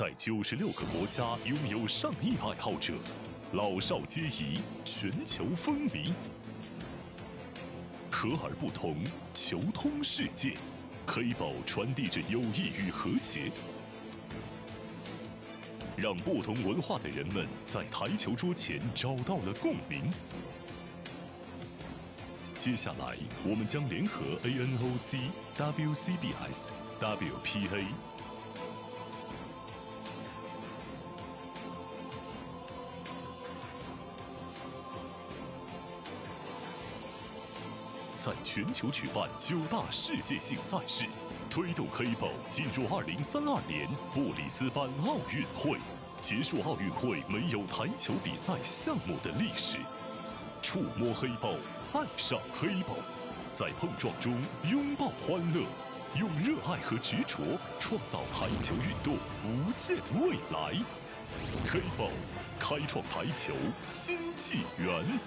在96个国家拥有上亿爱好者，老少皆宜，全球风靡。和而不同，球通世界。黑豹传递着友谊与和谐，让不同文化的人们在台球桌前找到了共鸣。接下来，我们将联合 ANOC、WCBS、WPA。在全球举办9大世界性赛事，推动黑豹进入2032年布里斯班奥运会，结束奥运会没有台球比赛项目的历史。触摸黑豹，爱上黑豹，在碰撞中拥抱欢乐，用热爱和执着创造台球运动无限未来。黑豹开创台球新纪元。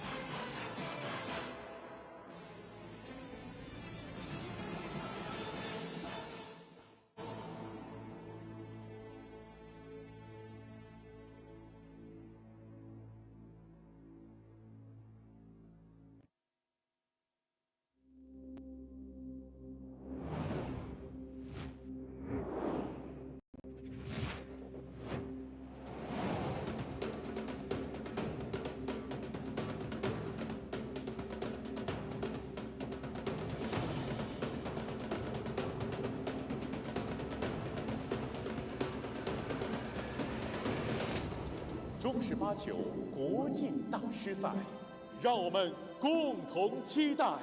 中式八球国际大师赛，让我们共同期待。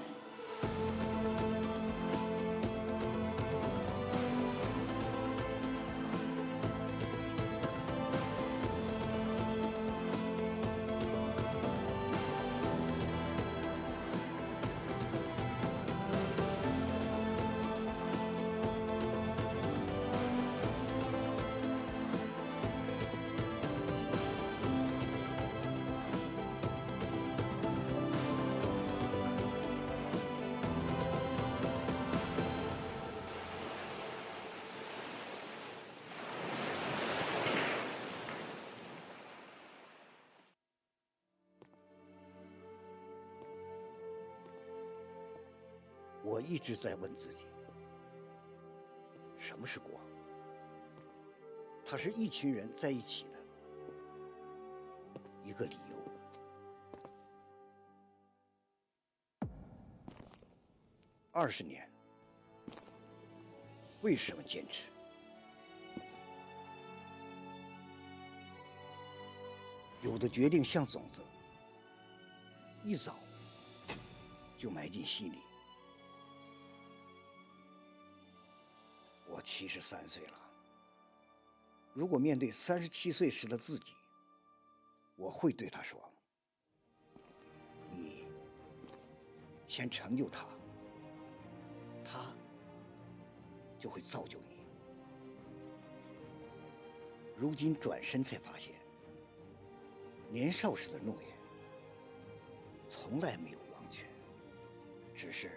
我一直在问自己，什么是国？它是一群人在一起的一个理由。20年，为什么坚持？有的决定像种子，一早就埋进心里。我73岁了，如果面对37岁时的自己，我会对他说：“你先成就他，他就会造就你。”如今转身才发现，年少时的诺言从来没有忘却，只是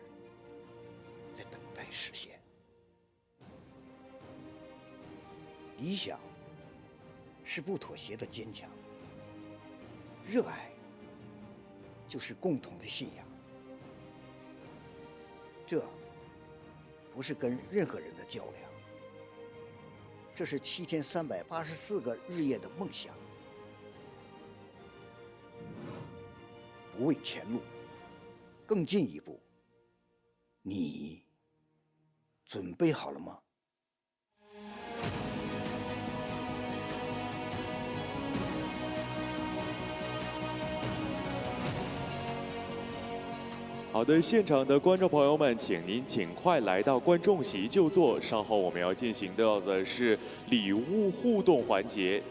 在等待实现。理想是不妥协的坚强，热爱就是共同的信仰。这不是跟任何人的较量，这是7384个日夜的梦想。不畏前路，更进一步，你准备好了吗？好的，现场的观众朋友们，请您尽快来到观众席就座。稍后我们要进行到的是礼物互动环节。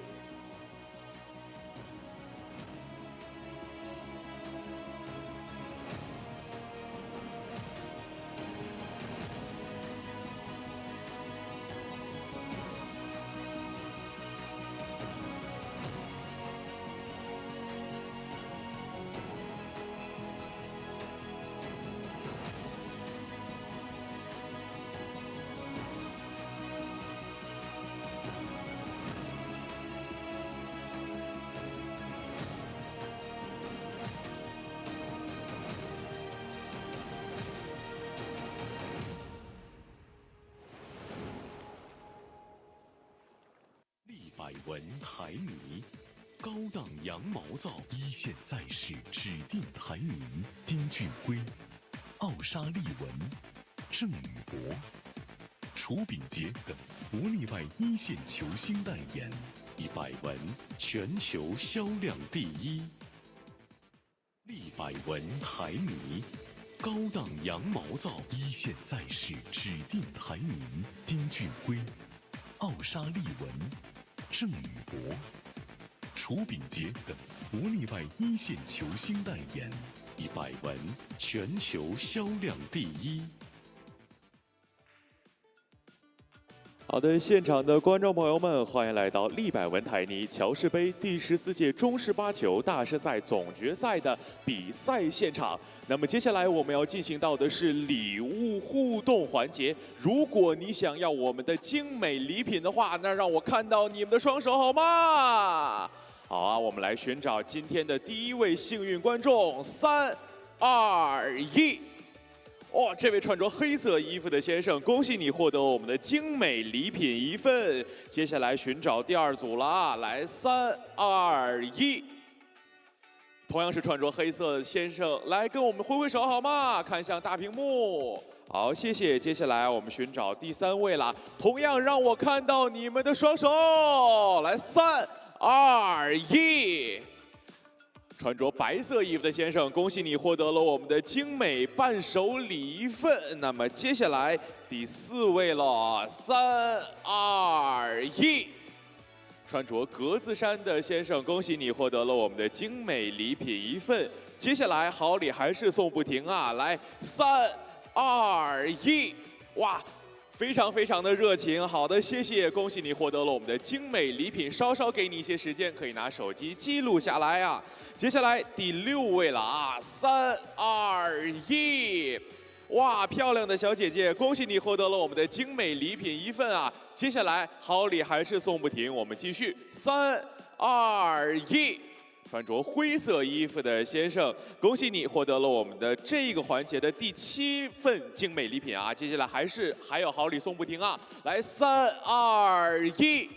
百文台泥，高档羊毛皂一线赛事指定台名丁俊晖、奥沙利文、郑宇博，楚炳杰等国内外一线球星代言，100文全球销量第一。利百文台泥，高档羊毛皂一线赛事指定台名丁俊晖、奥沙利文、郑宇博，楚炳杰等国内外一线球星代言，100文全球销量第一。好的，现场的观众朋友们，欢迎来到利百文台泥乔氏杯第14届中式8球大师赛总决赛的比赛现场。那么接下来我们要进行到的是礼物互动环节。如果你想要我们的精美礼品的话，那让我看到你们的双手好吗？好啊，我们来寻找今天的第一位幸运观众，3、2、1。哦，这位穿着黑色衣服的先生，恭喜你获得我们的精美礼品1份。接下来寻找第2组了啊，来3、2、1。同样是穿着黑色的先生，来跟我们挥挥手好吗？看向大屏幕。好，谢谢。接下来我们寻找第3位了，同样让我看到你们的双手。来3、2、1。穿着白色衣服的先生，恭喜你获得了我们的精美伴手礼1份。那么接下来第4位了，3、2、1。穿着格子衫的先生，恭喜你获得了我们的精美礼品1份。接下来好礼还是送不停啊！来，3、2、1，哇！非常的热情，好的，谢谢，恭喜你获得了我们的精美礼品，稍稍给你一些时间，可以拿手机记录下来啊。接下来第6位了啊，3、2、1，哇，漂亮的小姐姐，恭喜你获得了我们的精美礼品1份啊。接下来好礼还是送不停，我们继续，3、2、1。穿着灰色衣服的先生，恭喜你获得了我们的这个环节的第7份精美礼品啊！接下来还有好礼送不停啊！来，3、2、1，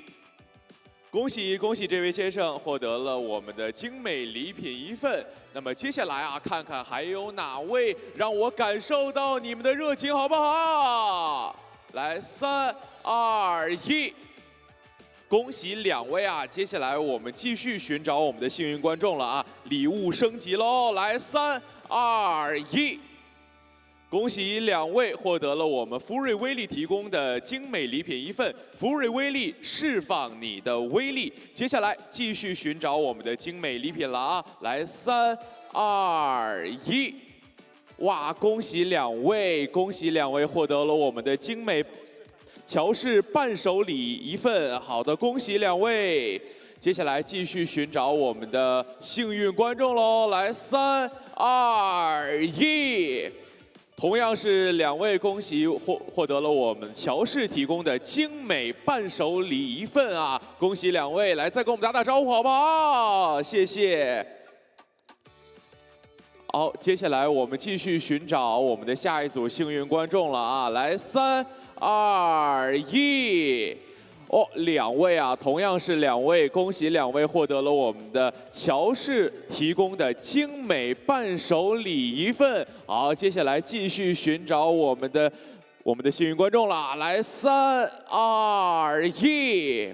恭喜这位先生获得了我们的精美礼品1份。那么接下来啊，看看还有哪位让我感受到你们的热情，好不好？来，3、2、1。恭喜2位啊！接下来我们继续寻找我们的幸运观众了啊！礼物升级喽！来，3、2、1，恭喜2位获得了我们福瑞威力提供的精美礼品1份。福瑞威力，释放你的威力。接下来继续寻找我们的精美礼品了啊！来，3、2、1，哇！恭喜2位获得了我们的精美乔氏伴手礼1份，好的，恭喜2位。接下来继续寻找我们的幸运观众喽，来，3、2、1，同样是2位，恭喜获得了我们乔氏提供的精美伴手礼1份啊，恭喜2位，来再跟我们打招呼好不好？谢谢。好，接下来我们继续寻找我们的下一组幸运观众了啊，来，3、2、1，哦，2位啊，同样是2位，恭喜2位获得了我们的乔氏提供的精美伴手礼1份。好，接下来继续寻找我们的幸运观众了，来，3、2、1，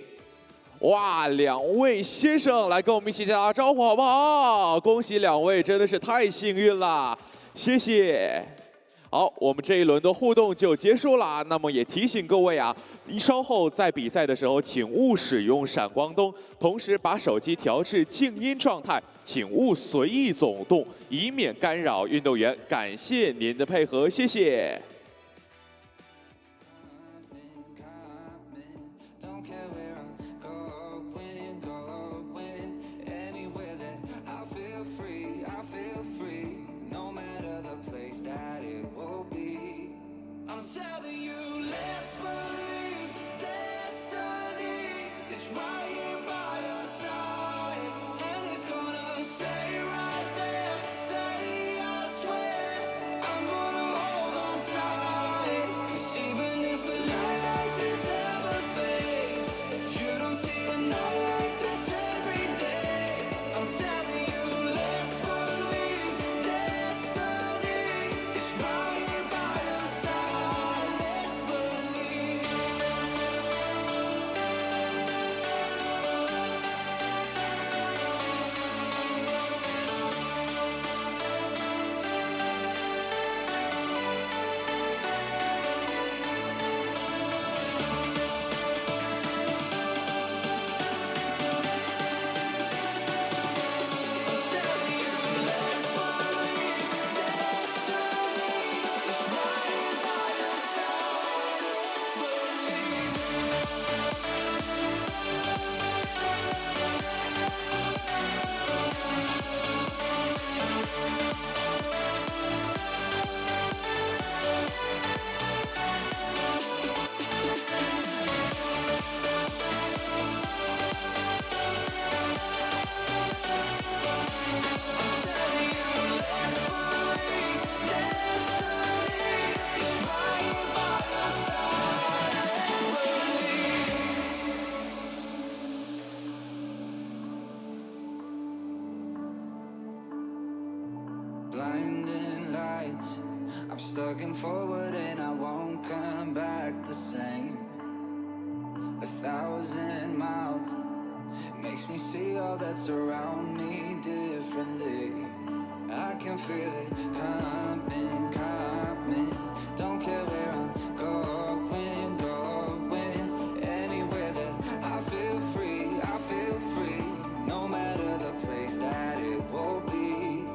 哇，2位先生来跟我们一起打招呼好不好？恭喜2位，真的是太幸运了，谢谢。好，我们这一轮的互动就结束了。那么也提醒各位啊，稍后在比赛的时候，请勿使用闪光灯，同时把手机调至静音状态，请勿随意走动，以免干扰运动员。感谢您的配合，谢谢。forward and I won't come back the same. 1,000 miles makes me see all that's around me differently. I can feel it coming, coming. Don't care where I'm going, going. Anywhere that I feel free, I feel free. No matter the place that it will be.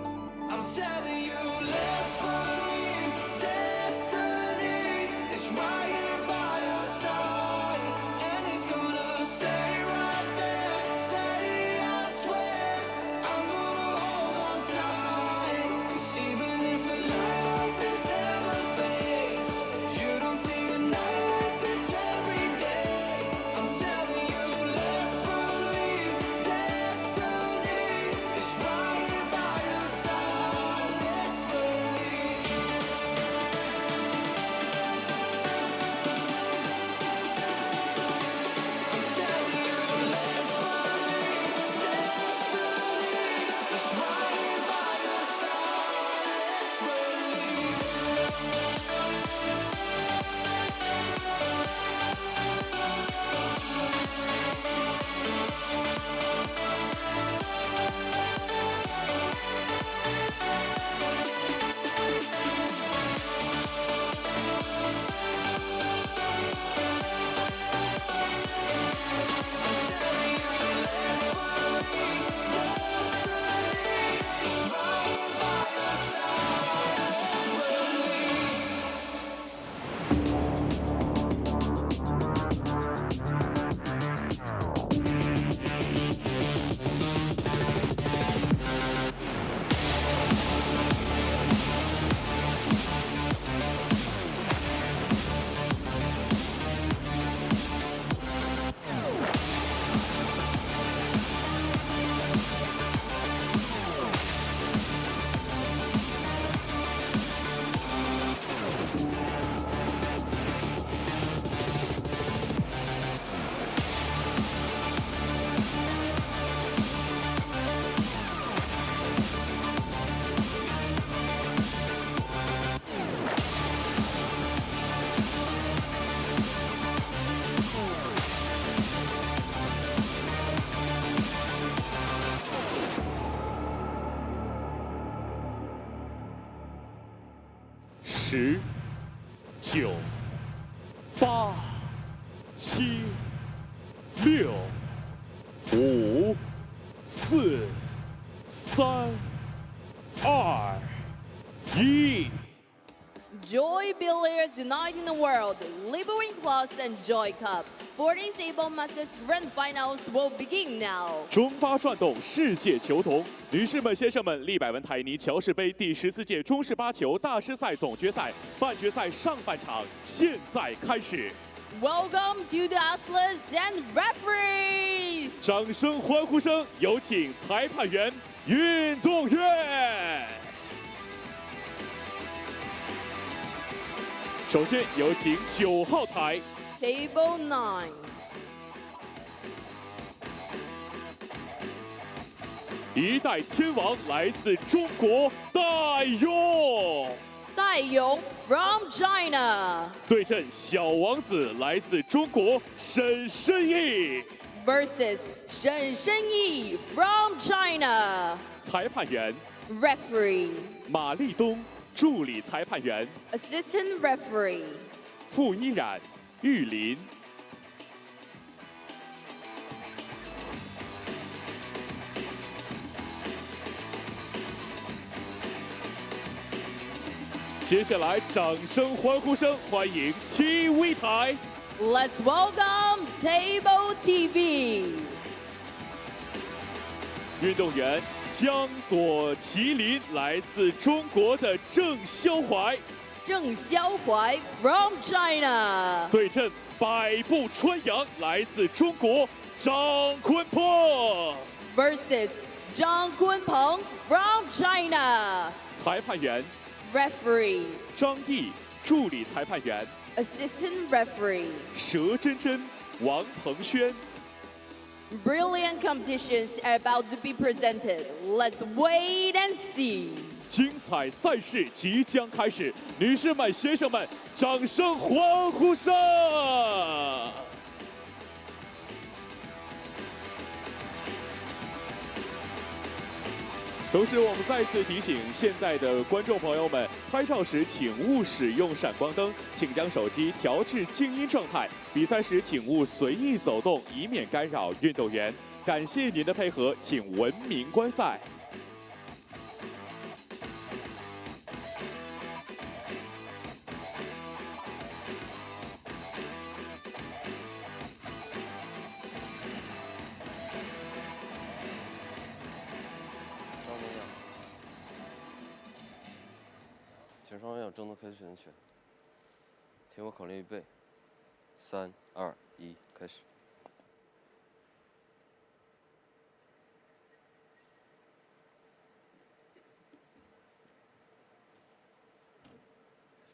I'm telling you, let's believe destiny is right here by your side, and it's gonna stay right there. Say I swear I'm gonna hold on tight. 'Cause even if a light like this never fades, you don't see a night like this every day. I'm telling you, let's believe destiny is right here by your side. Let's believe. I'm telling you, let's believe destiny is right here by your side. Let's believe.10、9、8、7、6、5、4、3、2、1。 Joy Billiards uniting the world. Libering Plus and Joy Cup. 14th Heyball Masters Grand Finals will begin now. 中巴转动世界球童，女士们、先生们，利百文台尼乔氏杯第14届中式八球大师赛总决赛半决赛上半场现在开始。 Welcome to the athletes and referees. 掌声、欢呼声，有请裁判员、运动员。首先有请9号台。 Table 9. 一代天王来自中国戴勇，戴勇 from China 对阵小王子来自中国沈申义。 versus 沈申义 from China. 裁判员 Referee. 马立东，助理裁判员 Assistant referee. 傅依然、玉林。接下来，掌声、欢呼声，欢迎 TV 台。 Let's welcome Table TV. 运动员江左麒麟来自中国的郑肖怀，郑肖怀 from China. 对阵百步穿杨来自中国张坤鹏。 versus 张坤鹏 from China. 裁判员 Referee. 张毅，助理裁判员 Assistant referee. 佘真真、王鹏轩。 Brilliant competitions are about to be presented. Let's wait and see. 精彩赛事即将开始，女士们、先生们，掌声欢呼声！同时，我们再次提醒现在的观众朋友们，拍照时请勿使用闪光灯，请将手机调至静音状态。比赛时请勿随意走动，以免干扰运动员。感谢您的配合，请文明观赛。请双方正在开始选择权。听我口令预备，3、2、1，开始。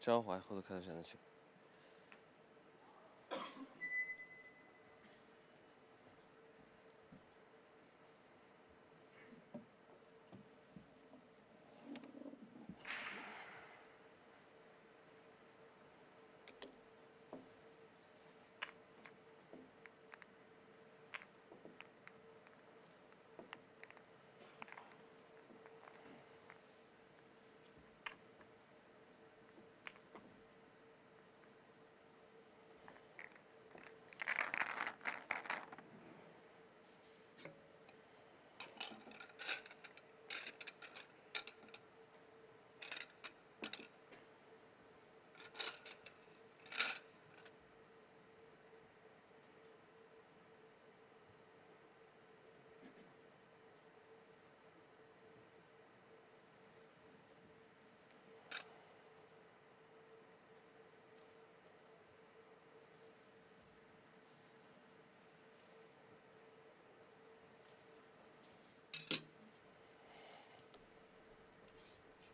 张怀后头开始选择权。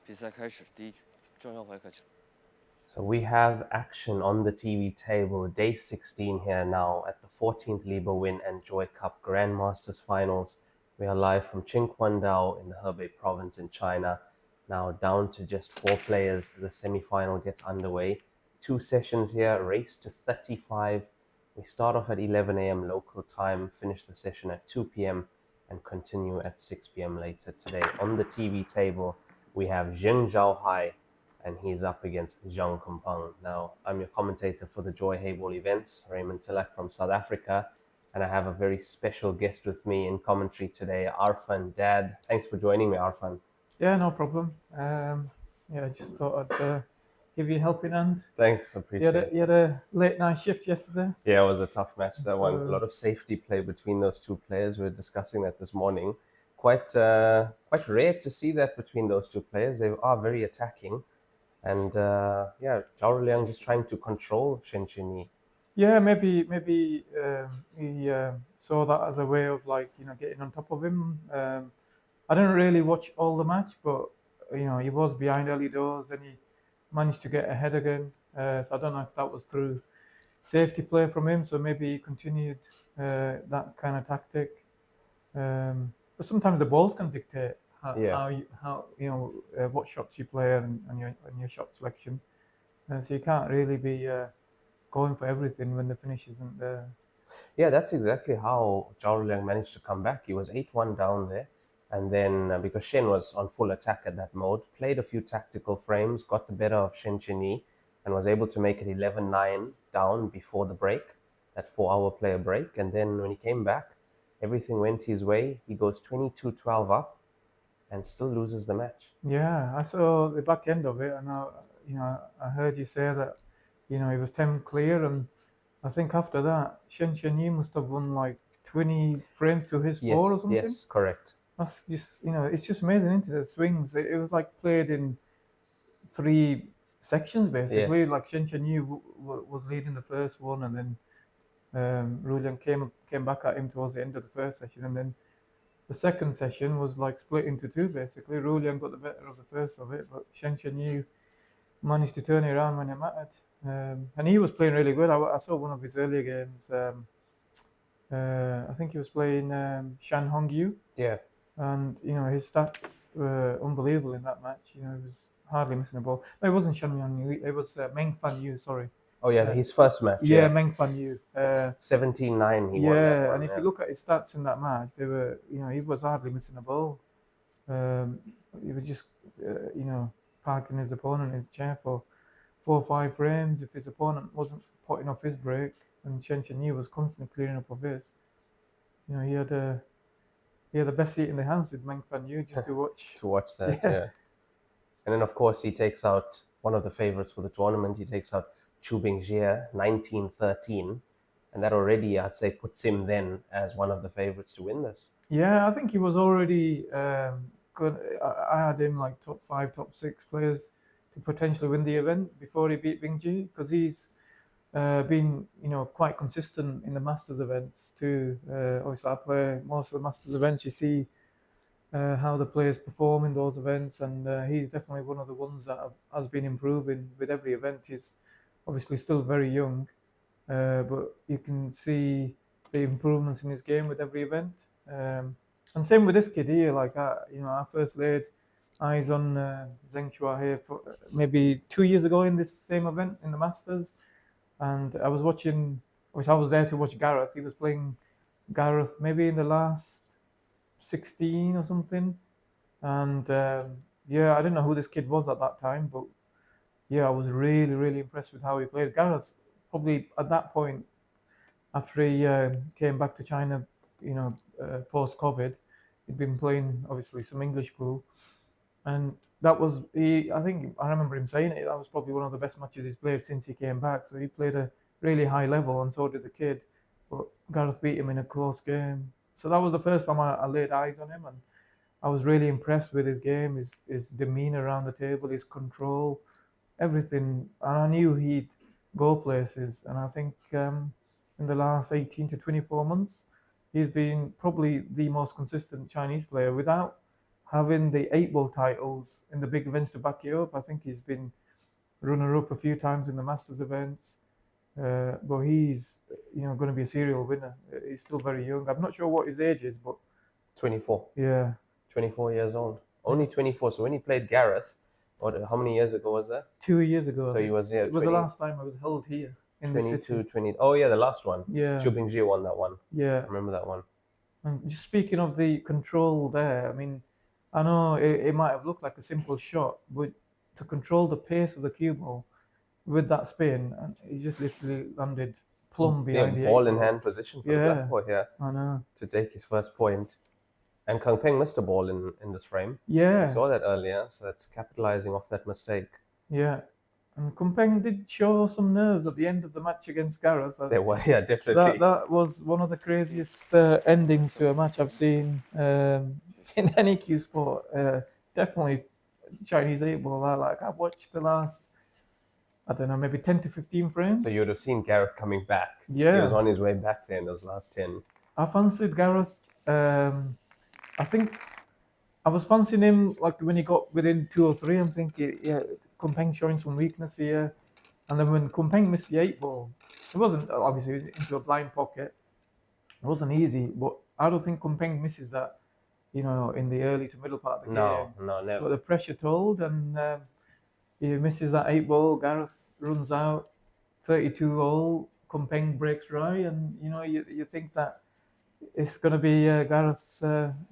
比赛开始，第一局，郑少怀开始。So we have action on the TV table, day 16 here now at the 14th Liber Win and Joy Cup Grandmasters Finals. We are live from Qinhuangdao in the Hebei province in China. Now down to just 4 players. The semi-final gets underway. 2 sessions here, race to 35. We start off at 11 a.m. local time, finish the session at 2 p.m. and continue at 6 p.m. later today. On the TV table, we have Zheng Zhaohai, and he's up against Zhang Kompang. Now, I'm your commentator for the Joy Heyball events, Raymond Tillack from South Africa, and I have a very special guest with me in commentary today, Arfan. Dad, thanks for joining me, Arfan. Yeah, no problem. I just thought I'd give you a helping hand. Thanks, appreciate it. You had a late night shift yesterday? Yeah, it was a tough match, that one. A lot of safety play between those 2 players. We were discussing that this morning. Quite rare to see that between those 2 players. They are very attacking. And Zhao Ruliang just trying to control Shen Qinyi. Yeah, maybe he saw that as a way of getting on top of him. I didn't really watch all the match, but he was behind early doors, then he managed to get ahead again. So I don't know if that was through safety play from him. So maybe he continued that kind of tactic. But sometimes the balls can dictate what shots you play and your shot selection. So you can't really be going for everything when the finish isn't there. Yeah, that's exactly how Zhao Ruliang managed to come back. He was 8-1 down there. And then because Shen was on full attack at that mode, played a few tactical frames, got the better of Shen Qinyi, and was able to make it 11-9 down before the break, that 4-hour player break. And then when he came back, everything went his way. He goes 22-12 up and still loses the match. Yeah, I saw the back end of it, and I heard you say that he was 10 clear, and I think after that Shen Qinyi must have won like 20 frames to his 4 or something. Yes, correct. That's just it's just amazing, isn't it? The swings. It was like played in 3 sections basically. Yes. Like Shen Qinyi was leading the first one, and then Ruliang came back at him towards the end of the first session, and then the second session was like split into 2 basically. Ruliang got the better of the first of it, but Shen Qinyi managed to turn it around when it mattered. And he was playing really good. I saw one of his earlier games. I think he was playing Shan Hongyu. Yeah. and his stats were unbelievable in that match. He was hardly missing a ball. No, it wasn't Shen Yang. It was Meng Fan Yu. Sorry. Oh yeah, his first match. Yeah, Yeah, Meng Fan Yu. 17-9 he won that Yeah, one. and if you look at his stats in that match, they were, he was hardly missing a ball. He was just, parking his opponent in his chair for 4 or 5 frames. If his opponent wasn't putting off his break, and Chen Yu was constantly clearing up of his, he had the best seat in the house with Meng Fan Yu just to watch. To watch that, yeah. And then of course he takes out one of the favorites for the tournament. He takes out Chu Bingjie, 19-13. And that already, I'd say, puts him then as one of the favorites to win this. Yeah, I think he was already good. I had him like top 5, top 6 players to potentially win the event before he beat Bingjie, because he's been, quite consistent in the Masters events too. Obviously, I play most of the Masters events. You see how the players perform in those events, and he's definitely one of the ones that has been improving with every event. He's obviously still very young, but you can see the improvements in his game with every event. And same with this kid here. Like I first laid eyes on Zheng Chua here for maybe 2 years ago in this same event in the Masters, and I was watching. I was there to watch Gareth. He was playing Gareth maybe in the last 16 or something, and yeah, I didn't know who this kid was at that time, but yeah, I was really, really impressed with how he played. Gareth, probably at that point, after he came back to China, post-COVID, he'd been playing obviously some English pool, and that was I think I remember him saying it. That was probably one of the best matches he's played since he came back. So he played a really high level, and so did the kid. But Gareth beat him in a close game. So that was the first time I laid eyes on him, and I was really impressed with his game, his demeanor around the table, his control, everything. And I knew he'd go places. And I think in the last 18 to 24 months, he's been probably the most consistent Chinese player without having the 8-ball titles in the big events to back you up. I think he's been runner-up a few times in the Masters events. But he's, going to be a serial winner. He's still very young. I'm not sure what his age is, but 24. Yeah. 24 years old. Only 24. So when he played Gareth, how many years ago was that? 2 years ago. So he was here. It was the last time I was held here in the city. 20. Oh yeah, the last one. Yeah. Chu Bingjie won that one. Yeah. I remember that one. And just speaking of the control there, I mean, I know it might have looked like a simple shot, but to control the pace of the cue ball with that spin, and he just literally landed plumb behind the ball in hand position for the black ball here. I know. To take his first point. And Kang Peng missed a ball in this frame. Yeah. We saw that earlier, so that's capitalizing off that mistake. Yeah. And Kang Peng did show some nerves at the end of the match against Gareth. There were, yeah, definitely. That was one of the craziest endings to a match I've seen in any cue sport. Definitely Chinese 8-ball. I've watched the last, I don't know, maybe 10 to 15 frames. So you would have seen Gareth coming back. Yeah. He was on his way back there in those last 10. I fancied Gareth. I think I was fancying him like when he got within 2 or 3. I'm thinking, yeah, Kang Peng showing some weakness here. And then when Kang Peng missed the 8-ball, it wasn't obviously into a blind pocket. It wasn't easy, but I don't think Kang Peng misses that, in the early to middle part of the game. No, never. But the pressure told, and he misses that 8-ball. Gareth runs out, 32-all. Kang Peng breaks dry, and you think that it's going to be Gareth's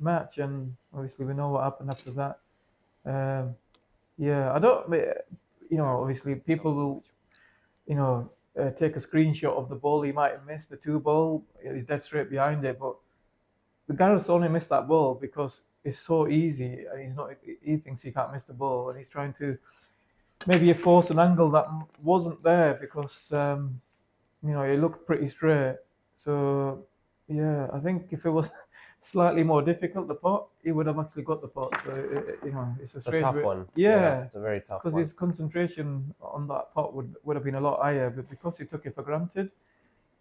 match, and obviously we know what happened after that. Yeah, I don't, obviously people will, take a screenshot of the ball he might have missed, the 2-ball. He's dead straight behind it, but Gareth's only missed that ball because it's so easy, and he thinks he can't miss the ball, and he's trying to maybe force an angle that wasn't there because it looked pretty straight. So yeah, I think if it was slightly more difficult, the pot, he would have actually got the pot. So it's a tough one. Yeah, it's a very tough one. Because his concentration on that pot would have been a lot higher, but because he took it for granted,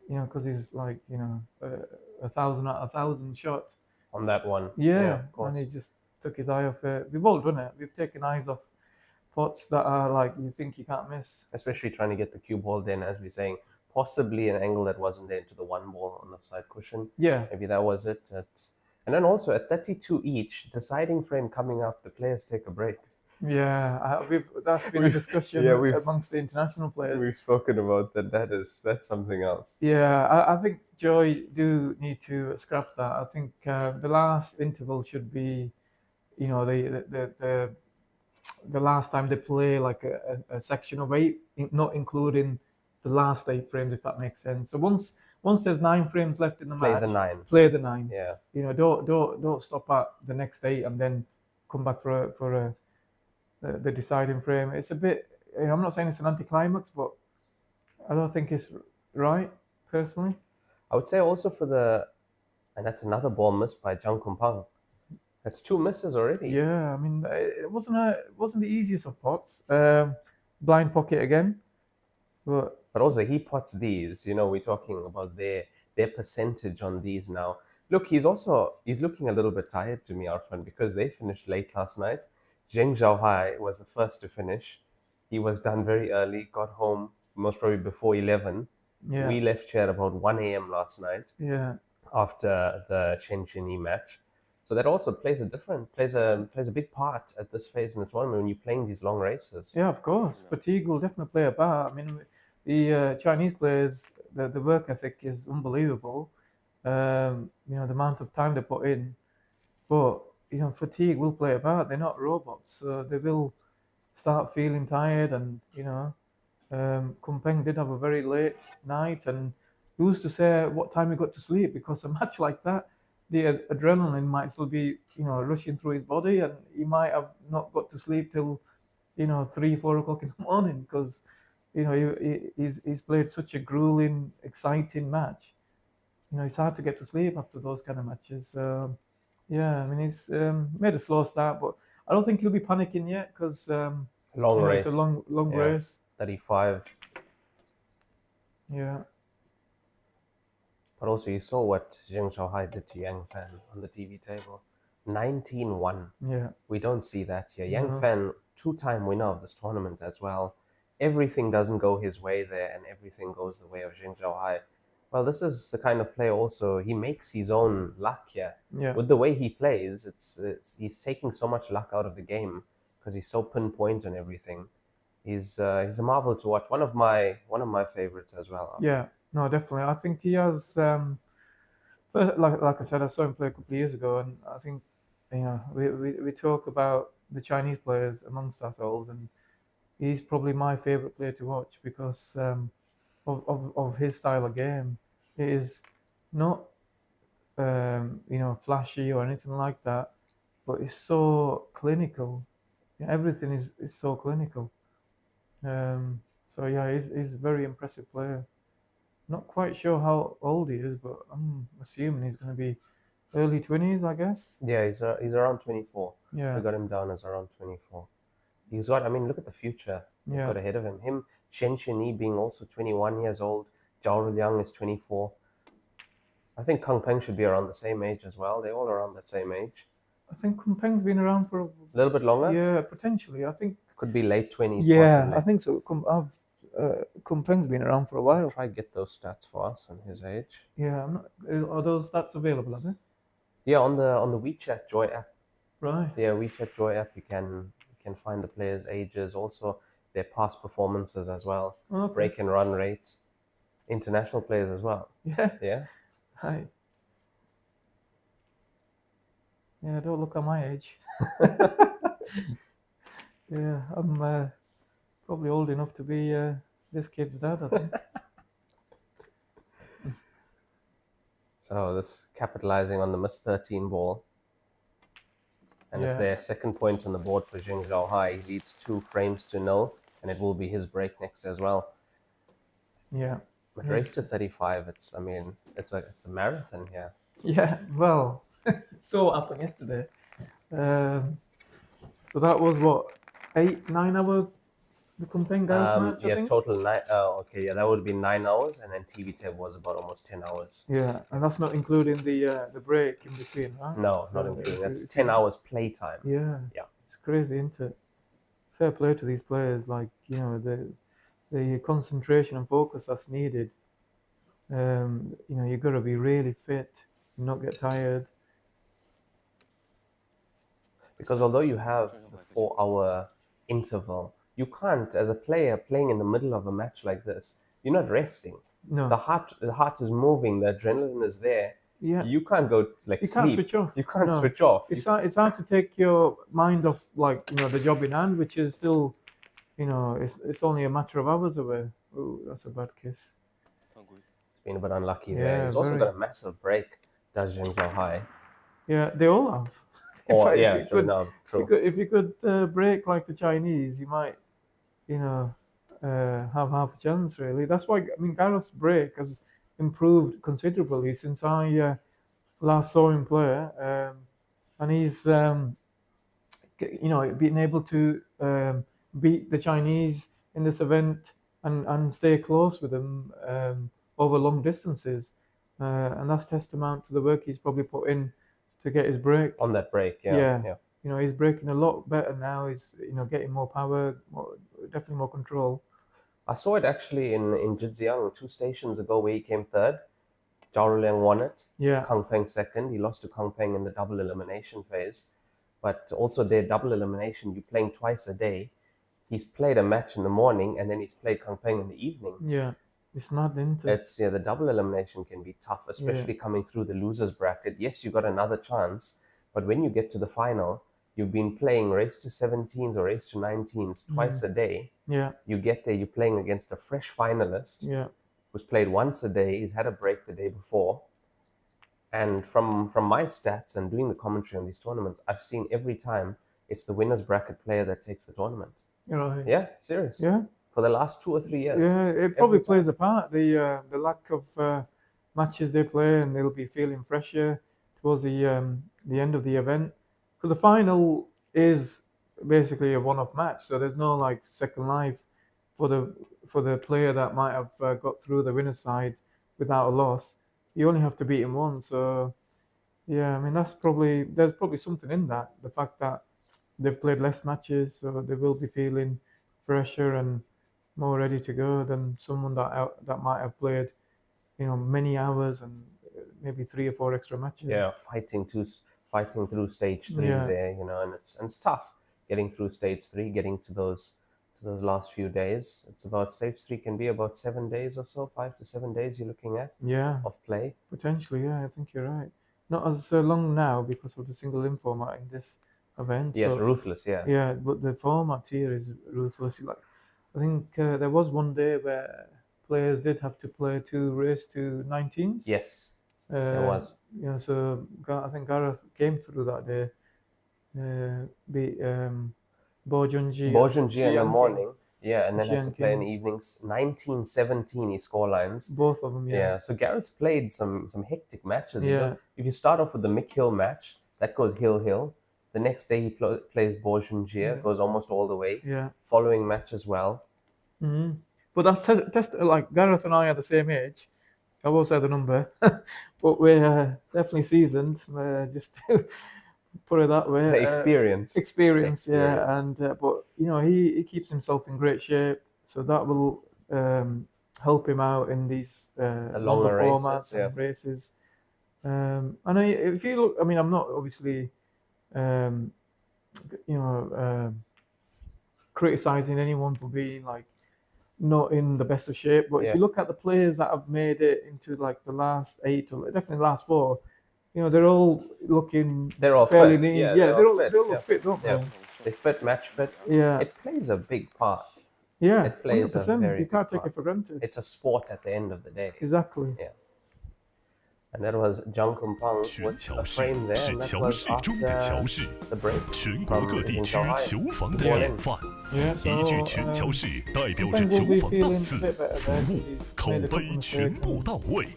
because he's like 1,000 out of 1,000 shot on that one. Yeah, of course. And he just took his eye off it. We've all done it. We've taken eyes off pots that are like you think you can't miss. Especially trying to get the cue ball then, as we're saying, possibly an angle that wasn't there to the 1-ball on the side cushion. Yeah. Maybe that was it. And then also at 32 each, deciding frame coming up, the players take a break. Yeah, that's been a discussion amongst the international players. We've spoken about that. That's something else. Yeah, I think Joy do need to scrap that. I think the last interval should be, you know, the last time they play like a section of 8, not including the last 8 frames, if that makes sense. So once there's 9 frames left in the match, play the 9. Yeah. You know, don't stop at the next 8 and then come back for the deciding frame. It's a bit. You know, I'm not saying it's an anticlimax, but I don't think it's right personally. I would say also and that's another ball missed by Jung Kumpang. That's 2 misses already. Yeah, I mean, it wasn't the easiest of pots. Blind pocket again, but also he pots these. You know, we're talking about their percentage on these now. Look, he's looking a little bit tired to me, Arfan, because they finished late last night. Zheng Zhaohai was the first to finish. He was done very early, got home most probably before 11. yeah, We left here at about 1 a.m. last night yeah, after the Shenzhen match. So that also plays a big part at this phase in the tournament when you're playing these long races. yeah. Of course, fatigue will definitely play a part. I mean, the Chinese players, the work ethic is unbelievable. You know, the amount of time they put in, but you know, fatigue will play a part. They're not robots, so they will start feeling tired. And you know, Kumpeng did have a very late night, and who's to say what time he got to sleep? Because a match like that, the adrenaline might still be, you know, rushing through his body, and he might have not got to sleep till, you know, 3-4 o'clock in the morning because, you know, he's played such a grueling, exciting match. You know, it's hard to get to sleep after those kind of matches. Yeah, I mean, he's made a slow start, but I don't think he'll be panicking yet because Long race. It's a long Yeah. race. 35. Yeah, But also you saw what Zheng Zhaohai did to Yang Fan on the TV table. 19-1. yeah, We don't see that here. Yang No. Fan, 2-time winner of this tournament as well. Everything doesn't go his way there, and everything goes the way of Zheng Zhaohai. Well, this is the kind of player also, he makes his own luck here. yeah. With the way he plays, he's taking so much luck out of the game because he's so pinpoint on everything. He's a marvel to watch. One of my favorites as well. Yeah, no, definitely. I think he has. But like I said, I saw him play a couple of years ago, and I think, you know, we talk about the Chinese players amongst ourselves, and he's probably my favorite player to watch because of his style of game. It is not you know, flashy or anything like that, but it's so clinical. Yeah, everything is so clinical. So yeah, he's a very impressive player. Not quite sure how old he is, but I'm assuming he's going to be early 20s, I guess. Yeah, he's around 24. Yeah, We got him down as around 24. He's got, I mean, look at the future he's yeah, got ahead of him. Him, Shen Chini being also 21 years old. Zhao Liang is 24. I think Kang Peng should be around the same age as well. They're all around that same age. I think Kumpeng's been around for A little bit longer? yeah, potentially. I think Could be late 20s yeah, possibly. I think so. Kumpeng's been around for a while. Try to get those stats for us on his age. Yeah, I'm not. Are those stats available? Are they? Yeah, on the WeChat Joy app. Right. Yeah, WeChat Joy app, you can find the players' ages, also their past performances as well, Okay. break and run rates, international players as well. Yeah. Yeah. Hi. Yeah, don't look at my age. Yeah, I'm probably old enough to be this kid's dad, I think. So this capitalizing on the missed 13 ball. And it's Yeah. their second point on the board for Zheng Zhaohai. He leads 2 frames to 0, and it will be his break next as well. Yeah. But race to 35, it's a marathon here. Yeah, well, so what happened yesterday. So that was what, 8-9 hours the Kumpeng guys match, I Yeah, think? total 9. Okay, yeah, that would be 9 hours, and then TV tape was about almost 10 hours. Yeah, and that's not including the break in between, right? No, not So including. That's it's- 10 hours playtime. Yeah. Yeah. It's crazy, isn't it? Fair play to these players, like, you know, the concentration and focus that's needed. You know, you've got to be really fit, not get tired. Because although you have the 4-hour interval, you can't, as a player playing in the middle of a match like this, you're not resting. No. The heart is moving, the adrenaline is there. Yeah. You can't go like You sleep. can't switch off. You can't No. switch off. It's hard to take your mind off, like, the job in hand, which is still, it's only a matter of hours away. Oh, that's a bad kiss. It's been a bit unlucky Yeah, there. He's also very. got a massive break, does Zheng Zhaohai. Yeah, they all have. Or If yeah, you could- no, true. If you could break like the Chinese, you might, have half a chance, really. That's why, Gareth's break has improved considerably since I last saw him play. And he's, being able to beat the Chinese in this event and stay close with them over long distances. And that's testament to the work he's probably put in to get his break. On that break, yeah. He's breaking a lot better now. He's getting more power, definitely more control. I saw it actually in Zhejiang 2 stations ago where he came third. Zhao Liang won it. Yeah. Kang Peng second. He lost to Kang Peng in the double elimination phase. But also their double elimination, you're playing twice a day. He's played a match in the morning and then he's played Kang Peng in the evening. Yeah. It's mad, isn't it? The double elimination can be tough, especially coming through the losers bracket. Yes, you got another chance, but when you get to the final, you've been playing race to 17s or race to 19s twice a day. Yeah. You get there, you're playing against a fresh finalist who's played once a day. He's had a break the day before. And from my stats and doing the commentary on these tournaments, I've seen every time it's the winner's bracket player that takes the tournament. Right. Yeah, serious. Yeah. For the last 2 or 3 years. Yeah, it probably plays a part. The lack of matches they play, and they'll be feeling fresher towards the end of the event. Because the final is basically a one-off match, so there's no like second life for the player that might have got through the winner's side without a loss. You only have to beat him once. So yeah, there's probably something in that. The fact that they've played less matches, so they will be feeling fresher and more ready to go than someone that might have played, many hours and maybe 3 or 4 extra matches. Yeah, fighting through stage 3 there, and it's tough getting through stage 3, getting to those last few days. It's about stage 3 can be about 7 days or so, 5 to 7 days you're looking at of play. Potentially, yeah, I think you're right. Not as long now because of the single limb format in this event. Yes, ruthless, yeah. Yeah, but the format here is ruthless. Like, I think there was one day where players did have to play 2 race to 19s. Yes, there was. So I think Gareth came through that day. Beat Bo Junji in the morning, and then had to play in the Qian evenings. 19-17 he scorelines. Both of them, yeah. So Gareth's played some hectic matches. Yeah. If you start off with the Mick Hill match, that goes hill. The next day he plays Bo Junji, goes almost all the way. Yeah. Following match as well. Mm-hmm. But that's like Gareth and I are the same age. I won't say the number, but we're definitely seasoned. Just to put it that way. The experience. Yeah. And but he keeps himself in great shape, so that will help him out in these longer formats and races. And if you look, I'm not obviously, criticizing anyone for being like not in the best of shape, but if you look at the players that have made it into like the last 8 or definitely last 4, they're all looking fairly fit. lean. Yeah, they all fit. look fit, don't they? They fit, match fit. Yeah. It plays a big part. Yeah, it plays 100%. a very you can't big take it for granted. It's a sport at the end of the day. Exactly. Yeah. And that was Zhang Kunpeng with a frame there, and that was after the break 全国各地区球房的典范， Yeah, 一句全球式代表着球房档次、服务、口碑全部到位，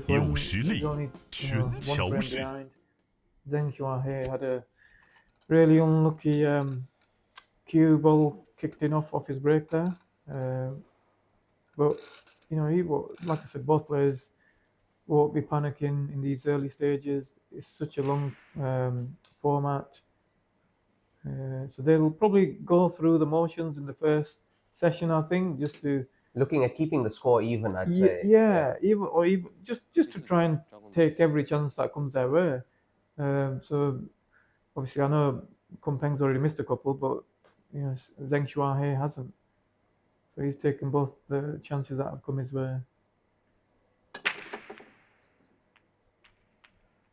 有实力，全球式。 Zheng Zhaohai had a really unlucky cue ball kicked in off his break there, but like I said, both players won't be panicking in these early stages. It's such a long format. So they'll probably go through the motions in the first session, I think, just to... Looking at keeping the score even, I'd say. Yeah, even just to try and take every chance that comes their way. So obviously I know Kumpeng's already missed a couple, but you know Zheng Shuahe hasn't. So he's taken both the chances that have come his way.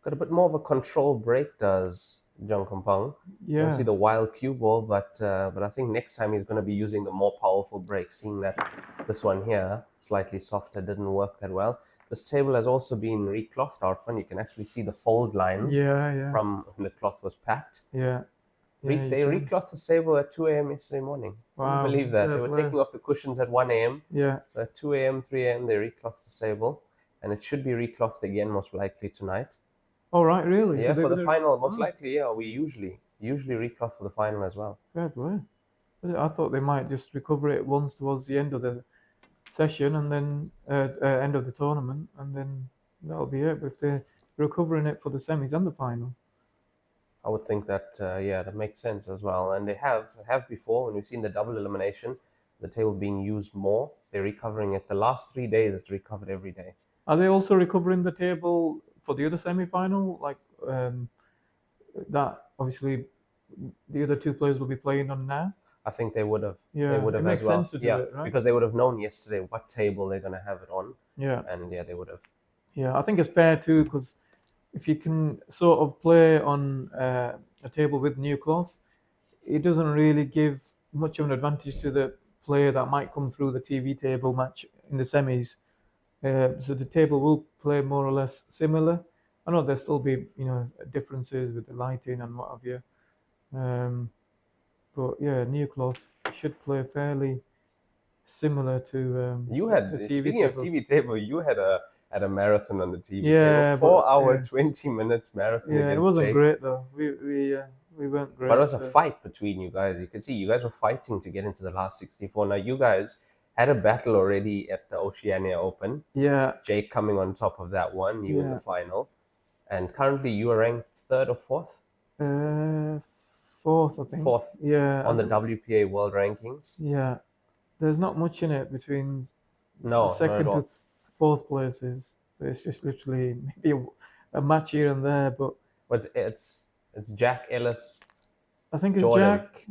Got a bit more of a control break, does Jung Kumpeng. You Yeah. don't see the wild cue ball, but I think next time he's going to be using the more powerful break, seeing that this one here, slightly softer, didn't work that well. This table has also been reclothed, Arfan. You can actually see the fold lines Yeah. from when the cloth was packed. Yeah. They reclothed the table at 2 a.m. yesterday morning. Wow. Can you believe that? Fair They were play. taking off the cushions at 1 a.m. Yeah. So at 2 a.m., 3 a.m., they reclothed the table. And it should be reclothed again, most likely tonight. Oh, right, really? Yeah, So for the they're- final, most oh, likely, yeah. We usually recloth for the final as well. fair play. I thought they might just recover it once towards the end of the session and then end of the tournament, and then that'll be it. But if they're recovering it for the semis and the final. I would think that, yeah, that makes sense as well. And they have before, when we've seen the double elimination, the table being used more. They're recovering it. The last 3 days, it's recovered every day. Are they also recovering the table for the other semi-final? Like that, obviously, the other two players will be playing on now. I think they would have. Yeah, they would it have makes as well. sense to do yeah, it, right? because they would have known yesterday what table they're going to have it on. Yeah. And yeah, they would have. Yeah, I think it's fair too, because if you can sort of play on a table with new cloth, it doesn't really give much of an advantage to the player that might come through the TV table match in the semis. So the table will play more or less similar. I know there'll still be, you know, differences with the lighting and what have you. But yeah, new cloth should play fairly similar to You had, the TV speaking of table. TV table, you had a marathon on the TV Yeah, table. 4 but, hour, yeah. 20-minute marathon Yeah, it against wasn't Jake. great though. We weren't great. But it was a so- fight between you guys. You could see you guys were fighting to get into the last 64. Now you guys had a battle already at the Oceania Open. Yeah, Jake coming on top of that one, you in Yeah. the final. And currently you are ranked 3rd or 4th? fourth, I think. 4th Yeah, on the I think- WPA World Rankings. Yeah, there's not much in it between No, not second at to all. fourth places. So it's just literally maybe a match here and there. But But it's Jack Ellis. I think it's Jordan. Jack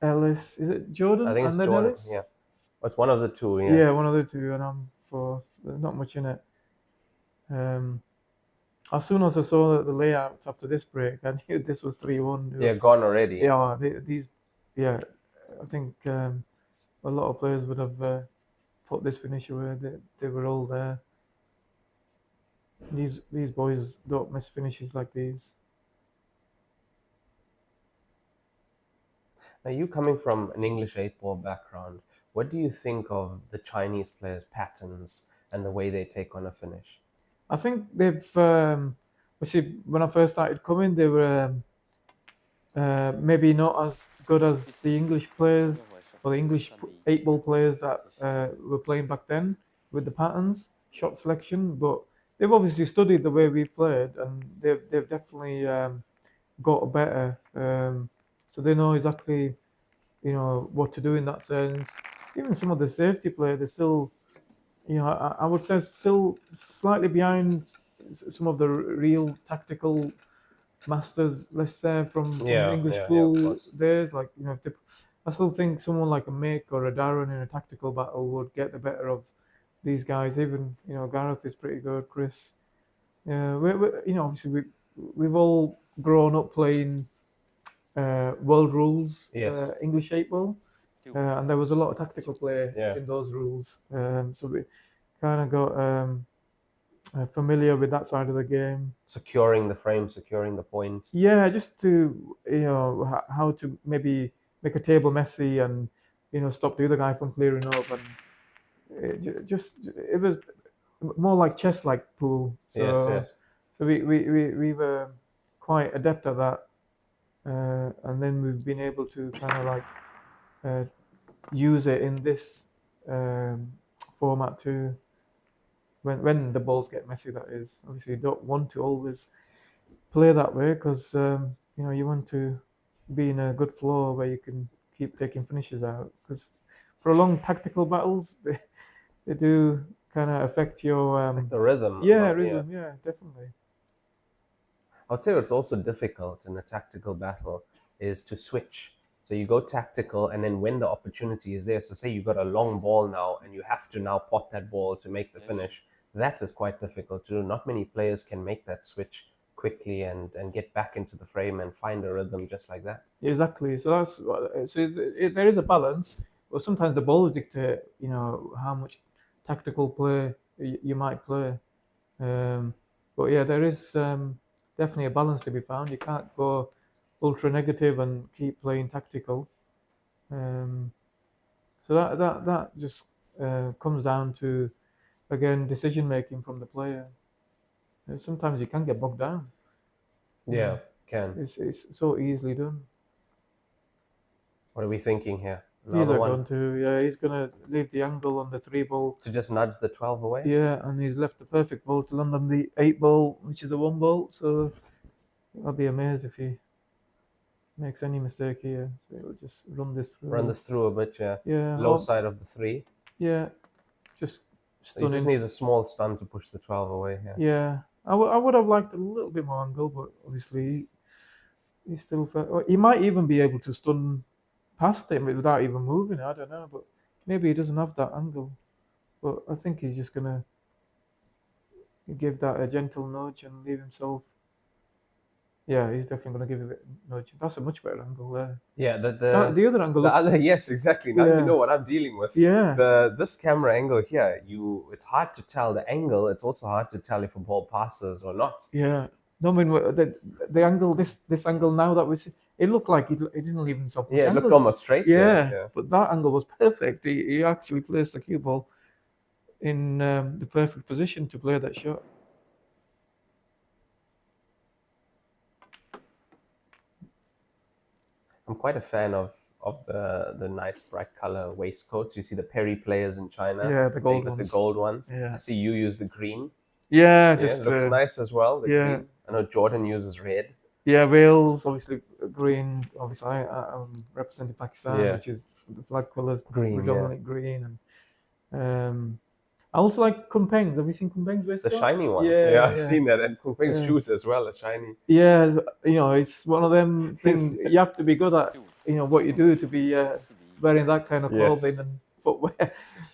Ellis. Is it Jordan? I think it's and then Jordan. Ellis? Yeah. It's one of the two. Yeah. Yeah, one of the two, and I'm fourth. There's not much in it. As soon as I saw the layout after this break, I knew this was 3-1. It Yeah, was- gone already. Yeah, yeah, I think a lot of players would have put this finish away. They were all there. These boys don't miss finishes like these. Now, you coming from an English 8-ball background, what do you think of the Chinese players' patterns and the way they take on a finish? I think they've. Actually, when I first started coming, they were maybe not as good as the English players or the English 8-ball players that were playing back then with the patterns, shot selection. But they've obviously studied the way we played, and they've definitely got better. So they know exactly, you know, what to do in that sense. Even some of the safety players, they're still, you know, I would say still slightly behind some of the real tactical masters, let's say, from the English of school course. days. Like, you know, I still think someone like a Mick or a Darren in a tactical battle would get the better of these guys. Even, you know, Gareth is pretty good, Chris. We you know, obviously we've all grown up playing world rules, Yes. English 8-ball. And there was a lot of tactical play Yeah. in those rules. So we kind of got familiar with that side of the game. Securing the frame, securing the point. Yeah, just to, you know, how to maybe make a table messy and, you know, stop the other guy from clearing up. And it was more like chess-like pool. So, Yes. So we were quite adept at that. And then we've been able to kind of like use it in this format too. When the balls get messy, that is. Obviously, you don't want to always play that way because you know, you want to be in a good flow where you can keep taking finishes out. Because prolonged tactical battles, they do kind of affect your It's like the rhythm. yeah, rhythm. Yeah, definitely. I would say what's also difficult in a tactical battle is to switch. So you go tactical, and then when the opportunity is there, so say you got a long ball now, and you have to now pot that ball to make the finish. That is quite difficult to do. Not many players can make that switch quickly and get back into the frame and find a rhythm just like that. Exactly. So there is a balance, but sometimes the balls dictate, how much tactical play you might play. But yeah, there is definitely a balance to be found. You can't go ultra negative and keep playing tactical. So that just comes down to, again, decision making from the player. Sometimes you can get bogged down. Yeah, can. It's so easily done. What are we thinking here? He's going to, he's going to leave the angle on the 3 ball. To just nudge the 12 away? Yeah, and he's left the perfect ball to land on the 8 ball, which is the 1 ball. So I'll be amazed if he makes any mistake here. So he'll just run this through. Run this through a bit, yeah. Yeah. Low side of the 3. Yeah, just stunning. He just needs a small stun to push the 12 away here. Yeah, I would have liked a little bit more angle, but obviously he still felt, he might even be able to stun past him without even moving. I don't know, but maybe he doesn't have that angle. But I think he's just gonna give that a gentle nudge and leave himself. Yeah, he's definitely gonna give it a nudge. That's a much better angle there. Yeah, the other angle. Yes, exactly. Now you know what I'm dealing with. Yeah. This camera angle here, it's hard to tell the angle. It's also hard to tell if a ball passes or not. Yeah. No, I mean the angle, this angle now that we see, it looked like he didn't leave himself much it angle. looked almost straight. Yeah, but that angle was perfect. He actually placed the cue ball in the perfect position to play that shot. I'm quite a fan of the nice bright color waistcoats. You see the Perry players in China. Yeah, the gold ones. The gold ones. Yeah. I see you use the green. Yeah, it looks nice as well. Green. I know Jordan uses red. Yeah, Wales obviously green. Obviously, I'm representing Pakistan, which is the flag colours predominantly green, and I also like Kumpeng's. Have you seen Kumpeng's waistcoat? The shiny one. Yeah, I've seen that, and Kumpeng's shoes as well are shiny. Yeah, it's one of them things you have to be good at. What you do to be wearing that kind of clothing and footwear.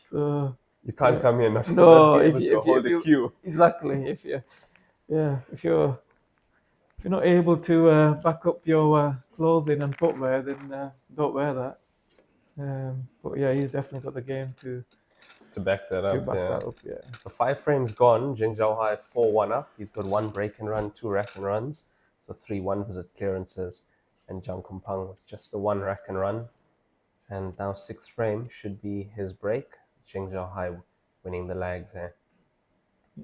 So you can't come here not no, be able to hold the cue. Exactly. If you're not able to back up your clothing and footwear, then don't wear that. But yeah, he's definitely got the game to back that up. Yeah. So 5 frames gone. Jing Zhaohai 4-1 up. He's got 1 break and run, 2 rack and runs. So 3 1-visit clearances. And Zhang Kumpeng with just the 1 rack and run. And now 6th frame should be his break. Jing Zhaohai winning the lag there.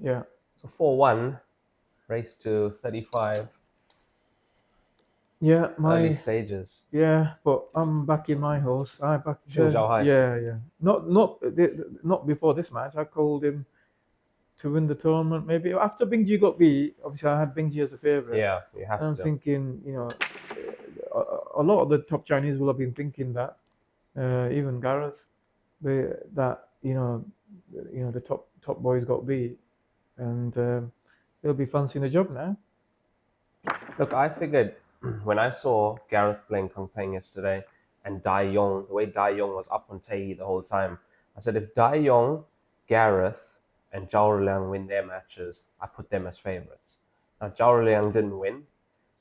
Yeah. So 4-1. Race to 35. Yeah, early stages. Yeah, but I'm backing my horse. I back Jing Zhaohai. Yeah. Not before this match. I called him to win the tournament. Maybe after Bingji got beat. Obviously, I had Bingji as a favourite. Yeah, you have to. I'm thinking, a lot of the top Chinese will have been thinking that. Even Gareth, that the top boys got beat, and they'll be fancying the job now. Look, I figured when I saw Gareth playing Kumpeng yesterday and Dai Yong, the way Dai Yong was up on Tae the whole time, I said if Dai Yong, Gareth, and Zhao Liang win their matches, I put them as favourites. Now Zhao Liang didn't win,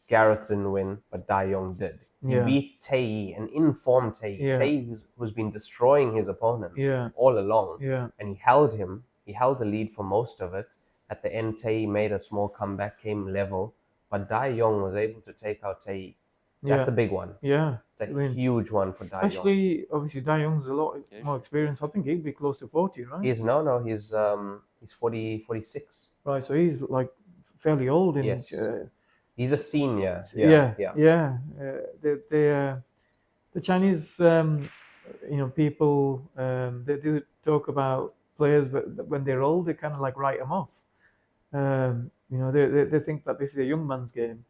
Gareth didn't win, but Dai Yong did. He beat Tae, an informed Tae. Tae who's been destroying his opponents all along. And he held him. He held the lead for most of it. At the end, Tae made a small comeback, came level. But Dai Yong was able to take out Tae. That's a big one. Yeah. It's a huge one for Dai Yong. Especially, obviously, Dai Yong's a lot more experienced. I think he'd be close to 40, right? He's 40, 46. Right, so he's like fairly old. Yes. He's a senior. The Chinese, people, they do talk about players, but when they're old, they kind of like write them off. They think that this is a young man's game.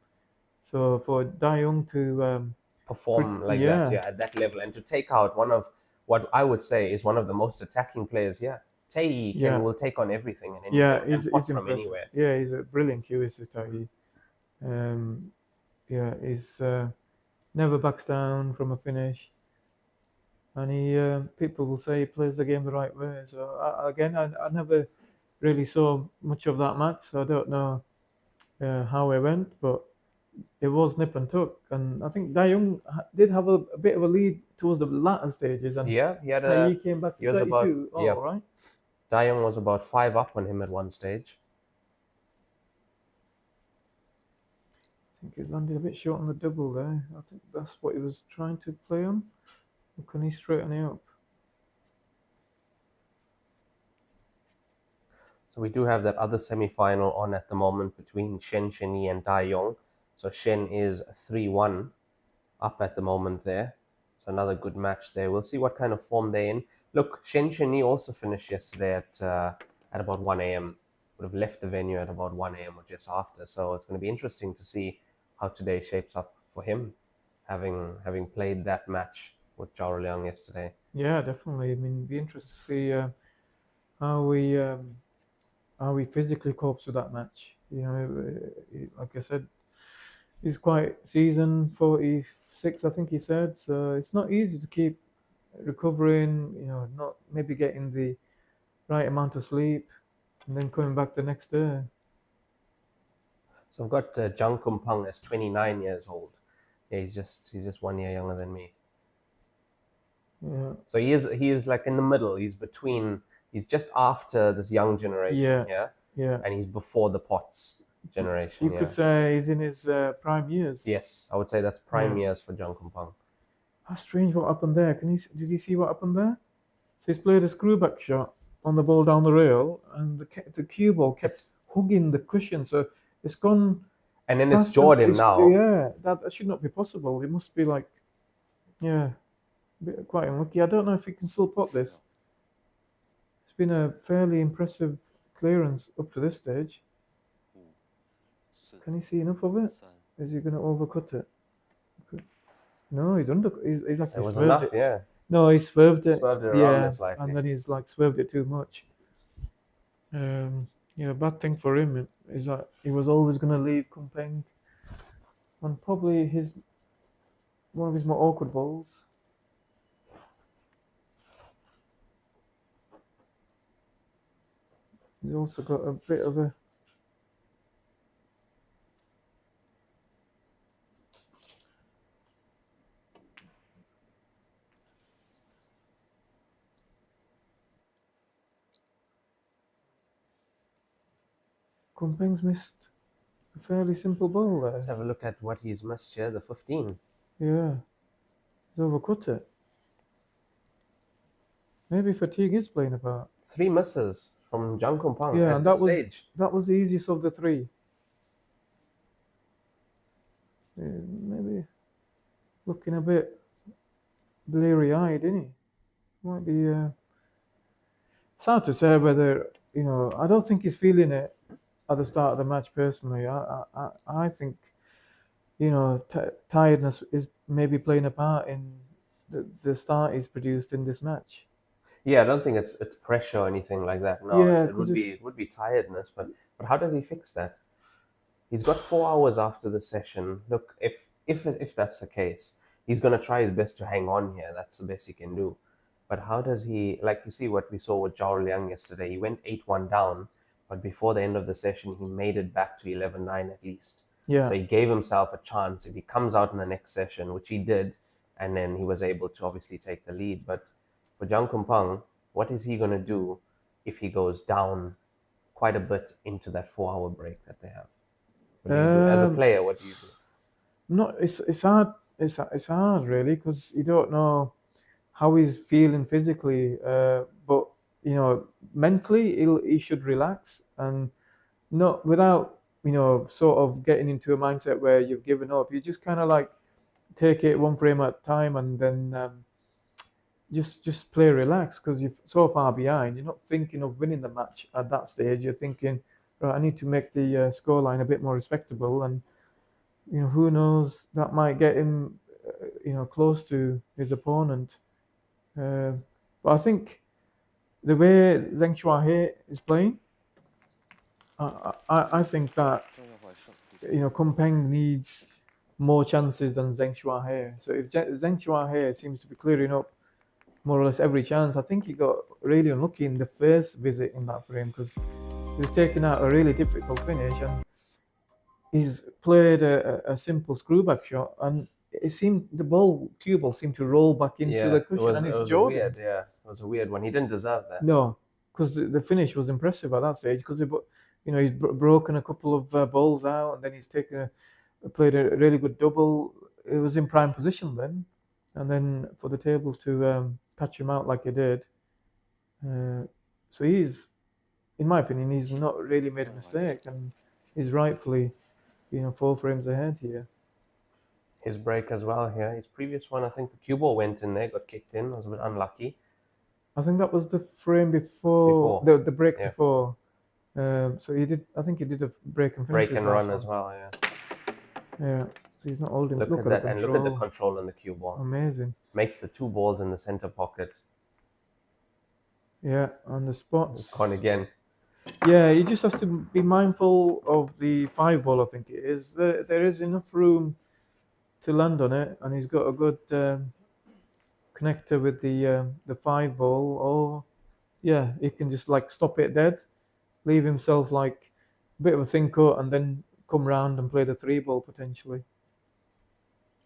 So for Dai Yong to perform that, at that level, and to take out one of what I would say is one of the most attacking players here. Tae will take on everything and anything, he's from anywhere. Yeah, he's a brilliant cue, is Tae. Yeah, he's never backs down from a finish, and people will say he plays the game the right way. So I never really saw much of that match, so I don't know how it went, but it was nip and tuck, and I think Da Young did have a bit of a lead towards the latter stages, and Yeah, he had he came back to 32 all, right? Da Young was about 5 up on him at one stage. I think he landed a bit short on the double there. I think that's what he was trying to play on. Or can he straighten it up? So we do have that other semi-final on at the moment between Shen Sheni and Da Yong. So Shen is 3-1 up at the moment there. So another good match there. We'll see what kind of form they're in. Look, Shen Sheni also finished yesterday at about 1 a.m. Would have left the venue at about 1 a.m. or just after. So it's going to be interesting to see how today shapes up for him, having played that match with Zhao Liang yesterday. Yeah, definitely. I mean, it'd be interesting to see how he physically copes with that match. You know, like I said, he's quite seasoned, 46, I think he said. So it's not easy to keep recovering. You know, not maybe getting the right amount of sleep, and then coming back the next day. So I've got Zhang Kumpeng as 29 years old. Yeah, he's just 1 year younger than me. Yeah. So he is like in the middle. He's just after this young generation. Yeah. And he's before the Potts generation. You could say he's in his prime years. Yes, I would say that's prime years for Zhang Kumpeng. How strange what happened there. Did you see what happened there? So he's played a screwback shot on the ball down the rail, and the cue ball kept hugging the cushion. So it's gone. And then it's jawed him now. Yeah, that should not be possible. It must be like, yeah, quite unlucky. I don't know if he can still pot this. It's been a fairly impressive clearance up to this stage. Can he see enough of it? Is he going to overcut it? No, he's actually It was swerved enough, it. yeah. No, he swerved it. Swerved it around it slightly. And then he's like swerved it too much. Bad thing for him is that he was always going to leave Kumpeng on probably one of his more awkward balls. He's also got a bit of a Kumpeng's missed a fairly simple ball there. Let's have a look at what he's missed here, the 15. Yeah, he's overcut it. Maybe fatigue is playing a part. 3 misses from Zhang Kumpeng Yeah, at and this stage. that was the easiest of the 3. Maybe looking a bit bleary-eyed, isn't he? Might be. It's hard to say whether, I don't think he's feeling it at the start of the match. Personally, I think, tiredness is maybe playing a part in the start he's produced in this match. Yeah, I don't think it's pressure or anything like that. No, Yeah, it would be tiredness. But how does he fix that? He's got 4 hours after the session. Look, if that's the case, he's gonna try his best to hang on here. That's the best he can do. But how does he, like you see what we saw with Zhao Liang yesterday? He went 8-1 down, but before the end of the session, he made it back to 11-9 at least. Yeah. So he gave himself a chance. If he comes out in the next session, which he did, and then he was able to obviously take the lead. But for Zhang Kumpeng, what is he going to do if he goes down quite a bit into that 4-hour break that they have? What do you do? As a player, what do you do? No, it's hard. It's hard really, because you don't know how he's feeling physically. But mentally, he should relax and not without sort of getting into a mindset where you've given up. You just kind of like take it one frame at a time, and then just play relaxed, because you're so far behind. You're not thinking of winning the match at that stage. You're thinking, right, I need to make the scoreline a bit more respectable, and who knows, that might get him close to his opponent. But I think the way Zheng Shuahe is playing, I think that Kung Peng needs more chances than Zheng Shuahe. So if Zheng Shuahe seems to be clearing up more or less every chance, I think he got really unlucky in the first visit in that frame because he was taking out a really difficult finish and he's played a simple screwback shot and it seemed the cue ball seemed to roll back into the cushion and it's Jordan. It was a weird one. He didn't deserve that. No, because the finish was impressive at that stage because he's broken a couple of balls out and then he's played a really good double. It was in prime position then, and then for the table to catch him out like it did. So he's, in my opinion, he's not really made a mistake and he's rightfully, 4 frames ahead here. His break as well here. His previous one, I think the cue ball went in there, got kicked in. Was a bit unlucky. I think that was the frame before. The break before. So he did. I think he did a break and finish. Break and run as well. Yeah. Yeah. So he's not holding. Look at that, and look at the control on the cue ball. Amazing. Makes the 2 balls in the center pocket. Yeah, on the spots. Gone again. Yeah, he just has to be mindful of the 5 ball. I think it is. There is enough room to land on it, and he's got a good connector with the 5 ball. Or yeah, he can just like stop it dead, leave himself like a bit of a thin cut, and then come round and play the 3 ball potentially.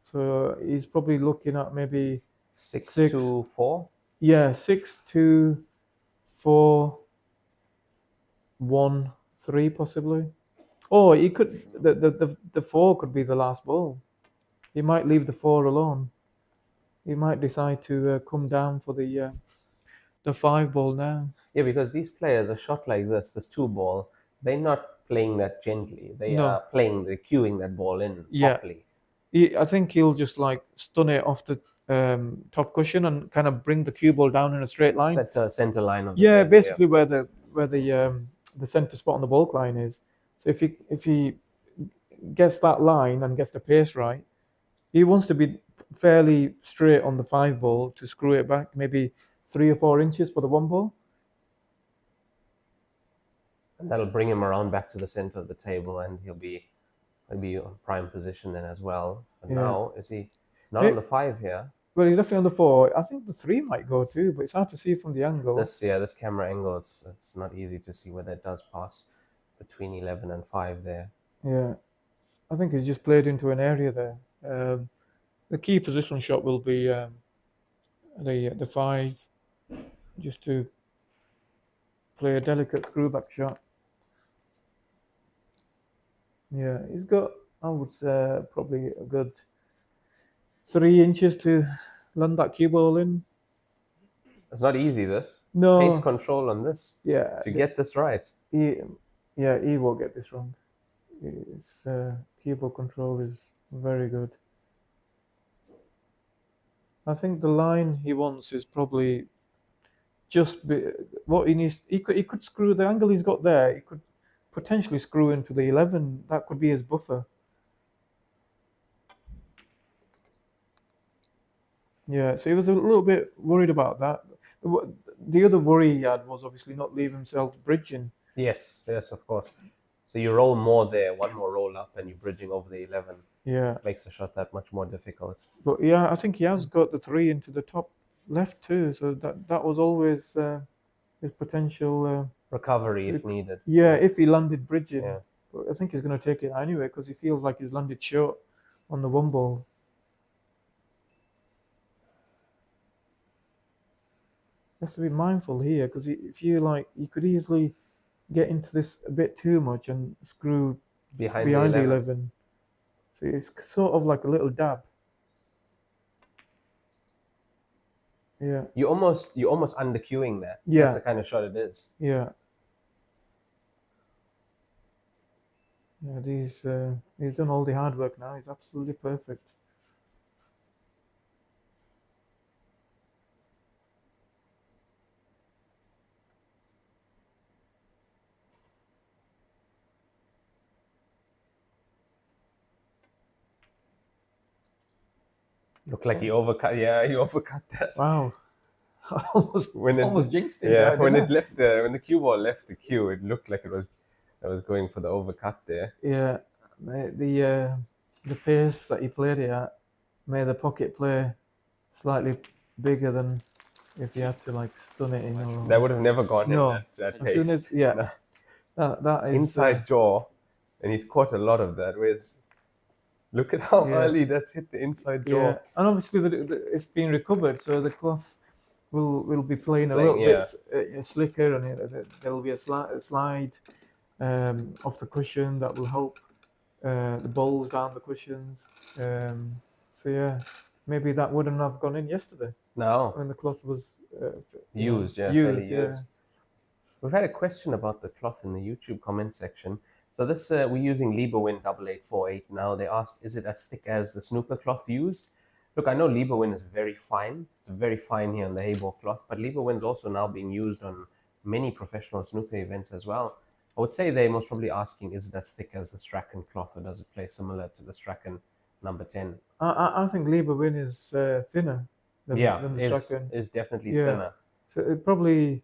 So he's probably looking at maybe 6-4. Yeah, 6-2, 4, 1, 3 possibly. Or he could the 4 could be the last ball. He might leave the 4 alone. He might decide to come down for the 5 ball now. Yeah, because these players, a shot like this 2 ball, they're not playing that gently. They're cueing that ball in properly. I think he'll just like stun it off the top cushion and kind of bring the cue ball down in a straight line. Center line of the table, basically where the center spot on the bulk line is. So if he gets that line and gets the pace right, he wants to be fairly straight on the 5 ball to screw it back, maybe 3 or 4 inches for the 1 ball. And that'll bring him around back to the center of the table, and he'll be on prime position then as well. But now, is he not on the 5 here? Well, he's definitely on the 4. I think the 3 might go too, but it's hard to see from the angle. This camera angle, it's not easy to see whether it does pass between 11 and 5 there. Yeah, I think he's just played into an area there. The key position shot will be the 5, just to play a delicate screwback shot. Yeah, he's got, I would say, probably a good 3 inches to land that cue ball in. It's not easy, this. No. Pace control on this. Yeah. To get this right. He won't get this wrong. His cue ball control is very good. I think the line he wants is probably just what he needs. He could screw the angle he's got there. He could potentially screw into the 11. That could be his buffer. Yeah, so he was a little bit worried about that. The other worry he had was obviously not leave himself bridging. Yes, of course. So you roll more there, one more roll up, and you're bridging over the 11. Yeah. Makes the shot that much more difficult. But yeah, I think he has got the 3 into the top left too. So that was always his potential recovery if needed. Yeah, if he landed bridging. Yeah. But I think he's going to take it anyway because he feels like he's landed short on the 1 ball. He has to be mindful here because if you you could easily get into this a bit too much and screw behind the 11. So it's sort of like a little dab. Yeah. You're almost under-cueing that. Yeah. That's the kind of shot it is. Yeah. Yeah, he's done all the hard work now. He's absolutely perfect. Looked like he overcut. Yeah, he overcut that. Wow. almost jinxed it. Yeah, when the cue ball left the cue, it looked like it was going for the overcut there. Yeah, the pace that he played it at made the pocket play slightly bigger than if he had to like stun it in. Or, That would have never gone no, in that as soon pace. as yeah, No. that is Inside jaw, and he's caught a lot of that. Look at how early that's hit the inside jaw. Yeah, and obviously it's been recovered, so the cloth will be playing a little bit slicker, and there'll be a slide off the cushion that will help the balls down the cushions. So yeah, maybe that wouldn't have gone in yesterday. No, when the cloth was used. We've had a question about the cloth in the YouTube comment section. So this we're using Lieberwind 8848 now. They asked, is it as thick as the snooker cloth used? Look, I know Lieberwind is very fine. It's very fine here on the Heyball cloth, but Lieberwind is also now being used on many professional snooker events as well. I would say they're most probably asking, is it as thick as the Strachan cloth, or does it play similar to the Strachan number 10? I think Lieberwind is thinner than the Strachan. Is definitely thinner. So it probably,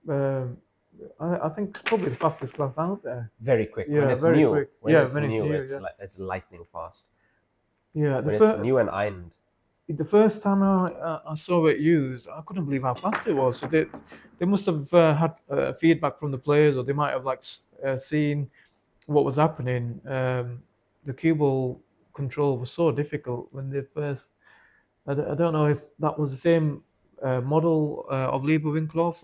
I think probably the fastest cloth out there. Very quick. Yeah, when it's very new. quick. When it's new, yeah. it's lightning fast. Yeah, when it's new and ironed. The first time I saw it used, I couldn't believe how fast it was. So they must have had feedback from the players, or they might have like seen what was happening. The cue ball control was so difficult when they first. I don't know if that was the same model of Lieberwind cloth,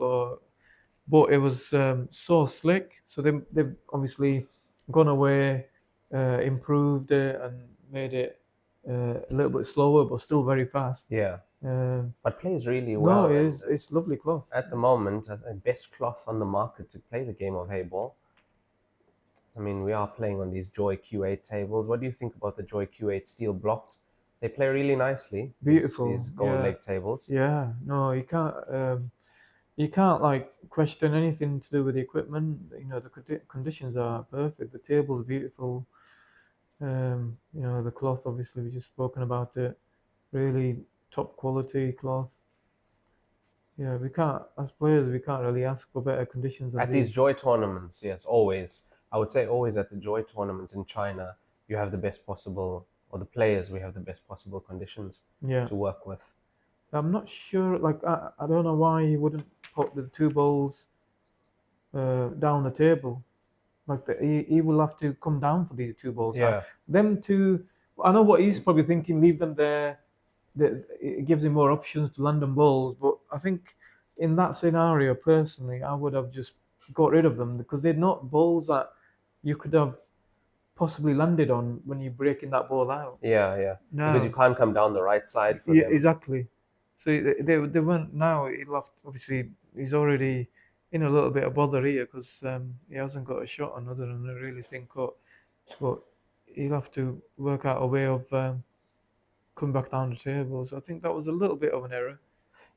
but it was so slick. So they've obviously gone away, improved it, and made it a little bit slower, but still very fast. Yeah. But plays really well. No, it's lovely cloth. At the moment, the best cloth on the market to play the game of Heyball. I mean, we are playing on these Joy Q8 tables. What do you think about the Joy Q8 steel blocked? They play really nicely. Beautiful. These gold leg tables. Yeah. No, you can't like question anything to do with the equipment. You know, the conditions are perfect. The table's beautiful. You know, the cloth, obviously, we just spoken about it. Really top quality cloth. Yeah, as players, we can't really ask for better conditions than at these Joy tournaments. Yes, always. I would say always at the Joy tournaments in China, you have the best possible, or the players, we have the best possible conditions to work with. I'm not sure, like, I don't know why he wouldn't put the two balls down the table. Like, he will have to come down for these two balls. Yeah. Them two, I know what he's probably thinking, leave them there. It gives him more options to land on balls. But I think in that scenario, personally, I would have just got rid of them, because they're not balls that you could have possibly landed on when you're breaking that ball out. Yeah. No. Because you can't come down the right side for them. Exactly. So they weren't. Now he'll have obviously he's already in a little bit of bother here, because he hasn't got a shot on other than a really thin cut. But he'll have to work out a way of coming back down the table. So I think that was a little bit of an error.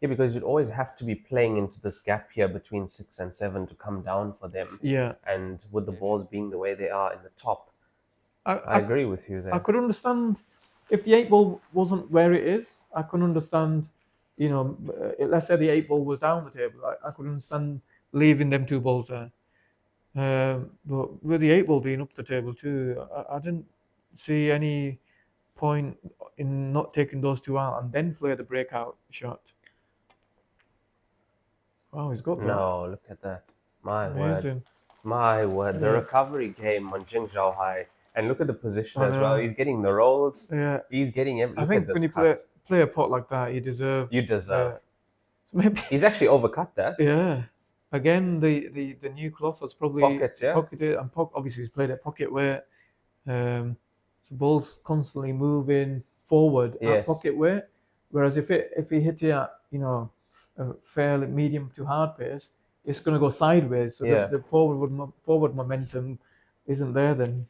Yeah, because you'd always have to be playing into this gap here between 6 and 7 to come down for them. Yeah. And with the balls being the way they are in the top, I agree with you there. I could understand if the 8-ball wasn't where it is. I could understand, you know, let's say the 8-ball was down the table. I could understand leaving them two balls there. But with the 8-ball being up the table too, I didn't see any point in not taking those two out and then play the breakout shot. Wow, he's got that. No, look at that. Amazing. Word. My word. The recovery game on Jing Zhaohai. And look at the position as well. He's getting the rolls. Yeah. He's getting everything. I think when you play a pot like that, you deserve. So maybe he's actually overcut that. Yeah. Again, the new cloth was probably pocketed, and obviously he's played at pocket weight. So ball's constantly moving forward at pocket weight. Whereas if he hit it at, you know, a fairly medium to hard pace, it's going to go sideways. So the forward momentum isn't there then.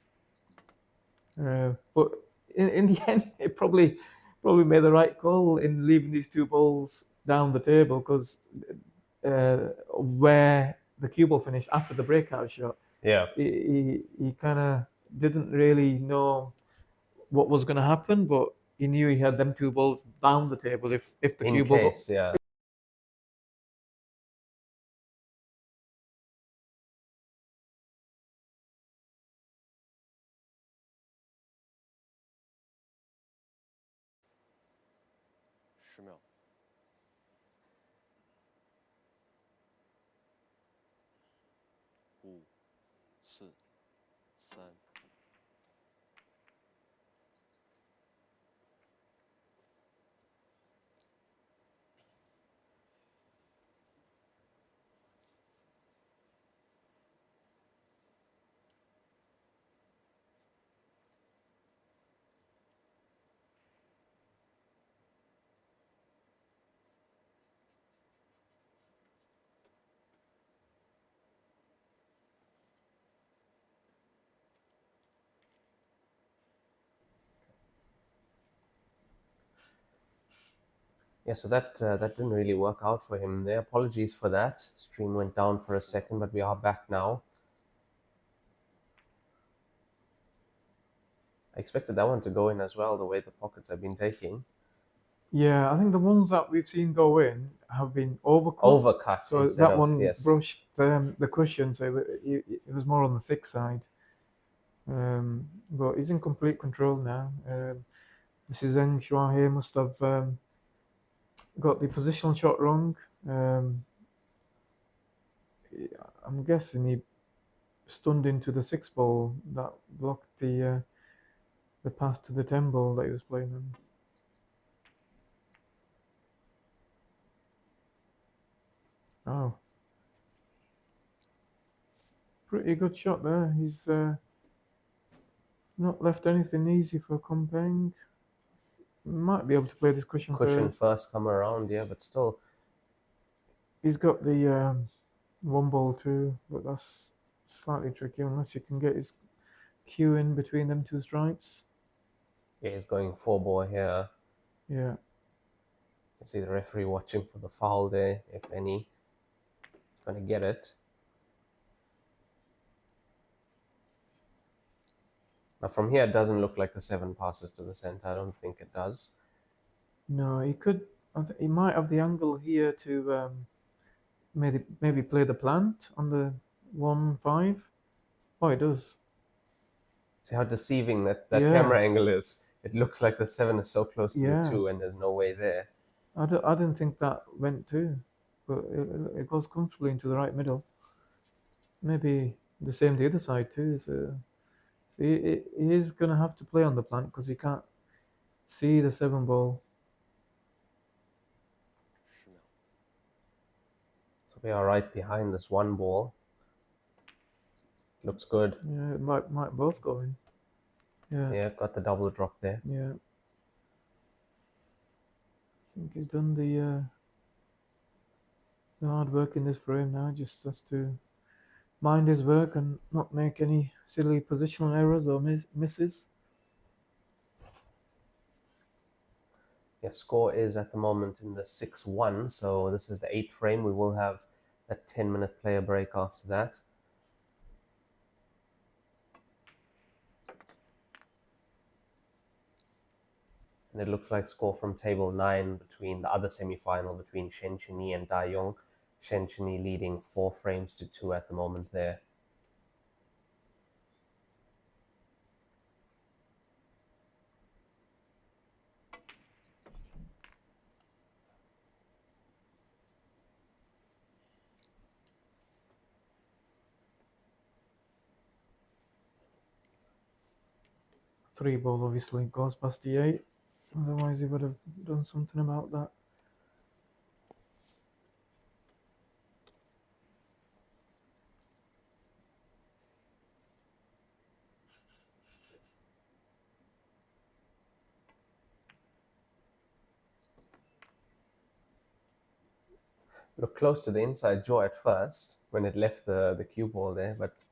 But in the end, it probably made the right call in leaving these two balls down the table, because where the cue ball finished after the breakout shot, he kind of didn't really know what was going to happen, but he knew he had them two balls down the table if the cue ball 10秒。5、4、3。Yeah, so that didn't really work out for him there. Apologies for that. Stream went down for a second, but we are back now. I expected that one to go in as well, the way the pockets have been taking. Yeah, I think the ones that we've seen go in have been overcut. Overcut. So instead that of, one yes. brushed the cushion, so it was more on the thick side. But he's in complete control now. Mrs. Zheng Shuahe must have got the positional shot wrong. I'm guessing he stunned into the 6 ball that blocked the pass to the 10 ball that he was playing on. Oh. Pretty good shot there. He's not left anything easy for Kompeng. Might be able to play this cushion first come around, yeah, but still. He's got the 1 ball too, but that's slightly tricky unless you can get his cue in between them 2 stripes. Yeah, he's going 4 ball here. Yeah. You see the referee watching for the foul there, if any. He's going to get it. Now from here, it doesn't look like the 7 passes to the center. I don't think it does. No, he could. He might have the angle here to maybe play the plant on the 1-5. Oh, he does. See how deceiving that camera angle is. It looks like the 7 is so close to the 2 and there's no way there. I didn't think that went too, but it goes comfortably into the right middle. Maybe the same the other side too. So he is going to have to play on the plant because he can't see the 7 ball. So we are right behind this 1 ball. Looks good. Yeah, it might both go in. Yeah. Yeah, got the double drop there. Yeah. I think he's done the hard work in this frame now. Just has to mind his work and not make any silly positional errors or misses. Yeah, score is at the moment in the 6-1, so this is the 8th frame. We will have a 10-minute player break after that. And it looks like score from table 9 between the other semi-final between Shen Chini and Da Yong. Shen Chini leading 4 frames to 2 at the moment there. Three ball obviously goes past the 8. Otherwise he would have done something about that. Looked close to the inside jaw at first when it left the cue ball there, but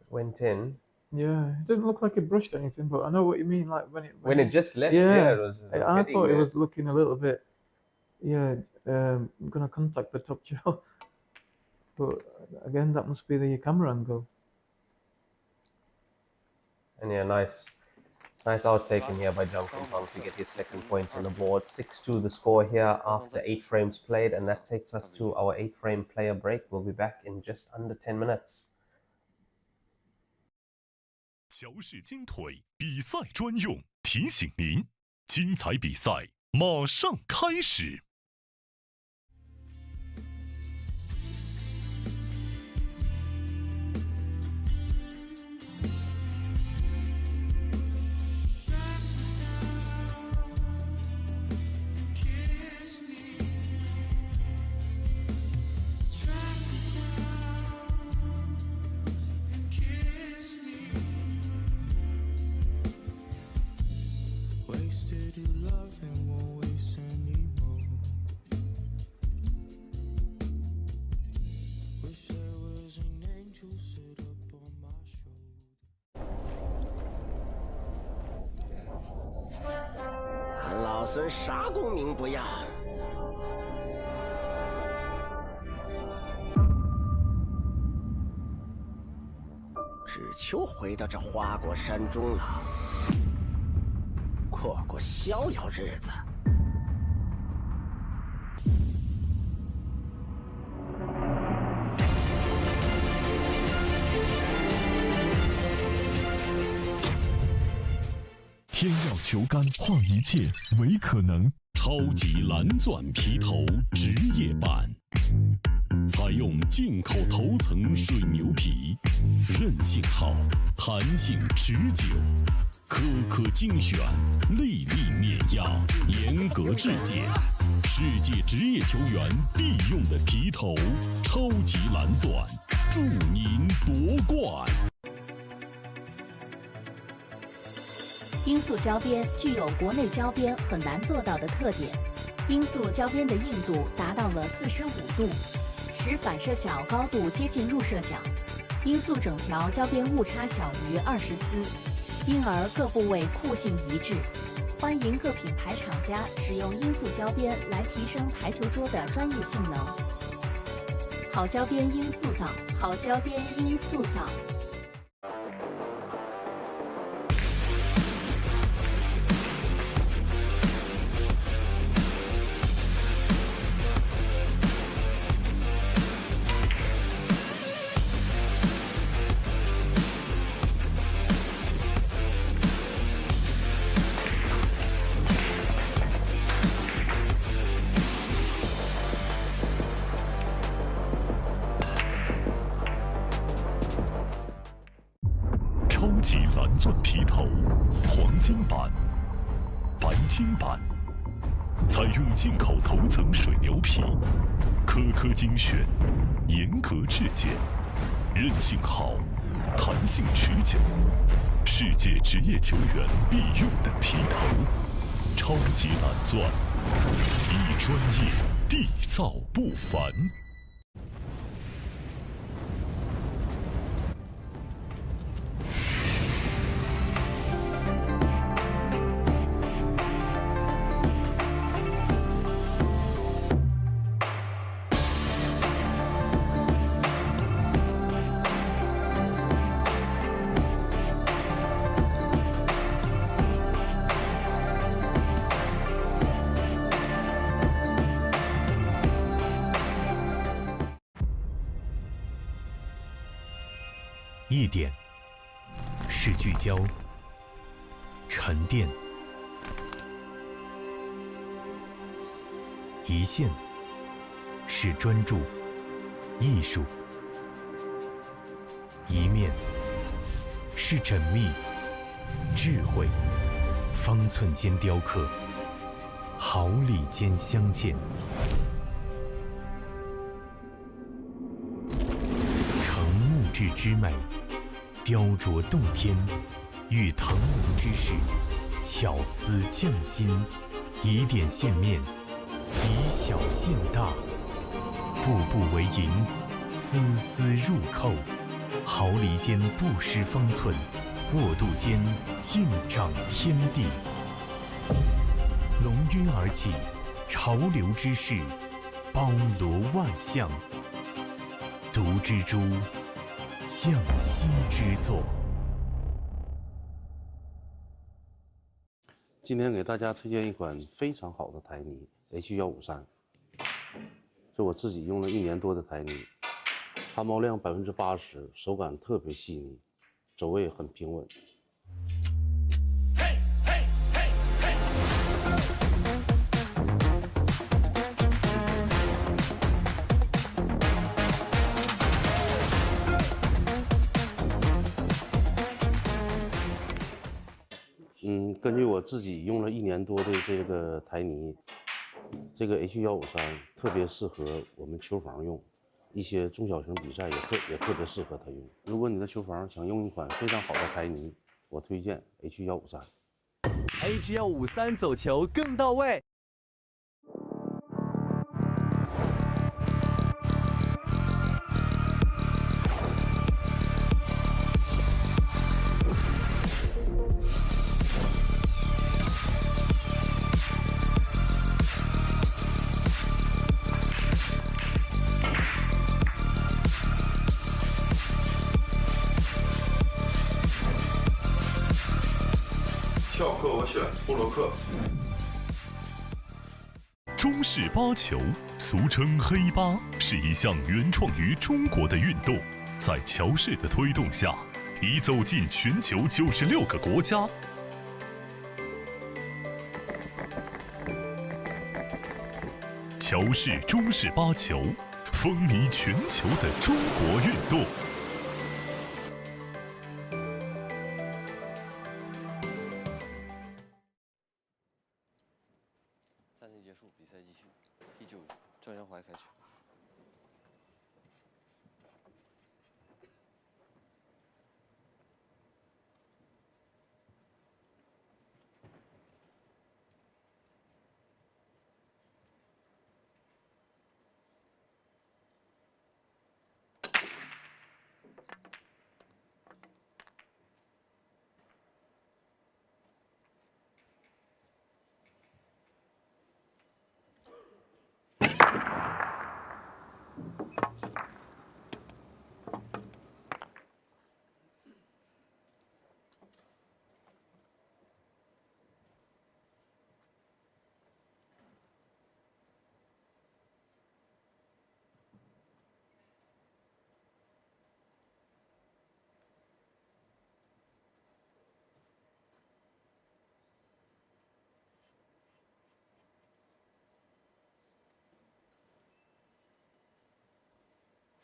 it went in. Yeah, it didn't look like it brushed anything, but I know what you mean. Like when it just left, yeah, it was I thought it was looking a little bit, gonna contact the top jaw. But again, that must be the camera angle. And yeah, nice out taken here by Jung Kun to get his 2nd point on the board. 6-2 the score here after 8 frames played, and that takes us to our 8-frame player break. We'll be back in just under 10 minutes. 乔氏金腿比赛专用，提醒您：精彩比赛马上开始。俺老孙啥功名不要，只求回到这花果山中了，过过逍遥日子。天要求干，化一切为可能。超级蓝钻皮头职业版，采用进口头层水牛皮，韧性好，弹性持久，颗颗精选，粒粒碾压，严格质检，世界职业球员必用的皮头，超级蓝钻，祝您夺冠。罂粟胶边具有国内胶边很难做到的特点，罂粟胶边的硬度达到了45度，使反射角高度接近入射角。罂粟整条胶边误差小于20丝，因而各部位酷性一致。欢迎各品牌厂家使用罂粟胶边来提升台球桌的专业性能。好胶边罂粟皂，好胶边罂粟皂。超级蓝钻皮头，黄金版、白金版，采用进口头层水牛皮，颗颗精选，严格质检，韧性好，弹性持久，世界职业球员必用的皮头，超级蓝钻，一专业，缔造不凡。一点是聚焦、沉淀；一线是专注、艺术；一面是缜密、智慧。方寸间雕刻，毫厘间镶嵌。成木质之美，雕琢洞天，遇腾龙之势，巧思匠心，以点线面，以小现大，步步为营，丝丝入扣，毫厘间不失方寸，握度间尽长天地。龙晕而起，潮流之势，包罗万象。毒蜘蛛，匠心之作。今天给大家推荐一款非常好的台泥 H153，是我自己用了1年多的台泥，汗毛量80%，手感特别细腻，走位很平稳。根据我自己用了1年多的这个台泥，这个 H153特别适合我们球房用，一些中小型比赛也特别适合它用。如果你的球房想用一款非常好的台泥，我推荐 H153。H153走球更到位。翘课我选布洛克。中式八球，俗称黑八，是一项原创于中国的运动，在乔氏的推动下，已走进全球96个国家。乔氏中式八球，风靡全球的中国运动。暂停结束，比赛继续。第9局，赵江淮开始。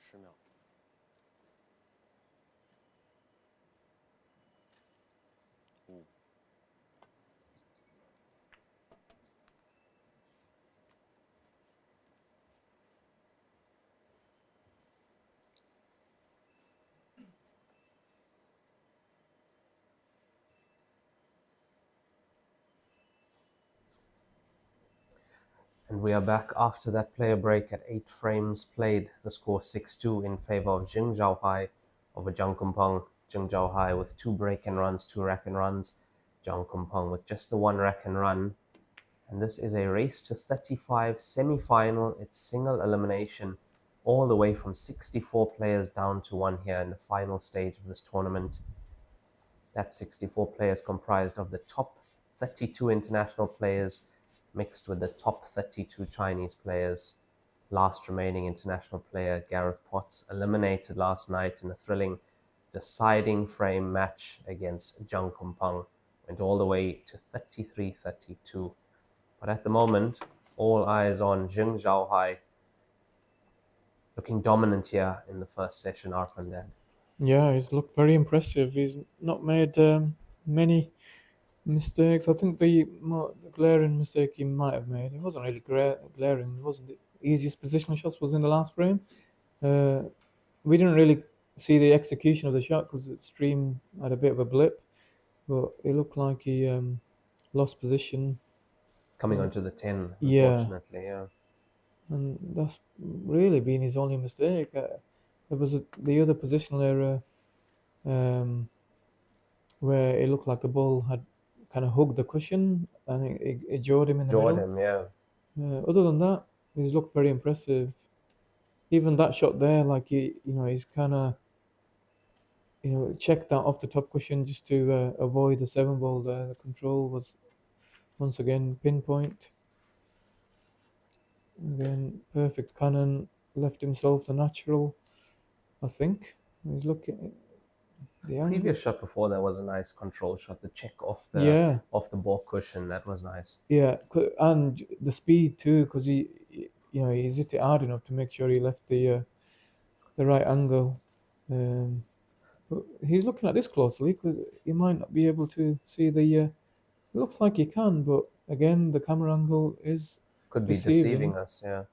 10秒。5。And we are back after that player break at 8 frames played. The score 6-2 in favor of Jing Zhaohai over Zhang Kumpeng. Jing Zhaohai with 2 break and runs, 2 rack and runs. Zhang Kumpeng with just the 1 rack and run. And this is a race to 35 semi-final. It's single elimination all the way from 64 players down to 1 here in the final stage of this tournament. That 64 players comprised of the top 32 international players mixed with the top 32 Chinese players. Last remaining international player, Gareth Potts, eliminated last night in a thrilling deciding frame match against Zhang Kumpeng. Went all the way to 33-32. But at the moment, all eyes on Jing Zhaohai, looking dominant here in the first session, Arfan Dad. Yeah, he's looked very impressive. He's not made many mistakes. I think the glaring mistake he might have made, it wasn't really glaring, it wasn't the easiest positional shots, was in the last frame. We didn't really see the execution of the shot because the stream had a bit of a blip, but it looked like he lost position. Coming onto the 10, unfortunately, yeah. And that's really been his only mistake. There was the other positional error where it looked like the ball had kind of hugged the cushion and it jawed him in the middle. Jawed him, yeah. Other than that, he's looked very impressive. Even that shot there, like he's kind of checked that off the top cushion just to avoid the 7 ball there. The control was once again pinpoint. Again, perfect cannon, left himself the natural, I think. He's looking. The previous shot before that was a nice control shot. The check off the ball cushion, that was nice. Yeah, and the speed too, because he he's hit it hard enough to make sure he left the right angle. But he's looking at this closely because he might not be able to see the looks like he can, but again, the camera angle is Could be deceiving us, yeah.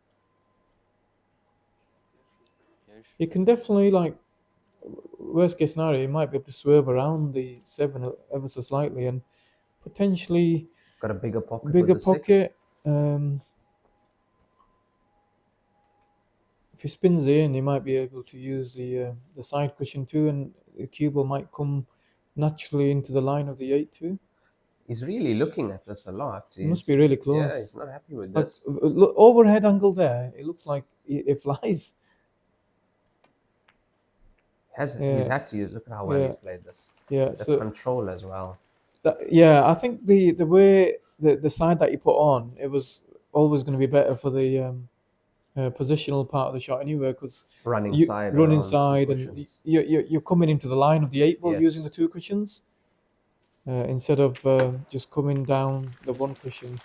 He can definitely, like, worst case scenario, he might be able to swerve around the 7 ever so slightly and potentially got a bigger pocket. Bigger with the pocket. If he spins in, he might be able to use the side cushion too, and the cue ball might come naturally into the line of the 8-2. He's really looking at this a lot. He must be really close. Yeah, he's not happy with Like, this. look, overhead angle there, it looks like it flies. He's had to use. Look at how well he's played this. Yeah, the control as well. I think the way the side that you put on, it was always going to be better for the positional part of the shot anyway, because running side, and you're coming into the line of the 8-ball using the 2 cushions instead of just coming down the 1 cushion.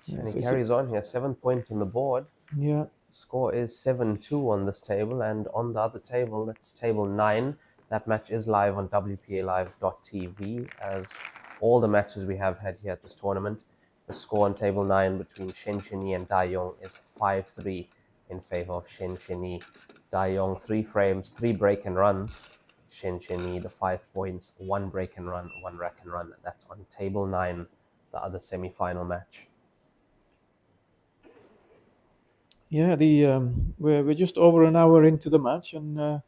And he carries on here, 7 point on the board. Yeah. Score is 7-2 on this table, and on the other table, that's table 9. That match is live on WPAlive.tv, as all the matches we have had here at this tournament. The score on table 9 between Shen Chenyi and Da Yong is 5-3 in favor of Shen Chenyi. Da Yong 3 frames, 3 break and runs. Shen Chenyi the 5 points, 1 break and run, 1 rack and run. That's on table 9, the other semi-final match. Yeah, we're just over an hour into the match, and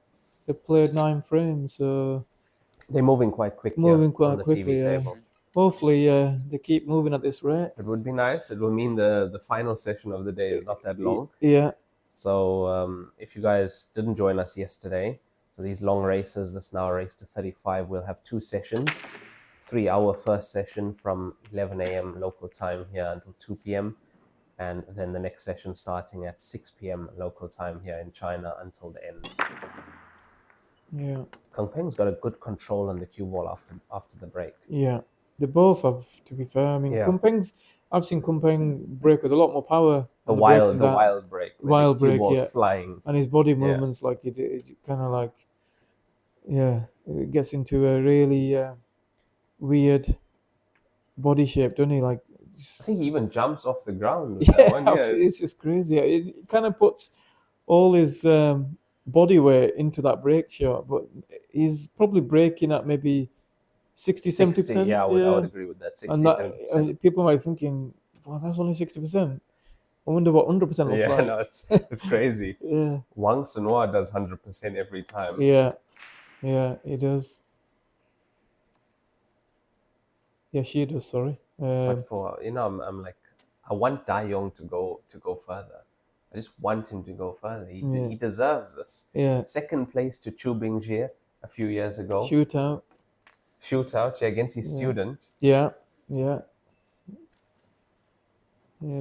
they played 9 frames. They're moving quite quickly. On the TV table. Hopefully, they keep moving at this rate. It would be nice. It will mean the final session of the day is not that long. Yeah. So if you guys didn't join us yesterday, so these long races, this now race to 35, we'll have 2 sessions. 3-hour first session from 11 a.m. local time here until 2 p.m. And then the next session starting at 6 p.m. local time here in China until the end. Yeah. Kung Peng's got a good control on the cue ball after the break. Yeah, they both have, to be fair. I mean, I've seen Kung Peng break with a lot more power. The wild break. Wild break, yeah. Flying. And his body movements, like, it kind of like, it gets into a really weird body shape, doesn't he? Like, I think he even jumps off the ground. It's just crazy. It kind of puts all his body weight into that break shot, but he's probably breaking at maybe 60-70%. Yeah, I would agree with that. 60-70%. And people might be thinking, well, that's only 60%. I wonder what 100% looks like. Yeah, no, it's crazy. Yeah. Wang Sunhua does 100% every time. Yeah, he does. Yeah, she does. Sorry. But for I'm like, I want Da Yong to go further. I just want him to go further. He deserves this. Yeah. Second place to Chu Bingjie a few years ago. Shootout, yeah, against his student. Yeah.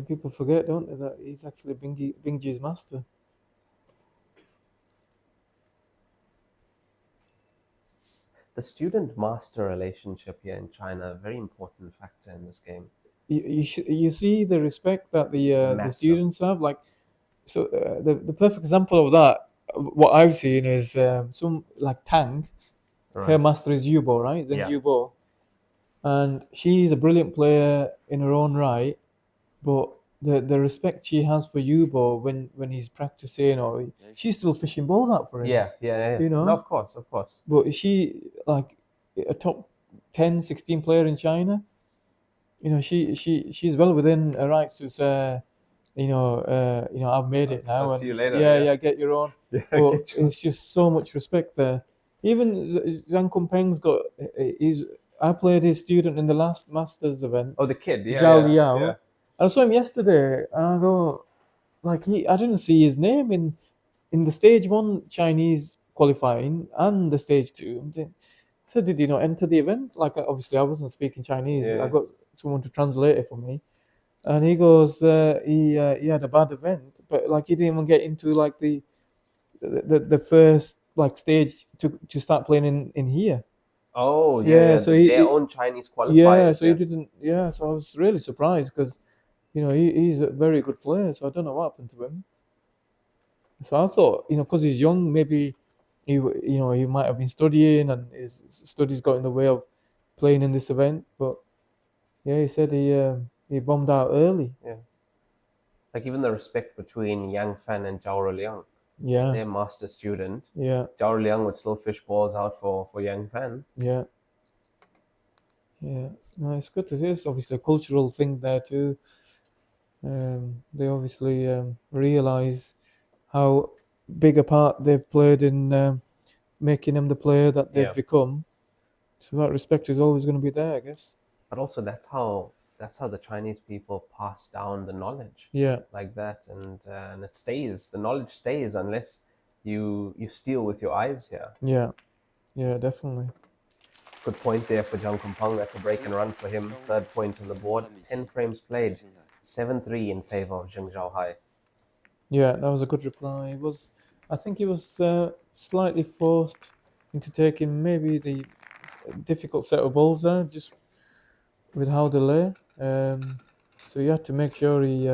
People forget, don't they, that he's actually Bingjie's master. The student-master relationship here in China, a very important factor in this game. You see the respect that the students have. Like, so the perfect example of that, what I've seen is some like Tang, her master is Yubo, right? Zheng Yubo, and she's a brilliant player in her own right, but the respect she has for Yubo when he's practicing, or she's still fishing balls out for him. Yeah. You know, no, of course. But she, like a top 10, 16 player in China. You know, she's well within her rights to say, I've made it now. I'll see you later. Yeah, get your own. But it's just so much respect there. Even Zhang Kunpeng's got. I played his student in the last Masters event. Oh, the kid, Zhao Liao. Yeah. I saw him yesterday, and I go, like, I didn't see his name in the stage 1 Chinese qualifying and the stage 2. I said, did he not enter the event? Like, obviously, I wasn't speaking Chinese. I got someone to translate it for me, and he goes, he had a bad event, but like he didn't even get into like the first like stage to start playing in here. Oh yeah, so their own Chinese qualifiers. He didn't. Yeah, so I was really surprised because he's a very good player. So I don't know what happened to him. So I thought, because he's young, maybe he might have been studying and his studies got in the way of playing in this event. But Yeah, he said he bombed out early. Yeah. Like even the respect between Yang Fan and Zhao Liang. Yeah. Their master student. Yeah. Zhao Liang would still fish balls out for Yang Fan. Yeah. Yeah. No, it's good to see. It's obviously a cultural thing there too. They obviously realize how big a part they've played in making him the player that they've Yeah. become. So that respect is always going to be there, I guess. But also that's how the Chinese people pass down the knowledge. Yeah. Like that, and it stays. The knowledge stays unless you steal with your eyes here. Yeah. Yeah, definitely. Good point there for Zhang Kompang. That's a break and run for him. Third point on the board. 10 frames played. 7-3 in favor of Zheng Zhaohai. Yeah, that was a good reply. I think he was slightly forced into taking maybe the difficult set of balls there, just with how they lay. So you had to make sure he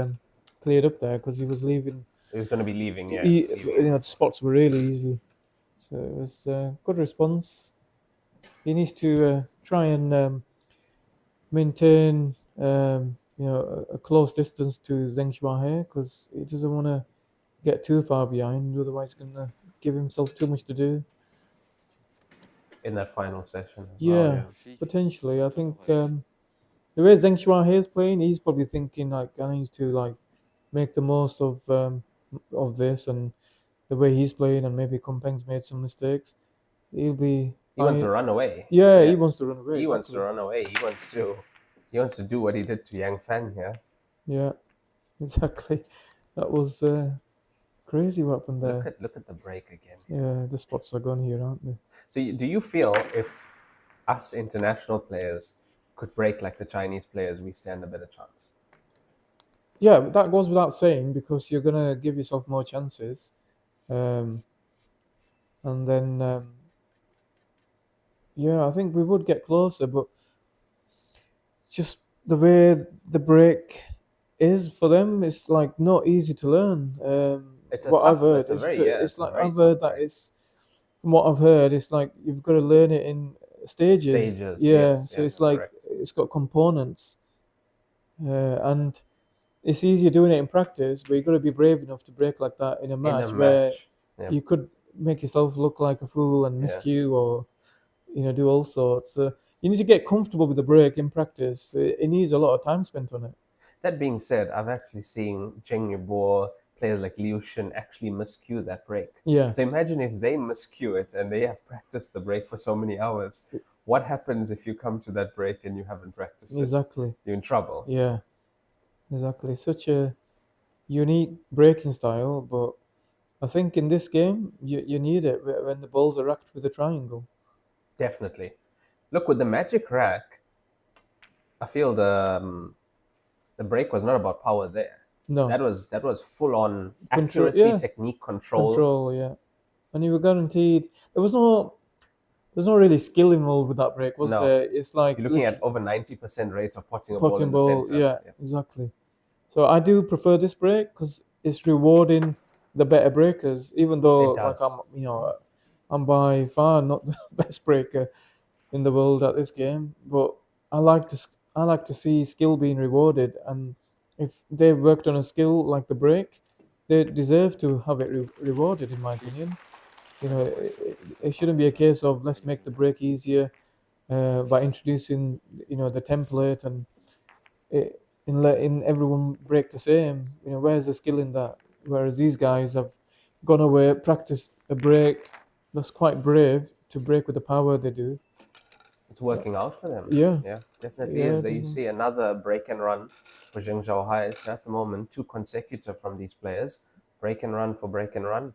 cleared up there because he was leaving. He was going to be leaving, yeah. The spots were really easy. So it was a good response. He needs to try and maintain a close distance to Zheng Shuahe because he doesn't want to get too far behind, otherwise he's going to give himself too much to do. In that final session as Yeah, well, yeah. potentially. I think the way Zheng Shuahe is playing, he's probably thinking like, I need to make the most of this, and the way he's playing, and maybe Kompeng's made some mistakes. He wants to run away. Yeah, he wants to run away. He wants to run away. He wants to do what he did to Yang Fan here. Yeah, exactly. That was crazy what happened there. Look at the break again. Yeah, the spots are gone here, aren't they? So do you feel if us international players could break like the Chinese players, we stand a better chance? Yeah, that goes without saying because you're going to give yourself more chances. And then, yeah, I think we would get closer, but just the way the break is for them, it's like not easy to learn. It's what I've heard, I've heard that it's, from what I've heard, it's like you've got to learn it in stages. Yeah, yes, so it's like it's got components, and it's easier doing it in practice, but you've got to be brave enough to break like that in a match where you could make yourself look like a fool and miscue or do all sorts. You need to get comfortable with the break in practice. It needs a lot of time spent on it. That being said, I've actually seen Zheng Yebo, players like Liu Shin actually miscue that break. Yeah. So imagine if they miscue it and they have practiced the break for so many hours. What happens if you come to that break and you haven't practiced it? Exactly. You're in trouble. Yeah, exactly. Such a unique breaking style, but I think in this game you need it when the balls are racked with a triangle. Definitely. Look, with the magic rack, I feel the break was not about power there. No, that was full on accuracy, technique, control. Control, yeah. And you were guaranteed. There's no really skill involved with that break, was there? It's like you're looking at over 90% rate of potting a ball in the center. Yeah, exactly. So I do prefer this break because it's rewarding the better breakers, even though like I'm by far not the best breaker in the world at this game, but I like to see skill being rewarded, and if they've worked on a skill like the break, they deserve to have it rewarded, in my opinion. It shouldn't be a case of let's make the break easier by introducing the template and in letting everyone break the same. Where's the skill in that? Whereas these guys have gone away, practiced a break that's quite brave to break with the power they do. It's working out for them. Yeah, definitely is. There you see another break and run for Zheng Zhaohai. So at the moment, 2 consecutive from these players. Break and run for break and run.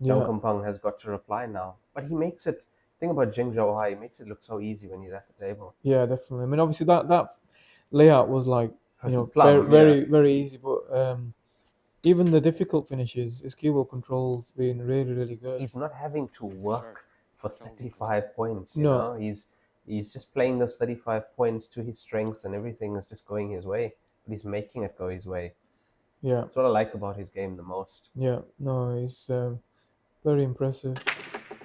Zhang Kompang has got to reply now. But he makes it, think about Zheng Zhaohai, he makes it look so easy when he's at the table. Yeah, definitely. I mean, obviously that layout was like, very easy, but even the difficult finishes, his cue ball control's been really, really good. He's not having to work for 35 points, you know? He's just playing those 35 points to his strengths and everything is just going his way. But he's making it go his way. Yeah. That's what I like about his game the most. Yeah, no, he's very impressive.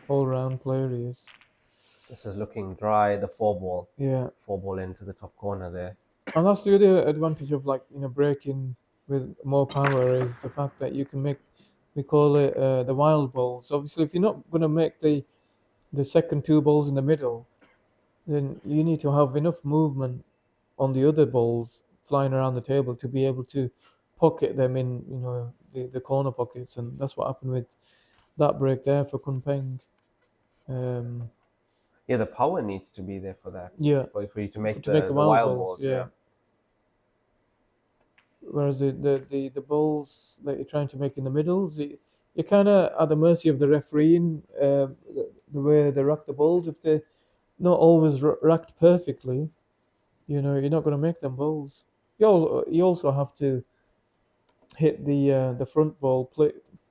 All-round player he is. This is looking dry. The 4-ball. Yeah. 4-ball into the top corner there. And that's the other advantage of like breaking with more power is the fact that you can make, we call it the wild balls. Obviously, if you're not going to make the second 2 balls in the middle, then you need to have enough movement on the other balls flying around the table to be able to pocket them in the corner pockets, and that's what happened with that break there for Kunpeng. Yeah, the power needs to be there for that. Yeah, for you to make the wild balls. Yeah. Whereas the balls that you're trying to make in the middles, you're kind of at the mercy of the referee in the way they rack the balls. If they're not always racked perfectly, you're not going to make them balls. You also have to hit the front ball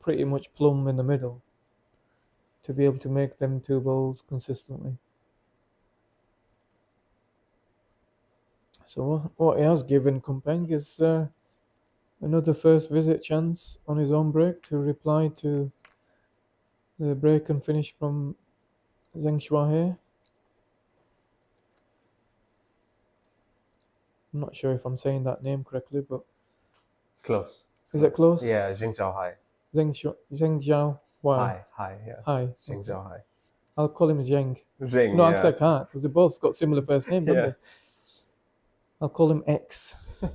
pretty much plumb in the middle to be able to make them 2 balls consistently. So what he has given Kunpeng is another first visit chance on his own break to reply to the break and finish from Zheng Shuahe. I'm not sure if I'm saying that name correctly, but it's close. Is it close? Yeah, Zheng Zhaohai. Zheng Zhao. Why? Hi, yeah. Hi. Zheng Zhaohai. I'll call him Zheng. Zheng, No, yeah. actually I can't, because they both got similar first names, don't Yeah. they? I'll call him X. I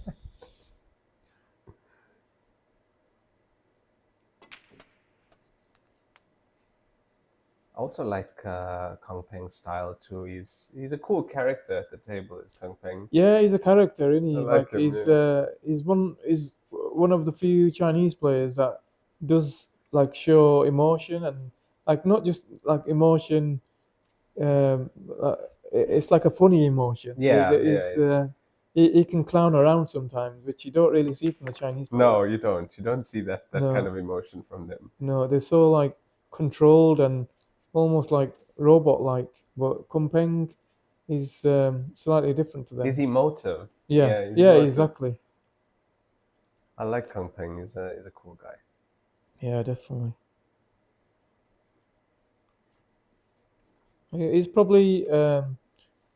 also like Kang Peng's style too. He's a cool character at the table. Is Kang Peng? Yeah, he's a character, isn't he? I like him, he's one of the few Chinese players that does like show emotion, and like not just like emotion. It's like a funny emotion. Yeah, he can clown around sometimes, which you don't really see from the Chinese players. No, you don't. You don't see that No. kind of emotion from them. No, they're so like controlled and almost like robot-like. But Kunpeng is slightly different to them. He's emotive. Yeah, he's yeah, emotive. exactly. I like Kang Peng. He's a cool guy. Yeah, definitely. He's probably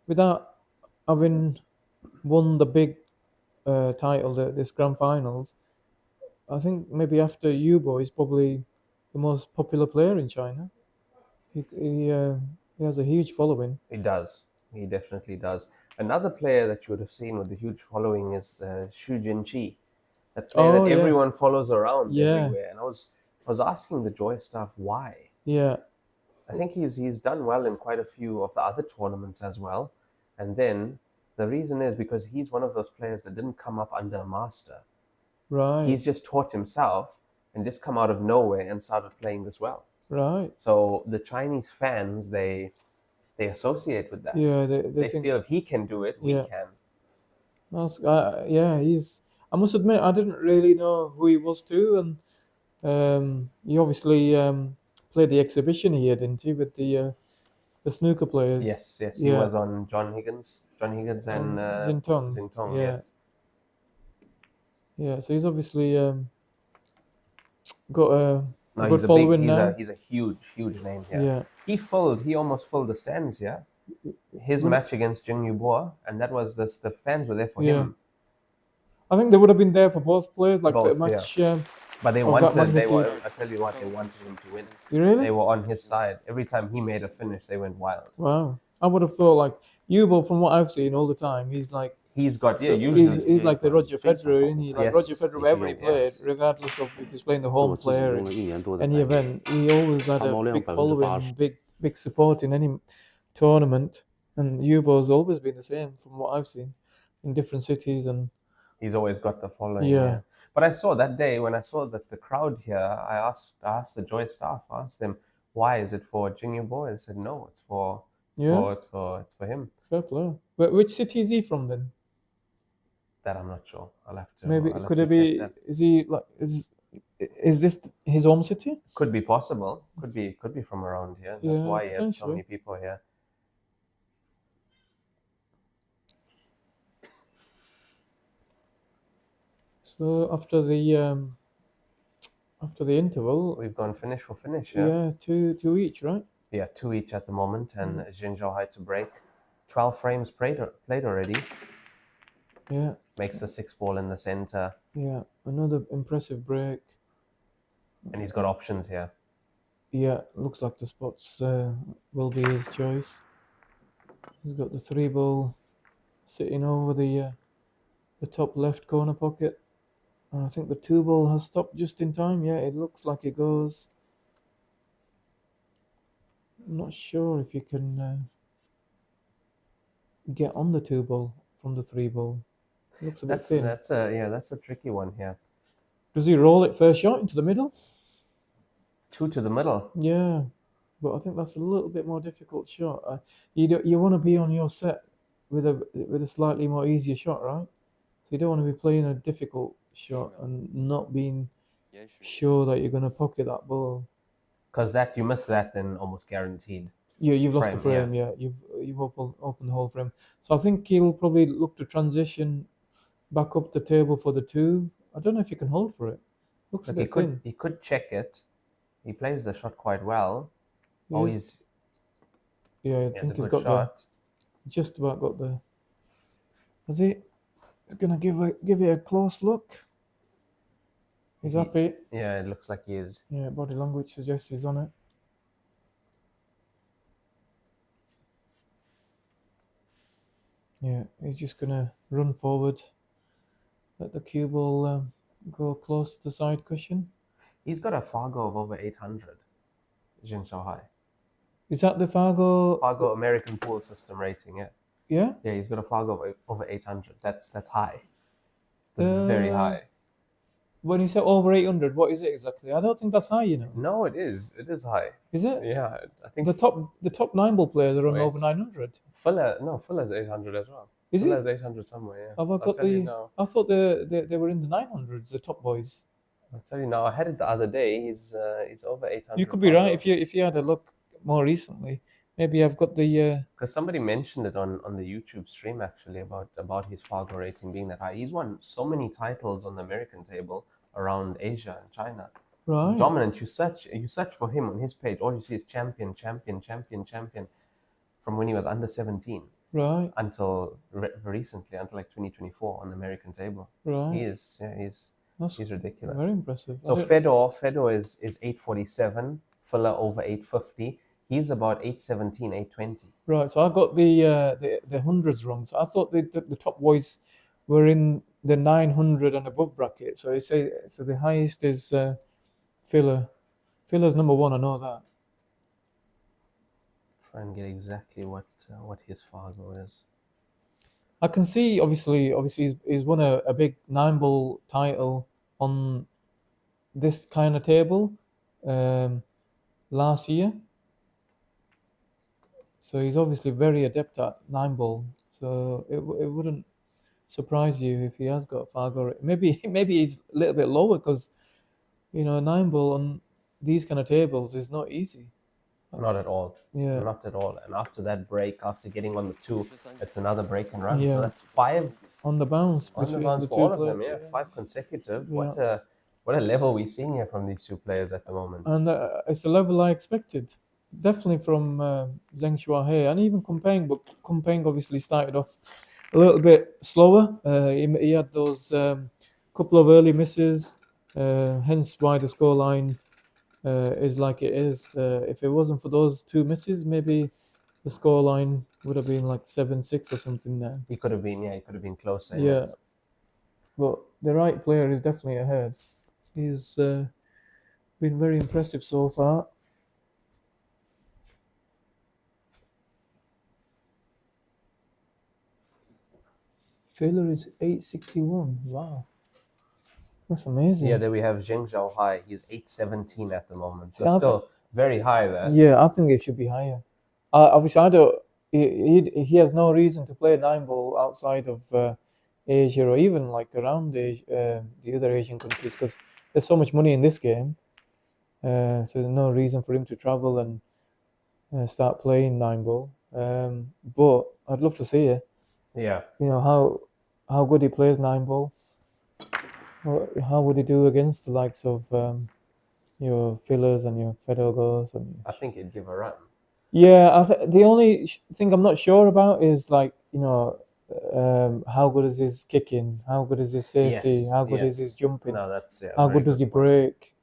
without having won the big title, this grand finals, I think maybe after Yubo, he's probably the most popular player in China. He has a huge following. He does. He definitely does. Another player that you would have seen with a huge following is Xu Jinqi, that player that everyone follows around everywhere. And I was asking the Joy staff why. Yeah. I think he's done well in quite a few of the other tournaments as well. And then the reason is because he's one of those players that didn't come up under a master. Right. He's just taught himself and just come out of nowhere and started playing this well. Right. So the Chinese fans, they associate with that. Yeah, they think, feel if he can do it, we can. Yeah, I must admit, I didn't really know who he was too, and he obviously played the exhibition here, didn't he, with the snooker players? Yes, he was on John Higgins and Xintong. Yes. Yeah, so he's obviously got a No, good following now. He's a huge name here. Yeah. He almost filled the stands here. His match against Jing Yubo, and that was the fans were there for him. I think they would have been there for both players, like Both, the match. But I tell you what, they wanted him to win. Really? They were on his side. Every time he made a finish, they went wild. Wow. I would have thought like Yubo, from what I've seen all the time, he's like he's like the Roger Federer, isn't he? Like Yes, Roger Federer, wherever he played, regardless of if he's playing the home player in any event, he always had a big following, big support in any tournament. And Yubo's always been the same from what I've seen in different cities, and he's always got the following. Yeah. But I saw that day when I saw that the crowd here, I asked the Joy staff, asked them, why is it for Jing Yubo? They said no, it's for him. Fair play. But which city is he from then? That I'm not sure. I'll have to. Maybe I'll have could to it be? check that. Is he like? Is this his home city? Could be possible. Could be from around here. That's Yeah, why he had so potentially. many people here. So after the interval, We've gone finish for finish. yeah, two each, right? Yeah, 2 each at the moment, and Jin Zhaohai to break. 12 frames played already. Yeah. Makes the 6-ball in the center. Yeah, another impressive break. And he's got options here. Yeah, looks like the spots will be his choice. He's got the 3-ball sitting over the top left corner pocket. And I think the 2-ball has stopped just in time. Yeah, it looks like it goes. I'm not sure if you can get on the 2-ball from the 3-ball. Looks a bit thin. That's a tricky one here. Does he roll it first shot into the middle? 2 to the middle. Yeah, but I think that's a little bit more difficult shot. You want to be on your set with a slightly more easier shot, right? So you don't want to be playing a difficult shot and not being sure that you're going to pocket that ball. Because you miss that, then almost guaranteed. Yeah, you've lost the frame. Yeah, you've opened the whole frame. So I think he'll probably look to transition back up the table for the 2. I don't know if you can hold for it. Looks a bit thin. He could check it. He plays the shot quite well. Yeah, I think he's got just about got the. Is he? He's gonna give it a close look. He's happy. Yeah, it looks like he is. Yeah, body language suggests he's on it. Yeah, he's just gonna run forward. Let the cue ball go close to the side cushion. He's got a Fargo of over 800. Jin Zhaohai. Is that the Fargo American pool system rating? Yeah. Yeah. Yeah, he's got a Fargo of over 800. That's high. That's very high. When you say over 800, what is it exactly? I don't think that's high, you know. No, it is. It is high. Is it? Yeah, I think the top 9-ball players are on over 900. Fuller's 800 as well. Is Fuller's it? 800 somewhere. Yeah. Have I got I thought they were in the 900s, the top boys. I'll tell you now. I had it the other day. He's over 800. You could be right if you had a look more recently. Maybe I've got the. Because somebody mentioned it on the YouTube stream actually about his Fargo rating being that high. He's won so many titles on the American table around Asia and China. Right. He's dominant. You search for him on his page. All you see is champion from when he was under 17. Right. Until recently, until like 2024 on the American table. Right. He's ridiculous. Very impressive. So Fedor is 847. Fuller over 850. He's about 817, 820. Right. So I got the hundreds wrong. So I thought the top boys were in the 900 and above bracket. So the highest is Filler. Filler's number 1. I know that. Try and get exactly what his Fargo is. I can see obviously he's won a big 9-ball title on this kind of table last year. So he's obviously very adept at 9-ball. So it wouldn't surprise you if he has got Fargo. Maybe he's a little bit lower because 9-ball on these kind of tables is not easy. Not at all. Yeah. Not at all. And after that break, after getting on the 2, it's another break and run. Yeah. So that's 5 on the bounce. On the bounce for all of them. Yeah, 5 consecutive. Yeah. What a level we're seeing here from these 2 players at the moment. And it's the level I expected. Definitely from Zheng Shuahe, and even Kumpeng, but Kumpeng obviously started off a little bit slower. He had those couple of early misses, hence why the scoreline is like it is. If it wasn't for those 2 misses, maybe the scoreline would have been like 7-6 or something there. He could have been closer. Yeah, but the right player is definitely ahead. He's been very impressive so far. Filler is 861. Wow. That's amazing. Yeah, there we have Zheng Zhaohai. He's 817 at the moment. So still very high there. Yeah, I think it should be higher. Obviously, I don't. He has no reason to play 9-ball outside of Asia or even like around Asia, the other Asian countries, because there's so much money in this game. So there's no reason for him to travel and start playing 9-ball. But I'd love to see it. Yeah. How good he plays 9-ball. How would he do against the likes of your Fillers and your Fedogos? I think he'd give a run. Yeah, the only thing I'm not sure about is like, how good is his kicking? How good is his safety? Yes, How good is his yes. jumping? No, that's How very good does he good point. break?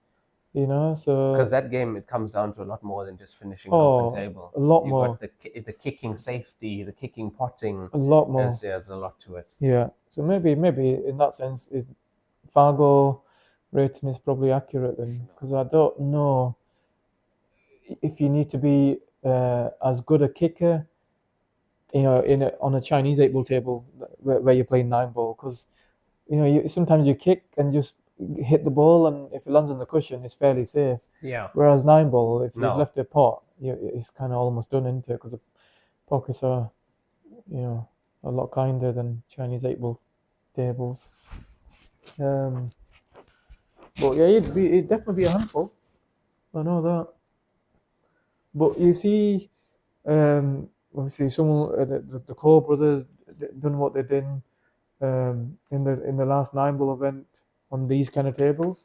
So Because that game, it comes down to a lot more than just finishing an open table. a lot You've more. got the kicking safety, the kicking potting. A lot more. There's a lot to it. Yeah. So maybe in that sense, is Fargo rating is probably accurate then, because I don't know if you need to be as good a kicker, on a Chinese 8-ball table where you're playing 9-ball, because sometimes you kick and just hit the ball, and if it lands on the cushion, it's fairly safe. Yeah. Whereas 9-ball, if you've No. left it pot, it's kind of almost done into it, because the pockets are, a lot kinder than Chinese 8-ball tables. But yeah, it'd definitely be a handful. I know that. But you see, obviously, the Cole brothers done what they did in the last 9-ball event on these kind of tables.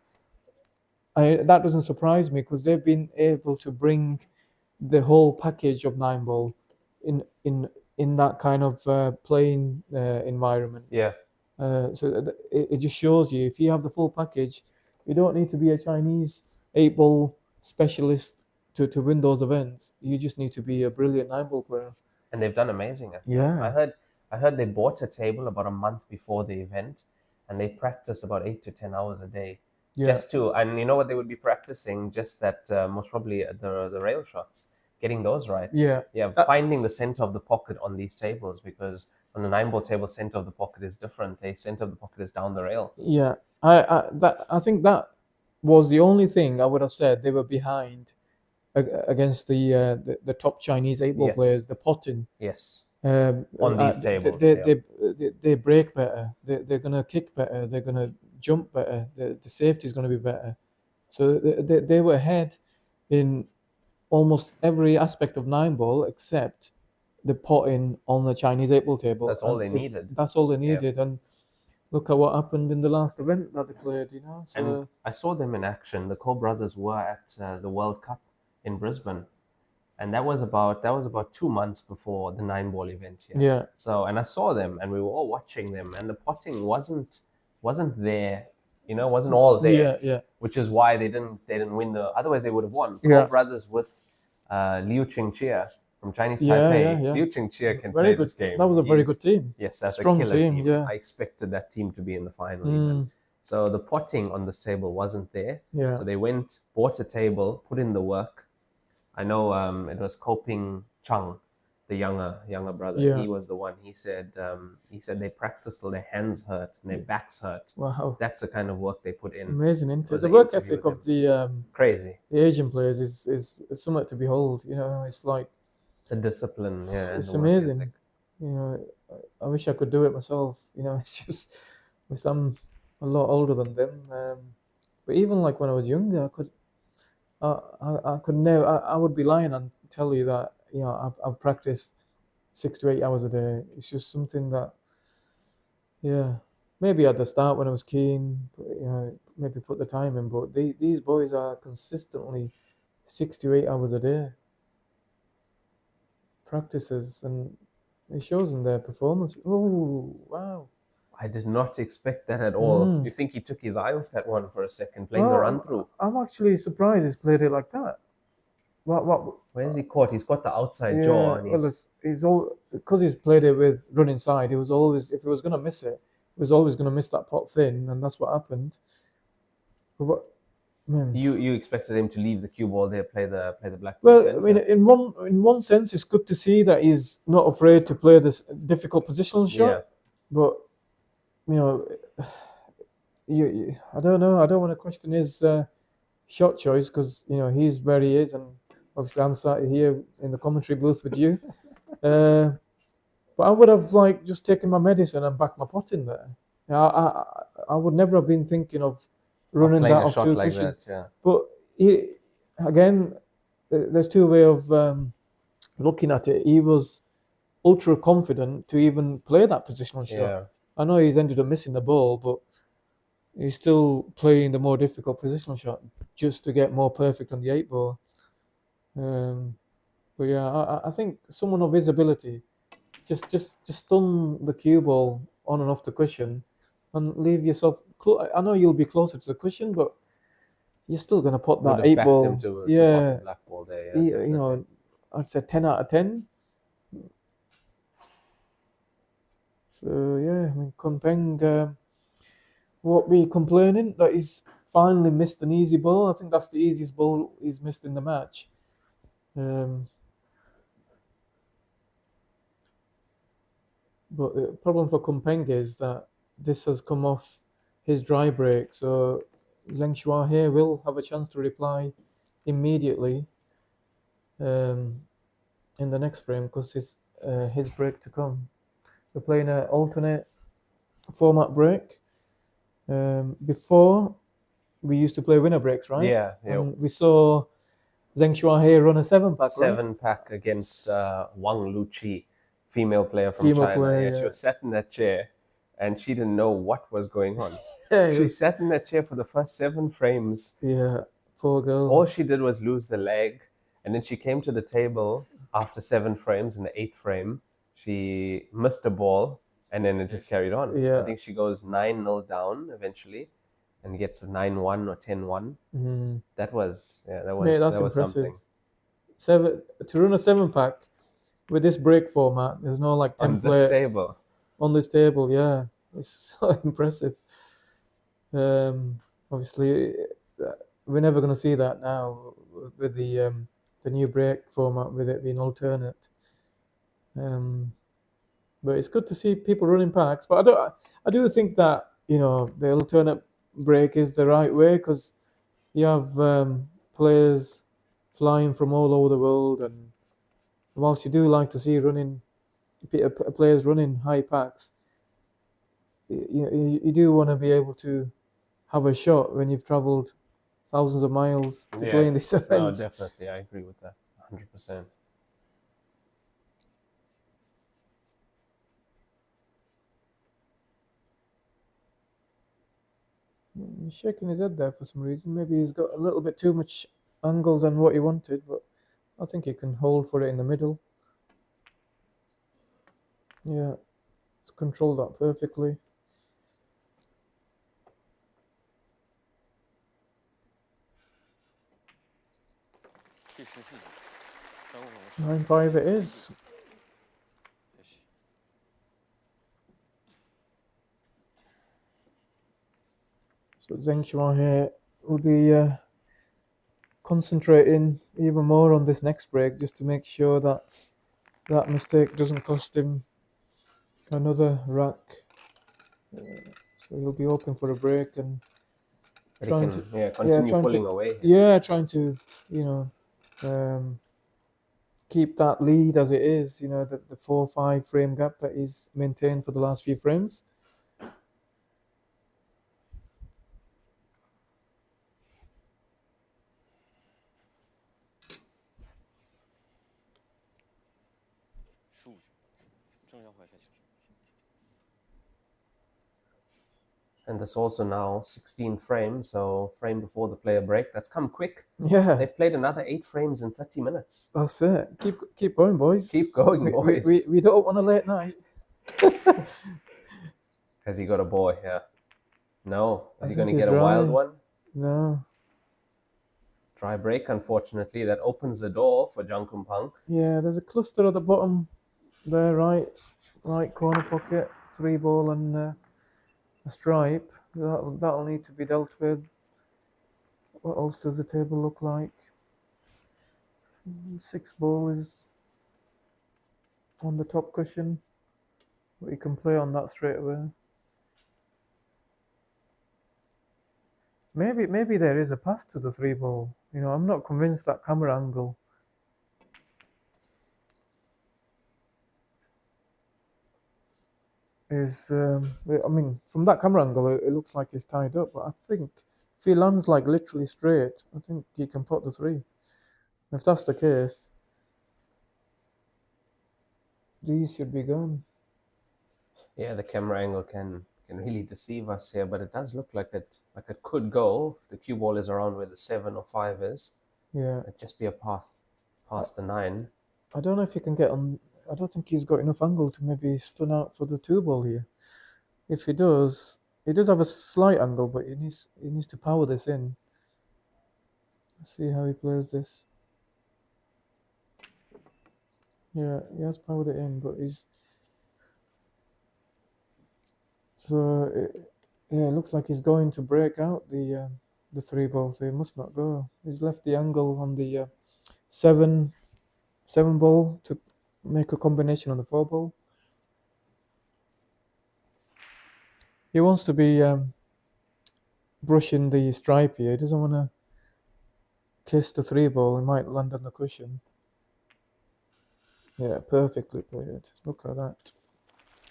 That doesn't surprise me, because they've been able to bring the whole package of 9-ball in that kind of playing environment. Yeah. So it just shows you, if you have the full package, you don't need to be a Chinese 8-ball specialist to win those events. You just need to be a brilliant 9-ball player. And they've done amazing. Yeah. I heard they bought a table about a month before the event, and they practiced about 8 to 10 hours a day. Yeah. Just to, and you know what they would be practicing? Just that, most probably the rail shots, getting those right. Yeah. Yeah, finding the center of the pocket on these tables, because on the 9-ball table, center of the pocket is different. The center of the pocket is down the rail. Yeah, I think that was the only thing I would have said they were behind against the top Chinese 8-ball Yes. players, the potting. Yes. On these tables, they break better. They're gonna kick better. They're gonna jump better. The safety is gonna be better. So they were ahead in almost every aspect of 9-ball except the potting on the Chinese 8-ball table. That's all they And needed. That's all they Yeah. needed, and look at what happened in the last event that they played. So And I saw them in action. The Cole brothers were at the World Cup in Brisbane, and that was about 2 months before the 9-ball event here. Yeah. So, and I saw them, and we were all watching them, and the potting wasn't there. Wasn't all there. Yeah, yeah. Which is why they didn't win the. Otherwise, they would have won. Yeah. Cole brothers with Liu Qingqie from Chinese Yeah, Taipei. yeah. Liu Qingqie can Very play good. this game. That was a very He's- good team. Yes, that's Strong a killer team, yeah. I expected that team to be in the final Mm. even. So the potting on this table wasn't there. Yeah. So they went, bought a table, put in the work. I know it was Koping Chung, the younger brother. Yeah. He was the one. He said they practiced till their hands hurt and their backs hurt. Wow. That's the kind of work they put in. Amazing, isn't It it? was The an work interview ethic with of the Crazy. the Asian players is something to behold. It's like The discipline, yeah. and it's the work amazing. ethic. I wish I could do it myself. It's just, because I'm a lot older than them. But even like when I was younger, I could never. I would be lying and tell you that I've practiced 6 to 8 hours a day. It's just something that, yeah, maybe at the start when I was keen, maybe put the time in. But these boys are consistently 6 to 8 hours a day practices, and it shows in their performance. Oh, wow. I did not expect that at all. Mm. You think he took his eye off that one for a second, playing the run through? I'm actually surprised he's played it like that. What? Where's he caught? He's got the outside jaw, and well, he's all because he's played it with run inside. He was always, if he was gonna miss it, he was always gonna miss that pot thin, and that's what happened. But what, man? You expected him to leave the cue ball there, play the black. Well, I mean, in one sense, it's good to see that he's not afraid to play this difficult positional shot. Yeah. But I don't know. I don't want to question his shot choice, because he's where he is, and obviously I'm sat here in the commentary booth with you. But I would have just taken my medicine and backed my pot in there. I would never have been thinking of running playing that a off shot two like cushions. that, yeah. But again, there's two ways of looking at it. He was ultra confident to even play that positional shot. Yeah. I know he's ended up missing the ball, but he's still playing the more difficult positional shot just to get more perfect on the 8 ball. But yeah, I think someone of his ability just stun the cue ball on and off the cushion and leave yourself I know you'll be closer to the cushion, but you're still gonna put Would that have 8 backed ball. him to pot Yeah, the black ball there. Yeah, you definitely. know, I'd say 10 out of 10. So yeah, I mean, Kunpeng won't be complaining that he's finally missed an easy ball. I think that's the easiest ball he's missed in the match. But the problem for Kunpeng is that this has come off his dry break, so Zheng Shua here will have a chance to reply immediately in the next frame because it's his break to come. We're playing an alternate format break. Before, we used to play winner breaks, right? Yeah. And we saw Zheng Shua here run a 7-pack, right? 7-pack against Wang Luqi, female player from Female China. player, Yeah, yeah. she was sat in that chair and she didn't know what was going on. Yeah, She sat in that chair for the first 7 frames. Yeah, poor girl. All she did was lose the leg, and then she came to the table after 7 frames. In the 8th frame, she missed a ball, and then it just carried on. Yeah. I think she goes 9-0 down eventually, and gets a 9-1 or 10-1. Mhm. That was Mate, that that's was impressive. something. To run a 7-pack with this break format, there's no like On template this table. On this table, yeah, it's so impressive. Obviously, we're never going to see that now with the new break format, with it being alternate. But it's good to see people running packs. But I do think that the alternate break is the right way because you have players flying from all over the world, and whilst you do like to see players running high packs, you do want to be able to have a shot when you've travelled thousands of miles to play in these events. No, definitely, I agree with that, 100%. He's shaking his head there for some reason. Maybe he's got a little bit too much angle than what he wanted, but I think he can hold for it in the middle. Yeah, he's controlled that perfectly. Nine 9-5 it is. So Zheng Shua here will be concentrating even more on this next break just to make sure that that mistake doesn't cost him another rack. So he'll be open for a break and trying to continue pulling away. Yeah, trying to keep that lead as it is. The 4-5 frame gap that he's maintained for the last few frames. And there's also now 16 frames, so frame before the player break. That's come quick. Yeah. They've played another 8 frames in 30 minutes. That's it. Keep going, boys. Keep going, boys. We don't want a late night. Has he got a ball here? No. Is he going to get a wild one? No. Dry break, unfortunately. That opens the door for Jang Kunpeng. Yeah, there's a cluster at the bottom there, right corner pocket, 3 ball and a stripe. That'll need to be dealt with. What else does the table look like? 6 ball is on the top cushion. But you can play on that straight away. Maybe there is a pass to the 3 ball. I'm not convinced that camera angle. From that camera angle, it looks like he's tied up. But I think if he lands like literally straight, I think he can put the 3. If that's the case, these should be gone. Yeah, the camera angle can really deceive us here, but it does look like it could go. If the cue ball is around where the 7 or 5 is. Yeah. It'd just be a path past the 9. I don't know if he can get on. I don't think he's got enough angle to maybe stun out for the 2-ball here. If he does have a slight angle, but he needs to power this in. Let's see how he plays this. Yeah, he has powered it in, but he's yeah, it looks like he's going to break out the 3-ball, so he must not go. He's left the angle on the 7-ball to make a combination on the 4-ball. He wants to be brushing the stripe here. He doesn't want to kiss the 3-ball. He might land on the cushion. Yeah, perfectly played. Look at that.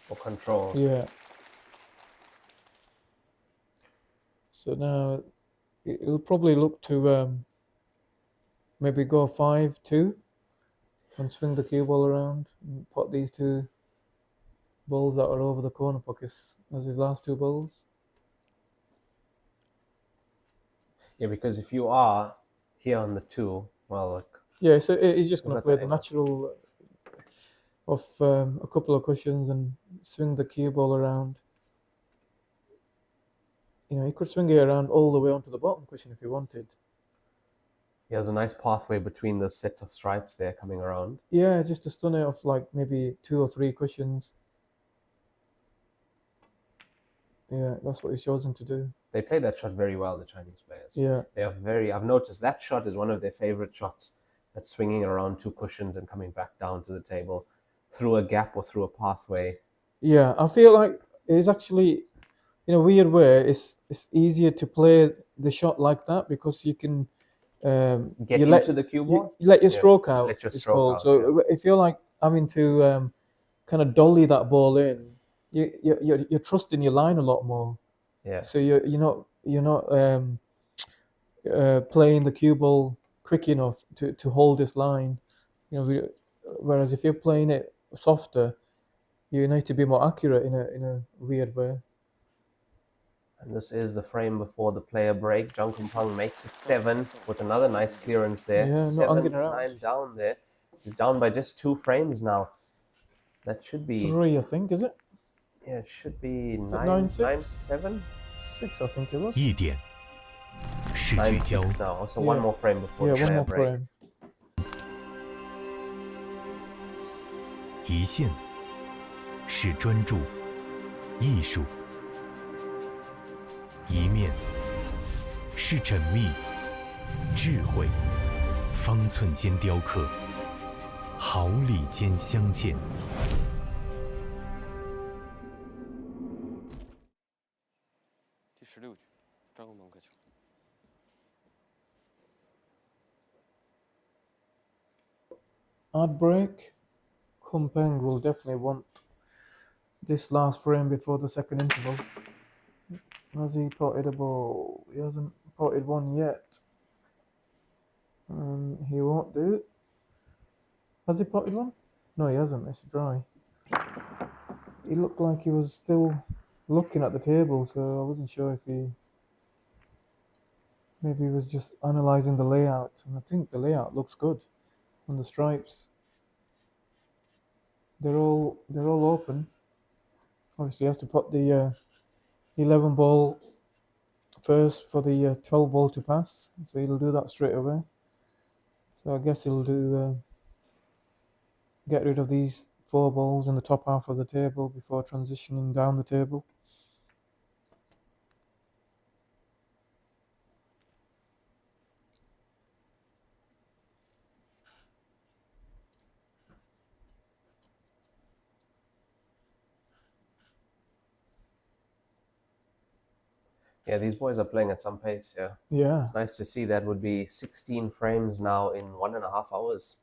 For control. Yeah. So now it'll probably look to maybe go 5-2 and swing the cue ball around and put these 2 balls that are over the corner pockets as his last 2 balls. Yeah, because if you are here on the 2, well, like, yeah, so he's just going to play the natural of a couple of cushions and swing the cue ball around. You know, he could swing it around all the way onto the bottom cushion if he wanted. He has a nice pathway between the sets of stripes there coming around. Yeah, just a stun it of like maybe 2 or 3 cushions. Yeah, that's what he's chosen to do. They play that shot very well, the Chinese players. Yeah. They are very, I've noticed that shot is one of their favorite shots. That's swinging around 2 cushions and coming back down to the table through a gap or through a pathway. Yeah, I feel like it's actually, in a weird way, it's easier to play the shot like that because you can get into the cue ball. You let your stroke out. Let your stroke out. So if you're like having to kind of dolly that ball in, you're trusting your line a lot more. Yeah. So you're not playing the cue ball quick enough to hold this line. You know, whereas if you're playing it softer, you need to be more accurate in a weird way. And this is the frame before the player break. Jung Kumpang makes it 7 with another nice clearance there. Yeah, 7, 9 down there. He's down by just 2 frames now. That should be 3, I think, is it? Yeah, it should be 9, 7? 6, I think it was. 1点是聚焦 9-6 now. So one more frame before the one player more break. frame. 一线是专注、艺术，一面是缜密、智慧，方寸间雕刻，毫厘间镶嵌。第16局，张公鹏开球。 Hard break. Kumpeng will definitely want this last frame before the second interval. Has he potted a ball? He hasn't potted one yet. He won't do it. Has he potted one? No, he hasn't. It's dry. He looked like he was still looking at the table, so I wasn't sure if maybe he was just analysing the layout. And I think the layout looks good on the stripes. They're all open. Obviously, you have to put the 11 ball first for the 12 ball to pass, so he'll do that straight away. So I guess he'll do get rid of these 4 balls in the top half of the table before transitioning down the table. Yeah, these boys are playing at some pace, yeah. Yeah. It's nice to see. That would be 16 frames now in 1.5 hours.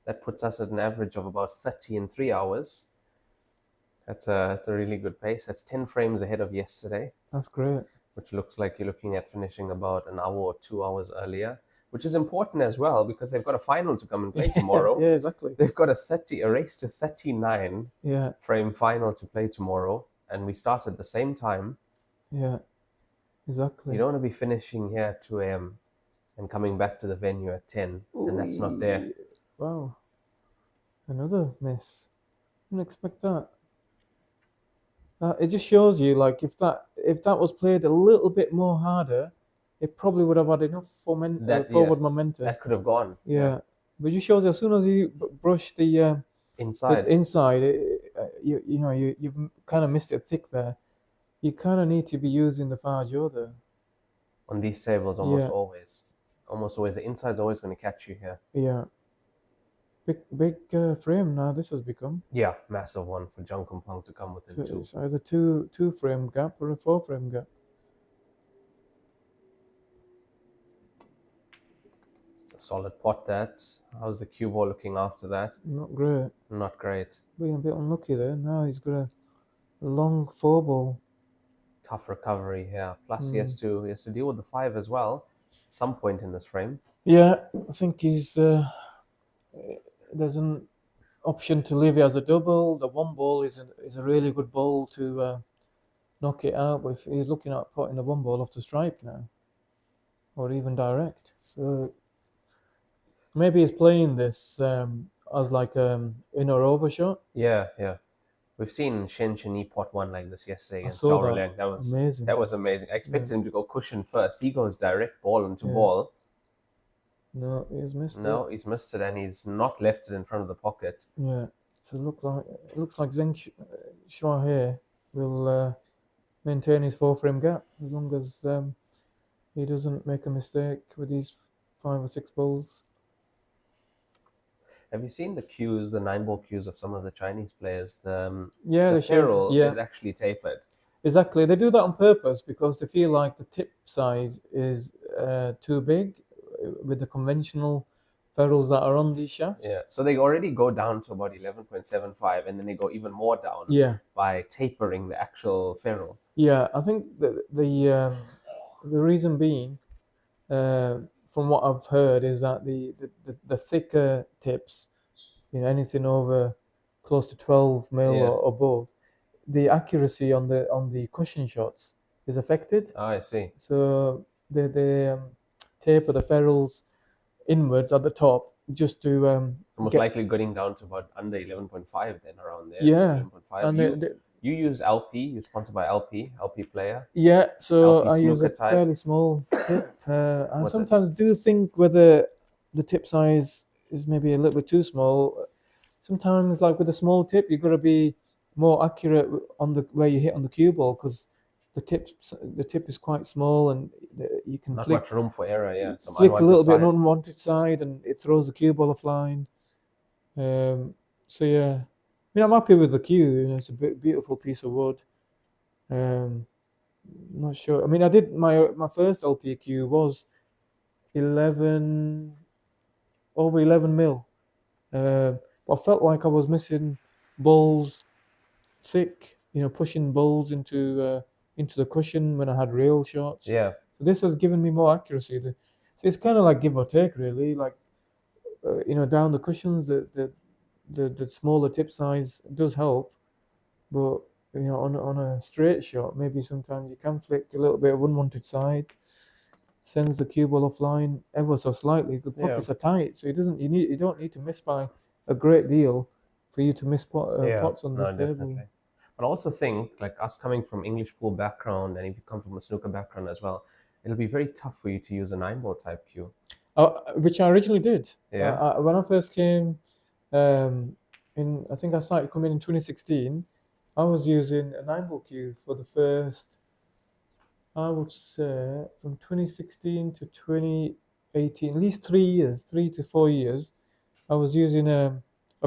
That puts us at an average of about 30 in 3 hours. That's a really good pace. That's 10 frames ahead of yesterday. That's great. Which looks like you're looking at finishing about an hour or 2 hours earlier, which is important as well because they've got a final to come and play tomorrow. Yeah, exactly. They've got a race to 39 frame final to play tomorrow, and we start at the same time. Yeah. Exactly. You don't want to be finishing here at 2 a.m. and coming back to the venue at 10, and that's not there. Wow. Another miss. Didn't expect that. It just shows you, like, if that was played a little bit more harder, it probably would have had enough forward momentum. That could have gone. Yeah. But it just shows you, as soon as you brush the inside, you've kind of missed it thick there. You kind of need to be using the far jaw there. On these tables, almost always. The inside's always going to catch you here. Yeah. Big frame now this has become. Yeah, massive one for Jung Kumpang to come within two. It's either two frame gap or a 4 frame gap. It's a solid pot that. How's the cue ball looking after that? Not great. Not great. Being a bit unlucky there. Now he's got a long 4 ball. Tough recovery here. Plus he has to deal with the 5 as well at some point in this frame. Yeah, I think he's there's an option to leave it as a double. The 1 ball is a really good ball to knock it out. But if he's looking at putting the 1 ball off the stripe now, or even direct, so maybe he's playing this as like in or over shot. Yeah. We've seen Shen Chini pot one like this yesterday against saw Zhao that. That was Amazing. That was amazing. I expected him to go cushion first. He goes direct ball into ball. No, he's missed it. No, he's missed it, and he's not left it in front of the pocket. Yeah, so it looks like Zheng Shua here will maintain his 4 frame gap as long as he doesn't make a mistake with these 5 or 6 balls. Have you seen the cues, the 9-ball cues of some of the Chinese players? The the ferrule is actually tapered. Exactly, they do that on purpose because they feel like the tip size is too big with the conventional ferrules that are on these shafts. Yeah, so they already go down to about 11.75, and then they go even more down. Yeah. By tapering the actual ferrule. Yeah, I think the reason being, from what I've heard, is that the thicker tips, anything over close to 12 mil or above, the accuracy on the cushion shots is affected. Oh, I see. So they taper the ferrules inwards at the top just to most likely getting down to about under 11.5 then, around there. Yeah. 11.5. And you use LP, you're sponsored by LP player. Yeah, so LP I use a type. fairly small tip. I sometimes do think whether the tip size is maybe a little bit too small. Sometimes, like with a small tip, you've got to be more accurate on the where you hit on the cue ball because the tip is quite small and you can Not flick, much room for error, yeah. Some flick a little bit side. on unwanted side and it throws the cue ball offline. So yeah, I mean, I'm happy with the cue. It's a beautiful piece of wood. Not sure. I mean, I did my first LP cue was over 11 mil. But I felt like I was missing balls thick. Pushing balls into the cushion when I had real shots. Yeah. So this has given me more accuracy. So it's kind of like give or take, really. Like down the cushions, the smaller tip size does help, but on a straight shot, maybe sometimes you can flick a little bit of unwanted side, sends the cue ball offline ever so slightly. The pockets are tight, so you don't need to miss by a great deal for you to miss pots on this table. Definitely. But I also think, like us coming from English pool background, and if you come from a snooker background as well, it'll be very tough for you to use a 9-ball type cue. Which I originally did. Yeah. When I first came, I think I started coming in 2016. I was using a 9-ball cue for the first, I would say, from 2016 to 2018, at least 3 to 4 years. I was using a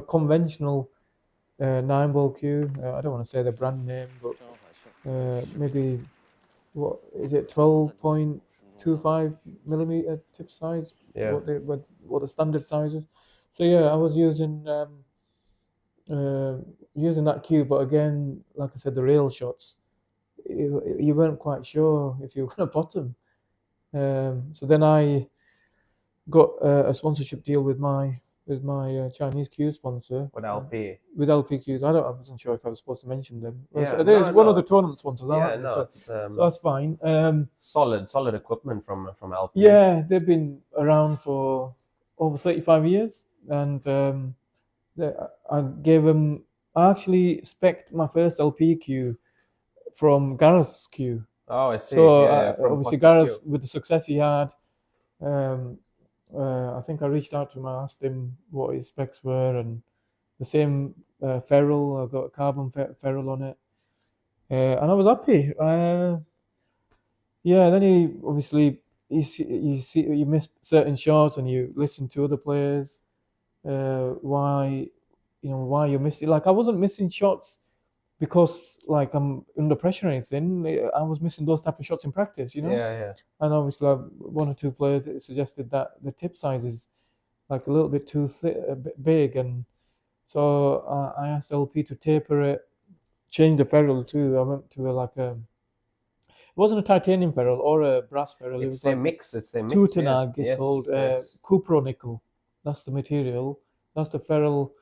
conventional 9-ball cue. I don't want to say the brand name, but maybe what is it? 12.25 millimeter tip size. Yeah. What the standard size is. So yeah, I was using that cue, but again, like I said, the rail shots, you weren't quite sure if you were going to pot them. So then I got a sponsorship deal with my Chinese cue sponsor. With LP. With LP cues. I wasn't sure if I was supposed to mention them. Yeah, There's one of the tournament sponsors. So that's fine. Solid equipment from LP. Yeah, they've been around for over 35 years, and I gave him. I actually spec'd my first LP cue from Gareth's cue. Oh, I see. So Potter's obviously Gareth, cue. with the success he had, I think I reached out to him. I asked him what his specs were, and the same ferrule. I got a carbon ferrule on it, and I was happy. Yeah. Then you miss certain shots, and you listen to other players. Why you missed it? Like I wasn't missing shots because like I'm under pressure or anything. I was missing those type of shots in practice, Yeah. And obviously, one or two players suggested that the tip size is like a little bit too big, and so I asked LP to taper it, change the ferrule too. I went to it wasn't a titanium ferrule or a brass ferrule. It's their mix. Tutanag is called Cupro nickel. That's the material. That's the ferrule,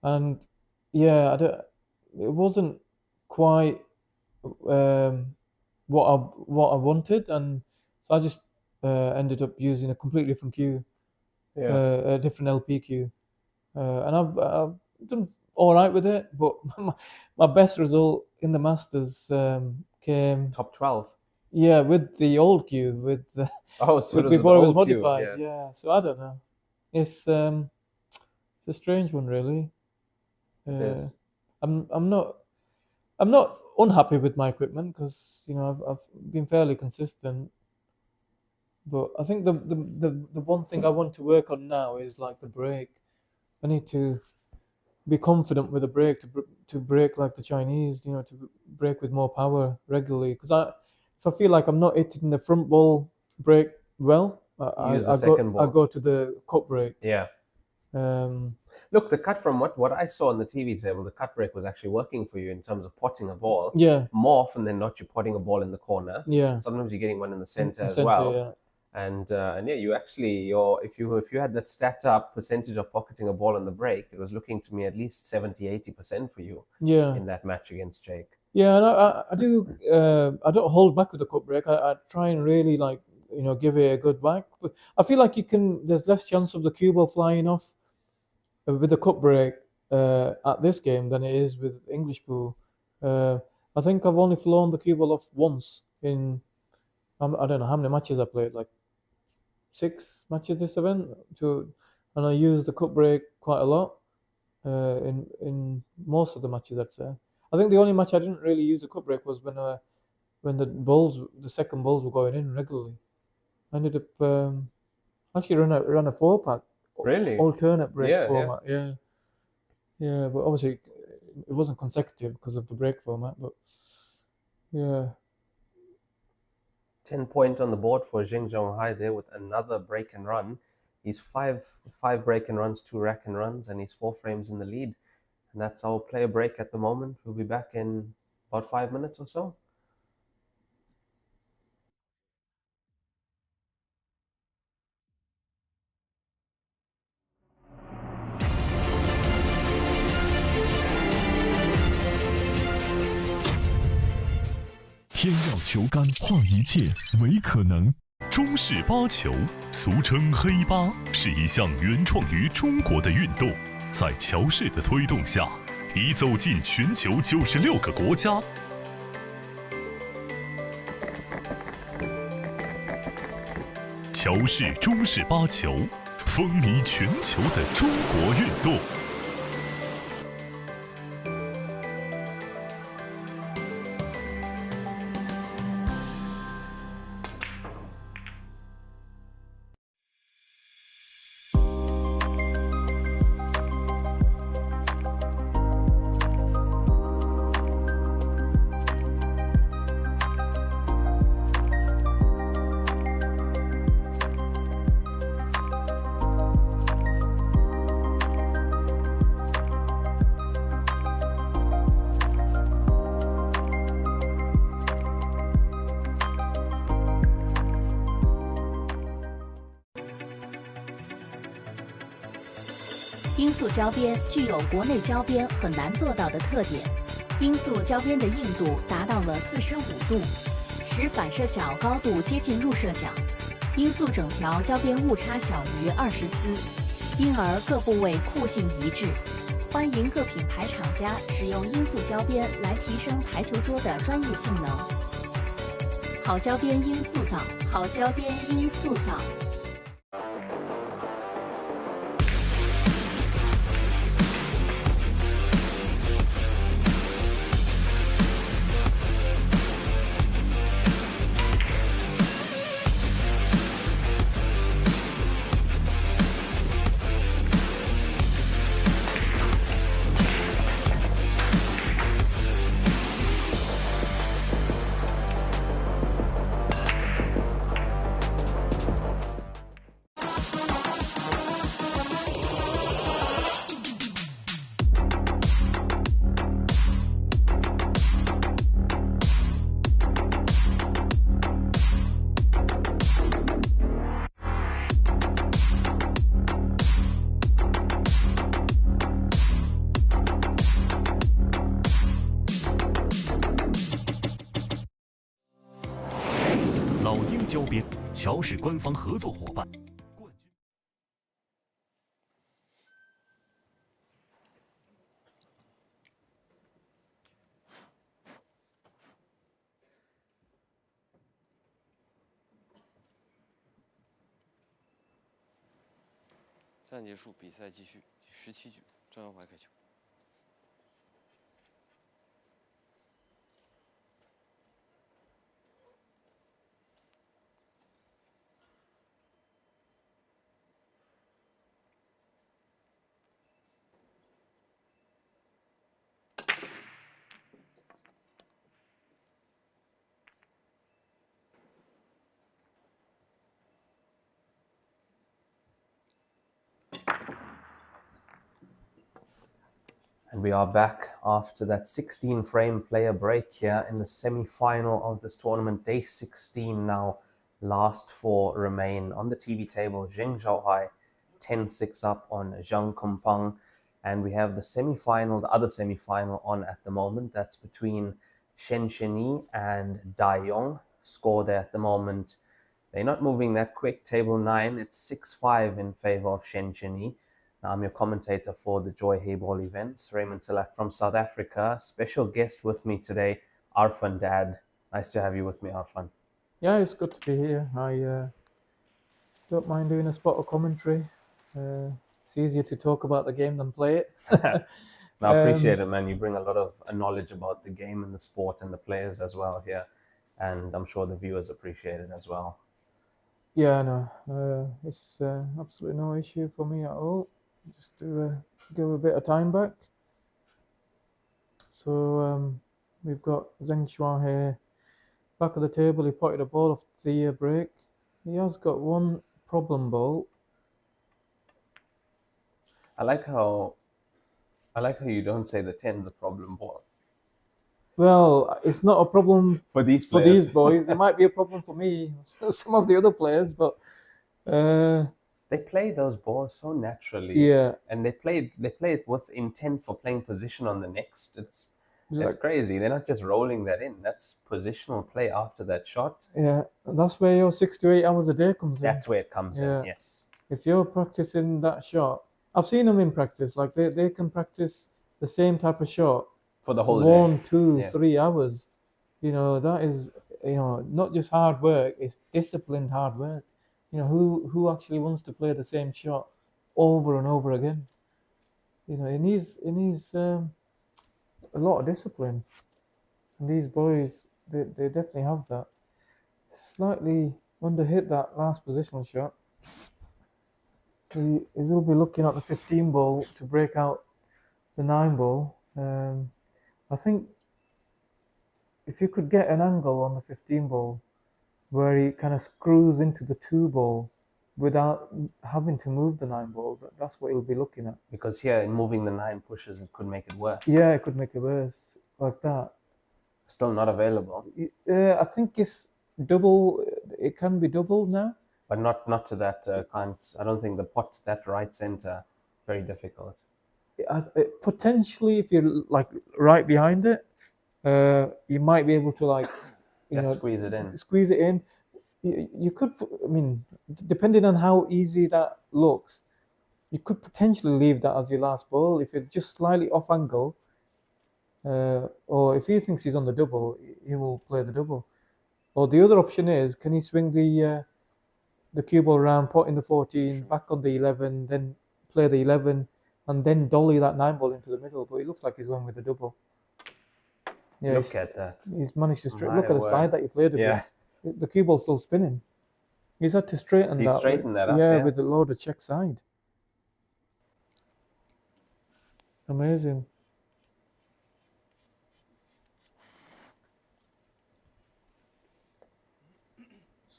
and yeah, it wasn't quite what I wanted, and so I just ended up using a completely different cue, a different LP cue, and I've done all right with it. But my best result in the Masters came top 12. Yeah, with the old cue, with the before it was modified. Yeah, so I don't know. It's a strange one, really. It is. I'm not unhappy with my equipment because I've been fairly consistent, but I think the one thing I want to work on now is like the break. I need to be confident with the break to break like the Chinese, to break with more power regularly. Because if I feel like I'm not hitting the front ball break well, I go to the cut break. Yeah. Look, the cut from what I saw on the TV table, the cut break was actually working for you in terms of potting a ball. Yeah. More often than not, you're potting a ball in the corner. Yeah. Sometimes you're getting one in the center as well. Yeah. And yeah, you actually if you had that stat up percentage of pocketing a ball in the break, it was looking to me at least 70-80% for you. Yeah. In that match against Jake. Yeah, and I do. I don't hold back with the cut break. I try and really give it a good whack. But I feel like there's less chance of the cue ball flying off with the cut break at this game than it is with English pool. I think I've only flown the cue ball off once in I don't know how many matches I played, like 6 matches this event, and I used the cut break quite a lot in most of the matches, I'd say. I think the only match I didn't really use the cut break was when the second balls were going in regularly. I ended up actually run a 4-pack. Really? Alternate break format. Yeah, but obviously it wasn't consecutive because of the break format. But yeah. 10 point on the board for Jing Zhonghai there with another break and run. He's five break and runs, 2 rack and runs, and he's 4 frames in the lead. And that's our player break at the moment. We'll be back in about 5 minutes or so.天要球杆化一切为可能。中式八球，俗称黑八，是一项原创于中国的运动，在乔氏的推动下，已走进全球96个国家。乔氏中式八球，风靡全球的中国运动。音速胶边具有国内胶边很难做到的特点，音速胶边的硬度达到了45度，使反射角高度接近入射角，音速整条胶边误差小于20丝，因而各部位酷性一致。欢迎各品牌厂家使用音速胶边来提升台球桌的专业性能。好胶边音速皂，好胶边音速皂。老鹰胶边，乔氏官方合作伙伴。暂结束，比赛继续。第17局，张耀怀开球。And we are back after that 16-frame player break here in the semi-final of this tournament. Day 16 now. Last four remain on the TV table. Zheng Zhaohai 10-6 up on Zhang Kumpang. And we have the semi-final, the other semi-final on at the moment. That's between Shen Shenyi and Dai Yong. Score there at the moment. They're not moving that quick. Table 9, it's 6-5 in favor of Shen Shenyi. Now, I'm your commentator for the Joy Heyball events, Raymond Tillack from South Africa. Special guest with me today, Arfan Dad. Nice to have you with me, Arfan. Yeah, it's good to be here. I don't mind doing a spot of commentary. It's easier to talk about the game than play it. No, I appreciate it, man. You bring a lot of knowledge about the game and the sport and the players as well here. And I'm sure the viewers appreciate it as well. Yeah, no, it's absolutely no issue for me at all. Just to give a bit of time back. So we've got Zheng Zhaohai here, back of the table. He potted a ball off the break. He has got one problem ball. I like how you don't say the 10's a problem ball. Well, it's not a problem for these players. For these boys. It might be a problem for me, some of the other players, but they play those balls so naturally. Yeah. And they play it with intent for playing position on the next. It's crazy. They're not just rolling that in. That's positional play after that shot. Yeah, that's where your 6 to 8 hours a day comes in. That's where it comes in, yes. If you're practicing that shot, I've seen them in practice. Like they can practice the same type of shot for the whole 1, 2, 3 hours. You know, that is, you know, not just hard work, it's disciplined hard work. You know, who actually wants to play the same shot over and over again? You know, it needs a lot of discipline. And these boys, they definitely have that. Slightly underhit that last positional shot. So he will be looking at the 15 ball to break out the 9 ball. I think if you could get an angle on the 15 ball where he kind of screws into the 2 ball without having to move the 9 ball, that's what he'll be looking at. Because here, in moving the 9 pushes, it could make it worse. Yeah, it could make it worse, like that. Still not available. I think it's double. It can be doubled now. But not to that I don't think the pot to that right center, very difficult. Potentially, if you're like right behind it, you might be able to like squeeze it in. Squeeze it in. You could, I mean, depending on how easy that looks, you could potentially leave that as your last ball if it's just slightly off angle. Or if he thinks he's on the double, he will play the double. Or the other option is, can he swing the cue ball around, put in the 14, back on the 11, then play the 11, and then dolly that 9 ball into the middle? But it looks like he's going with the double. Yeah, Look at that. He's managed to My look at the word. side that he played it Yeah. with. The cue ball's still spinning. He's had to straighten He that. straightened that up, Yeah, yeah. with the load of check side. Amazing.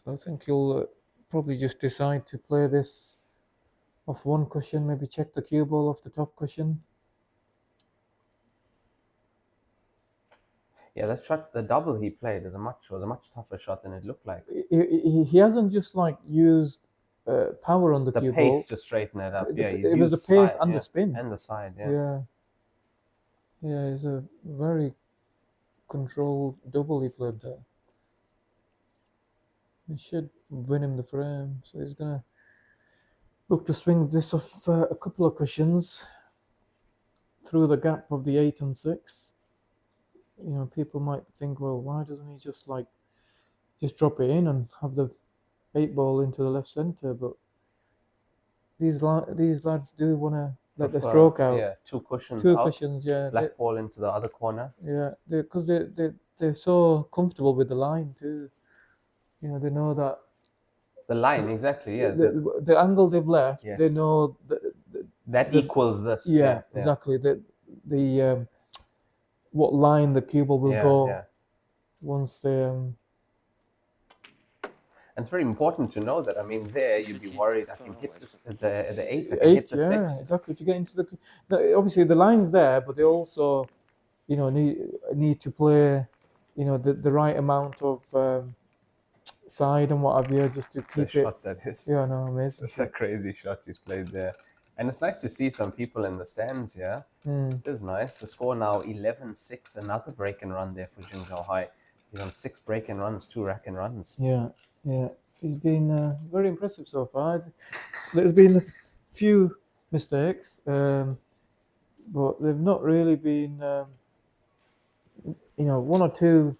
So I think he'll probably just decide to play this off one cushion, maybe check the cue ball off the top cushion. Yeah, that shot, the double he played was a much tougher shot than it looked like. He hasn't just like used power on the cue ball. The pace to straighten it up. Yeah, he's it was the used pace side, and yeah, the spin. and the side. Yeah. Yeah. Yeah, it's a very controlled double he played there. He should win him the frame, so he's gonna look to swing this off a couple of cushions through the gap of the 8 and 6. You know, people might think, well, why doesn't he just drop it in and have the 8 ball into the left center? But these lads do want to let the stroke out. Yeah, two cushions Two out, cushions, yeah. black ball into the other corner. Yeah, because they're so comfortable with the line too. You know, they know that The line, exactly, yeah. the angle they've left, Yes. they know That equals this. Yeah, exactly. The what line the cue ball will Yeah, go yeah. once they. And it's very important to know that. I mean, there you'd be worried I can hit this, the 8, I can hit the 6. Exactly. If you get into obviously the line's there, but they also, you know, need to play, you know, the right amount of side and what have you, just to The keep it. shot that is. Yeah, no, amazing. It's a crazy shot he's played there. And it's nice to see some people in the stands here. Mm. This is nice. The score now 11-6, another break and run there for Jingzhou Hai. He's on 6 break and runs, 2 rack and runs. Yeah, yeah. He's been very impressive so far. There's been a few mistakes, but they've not really been, you know, 1 or 2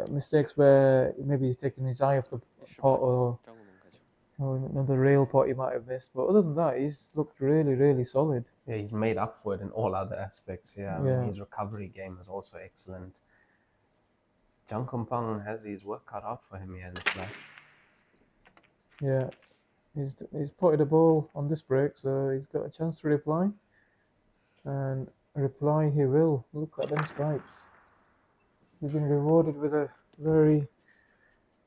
mistakes where maybe he's taken his eye off the pot or another rail pot he might have missed. But other than that, he's looked really, really solid. Yeah, he's made up for it in all other aspects. Yeah, I mean, Yeah. his recovery game is also excellent. Zhang Kumpang has his work cut out for him here in this match. Yeah, he's potted a ball on this break, so he's got a chance to reply. And reply he will. Look at them stripes. He's been rewarded with a very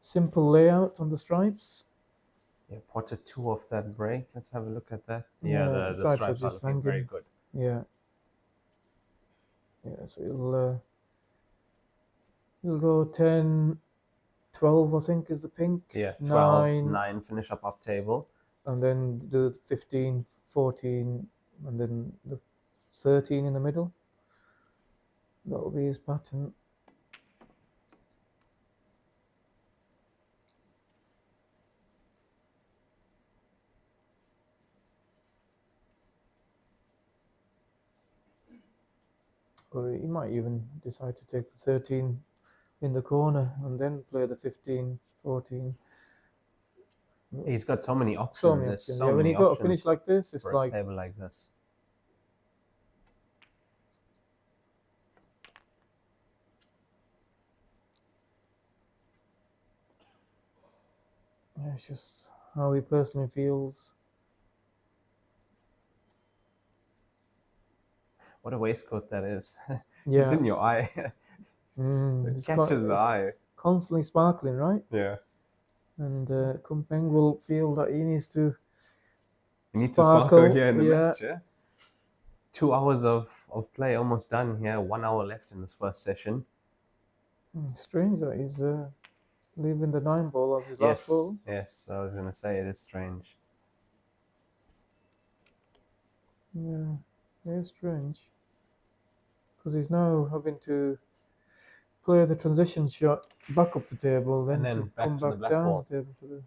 simple layout on the stripes. Yeah, potted 2 off that break. Let's have a look at that. Yeah, Yeah, the stripes are looking very hanging. good. Yeah. Yeah, so he'll go 10, 12, I think, is the pink. Yeah, 12, 9, 9, finish up table. and then do 15, 14, and then the 13 in the middle. That'll be his pattern. Or he might even decide to take the 13 in the corner and then play the 15, 14. He's got so many options. So many There's options. so Yeah, when many you got a options finish like this, it's for like a table like this. yeah, it's just how he personally feels. What a waistcoat that is. Yeah. It's in your eye. It It's catches the it's eye. Constantly sparkling, right? Yeah. And Kumpeng will feel that he needs to. You need to sparkle here in the match, yeah? 2 hours of play almost done here. 1 hour left in this first session. Strange that he's leaving the 9 ball as his last ball. Yes, I was going to say it is strange. Yeah, it is strange. Because he's now having to play the transition shot back up the table, then And then to back come to the back black down ball. the table.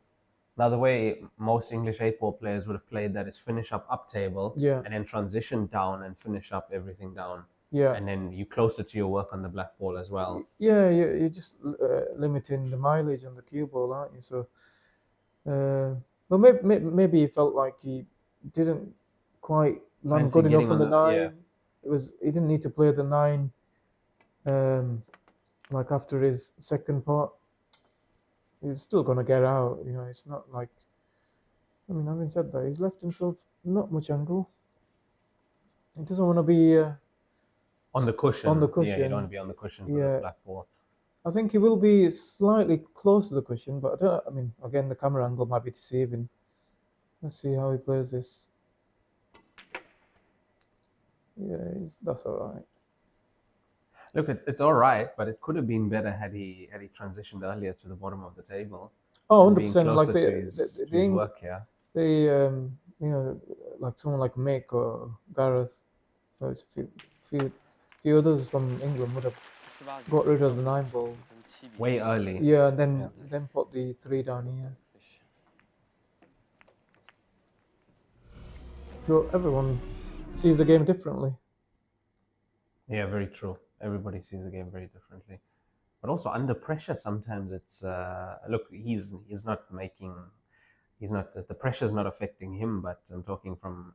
Now, the way most English 8-ball players would have played that is finish up table, Yeah. and then transition down and finish up everything down. Yeah. And then you closer to your work on the black ball as well. Yeah, you're just limiting the mileage on the cue ball, aren't you? So, well, maybe he felt like he didn't quite land Fancy good enough getting on the on 9. yeah. He didn't need to play the 9 like after his second pot. He's still gonna get out, you know. It's not like, I mean, having said that, he's left himself not much angle. He doesn't want to be on the cushion. On the cushion. Yeah, you don't want to be on the cushion for this black ball. I think he will be slightly close to the cushion, but I mean, again, the camera angle might be deceiving. Let's see how he plays this. Yeah, that's all right. Look, it's all right, but it could have been better had he transitioned earlier to the bottom of the table. Oh, 100%. Like the his work here. You know, like someone like Mick or Gareth, there's a few others from England would have got rid of the 9 ball way early. Yeah, and then put the 3 down here. So everyone sees the game differently. Yeah, very true. Everybody sees the game very differently. But also under pressure, sometimes it's look. He's not the pressure's not affecting him. But I'm talking from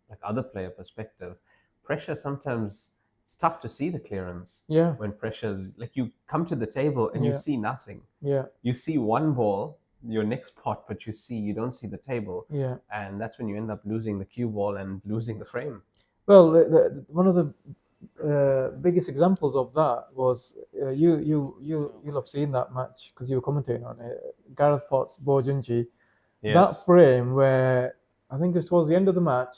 like other player perspective. Pressure sometimes it's tough to see the clearance. Yeah. When pressure's like you come to the table and you see nothing. Yeah. You see one ball, your next pot, but you don't see the table. Yeah. And that's when you end up losing the cue ball and losing the frame. Well, one of the biggest examples of that was you'll have seen that match because you were commentating on it. Gareth Potts, Bo Junji. Yes. That frame where I think it was towards the end of the match,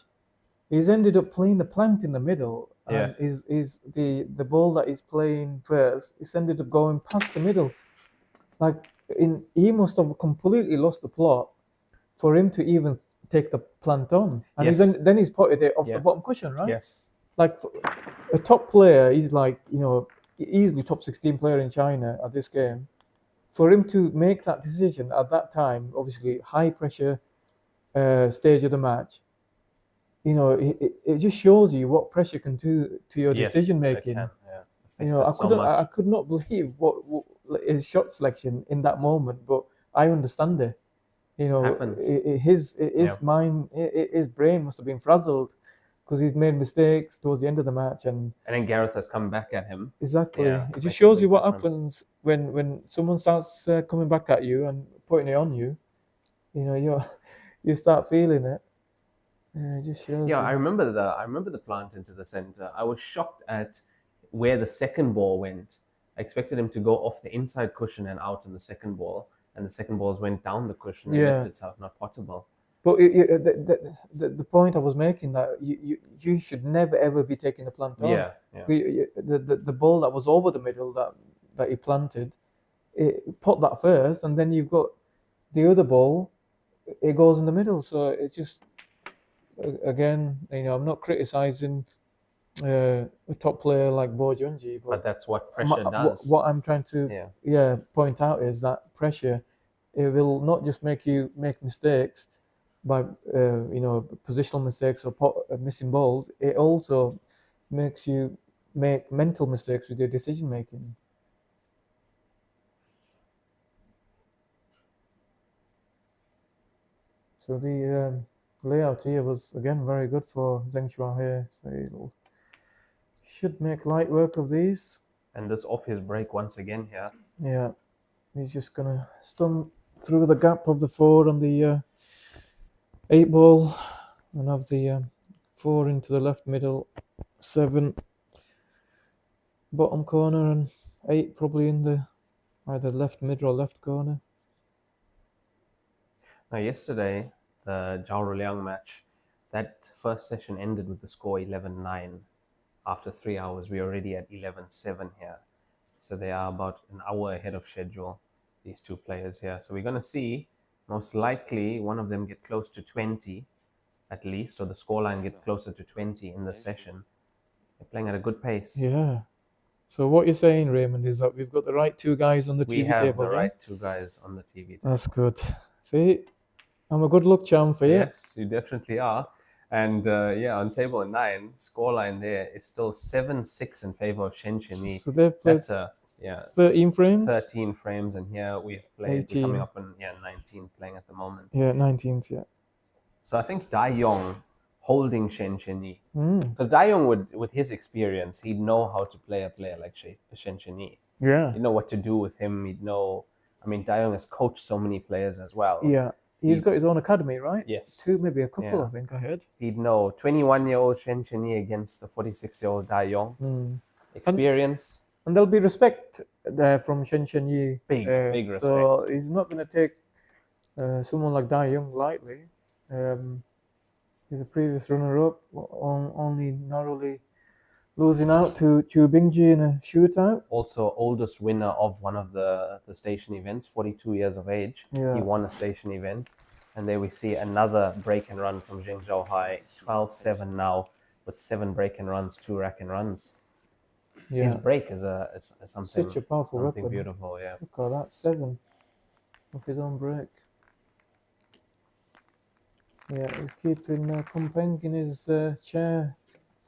he's ended up playing the plant in the middle. And is the ball that he's playing first, it's ended up going past the middle. Like he must have completely lost the plot for him to even take the plant on. And then he's putted it off the bottom cushion, right? Yes. Like a top player, he's like, you know, easily top 16 player in China at this game. For him to make that decision at that time, obviously high pressure stage of the match, you know, it just shows you what pressure can do to your decision making. You know, I could not believe what his shot selection in that moment, but I understand it. You know, his mind, his brain must have been frazzled because he's made mistakes towards the end of the match, and then Gareth has come back at him. Exactly, Yeah, it just shows you what happens when someone starts coming back at you and putting it on you. You know, you start feeling it. It just shows. Yeah, you. I remember the plant into the center. I was shocked at where the second ball went. I expected him to go off the inside cushion and out in the second ball, and the second balls went down the cushion and left itself not potable. But the point I was making that you should never ever be taking the plant on. Yeah. The ball that was over the middle that he planted, put that first, and then you've got the other ball. It goes in the middle, so it's just again, you know, I'm not criticizing a top player like Bo Junji, but that's what pressure does. What I'm trying to point out is that pressure, it will not just make you make mistakes by you know, positional mistakes or missing balls. It also makes you make mental mistakes with your decision making. So the layout here was again very good for Zheng Shuai here. So he should make light work of these. And this off his break once again here. Yeah, he's just gonna stump through the gap of the 4 on the 8 ball and have the 4 into the left middle, 7 bottom corner, and 8 probably in the either left mid or left corner. Now yesterday, the Zhao Ruliang match, that first session ended with the score 11-9. After 3 hours, we're already at 11-7 here. So they are about an hour ahead of schedule, these two players here. So we're going to see, most likely, one of them get close to 20 at least, or the scoreline get closer to 20 in the session. They're playing at a good pace. Yeah. So what you're saying, Raymond, is that we've got the right 2 guys on the TV table. We have the right 2 guys on the TV table. That's good. See, I'm a good luck charm for you. Yes, you definitely are. And yeah, on table 9, scoreline there is still 7-6 in favor of Shen Chini. So they've played That's a 13 frames? 13 frames, and here we've played, we're 18. coming up on 19 playing at the moment. Yeah, 19th, yeah. So I think Dai Yong holding Shen Chini. Mm. Because Dai Yong would, with his experience, he'd know how to play a player like Shen Chini. Yeah. He'd know what to do with him. He'd know. I mean, Dai Yong has coached so many players as well. Yeah. He's got his own academy, right? Yes. 2, maybe a couple, Yeah. I think I heard. He'd know 21-year-old Shen Chini against the 46-year-old Dai Yong. Mm. Experience. And there'll be respect there from Shen Yi. Big respect. So he's not going to take someone like Dai Young lightly. He's a previous runner-up, only narrowly losing out to Chu Bingji in a shootout. Also, oldest winner of one of the station events, 42 years of age. Yeah. He won a station event. And there we see another break and run from Zhengzhou Hai, 12-7 now, with 7 break and runs, 2 rack and runs. Yeah. His break is something, Such a powerful something weapon. beautiful, yeah. Look at that, 7 of his own break. Yeah, he's keeping Kumpeng in his chair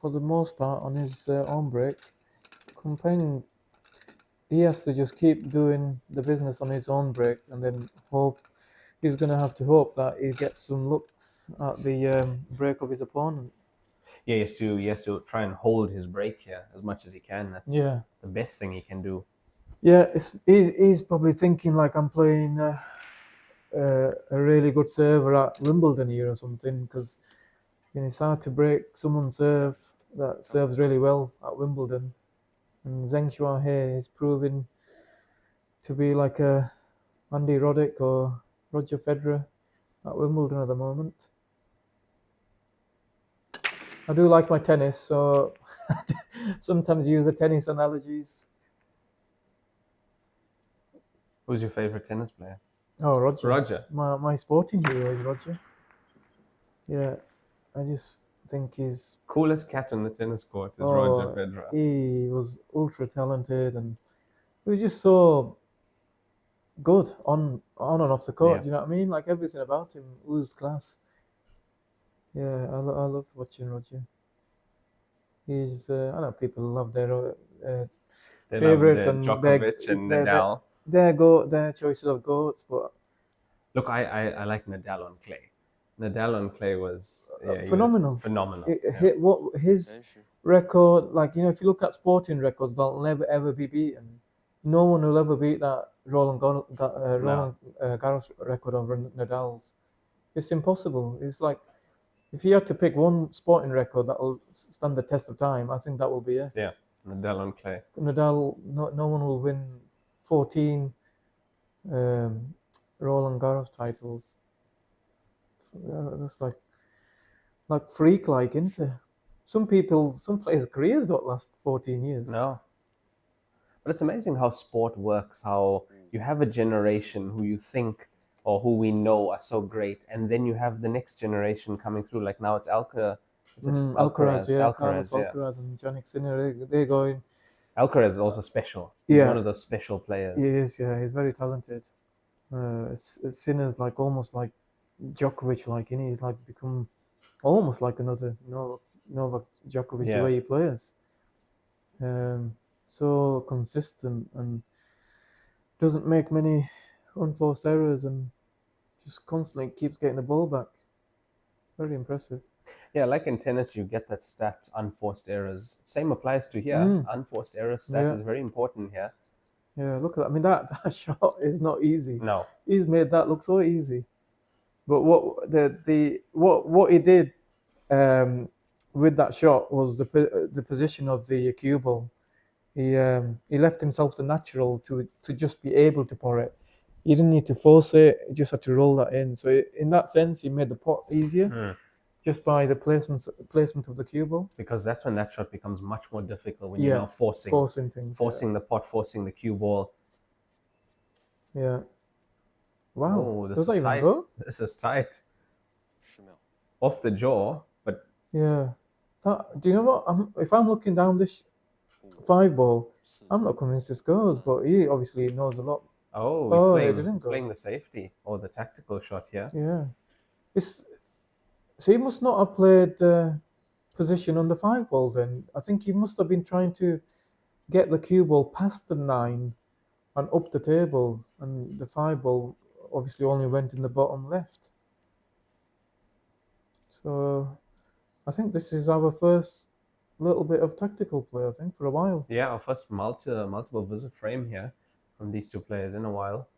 for the most part on his own break. Kumpeng, he has to just keep doing the business on his own break and then hope. He's going to have to hope that he gets some looks at the break of his opponent. Yeah, he has to try and hold his break here as much as he can. That's Yeah. the best thing he can do. Yeah, he's probably thinking like I'm playing a really good server at Wimbledon here or something, because it's hard to break someone's serve that serves really well at Wimbledon. And Zheng Shuahe is proving to be like a Andy Roddick or Roger Federer at Wimbledon at the moment. I do like my tennis, so sometimes use the tennis analogies. Who's your favorite tennis player? Oh, Roger. Roger. My sporting hero is Roger. Yeah, I just think he's... Coolest cat on the tennis court is Roger Federer. He was ultra talented and he was just so good on and off the court. Yeah. Do you know what I mean? Like everything about him oozed class. Yeah, I loved watching Roger. He's I know people love their favorites and Djokovic and Nadal. Their choices of goats, but look, I like Nadal on clay. Nadal on clay was phenomenal. Phenomenal. His record, like if you look at sporting records, they'll never ever be beaten. No one will ever beat that Roland Garros record over Nadal's. It's impossible. It's like if you had to pick one sporting record that will stand the test of time, I think that will be it. Yeah, Nadal on clay. Nadal, no one will win 14 Roland Garros titles. That's like freak-like, isn't it? Some players' careers don't last 14 years. No. But it's amazing how sport works, how you have a generation who you think or who we know are so great, and then you have the next generation coming through. Like now it's Alcaraz, Alcaraz and Jannik Sinner, they're going. Alcaraz is also special. He's one of those special players. He is, yeah. He's very talented. Sinner's like almost like Djokovic, like he's like become almost like another Novak Djokovic the way he plays. So consistent and doesn't make many unforced errors and just constantly keeps getting the ball back. Very impressive. Yeah, like in tennis, you get that stat, unforced errors. Same applies to here. Unforced errors stat is very important here. Yeah, look at that. I mean, that shot is not easy. No. He's made that look so easy. But what he did with that shot was the position of the cue ball. He left himself the natural to just be able to pour it. He didn't need to force it. He just had to roll that in. So in that sense, he made the pot easier just by the placement of the cue ball. Because that's when that shot becomes much more difficult when you're now forcing things, the pot, forcing the cue ball. Yeah. Wow. Oh, this Does that is even tight. go? This is tight. Off the jaw, but yeah. Do you know what? If I'm looking down this 5 ball, I'm not convinced this goes. But he obviously knows a lot. he's it didn't go. playing the safety or the tactical shot here. Yeah. So he must not have played position on the 5 ball then. I think he must have been trying to get the cue ball past the 9 and up the table, and the 5 ball obviously only went in the bottom left. So I think this is our first little bit of tactical play, I think, for a while. Yeah, our first multiple visit frame here from these two players in a while.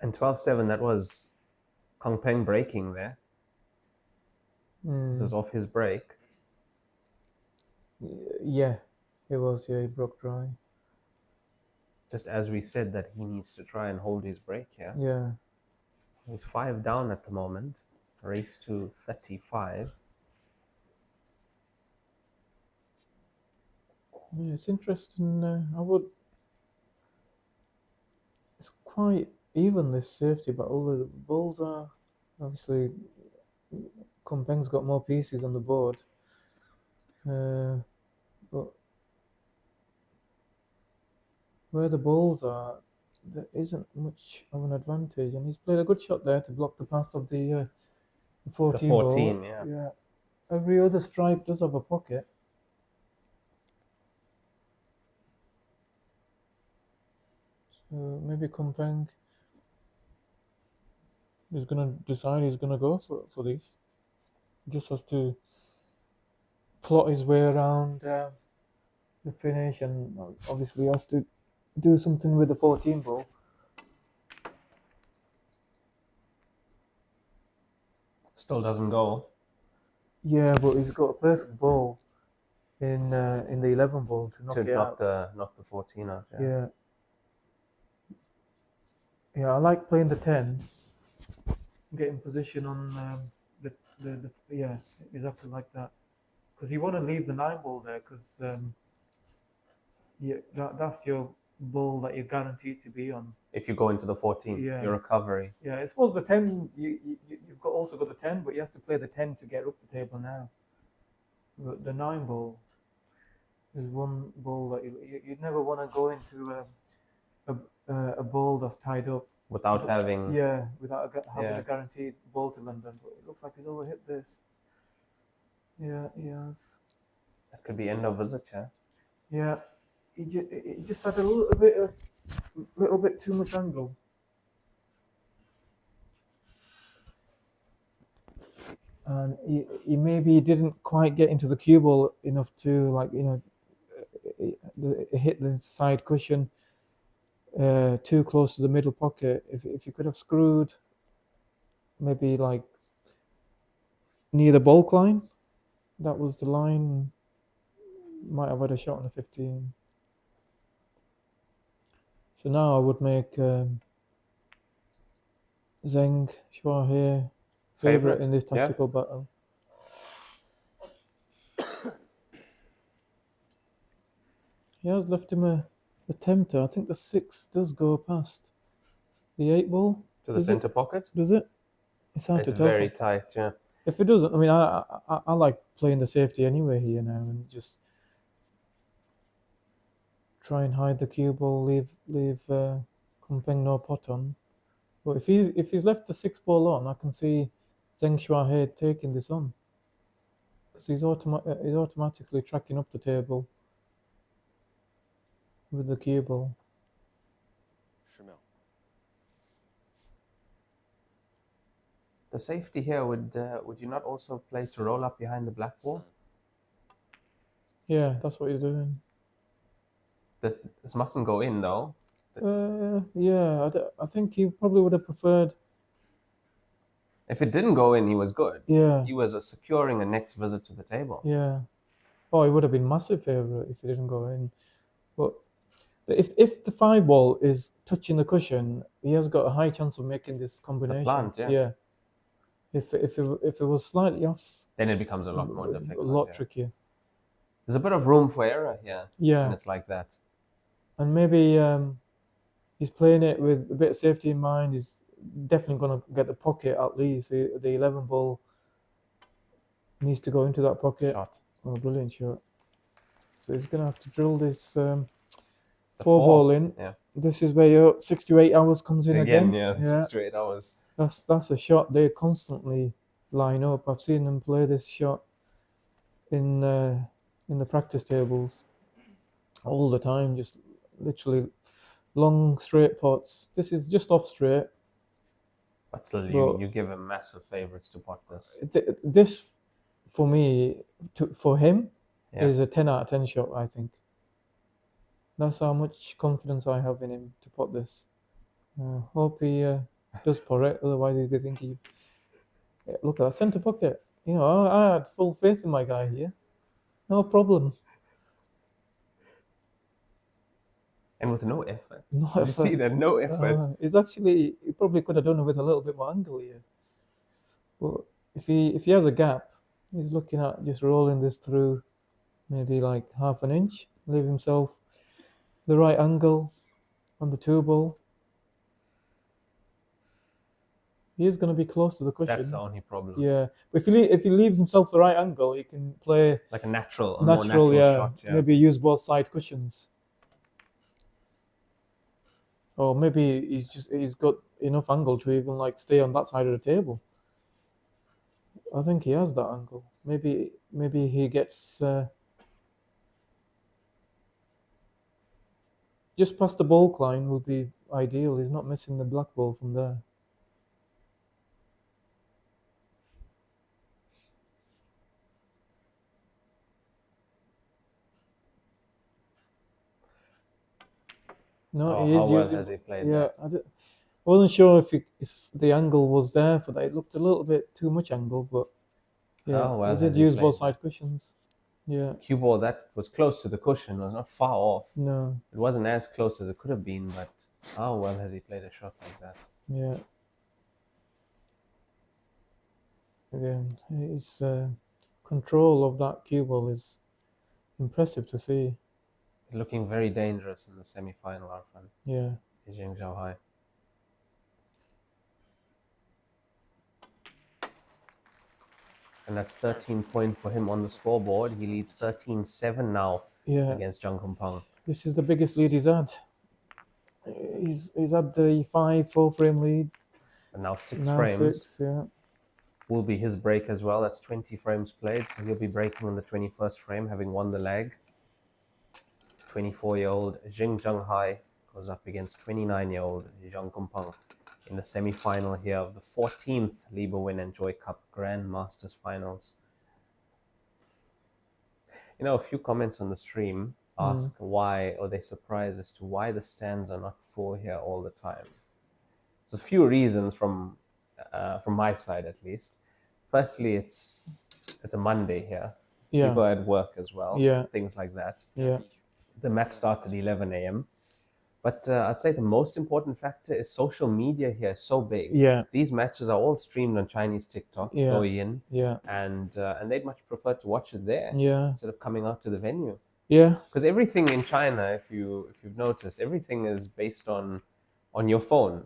And 12-7, that was Kong Peng breaking there. This is off his break. Yeah, it was. Yeah, he broke dry. Just as we said that he needs to try and hold his break here. Yeah. He's 5 down at the moment. Race to 35. Yeah, it's interesting. It's quite even, this safety battle. The balls are obviously. Kong Peng's got more pieces on the board, but where the balls are, there isn't much of an advantage. And he's played a good shot there to block the path of the 14 ball. 14, yeah. Yeah. Every other stripe does have a pocket. So maybe Kong Peng is going to decide he's going to go for these. Just has to plot his way around the finish, and obviously has to do something with the 14 ball. Still doesn't go. Yeah, but he's got a perfect ball in the 11 ball to knock it out. Knock the 14 out. Yeah. Yeah, I like playing the 10, getting position on yeah, exactly like that. Because you want to leave the 9 ball there, because yeah, that's your ball that you're guaranteed to be on. If you go into the 14, Yeah. your recovery. Yeah, I suppose the 10, you've also got the 10, but you have to play the 10 to get up the table now. But the 9 ball is one ball that you'd never want to go into a ball that's tied up. Without having... Yeah, without having a guaranteed ball to London. But it looks like he's overhit this. Yeah, he has. That could be end of visit, yeah? Yeah, he just had a little bit too much angle. And he maybe didn't quite get into the cue ball enough to, like, hit the side cushion too close to the middle pocket. If you could have screwed maybe like near the bulk line, that was the line, might have had a shot on the 15. So now I would make Zheng Shuahe favorite in this tactical battle. He has left him a tempter. I think the 6 does go past the 8 ball. To the centre pocket? Does it? It's hard to tell. It's very tight, yeah. If it doesn't, I mean, I like playing the safety anyway here now, and just try and hide the cue ball, leave Kong Peng no pot on. But if he's left the 6 ball on, I can see Zheng Shuahe taking this on, because he's automatically tracking up the table with the cue ball. 10秒. The safety here, would you not also play to roll up behind the black ball? Yeah, that's what he's doing. This mustn't go in though. Yeah, I think he probably would have preferred. If it didn't go in, he was good. Yeah. He was securing a next visit to the table. Yeah. Oh, he would have been massive favourite if it didn't go in. But if the 5 ball is touching the cushion, he has got a high chance of making this combination. The plant, yeah. Yeah. If it was slightly off, then it becomes a lot more difficult. A lot trickier. There's a bit of room for error here. Yeah. And it's like that. And maybe he's playing it with a bit of safety in mind. He's definitely going to get the pocket at least. The 11 ball needs to go into that pocket. Shot. Oh, brilliant shot. So he's going to have to drill this 4 ball in. Yeah. This is where your 6 to 8 hours comes in again. Yeah, 6 to 8 hours. That's a shot they constantly line up. I've seen them play this shot in the practice tables all the time, just literally long straight pots. This is just off straight. But still, you give him massive favourites to pot this. This, for me, for him, Yeah. is a 10 out of 10 shot, I think. That's how much confidence I have in him to pot this. Hope he does pot it, otherwise he'll be thinking, look at that centre pocket. You know, I had full faith in my guy here. No problem. And with no effort. No You effort. see that? No effort. It's actually, he probably could have done it with a little bit more angle here. But if he has a gap, he's looking at just rolling this through maybe like half an inch, leave himself the right angle on the 2-ball. He is going to be close to the cushion. That's the only problem. Yeah, but if he leaves himself the right angle, he can play like a more natural shot. Yeah. Maybe use both side cushions. Or maybe he's got enough angle to even like stay on that side of the table. I think he has that angle. Maybe he gets just past the ball line will be ideal. He's not missing the black ball from there. No, he is how well using, has he played yeah, that? I wasn't sure if the angle was there for that. It looked a little bit too much angle, but yeah, How well he did has he use played both that? side cushions. Yeah. Cue ball that was close to the cushion, was not far off. No. It wasn't as close as it could have been, but how well has he played a shot like that? Yeah. Again, his control of that cue ball is impressive to see. He's looking very dangerous in the semi-final, Arfan. Yeah. Beijing Zhaohai. And that's 13 point for him on the scoreboard. He leads 13-7 now against Zhang Kunpeng. This is the biggest lead he's had. He's had the 5-4 frame lead. And now 6 Now frames 6, yeah. will be his break as well. That's 20 frames played, so he'll be breaking on the 21st frame, having won the leg. 24-year-old Jing Zhanghai goes up against 29-year-old Zhang Kunpeng in the semi-final here of the 14th Liber Win and Joy Cup Grand Masters Finals. You know, a few comments on the stream ask why, or they're surprised as to why the stands are not full here all the time. There's a few reasons from my side at least. Firstly, it's a Monday here. Yeah. People are at work as well. Yeah. Things like that. Yeah. The match starts at 11 a.m. But I'd say the most important factor is social media here is so big. Yeah. These matches are all streamed on Chinese TikTok, Douyin. Yeah. And they'd much prefer to watch it there instead of coming out to the venue. Yeah. Because everything in China, if you've noticed, everything is based on your phone.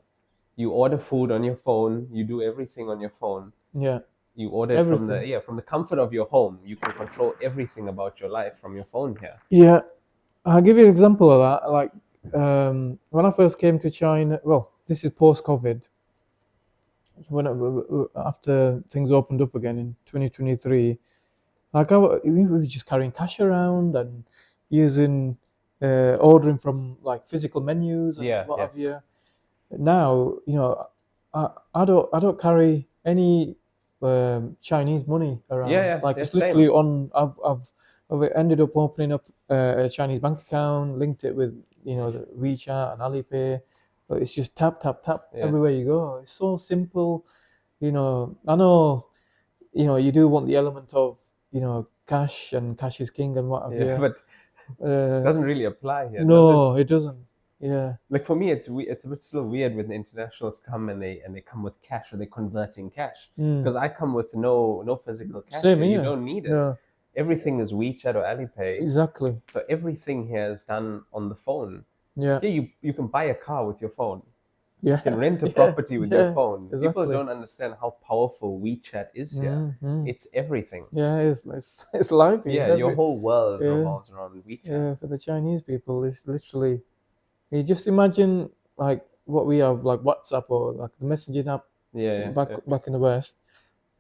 You order food on your phone. You do everything on your phone. Yeah. You order it from the comfort of your home. You can control everything about your life from your phone here. Yeah. I'll give you an example of that. Like when I first came to China, well, this is post-COVID. After things opened up again in 2023, like we were just carrying cash around and using ordering from like physical menus and what have you. Now, you know, I don't carry any Chinese money around. Like it's literally on. I've ended up opening up a Chinese bank account, linked it with the WeChat and Alipay. But it's just tap everywhere you go. It's so simple. I know. You do want the element of cash and cash is king and what have you. But it doesn't really apply here. No, does it doesn't. Yeah. Like for me, it's a bit still weird when the internationals come and they come with cash or they're converting cash because I come with no physical cash. Same and here. You don't need it. No. Everything is WeChat or Alipay. Exactly. So everything here is done on the phone. Yeah. Yeah, you can buy a car with your phone. Yeah. You can rent a property with your phone. Exactly. People don't understand how powerful WeChat is here. It's everything. Yeah, it's life. Yeah, your whole world revolves around WeChat. Yeah, for the Chinese people, it's literally. You just imagine like what we have, like WhatsApp or like the messaging app back in the West.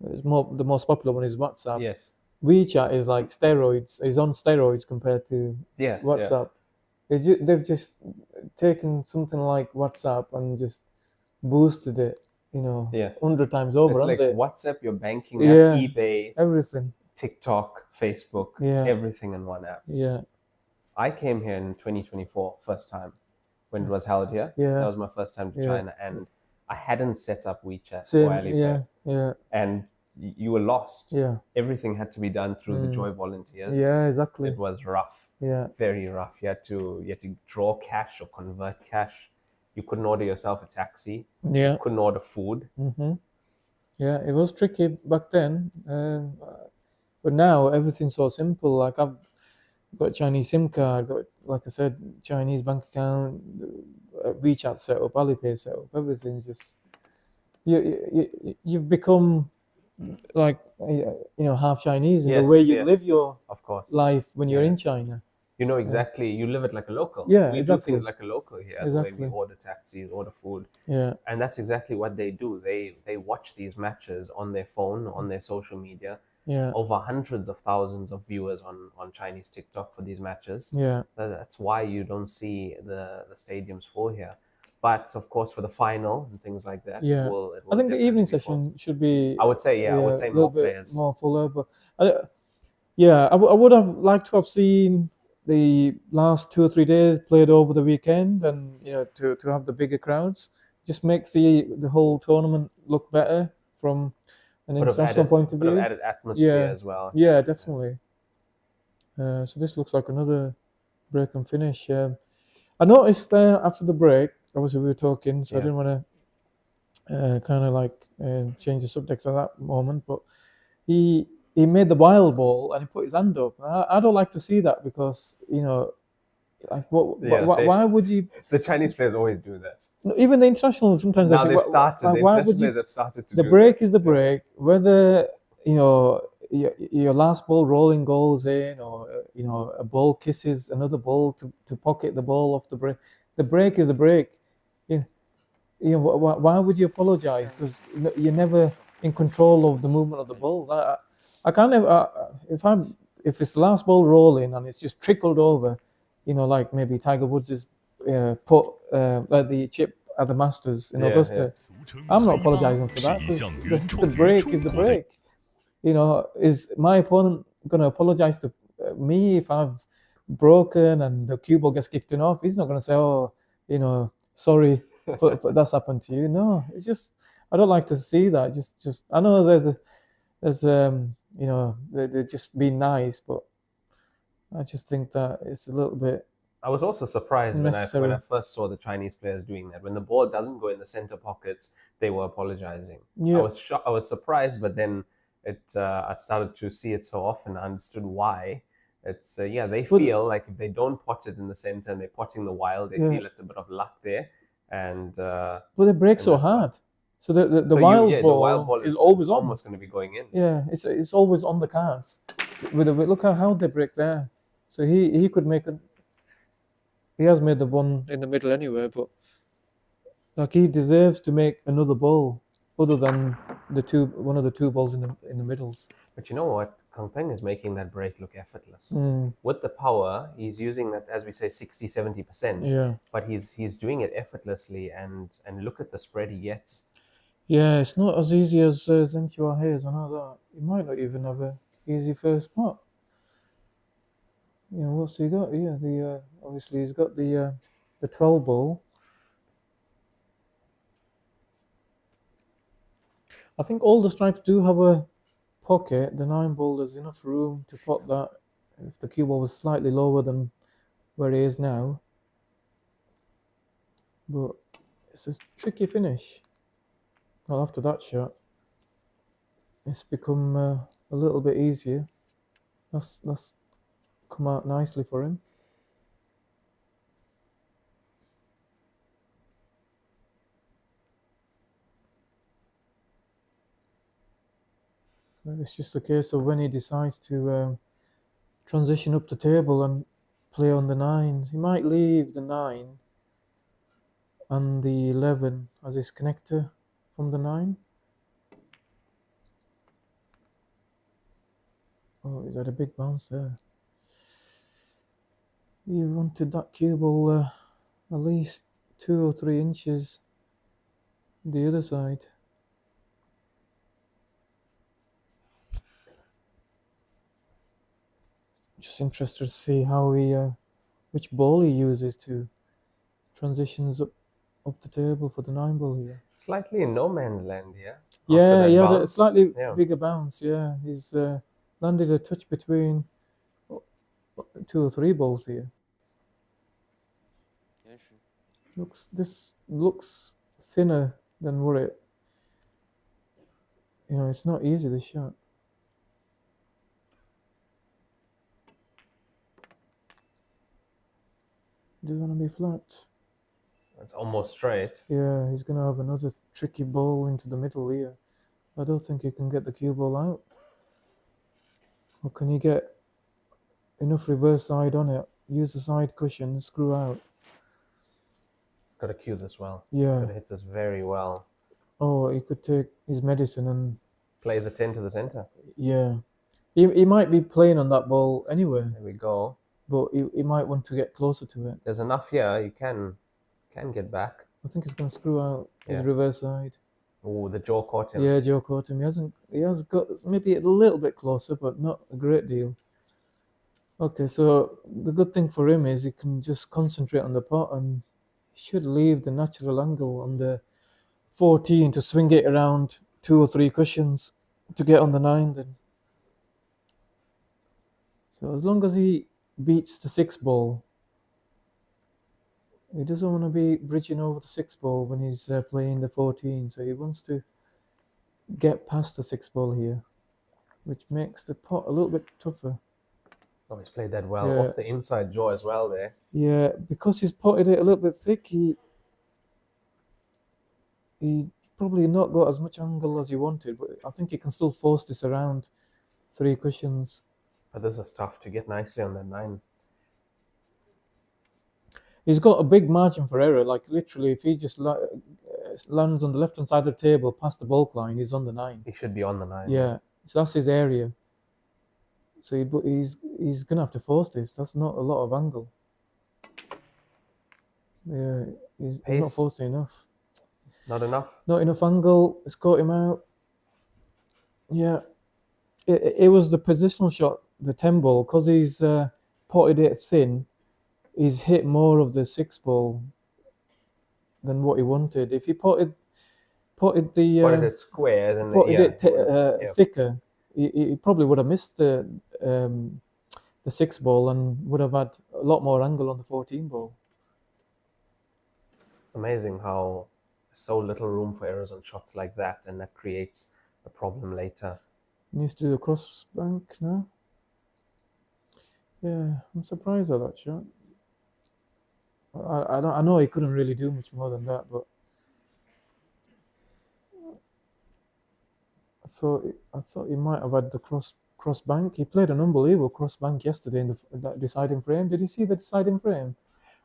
It's the most popular one is WhatsApp. Yes. WeChat is like steroids. Is on steroids compared to WhatsApp. They've just taken something like WhatsApp and just boosted it, 100 times over. It's like they? WhatsApp, your banking app, eBay, everything, TikTok, Facebook, everything in one app. Yeah. I came here in 2024, first time, when it was held here. That was my first time to China, and I hadn't set up WeChat or Alipay. And you were lost. Everything had to be done through the Joy volunteers. Yeah, exactly. It was rough. Very rough. You had to draw cash or convert cash. You couldn't order yourself a taxi. You couldn't order food. Yeah, it was tricky back then. But now everything's so simple. Like I've got a Chinese SIM card, got, like I said, Chinese bank account, WeChat set up, Alipay set up. Everything's just you've become like half Chinese in the way you live your life when you're in China. You know exactly. You live it like a local. Yeah, we exactly. do things like a local here. Exactly. The way we order taxis, order food. Yeah. And that's exactly what they do. They watch these matches on their phone, on their social media. Yeah. Over hundreds of thousands of viewers on Chinese TikTok for these matches. Yeah. That's why you don't see the stadiums full here. But of course, for the final and things like that, it will I think the evening session should be. I would say, I would say more players, more fuller. But I would have liked to have seen the last 2 or 3 days played over the weekend, and to have the bigger crowds just makes the whole tournament look better from an international point of view. Added atmosphere as well. Yeah, definitely. So this looks like another break and finish. I noticed after the break, obviously we were talking, so I didn't want to kind of like change the subject at that moment, but he made the wild ball and he put his hand up. I don't like to see that because, like why would you? The Chinese players always do that. Even the internationals sometimes. Now they've started. The international players have started to do the break is the break. Whether your last ball rolling goes in, or a ball kisses another ball to pocket the ball off the break. The break is the break. Why would you apologize? Because you're never in control of the movement of the ball. I can't if it's the last ball rolling and it's just trickled over, like maybe Tiger Woods has put the chip at the Masters in Augusta. I'm not apologizing for that. The break is the break. Is my opponent going to apologize to me if I've broken and the cue ball gets kicked off? He's not going to say, sorry for that's happened to you. No, it's just I don't like to see that. Just I know there's they're just being nice, but I just think that it's a little bit. I was also surprised when I first saw the Chinese players doing that. When the ball doesn't go in the center pockets, they were apologizing. Yeah. I was surprised, but then I started to see it so often. I understood why. It's they feel like if they don't pot it in the center and they're potting the wild, they feel it's a bit of luck there. And they break so hard. So the wild ball is always almost going to be going in. Yeah, it's always on the cards. Look how they break there. So he could make it. He has made the one in the middle anyway, but like he deserves to make another ball other than one of the two balls in the middles. But you know what? Kang Peng is making that break look effortless. With the power, he's using that, as we say, 60-70%. Yeah. But he's doing it effortlessly, and look at the spread he gets. Yeah, it's not as easy as Zheng Qiuhai's. I know that. He might not even have a easy first pot. What's he got? Yeah, obviously he's got the 12 ball. I think all the stripes do have a pocket. The 9 ball, there's enough room to pot that if the cue ball was slightly lower than where he is now. But it's a tricky finish. Well, after that shot, it's become a little bit easier. That's come out nicely for him. So it's just a case of when he decides to transition up the table and play on the 9. He might leave the 9 and the 11 as his connector from the 9. Oh, he's had a big bounce there. You wanted that cue ball at least 2 or 3 inches the other side. Just interested to see how he, which ball he uses to transitions up the table for the 9 ball here. Slightly in no man's land here. Yeah, he had a bounce. slightly Yeah. bigger bounce. Yeah, he's landed a touch between 2 or 3 balls here. This looks thinner than what it. You know, it's not easy, this shot. Does want to be flat. It's almost straight. Yeah, he's going to have another tricky ball into the middle here. I don't think he can get the cue ball out. Or can he get enough reverse side on it? Use the side cushion, screw out. Got to cue this well. Yeah. He's got to hit this very well. Oh, he could take his medicine and play the 10 to the center. Yeah. He might be playing on that ball anyway. There we go. But he might want to get closer to it. There's enough here. You can get back. I think he's going to screw out Yeah. his reverse side. Oh, the jaw caught him. Yeah, jaw caught him. He has got maybe a little bit closer, but not a great deal. Okay, so the good thing for him is he can just concentrate on the pot and he should leave the natural angle on the 14 to swing it around 2 or 3 cushions to get on the 9 then. So as long as he beats the 6 ball, he doesn't want to be bridging over the 6 ball when he's playing the 14. So he wants to get past the 6 ball here, which makes the pot a little bit tougher. Oh, he's played that well. Yeah. Off the inside jaw as well there. Yeah, because he's potted it a little bit thick, he probably not got as much angle as he wanted, but I think he can still force this around 3 cushions. But this is tough to get nicely on that 9. He's got a big margin for error. Like literally, if he just lands on the left-hand side of the table past the bulk line, he's on the 9. He should be on the 9. Yeah, so that's his area. So he's gonna have to force this. That's not a lot of angle. Yeah, he's not forcing enough. Not enough. Not enough angle. It's caught him out. Yeah, it was the positional shot, the 10 ball, because he's potted it thin. He's hit more of the 6 ball than what he wanted. If he potted it square, then thicker, he probably would have missed the 6 ball and would have had a lot more angle on the 14 ball. It's amazing how so little room for errors on shots like that, and that creates a problem later. He needs to do the cross bank now. Yeah, I'm surprised at that shot. I know he couldn't really do much more than that, but I thought he might have had the cross bank. He played an unbelievable cross bank yesterday in that deciding frame. Did you see the deciding frame?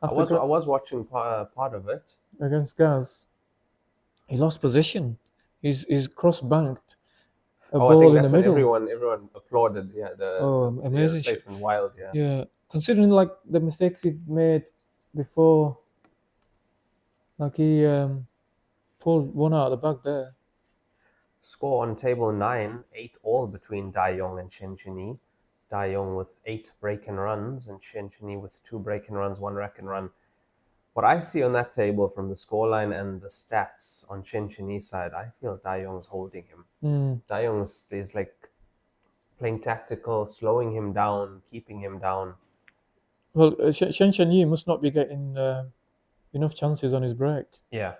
I was watching part of it against Gaz. He lost position. He's cross banked a ball I think in that's the middle. when everyone applauded. Yeah, amazing the placement wild. Yeah. Yeah, considering like the mistakes he made before, like he pulled one out of the bag there. Score on table 9, 8-all between Dayong and Chen Chini. Dayong with 8 break-in runs and Chen Chini with 2 break-in runs, 1 rack-in run. What I see on that table from the scoreline and the stats on Chen Chini's side, I feel Dayong's holding him. Dayong is like playing tactical, slowing him down, keeping him down. Well, Shen Yi must not be getting enough chances on his break. Yeah.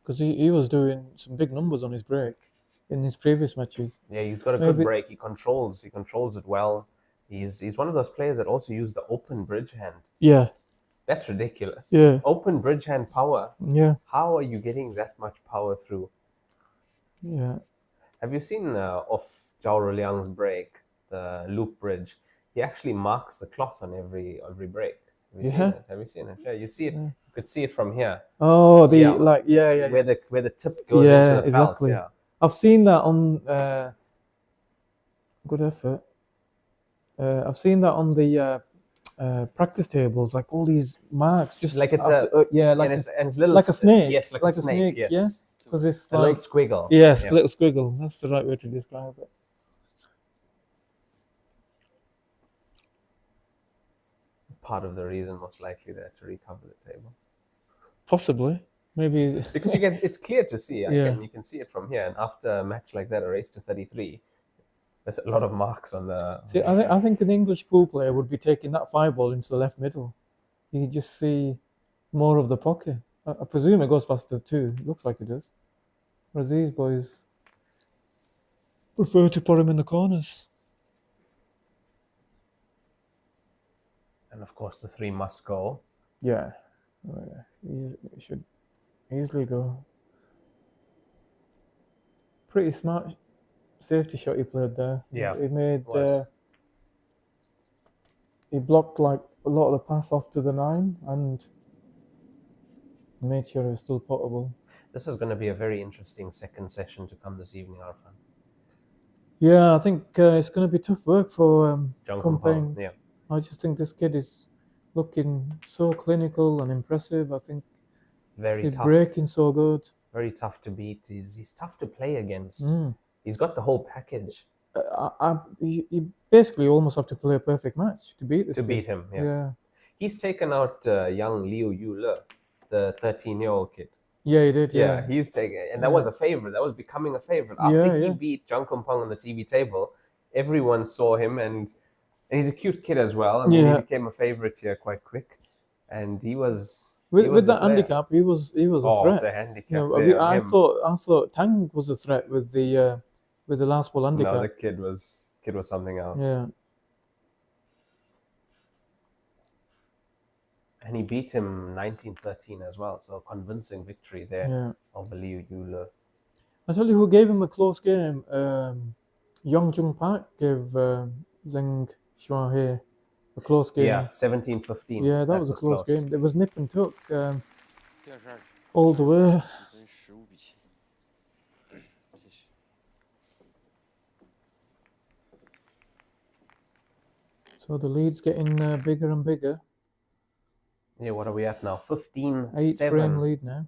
Because he was doing some big numbers on his break in his previous matches. Yeah, he's got a good break. He controls it well. He's one of those players that also use the open bridge hand. Yeah. That's ridiculous. Yeah. Open bridge hand power. Yeah. How are you getting that much power through? Yeah. Have you seen off Zhao Ruliang's break, the loop bridge? He actually marks the cloth on every break. Have you seen it? Have you seen it? Yeah, you see it. You could see it from here. Oh, the Yeah. like yeah. Where the tip goes Yeah, into the felt. exactly. Yeah. I've seen that on good effort. I've seen that on the practice tables, like all these marks, just Like it's after, like and it's little like a snake. Yes, like a snake. Yes. Yeah, because it's a like little squiggle. Yes, Yeah. little squiggle. That's the right way to describe it. Part of the reason, most likely, there to recover the table. Possibly, maybe Because it's clear to see. Yeah. You can see it from here. And after a match like that, a race to 33, there's a lot of marks on the. See, I think an English pool player would be taking that 5-ball into the left middle. You just see more of the pocket. I presume it goes past the 2. It looks like it does. Whereas these boys prefer to put him in the corners. And of course, the 3 must go. Yeah, he should easily go. Pretty smart safety shot he played there. Yeah, he made. was. He blocked like a lot of the pass off to the 9 and made sure it was still potable. This is going to be a very interesting second session to come this evening, Arfan. Yeah, I think it's going to be tough work for John Compang. Yeah. I just think this kid is looking so clinical and impressive. I think Very he's tough. breaking so good. Very tough to beat. He's tough to play against. Mm. He's got the whole package. You basically almost have to play a perfect match to beat this To kid. beat him, yeah. Yeah. He's taken out young Liu Yule, the 13-year-old kid. Yeah, he did. Yeah, he's taken, and that Yeah. was a favorite. That was becoming a favorite after Yeah, he yeah. beat Jung Kompong on the TV table. Everyone saw him, and he's a cute kid as well. I mean, Yeah. he became a favorite here quite quick, and he was With the that player. handicap, he was a Oh, threat. the handicap You know, there, I him. thought Tang was a threat with the last ball handicap. No, the kid was something else. Yeah. And he beat him 19-13 as well, so a convincing victory there Yeah. over Liu Yule. I tell you who gave him a close game. Yong Jung Park gave Zheng Shuahe a close game. Yeah, 17-15. Yeah, that was a close close. game. It was nip and tuck all the way. So the lead's getting bigger and bigger. Yeah, what are we at now? 15-7. 8-frame lead now.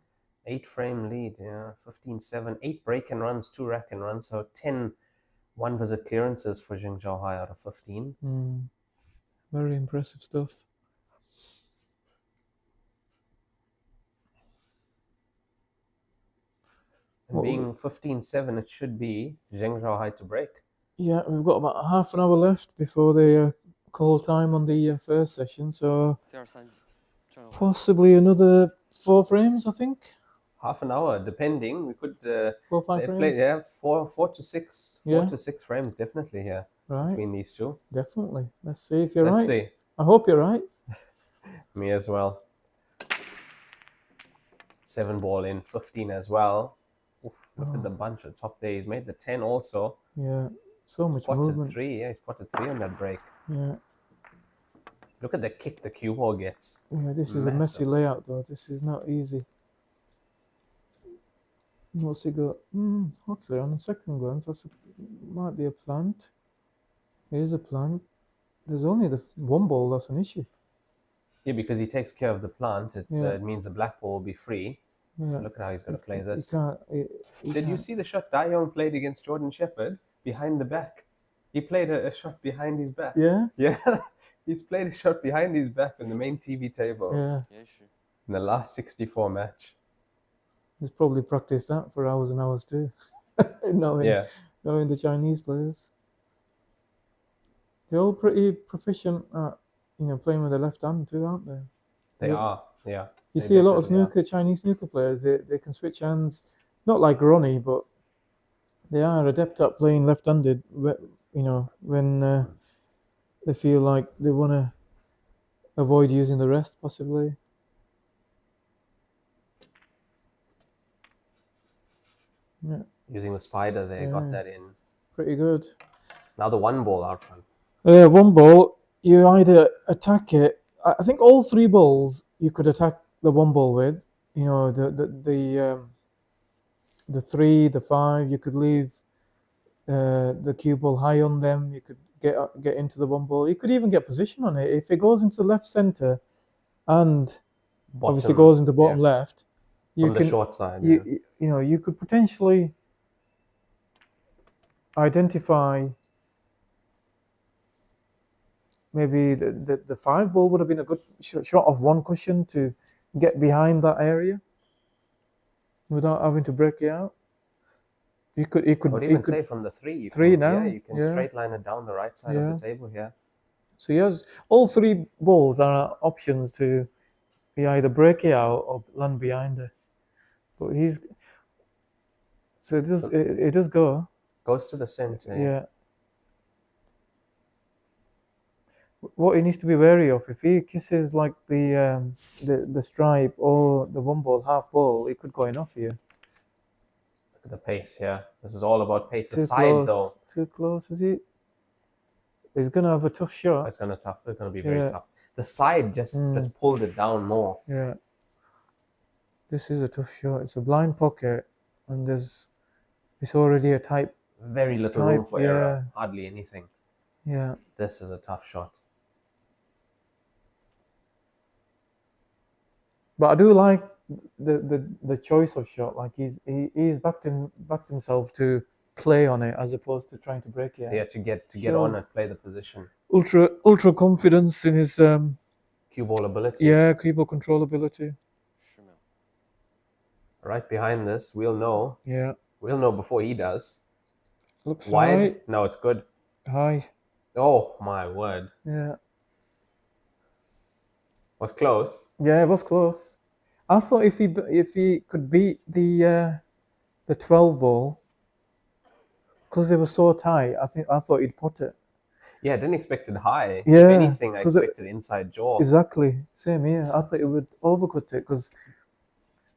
8-frame lead, yeah. 15-7. 8 break and runs, 2 rack and runs. So 10 one-visit clearances for Jing Zhaohai out of 15. Very impressive stuff. And being 15-7, it should be Zheng Zhaohai to break. Yeah, we've got about half an hour left before the call time on the first session. So possibly another 4 frames, I think. Half an hour, depending. We could 4 or 5 frames. play, yeah, 4 to 6. 4 Yeah. to 6 frames definitely here Right. between these two. Definitely. Let's see if you're Let's right. see. I hope you're right. Me as well. 7 ball in, 15 as well. Oof, look at the bunch at the top there. He's made the 10 also. Yeah, so much Spotted movement. 3. Yeah, he spotted 3 on that break. Yeah, Look at the kick the cue ball gets. yeah. This is a messy Massive. layout, though. This is not easy. What's he got? Actually, on the second glance, might be a plant. Here's a plant. There's only the 1 ball that's an issue. Yeah, because he takes care of the plant. It Yeah. means the black ball will be free. Yeah. Look at how he's going to play this. He Did you see the shot Dayong played against Jordan Shepherd behind the back? He played a shot behind his back. Yeah? Yeah. He's played a shot behind his back on the main TV table. Yeah. In the last 64 match. He's probably practiced that for hours and hours too. knowing the Chinese players. They're all pretty proficient at playing with their left hand too, aren't they? They are, yeah. You They see a lot of definitely are. Chinese snooker players. They can switch hands, not like Ronnie, but they are adept at playing left-handed. When they feel like they want to avoid using the rest, possibly. Yeah. Using the spider there, got Yeah. that in. Pretty good. Now the 1 ball out front. 1 ball, you either attack it I think all three balls you could attack the one ball with. You know, the 3, the 5. You could leave the cue ball high on them. You could get into the one ball. You could even get position on it if it goes into left center, and obviously goes into bottom left. You From can, the short side. you know, you could potentially identify. Maybe the 5 ball would have been a good shot of one cushion to get behind that area without having to break it out. You could. I would even say from the 3. You 3 can, now. Yeah, you can straight line it down the right side of the table here. So he has all 3 balls are options to be either break it out or land behind it. But he's so it does go. Goes to the center. Yeah. What he needs to be wary of, if he kisses like the stripe or the one ball, half ball, it could go in off here. Look at the pace here. This is all about pace. The Too side close, though. Too close, is he? He's gonna have a tough shot. It's gonna be very tough. The side just pulled it down more. Yeah. This is a tough shot. It's a blind pocket, and it's already a tight. Very little room for error. Hardly anything. Yeah. This is a tough shot. But I do like the choice of shot. Like he's backed himself to play on it as opposed to trying to break it. Yeah, to get on it, play the position. Ultra confidence in his cue ball abilities. Yeah, cue ball control ability. Right behind this, we'll know. Yeah. We'll know before he does. Looks wide. high. No, it's good. High. Oh my word. Yeah. Was close. Yeah, it was close. I thought if he could beat the 12 ball, because they were so tight, I thought he'd put it. Yeah, I didn't expect it high. Yeah, if anything, I expected inside jaw. Exactly. Same here. I thought it would overcut it because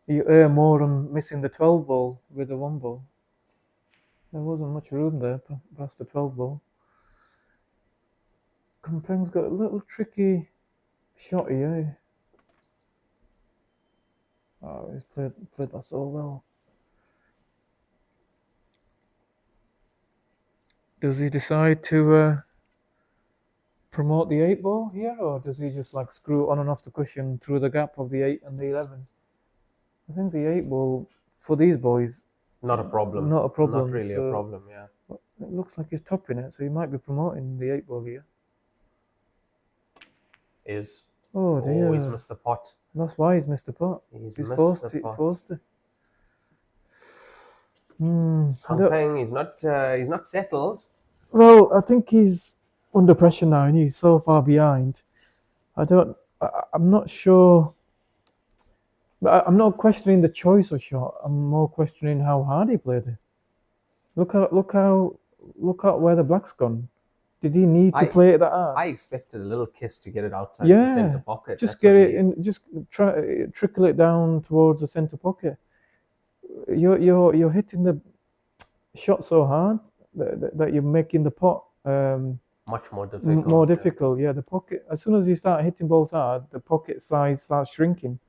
you err more on missing the 12 ball with the 1 ball. There wasn't much room there past the 12 ball. Kompeng's got a little tricky shot here. Oh, he's played that so well. Does he decide to promote the 8 ball here, or does he just like screw on and off the cushion through the gap of the 8 and the 11? I think the 8 ball for these boys. Not a problem. Not a problem. Not really a problem, yeah. It looks like he's topping it, so he might be promoting the 8 ball here. Oh dear. Oh, he's missed the pot. That's why he's missed the pot. He's forced it. Kompeng, he's not settled. Well, I think he's under pressure now, and he's so far behind. I'm not sure. But I'm not questioning the choice of shot. I'm more questioning how hard he played it. Look at where the black's gone. Did he need to play it that hard? I expected a little kiss to get it outside the center pocket. Just get it in. Just trickle it down towards the center pocket. You're hitting the shot so hard that you're making the pot much more difficult. More difficult, yeah. The pocket. As soon as you start hitting balls hard, the pocket size starts shrinking.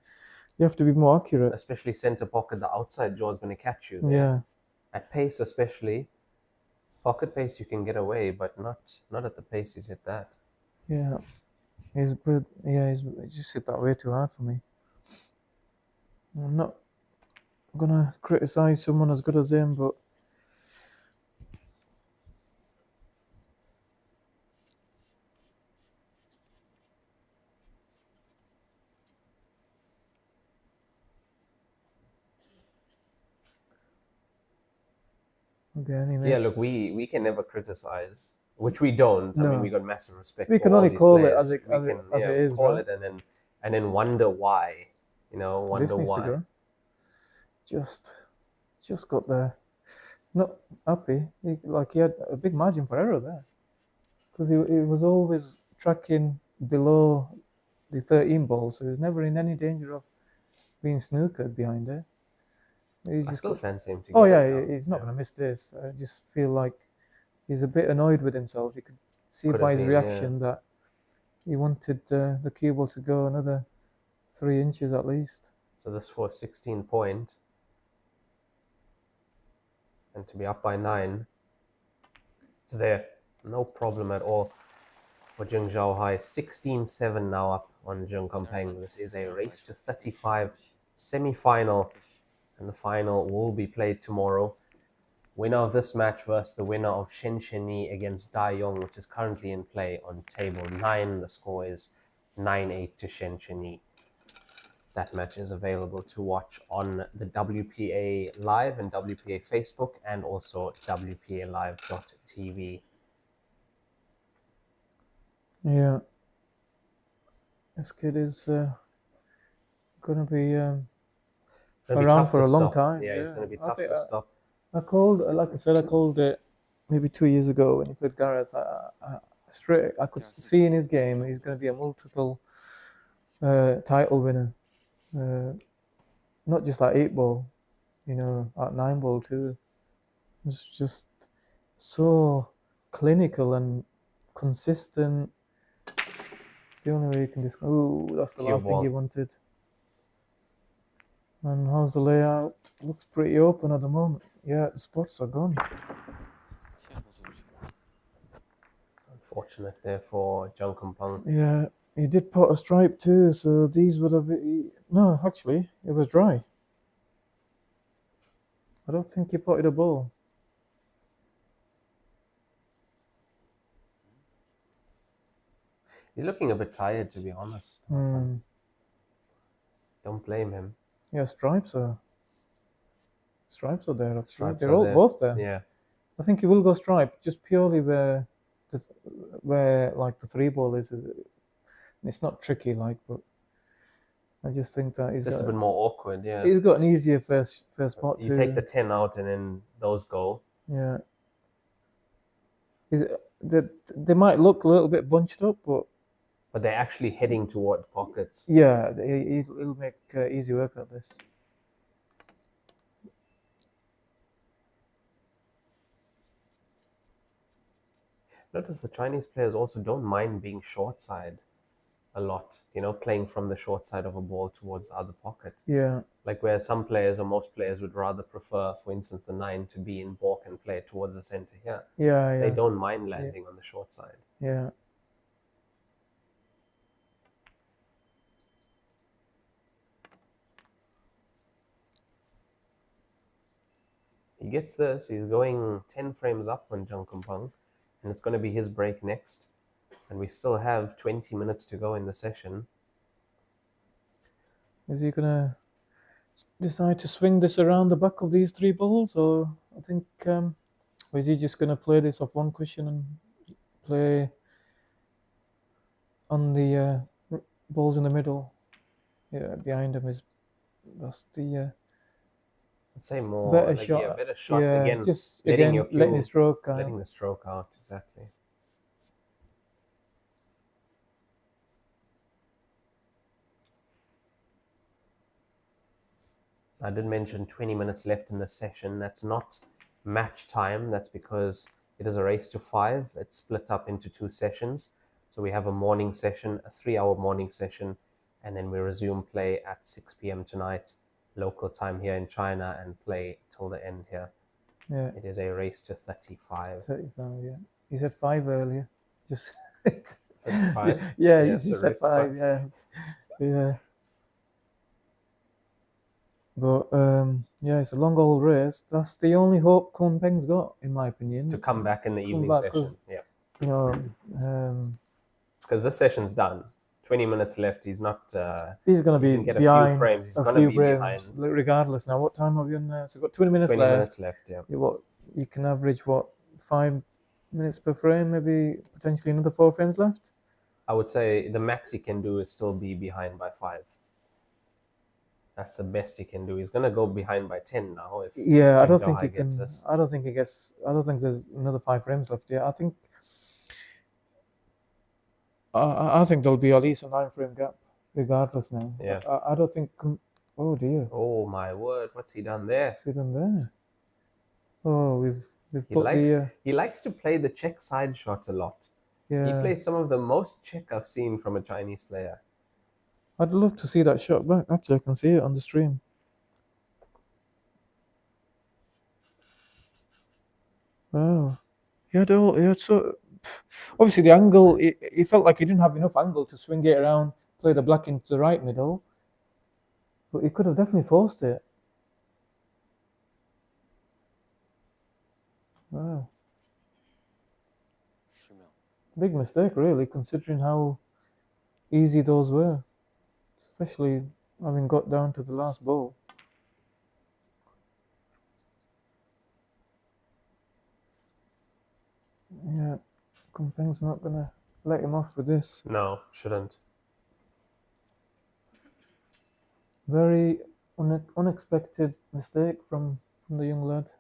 You have to be more accurate. Especially center pocket, the outside jaw is going to catch you there. Yeah. At pace, especially. Pocket pace, you can get away, but not at the pace he's hit that. Yeah. He's good. Yeah, he's just hit that way too hard for me. I'm not gonna criticize someone as good as him, but anyway. Yeah, look, we can never criticize, which we don't. No. I mean, we got massive respect. We for can all only these call players. it as it is. Call right? it and then wonder why. Wonder This needs why. to go. Just got there. Not happy. He had a big margin for error there, because he was always tracking below the 13 ball, so he was never in any danger of being snookered behind it. I still fancy him to get Oh it yeah, now. he's not going to miss this. I just feel like he's a bit annoyed with himself. You could see Could by have his been, reaction that he wanted the cue ball to go another 3 inches at least. So this for 16 point. And to be up by 9, it's there. No problem at all for Jung Zhao Hai. 16-7 now up on Jung Kompeng. This is a race to 35 semi-final, and the final will be played tomorrow. Winner of this match versus the winner of Shen Shenyi against Dai Yong, which is currently in play on table 9. The score is 9-8 to Shen Shenyi. That match is available to watch on the WPA Live and WPA Facebook, and also WPALive.tv. Yeah. This kid is going to be around for a long time. Yeah, it's going to be tough to stop. I called, like I said, I called it maybe 2 years ago when he played Gareth. I could see in his game he's going to be a multiple title winner. Not just like 8-ball, you know, at 9-ball too. It's just so clinical and consistent. It's the only way you can describe. Ooh, that's the last thing you wanted. And how's the layout? Looks pretty open at the moment. Yeah, the spots are gone. Unfortunate there for Jung Kompeng. Yeah, he did put a stripe too, so these would have been... No, actually, it was dry. I don't think he potted a ball. He's looking a bit tired, to be honest. Mm. Don't blame him. Yeah, stripes are there. Stripes They're are all there. both there. Yeah. I think he will go stripe just purely where like the 3-ball is. It's not tricky, like, but I just think that he's just got a bit more awkward. Yeah. He's got an easier first spot. You take the 10 out, and then those go. Yeah. They might look a little bit bunched up, but they're actually heading towards pockets. Yeah, he'll make easy work of this. Notice the Chinese players also don't mind being short side a lot, you know, playing from the short side of a ball towards the other pocket. Yeah. Like where some players or most players would rather prefer, for instance, the 9 to be in balk and play towards the center here. Yeah, They don't mind landing on the short side. Yeah. He gets this, he's going 10 frames up on Jung Kompeng, and it's going to be his break next. And we still have 20 minutes to go in the session. Is he going to decide to swing this around the back of these 3 balls? Or I think, or is he just going to play this off one cushion and play on the balls in the middle? Yeah, behind him that's the... I'd say more better like, shot. Yeah, better shot. Yeah, Again, just letting the stroke out. Letting the stroke out, exactly. I did mention 20 minutes left in the session. That's not match time. That's because it is a race to 5. It's split up into 2 sessions. So we have a morning session, a 3-hour morning session, and then we resume play at 6 p.m. tonight, local time here in China, and play till the end here. Yeah. It is a race to 35. 35, yeah. He said 5 earlier. Just... Said 5? Yeah, Yeah, he said 5, yeah. Yeah. But, yeah, it's a long old race. That's the only hope Kompeng's got, in my opinion. To come back in the evening session, yeah. You know... because this session's done. 20 minutes left. He's not... he's going to be get behind a few frames. He's going to be behind. Regardless. Now, what time have you in there? So you've got 20 minutes 20 left. minutes left, yeah. You can average, 5 minutes per frame? Maybe potentially another 4 frames left? I would say the max he can do is still be behind by 5. That's the best he can do. He's going to go behind by 10 now. If yeah, I don't think he can. This. I don't think he gets. I don't think there's another 5 frames left. Yeah, I think. I think there'll be at least a 9-frame gap, regardless now. Yeah. I don't think. Oh dear. Oh my word! What's he done there? What's he done there? Oh, we've He put likes the. He likes to play the check side shot a lot. Yeah. He plays some of the most check I've seen from a Chinese player. I'd love to see that shot back. Actually, I can see it on the stream. Wow. So obviously the angle, it felt like he didn't have enough angle to swing it around, play the black into the right middle. But he could have definitely forced it. Wow. Big mistake, really, considering how easy those were. Especially having got down to the last ball. Yeah, Kumpeng's not going to let him off with this. No, shouldn't. Very unexpected mistake from the young lad.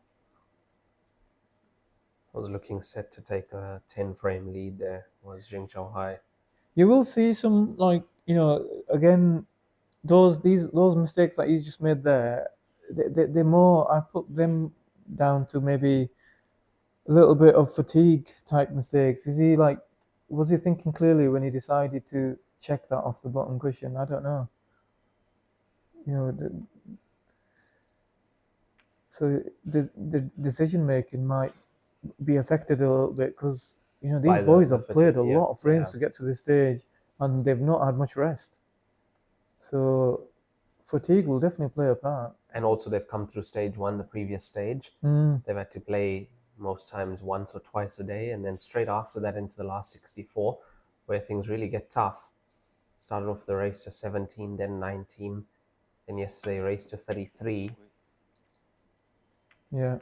I was looking set to take a 10-frame lead there, was Jing Chao-hai. You will see some, like, again, those mistakes that he's just made there, they're more, I put them down to maybe a little bit of fatigue type mistakes. Was he thinking clearly when he decided to check that off the bottom cushion? I don't know. So the decision making might be affected a little bit because these boys have played a lot of frames to get to this stage, and they've not had much rest. So fatigue will definitely play a part. And also they've come through stage 1, the previous stage. They've had to play most times once or twice a day, and then straight after that into the last 64, where things really get tough. Started off the race to 17, then 19, then yesterday race to 33. Yeah.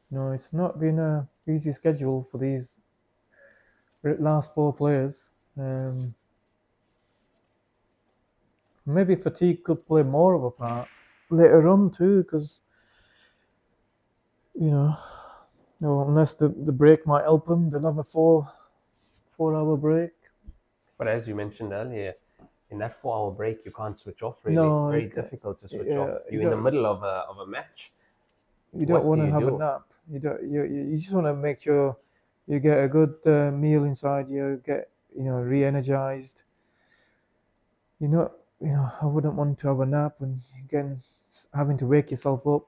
No, it's not been a easy schedule for these last 4 players. Maybe fatigue could play more of a part later on too, because unless the break might help them, they'll have a 4-hour break. But as you mentioned earlier, in that 4-hour break, you can't switch off really. No, Very difficult to switch off. you You're in the don't- middle of a match. You don't What want do to you have do? a nap. You just want to make sure you get a good meal inside you, get re-energized. I wouldn't want to have a nap and again having to wake yourself up.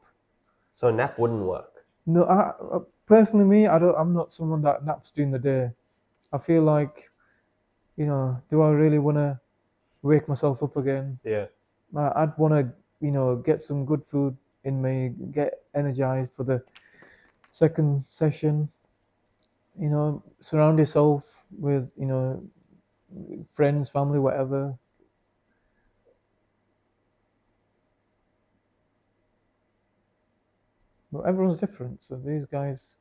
So a nap wouldn't work. No, personally, I'm not someone that naps during the day. I feel like, do I really want to wake myself up again? Yeah. I'd want to, get some good food in me, get energized for the second session. Surround yourself with, friends, family, whatever. But everyone's different, so these guys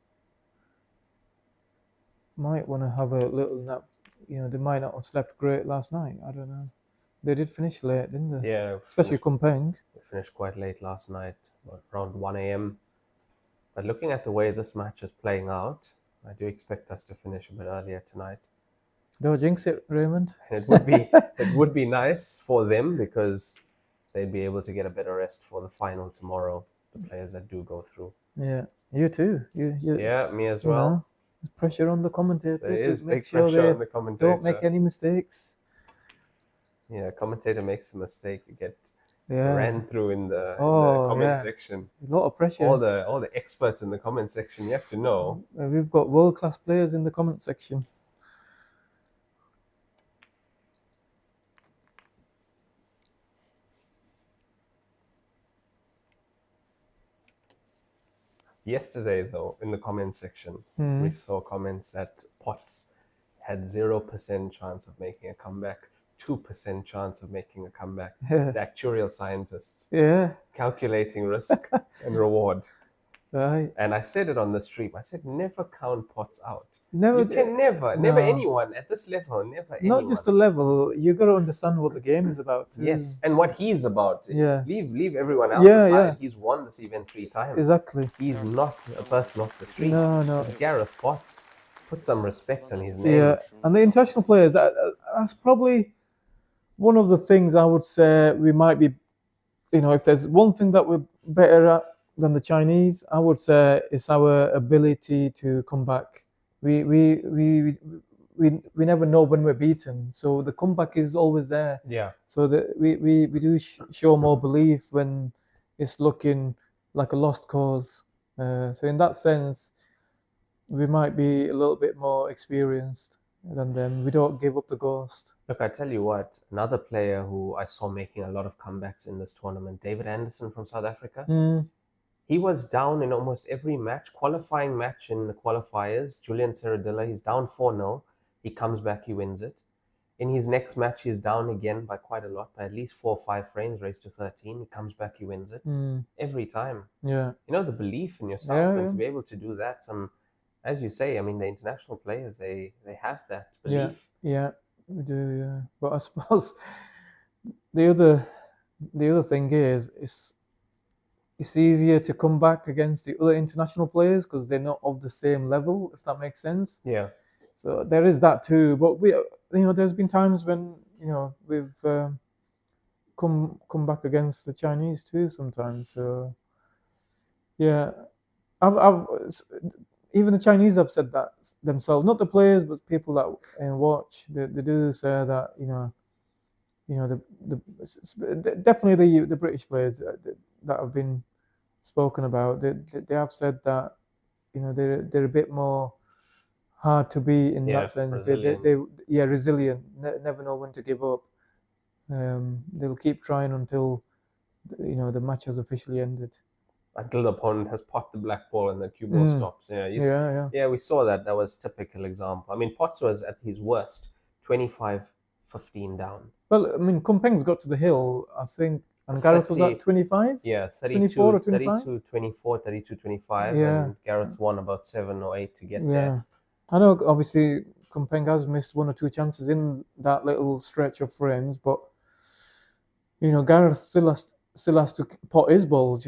might want to have a little nap. They might not have slept great last night. I don't know. They did finish late, didn't they? Yeah. Especially Kumpeng. We finished quite late last night, around 1 a.m. But looking at the way this match is playing out, I do expect us to finish a bit earlier tonight. Don't jinx it, Raymond. And it would be nice for them because they'd be able to get a better rest for the final tomorrow. The players that do go through. Yeah, you too. You Yeah, me as well. There's pressure on the commentator. There to is make big sure pressure they on the commentator. don't make any mistakes. Yeah, commentator makes a mistake, you get Yeah. ran through in the comment yeah. section. A lot of pressure. All the experts in the comment section, you have to know. We've got world-class players in the comment section. Yesterday, though, in the comment section, we saw comments that Potts had 0% chance of making a comeback, 2% chance of making a comeback. Yeah. The actuarial scientists Yeah. calculating risk and reward. Right. And I said it on the stream. I said, never count Potts out. Never. You can never No. anyone at this level, never anyone. Not just the level. You got to understand what the game is about. Too. Yes, and what he's about. Yeah. Leave everyone else Yeah, aside. yeah. He's won this event 3 times. Exactly. He's not a person off the street. No. It's Gareth Potts. Put some respect on his name. Yeah, and the international players, that's probably one of the things I would say we might be, if there's one thing that we're better at than the Chinese, I would say it's our ability to come back. We we never know when we're beaten. So the comeback is always there. Yeah. So that we do show more belief when it's looking like a lost cause. So in that sense, we might be a little bit more experienced than them. We don't give up the ghost. Look, I tell you what, another player who I saw making a lot of comebacks in this tournament, David Anderson from South Africa. He was down in almost every match, qualifying match in the qualifiers. Julian Serradilla, he's down 4-0. He comes back, he wins it. In his next match, he's down again by quite a lot, by at least 4 or 5 frames, raised to 13. He comes back, he wins it. Every time. Yeah. You know, the belief in yourself and to be able to do that. As you say, I mean, the international players, they have that belief. Yeah, we do, yeah. But I suppose the other thing is, it's easier to come back against the other international players because they're not of the same level, if that makes sense. Yeah. So there is that too. But there's been times when we've come back against the Chinese too sometimes. So yeah, even the Chinese have said that themselves. Not the players, but people that watch. They do say that definitely the British players that have been spoken about. They have said that they're a bit more hard to beat in that sense. Resilient. They resilient. Never know when to give up. They'll keep trying until the match has officially ended. Until the opponent has pot the black ball and the cue ball stops. Yeah, we saw that. That was a typical example. I mean, Potts was at his worst, 25-15 down. Well, I mean, Kumpeng's got to the hill, I think, and Gareth was at 25? Yeah, 24 or 25? 32-24, 32-25, Yeah. and Gareth won about 7 or 8 to get Yeah. there. I know, obviously, Kumpeng has missed 1 or 2 chances in that little stretch of frames, but, Gareth still has to pot his balls,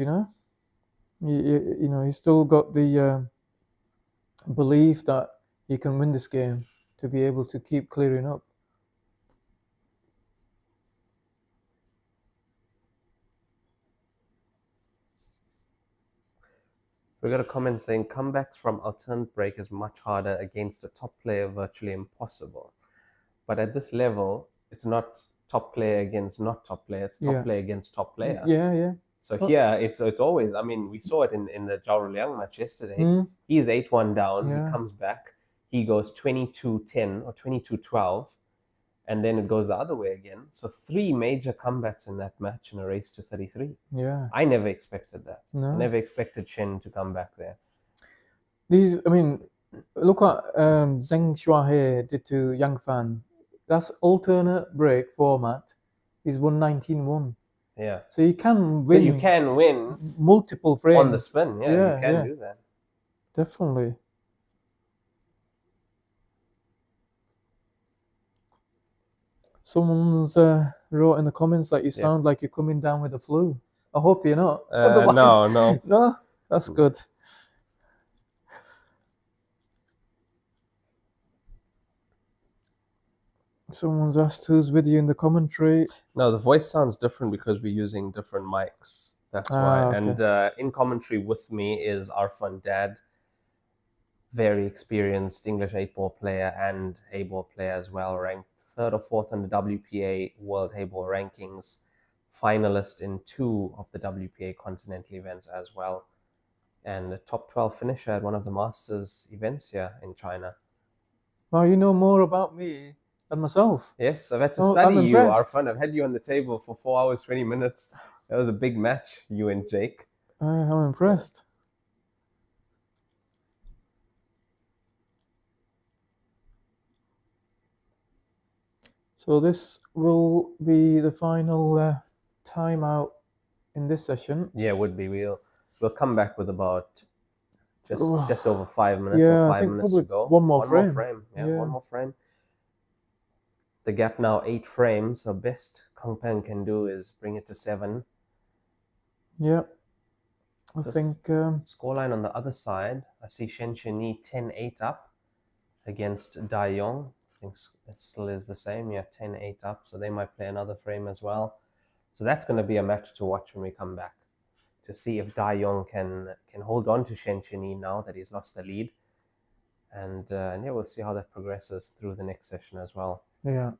he's still got the belief that he can win this game to be able to keep clearing up. We got a comment saying comebacks from alternate break is much harder against a top player, virtually impossible. But at this level, it's not top player against not top player, it's top player against top player. Yeah. So here, it's always, I mean, we saw it in the Zhao Liang match yesterday. He's 8-1 down, he comes back, he goes 22-10 or 22-12, and then it goes the other way again. So 3 major comebacks in that match in a race to 33. Yeah. I never expected that. No. I never expected Shen to come back there. Look what Zheng Shuahe did to Yang Fan. That's alternate break format. He's won 19-1. Yeah. So you can win. So you can win multiple frames on the spin. Yeah, you can do that. Definitely. Someone's wrote in the comments that you sound like you're coming down with the flu. I hope you're not. No. No, that's good. Someone's asked who's with you in the commentary. No, the voice sounds different because we're using different mics. That's why. Okay. And in commentary with me is Arfan Dad, very experienced English 8-ball player and Heyball player as well, ranked 3rd or 4th on the WPA World Heyball Rankings, finalist in 2 of the WPA Continental events as well, and a top 12 finisher at one of the Masters events here in China. Well, you know more about me than myself. Yes, I've had to study you, Arfan. I've had you on the table for 4 hours, 20 minutes. That was a big match, you and Jake. I'm impressed. So this will be the final timeout in this session. Yeah, it would be. We'll come back with about just over 5 minutes or 5 minutes to go. One more frame. Yeah, one more frame. The gap now 8 frames. So best Kumpeng can do is bring it to 7. Yeah. I think scoreline on the other side. I see Shen Cheni 10-8 up against Dai Yong. I think it still is the same. Yeah, 10-8 up. So they might play another frame as well. So that's going to be a match to watch when we come back, to see if Dai Yong can hold on to Shen Cheni now that he's lost the lead. And yeah, we'll see how that progresses through the next session as well. Yeah.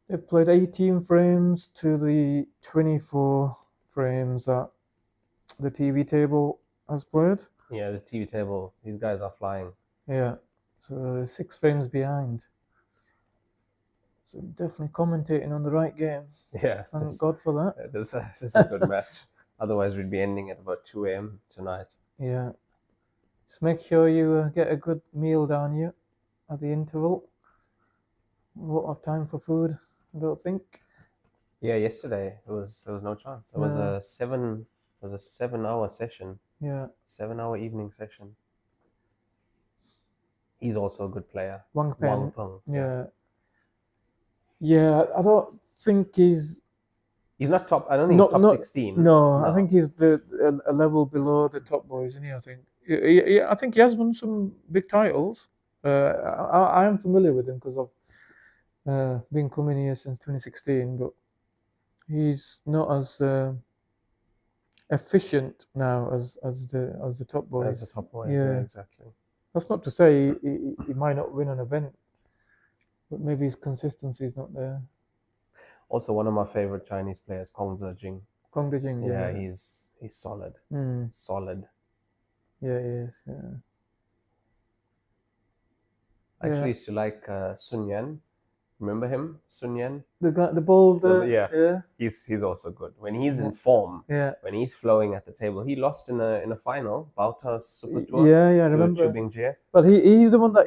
They've played 18 frames to the 24 frames that the TV table has played. Yeah, the TV table, these guys are flying. Yeah, so they're 6 frames behind. So definitely commentating on the right game. Yeah, Thank God for that. This is a good match. Otherwise, we'd be ending at about 2 a.m. tonight. Yeah. Just make sure you get a good meal down here at the interval. We won't have time for food, I don't think. Yeah, yesterday there was no chance. It was a 7-hour session. Yeah. 7-hour evening session. He's also a good player. Wang Peng. Yeah. Yeah, I don't think he's not top. I don't think he's top 16. No, I think he's a level below the top boys, isn't he? I think. Yeah, I think he has won some big titles. I am familiar with him because I've been coming here since 2016, but he's not as efficient now as the top boys. As the top boys, yeah, exactly. That's not to say he might not win an event, but maybe his consistency is not there. Also, one of my favorite Chinese players, Kong Zejing. Kong Zejing, yeah, he's solid. Solid. Yeah, he is. Yeah. I actually used to like Sun Yan. Remember him, Sun Yan? The guy, the bald. Yeah. He's also good when he's in form. Yeah. When he's flowing at the table, he lost in a final, Baotao's Super Tour. Yeah, I remember. Chu Bingjie. But he's the one that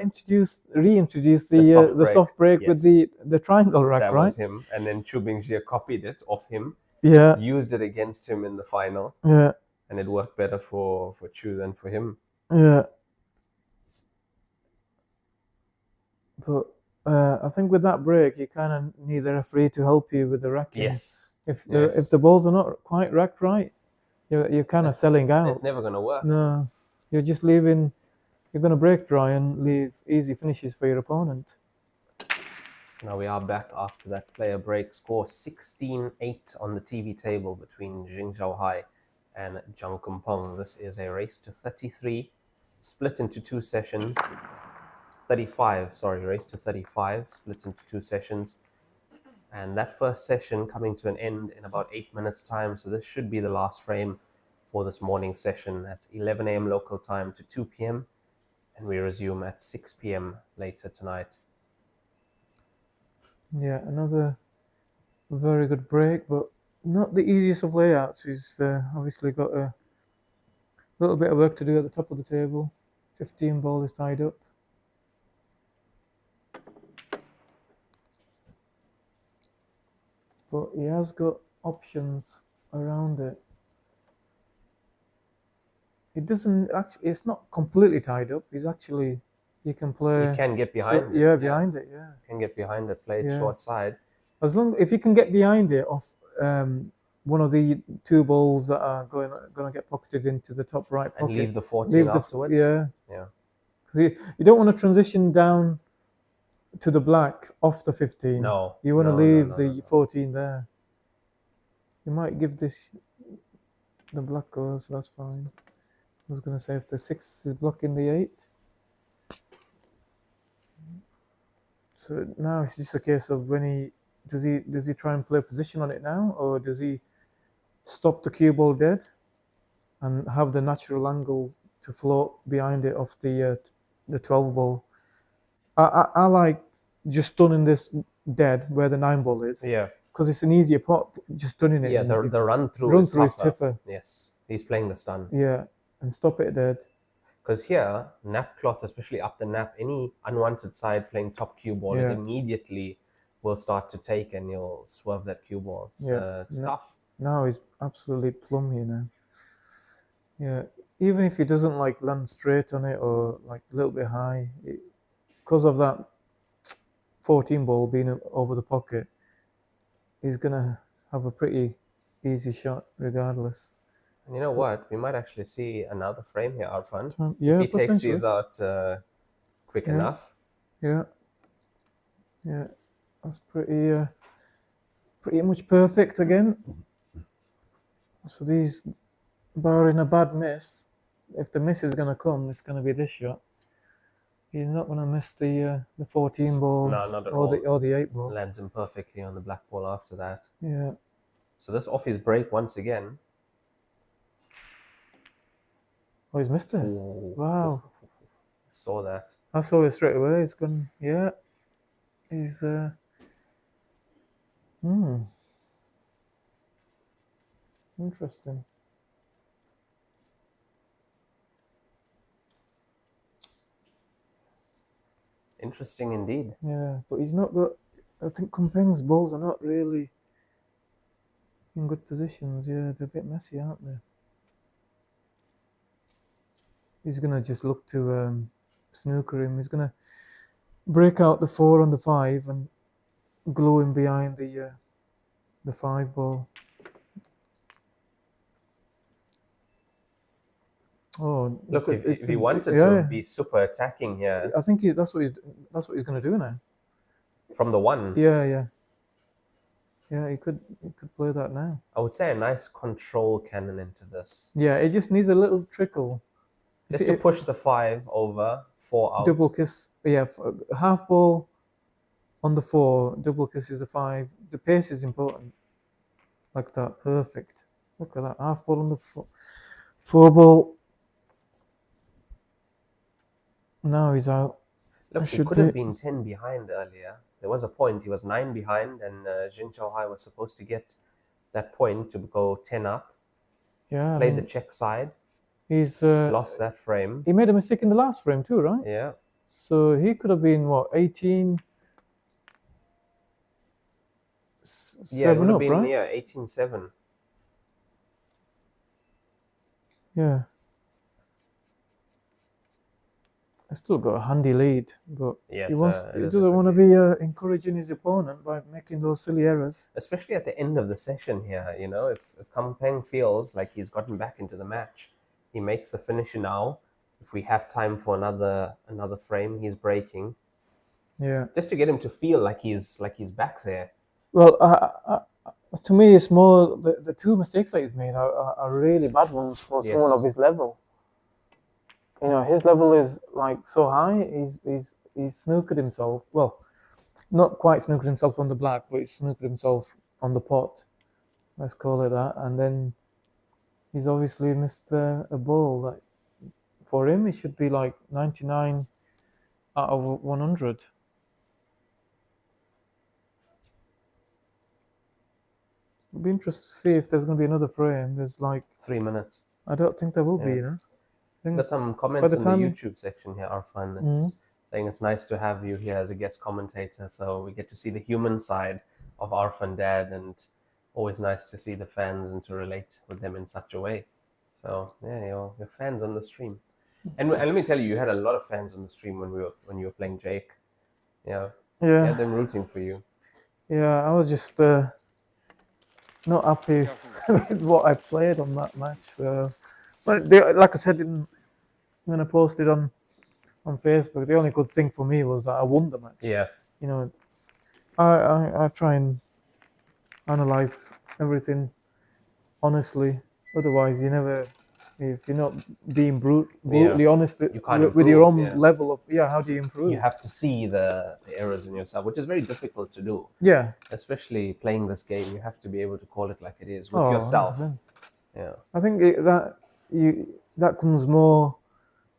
reintroduced the soft break yes. with the triangle rack, that right? Was him, and then Chu Bingjie copied it off him. Yeah. Used it against him in the final. Yeah. And it worked better for Chu than for him. Yeah. But I think with that break, you kind of need the referee to help you with the racking. Yes. If the balls are not quite racked right, you're kind of selling out. It's never going to work. No, you're just leaving. You're going to break dry and leave easy finishes for your opponent. Now we are back after that player break. Score 16-8 on the TV table between Jing Zhaohai and Zhang Kumpeng. This is a race to 33, split into 2 sessions. 35, sorry, race to 35, split into 2 sessions. And that first session coming to an end in about 8 minutes time. So this should be the last frame for this morning session. That's 11 a.m. local time to 2 p.m. And we resume at 6 p.m. later tonight. Yeah, another very good break, but not the easiest of layouts. He's obviously got a little bit of work to do at the top of the table. 15 ball is tied up. But he has got options around it. It doesn't actually, it's not completely tied up. He's actually, you can play. You can get behind it. Yeah, behind it, yeah. You can get behind it, play it short side. As long, if you can get behind it off one of the 2 balls that are going to get pocketed into the top right pocket. And leave the 14 afterwards. Yeah. Yeah. Because you don't want to transition down to the black off the 15. No. You want to leave the 14 there. You might give this the black goes, so that's fine. I was going to say if the 6 is blocking the 8. So now it's just a case of when does he try and play position on it now, or does he stop the cue ball dead and have the natural angle to float behind it off the 12 ball? I like just stunning this dead where the 9 ball is. Yeah. Because it's an easier pot, just stunning it. Yeah, the run through is tougher. Yes, he's playing the stun. Yeah, and stop it dead. Because here, nap cloth, especially up the nap, any unwanted side playing top cue ball, it immediately will start to take and you'll swerve that cue ball. It's tough. Now he's absolutely plumb here now. Yeah, even if he doesn't like land straight on it or like a little bit high, because of that 14 ball being over the pocket, he's going to have a pretty easy shot regardless. And you know what? We might actually see another frame here, Arfan. Yeah, if he takes these out quick enough. Yeah. Yeah. That's pretty much perfect again. So these, barring a bad miss, if the miss is going to come, it's going to be this shot. He's not going to miss the 14 ball No, not at or all. the 8 ball. Lands him perfectly on the black ball after that. Yeah. So this off his break once again. Oh, he's missed it. Ooh. Wow. Saw that. I saw it straight away. He's gone. Yeah. He's. Interesting. Interesting indeed. Yeah, but he's not got. I think Kompeng's balls are not really in good positions. Yeah, they're a bit messy, aren't they? He's gonna just look to snooker him. He's gonna break out the 4 on the 5 and glue him behind the 5 ball. Oh, look! If he wanted to be super attacking here, I think that's what he's going to do now. From the 1. Yeah. He could play that now. I would say a nice control cannon into this. Yeah, it just needs a little trickle. Just to push the 5 over, 4 out. Double kiss. Yeah, half ball on the 4. Double kiss is the 5. The pace is important. Like that, perfect. Look at that, half ball on the 4 ball. Now he's out. Look, he could have been 10 behind earlier. There was a point, he was 9 behind, and Jin Xiaohai was supposed to get that point to go 10 up. Yeah. Played the check side. He's lost that frame. He made a mistake in the last frame too, right? Yeah. So he could have been, what, 18? Yeah, it would have been, right? yeah, 18-7. Yeah. I still got a handy lead, but yeah, he doesn't want to be encouraging his opponent by making those silly errors. Especially at the end of the session here, you know, if Kompeng feels like he's gotten back into the match, he makes the finisher now. If we have time for another frame, he's breaking. Yeah. Just to get him to feel like he's back there. Well, to me, it's more the 2 mistakes that he's made are really bad ones for someone of his level. You know, his level is like so high. He's snookered himself. Well, not quite snookered himself on the black, but he's snookered himself on the pot. Let's call it that. And then he's obviously missed a ball. Like for him, it should be like 99 out of 100. It'll be interesting to see if there's going to be another frame. There's like 3 minutes. I don't think there will be, you know. Got some comments in the YouTube section here, Arfan. It's saying it's nice to have you here as a guest commentator, so we get to see the human side of Arfan Dad, and always nice to see the fans and to relate with them in such a way. So yeah, your fans on the stream, and let me tell you, you had a lot of fans on the stream when you were playing Jake. Yeah. You had them rooting for you. Yeah, I was just not happy with what I played on that match. So, but like I said, when I posted on Facebook, the only good thing for me was that I won the match. Yeah. You know, I try and analyze everything honestly. Otherwise, you never, if you're not being brutally honest with your own level of, how do you improve? You have to see the errors in yourself, which is very difficult to do. Yeah. Especially playing this game, you have to be able to call it like it is with yourself. 100%. Yeah. I think that comes more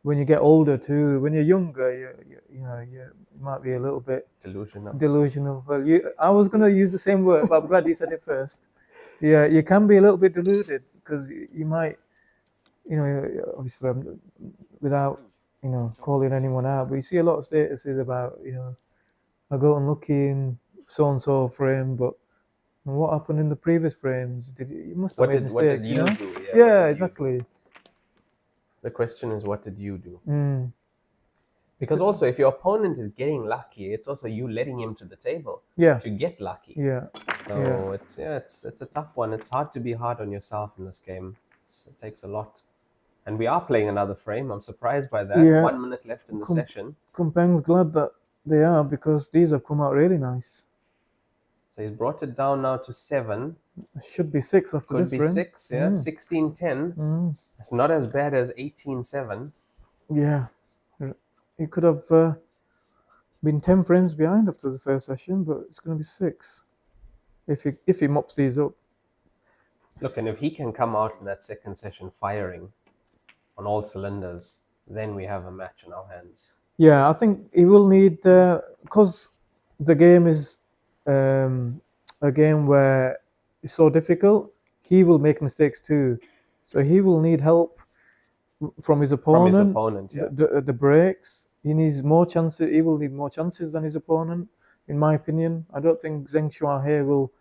when you get older too. When you're younger, you might be a little bit delusional. Well, I was going to use the same word, but I'm glad you said it first. Yeah, you can be a little bit deluded because you might, obviously without, calling anyone out, but you see a lot of statuses about, I got unlucky in so-and-so frame, but what happened in the previous frames? You must have made mistakes. What did you do? Yeah, exactly. The question is, what did you do? Because also, if your opponent is getting lucky, it's also you letting him to the table to get lucky. Yeah. So it's a tough one. It's hard to be hard on yourself in this game. It takes a lot. And we are playing another frame. I'm surprised by that. Yeah. 1 minute left in the session. Kompeng's glad that they are, because these have come out really nice. So he's brought it down now to 7. It should be 6 after Could this be frame. 6, yeah. 16-10. It's not as bad as 18-7. Yeah. He could have been 10 frames behind after the first session, but it's going to be 6 if he mops these up. Look, and if he can come out in that second session firing on all cylinders, then we have a match in our hands. Yeah, I think he will need, because the game is a game where it's so difficult, he will make mistakes too. So he will need help from his opponent. From his opponent, yeah. The breaks. He needs more chances. He will need more chances than his opponent, in my opinion. I don't think Zheng Shuahe will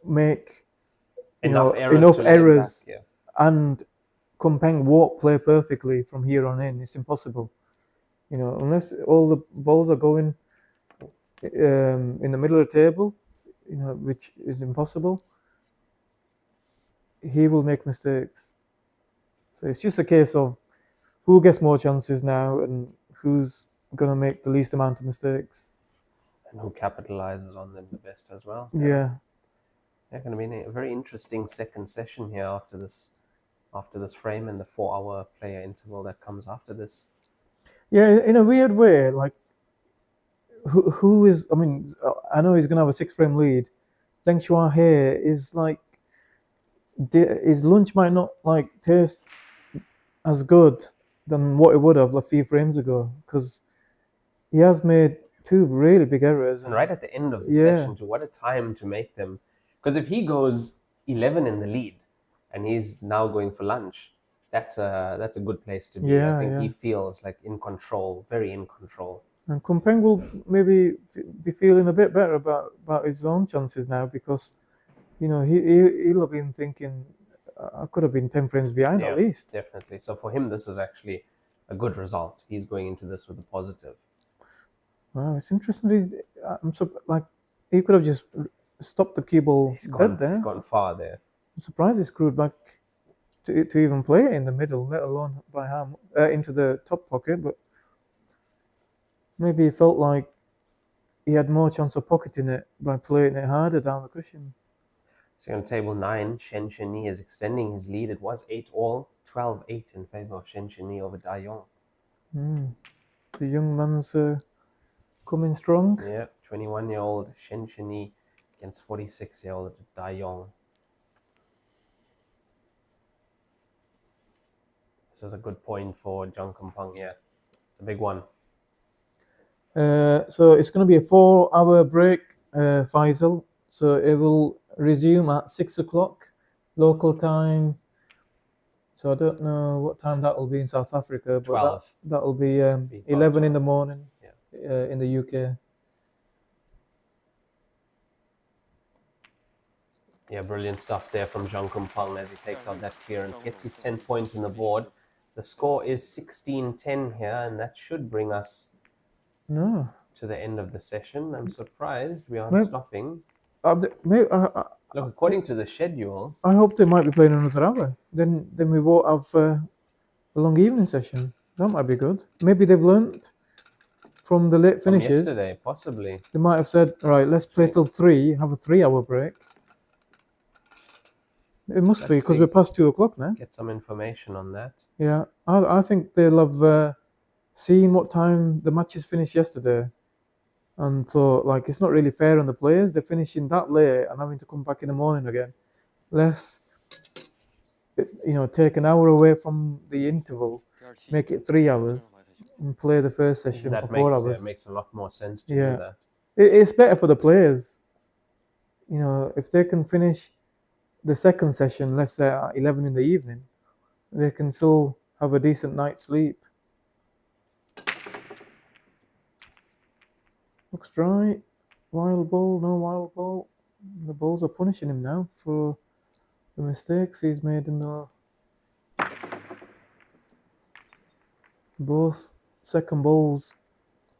make enough errors back, yeah. and Kumpeng won't play perfectly from here on in. It's impossible. Unless all the balls are going in the middle of the table, which is impossible, he will make mistakes. So it's just a case of who gets more chances now and who's going to make the least amount of mistakes. And who capitalizes on them the best as well. Yeah. They're going to be a very interesting second session here after this frame and the 4-hour player interval that comes after this. Yeah, in a weird way, like who is? I mean, I know he's going to have a 6-frame lead. Zheng Shuahe is like his lunch might not like taste as good than what it would have a few frames ago, because he has made 2 really big errors. And right at the end of the session, too, what a time to make them. Because if he goes 11 in the lead and he's now going for lunch, that's a good place to be. I think he feels like in control, very in control. And Kumpeng will maybe be feeling a bit better about his own chances now, because he'll have been thinking, I could have been 10 frames behind at least. Definitely. So for him, this is actually a good result. He's going into this with a positive. Wow, it's interesting. I'm so like he could have just stopped the cue ball dead there. He's gone far there. I'm surprised he screwed back to even play it in the middle, let alone by hand into the top pocket. But maybe he felt like he had more chance of pocketing it by playing it harder down the cushion. So on table 9, Shen Sheni is extending his lead. It was 8-all, 12-8 in favor of Shen Sheni over Da Yong. The young man's coming strong. Yeah, 21-year-old Shen Sheni against 46-year-old Da Yong. This is a good point for Zhang Kumpeng, yeah. It's a big one. So it's going to be a 4-hour break, Faisal. So it will resume at 6 o'clock local time. So I don't know what time that will be in South Africa, but that will be 11 in the morning in the UK. Yeah, brilliant stuff there from Zhang Kumpeng as he takes out that clearance, gets his 10 points on the board. The score is 16-10 here, and that should bring us to the end of the session. I'm surprised we aren't stopping. Look, according to the schedule, I hope they might be playing another hour. Then we won't have a long evening session. That might be good. Maybe they've learnt from the late finishes. From yesterday, possibly. They might have said, right, let's play till 3, have a 3-hour break. It must be, because we're past 2 o'clock now. Get some information on that. Yeah, I think they'll have seen what time the matches finished yesterday and thought, like, it's not really fair on the players. They're finishing that late and having to come back in the morning again. Let's, take an hour away from the interval, make it 3 hours, and play the first session for 4 hours. That makes a lot more sense to do that. It's better for the players. If they can finish the second session, let's say at 11 in the evening, they can still have a decent night's sleep. Looks dry. Wild ball, no wild ball. The balls are punishing him now for the mistakes he's made in the... Both second balls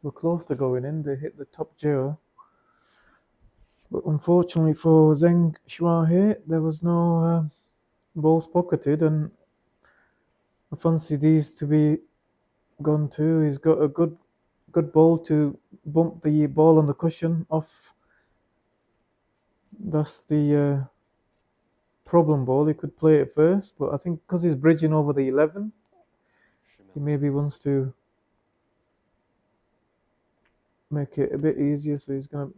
were close to going in. They hit the top jaw. But unfortunately for Zheng Shuahe, there was no balls pocketed, and I fancy these to be gone too. He's got a good ball to bump the ball on the cushion off That's the problem ball. He could play it first, but I think because he's bridging over the 11, he maybe wants to make it a bit easier, so he's going to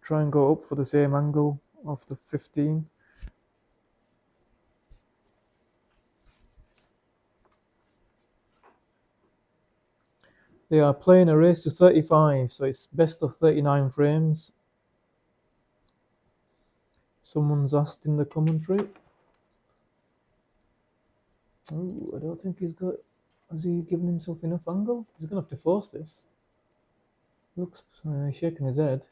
try and go up for the same angle of the 15. They are playing a race to 35, so it's best of 39 frames. Someone's asked in the commentary. Oh, I don't think he's got... Has he given himself enough angle? He's going to have to force this. Looks... he's shaking his head.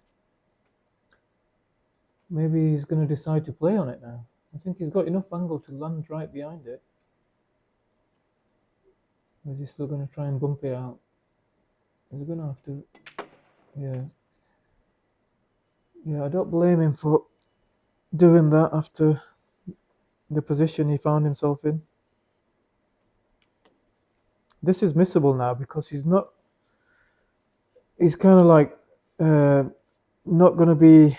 Maybe he's going to decide to play on it now. I think he's got enough angle to land right behind it. Or is he still going to try and bump it out? He's going to have to... Yeah. Yeah, I don't blame him for doing that after the position he found himself in. This is missable now because he's not... He's kind of like not going to be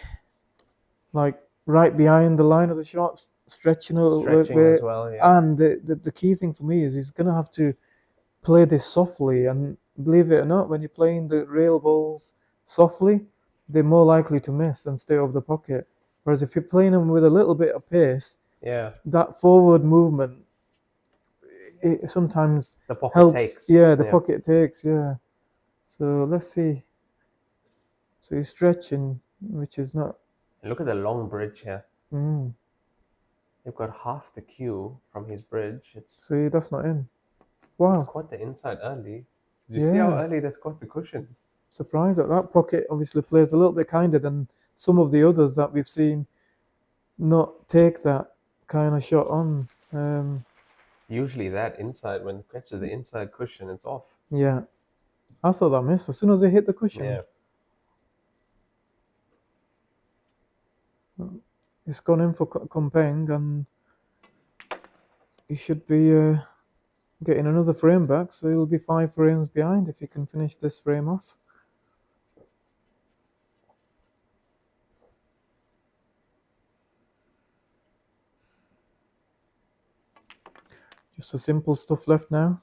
like right behind the line of the shot, stretching a little bit. As well, yeah. And the key thing for me is he's going to have to play this softly. And believe it or not, when you're playing the rail balls softly, they're more likely to miss and stay over the pocket. Whereas if you're playing them with a little bit of pace, yeah, that forward movement, it sometimes the pocket helps. takes. Yeah, the pocket takes. Yeah. So let's see. So he's stretching, which is not. Look at the long bridge here. Mm. You've got half the cue from his bridge. It's See, that's not in. Wow. It's caught the inside early. Did you see how early that's caught the cushion? Surprised that pocket obviously plays a little bit kinder than some of the others that we've seen not take that kind of shot on. Usually that inside, when it catches the inside cushion, it's off. Yeah. I thought that missed as soon as they hit the cushion. Yeah. It's gone in for Kompeng, and he should be getting another frame back, so he'll be 5 frames behind if he can finish this frame off. Just the simple stuff left now.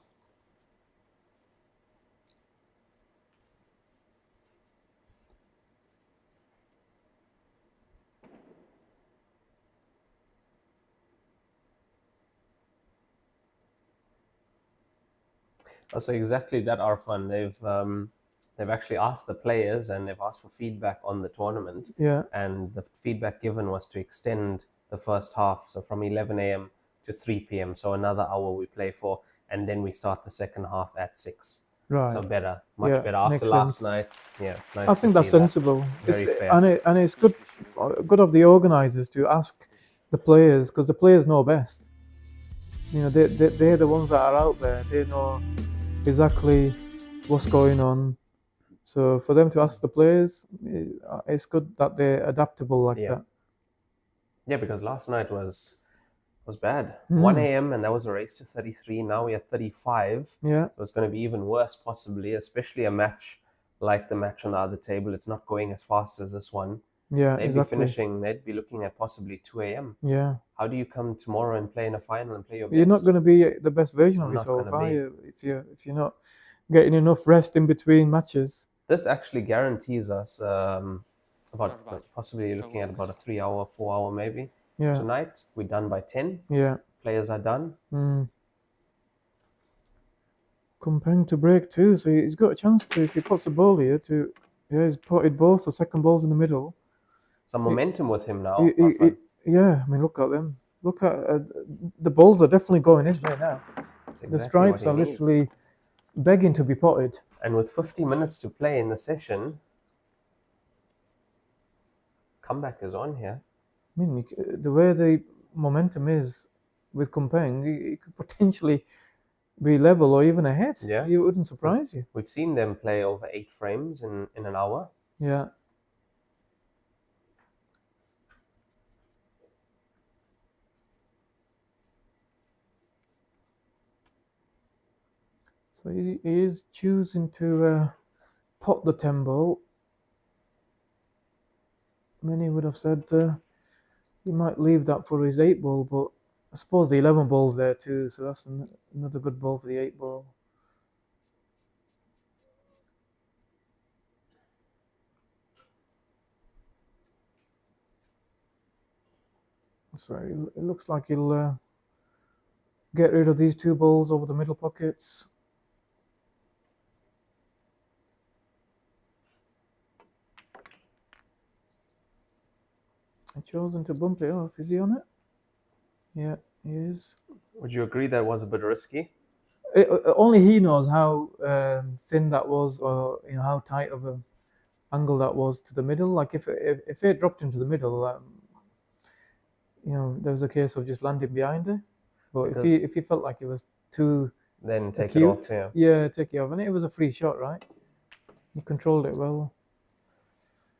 So exactly that, Arfan. They've actually asked the players and they've asked for feedback on the tournament. Yeah. And the feedback given was to extend the first half, so from 11 a.m. to 3 p.m. So another hour we play for, and then we start the second half at 6. Right. So better, much better. After makes last sense. night, yeah, it's nice. I think that's sensible. Very fair. And it's good of the organisers to ask the players, because the players know best. You know, they're the ones that are out there. They know exactly what's going on. So for them to ask the players, it's good that they're adaptable like that. Yeah, because last night was bad. 1 a.m. and that was a race to 33. Now we're at 35. Yeah. So it's going to be even worse possibly, especially a match like the match on the other table. It's not going as fast as this one. Yeah, they'd exactly. be finishing, they'd be looking at possibly 2 a.m. Yeah. How do you come tomorrow and play in a final and play your best? You're not going to be the best version of yourself, are you? If you're not getting enough rest in between matches. This actually guarantees us about possibly looking at about a 3 hour, 4 hour maybe. Yeah. Tonight we're done by 10. Yeah. Players are done. Kompeng to break too, so he's got a chance to, if he puts the ball here, to he's potted both the second balls in the middle. Some momentum with him now. Yeah, I mean, look at them. Look at the balls are definitely going his way now. Exactly the stripes are literally begging to be potted. And with 50 minutes to play in the session, comeback is on here. I mean, the way the momentum is with Kompeng, it could potentially be level or even ahead. Yeah. It wouldn't surprise you. We've seen them play over 8 frames in an hour. Yeah. So he is choosing to pot the 10 ball. many would have said he might leave that for his 8 ball, but I suppose the 11 ball's there too, so that's another good ball for the 8 ball. So it looks like he'll get rid of these 2 balls over the middle pockets. He chosen to bump it off. Is he on it? Yeah, he is. Would you agree that was a bit risky? Only he knows how thin that was, or how tight of a angle that was to the middle. Like if it dropped into the middle, there was a case of just landing behind it. But if he felt like it was too then take acute, it off. Yeah, take it off, and it was a free shot, right? He controlled it well.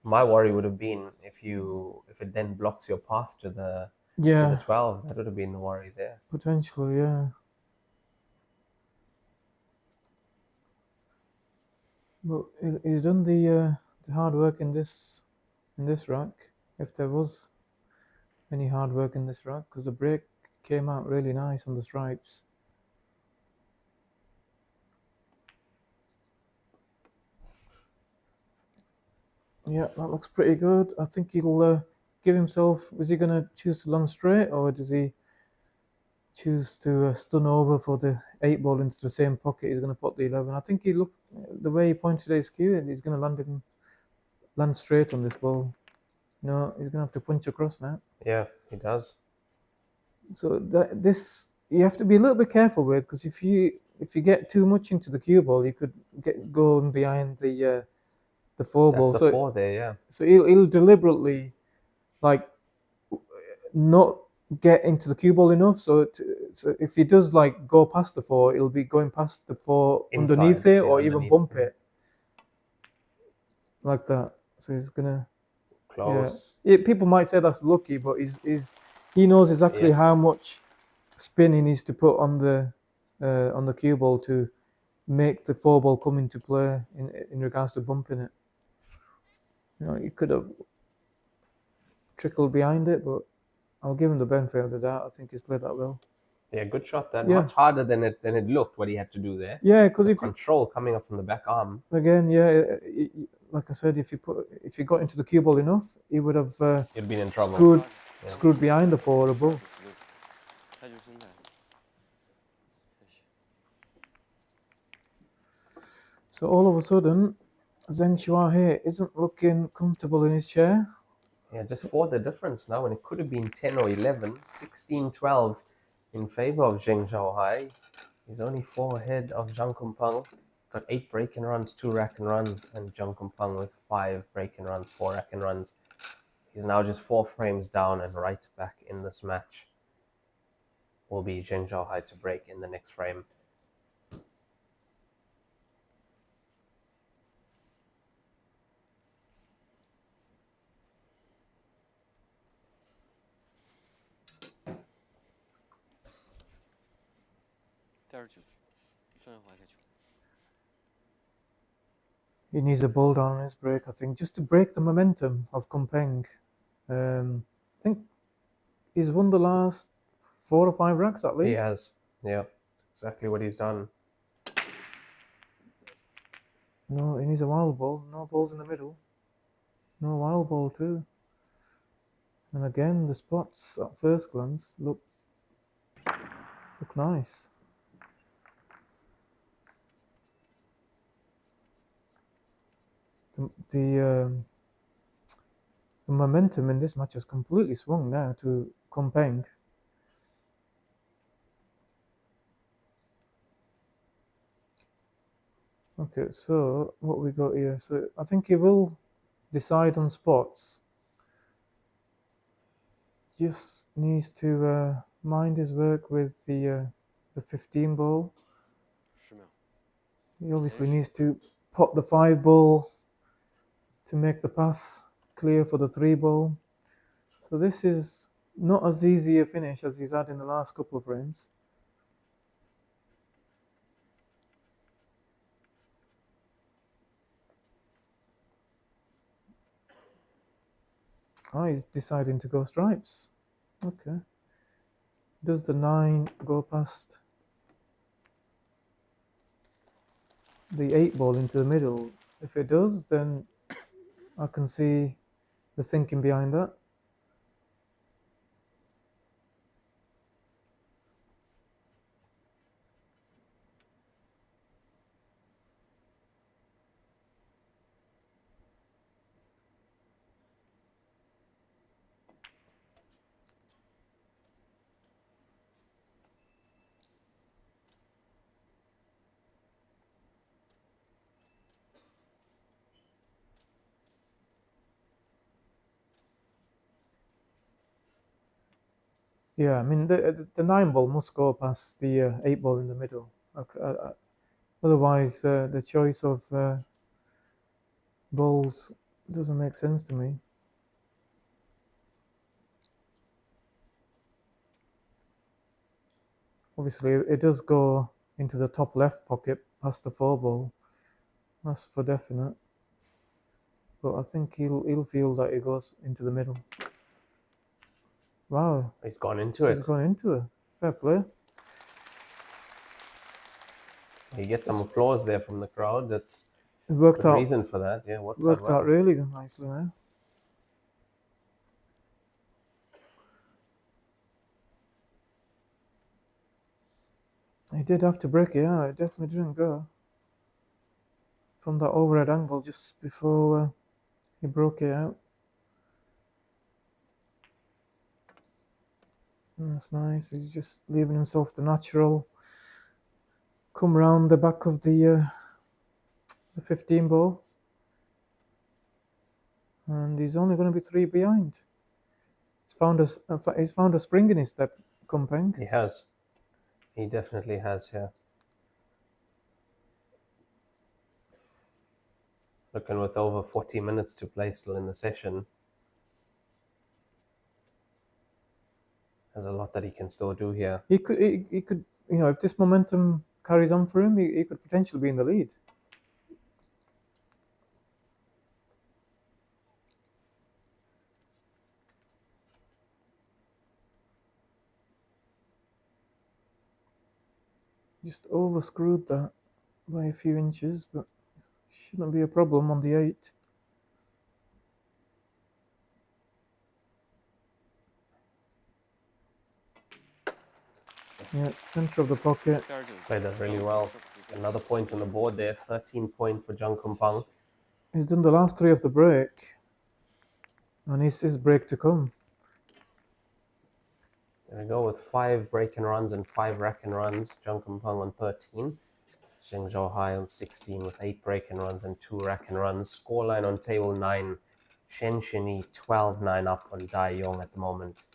My worry would have been if it then blocks your path to the 12. That would have been the worry there. Potentially, yeah. But he's done the hard work in this rack. If there was any hard work in this rack, because the break came out really nice on the stripes. Yeah, that looks pretty good. I think he'll give himself. Was he going to choose to land straight, or does he choose to stun over for the 8 ball into the same pocket? He's going to put the 11. I think he looked the way he pointed his cue, and he's going to land straight on this ball. No, he's going to have to punch across now. Yeah, he does. So this you have to be a little bit careful with, because if you get too much into the cue ball, you could go behind the 4 ball. That's the 4 there, yeah. So he'll deliberately not get into the cue ball enough. So if he does go past the 4, it'll be going past the 4 inside, underneath it, or underneath, even bump it like that. So he's gonna close. Yeah, people might say that's lucky, but he knows exactly how much spin he needs to put on the cue ball to make the 4 ball come into play in regards to bumping it. He could have trickled behind it, but I'll give him the benefit of the doubt. I think he's played that well. Yeah, good shot. That much harder than it looked. What he had to do there. Yeah, because if control coming up from the back arm. Again, yeah, like I said, if you got into the cue ball enough, he would have. He'd been in trouble. Screwed behind the 4 above. So all of a sudden, Zheng Shuahe isn't looking comfortable in his chair. Yeah, just 4 the difference now, and it could have been 10 or 11, 16-12 in favor of Zheng Shuahe. He's only 4 ahead of Zhang Kumpeng. He's got 8 break-in runs, 2 rack and runs, and Zhang Kumpeng with 5 break-in runs, 4 rack and runs. He's now just 4 frames down and right back in this match. Will be Zheng Shuahe to break in the next frame. He needs a ball down on his break, I think, just to break the momentum of Kumpeng. I think he's won the last 4 or 5 racks at least. He has, yeah. That's exactly what he's done. No, he needs a wild ball. No balls in the middle. No wild ball too. And again, the spots at first glance look nice. The momentum in this match has completely swung now to Kumpeng. Okay, so what we got here? So I think he will decide on spots. Just needs to mind his work with the 15 ball. He obviously needs to pop the 5 ball to make the path clear for the 3 ball. So this is not as easy a finish as he's had in the last couple of frames. Oh, he's deciding to go stripes. Okay. Does the 9 go past the 8 ball into the middle? If it does, then I can see the thinking behind that. Yeah, I mean the 9 ball must go past the 8 ball in the middle. Otherwise, the choice of balls doesn't make sense to me. Obviously, it does go into the top left pocket past the 4 ball. That's for definite. But I think he'll feel that it goes into the middle. Wow. He's gone into it. He's gone into it. Fair play. He gets some applause there from the crowd. That's it worked good out. reason for that. Yeah, worked out really nicely now. He did have to break it out. It definitely didn't go. From that overhead angle just before he broke it out. That's nice. He's just leaving himself the natural come round the back of the 15 ball. And he's only going to be 3 behind. He's found a spring in his step, Kompeng. He has. He definitely has here. Looking with over 40 minutes to play still in the session. There's a lot that he can still do here. He could, you know, if this momentum carries on for him, he could potentially be in the lead. Just over screwed that by a few inches, but shouldn't be a problem on the 8. Yeah, center of the pocket. Played that really well. Another point on the board there. 13 point for Jung Kompeng. He's done the last 3 of the break, and it's his break to come. There we go with 5 break and runs and 5 rack and runs. Jung Kompeng on 13. Zheng Zhouhai on 16 with 8 break and runs and 2 rack and runs. Scoreline on table 9. Shen Shini 12-9 up on Dai Yong at the moment.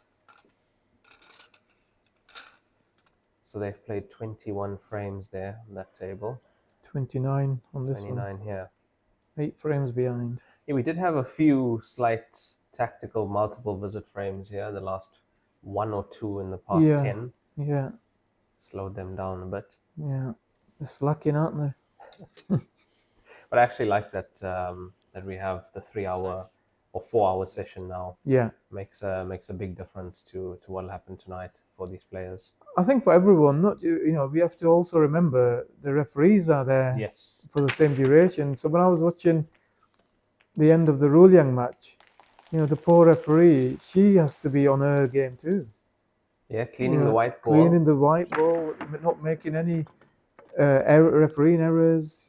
So they've played 21 frames there on that table. 29 on this 29 one. here. 8 frames behind. Yeah, we did have a few slight tactical multiple visit frames here. The last 1 or 2 in the past 10. Yeah. Slowed them down a bit. Yeah. They're slacking, aren't they? But I actually like that that we have the 3-hour or 4-hour session now. Yeah. Makes a big difference to what'll happen tonight for these players. I think for everyone, not you know, we have to also remember the referees are there for the same duration. So when I was watching the end of the Ruliang match, you know, the poor referee, she has to be on her game too. Yeah, cleaning the white ball. Cleaning the white ball, not making any refereeing errors.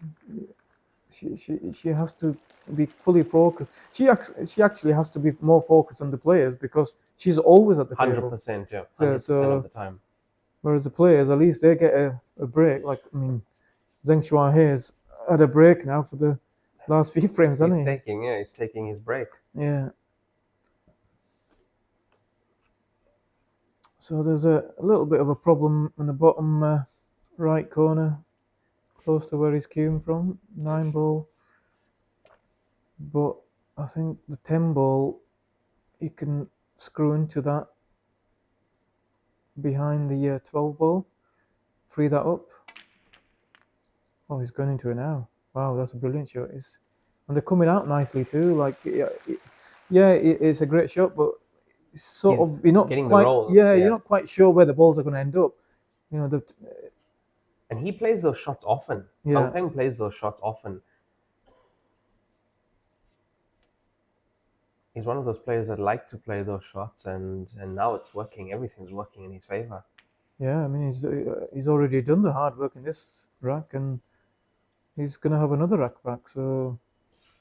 She has to be fully focused. She actually has to be more focused on the players because she's always at the table. 100%, yeah. 100% of the time. Whereas the players, at least they get a break. Like, I mean, Zheng Shuai's had a break now for the last few frames, hasn't he? He's taking his break. Yeah. So there's a little bit of a problem in the bottom right corner, close to where he's cueing from, 9 ball. But I think the 10 ball, he can screw into that behind the 12 ball, free that up. Oh, he's going into it now. Wow, that's a brilliant shot. And they're coming out nicely too. Like Yeah, it's a great shot, but it's sort He's of you're not getting the quite. roll, Yeah, yeah. you're not quite sure where the balls are going to end up. You know, And he plays those shots often. Yeah. Pang Peng plays those shots often. He's one of those players that like to play those shots, and now it's working. Everything's working in his favor. Yeah, I mean he's already done the hard work in this rack, and he's going to have another rack back. So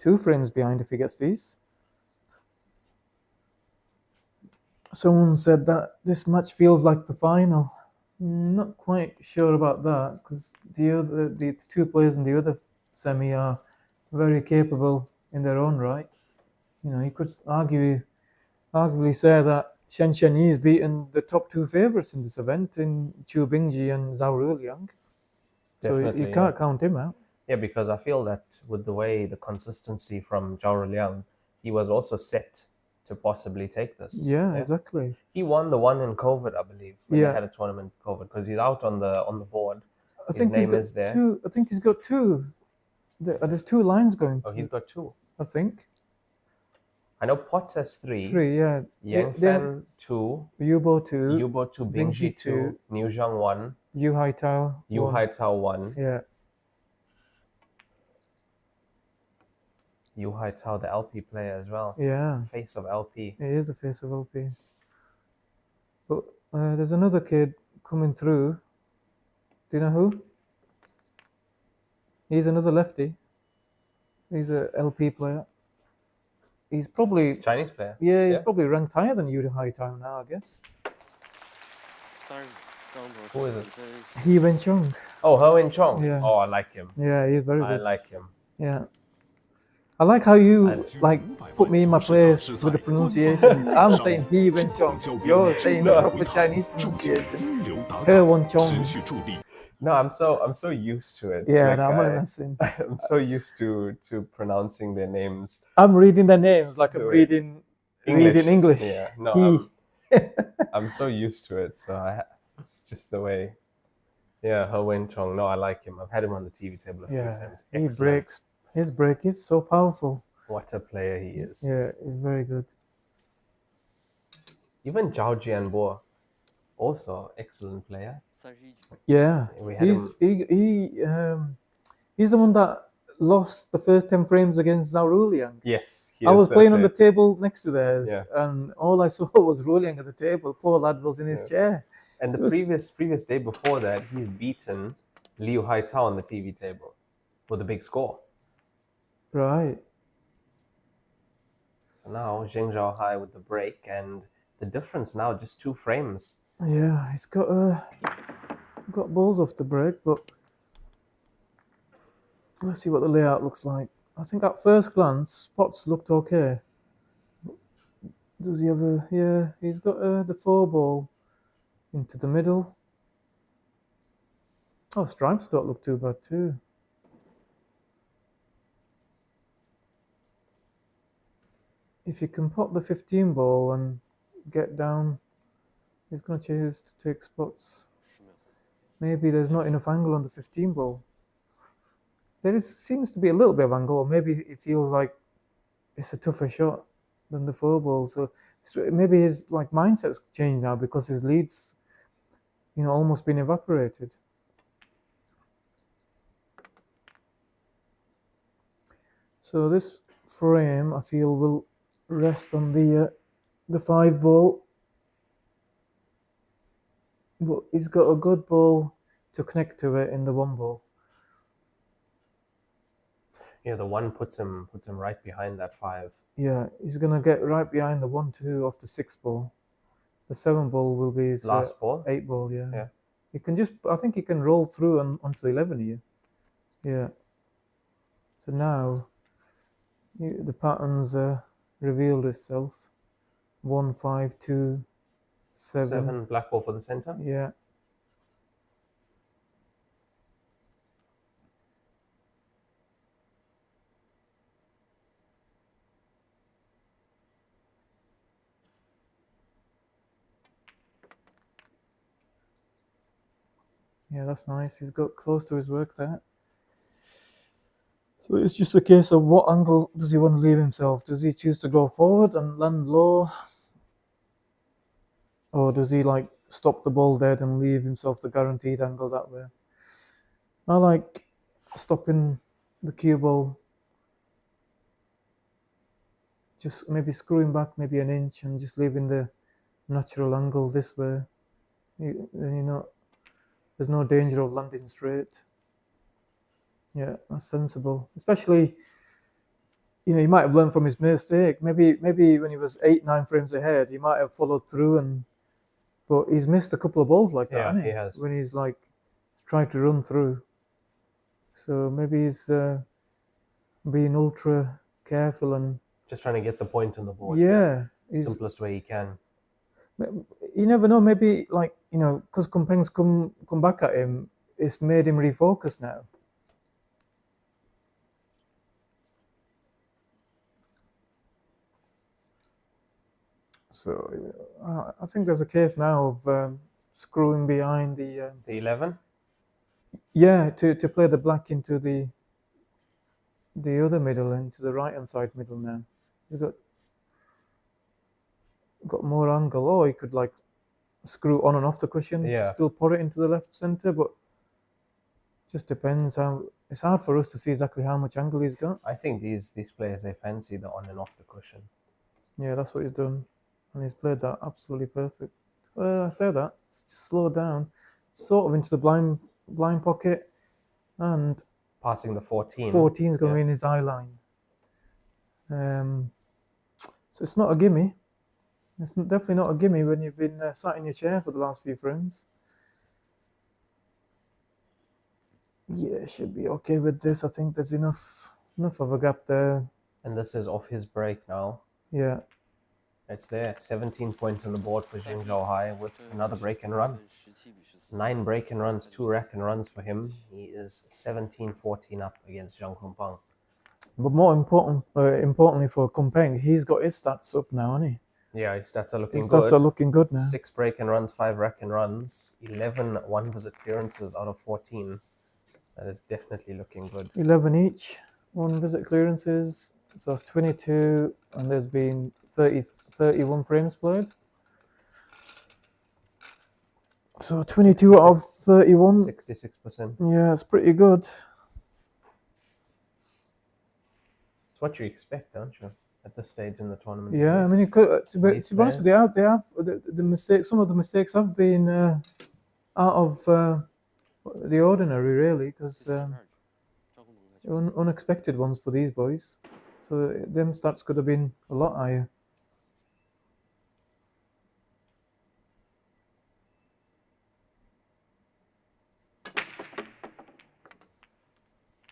2 frames behind if he gets these. Someone said that this match feels like the final. Not quite sure about that, because the 2 players in the other semi are very capable in their own right. You know, you could arguably say that Shen Shenyi has beaten the top 2 favourites in this event in Chu Bingji and Zhao Ruliang. So you can't count him out. Yeah, because I feel that with the way the consistency from Zhao Liang, he was also set to possibly take this. Yeah, exactly. He won the one in COVID, I believe, when Yeah. they had a tournament in COVID, because he's out on the board. I His think he's name got is there. 2. I think he's got 2. There's 2 lines going. Oh, he's got 2. I think. I know Potts has 3. 3, yeah. Yang Yeah, Fan 2. Yubo 2. Yubo 2. Bingji 2. Niu Zhang 1. Yu Hai Tao. Yu 1. Hai Tao 1. Yeah. Yu Hai Tao, the LP player as well. Yeah. Face of LP. He is the face of LP. But there's another kid coming through. Do you know who? He's another lefty. He's a LP player. He's probably Chinese player. Yeah, he's Yeah. probably ranked higher than Yu Hai Tao now, I guess. Who is it? He Wen Chong. Oh, He Wen Chong. Yeah. Oh, I like him. Yeah, he's very I good. like him. Yeah. I like how you put me in my place with the pronunciations. I'm saying He Wen Chong. You're saying the proper Chinese pronunciation. He Wen Chong. No, I'm so used to it. Yeah, Like, no, I'm not messing. I'm so used to pronouncing their names. I'm reading their names like I'm The way- reading English. Yeah, no, He. I'm so used to it. So it's just the way. Yeah, He Wen Chong. No, I like him. I've had him on the TV table a few Yeah, times. he Excellent. breaks. His break is so powerful. What a player he is. Yeah, he's very good. Even Zhao Jianbo, also excellent player. Yeah, We had he's him. he's the one that lost the first 10 frames against Zhao Ruliang. Yes, he I is was that playing on the player. table next to theirs, Yeah. and all I saw was Ruliang at the table. Poor lad was in his Yeah. chair. And the previous day before that, he's beaten Liu Hai Tao on the TV table with a big score. Right. So now Zheng Zhaohai with the break, and the difference now just 2 frames. Yeah, he's got balls off the break, but let's see what the layout looks like. I think at first glance, spots looked okay. Does he have a... Yeah, he's got the 4 ball into the middle. Oh, stripes don't look too bad too. If you can pop the 15 ball and get down, he's going to choose to take spots. Maybe there's not enough angle on the 15 ball. Seems to be a little bit of angle, or maybe it feels like it's a tougher shot than the 4 ball. So maybe his mindset's changed now because his lead's, almost been evaporated. So this frame, I feel, will rest on the 5 ball. But he's got a good ball to connect to it in the 1 ball. Yeah, the 1 puts him right behind that 5. Yeah, he's gonna get right behind the 1-2 off the 6 ball. The 7 ball will be his Last ball? 8 ball. Yeah. Yeah. He can I think he can roll through onto 11 here. Yeah. So now the patterns revealed itself. 1, 5, 2, 7. 7, black ball for the center. Yeah. Yeah, that's nice. He's got close to his work there. So it's just a case of what angle does he want to leave himself? Does he choose to go forward and land low? Or does he like stop the ball dead and leave himself the guaranteed angle that way? I like stopping the cue ball, just maybe screwing back maybe an inch and just leaving the natural angle this way. Then there's no danger of landing straight. Yeah, that's sensible. Especially, he might have learned from his mistake. Maybe when he was 8-9 frames ahead, he might have followed through but he's missed a couple of balls like that, hasn't he? He has. When he's like tried to run through. So maybe he's being ultra careful and just trying to get the point on the board. Yeah, simplest way he can. You never know. Maybe because Kompeng's come back at him, it's made him refocus now. So I think there's a case now of screwing behind the 11. Yeah, to play the black into the other middle, into the right hand side middle now. He's got more angle. Or he could like screw on and off the cushion to still put it into the left center, but just depends how. It's hard for us to see exactly how much angle he's got. I think these players, they fancy the on and off the cushion. Yeah, that's what he's done, and he's played that absolutely perfect. I say that, just slow down, sort of into the blind pocket, and passing the 14. 14's going to be in his eye line. So it's not a gimme. It's definitely not a gimme when you've been sat in your chair for the last few frames. Yeah, should be okay with this. I think there's enough of a gap there. And this is off his break now. Yeah. It's there. 17 points on the board for Jing Zhaohai with another break and run. 9 break and runs, 2 rack and runs for him. He is 17-14 up against Zhang Kompeng. But more importantly for Kompeng, he's got his stats up now, hasn't he? Yeah, his stats are looking his good. Stats are looking good now. 6 break and runs, 5 rack and runs, 11 one-visit clearances out of 14. That is definitely looking good. 11 each, one-visit clearances. So that's 22, and there's been 31 frames played. So 22 out of 31. 66%. Yeah, it's pretty good. It's what you expect, don't you, at this stage in the tournament? Yeah, I mean, it could, to be honest, they have the mistakes. Some of the mistakes have been out of the ordinary, really, because unexpected ones for these boys. So them stats could have been a lot higher.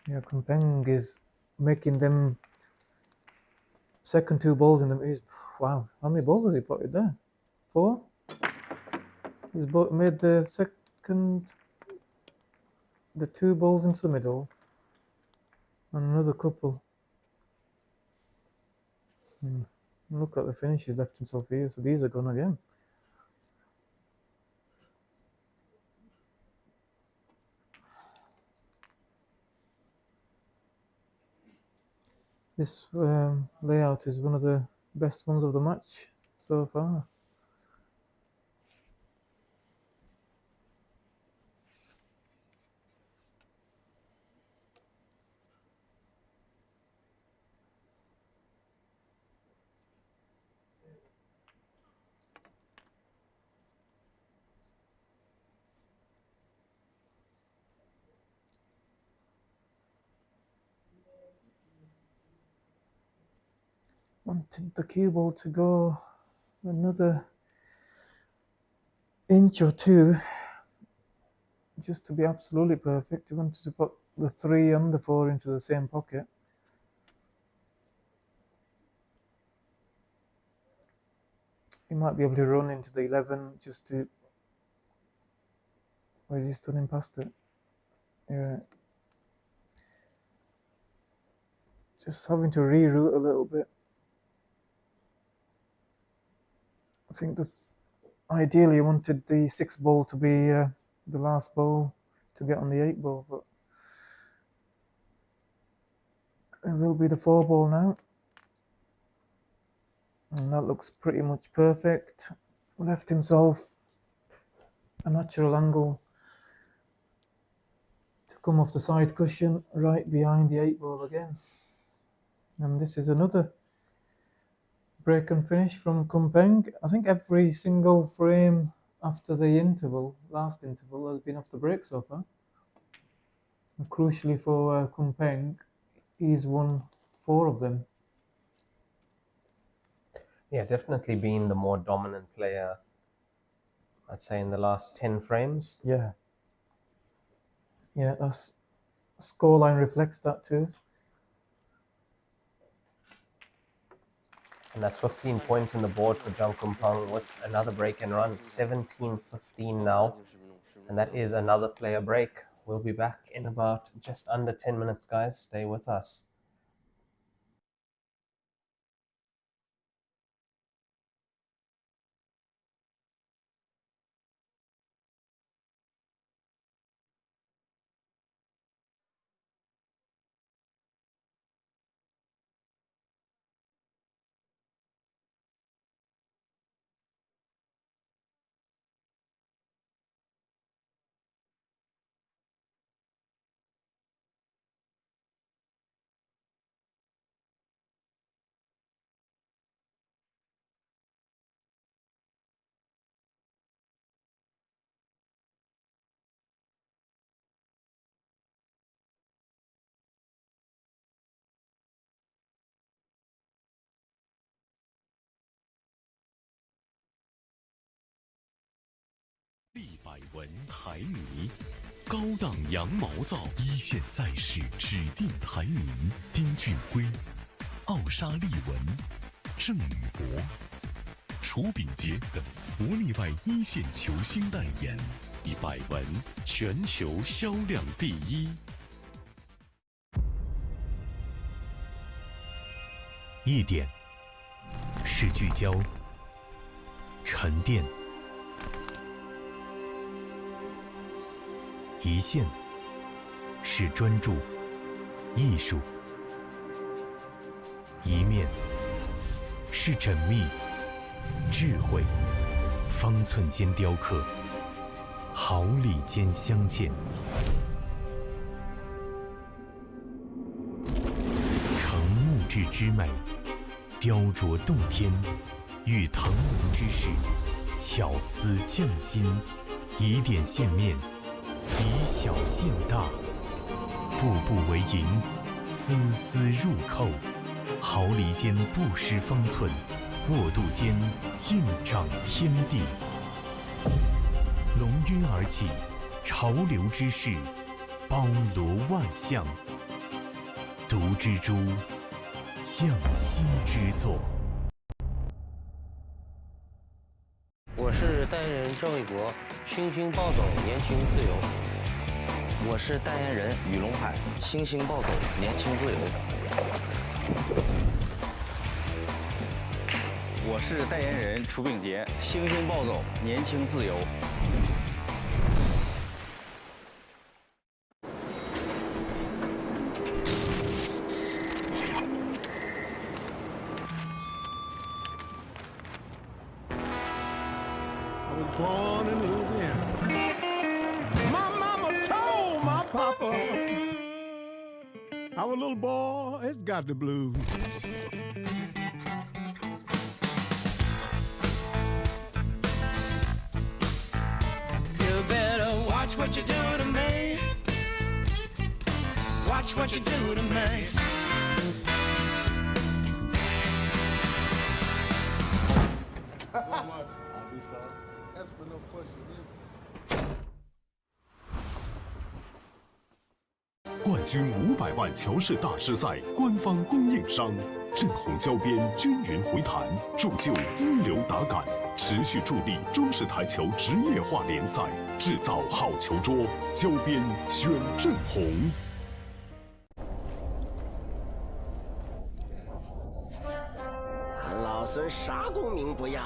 Yeah, Kompeng is making them second 2 balls in them. Wow, how many balls has he put it there? 4? He's made the 2 balls into the middle, and another couple. Look at the finish he's left himself here. So these are gone again. This layout is one of the best ones of the match so far. Wanted the cue ball to go another inch or 2 just to be absolutely perfect. He wanted to put the 3 and the 4 into the same pocket. He might be able to run into the 11 just to... Or is he stunning past it? Yeah. Just having to reroute a little bit. I think ideally you wanted the 6 ball to be the last ball to get on the 8 ball, but it will be the 4-ball now. And that looks pretty much perfect. Left himself a natural angle to come off the side cushion right behind the 8-ball again. And this is another break and finish from Kumpeng. I think every single frame after the interval, last interval, has been off the break so far. And crucially for Kumpeng, he's won 4 of them. Yeah, definitely been the more dominant player, I'd say, in the last 10 frames. Yeah. Yeah, that's scoreline reflects that too. And that's 15 points on the board for Jung Kumpeng with another break and run. 17-15 now. And that is another player break. We'll be back in about just under 10 minutes, guys. Stay with us.立百文台迷，高档羊毛皂，一线赛事指定台名：丁俊晖、奥沙利文、郑宇博、楚秉杰等国内外一线球星代言，立百文全球销量第一。一点是聚焦、沉淀。一线是专注、艺术；一面是缜密、智慧。方寸间雕刻，毫厘间镶嵌。成木质之美，雕琢洞天；遇腾龙之势，巧思匠心。以点线面。以小现大，步步为营，丝丝入扣，毫厘间不失方寸，握度间尽长天地。龙晕而起，潮流之势，包罗万象。独蜘蛛，匠心之作。我是代言人赵卫国，星星暴走，年轻自由。我是代言人雨龙海，星星暴走，年轻自由。我是代言人楚秉杰，星星暴走，年轻自由。Born in Louisiana. My mama told my papa, our little boy has got the blues. You better watch what you do to me. Watch what you do to me. How much? I'll be sorry. That's for no question. 冠军500万乔氏大师赛官方供应商，正红胶边均匀回弹，铸就一流打感，持续助力中式台球职业化联赛，制造好球桌，胶边选正红。俺老孙啥功名不要。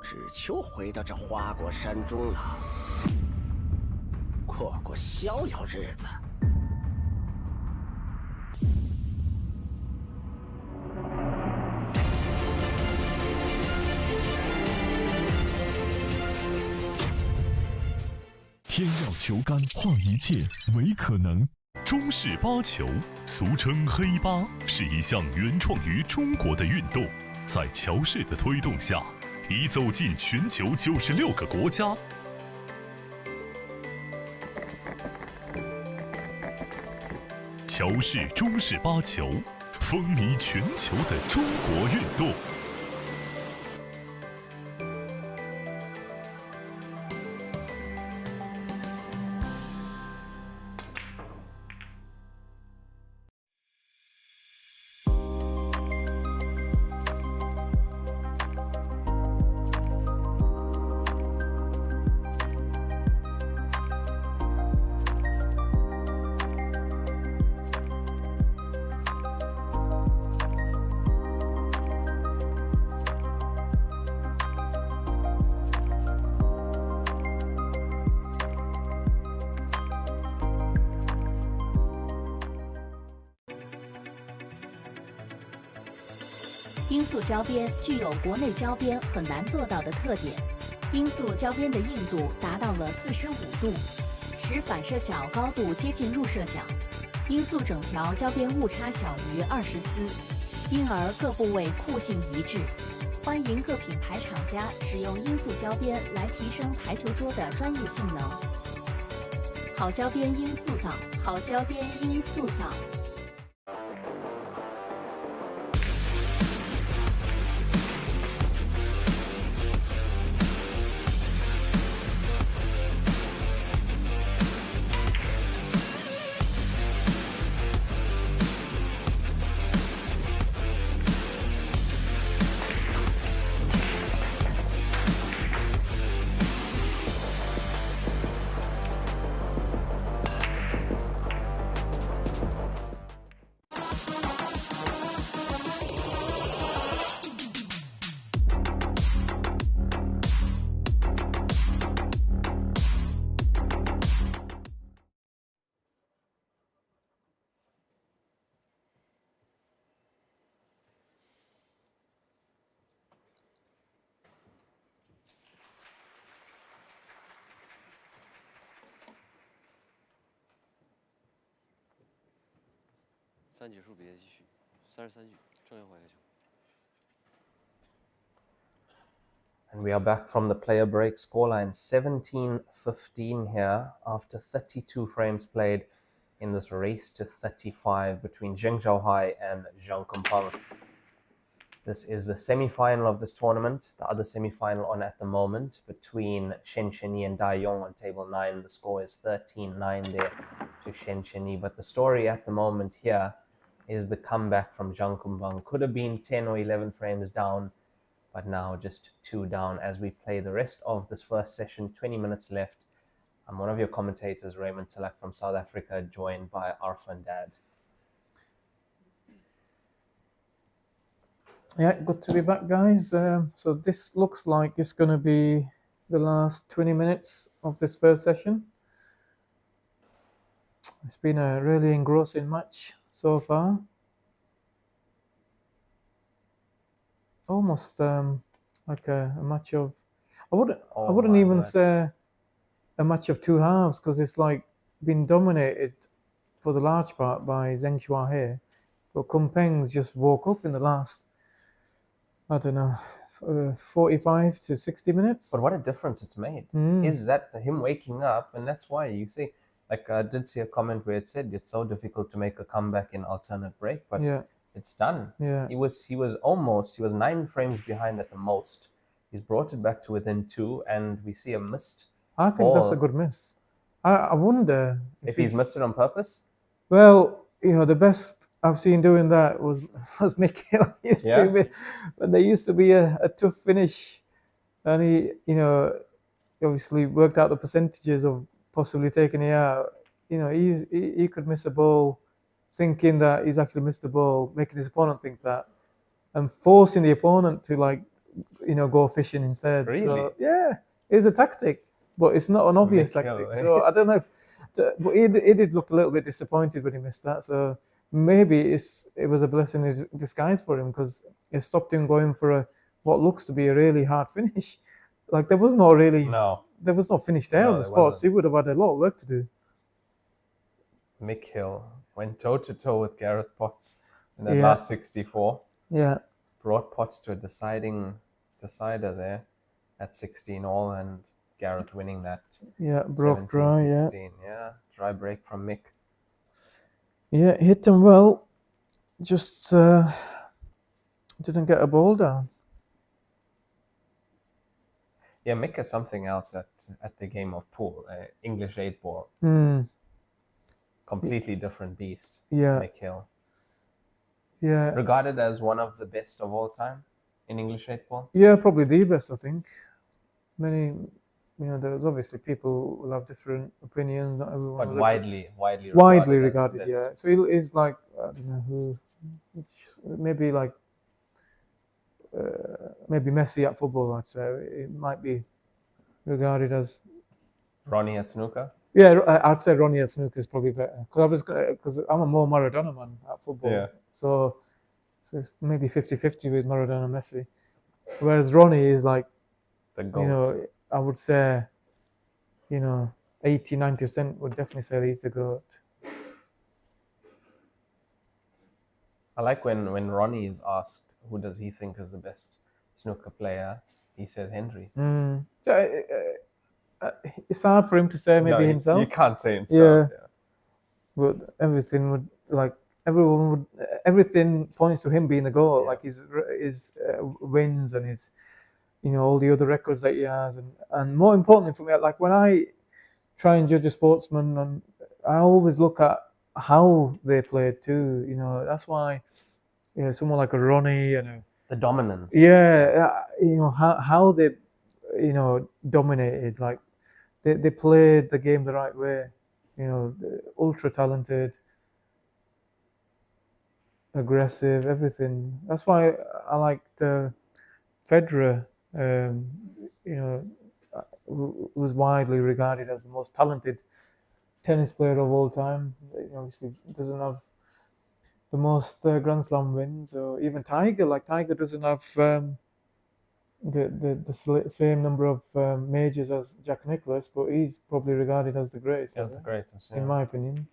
只求回到这花果山中了，过过逍遥日子。天要球杆，化一切为可能。中式八球，俗称黑八，是一项原创于中国的运动，在乔氏的推动下，已走进全球96个国家。乔氏中式八球，风靡全球的中国运动。罂粟胶边具有国内胶边很难做到的特点，罂粟胶边的硬度达到了45度，使反射角高度接近入射角。罂粟整条胶边误差小于20丝，因而各部位酷性一致。欢迎各品牌厂家使用罂粟胶边来提升台球桌的专业性能。好胶边罂粟皂，好胶边罂粟皂。3结束，比赛继续，33局，正要换一个球。And we are back from the player break. Scoreline 17-15 here after 32 frames played in this race to 35 between Zheng Zhaohai and Zhang Kumpang. This is the semi-final of this tournament. The other semi-final on at the moment between Shen Chenyi and Dai Yong on table 9. The score is 13-9 there to Shen Chenyi. But the story at the moment here is the comeback from Zhang Kumpang. Could have been 10 or 11 frames down, but now just 2 down as we play the rest of this first session. 20 minutes left. I'm one of your commentators, Raymond Tillack from South Africa, joined by Arfan Dad. Yeah, good to be back, guys. So this looks like it's going to be the last 20 minutes of this first session. It's been a really engrossing match so far. Almost like a match of, I wouldn't even say a match of two halves, because it's like been dominated for the large part by Zheng Zhaohai, but Kumpeng's just woke up in the last, I don't know, 45 to 60 minutes. But what a difference it's made. Is that him waking up? And that's why you see, like I did see a comment where it said it's so difficult to make a comeback in alternate break, but it's done. Yeah. He was 9 frames behind at the most. He's brought it back to within 2, and we see a missed I think that's a good miss. I wonder if he's missed it on purpose. Well, you know, the best I've seen doing that was Mikhail used to be, but there used to be a tough finish, and he, you know, obviously worked out the percentages of possibly taking it out. You know, he could miss a ball, thinking that he's actually missed the ball, making his opponent think that, and forcing the opponent to like go fishing instead. Really? So, yeah, it's a tactic, but it's not an obvious Mick Hill, tactic. eh? So I don't know if, but he did look a little bit disappointed when he missed that. So maybe it was a blessing in disguise for him, because it stopped him going for what looks to be a really hard finish. Like there was no finish there No, on the there spot. wasn't. So he would have had a lot of work to do. Mick Hill went toe-to-toe with Gareth Potts in that Yeah. last 64. Yeah. Brought Potts to a decider there at 16 all, and Gareth winning that Yeah, broke dry, yeah. 17-16. Yeah, dry break from Mick. Yeah, hit him well. Just didn't get a ball down. Yeah, Mick is something else at the game of pool. English 8-ball. Completely different beast. Yeah. Mick Hill. Yeah. Regarded as one of the best of all time in English 8-ball. Yeah, probably the best, I think. Many, there's obviously people will have different opinions. Not everyone. But will widely regarded. as the Yeah. best. So he is like, I don't know who, maybe like maybe Messi at football. I'd say it might be regarded as Ronnie at snooker. Yeah, I'd say Ronnie at snooker is probably better, because I'm a more Maradona man at football. Yeah. So it's maybe 50-50 with Maradona and Messi. Whereas Ronnie is like, the GOAT. I would say, 80-90% would definitely say he's the GOAT. I like when Ronnie is asked who does he think is the best snooker player, he says Henry. So, it's hard for him to say maybe himself. You can't say himself. Yeah. But everything points to him being the goal, like his wins and his, all the other records that he has, and more importantly for me, like when I try and judge a sportsman, and I always look at how they played too. That's why, someone like a Ronnie and the dominance. Yeah, how they, dominated. Like they played the game the right way. Ultra talented, aggressive, everything. That's why I liked Federer. Who's widely regarded as the most talented tennis player of all time. Obviously doesn't have the most Grand Slam wins, or even Tiger. Like Tiger doesn't have the same number of majors as Jack Nicklaus, but he's probably regarded as the greatest. As the greatest, in my opinion.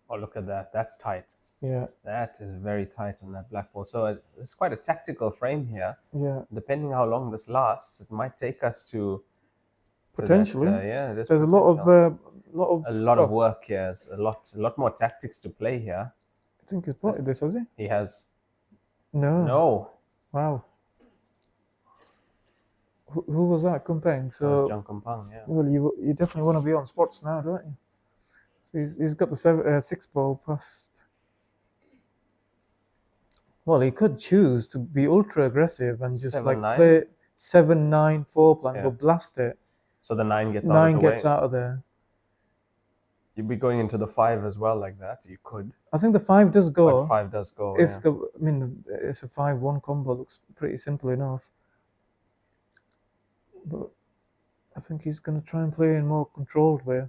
Oh, look at that! That's tight. Yeah. That is very tight on that black ball. So it's quite a tactical frame here. Yeah. Depending how long this lasts, it might take us to potentially. There's a lot of work here. A lot more tactics to play here. I think he's plotted this, has he? He has. No. Wow. Who was that? Kumpeng. So that was John Kumpeng, yeah. Well, you definitely want to be on spots now, don't you? So he's got the 6 ball past. Well, he could choose to be ultra aggressive and just 7-9. Play 7-9 plan, but blast it. So the 9 gets out of there. You'd be going into the 5 as well, like that. You could. I think the 5 does go. 5 does go. It's a 5-1 combo. Looks pretty simple enough. But I think he's going to try and play in more controlled way.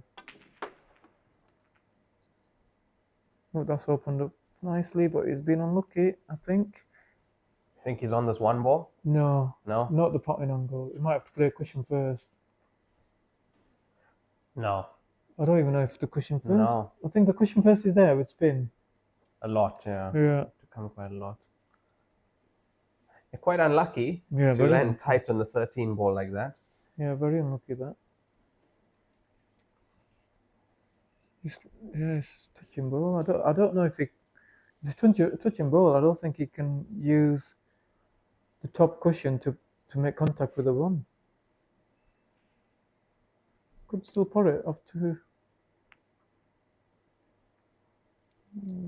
Oh, that's opened up nicely, but he's been unlucky, I think. You think he's on this 1 ball? No. No? Not the potting angle. He might have to play a cushion first. No. I don't even know if the cushion first. No. I think the cushion first is there with spin. A lot, yeah. Yeah. To come quite a lot. You're quite unlucky to land tight on the 13 ball like that. Yeah, very unlucky that. He's touching ball. I don't know if he's touching ball. I don't think he can use the top cushion to make contact with the 1. Could still put it off to.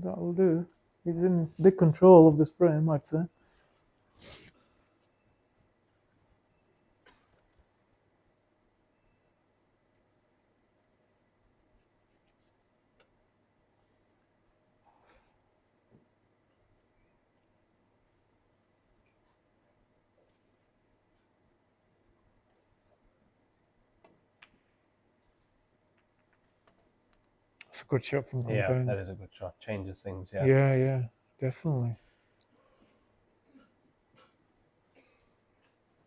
That'll do. He's in big control of this frame, I'd say. It's a good shot from Yeah, Compain. that is a good shot. Changes things, yeah. Yeah, definitely.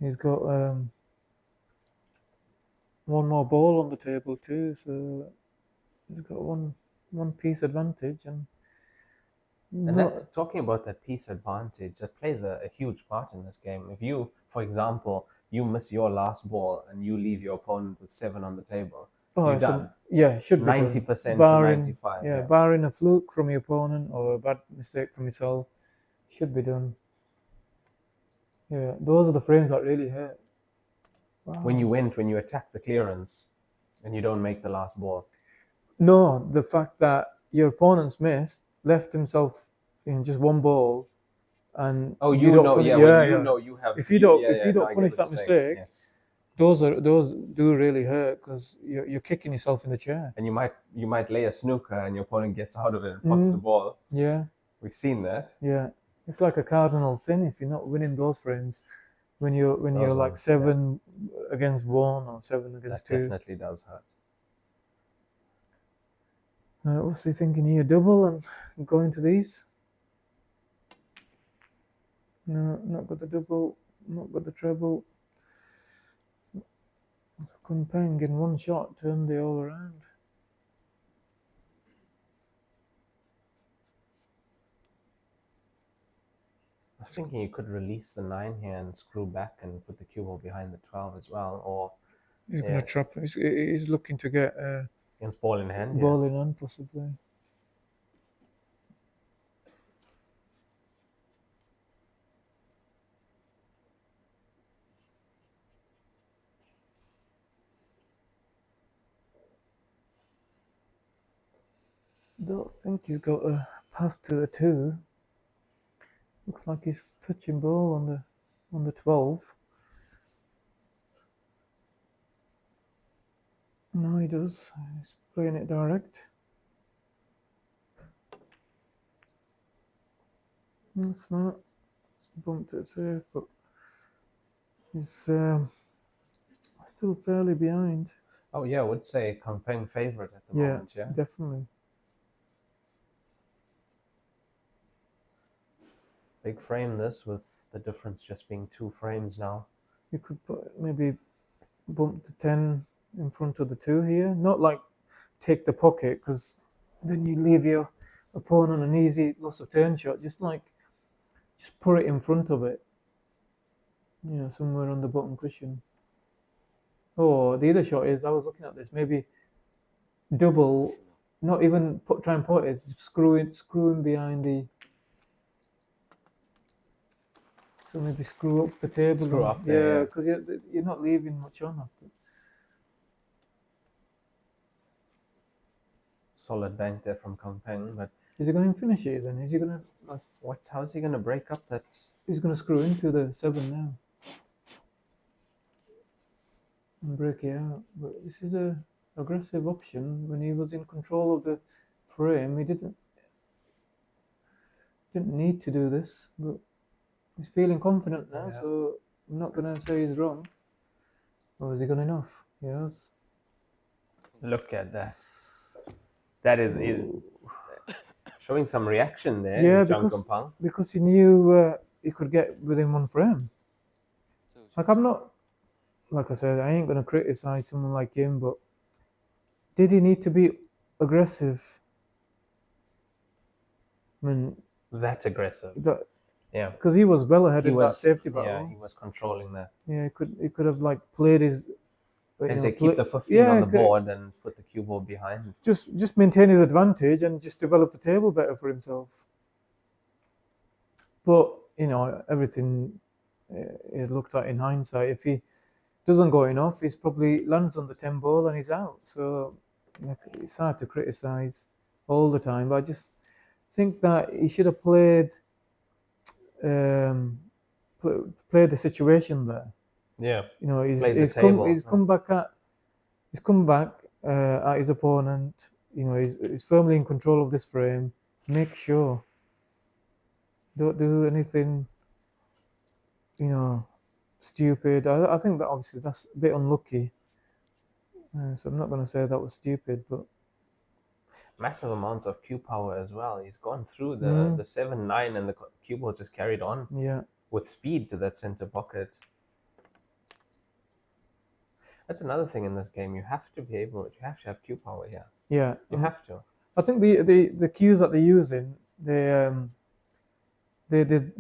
He's got one more ball on the table too, so he's got one piece advantage. And that, talking about that piece advantage, that plays a huge part in this game. If you, for example, you miss your last ball and you leave your opponent with 7 on the table, you're done. Yeah, should be 90% to barring, 95. Yeah, barring a fluke from your opponent or a bad mistake from yourself, should be done. Yeah, those are the frames that really hurt. Wow. When you attack the clearance and you don't make the last ball. No, the fact that your opponent's missed, left himself in just one ball, and you don't know, punish, you have. If you don't punish that mistake, yes. those do really hurt because you're kicking yourself in the chair. And you might lay a snooker and your opponent gets out of it and puts the ball. Yeah, we've seen that. Yeah, it's like a cardinal sin if you're not winning those frames. When you're like 7 against 1 or 7 against 2. That definitely does hurt. What's he thinking here? Double and going to these? No, not got the double, not got the treble. So Compain in one shot turned the all around. I was thinking you could release the 9 here and screw back and put the cue ball behind the 12 as well, or he's going to trap. He's looking to get against ball in hand. Ball in hand, possibly. Don't think he's got a pass to the 2. Looks like he's touching ball on the 12. No, he does. He's playing it direct. That's smart. He's bumped it safe, but he's still fairly behind. Oh yeah, I would say Compain favorite at the moment. Yeah, definitely. Big frame this, with the difference just being 2 frames now. You could maybe bump the 10 in front of the 2 here. Not like take the pocket, because then you leave your opponent an easy loss of turn shot. Just put it in front of it. You know, somewhere on the bottom cushion. Oh, the other shot is, I was looking at this, maybe double, not even try and put it, just screw in behind the. So maybe screw up the table. Screw up there, yeah, because you're not leaving much on after. Solid bank there from Compain, but is he going to finish it then? Is he going to like? How's he going to break up that? He's going to screw into the 7 now and break it out. But this is a aggressive option. When he was in control of the frame, he didn't need to do this, but he's feeling confident now, so I'm not going to say he's wrong. Or has he got enough? Yes. Look at that. That is it. Showing some reaction there. Yeah, because he knew he could get within 1 frame. Like, I'm not, like I said, I ain't going to criticize someone like him, but did he need to be aggressive? I mean, that aggressive. Yeah, because he was well ahead of that safety battle. Yeah, he was controlling that. Yeah, he could have like played his. As they keep the 15 on the board and put the cue ball behind. Just maintain his advantage and just develop the table better for himself. But you know, everything is looked at in hindsight. If he doesn't go enough, he's probably lands on the 10 ball and he's out. So it's hard to criticize all the time. But I just think that he should have played the situation there. Yeah, you know, he's come back at his opponent. You know, he's firmly in control of this frame. Make sure, don't do anything, you know, stupid. I think that obviously that's a bit unlucky. So I'm not going to say that was stupid, but Massive amounts of cue power as well. He's gone through the 7-9 and the cue ball just carried on. Yeah. With speed to that center pocket. That's another thing in this game. You have to have cue power here. Yeah. You have to. I think the cues that they're using, they're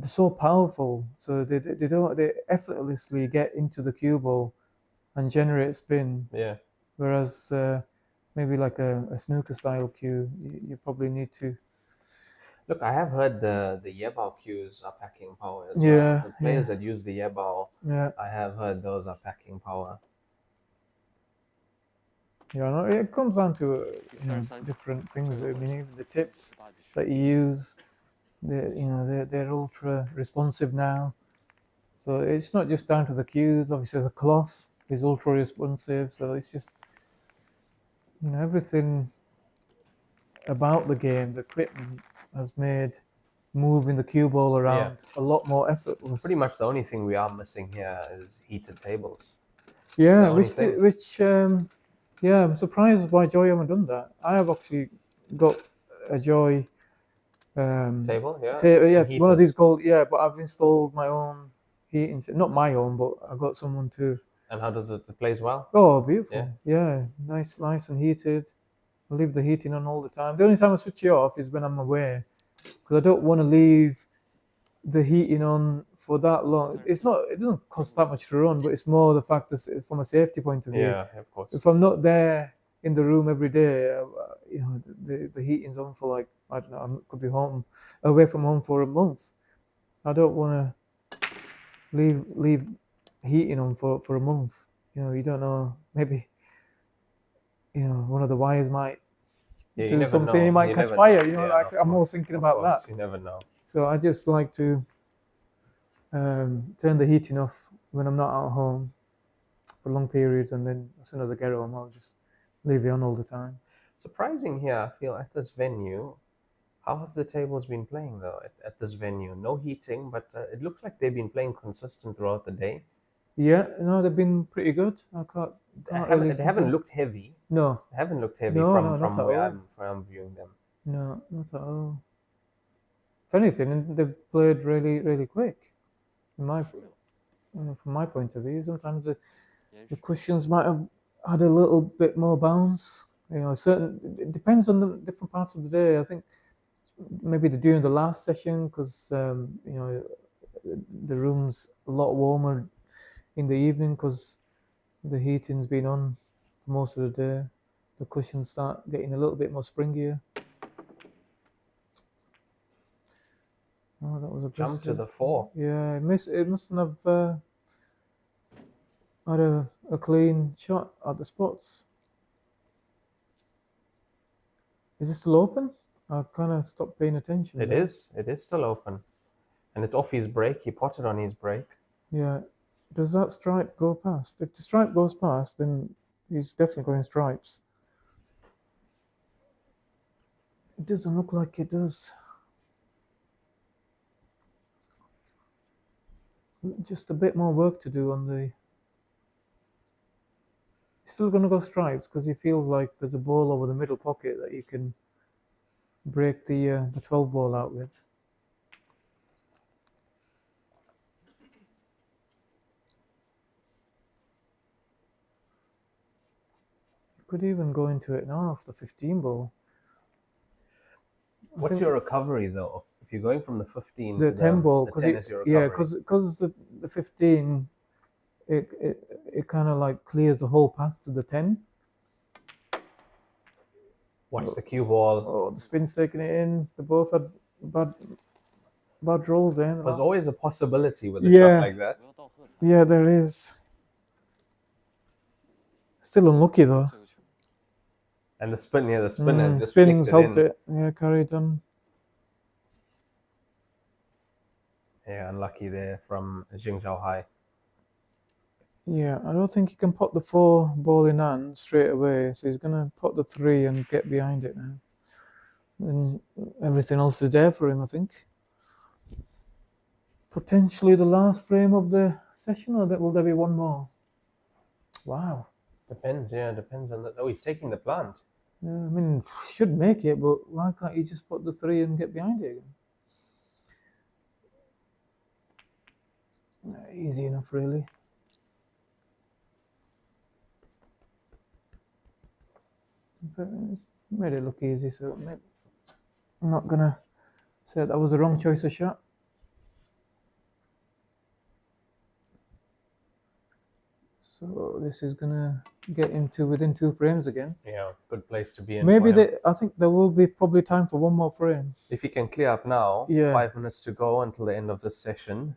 so powerful. So they effortlessly get into the cue ball and generate spin. Yeah. Whereas maybe like a snooker style cue, you probably need to. Look, I have heard the Heyball cues are packing power as Yeah, well. The players yeah. that use the Heyball, Yeah. I have heard those are packing power. Yeah, no, it comes down to different things. I mean, even the tip that you use, they're ultra responsive now. So it's not just down to the cues. Obviously, the cloth is ultra responsive. So it's just everything about the game, the equipment has made moving the cue ball around a lot more effortless. Pretty much the only thing we are missing here is heated tables. Yeah, yeah, I'm surprised why Joy haven't done that. I have actually got a Joy table, one of these gold, but I've installed my own heating, not my own, but I got someone to. And how does it plays well? Oh, beautiful. Yeah, nice and heated. I leave the heating on all the time. The only time I switch it off is when I'm away, because I don't want to leave the heating on for that long. It doesn't cost that much to run, but it's more the fact that it's from a safety point of view. Yeah, of course. If I'm not there in the room every day, the heating's on for like, I don't know, I could be away from home for a month. I don't want to leave heating on for a month. You don't know, maybe one of the wires might do something, it might catch fire. I'm more thinking about that. You never know. So I just like to turn the heating off when I'm not at home for long periods, and then as soon as I get home, I'll just leave it on all the time. Surprising here, I feel, at this venue. How have the tables been playing though at this venue? No heating, but it looks like they've been playing consistent throughout the day. Yeah, no, they've been pretty good. They haven't looked heavy. No, they haven't looked heavy No, from not where at all. I'm viewing them. No, not at all. If anything, they've played really, really quick. From my point of view, sometimes the cushions might have had a little bit more bounce. It depends on the different parts of the day. I think maybe during the last session, because the room's a lot warmer in the evening because the heating's been on for most of the day. The cushions start getting a little bit more springier. Oh, that was a jump to the 4. Yeah, it mustn't have had a clean shot at the spots. Is it still open? I kind of stopped paying attention. It is still open, and it's off his break. He potted on his break. Yeah. Does that stripe go past? If the stripe goes past, then he's definitely going stripes. It doesn't look like it does. Just a bit more work to do on the. He's still going to go stripes because he feels like there's a ball over the middle pocket that you can break the 12 ball out with. Could even go into it now off the 15 ball. What's your recovery though? If you're going from the 15 the to 10 ball, the 10 is your recovery. Yeah, because the 15, it kind of like clears the whole path to the 10. Watch the cue ball. Oh, the spin's taking it in. They both had bad rolls there. There's always a possibility with a shot like that. Yeah, there is. Still unlucky though. And the spin, the spin has just spin's helped in. it. Yeah, carried on. Yeah, unlucky there from Jing Zhaohai. Yeah, I don't think he can put the 4 ball in hand straight away. So he's gonna put the 3 and get behind it now. And everything else is there for him, I think. Potentially the last frame of the session, or will there be one more? Wow. Depends on that. Oh, he's taking the plant. Yeah, I mean, should make it, but why can't you just put the 3 and get behind it again? Easy enough, really. But it's made it look easy, so I'm not gonna say that was the wrong choice of shot. So this is gonna get into within 2 frames again. Yeah, good place to be in. Maybe I think there will be probably time for 1 more frame. If he can clear up now, Yeah. 5 minutes to go until the end of this session.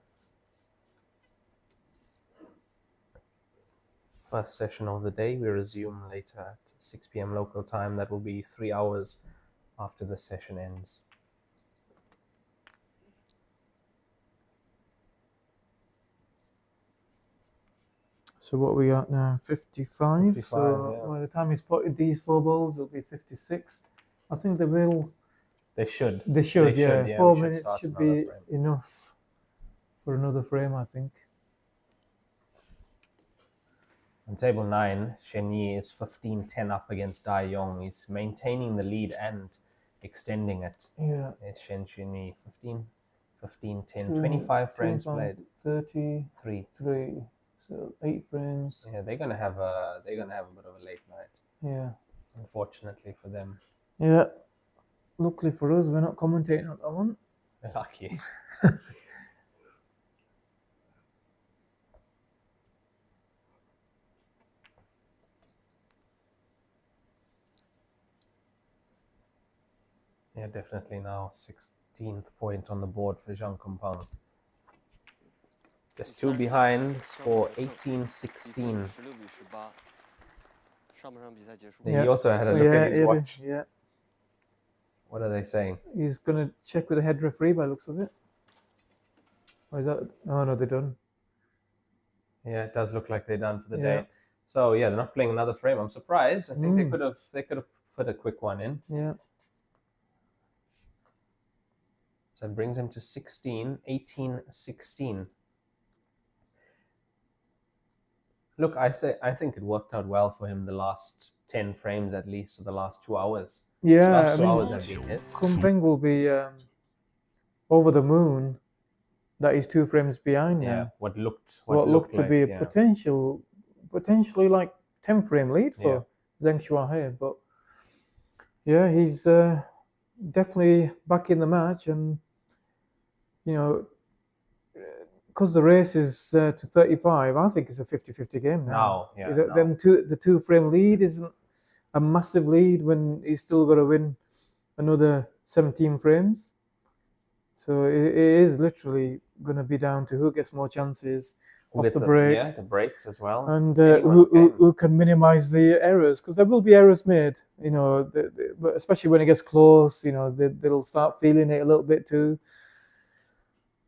First session of the day. We resume later at 6 p.m. local time. That will be 3 hours after the session ends. So what we got now? 55. 55, so yeah. by the time he's putted these 4 balls, it'll be 56. I think they will. They should. They should, yeah. 4 we minutes start should another be frame. enough for another frame, I think. On table 9, Shen Yi is 15-10 up against Dai Yong. He's maintaining the lead and extending it. Yeah. It's Shen Yi 15-10, 25 frames 25, played. 33. 3. So 8 frames. Yeah, they're gonna have a bit of a late night. Yeah. Unfortunately for them. Yeah. Luckily for us, we're not commentating on that one. Lucky. Yeah, definitely now 16th point on the board for Zhang Kumpang. Just 2 behind, score 18-16. Yeah, he also had a look at his watch. Yeah. What are they saying? He's going to check with the head referee by the looks of it. Or is that... Oh, no, they're done. Yeah, it does look like they're done for the Yeah. day. So, yeah, they're not playing another frame. I'm surprised. I think they could have put a quick one in. Yeah. So it brings him to 16, 18-16. Look, I think it worked out well for him the last 10 frames at least, or the last 2 hours. Yeah, The last I 2 mean, hours have been his. Kumpeng will be over the moon that he's 2 frames behind Yeah, now. what looked to be a like, yeah. potentially like 10 frame lead for Zheng Shuahe, but yeah, he's definitely back in the match, and you know, because the race is to 35, I think it's a 50-50 game now. The 2 frame lead isn't a massive lead when he's still got to win another 17 frames. So it is literally going to be down to who gets more chances off With the breaks. Yeah, the breaks as well. And who can minimize the errors, because there will be errors made, you know, but especially when it gets close, you know, they'll start feeling it a little bit too.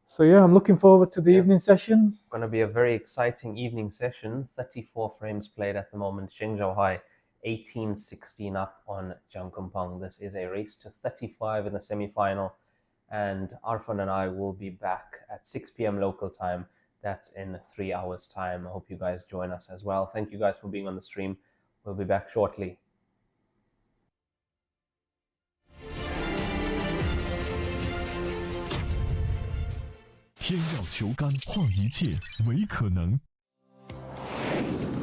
So yeah, I'm looking forward to the evening session. Going to be a very exciting evening session. 34 frames played at the moment. Zheng Zhouhai 18-16 up on Zhang Kumpang. This is a race to 35 in the semi-final. And Arfan and I will be back at 6 p.m. local time. That's in 3 hours' time. I hope you guys join us as well. Thank you guys for being on the stream. We'll be back shortly. 天要球杆，换一切为可能。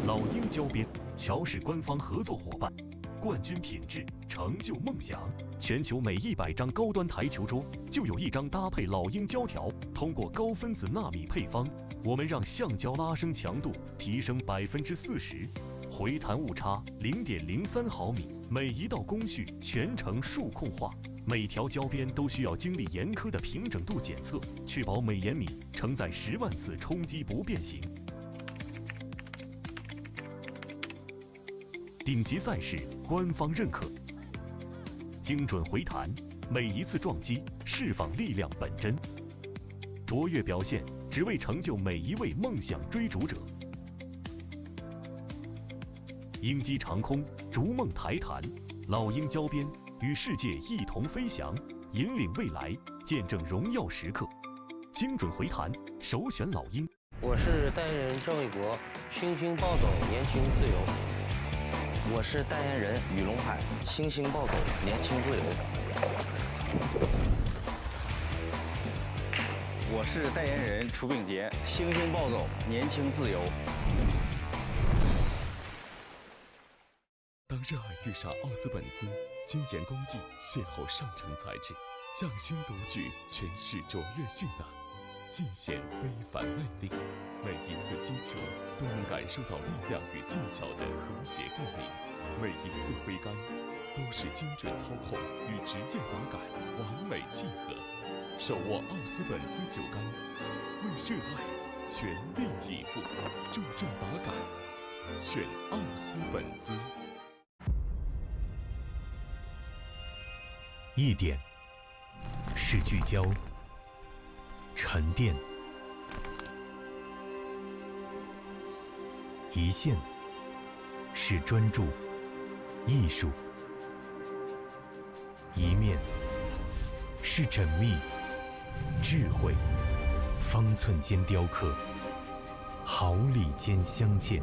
老鹰胶边，乔氏官方合作伙伴，冠军品质，成就梦想。全球每100张高端台球桌就有1张搭配老鹰胶条。通过高分子纳米配方，我们让橡胶拉伸强度提升40%，回弹误差0.03毫米，每一道工序全程数控化。 每条胶边都需要经历严苛的平整度检测，确保每延米承载10万次冲击不变形。顶级赛事官方认可，精准回弹，每一次撞击释放力量本真，卓越表现，只为成就每一位梦想追逐者。鹰击长空，逐梦抬弹，老鹰胶边。 与世界一同飞翔，引领未来，见证荣耀时刻。精准回弹，首选老鹰。我是代言人郑卫国，星星暴走，年轻自由。我是代言人雨龙海，新星暴走，年轻自由。我是代言人楚秉杰，星星暴走，年轻自由。当热爱遇上奥斯本兹，精研工艺，邂逅上乘材质，匠心独具，诠释卓越性能，尽显非凡魅力。每一次击球都能感受到力量与技巧的和谐共鸣，每一次挥杆都是精准操控与职业打感完美契合。手握奥斯本兹酒杆，为热爱全力以赴，注重打感，选奥斯本兹。一点是聚焦、沉淀；一线是专注、艺术；一面是缜密、智慧。方寸间雕刻，毫厘间镶嵌。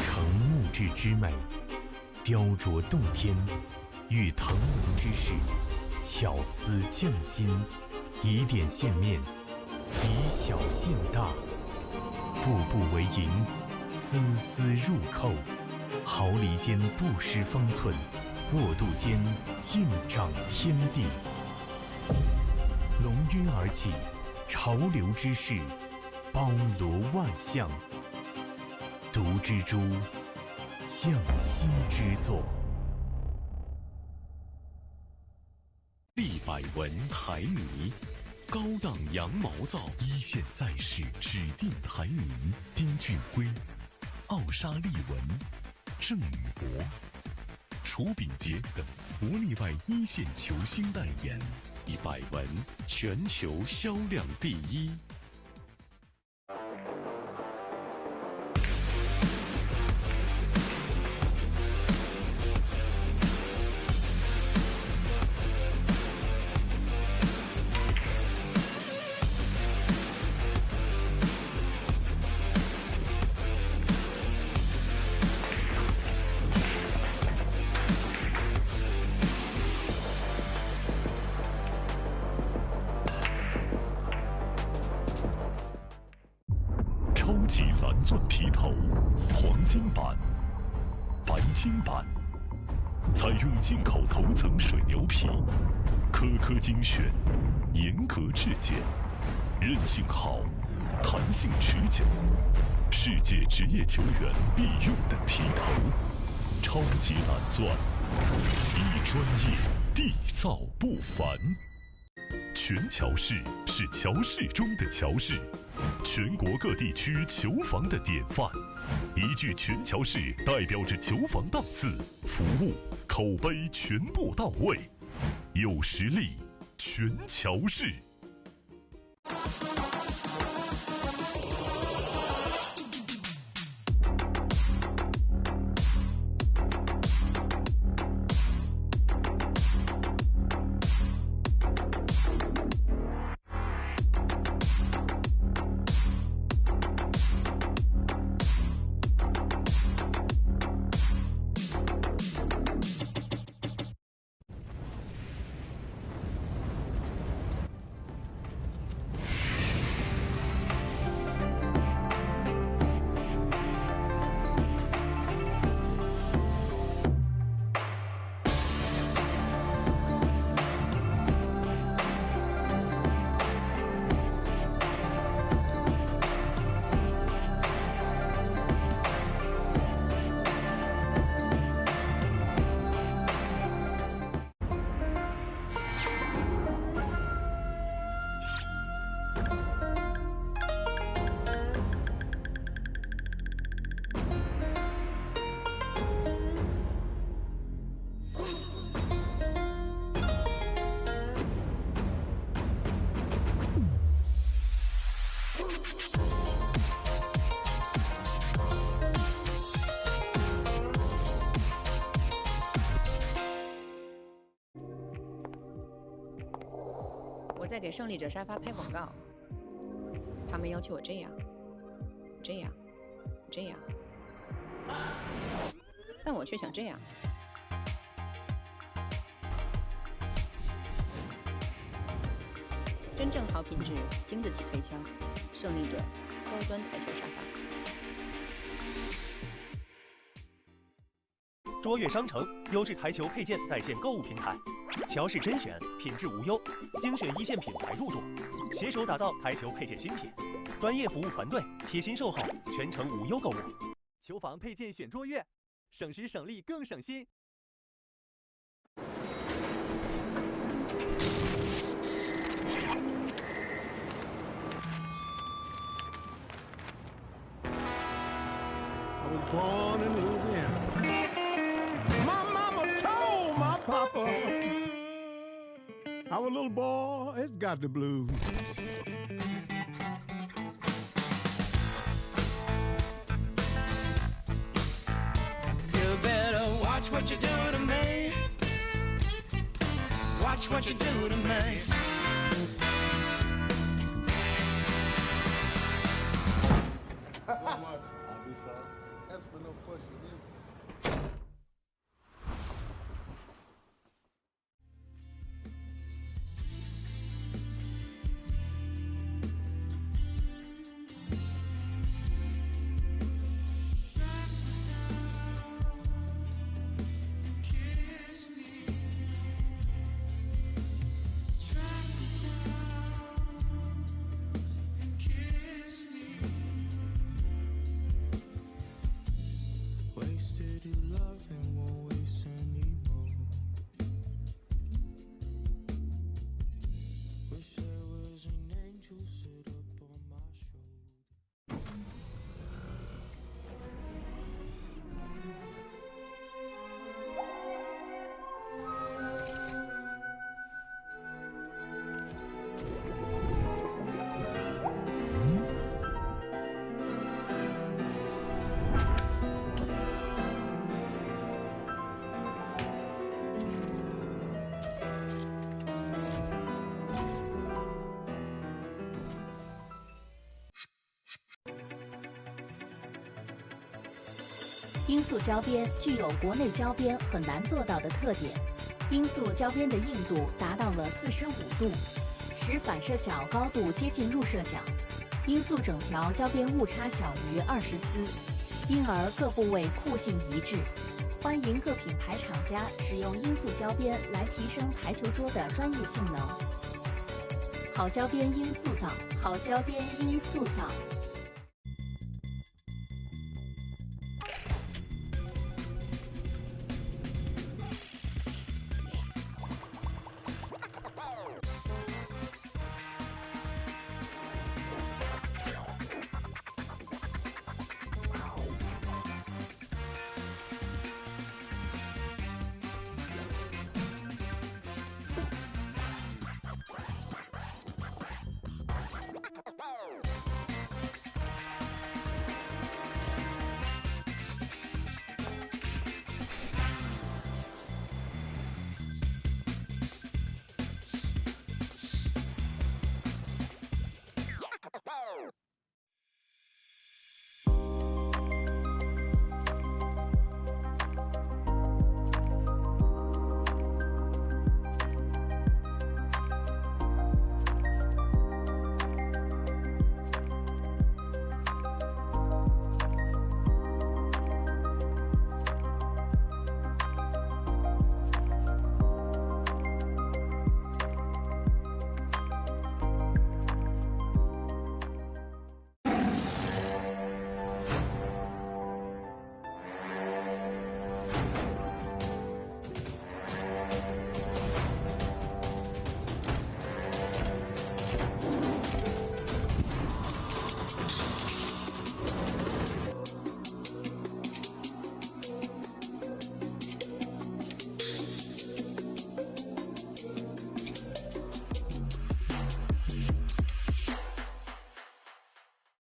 成木质之美，雕琢洞天；遇腾龙之势，巧思匠心。以点线面，以小线大，步步为营，丝丝入扣。毫厘间不失方寸，握度间尽长天地。龙跃而起，潮流之势，包罗万象。读之珠，匠心之作。立百文台泥，高档羊毛皂，一线赛事指定台泥。丁俊晖、奥沙利文、郑宇博、楚秉杰等国内外一线球星代言，立百文全球销量第一。超级蓝钻皮头，黄金版、白金版，采用进口头层水牛皮，颗颗精选，严格质检，韧性好，弹性持久，世界职业球员必用的皮头。超级蓝钻，一专业，缔造不凡。全乔氏是乔氏中的乔氏，全国各地区球房的典范。一句全乔氏代表着球房档次、服务、口碑全部到位，有实力，全乔氏。我在给胜利者沙发拍广告，他们要求我这样。这样，这样，但我却想这样。真正好品质，经得起推敲。胜利者，高端台球沙发。卓越商城优质台球配件在线购物平台，乔氏甄选，品质无忧，精选一线品牌入驻，携手打造台球配件新品，专业服务团队贴心售后，全程无忧购物。球房配件选卓越，省时省力更省心。I was born in Louisiana. My mama told my papa, our little boy has got the blues. You better watch what you do to me. Watch what you do to me. So much. That's for no question. Wasted your love and won't waste anymore. Wish there was an angel sit up on my shoulder. 罂粟胶边具有国内胶边很难做到的特点，罂粟胶边的硬度达到了45度，使反射角高度接近入射角。罂粟整条胶边误差小于20丝，因而各部位酷性一致。欢迎各品牌厂家使用罂粟胶边来提升台球桌的专业性能。好胶边罂粟皂，好胶边罂粟皂。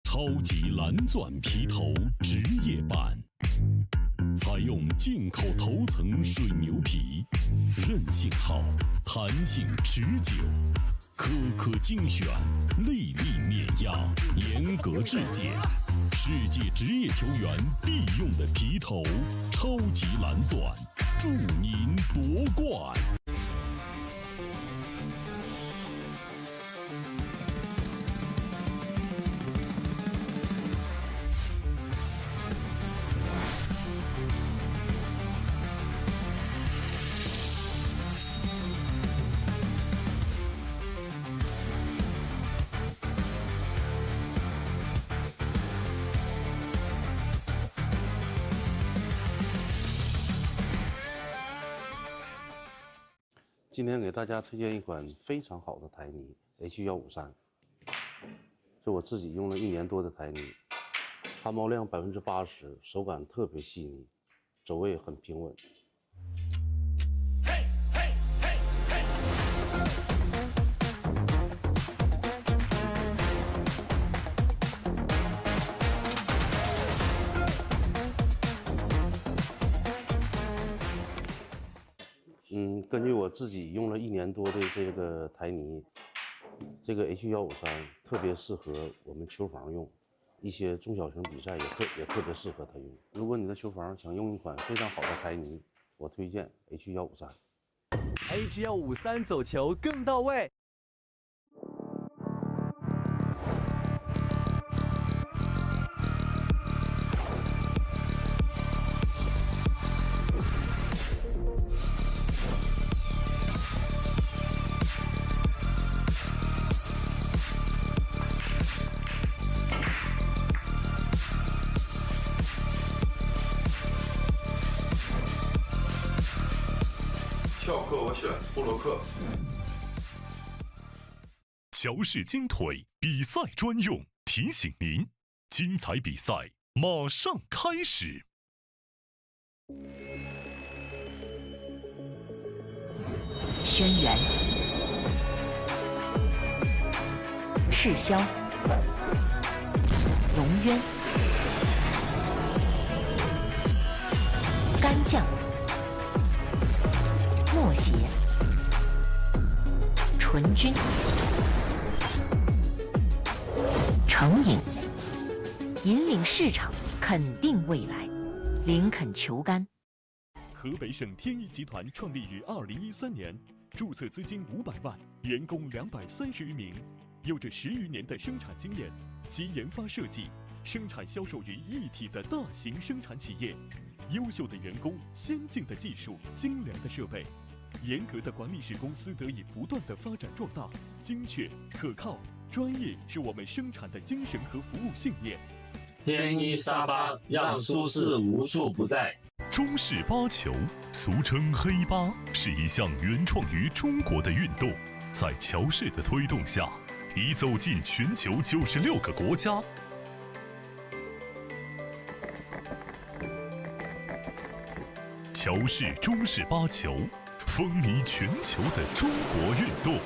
超级蓝钻皮头职业版，采用进口头层水牛皮，韧性好，弹性持久，可苛精选，粒粒碾压，严格质检。世界职业球员必用的皮头，超级蓝钻，祝您夺冠！今天给大家推荐一款非常好的台泥 H153，是我自己用了1年多的台泥，汗毛量80%，手感特别细腻，走位很平稳。根据我自己用了1年多的这个台泥，这个 H153特别适合我们球房用，一些中小型比赛也特别适合它用。如果你的球房想用一款非常好的台泥，我推荐 H153。H153走球更到位。翘课我选布洛克。乔氏金腿比赛专用，提醒您，精彩比赛马上开始。轩辕、赤霄、龙渊、干将、默邪、纯君、成瘾，引领市场，肯定未来，林肯球杆。河北省天一集团创立于2013年，注册资金500万，员工230余名，有着10余年的生产经验及研发设计、生产销售于一体的大型生产企业。优秀的员工、先进的技术、精良的设备，严格的管理使公司得以不断的发展壮大。精确、可靠、专业是我们生产的精神和服务信念。天一沙发让舒适无处不在。中式八球，俗称黑八，是一项原创于中国的运动，在乔氏的推动下，已走进全球96个国家。乔氏中式八球，风靡全球的中国运动。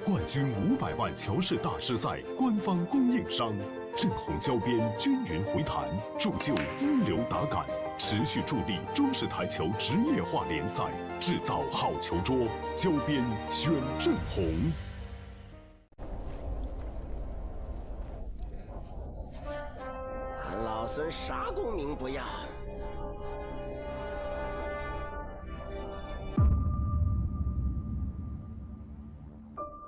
冠军500万乔氏大师赛官方供应商，正红胶边均匀回弹，铸就一流打感，持续助力中式台球职业化联赛，制造好球桌，胶边选正红。俺老孙啥功名不要，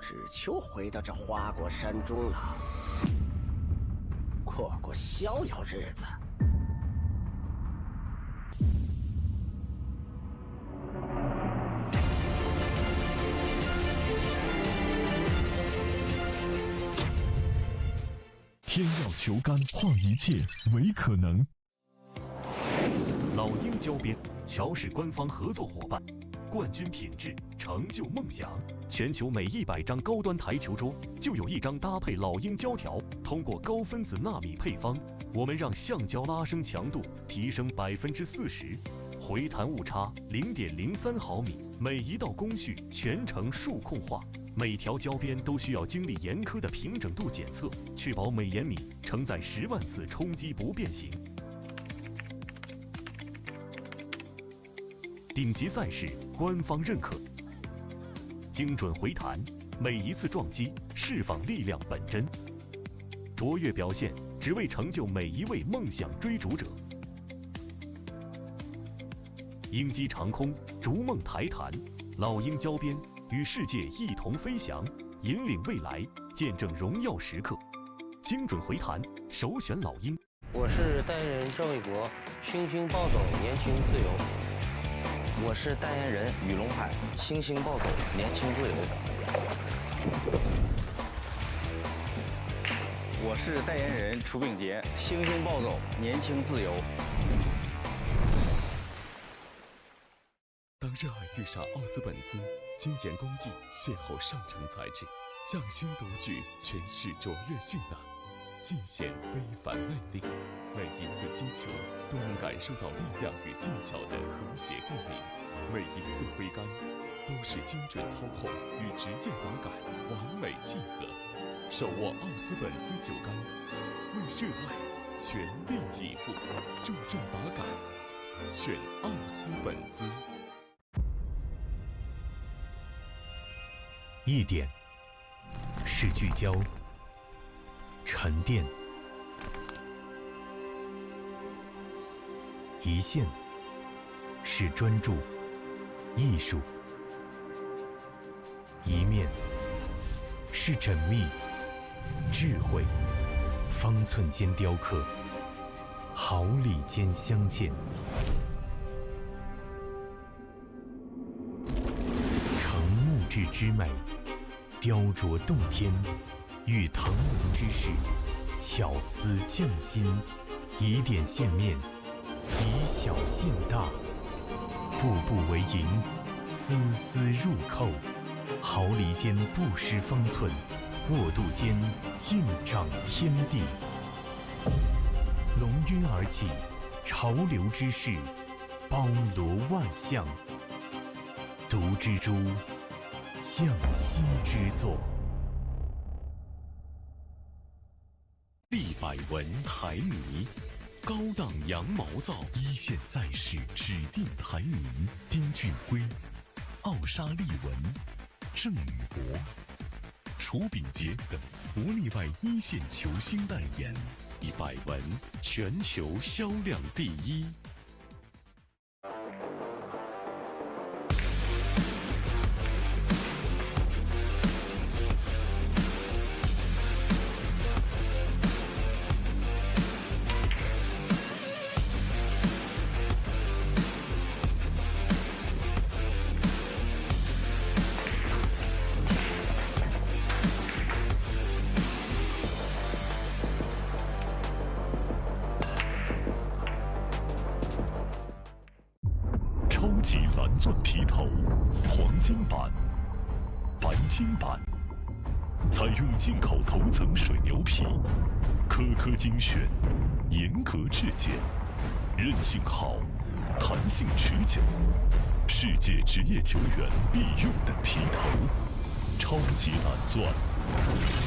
只求回到这花果山中了，过过逍遥日子。天耀球杆，化一切为可能。老鹰胶边，乔氏官方合作伙伴，冠军品质，成就梦想。全球每100张高端台球桌就有1张搭配老鹰胶条。通过高分子纳米配方，我们让橡胶拉伸强度提升40%，回弹误差0.03毫米。每一道工序全程数控化，每条胶边都需要经历严苛的平整度检测，确保每延米承载10万次冲击不变形。顶级赛事官方认可，精准回弹，每一次撞击释放力量本真，卓越表现只为成就每一位梦想追逐者。鹰击长空，逐梦抬弹，老鹰胶边与世界一同飞翔，引领未来，见证荣耀时刻。精准回弹，首选老鹰。我是代言人赵卫国，星星暴走，年轻自由。我是代言人雨龙海，星星暴走，年轻自由。我是代言人楚秉杰，星星暴走，年轻自由。当热爱遇上奥斯本兹，精研工艺，邂逅上乘材质，匠心独具，诠释卓越性能，尽显非凡魅力。每一次击球都能感受到力量与技巧的和谐共鸣，每一次挥杆都是精准操控与职业打感完美契合。手握奥斯本兹球杆，为热爱全力以赴，注重打感，选奥斯本兹。一点是聚焦、沉淀，一线是专注、艺术，一面是缜密、智慧，方寸间雕刻，毫厘间镶嵌。成木质之美，雕琢洞天，遇腾龙之势，巧思匠心，以点线面，以小现大，步步为营，丝丝入扣，毫厘间不失方寸，握度间尽掌天地。龙晕而起，潮流之势，包罗万象，独蜘蛛，匠心之作。立百文台泥，高档羊毛皂，一线赛事指定台泥。丁俊晖、奥沙利文、郑宇博、楚秉杰等国内外一线球星代言，以百文全球销量第一。超级蓝钻皮头，黄金版、白金版，采用进口头层水牛皮，颗颗精选，严格质检，韧性好，弹性持久，世界职业球员必用的皮头。超级蓝钻，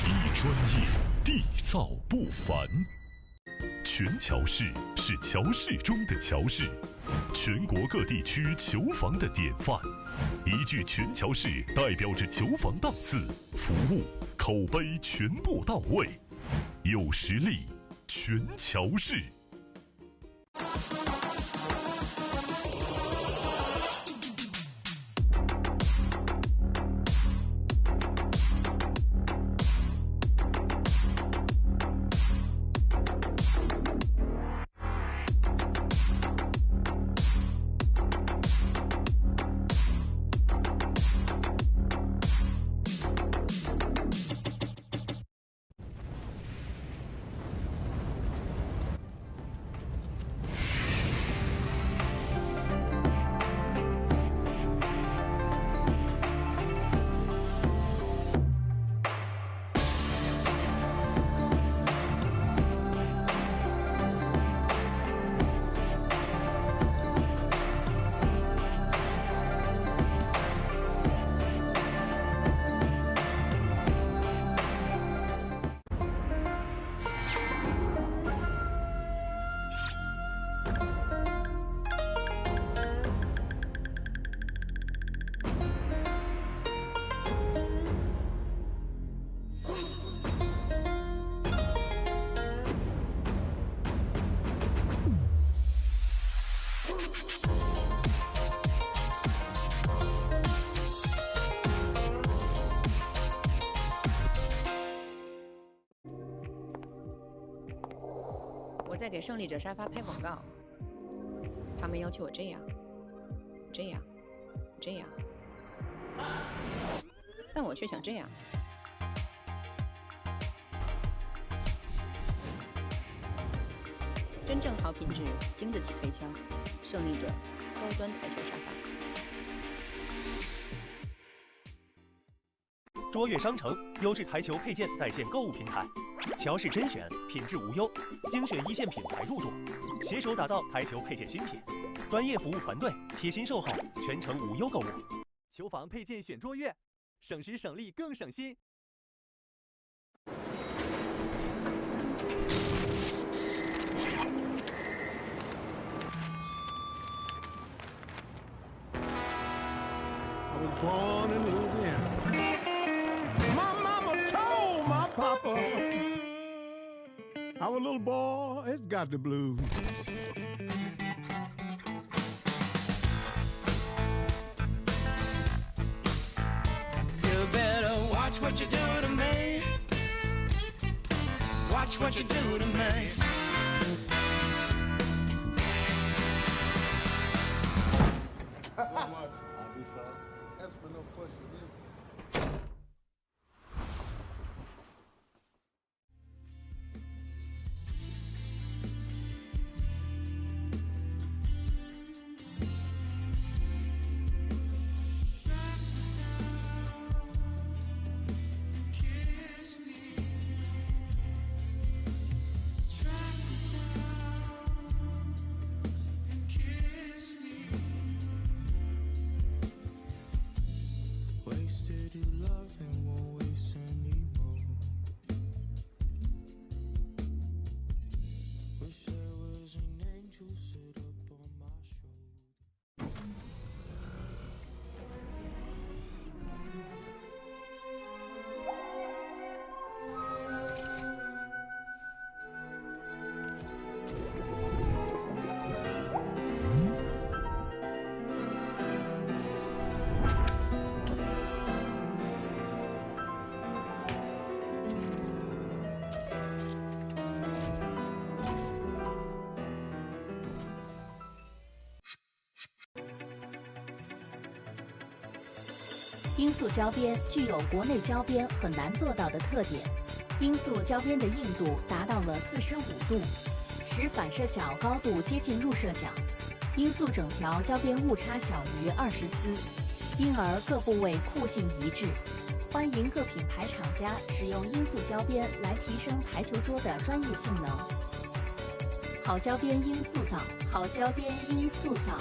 一专业，缔造不凡。全乔氏是乔氏中的乔氏，全国各地区球房的典范。一句全乔氏代表着球房档次、服务、口碑全部到位，有实力，全乔氏。我在给胜利者沙发拍广告，他们要求我这样，这样，这样，但我却想这样。真正好品质，经得起配枪，胜利者高端台球沙发。卓越商城优质台球配件在线购物平台，乔氏甄选，品质无忧，精选一线品牌入驻，携手打造台球配件新品，专业服务团队贴心售后，全程无忧购物。球房配件选卓越，省时省力更省心。I was born in Louisiana. My mama told my papa, our little boy has got the blues. You better watch what you do to me. Watch what you do to me. That's for no question. Wasted your love and won't waste anymore. Wish there was an angel sit up on my shoulder. 罂粟胶边具有国内胶边很难做到的特点，罂粟胶边的硬度达到了45度，使反射角高度接近入射角。罂粟整条胶边误差小于20丝，因而各部位酷性一致。欢迎各品牌厂家使用罂粟胶边来提升台球桌的专业性能。好胶边罂粟皂，好胶边罂粟皂。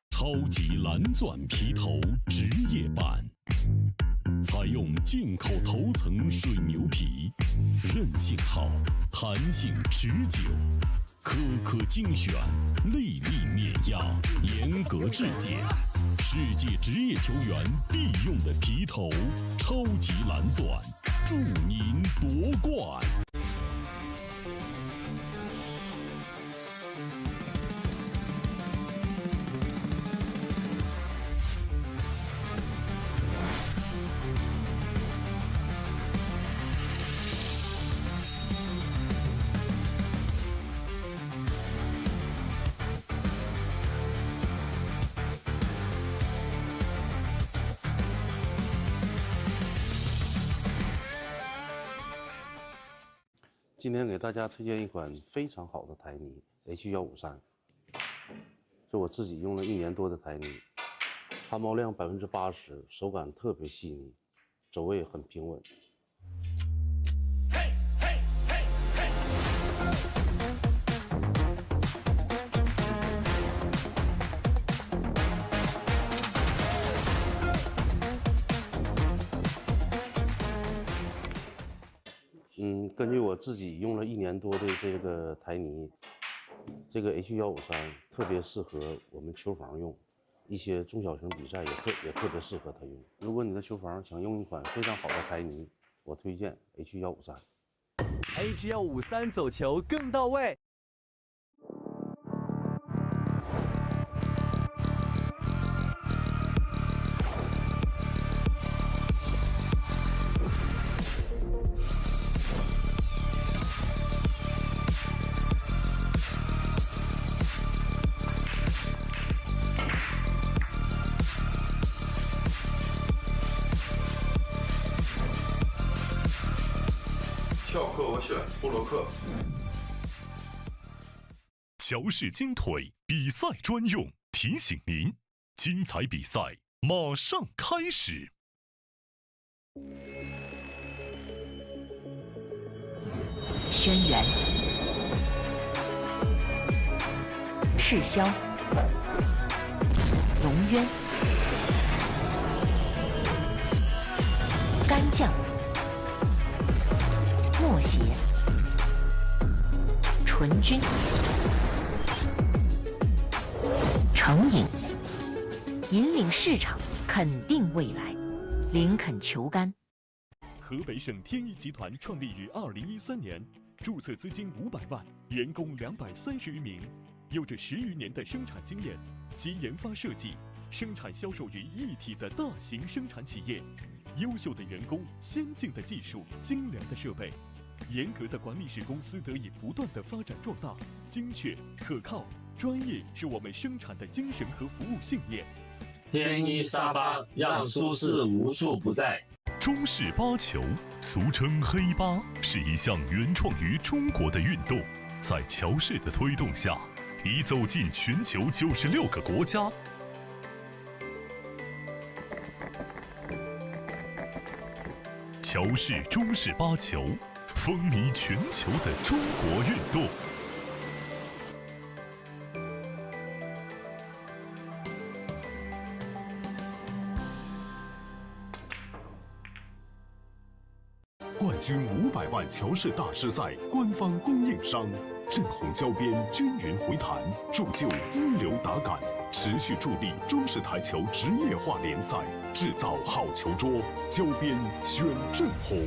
超级蓝钻皮头职业版，采用进口头层水牛皮，韧性好，弹性持久，可苛精选，粒粒碾压，严格质检。世界职业球员必用的皮头，超级蓝钻，祝您夺冠！今天给大家推荐一款非常好的台泥 H153，是我自己用了1年多的台泥，汗毛量80%，手感特别细腻，走位很平稳。根据我自己用了1年多的这个台泥，这个 H153特别适合我们球房用，一些中小型比赛也特别适合它用。如果你的球房想用一款非常好的台泥，我推荐 H153。H153走球更到位。翘课我选布洛克。乔氏金腿比赛专用，提醒您，精彩比赛马上开始。轩辕、赤霄、龙渊、干将、默邪、纯君、成瘾，引领市场，肯定未来，林肯球杆。河北省天一集团创立于2013年，注册资金500万，员工230余名，有着10余年的生产经验及研发设计、生产销售于一体的大型生产企业。优秀的员工、先进的技术、精良的设备，严格的管理使公司得以不断的发展壮大。精确、可靠、专业是我们生产的精神和服务信念。天一沙发让舒适无处不在。中式八球，俗称黑八，是一项原创于中国的运动，在乔氏的推动下，已走进全球96个国家。乔氏中式八球，风靡全球的中国运动。冠军500万乔氏大师赛官方供应商，正红胶边均匀回弹，铸就一流打感，持续助力中式台球职业化联赛，制造好球桌，胶边选正红。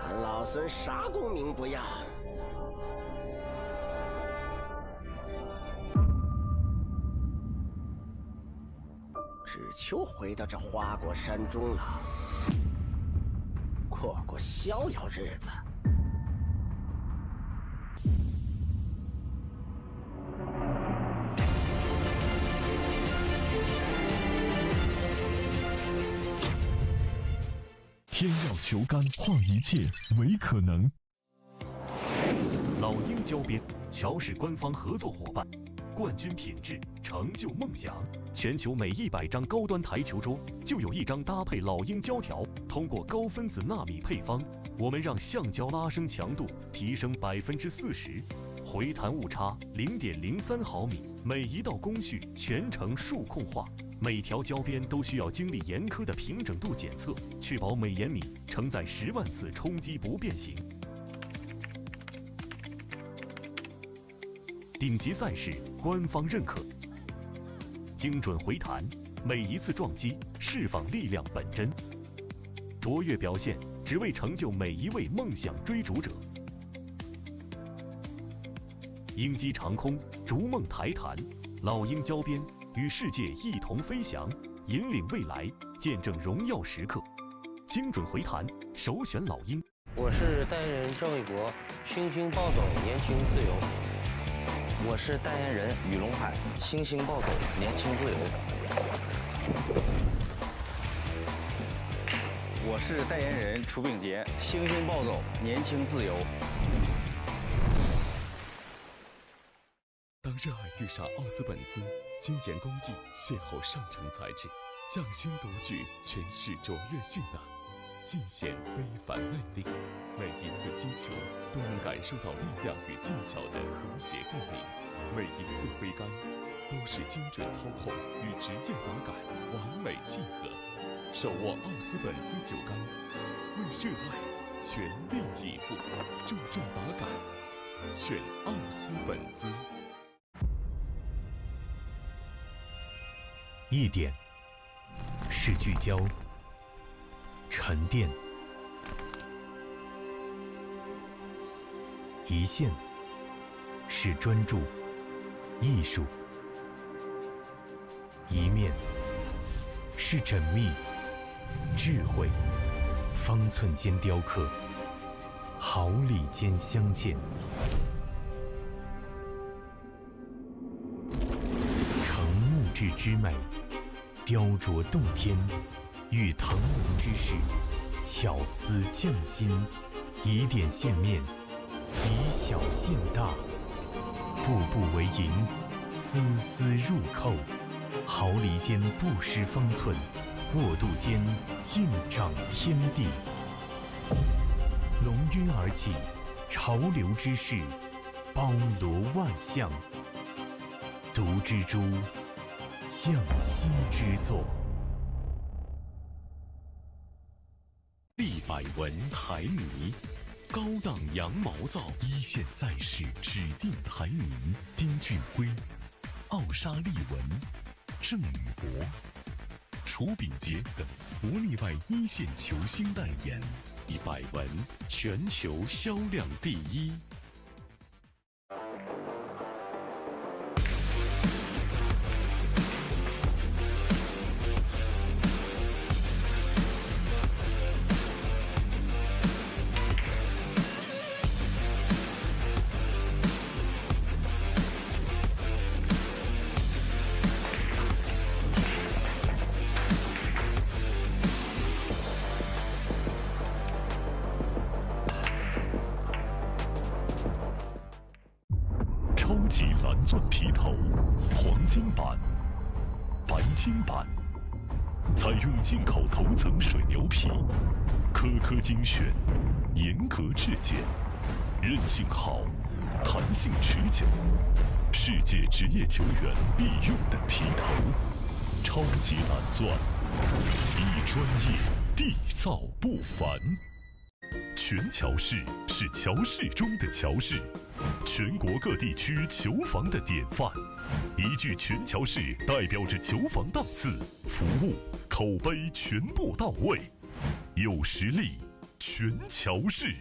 俺老孙啥功名不要，只求回到这花果山中了，过过逍遥日子。天耀球杆，化一切为可能。老鹰胶边，乔氏官方合作伙伴，冠军品质，成就梦想。全球每100张高端台球桌，就有1张搭配老鹰胶条。通过高分子纳米配方，我们让橡胶拉伸强度提升40%，回弹误差0.03毫米，每一道工序全程数控化，每条胶边都需要经历严苛的平整度检测，确保每延米承载10万次冲击不变形。顶级赛事官方认可，精准回弹，每一次撞击释放力量本真，卓越表现只为成就每一位梦想追逐者。鹰击长空，逐梦台弹，老鹰交边，与世界一同飞翔，引领未来，见证荣耀时刻。精准回弹，首选老鹰。我是代言人郑卫国，星星暴走，年轻自由。我是代言人雨龙海，星星暴走，年轻自由。我是代言人楚秉杰，星星暴走，年轻自由。当热爱遇上奥斯本兹，精研工艺，邂逅上乘材质，匠心独具，诠释卓越性能，尽显非凡魅力。每一次击球都能感受到力量与技巧的和谐共鸣，每一次挥杆都是精准操控与职业打感完美契合。手握奥斯本兹酒杆，为热爱全力以赴，注重打感，选奥斯本兹。一点是聚焦、沉淀；一线是专注、艺术；一面是缜密、智慧。方寸间雕刻，毫厘间镶嵌。成木质之美，雕琢洞天；遇腾龙之势，巧思匠心。以点线面，以小线大，步步为营，丝丝入扣。毫厘间不失方寸，握度间尽长天地。龙跃而起，潮流之势，包罗万象。读之珠，匠心之作。立百文台泥，高档羊毛皂，一线赛事指定台泥。丁俊晖、奥沙利文、郑宇博、楚秉杰等国内外一线球星代言，以百文全球销量第一。超级蓝钻皮头，黄金版、白金版，采用进口头层水牛皮，颗颗精选，严格质检，韧性好，弹性持久，世界职业球员必用的皮头。超级蓝钻，一专业，缔造不凡。全乔氏是乔氏中的乔氏，全国各地区球房的典范。一句全乔氏代表着球房档次、服务、口碑全部到位，有实力，全乔氏。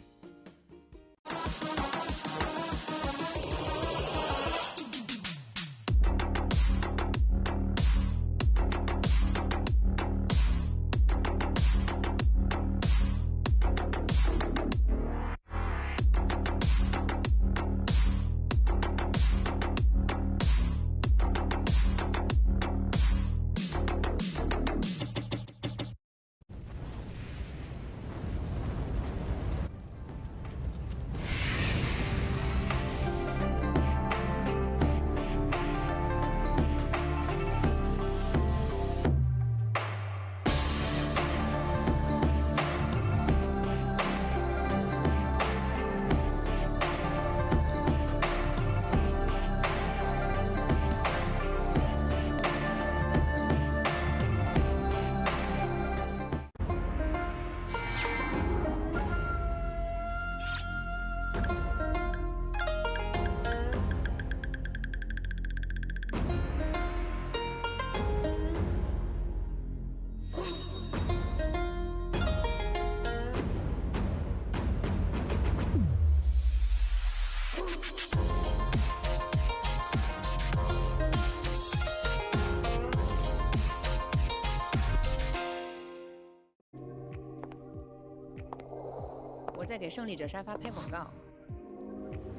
我在给胜利者沙发拍广告，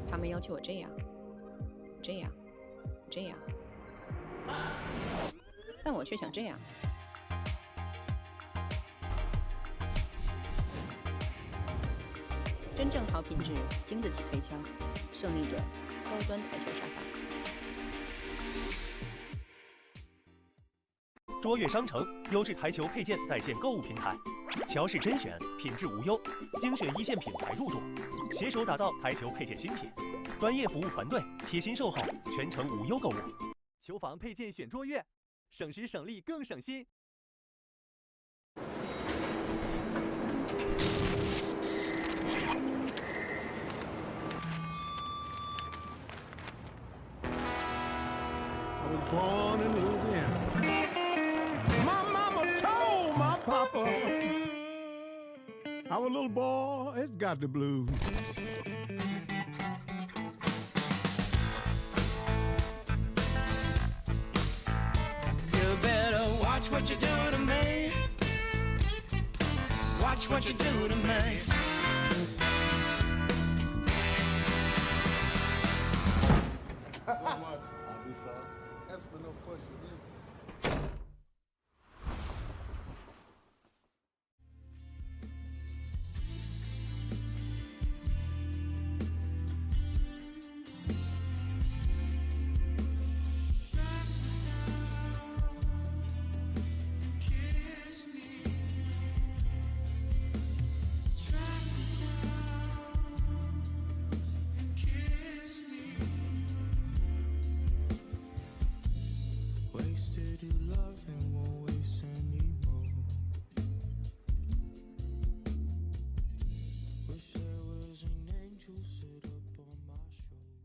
他们要求我这样，这样，这样，但我却想这样。真正好品质，经得起推敲。胜利者高端台球沙发。卓越商城优质台球配件在线购物平台，乔氏甄选，品质无忧，精选一线品牌入驻，携手打造台球配件新品，专业服务团队，贴心售后，全程无忧购物。球房配件选卓越，省时省力更省心。I was born in Louisiana. My mama told my papa, our little boy has got the blues. You better watch what you do to me. Watch what you do to me. That's for no question. Wasted your love and won't waste anymore. Wish there was an angel sit up on my shoulder.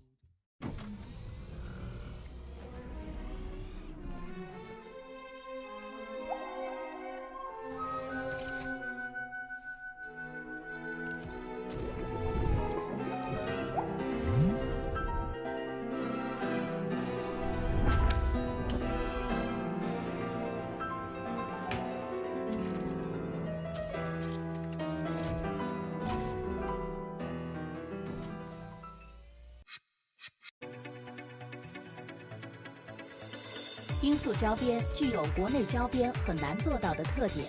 罂粟胶边具有国内胶边很难做到的特点，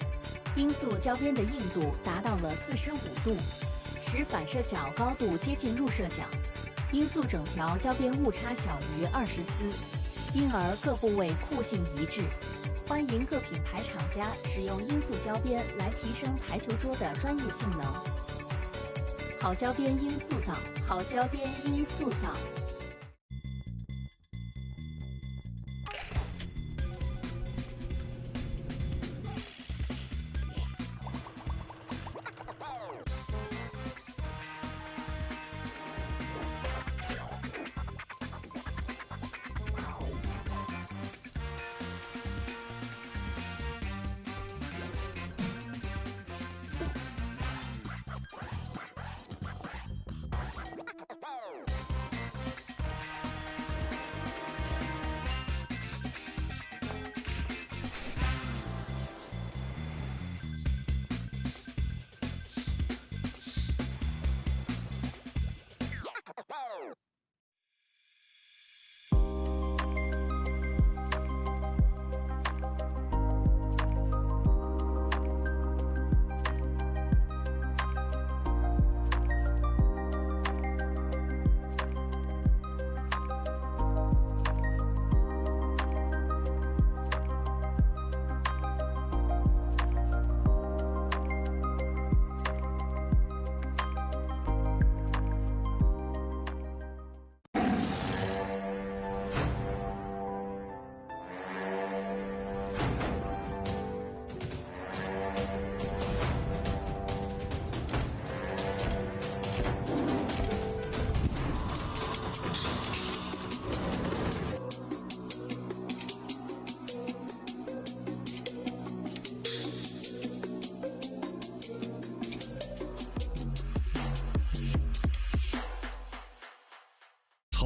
罂粟胶边的硬度达到了45度，使反射角高度接近入射角。罂粟整条胶边误差小于20丝，因而各部位酷性一致。欢迎各品牌厂家使用罂粟胶边来提升台球桌的专业性能。好胶边罂粟皂，好胶边罂粟皂。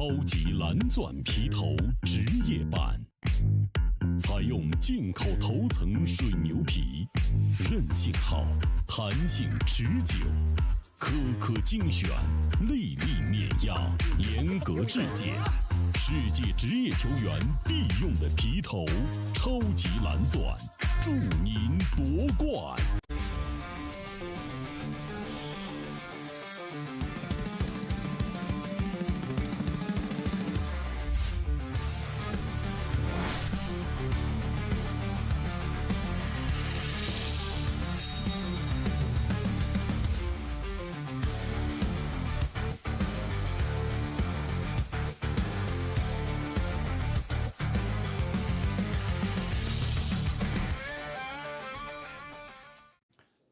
超级蓝钻皮头职业版，采用进口头层水牛皮，韧性好，弹性持久，颗颗精选，粒粒碾压，严格质检，世界职业球员必用的皮头，超级蓝钻，祝您夺冠！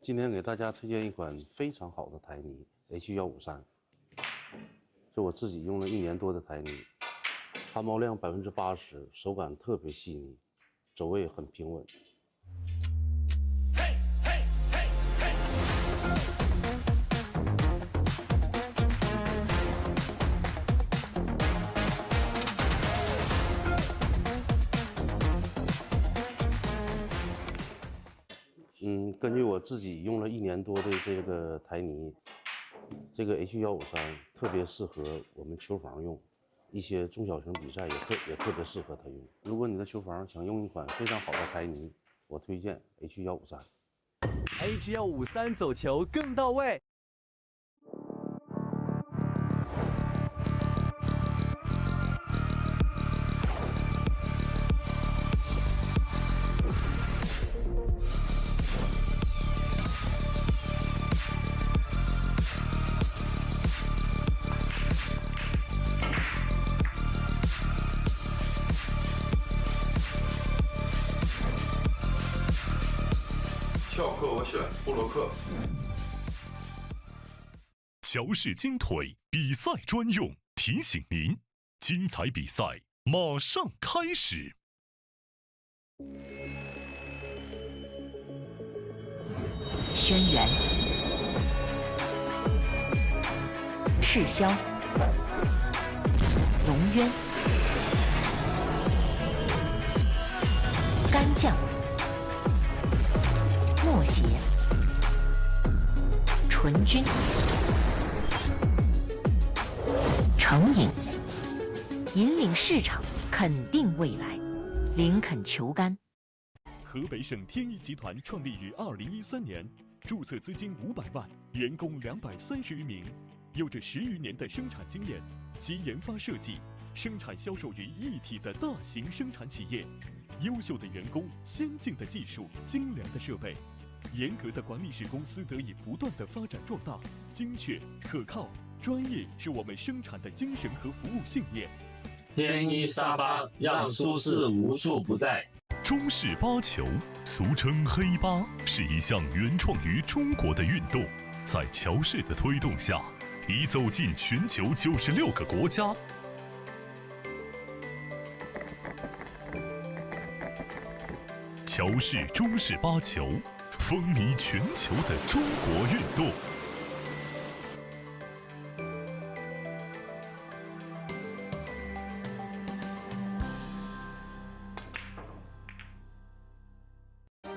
今天给大家推荐一款非常好的台泥 H153，这我自己用了1年多的台泥，汗毛量80%，手感特别细腻，走位很平稳。根据我自己用了1年多的这个台泥，这个 H153特别适合我们球房用，一些中小型比赛也特别适合它用。如果你的球房想用一款非常好的台泥，我推荐 H153。H153走球更到位。翘课我选布洛克。乔氏金腿比赛专用，提醒您，精彩比赛马上开始。轩辕、赤霄、龙渊、干将、默邪、纯君、成瘾，引领市场，肯定未来，林肯球杆。河北省天翼集团创立于2013年，注册资金500万，员工230余名，有着10余年的生产经验及研发设计、生产销售于一体的大型生产企业。优秀的员工、先进的技术、精良的设备，严格的管理使公司得以不断的发展壮大。精确、可靠、专业是我们生产的精神和服务信念。天一沙发让舒适无处不在。中式八球，俗称黑八，是一项原创于中国的运动，在乔氏的推动下，已走进全球96个国家。乔氏中式八球，风靡全球的中国运动。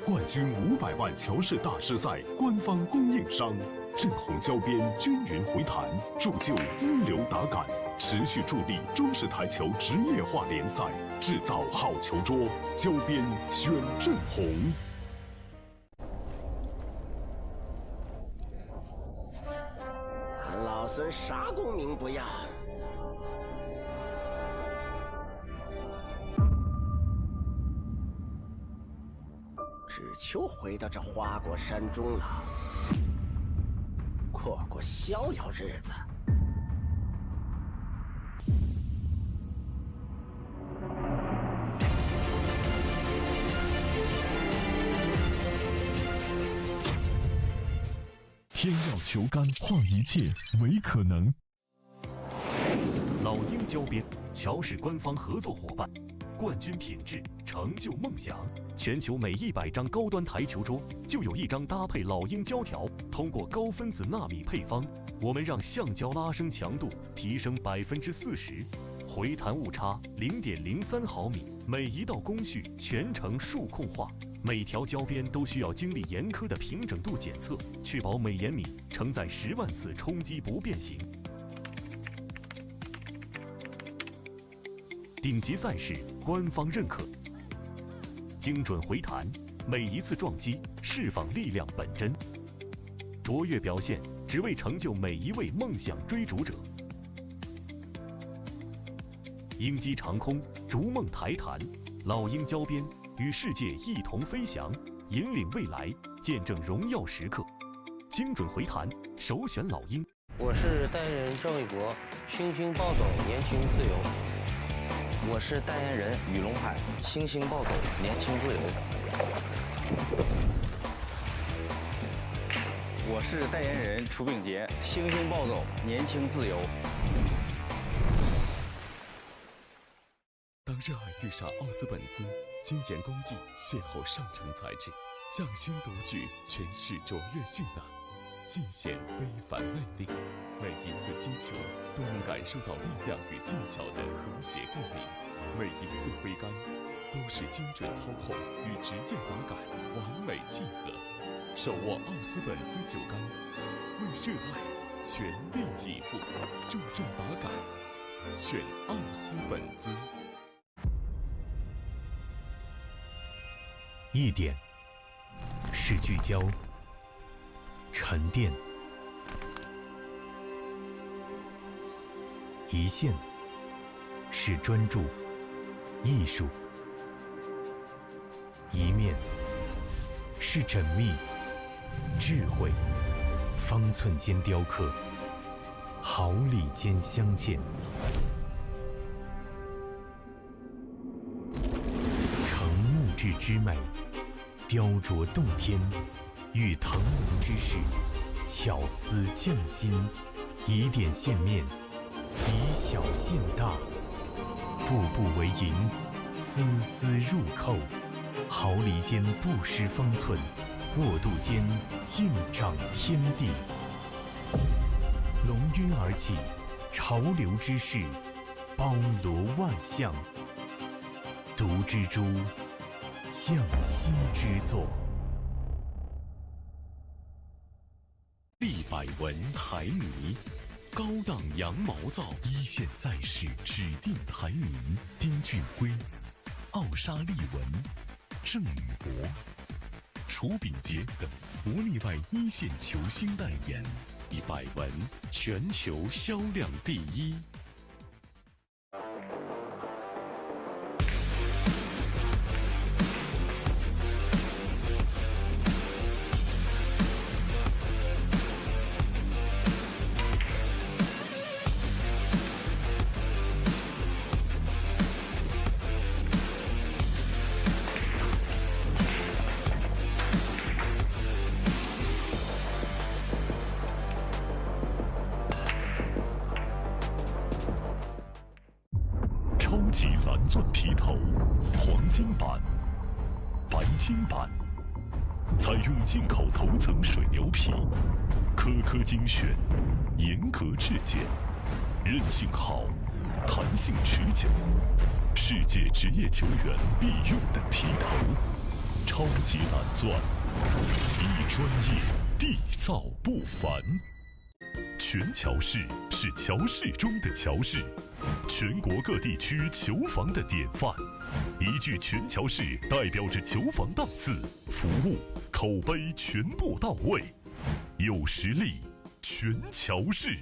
冠军500万乔氏大师赛官方供应商，正红胶边均匀回弹，铸就一流打感，持续助力中式台球职业化联赛，制造好球桌，胶边选正红。俺老孙啥功名不要，只求回到这花果山中了，过逍遥日子。天耀球杆，化一切为可能。老鹰胶边，乔氏官方合作伙伴，冠军品质，成就梦想。全球每100张高端台球桌就有1张搭配老鹰胶条。通过高分子纳米配方，我们让橡胶拉伸强度提升40%，回弹误差0.03毫米。每一道工序全程数控化，每条胶边都需要经历严苛的平整度检测，确保每延米承载10万次冲击不变形。顶级赛事官方认可，精准回弹，每一次撞击释放力量本真，卓越表现只为成就每一位梦想追逐者。鹰击长空，逐梦台弹，老鹰交边，与世界一同飞翔，引领未来，见证荣耀时刻。精准回弹，首选老鹰。我是代言人郑卫国，星星暴走，年轻自由。我是代言人雨龙海，星星暴走，年轻自由。我是代言人楚秉杰，星星暴走，年轻自由。当热爱遇上奥斯本兹，精研工艺，邂逅上乘材质，匠心独具，诠释卓越性能，尽显非凡魅力。每一次击球都能感受到力量与技巧的和谐共鸣，每一次挥杆都是精准操控与职业打感完美契合。手握奥斯本兹球杆，为热爱全力以赴，重重打感，选奥斯本兹。一点是聚焦、沉淀；一线是专注、艺术；一面是缜密、智慧。方寸间雕刻，毫厘间镶嵌。成木质之美，雕琢洞天；遇腾龙之势，巧思匠心。以点线面，以小现大，步步为营，丝丝入扣。毫厘间不失方寸，握度间尽长天地。龙跃而起，潮流之势，包罗万象。独蜘蛛，匠心之作。立百文台泥，高档羊毛皂，一线赛事指定台泥。丁俊晖、奥沙利文、郑宇博、楚秉杰等国内外一线球星代言，立百文全球销量第一。超级蓝钻皮头，黄金版、白金版，采用进口头层水牛皮，颗颗精选，严格质检，韧性好，弹性持久，世界职业球员必用的皮头。超级蓝钻，一专业，缔造不凡。全乔氏是乔氏中的乔氏，全国各地区球房的典范。一句全乔氏代表着球房档次、服务、口碑全部到位，有实力，全乔氏。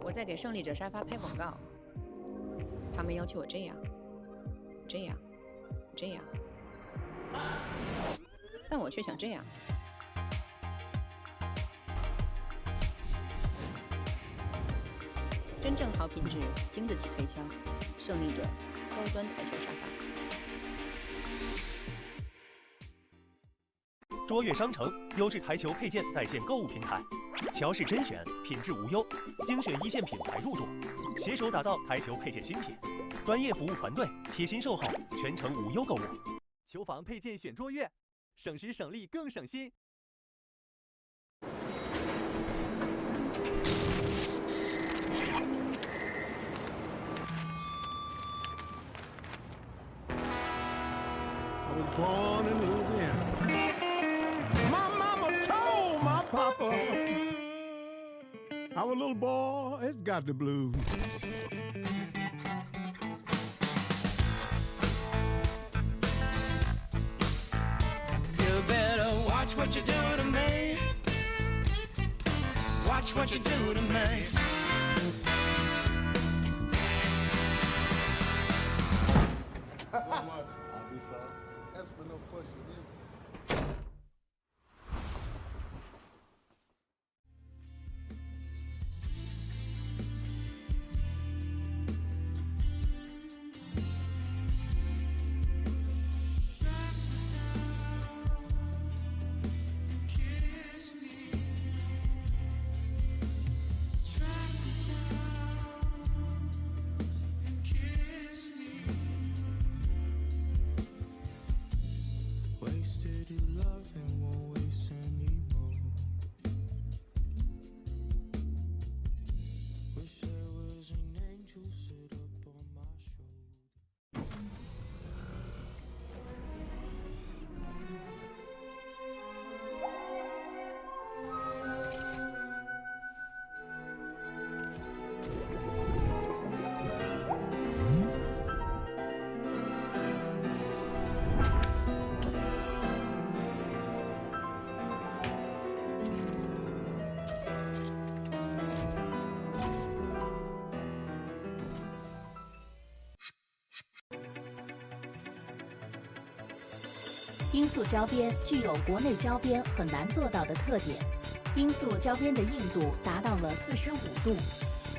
我在给胜利者沙发拍广告，他们要求我这样，这样，这样，但我却想这样。真正好品质、经得起推敲，胜利者高端台球沙发。卓越商城优质台球配件在线购物平台，乔氏甄选，品质无忧，精选一线品牌入驻，携手打造台球配件新品，专业服务团队，贴心售后，全程无忧购物。球房配件选卓越，省时省力更省心。I was born in Louisiana. My mama told my papa, our little boy has got the blues. You better watch what you do to me. Watch what you do to me. That's for no question. Wasted your love and won't waste anymore. Wish there was an angel sit up on my shoulder. 罂粟胶边具有国内胶边很难做到的特点，罂粟胶边的硬度达到了45度，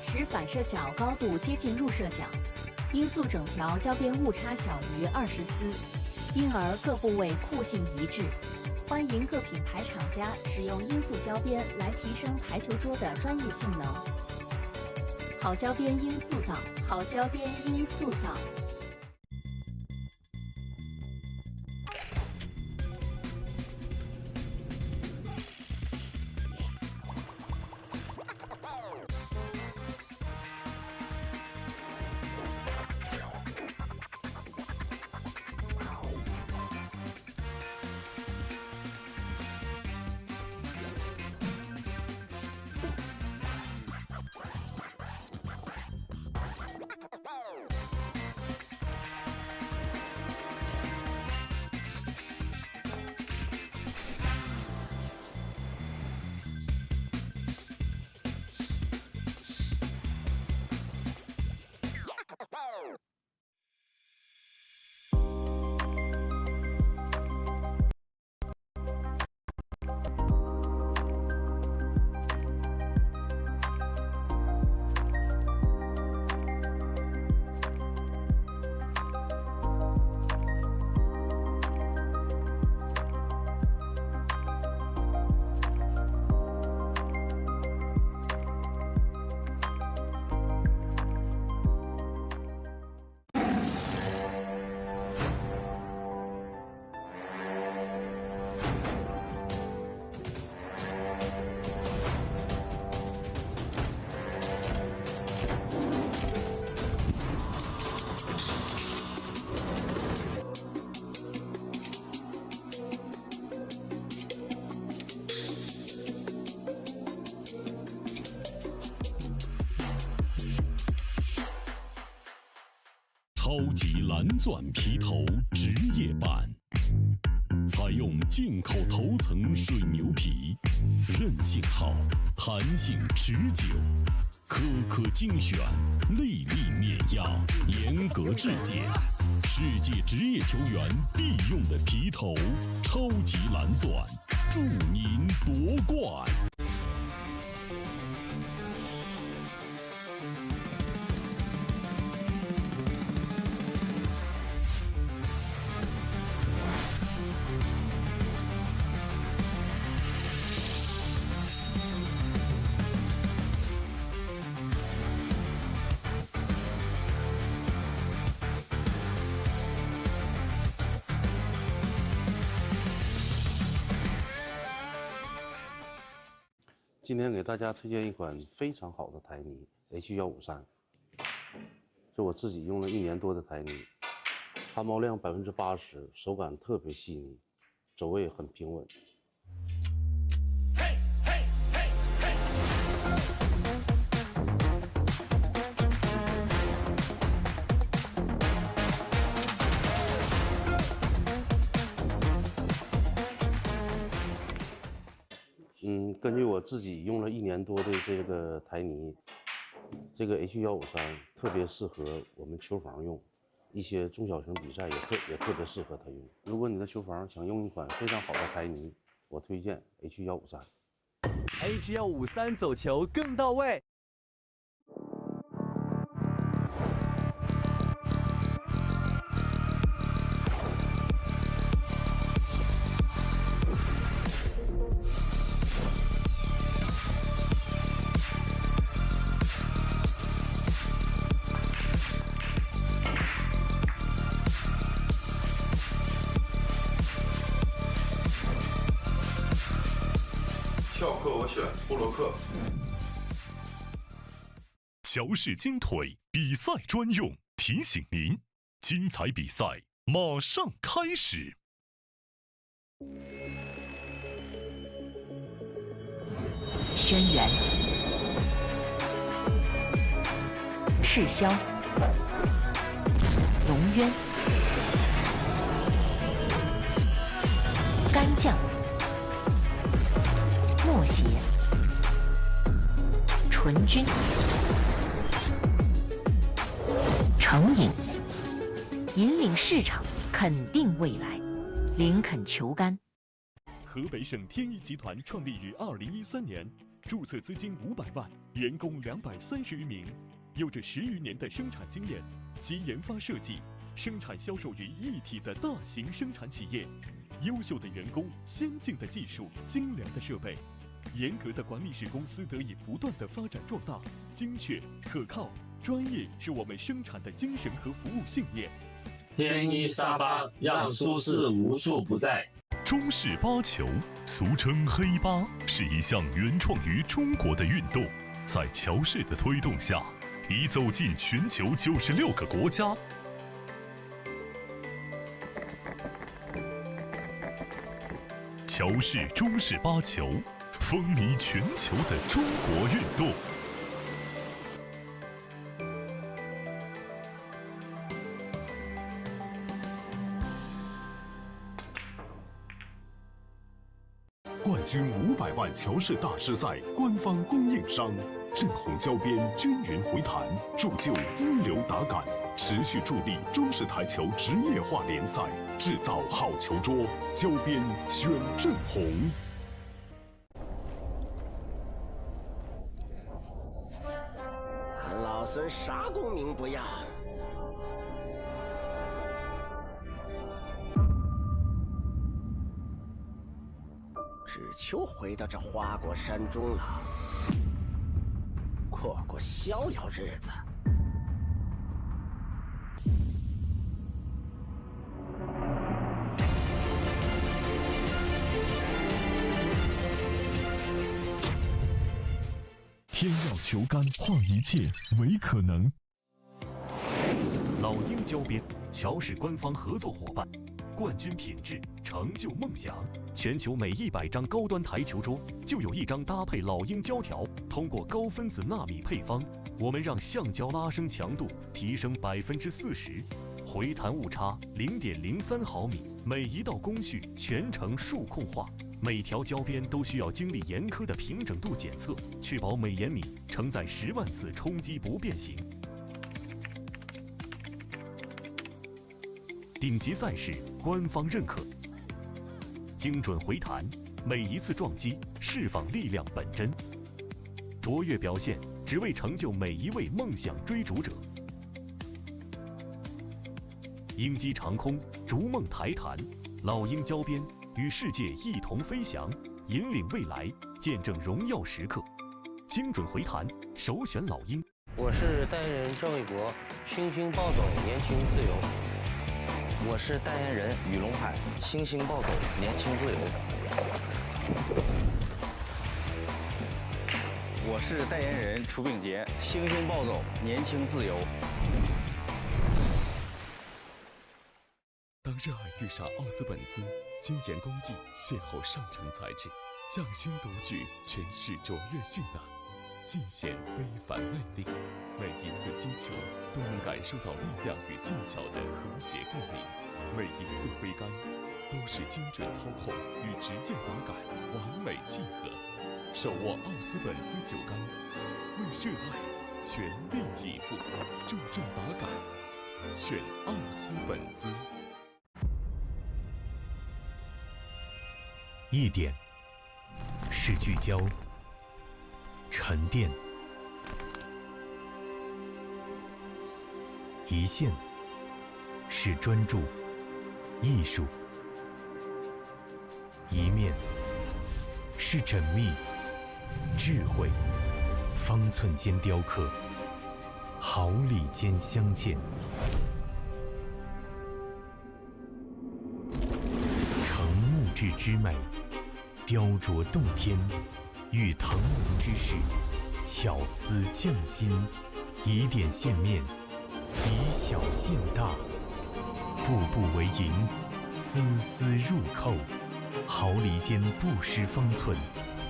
使反射角高度接近入射角。罂粟整条胶边误差小于20丝，因而各部位酷性一致。欢迎各品牌厂家使用罂粟胶边来提升台球桌的专业性能。好胶边罂粟皂，好胶边罂粟皂。超级蓝钻皮头职业版，采用进口头层水牛皮，韧性好，弹性持久，颗颗精选，粒粒免压，严格质检，世界职业球员必用的皮头，超级蓝钻，祝您夺冠！今天给大家推荐一款非常好的台泥 H153，是我自己用了1年多的台泥，汗毛量80%，手感特别细腻，走位很平稳。根据我自己用了1年多的这个台泥，这个 H153特别适合我们球房用，一些中小型比赛也特别适合它用。如果你的球房想用一款非常好的台泥，我推荐 H153。H153走球更到位。翘课我选布洛克。乔氏金腿比赛专用，提醒您，精彩比赛马上开始。轩辕、赤霄、龙渊、干将、默邪、纯君、成瘾，引领市场，肯定未来，林肯球杆。河北省天一集团创立于2013年，注册资金500万，员工230余名，有着10余年的生产经验，集研发设计、生产销售于一体的大型生产企业。优秀的员工、先进的技术、精良的设备，严格的管理使公司得以不断的发展壮大。精确、可靠、专业是我们生产的精神和服务信念。天一沙发让舒适无处不在。中式八球，俗称黑八，是一项原创于中国的运动，在乔氏的推动下，已走进全球96个国家。乔氏中式八球，风靡全球的中国运动。冠军500万乔氏大师赛官方供应商，正红胶边均匀回弹，铸就一流打感，持续助力中式台球职业化联赛，制造好球桌，胶边选正红。俺老孙啥功名不要，只求回到这花果山中了，过过逍遥日子。天耀球杆，化一切为可能。老鹰胶边，乔氏官方合作伙伴，冠军品质，成就梦想。全球每100张高端台球桌就有1张搭配老鹰胶条。通过高分子纳米配方，我们让橡胶拉伸强度提升40%，回弹误差0.03毫米。每一道工序全程数控化，每条胶边都需要经历严苛的平整度检测，确保每延米承载10万次冲击不变形。顶级赛事官方认可，精准回弹，每一次撞击释放力量本真，卓越表现只为成就每一位梦想追逐者。鹰击长空，逐梦台弹，老鹰胶边与世界一同飞翔，引领未来，见证荣耀时刻。精准回弹，首选老鹰。我是代言人郑卫国，星星暴走，年轻自由。我是代言人雨龙海，星星暴走，年轻自由。我是代言人楚秉杰，星星暴走，年轻自由。当热爱遇上奥斯本兹，精研工艺，邂逅上乘材质，匠心独具诠释卓越性能，尽显非凡魅力。每一次击球都能感受到力量与技巧的和谐共鸣，每一次挥杆都是精准操控与职业打感完美契合。手握奥斯本兹酒杆，为热爱全力以赴，注重打感，选奥斯本兹。一点是聚焦、沉淀，一线是专注、艺术，一面是缜密、智慧，方寸间雕刻，毫厘间镶嵌。成木质之美，雕琢洞天，与腾龙之势，巧思匠心，以点线面，以小现大，步步为营，丝丝入扣，毫厘间不失方寸，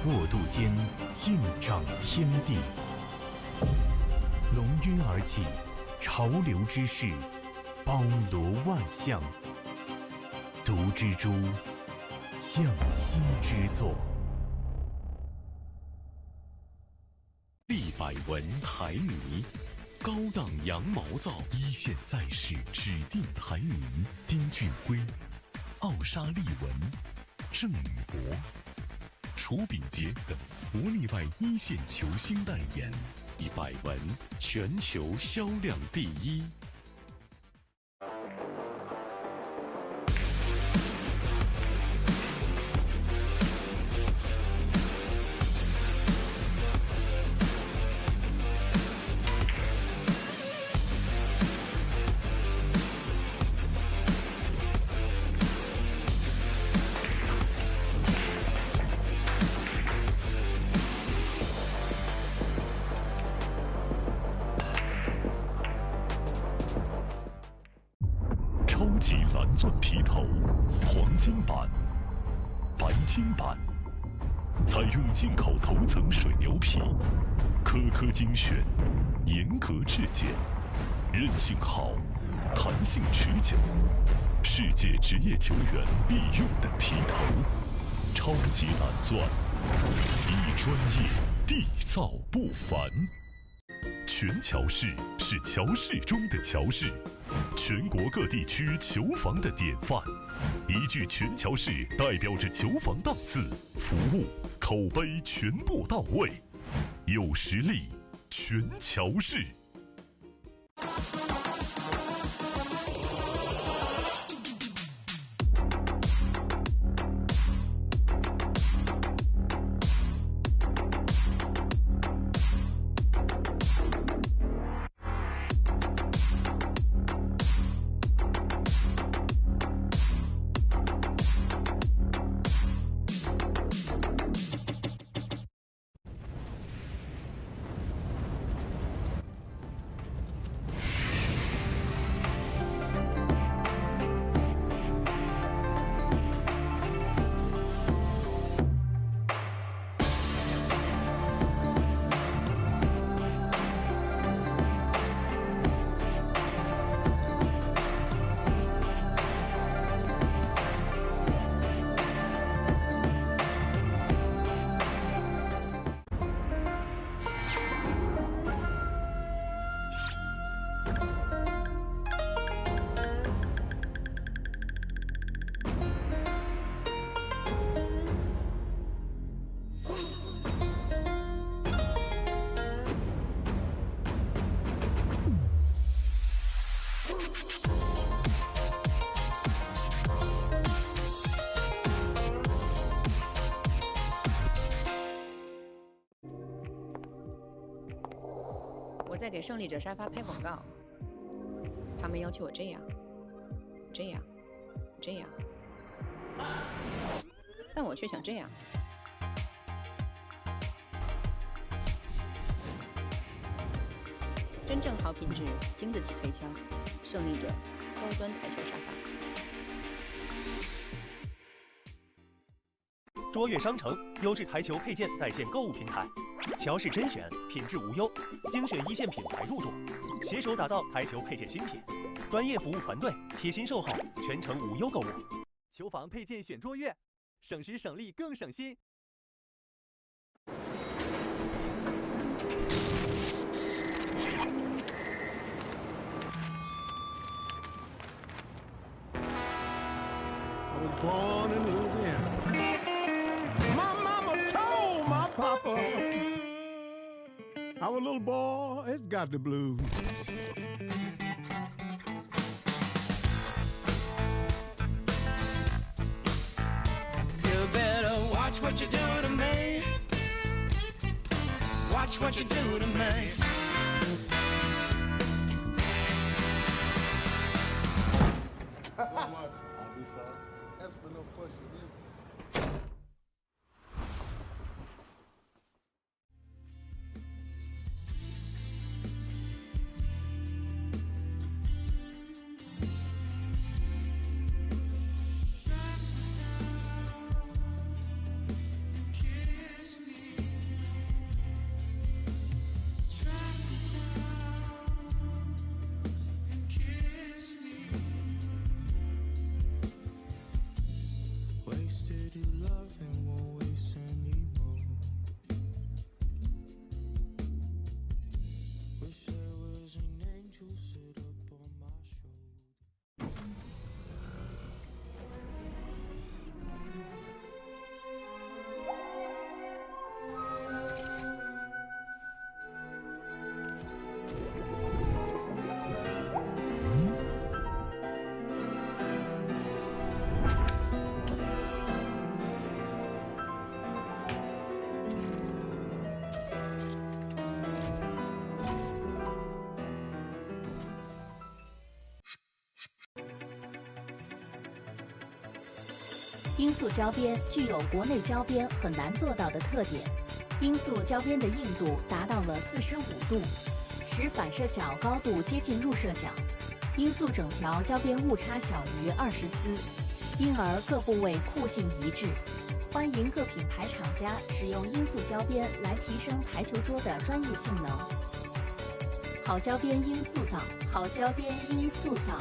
握度间尽掌天地。龙晕而起，潮流之势，包罗万象，独蜘蛛，匠心之作。立百文台泥，高档羊毛皂，一线赛事指定台泥。丁俊晖、奥沙利文、郑宇博、楚秉杰等国内外一线球星代言，以百文全球销量第一。超级蓝钻皮头，黄金版、白金版，采用进口头层水牛皮，颗颗精选，严格质检，韧性好，弹性持久，世界职业球员必用的皮头。超级蓝钻，一专业，缔造不凡。全乔氏是乔氏中的乔氏，全国各地区球房的典范。一句全乔氏代表着球房档次、服务、口碑全部到位，有实力，全乔氏。我在给胜利者沙发拍广告，他们要求我这样，这样，这样，但我却想这样。真正好品质，经得起推敲。胜利者高端台球沙发。卓越商城优质台球配件在线购物平台，乔氏甄选，品质无忧，精选一线品牌入驻，携手打造台球配件新品，专业服务团队贴心售后，全程无忧购物。球房配件选卓越，省时省力更省心。I was born in Louisiana. My mama told my papa, our little boy has got the blues. You better watch what you do to me. Watch what you do to me. That's for no question. Wasted your love and won't waste anymore. Wish there was an angel sit up on my shoulder. 罂粟胶边具有国内胶边很难做到的特点，罂粟胶边的硬度达到了45度，使反射角高度接近入射角。罂粟整条胶边误差小于20丝，因而各部位酷性一致。欢迎各品牌厂家使用罂粟胶边来提升台球桌的专业性能。好胶边罂粟皂，好胶边罂粟皂。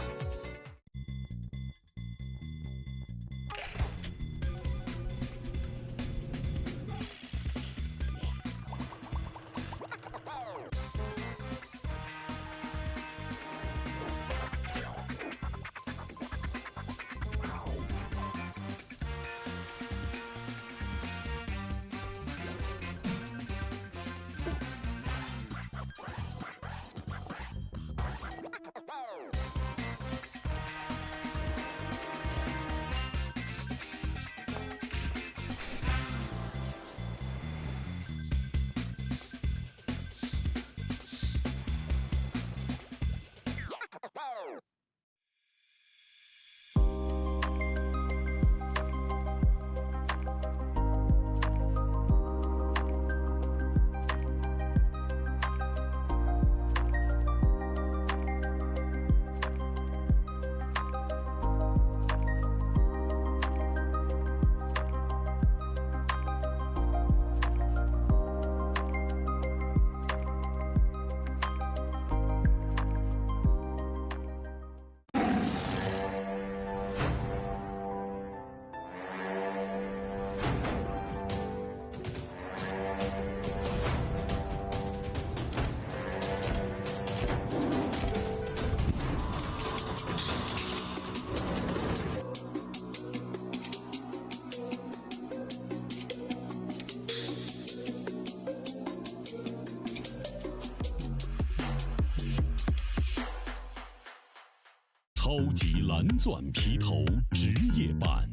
超级蓝钻皮头职业版，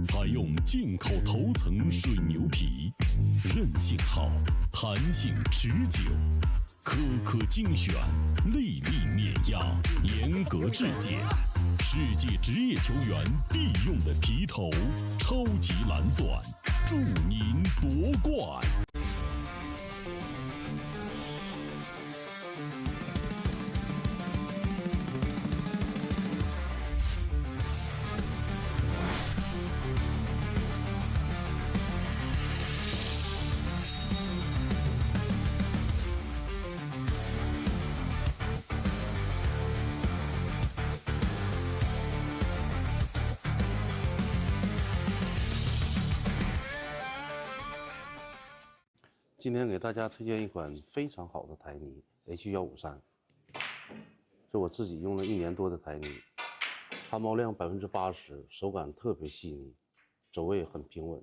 采用进口头层水牛皮，韧性好，弹性持久，颗颗精选，粒粒碾压，严格质检，世界职业球员必用的皮头，超级蓝钻，祝您夺冠！今天给大家推荐一款非常好的台泥 H153，是我自己用了1年多的台泥，汗毛量80%，手感特别细腻，走位很平稳。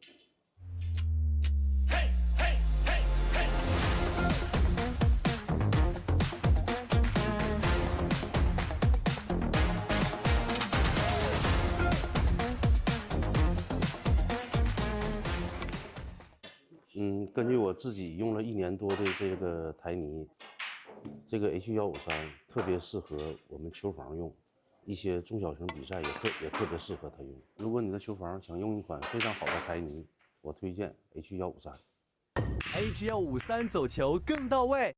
根据我自己用了1年多的这个台泥，这个 H153特别适合我们球房用，一些中小型比赛也特别适合它用。如果你的球房想用一款非常好的台泥，我推荐 H153。H153走球更到位。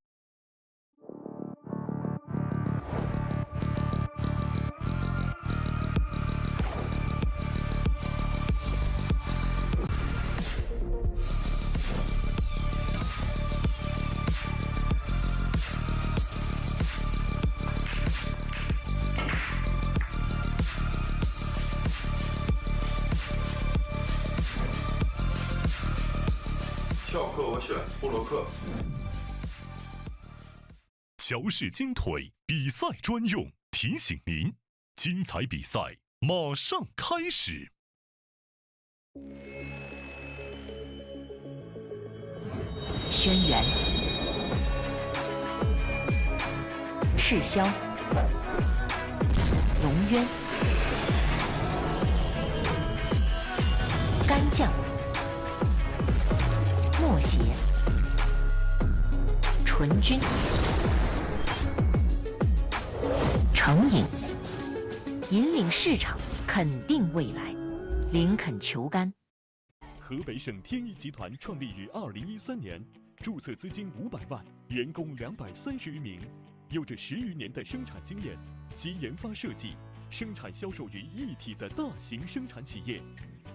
翘课我选布洛克。乔氏金腿比赛专用，提醒您，精彩比赛马上开始。轩辕、赤霄、龙渊、干将、默邪、纯君、成瘾，引领市场，肯定未来。林肯球杆。河北省天一集团创立于2013年，注册资金500万，员工230余名，有着10余年的生产经验及研发设计、生产销售于一体的大型生产企业。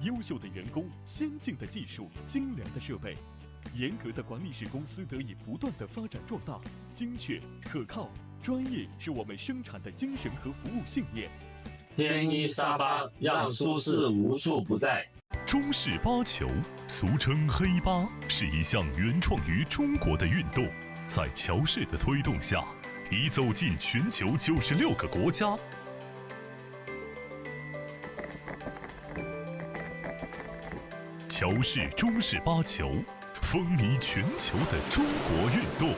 优秀的员工、先进的技术、精良的设备，严格的管理使公司得以不断的发展壮大。精确、可靠、专业是我们生产的精神和服务信念。天一沙发让舒适无处不在。中式八球，俗称黑八，是一项原创于中国的运动，在乔氏的推动下，已走进全球96个国家。乔氏中式八球，风靡全球的中国运动。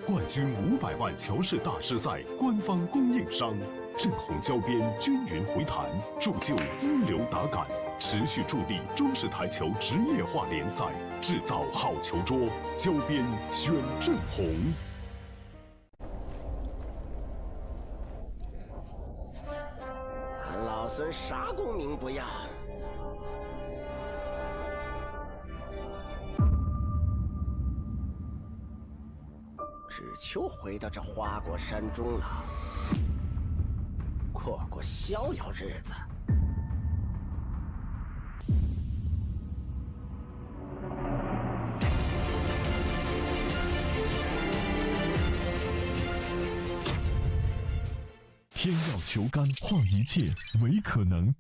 冠军500万乔氏大师赛官方供应商，正红胶边均匀回弹，铸就一流打感，持续助力中式台球职业化联赛，制造好球桌，胶边选正红。俺老孙啥功名不要，只求回到这花果山中了，过过逍遥日子。天耀球杆，化一切为可能。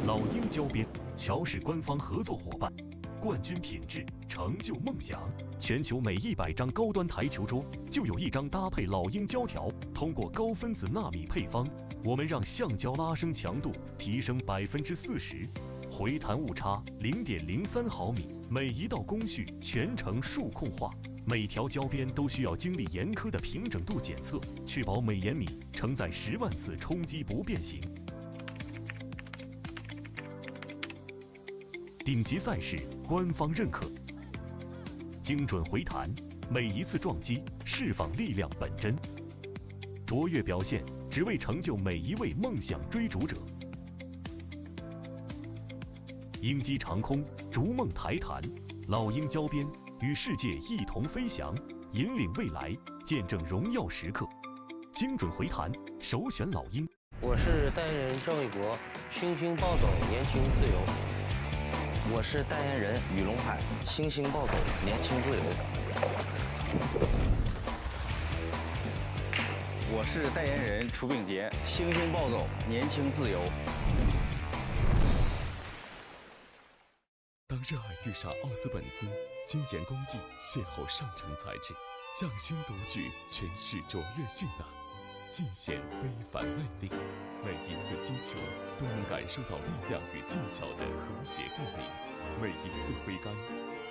老鹰胶边，乔氏官方合作伙伴，冠军品质，成就梦想。全球每100张高端台球桌就有1张搭配老鹰胶条，通过高分子纳米配方，我们让橡胶拉伸强度提升40%，回弹误差0.03毫米，每一道工序全程数控化，每条胶边都需要经历严苛的平整度检测，确保每延米承载10万次冲击不变形。顶级赛事官方认可，精准回弹，每一次撞击释放力量本真，卓越表现只为成就每一位梦想追逐者。鹰击长空，逐梦台弹，老鹰胶边与世界一同飞翔，引领未来，见证荣耀时刻。精准回弹，首选老鹰。我是代言人郑卫国，星星暴走，年轻自由。我是代言人雨龙海，星星暴走，年轻自由。我是代言人楚炳杰，星星暴走，年轻自由。当热爱遇上奥斯本兹，精研工艺，邂逅上乘材质，匠心独具诠释卓越性能，尽显非凡魅力。每一次击球都能感受到力量与技巧的和谐共鸣，每一次挥杆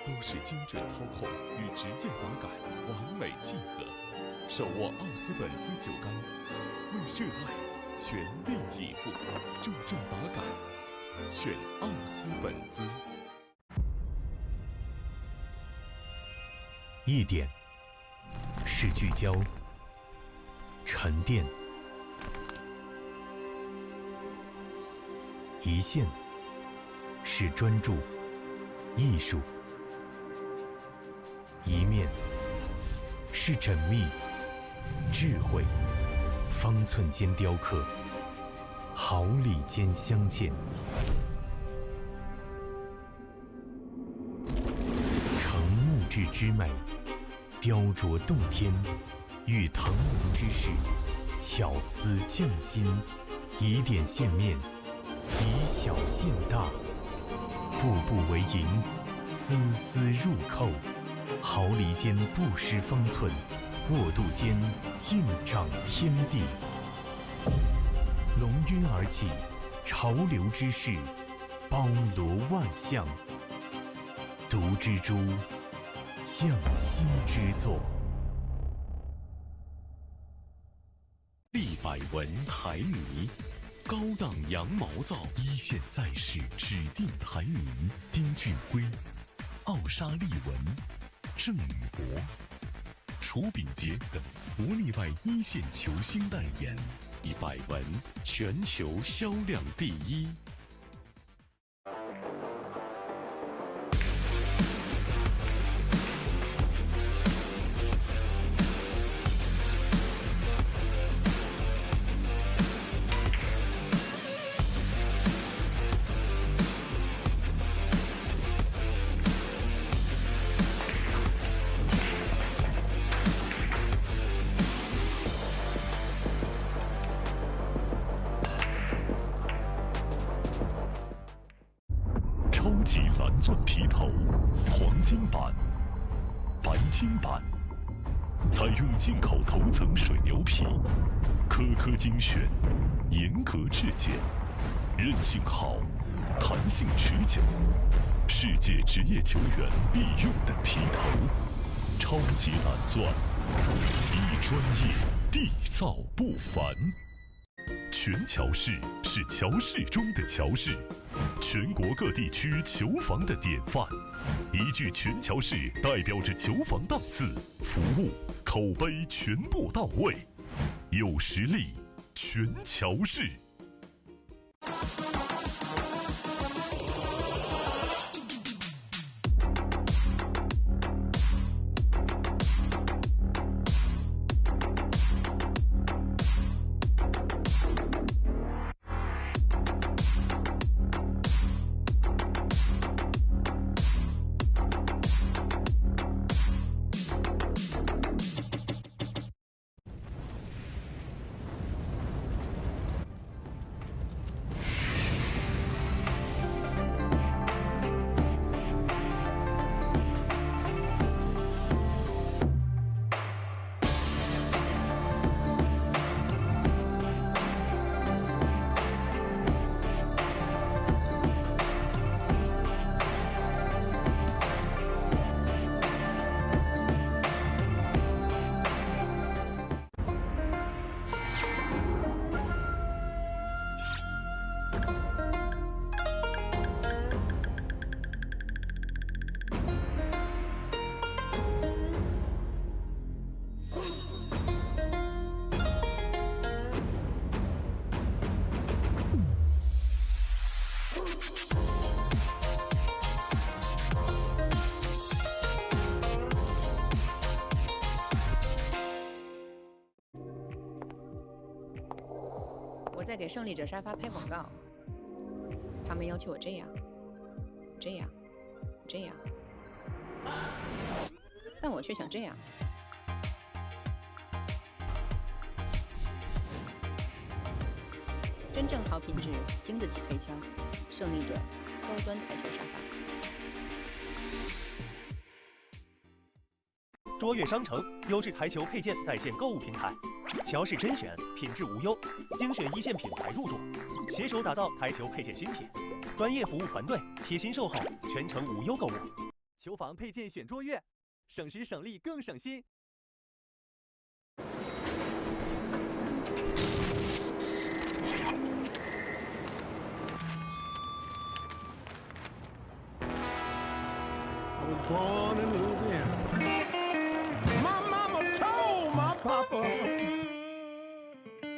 都是精准操控与职业打感完美契合。手握奥斯本兹球杆，为热爱全力以赴，注重打感，选奥斯本兹。一点是聚焦、沉淀，一线是专注、艺术，一面是缜密、智慧，方寸间雕刻，毫厘间镶嵌。成木质之美，雕琢洞天，与腾龙之势，巧思匠心，以点线面，以小现大，步步为营，丝丝入扣，毫厘间不失方寸，握度间尽长天地。龙晕而起，潮流之势，包罗万象，独蜘蛛，匠心之作。立百文台泥，高档羊毛皂，一线赛事指定台泥。丁俊晖、奥沙利文、郑宇博、楚炳杰等无例外一线球星代言，以百文全球销量第一。超级蓝钻皮头，黄金版、白金版，采用进口头层水牛皮，颗颗精选，严格质检，韧性好，弹性持久，世界职业球员必用的皮头。超级蓝钻，一专业，缔造不凡。全乔氏是乔氏中的乔氏，全国各地区球房的典范。一句全乔氏代表着球房档次、服务、口碑全部到位，有实力，全乔氏。我在给胜利者沙发拍广告，他们要求我这样，这样，这样，但我却想这样。真正好品质，经得起推敲。胜利者高端台球沙发。卓越商城优质台球配件在线购物平台，乔氏甄选，品质无忧，精选一线品牌入驻，携手打造台球配件新品，专业服务团队，贴心售后，全程无忧购物。球房配件选卓越，省时省力更省心。I was born in Louisiana. My mama told my papa,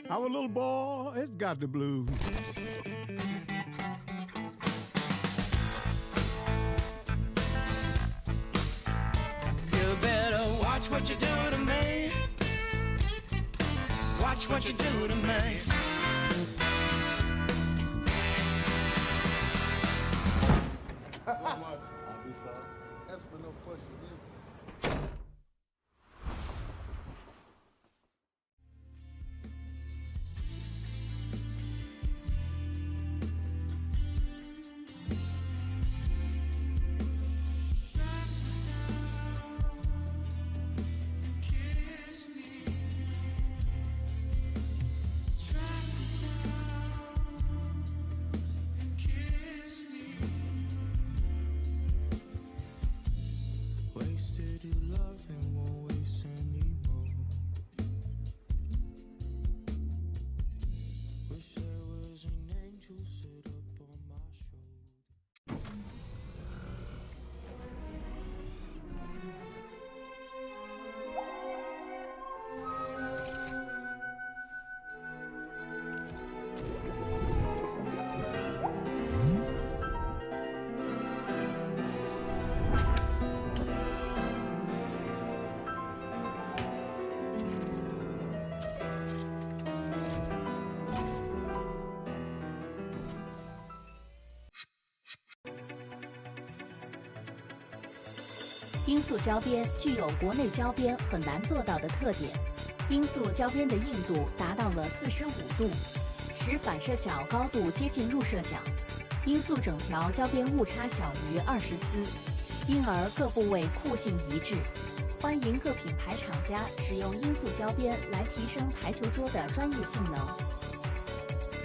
our little boy has got the blues. You better watch what you do to me. Watch what you do to me. That's for no question. Wasted your love and won't waste anymore. Wish there was an angel sit up on my shoulder. 罂粟胶边具有国内胶边很难做到的特点，罂粟胶边的硬度达到了45度，使反射角高度接近入射角。罂粟整条胶边误差小于20丝，因而各部位酷性一致。欢迎各品牌厂家使用罂粟胶边来提升台球桌的专业性能。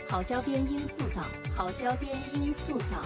好胶边罂粟皂，好胶边罂粟皂。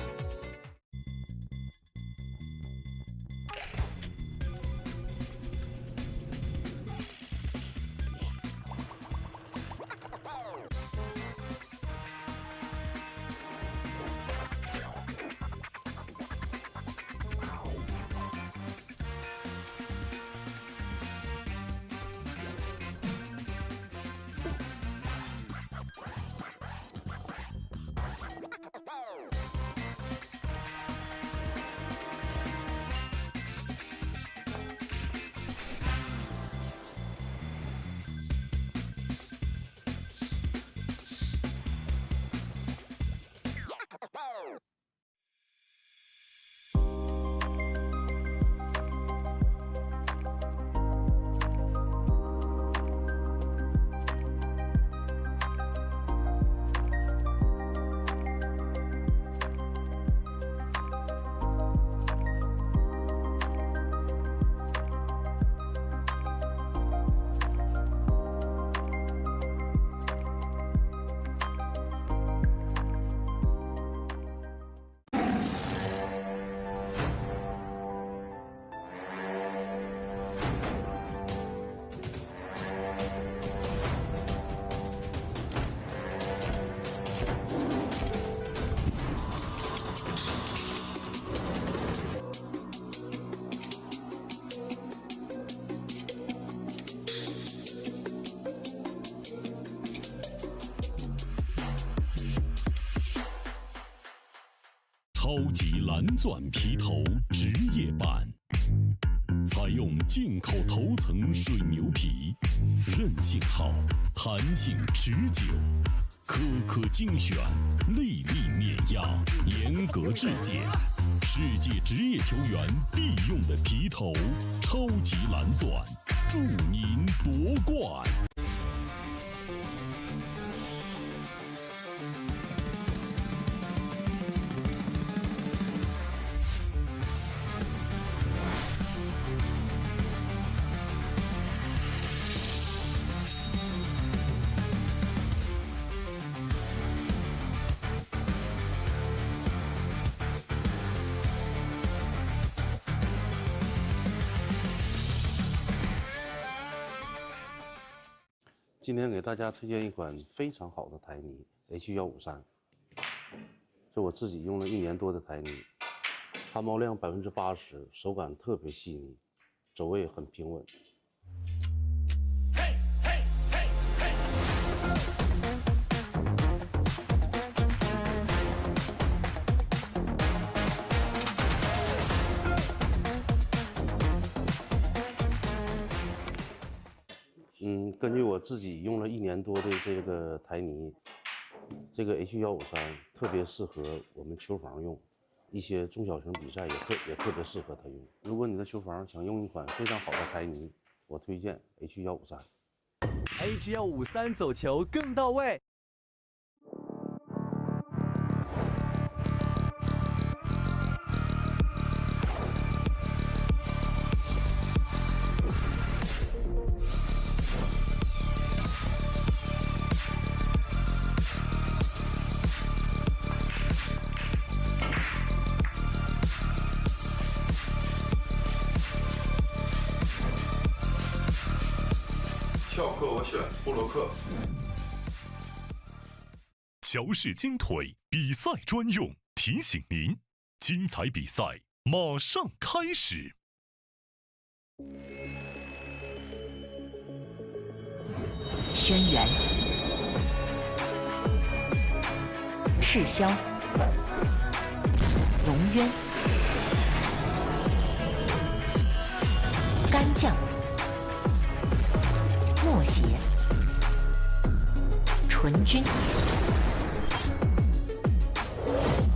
超级蓝钻皮头职业版，采用进口头层水牛皮，韧性好，弹性持久，颗颗精选，粒粒碾压，严格质检，世界职业球员必用的皮头，超级蓝钻，祝您夺冠！今天给大家推荐一款非常好的台泥 H153，这我自己用了1年多的台泥，汗毛量80%，手感特别细腻，走位很平稳。根据我自己用了1年多的这个台泥，这个 H153特别适合我们球房用，一些中小型比赛也特别适合它用。如果你的球房想用一款非常好的台泥，我推荐 H153。H153走球更到位。翘课我选布洛克。乔氏金腿比赛专用，提醒您，精彩比赛马上开始。轩辕、赤霄、龙渊、干将、默邪、纯君、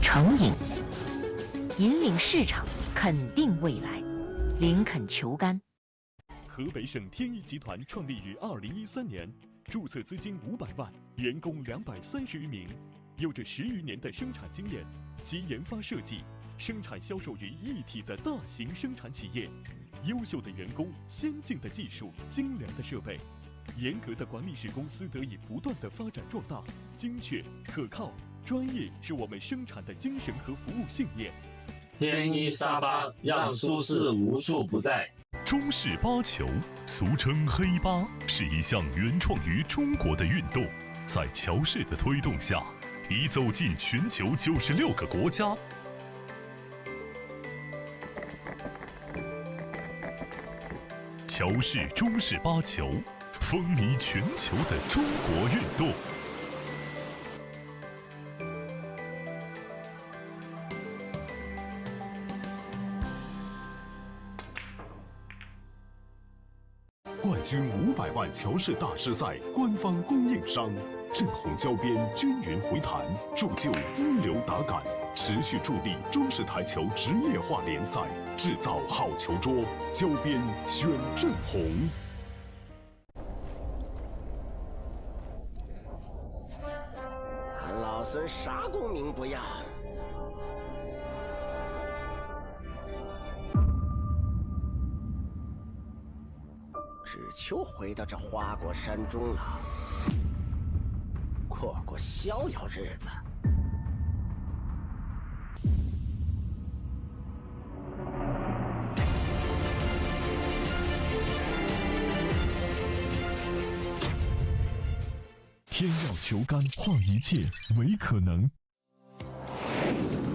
成瘾，引领市场，肯定未来，林肯球杆。河北省天一集团创立于2013年，注册资金500万，员工230余名，有着10余年的生产经验及研发设计、生产销售于一体的大型生产企业。优秀的员工、先进的技术、精良的设备，严格的管理使公司得以不断的发展壮大。精确、可靠、专业是我们生产的精神和服务信念。天一沙发让舒适无处不在。中式八球，俗称黑八，是一项原创于中国的运动，在乔氏的推动下，已走进全球96个国家。乔氏中式八球，风靡全球的中国运动。冠军500万乔氏大师赛官方供应商，正红胶边均匀回弹，铸就一流打感，持续助力中式台球职业化联赛，制造好球桌，胶边选正红。俺老孙啥功名不要，只求回到这花果山中了，过过逍遥日子。天耀球杆，化一切为可能。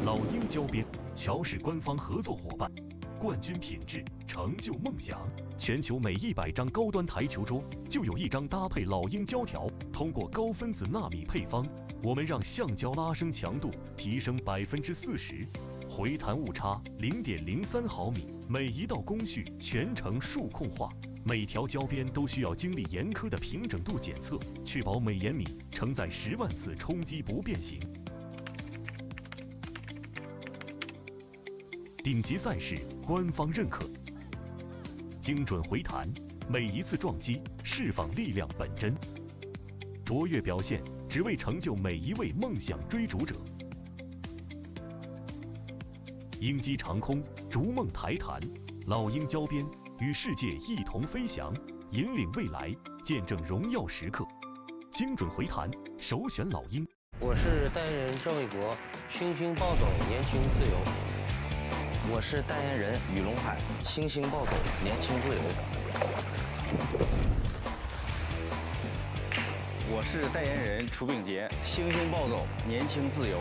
老鹰胶边，乔氏官方合作伙伴，冠军品质，成就梦想。全球每100张高端台球桌就有1张搭配老鹰胶条，通过高分子纳米配方，我们让橡胶拉伸强度提升40%，回弹误差0.03毫米，每一道工序全程数控化，每条胶边都需要经历严苛的平整度检测，确保每延米承载10万次冲击不变形。顶级赛事官方认可，精准回弹，每一次撞击释放力量本真，卓越表现只为成就每一位梦想追逐者。鹰击长空，逐梦抬弹，老鹰胶边与世界一同飞翔，引领未来，见证荣耀时刻。精准回弹，首选老鹰。我是代言人郑卫国，星星暴走，年轻自由。我是代言人雨龙海，星星暴走，年轻自由。我是代言人楚秉杰，星星暴走，年轻自由。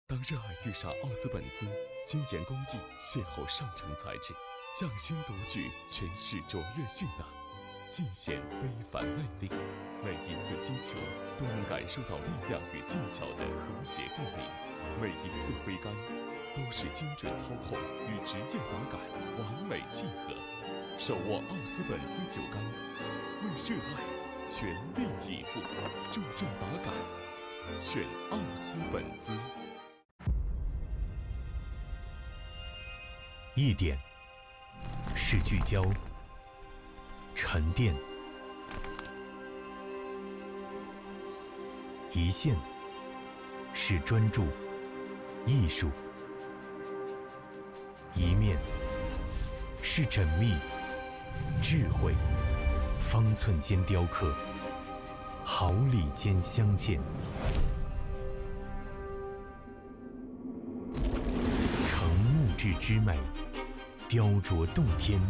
当热爱遇上奥斯本兹，精研工艺，邂逅上乘材质，匠心独具诠释卓越性能，尽显非凡魅力。每一次击球都能感受到力量与技巧的和谐共鸣，每一次挥杆都是精准操控与职业打感完美契合。手握奥斯本兹酒杆，为热爱全力以赴，重重打感，选奥斯本兹。一点是聚焦、沉淀；一线是专注、艺术；一面是缜密、智慧。方寸间雕刻，毫厘间镶嵌。成木质之美，雕琢洞天；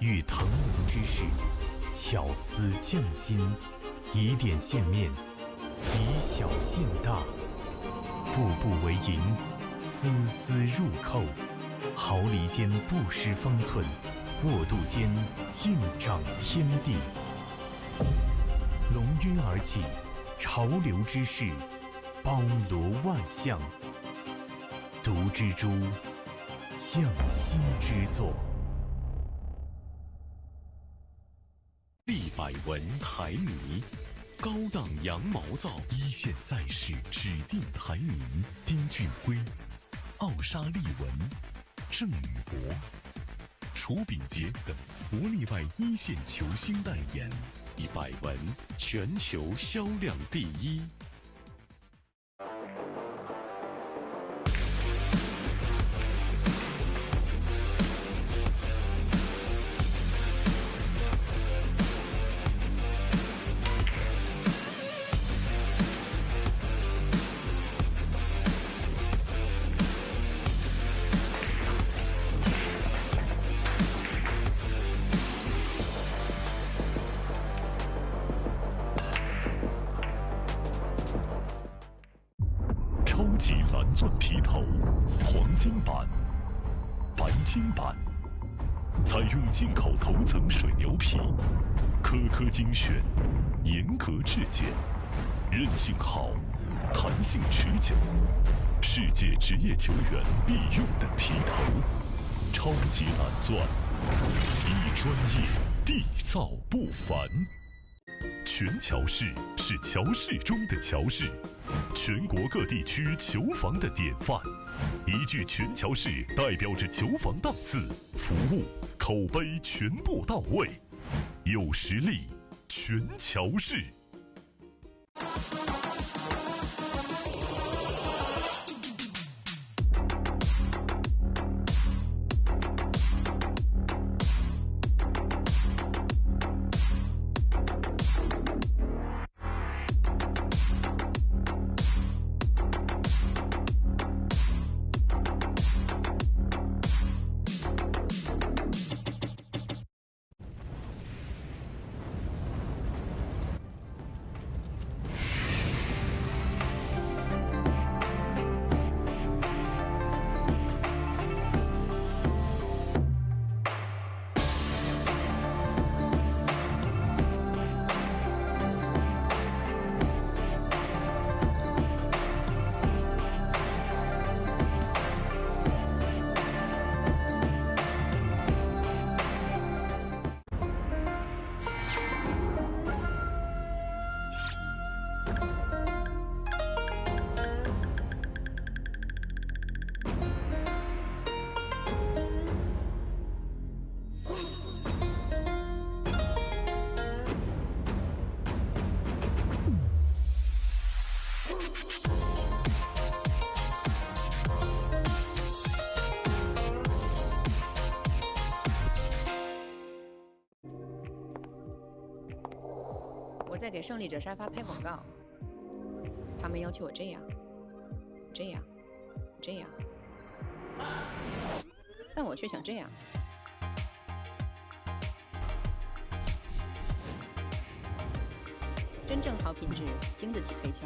遇腾龙之势，巧思匠心。以点线面，以小线大，步步为营，丝丝入扣。毫厘间不失方寸，握度间尽长天地。龙跃而起，潮流之势，包罗万象。独蜘蛛，匠心之作。立百文台泥，高档羊毛皂，一线赛事指定台泥。丁俊晖、奥沙利文、郑宇博、楚秉杰等国内外一线球星代言，以百文全球销量第一。超级蓝钻皮头，黄金版、白金版，采用进口头层水牛皮，颗颗精选，严格质检，韧性好，弹性持久，世界职业球员必用的皮头。超级蓝钻，一专业缔造不凡。全乔氏是乔氏中的乔氏，全国各地区球房的典范。一句全乔氏代表着球房档次、服务、口碑全部到位。有实力，全乔氏。我在给胜利者沙发拍广告，他们要求我这样，这样，这样，但我却想这样。真正好品质，经得起推敲。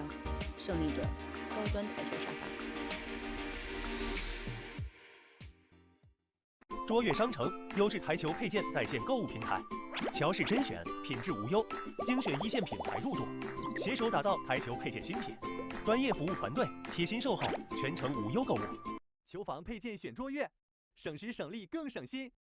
胜利者高端台球沙发。卓越商城优质台球配件在线购物平台，乔氏甄选，品质无忧，精选一线品牌入驻，携手打造台球配件新品，专业服务团队贴心售后，全程无忧购物。球房配件选卓越，省时省力更省心。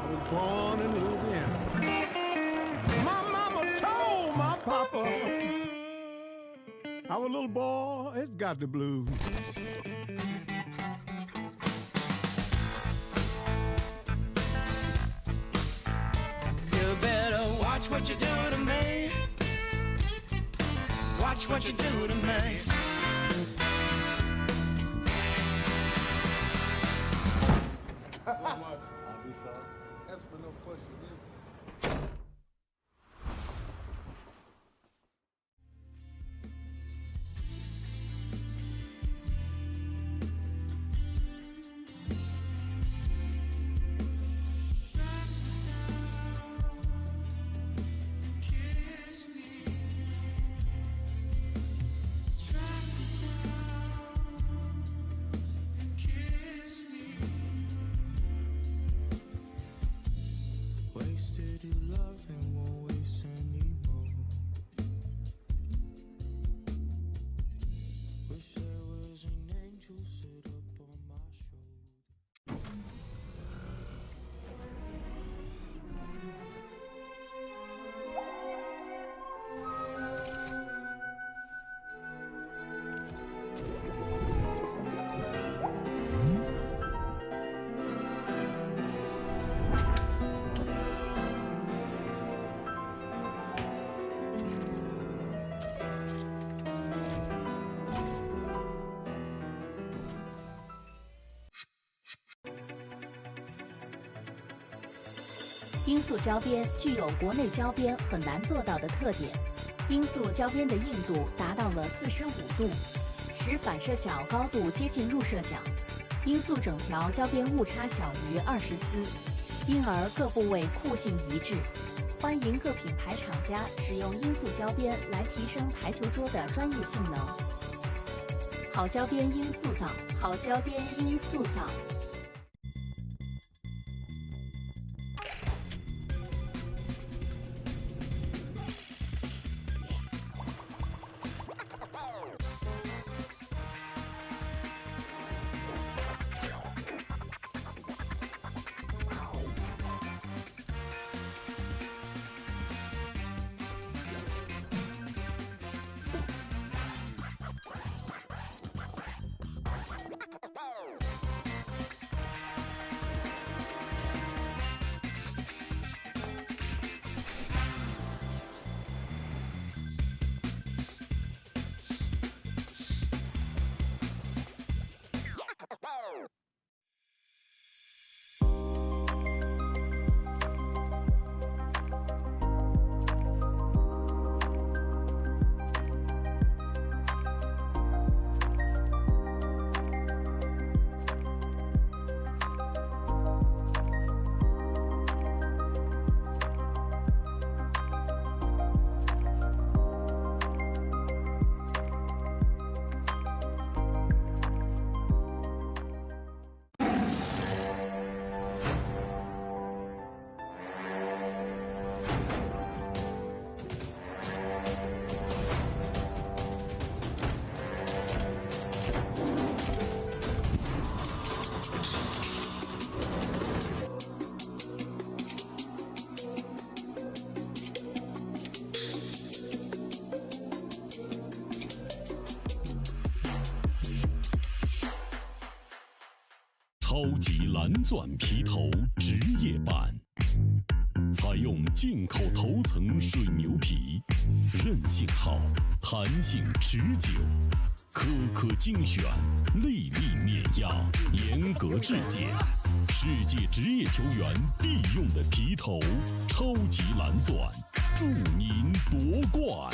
I was born in Louisiana. My mama told my papa, our little boy has got the blues. You better watch what you do to me. Watch what you do to me. That's for no question. Wasted your love and won't waste anymore. Wish there was an angel sit up on my shoulder. 罂粟胶边具有国内胶边很难做到的特点，罂粟胶边的硬度达到了45度，使反射角高度接近入射角。罂粟整条胶边误差小于20丝，因而各部位酷性一致。欢迎各品牌厂家使用罂粟胶边来提升台球桌的专业性能。好胶边罂粟皂，好胶边罂粟皂。超级蓝钻皮头职业版，采用进口头层水牛皮，韧性好，弹性持久，颗颗精选，粒粒碾压，严格质检，世界职业球员必用的皮头，超级蓝钻，祝您夺冠！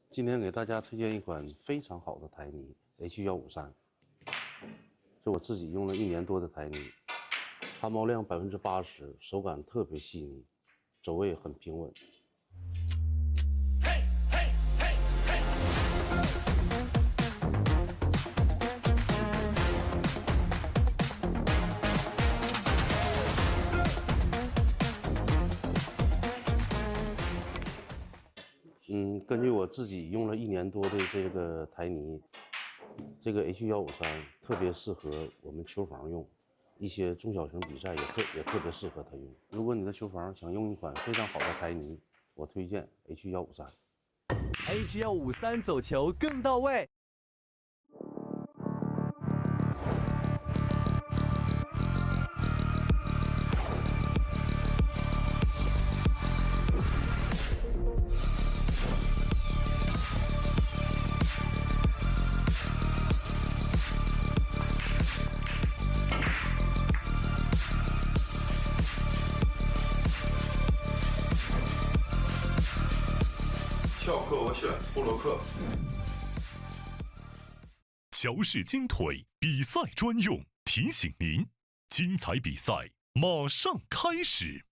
今天给大家推荐一款非常好的台泥 H153，这我自己用了1年多的台泥，汗毛量80%，手感特别细腻，走位很平稳。根据我自己用了1年多的这个台泥，这个 H153特别适合我们球房用，一些中小型比赛也特别适合它用。如果你的球房想用一款非常好的台泥，我推荐 H153。H153走球更到位。翘课我选布洛克。乔氏金腿比赛专用，提醒您，精彩比赛马上开始。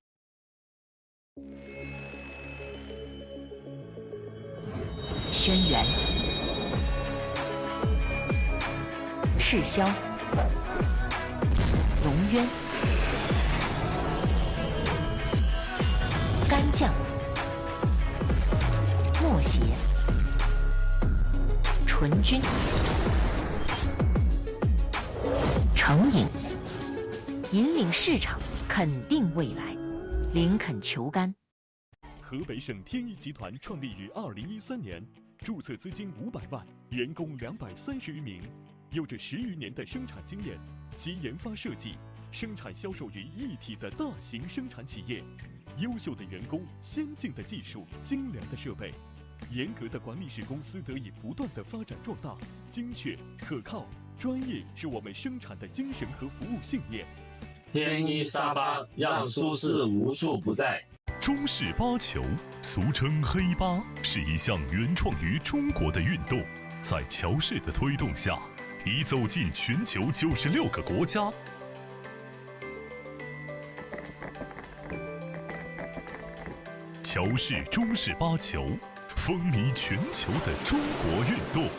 轩辕、赤霄、龙渊、干将、默邪、纯君、成瘾，引领市场，肯定未来，林肯球杆。河北省天一集团创立于2013年，注册资金500万，员工230余名，有着10余年的生产经验，集研发设计、生产销售于一体的大型生产企业。优秀的员工、先进的技术、精良的设备，严格的管理使公司得以不断的发展壮大。精确、可靠、专业是我们生产的精神和服务信念。天一沙发让舒适无处不在。中式八球，俗称黑八，是一项原创于中国的运动，在乔氏的推动下，已走进全球96个国家。乔氏中式八球，风靡全球的中国运动。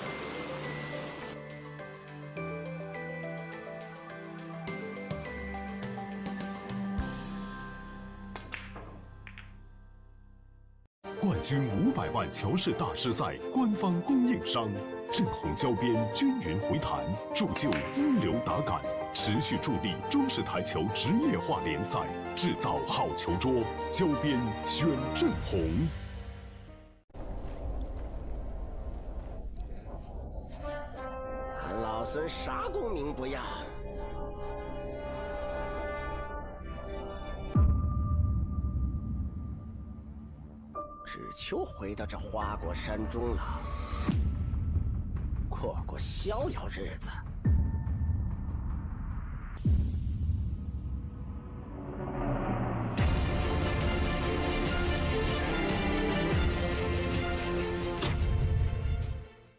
冠军500万乔氏大师赛官方供应商，正红胶边均匀回弹，铸就一流打感，持续助力中式台球职业化联赛，制造好球桌，胶边选正红。俺老孙啥功名不要，只求回到这花果山中了，过过逍遥日子。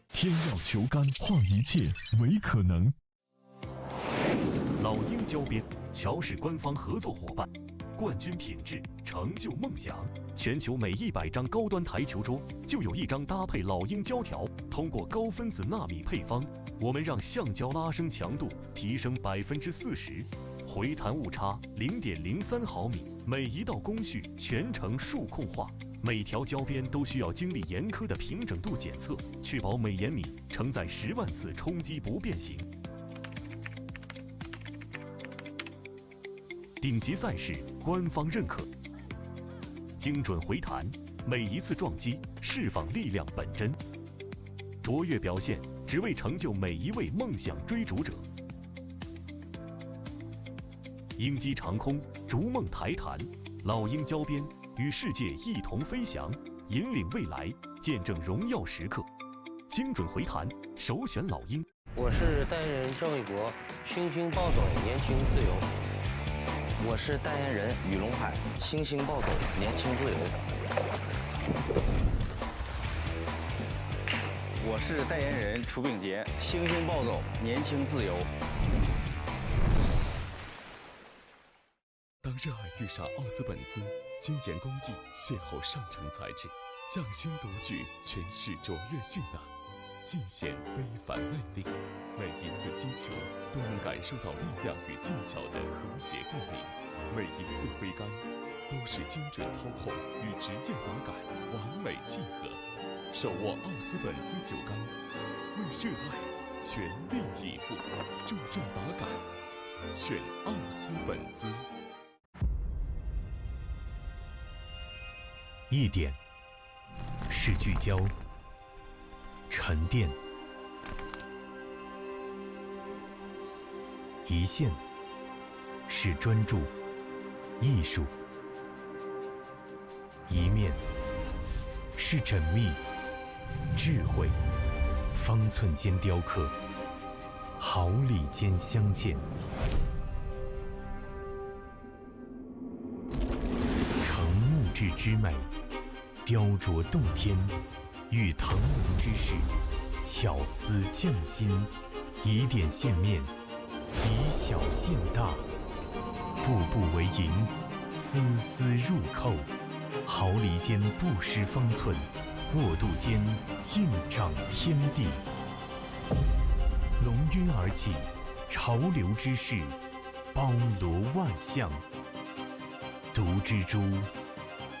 天耀球杆，化一切为可能。老鹰胶边，乔氏官方合作伙伴，冠军品质，成就梦想。全球每100张高端台球桌就有1张搭配老鹰胶条。通过高分子纳米配方，我们让橡胶拉伸强度提升40%，回弹误差0.03毫米。每一道工序全程数控化，每条胶边都需要经历严苛的平整度检测，确保每延米承载10万次冲击不变形。顶级赛事官方认可，精准回弹，每一次撞击释放力量本真，卓越表现只为成就每一位梦想追逐者。鹰击长空，逐梦台弹，老鹰胶边与世界一同飞翔，引领未来，见证荣耀时刻。精准回弹，首选老鹰。我是代言人郑卫国，星星暴走，年轻自由。我是代言人雨龙海，星星暴走，年轻自由。我是代言人楚秉杰，星星暴走，年轻自由。当热爱遇上奥斯本兹，精研工艺，邂逅上乘材质，匠心独具，诠释卓越性能，尽显非凡魅力。每一次击球都能感受到力量与技巧的和谐共鸣，每一次挥杆都是精准操控与职业打感完美契合。手握奥斯本兹酒杆，为热爱全力以赴，注重打感，选奥斯本兹。一点是聚焦、沉淀，一线是专注、艺术，一面是缜密、智慧，方寸间雕刻，毫厘间镶嵌。成木质之美，雕琢洞天，遇腾龙之势，巧思匠心，以点线面，以小现大，步步为营，丝丝入扣，毫厘间不失方寸，握度间尽长天地。龙跃而起，潮流之势，包罗万象，独蜘蛛，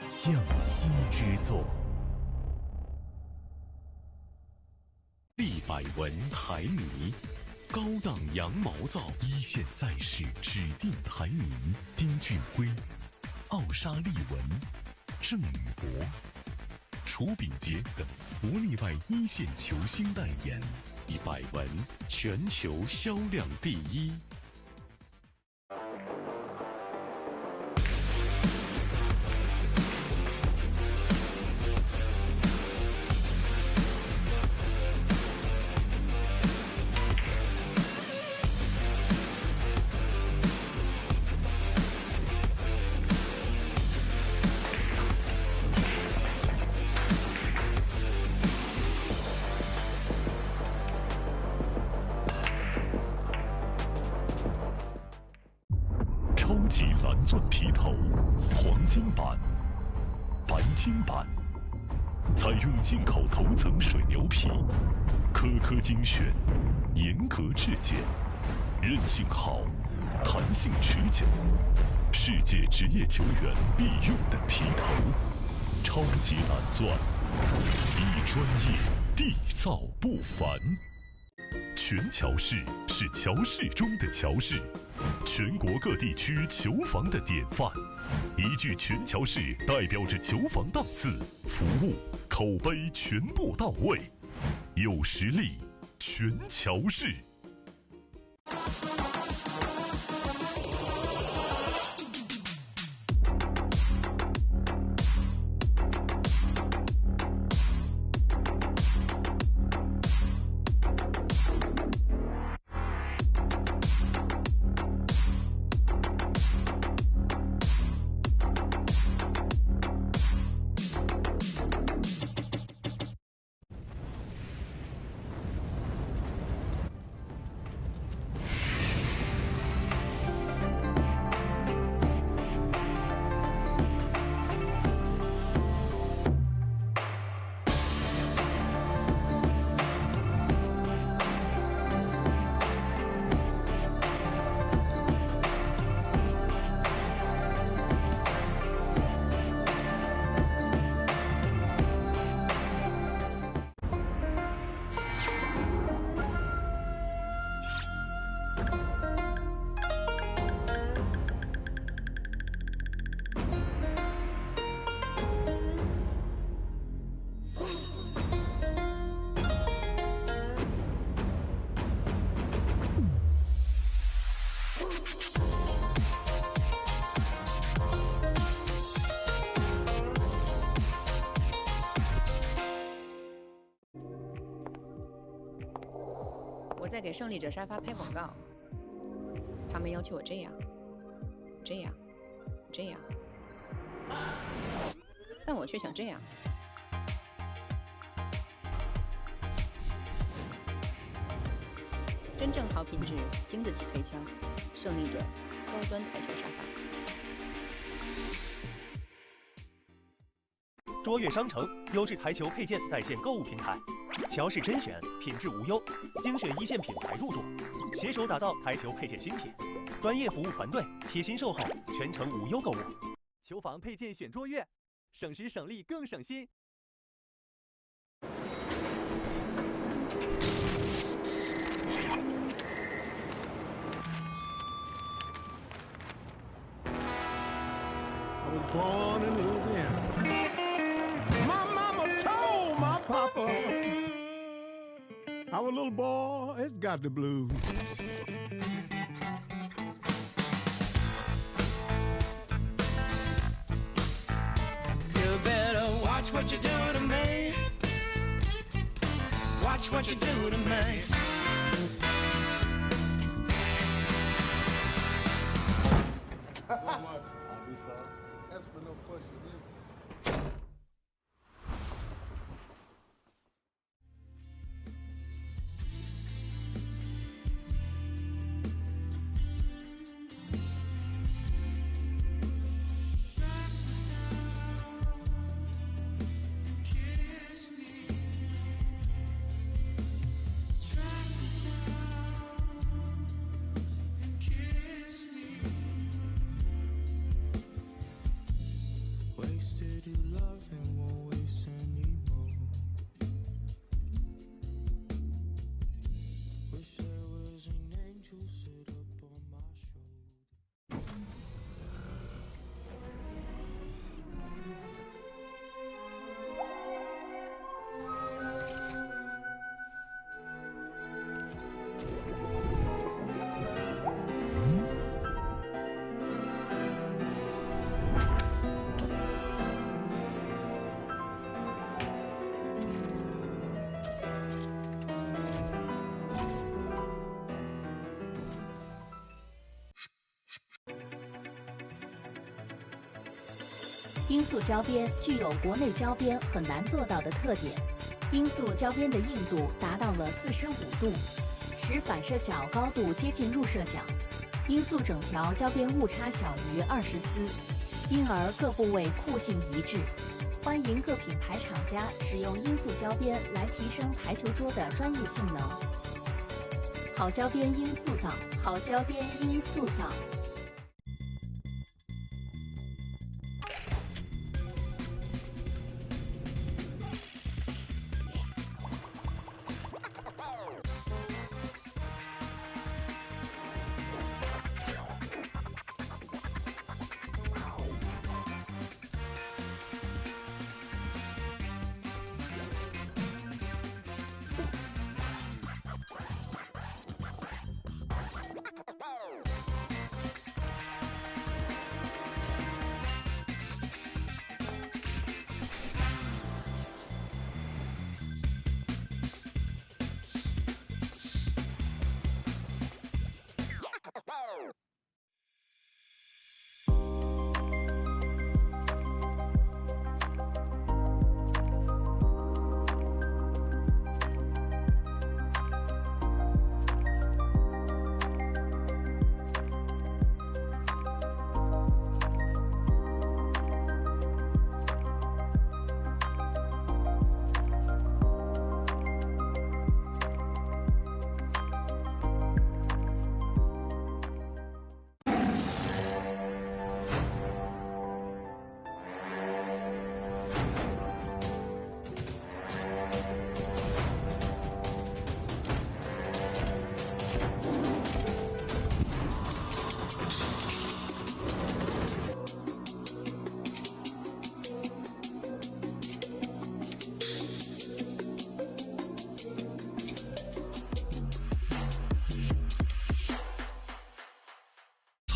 匠心之作。立百文台迷，高档羊毛皂，一线赛事指定台名：丁俊晖、奥沙利文、郑宇博、楚秉杰等不例外一线球星代言，立百文全球销量第一。超级蓝钻皮头，黄金版、白金版，采用进口头层水牛皮，颗颗精选，严格质检，韧性好，弹性持久，世界职业球员必用的皮头。超级蓝钻，以专业缔造不凡。全乔氏是乔氏中的乔氏，全国各地区球房的典范。一句全乔氏代表着球房档次、服务、口碑全部到位，有实力，全乔氏。我在给胜利者沙发拍广告，他们要求我这样，这样，这样，但我却想这样。真正好品质，经得起推敲。胜利者高端台球沙发。卓越商城优质台球配件在线购物平台，乔氏甄选，品质无忧，精选一线品牌入驻，携手打造台球配件新品，专业服务团队，贴心售后，全程无忧购物。球房配件选卓越，省时省力更省心。I was born in Louisiana. My mama told my papa, our little boy has got the blues. You better watch what you do to me. Watch what you do to me. Not much. I'll be sorry. That's for no question. Wasted your love and won't waste anymore. Wish there was an angel sit up on my shoulder. 罂粟胶边具有国内胶边很难做到的特点，罂粟胶边的硬度达到了45度，使反射角高度接近入射角。罂粟整条胶边误差小于20丝，因而各部位酷性一致。欢迎各品牌厂家使用罂粟胶边来提升台球桌的专业性能。好胶边罂粟皂，好胶边罂粟皂。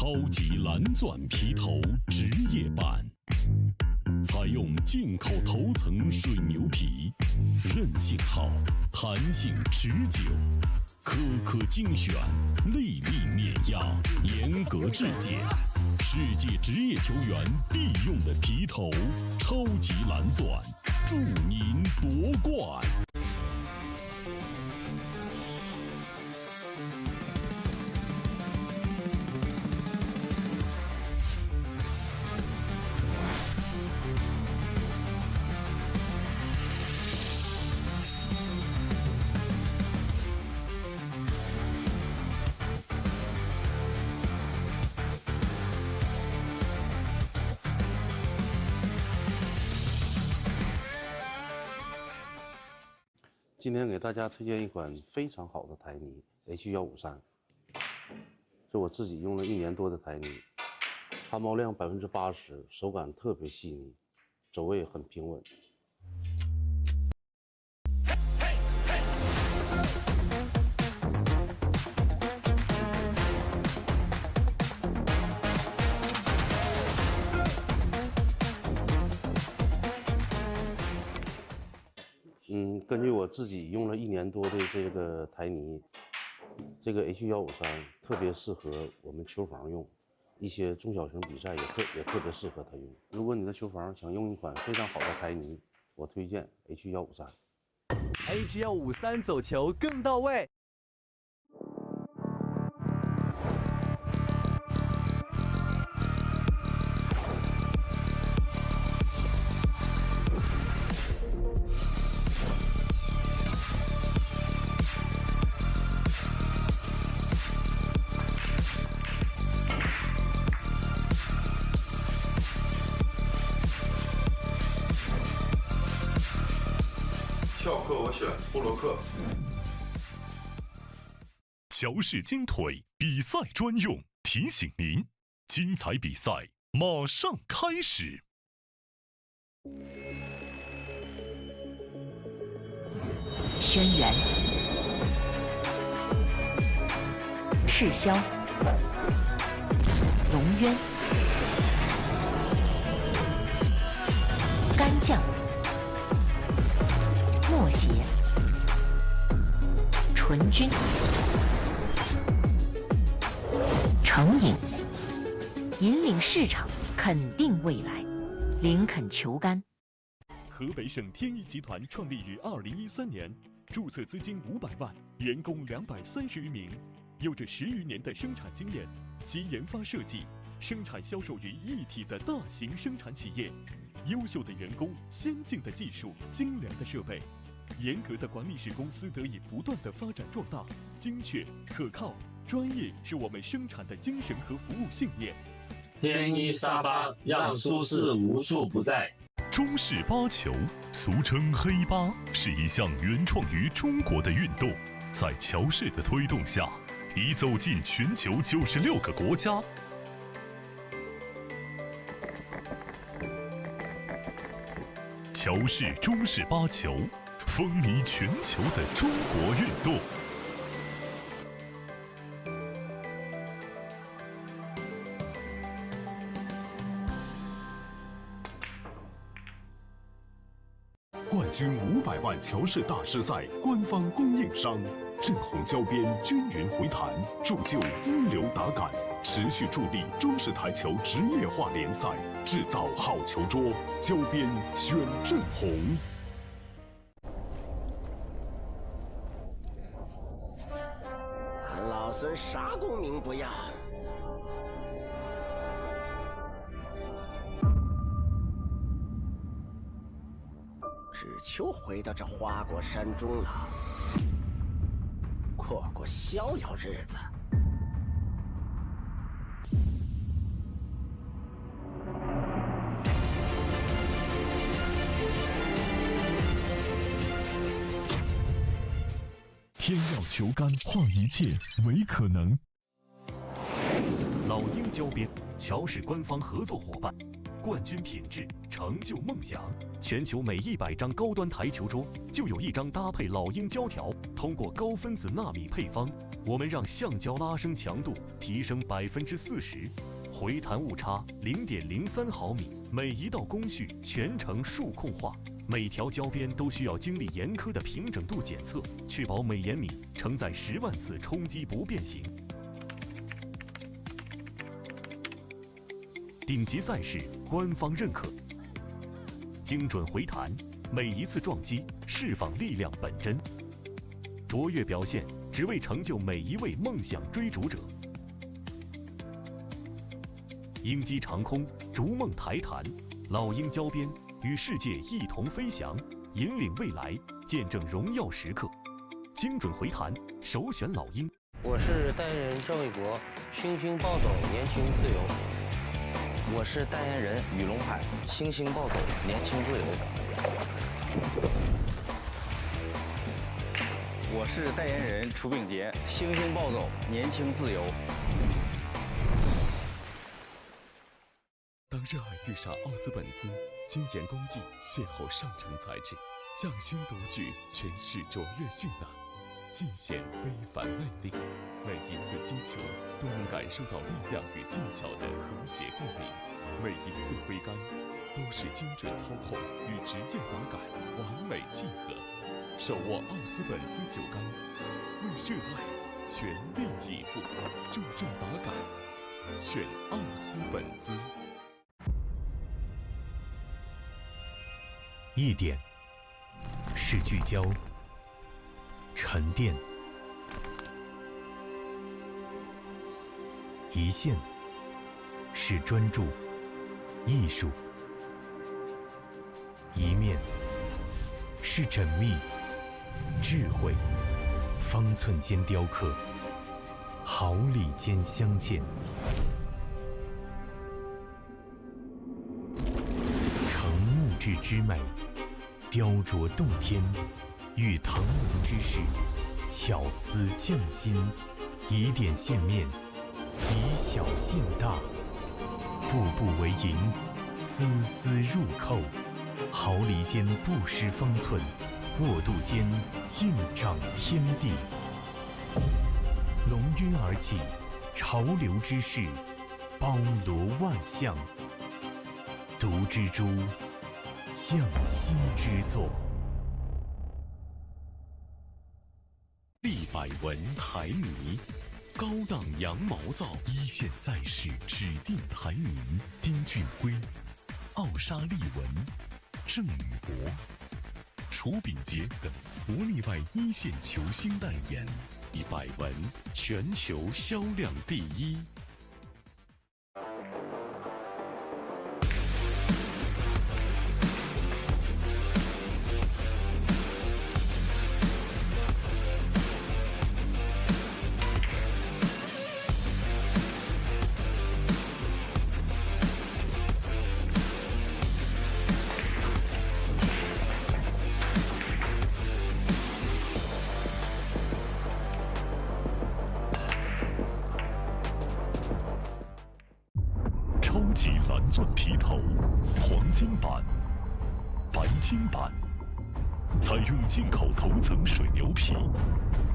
超级蓝钻皮头职业版，采用进口头层水牛皮，韧性好，弹性持久，颗颗精选，粒粒碾压，严格质检，世界职业球员必用的皮头，超级蓝钻，祝您夺冠！今天给大家推荐一款非常好的台泥 H153，是我自己用了1年多的台泥，汗毛量80%，手感特别细腻，走位很平稳。根据我自己用了1年多的这个台泥，这个 H153特别适合我们球房用，一些中小型比赛也特别适合它用。如果你的球房想用一款非常好的台泥，我推荐 H153。H153走球更到位。翘课我选布洛克。乔氏金腿比赛专用，提醒您，精彩比赛马上开始。轩辕、赤霄、龙渊、干将、默邪、纯君、成瘾，引领市场，肯定未来，林肯球杆。河北省天一集团创立于2013年，注册资金500万，员工230余名，有着10余年的生产经验及研发设计、生产销售于一体的大型生产企业。优秀的员工、先进的技术、精良的设备，严格的管理使公司得以不断的发展壮大。精确、可靠、专业是我们生产的精神和服务信念。天一沙发让舒适无处不在。中式八球，俗称黑八，是一项原创于中国的运动，在乔氏的推动下，已走进全球96个国家。乔氏中式八球，风靡全球的中国运动。冠军500万乔氏大师赛官方供应商，正红胶边均匀回弹，铸就一流打感，持续助力中式台球职业化联赛，制造好球桌，胶边选正红。俺老孙啥功名不要，只求回到这花果山中了，过逍遥日子。天耀球杆，化一切为可能。老鹰胶边，乔氏官方合作伙伴，冠军品质，成就梦想。全球每100张高端台球桌就有1张搭配老鹰胶条，通过高分子纳米配方，我们让橡胶拉伸强度提升40%，回弹误差0.03毫米，每一道工序全程数控化，每条胶边都需要经历严苛的平整度检测，确保每延米承载10万次冲击不变形。顶级赛事官方认可，精准回弹，每一次撞击释放力量本真，卓越表现只为成就每一位梦想追逐者。鹰击长空，逐梦台弹，老鹰胶边与世界一同飞翔，引领未来，见证荣耀时刻。精准回弹，首选老鹰。我是代言人郑卫国，星星暴走，年轻自由。我是代言人雨龙海，星星暴走，年轻自由。我是代言人楚秉杰，星星暴走，年轻自由。当热爱遇上奥斯本兹，精研工艺，邂逅上乘材质，匠心独具，诠释卓越性能，尽显非凡魅力。每一次击球都能感受到力量与技巧的和谐共鸣，每一次挥杆都是精准操控与职业打感完美契合。手握奥斯本兹酒杆，为热爱全力以赴，注重打感，选奥斯本兹。一点是聚焦、沉淀，一线是专注、艺术，一面是缜密、智慧，方寸间雕刻，毫厘间镶嵌。成木质之美，雕琢洞天，遇腾龙之势，巧思匠心，以点线面，以小现大，步步为营，丝丝入扣，毫厘间不失方寸，握度间尽长天地。龙跃而起，潮流之势，包罗万象，独蜘蛛，匠心之作。立百文台泥，高档羊毛皂，一线赛事指定台泥。丁俊晖、奥沙利文、郑宇博、楚秉杰等国内外一线球星代言，立百文全球销量第一。超级蓝钻皮头，黄金版、白金版，采用进口头层水牛皮，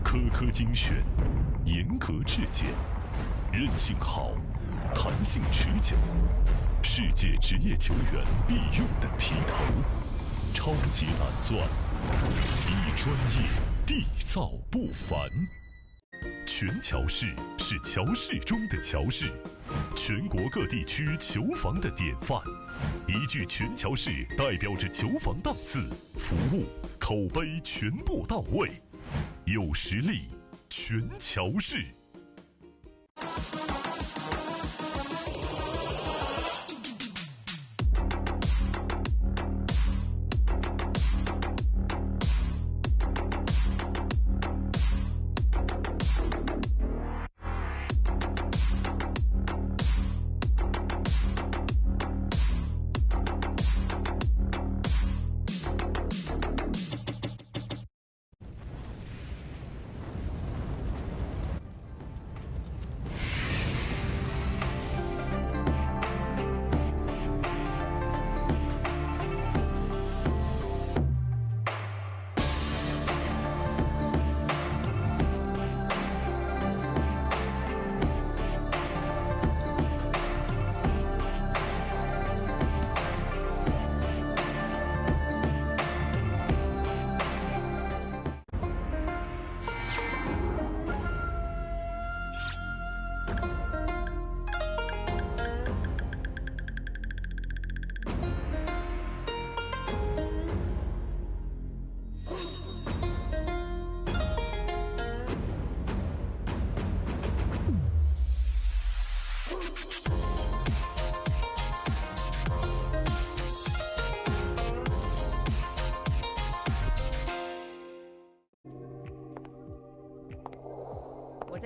颗颗精选，严格质检，韧性好，弹性持久，世界职业球员必用的皮头。超级蓝钻，以专业缔造不凡。全乔氏是乔氏中的乔氏，全国各地区球房的典范。一句全乔氏代表着球房档次、服务、口碑全部到位，有实力，全乔氏。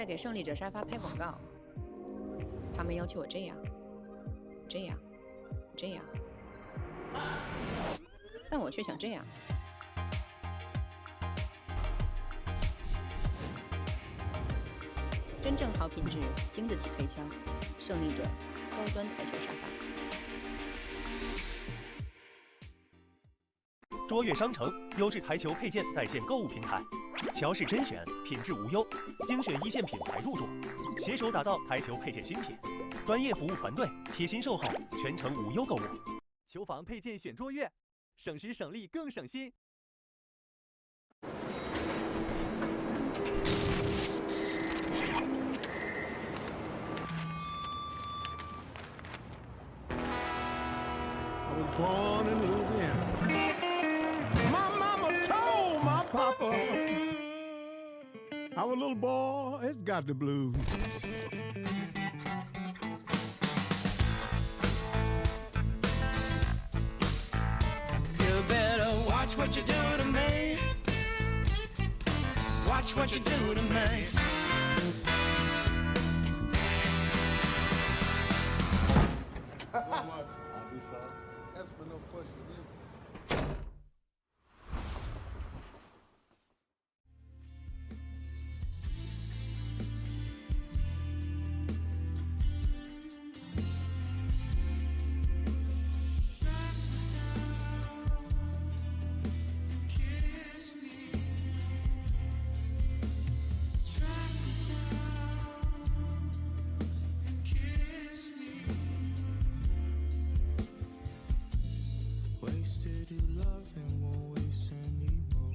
在给胜利者沙发拍广告，他们要求我这样，这样，这样，但我却想这样。真正好品质，经得起推敲。胜利者高端台球沙发。卓越商城优质台球配件在线购物平台，乔氏甄选，品质无忧，精选一线品牌入驻，携手打造台球配件新品，专业服务团队，贴心售后，全程无忧购物。球房配件选卓越，省时省力更省心。I was born in Louisiana. My mama told my papa, our little boy has got the blues. You better watch what you do to me. Watch what you do to me. That's for no question. Wasted your love and won't waste anymore.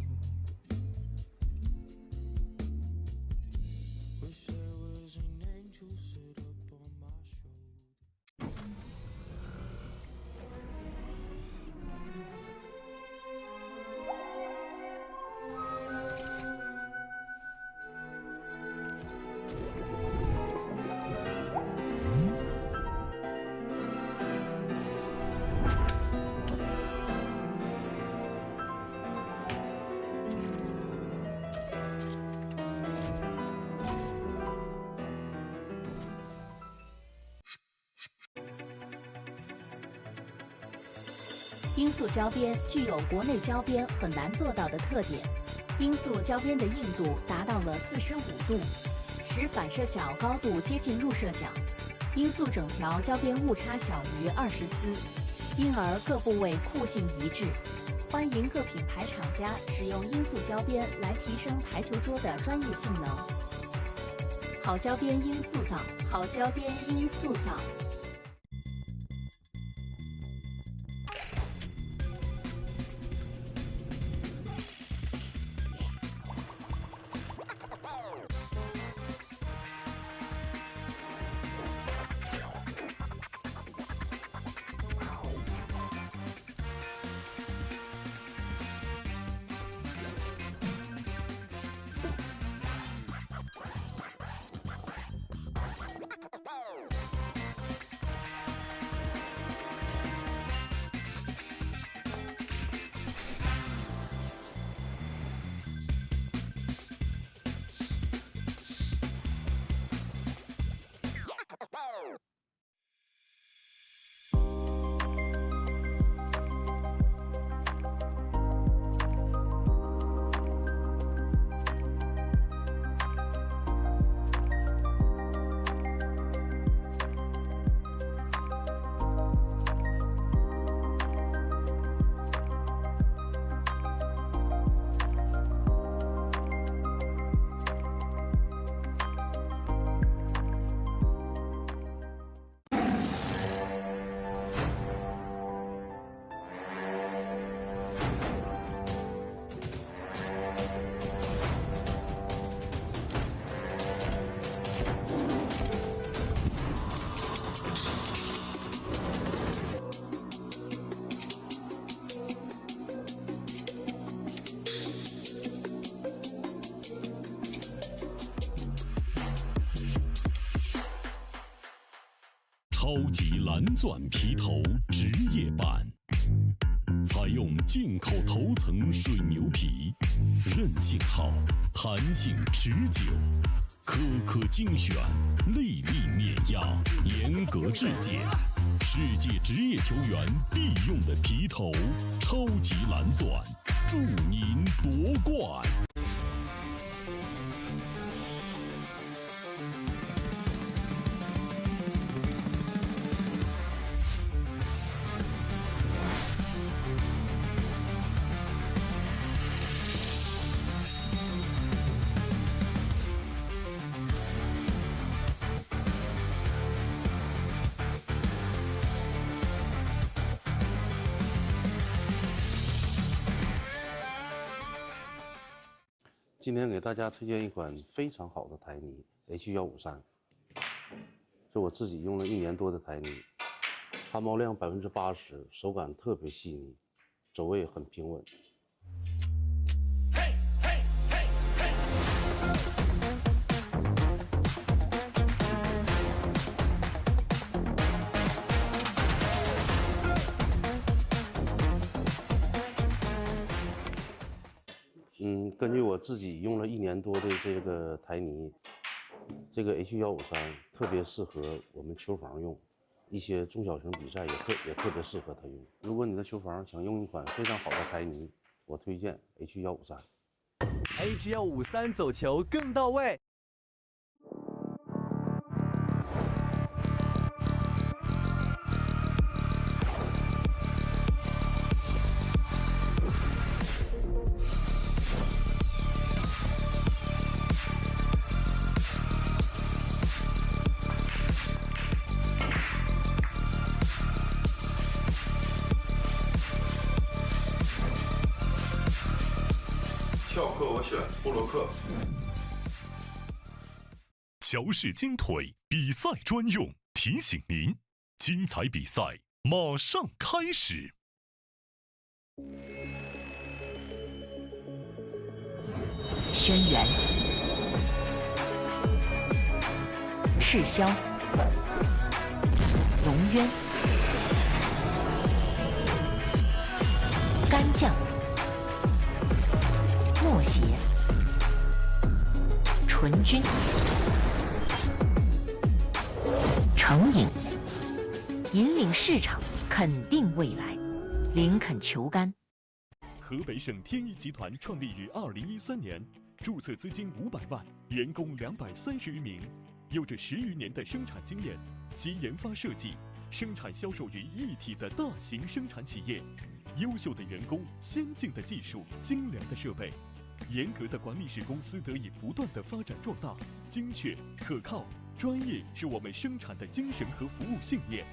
Wish there was an angel sit up on my shoulder.罂粟胶边具有国内胶边很难做到的特点，罂粟胶边的硬度达到了45度，使反射角高度接近入射角。罂粟整条胶边误差小于20丝，因而各部位酷性一致。欢迎各品牌厂家使用罂粟胶边来提升台球桌的专业性能。好胶边罂粟皂，好胶边罂粟皂。超级蓝钻皮头职业版，采用进口头层水牛皮，韧性好，弹性持久，苛刻精选，粒粒碾压，严格质检。世界职业球员必用的皮头，超级蓝钻，祝您夺冠！今天给大家推荐一款非常好的台泥 H153，是我自己用了1年多的台泥，汗毛量80%，手感特别细腻，走位很平稳。根据我自己用了1年多的这个台泥，这个 H153特别适合我们球房用，一些中小型比赛也特别适合它用。如果你的球房想用一款非常好的台泥，我推荐 H153。H153走球更到位。翘课我选布洛克。乔氏金腿比赛专用，提醒您，精彩比赛马上开始。轩辕、赤霄、龙渊、干将、默邪、纯君、成瘾，引领市场，肯定未来，林肯球杆。河北省天一集团创立于2013年，注册资金500万，员工230余名，有着10余年的生产经验，集研发设计、生产销售于一体的大型生产企业。优秀的员工、先进的技术、精良的设备，严格的管理使公司得以不断的发展壮大。精确、可靠、专业是我们生产的精神和服务信念。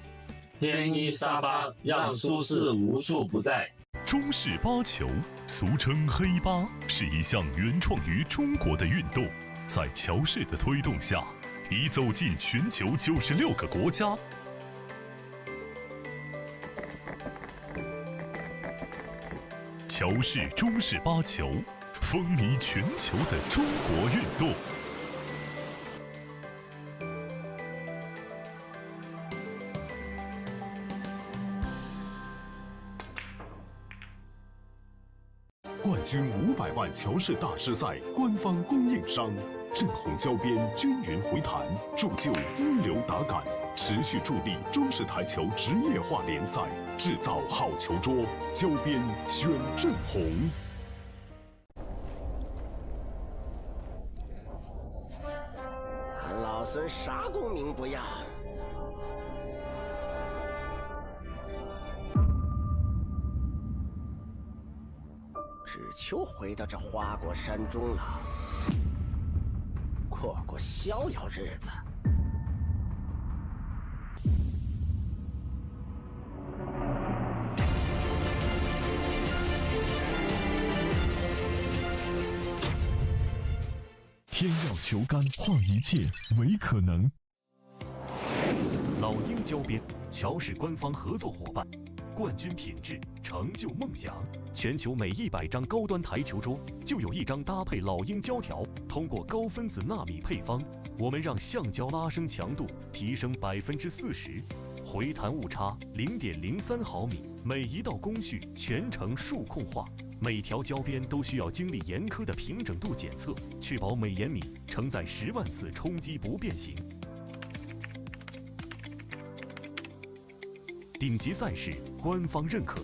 天一沙发让舒适无处不在。中式八球，俗称黑八，是一项原创于中国的运动，在乔氏的推动下，已走进全球96个国家。乔氏中式八球，风靡全球的中国运动。冠军500万乔氏大师赛官方供应商，正红胶边均匀回弹，铸就一流打感，持续助力中式台球职业化联赛，制造好球桌，胶边选正红。俺老孙啥功名不要，只求回到这花果山中了，过过逍遥日子。天耀球杆，化一切为可能。老鹰胶边，乔氏官方合作伙伴，冠军品质，成就梦想。全球每100张高端台球桌就有1张搭配老鹰胶条。通过高分子纳米配方，我们让橡胶拉伸强度提升40%，回弹误差0.03毫米。每一道工序全程数控化，每条胶边都需要经历严苛的平整度检测，确保每延米承载10万次冲击不变形。顶级赛事官方认可，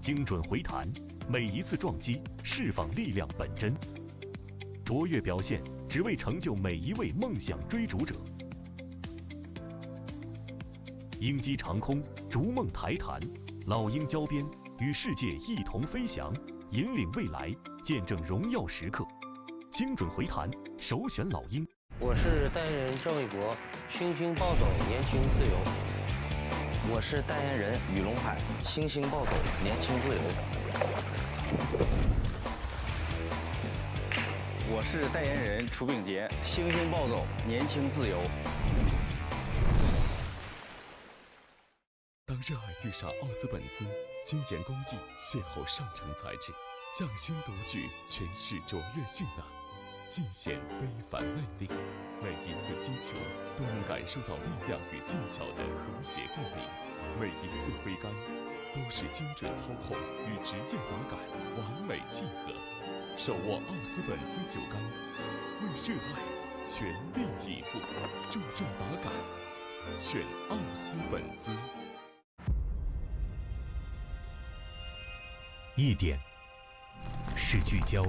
精准回弹，每一次撞击释放力量本真，卓越表现只为成就每一位梦想追逐者。鹰击长空，逐梦抬弹，老鹰胶边与世界一同飞翔，引领未来，见证荣耀时刻。精准回弹，首选老鹰。我是代言人郑卫国，星星暴走，年轻自由。我是代言人雨龙海，星星暴走，年轻自由。我是代言人楚炳杰，星星暴走，年轻自由。当热爱遇上奥斯本兹，精研工艺，邂逅上乘材质，匠心独具，诠释卓越性能，尽显非凡魅力。每一次击球都能感受到力量与技巧的和谐共鸣，每一次挥杆都是精准操控与职业打感完美契合。手握奥斯本兹酒杆，为热爱全力以赴，注重打感，选奥斯本兹。一点是聚焦、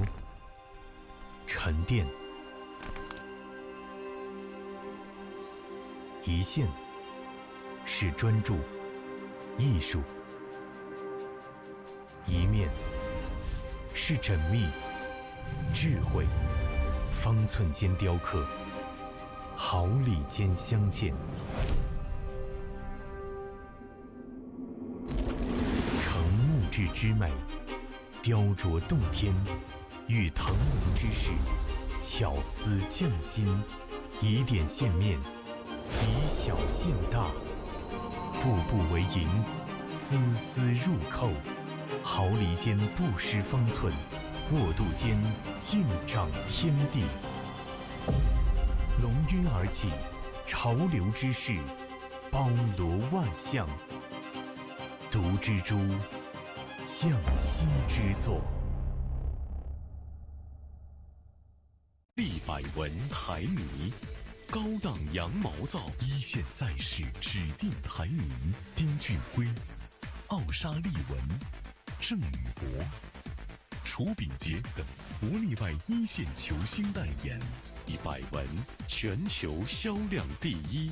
沉淀；一线是专注、艺术；一面是缜密、智慧。方寸间雕刻，毫厘间镶嵌。成木质之美，雕琢洞天；遇腾龙之势，巧思匠心。以点线面，以小线大，步步为营，丝丝入扣。毫厘间不失方寸，握度间尽长天地。龙跃而起，潮流之势，包罗万象。独蜘蛛，匠心之作。立百文台泥，高档羊毛皂，一线赛事指定台泥。丁俊晖、奥沙利文、郑宇博、楚炳杰等国内外一线球星代言，立百文全球销量第一。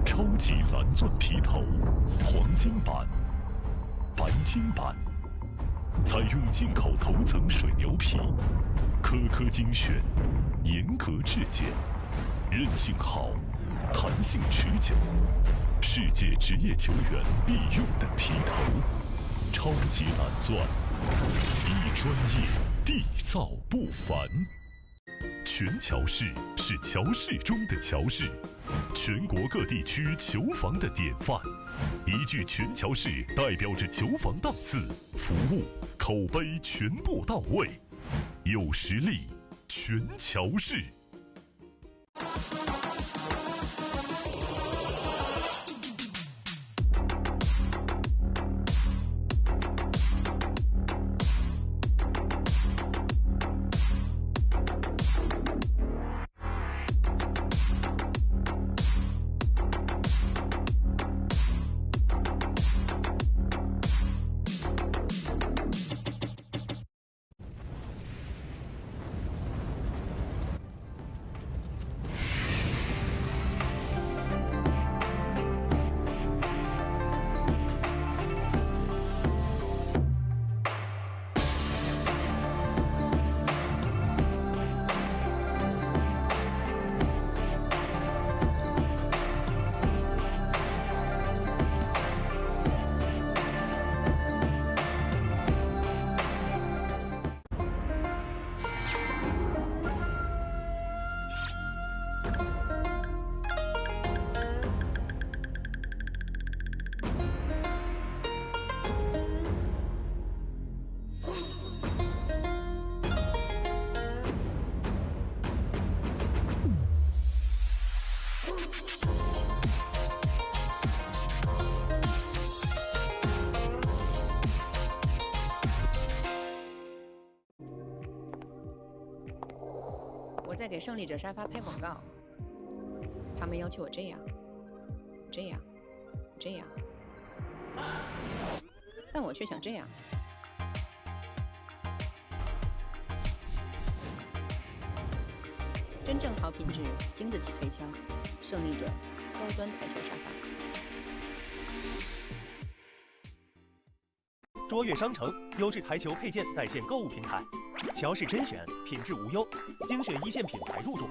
超级蓝钻皮头，黄金版、白金版，采用进口头层水牛皮，颗颗精选，严格质检，韧性好，弹性持久，世界职业球员必用的皮头。超级蓝钻，一专业缔造不凡。全乔氏是乔氏中的乔氏，全国各地区球房的典范。一句全乔氏代表着球房档次、服务、口碑全部到位，有实力，全乔氏。给胜利者沙发拍广告，他们要求我这样，这样，这样，但我却想这样。真正好品质，经得起推敲。胜利者高端台球沙发。卓越商城优质台球配件在线购物平台，乔氏甄选，品质无忧，精选一线品牌入驻，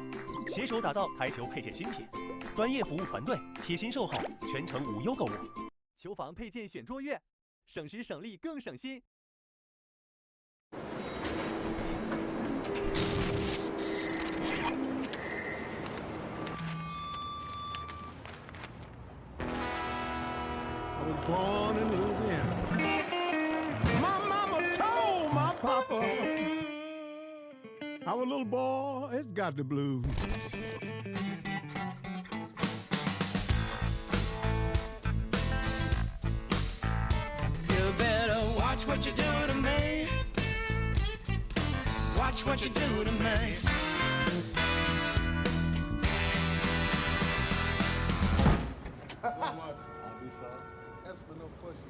携手打造台球配件新品，专业服务团队贴心售后，全程无忧购物。球房配件选卓越，省时省力更省心。I was born in Louisiana. My mama told my papa, our little boy has got the blues. You better watch what you do to me. Watch what you do to me. That's no question.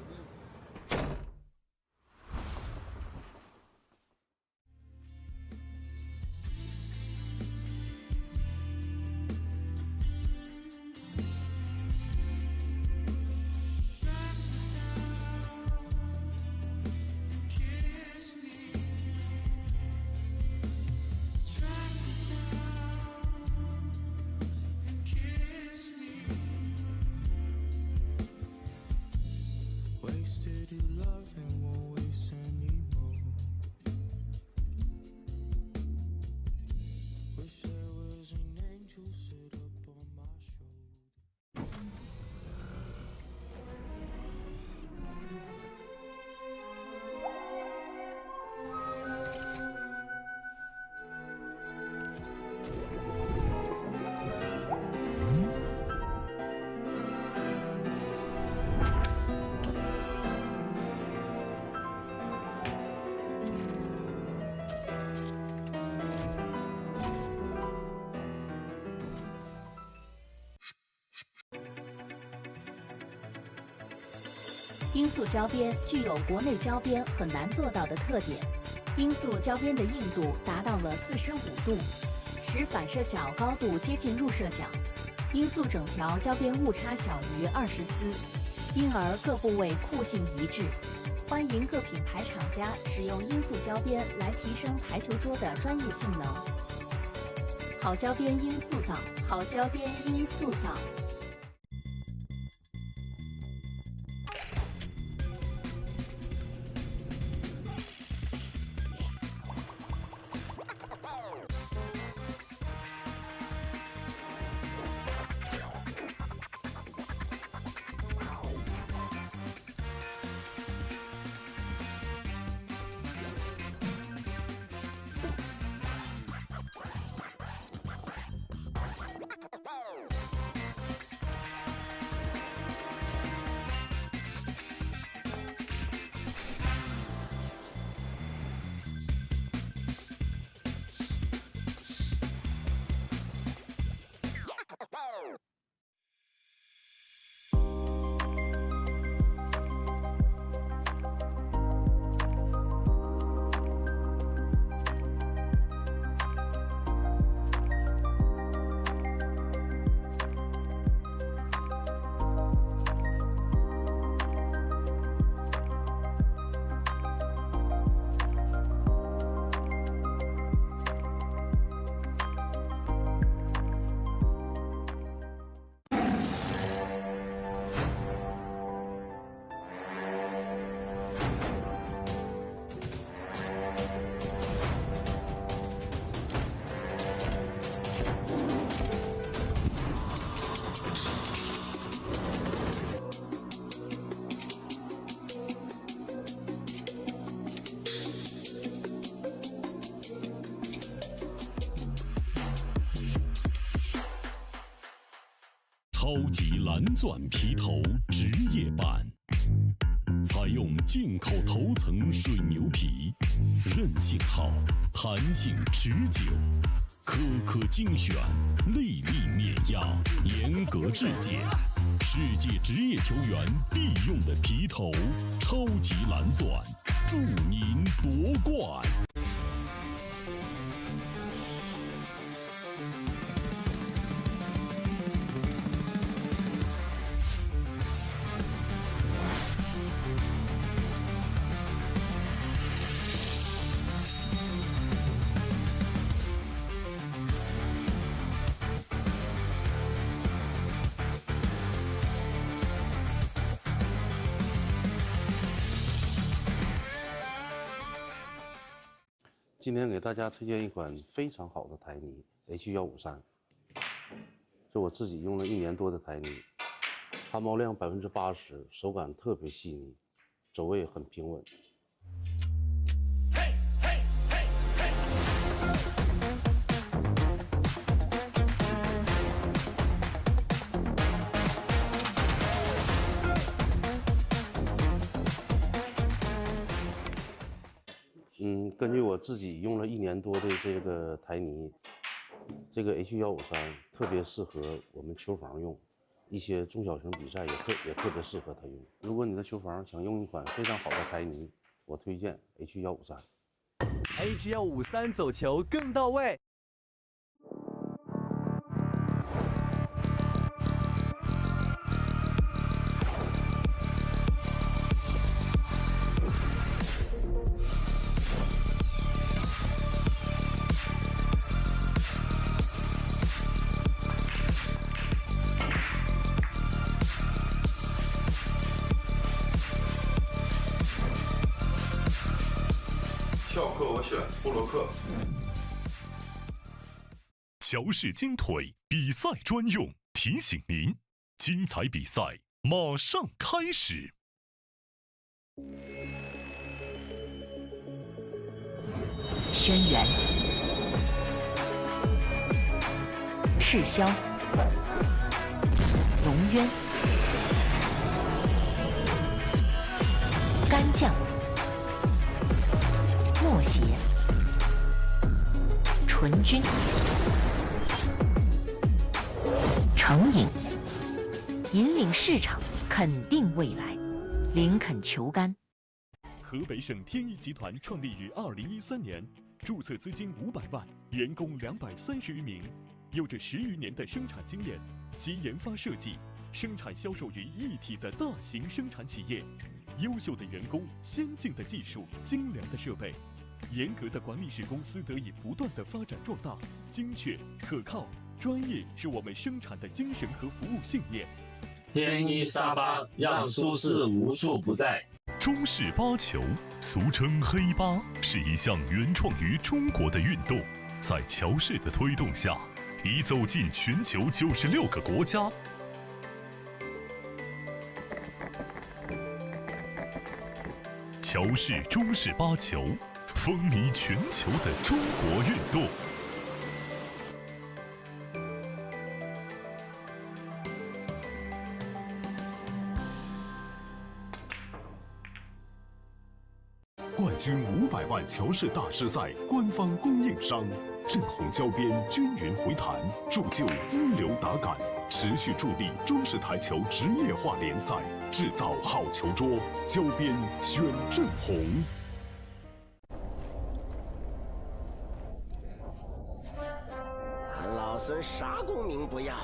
Wasted your love and won't waste anymore. Wish there was an angel sit up on my shoulder. 罂粟胶边具有国内胶边很难做到的特点，罂粟胶边的硬度达到了45度，使反射角高度接近入射角。罂粟整条胶边误差小于20丝，因而各部位酷性一致。欢迎各品牌厂家使用罂粟胶边来提升台球桌的专业性能。好胶边罂粟皂，好胶边罂粟皂。超级蓝钻皮头职业版，采用进口头层水牛皮，韧性好，弹性持久，苛刻精选，粒粒碾压，严格质检。世界职业球员必用的皮头，超级蓝钻，祝您夺冠！今天给大家推荐一款非常好的台泥 H153，这我自己用了1年多的台泥，汗毛量80%，手感特别细腻，走位很平稳。根据我自己用了1年多的这个台泥，这个 H153特别适合我们球房用，一些中小型比赛也特别适合它用。如果你的球房想用一款非常好的台泥，我推荐 H153。H153走球更到位。翘课我选布洛克。乔氏金腿比赛专用，提醒您，精彩比赛马上开始。轩辕、赤霄、龙渊、干将、默邪、纯君、成瘾，引领市场，肯定未来。林肯球杆。河北省天一集团创立于2013年，注册资金500万，员工230余名，有着10余年的生产经验及研发设计、生产销售于一体的大型生产企业。优秀的员工、先进的技术、精良的设备，严格的管理使公司得以不断的发展壮大。精确、可靠、专业是我们生产的精神和服务信念。天一沙发让舒适无处不在。中式八球，俗称黑八，是一项原创于中国的运动，在乔氏的推动下，已走进全球96个国家。乔氏中式八球，风靡全球的中国运动。冠军500万乔氏大师赛官方供应商，正红胶边均匀回弹，铸就一流打感，持续助力中式台球职业化联赛，制造好球桌，胶边选正红。俺老孙啥功名不要，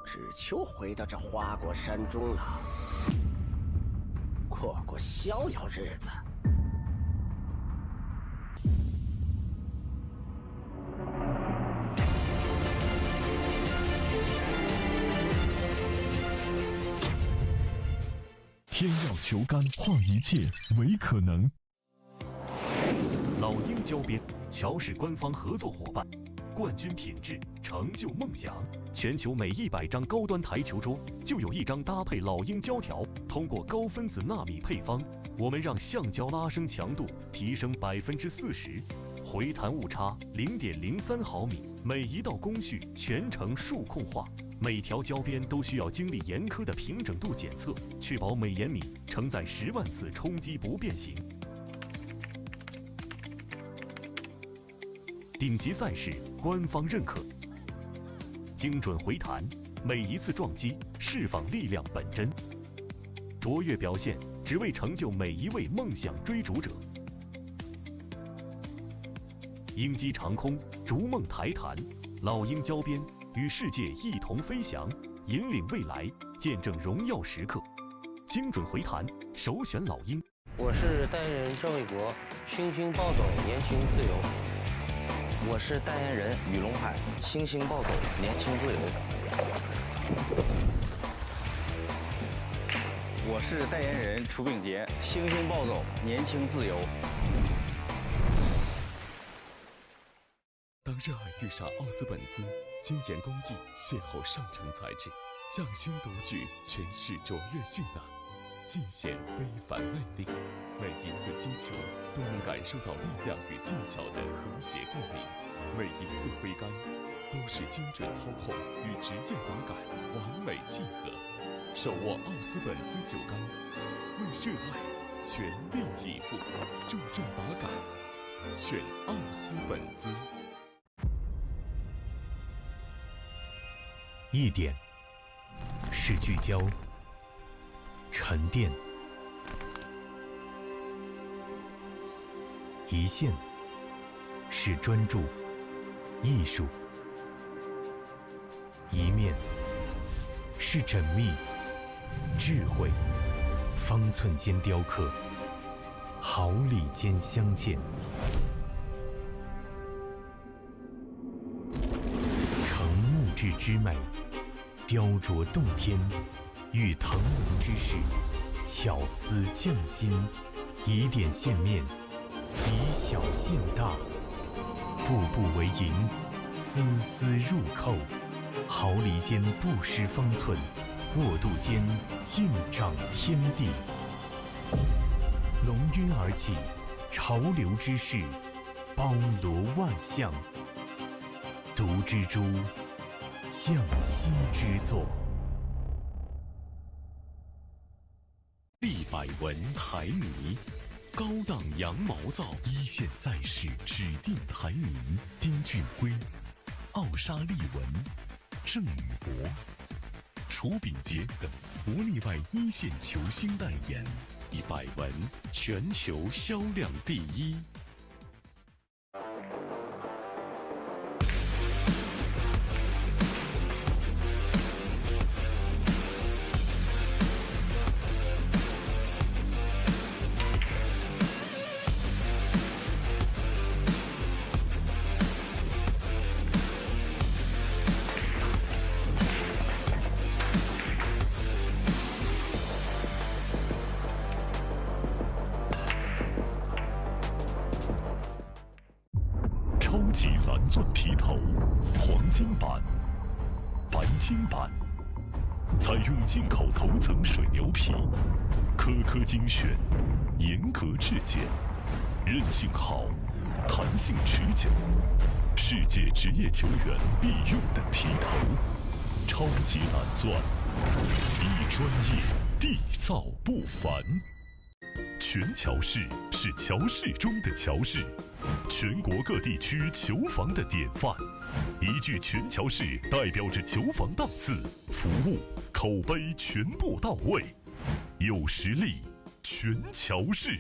只求回到这花果山中了，过过逍遥日子。天耀球杆，化一切为可能。老鹰胶边，乔氏官方合作伙伴，冠军品质，成就梦想。全球每100张高端台球桌就有1张搭配老鹰胶条。通过高分子纳米配方，我们让橡胶拉伸强度提升40%，回弹误差0.03毫米，每一道工序全程数控化，每条胶边都需要经历严苛的平整度检测，确保每延米承载10万次冲击不变形。顶级赛事官方认可，精准回弹，每一次撞击释放力量本真，卓越表现只为成就每一位梦想追逐者。鹰击长空，逐梦抬弹，老鹰胶边与世界一同飞翔，引领未来，见证荣耀时刻。精准回弹，首选老鹰。我是代言人郑卫国，星星暴走，年轻自由。我是代言人雨龙海，星星暴走，年轻自由。我是代言人楚炳杰，星星暴走，年轻自由。当热爱遇上奥斯本兹，精研工艺，邂逅上乘材质，匠心独具，诠释卓越性能，尽显非凡魅力。每一次击球都能感受到力量与技巧的和谐共鸣，每一次挥杆都是精准操控与职业打感完美契合。手握奥斯本兹酒杆，为热爱全力以赴，注重打感，选奥斯本兹。一点是聚焦、沉淀，一线是专注、艺术，一面是缜密、智慧，方寸间雕刻，毫厘间镶嵌。成木质之美，雕琢洞天，遇腾龙之势，巧思匠心，以点线面，以小现大，步步为营，丝丝入扣，毫厘间不失方寸，握度间尽长天地。龙晕而起，潮流之势，包罗万象，独蜘蛛，匠心之作。立百文台泥，高档羊毛皂，一线赛事指定台泥，丁俊晖、奥沙利文、郑宇博、楚炳杰等国内外一线球星代言，以百文全球销量第一。超级蓝钻皮头，黄金版、白金版，采用进口头层水牛皮，颗颗精选，严格质检，韧性好，弹性持久，世界职业球员必用的皮头。超级蓝钻，一专业，缔造不凡。全乔氏是乔氏中的乔氏，全国各地区球房的典范。一句全乔氏代表着球房档次、服务、口碑全部到位，有实力，全乔氏。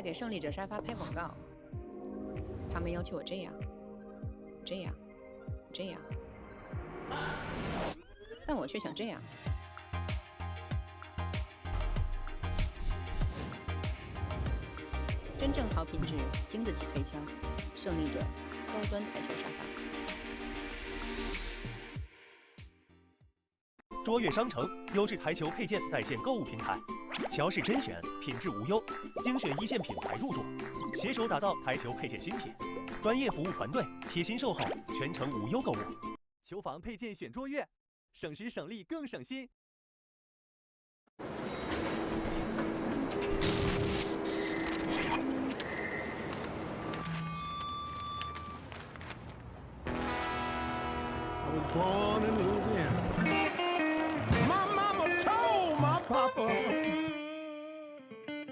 在给胜利者沙发拍广告，他们要求我这样，这样，这样，但我却想这样。真正好品质、经得起推敲，胜利者高端台球沙发。卓越商城优质台球配件在线购物平台，乔氏甄选，品质无忧，精选一线品牌入驻，携手打造台球配件新品，专业服务团队，贴心售后，全程无忧购物。球房配件选卓越，省时省力更省心。I was born in Louisiana. My mama told my papa,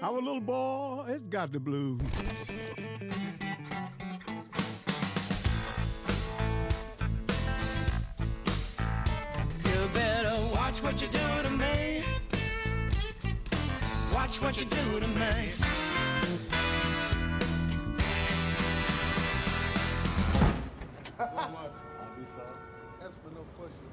our little boy has got the blues. You better watch what you do to me. Watch what you do to me. How much? I'll be sorry. That's for no question.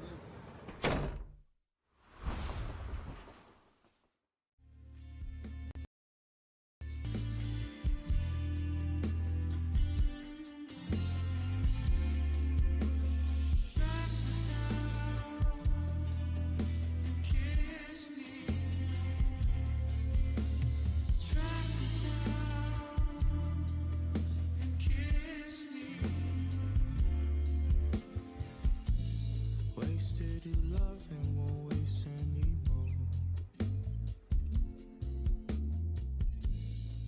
Wasted your love and won't waste anymore.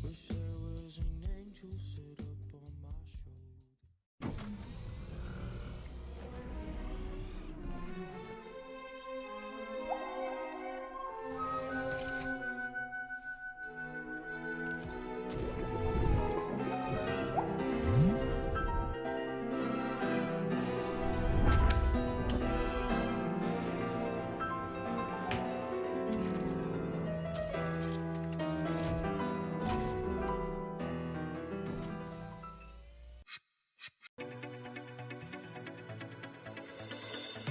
Wish there was an angel sit up on my shoulder.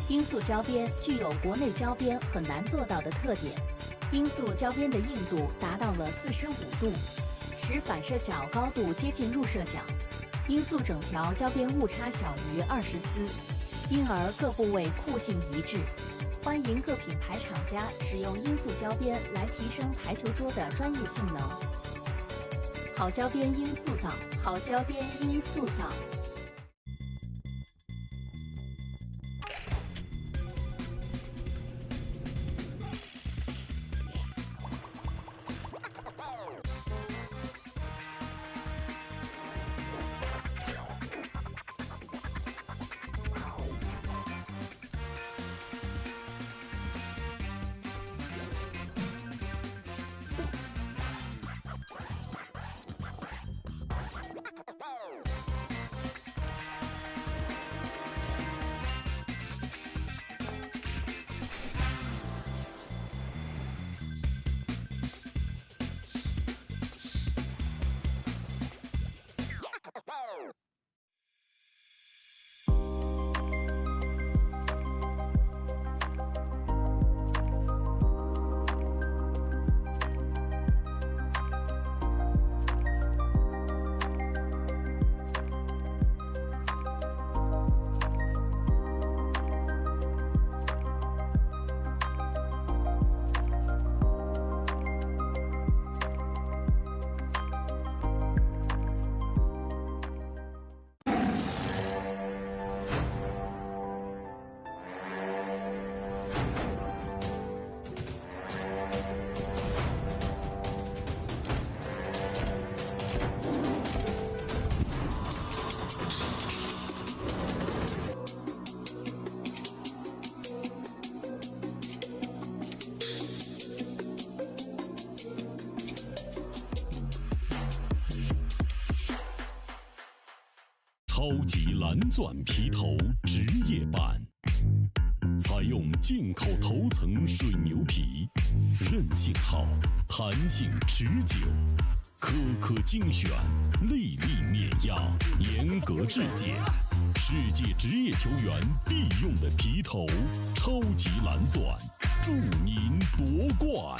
罂粟胶边具有国内胶边很难做到的特点，罂粟胶边的硬度达到了45度，使反射角高度接近入射角。罂粟整条胶边误差小于20丝，因而各部位酷性一致。欢迎各品牌厂家使用罂粟胶边来提升台球桌的专业性能。好胶边罂粟皂，好胶边罂粟皂。超级蓝钻皮头职业版，采用进口头层水牛皮，韧性好，弹性持久，苛刻精选，粒粒碾压，严格质检。世界职业球员必用的皮头，超级蓝钻，祝您夺冠！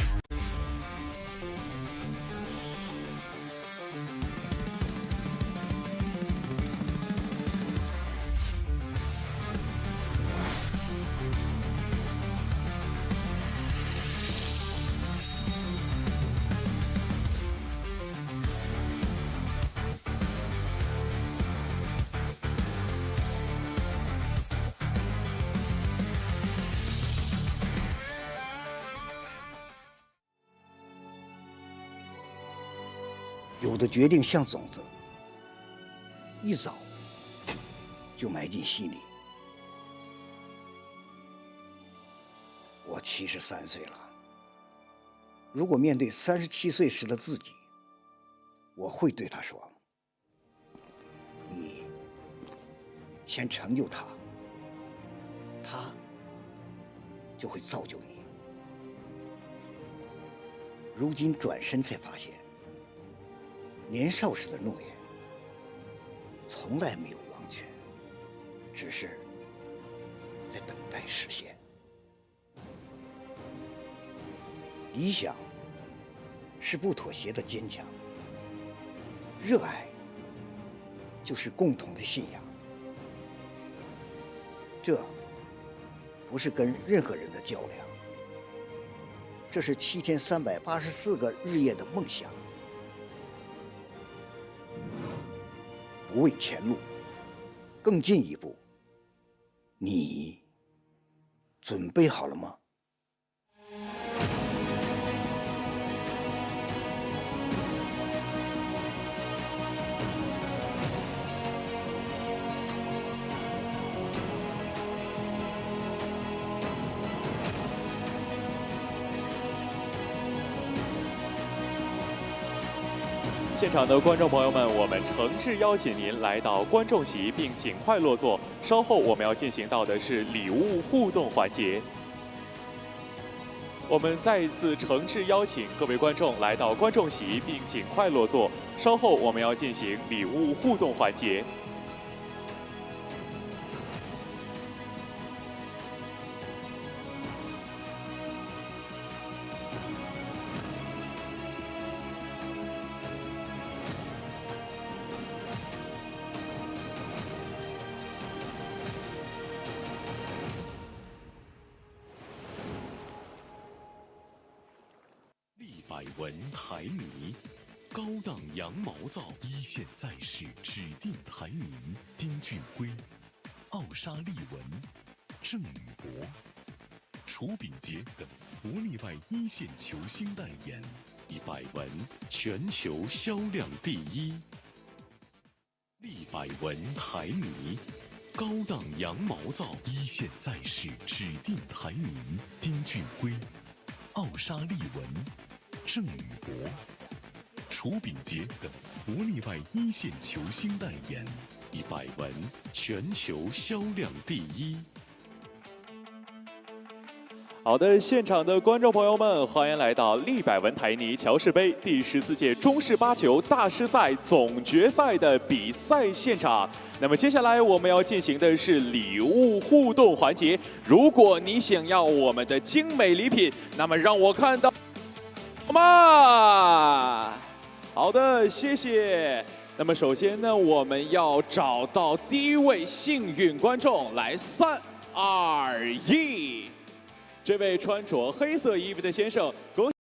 有的决定像种子，一早就埋进心里。我73岁了，如果面对37岁时的自己，我会对他说：“你先成就他，他就会造就你。”如今转身才发现，年少时的诺言从来没有忘却，只是在等待实现。理想是不妥协的坚强，热爱就是共同的信仰。这不是跟任何人的较量，这是7384个日夜的梦想。不畏前路，更进一步，你准备好了吗？现场的观众朋友们，我们诚挚邀请您来到观众席，并尽快落座。稍后我们要进行到的是礼物互动环节。我们再一次诚挚邀请各位观众来到观众席，并尽快落座。稍后我们要进行礼物互动环节。百文台泥，高档羊毛皂，一线赛事指定台名：丁俊晖、奥沙利文、郑宇博、楚炳杰等国内外一线球星代言，100文全球销量第一。利百文台泥，高档羊毛皂，一线赛事指定台名：丁俊晖、奥沙利文、郑宇博、楚炳杰等国内外一线球星代言，100文全球销量第一。好的，现场的观众朋友们，欢迎来到利百文台泥乔氏杯第14届中式八球大师赛总决赛的比赛现场。那么接下来我们要进行的是礼物互动环节。如果你想要我们的精美礼品，那么让我看到嘛。好的，谢谢。那么首先呢，我们要找到第一位幸运观众，来，3、2、1。这位穿着黑色衣服的先生，恭喜！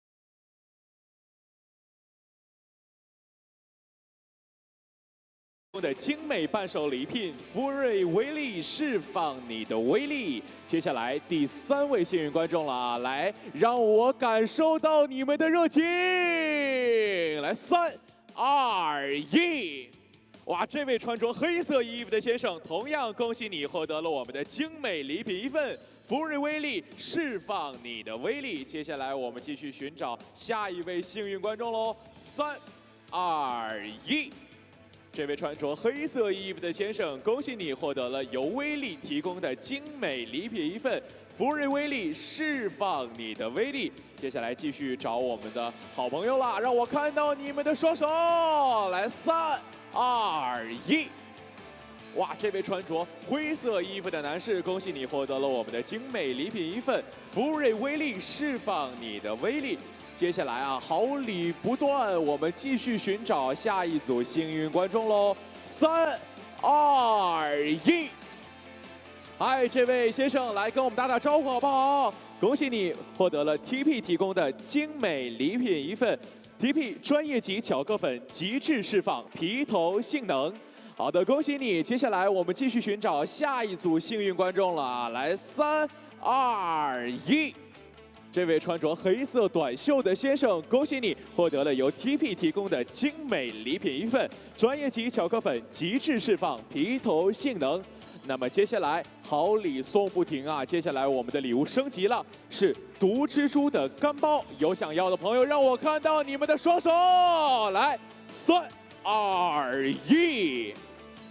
的精美伴手礼品，福瑞威力释放你的威力。接下来第3位幸运观众了啊，来，让我感受到你们的热情！来，3、2、1。哇，这位穿着黑色衣服的先生，同样恭喜你获得了我们的精美礼品1份。福瑞威力，释放你的威力。接下来我们继续寻找下一位幸运观众喽，3、2、1。这位穿着黑色衣服的先生，恭喜你获得了由威力提供的精美礼品一份。福瑞威力，释放你的威力。接下来继续找我们的好朋友啦，让我看到你们的双手，来，3、2、1。哇，这位穿着灰色衣服的男士，恭喜你获得了我们的精美礼品一份。福瑞威力，释放你的威力。接下来啊，好礼不断，我们继续寻找下一组幸运观众喽。3、2、1。嗨，这位先生，来跟我们打打招呼好不好？恭喜你获得了 TP 提供的精美礼品一份 ，TP 专业级巧克粉极致释放皮头性能。好的，恭喜你！接下来我们继续寻找下一组幸运观众了。来，3、2、1。这位穿着黑色短袖的先生，恭喜你获得了由 TP 提供的精美礼品一份，专业级巧克粉极致释放皮头性能。那么接下来好礼送不停啊！接下来我们的礼物升级了，是毒蜘蛛的干包。有想要的朋友，让我看到你们的双手！来，3、2、1。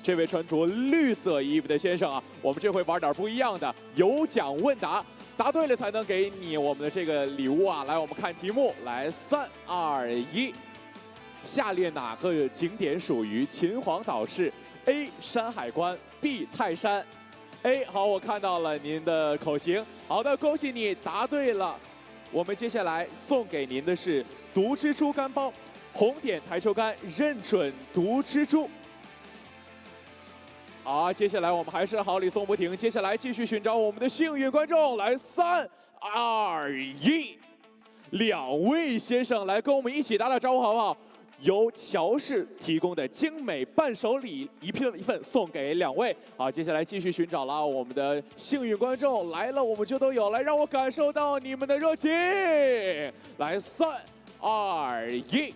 这位穿着绿色衣服的先生啊，我们这回玩点不一样的，有奖问答，答对了才能给你我们的这个礼物啊！来，我们看题目，来，3、2、1。下列哪个景点属于秦皇岛市 ？A. 山海关 ，B. 泰山。A. 好，我看到了您的口型。好的，恭喜你答对了。我们接下来送给您的是毒蜘蛛干包，红点台球杆认准毒蜘蛛。好，接下来我们还是好礼送不停，接下来继续寻找我们的幸运观众，来，3、2、1。2位先生来跟我们一起打打招呼好不好？由乔氏提供的精美伴手礼一份送给2位。好，接下来继续寻找了我们的幸运观众，来了我们就都有，来让我感受到你们的热情。来，3、2、1。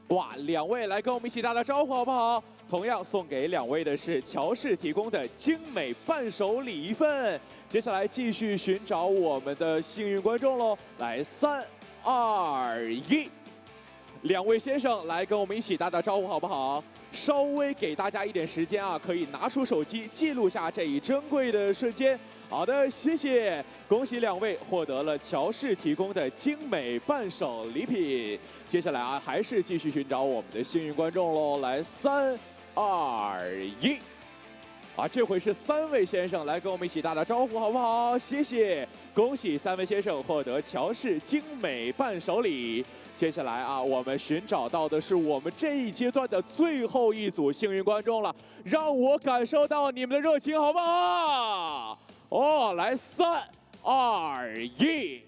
哇，2位来跟我们一起打打招呼好不好？同样送给2位的是乔氏提供的精美伴手礼一份。接下来继续寻找我们的幸运观众喽，来，3、2、1。2位先生来跟我们一起打打招呼好不好？稍微给大家一点时间啊，可以拿出手机记录下这一珍贵的瞬间。好的，谢谢，恭喜2位获得了乔氏提供的精美伴手礼品。接下来啊，还是继续寻找我们的幸运观众喽，来，3、2、1。啊，这回是3位先生来跟我们一起打打招呼好不好？谢谢，恭喜3位先生获得乔氏精美伴手礼。接下来啊，我们寻找到的是我们这一阶段的最后一组幸运观众了，让我感受到你们的热情好不好？哦，来，3、2、1。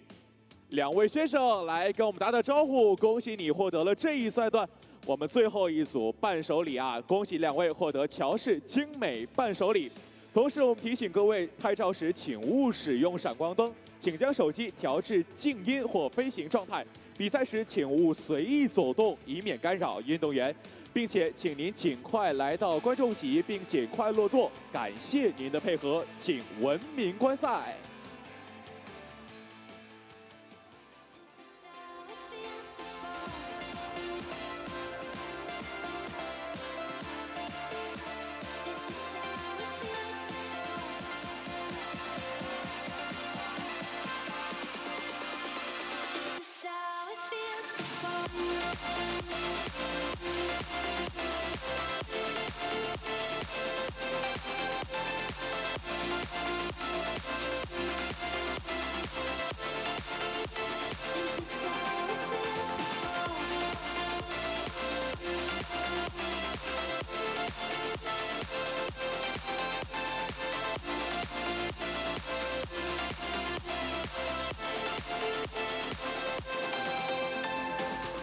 2位先生来跟我们打打招呼，恭喜你获得了这一赛段我们最后一组伴手礼啊！恭喜2位获得乔氏精美伴手礼。同时，我们提醒各位，拍照时请勿使用闪光灯，请将手机调至静音或飞行状态。比赛时请勿随意走动，以免干扰运动员，并且请您尽快来到观众席，并尽快落座。感谢您的配合，请文明观赛。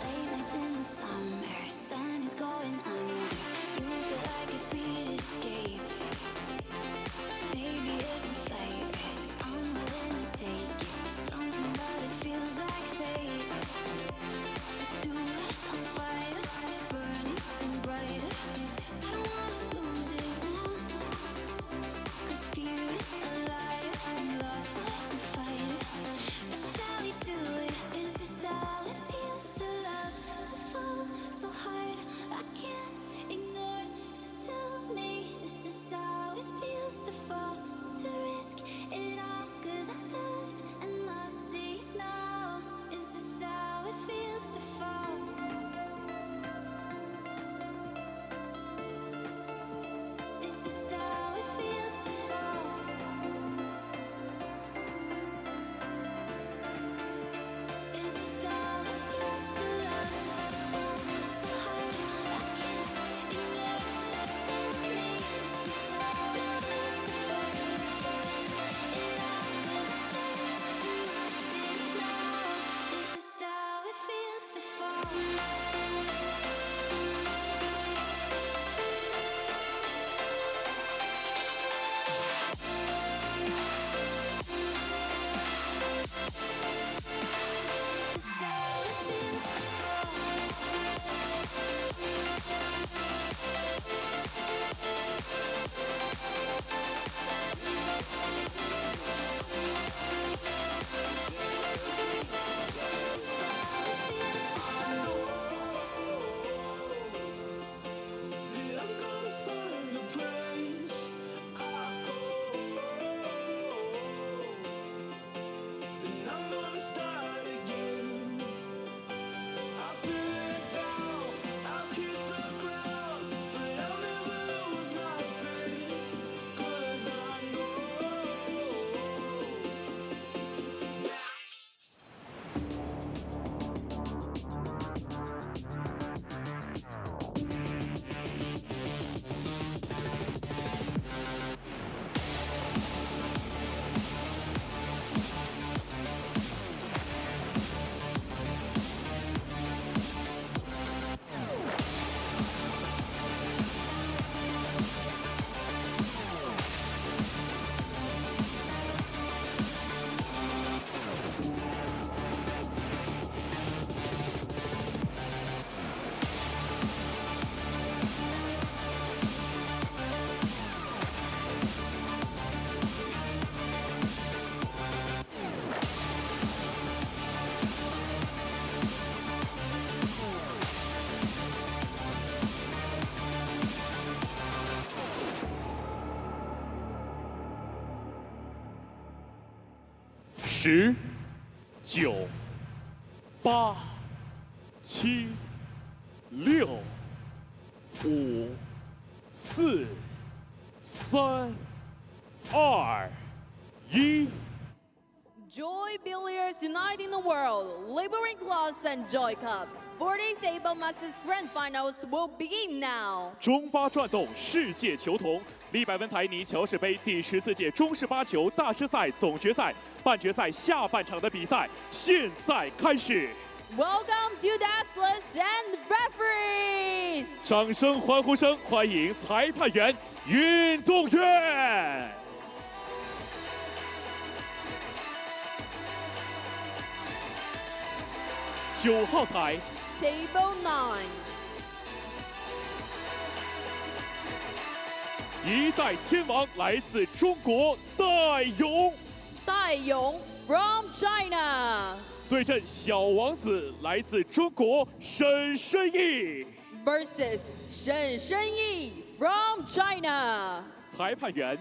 Late nights in the summer, sun is going under. You feel like a sweet 10、9、8、7、6、5、4、3、2、1。Joy Billiards uniting the world. Laboring Class and Joy Cup. 4 days Heyball Masters Grand Finals will begin now. 中巴转动世界球童，利百文台尼乔氏杯第14届中式八球大师赛总决赛半决赛下半场的比赛现在开始。Welcome to the athletes and referees. 掌声、欢呼声，欢迎裁判员、运动员。9号台。Table 9. 一代天王来自中国戴勇，戴勇 from China 对阵小王子来自中国沈申毅 versus 沈申毅 from China。裁判员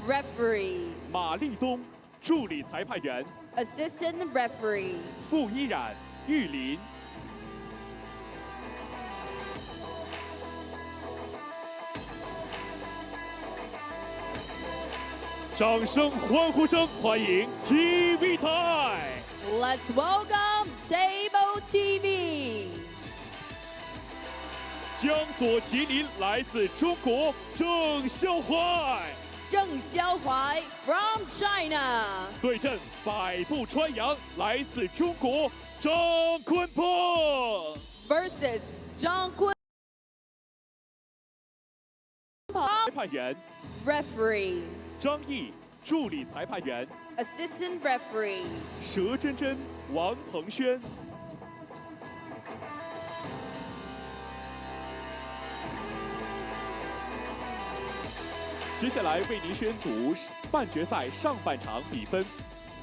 Referee 马立东，助理裁判员 Assistant Referee 傅依然、玉林。掌声、欢呼声，欢迎 TV 台。Let's welcome Table TV。江左麒麟来自中国郑肖怀，郑肖怀 from China 对阵百步穿杨来自中国张坤鹏 versus 张坤鹏。裁判员 Referee 张毅，助理裁判员 Assistant Referee 佘真真、王鹏轩。接下来为您宣读半决赛上半场比分：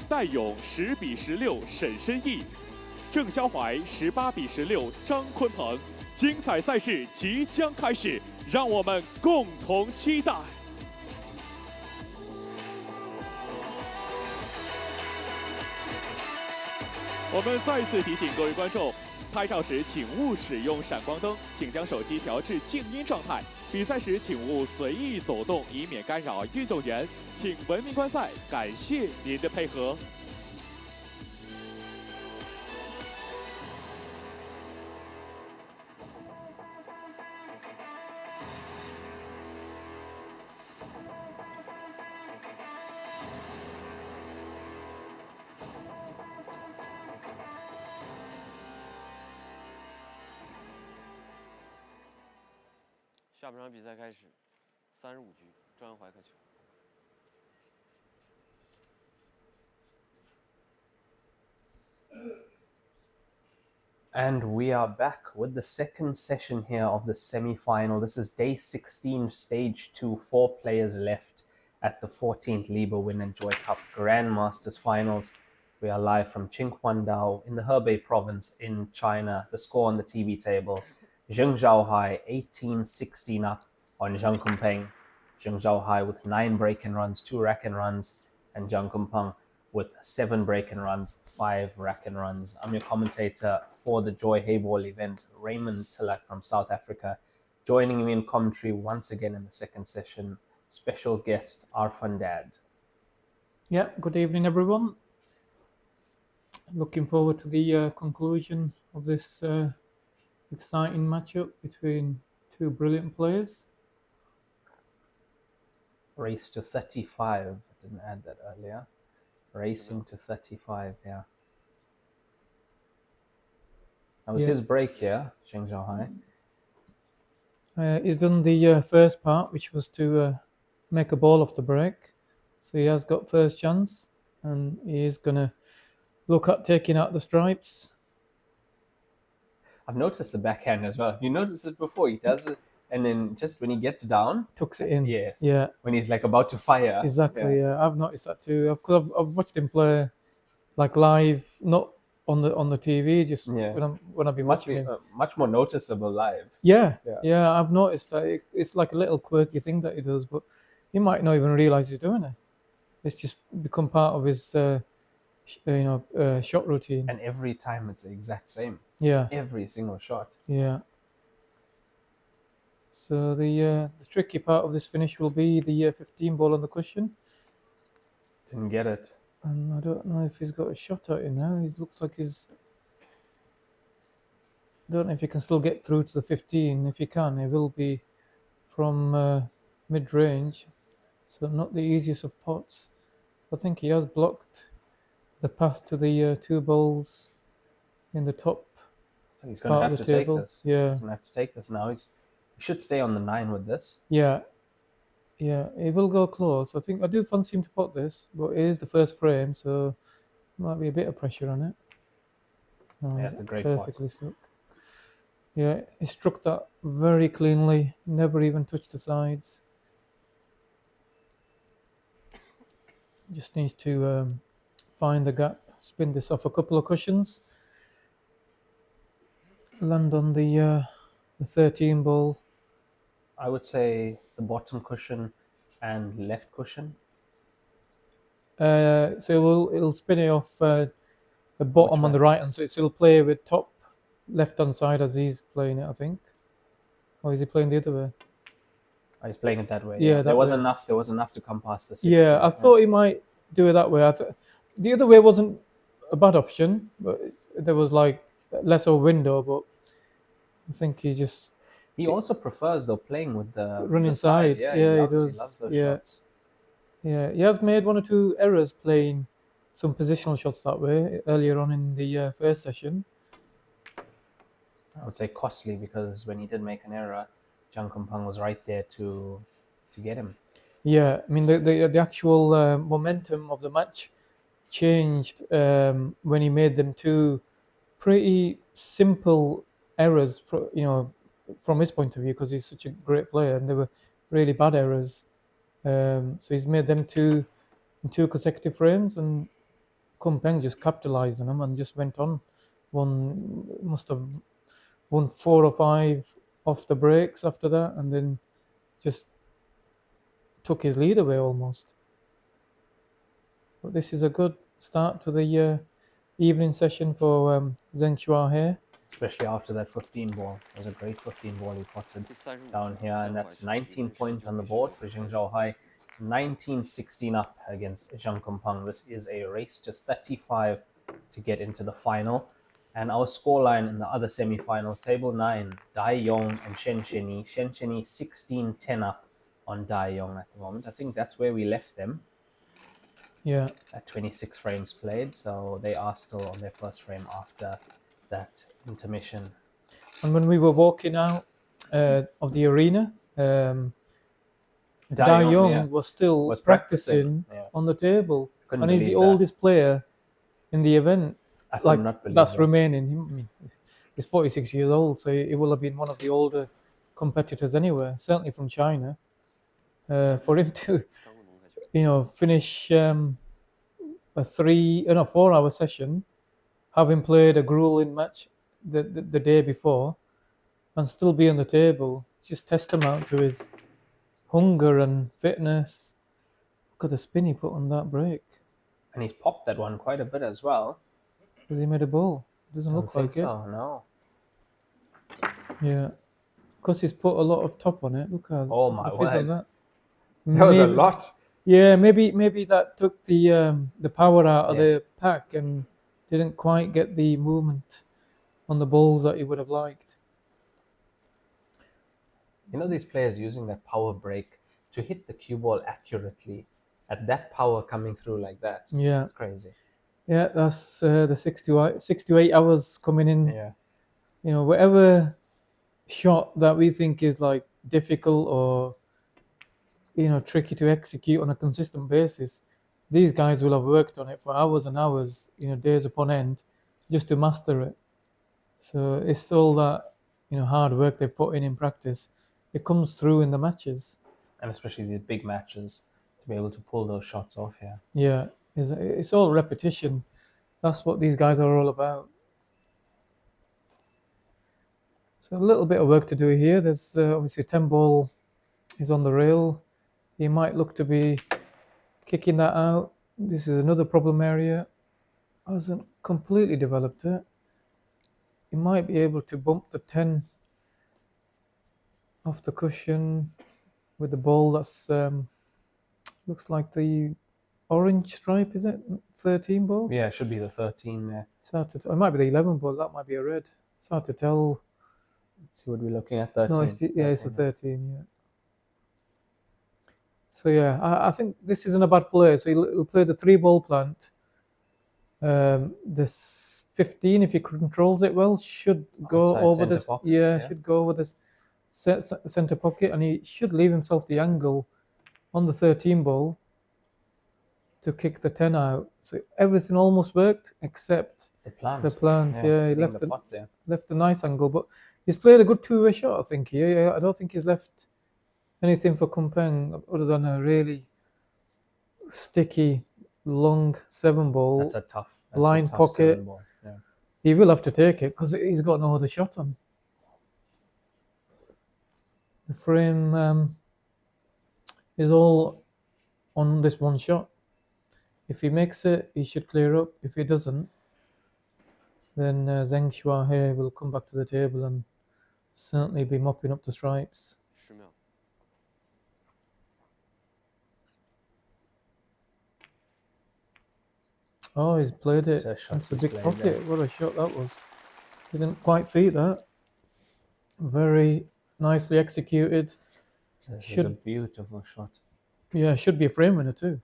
戴勇10比16沈申毅，郑肖怀18比16张坤鹏。精彩赛事即将开始，让我们共同期待。我们再次提醒各位观众，拍照时请勿使用闪光灯，请将手机调至静音状态。比赛时请勿随意走动，以免干扰运动员。请文明观赛，感谢您的配合。下半场比赛开始，35局，张元怀开球。And we are back with the second session here of the semi-final. This is day 16, stage 2, 4 players left at the 14th Liber Win and Joy Cup Grandmasters Finals. We are live from Qinhuangdao in the Hebei province in China. The score on the TV table: Zheng Zhaohai 18-16 up on Zhang Kunpeng. Zheng Zhaohai with 9 break-in runs, 2 rack-in runs, and Zhang Kunpeng with 7 break-in runs, 5 rack-in runs. I'm your commentator for the Joy Heyball event, Raymond Tillack from South Africa. Joining me in commentary once again in the second session, special guest Arfan Dad. Yeah, good evening everyone. Looking forward to the conclusion of this exciting matchup between two brilliant players. Race to 35. I didn't add that earlier. Racing to 35, yeah. That was his break here, Zheng Zhaohai. He's done the first part, which was to make a ball off the break. So he has got first chance, and he is going to look at taking out the stripes. I've noticed the backhand as well. Have you noticed it before? He does it, and then just when he gets down, tucks it in. Yeah. Yeah. When he's like about to fire. Exactly. Yeah. I've noticed that too. I've watched him play like live, not on the TV. Just when I've been watching him. Much more noticeable live. Yeah. I've noticed that it's like a little quirky thing that he does, but he might not even realize he's doing it. It's just become part of his shot routine. And every time it's the exact same. Yeah. Every single shot. Yeah. So the tricky part of this finish will be the 15 ball on the cushion. Didn't get it. And I don't know if he's got a shot at it now. He looks like he's... Don't know if he can still get through to the 15. If he can, it will be from mid-range. So not the easiest of pots. I think he has blocked the path to the 2 balls in the top. He's going to have to take this. Yeah. He's going to have to take this now. He should stay on the 9 with this. Yeah. Yeah, it will go close. I do fancy him to pot this, but it is the first frame, so might be a bit of pressure on it. Yeah, it's a great perfectly stuck. Yeah, he struck that very cleanly, never even touched the sides. Just needs to find the gap, spin this off a couple of cushions, land on the 13 ball. I would say the bottom cushion and left cushion. So it'll spin it off the bottom on the right hand side. So it'll play with top left hand side as he's playing it, I think. Or is he playing the other way? Oh, he's playing it that way. Yeah, there was enough to come past the 6. Yeah, I thought he might do it that way. The other way wasn't a bad option, but there was like less of a window. But I think he also prefers though playing with the running side. side. Yeah, he does. He loves those shots. Yeah, he has made 1 or 2 errors playing some positional shots that way earlier on in the first session. I would say costly, because when he did make an error, Zhang Kunpeng was right there to get him. Yeah, I mean the actual momentum of the match changed when he made them 2 pretty simple errors, from his point of view, because he's such a great player, and they were really bad errors. So he's made them 2 in 2 consecutive frames, and Kunpeng just capitalized on them and just went on. Must have won 4 or 5 off the breaks after that, and then just took his lead away almost. But this is a good start to the evening session for Zheng Chua here. Especially after that 15 ball. It was a great 15 ball he potted down here, and that's 19 points on the board for Zheng Zhaohai. It's 19-16 up against Zhang Kunpeng. This is a race to 35 to get into the final. And our scoreline in the other semi-final, table 9, Dai Yong and Shen Sheni. Shen Sheni 16-10 up on Dai Yong at the moment. I think that's where we left them. Yeah. At 26 frames played, so they are still on their first frame after that intermission. And when we were walking out of the arena, Dai Yong was still practicing on the table. And he's the oldest player in the event. That's remaining. I mean, he's 46 years old, so he will have been one of the older competitors anyway, certainly from China. For him to, finish a 4-hour session, having played a grueling match the day before, and still be on the table, it's just testament to his hunger and fitness. Look at the spin he put on that break. And he's popped that one quite a bit as well. Has he made a ball? Doesn't look like it. No. Yeah. Because he's put a lot of top on it. Look at my the fizz on that. That was a lot. Yeah, maybe that took the power out of the pack and didn't quite get the movement on the balls that he would have liked. These players using that power break to hit the cue ball accurately at that power coming through like that. Yeah. It's crazy. Yeah, that's the 6 to 8 hours coming in. Yeah. Whatever shot that we think is like difficult or tricky to execute on a consistent basis, these guys will have worked on it for hours and hours, days upon end, just to master it. So it's all that hard work they've put in practice. It comes through in the matches, and especially the big matches, to be able to pull those shots off here. Yeah, it's all repetition. That's what these guys are all about. So a little bit of work to do here. There's obviously 10 ball is on the rail. He might look to be kicking that out. This is another problem area. hasn't completely developed it. He might be able to bump the 10 off the cushion with the ball that's looks like the orange stripe, is it? 13 ball? Yeah, it should be the 13 there. It's hard to it might be the 11 ball, that might be a red. It's hard to tell. Let's see what we're looking at, 13. No, it's the 13, yeah. So yeah, I think this isn't a bad play. So he'll play the 3 ball plant. This 15, if he controls it well, should go Outside over centre this. pocket, Yeah, should go over this centre pocket, and he should leave himself the angle on the 13 ball to kick the 10 out. So everything almost worked except the plant. The plant, yeah, he left the pot there. left a nice angle, but he's played a good two-way shot, I think. Yeah, I don't think he's left anything for Kumpeng other than a really sticky, long 7 ball. That's a tough blind tough pocket. 7 ball. Yeah. He will have to take it because he's got no other shot on. The frame is all on this one shot. If he makes it, he should clear up. If he doesn't, then Zheng Shuahe will come back to the table and certainly be mopping up the stripes. Oh, he's played it. That's a big pocket. What a shot that was. Didn't quite see that. Very nicely executed. This is a beautiful shot. Yeah, should be a frame winner too.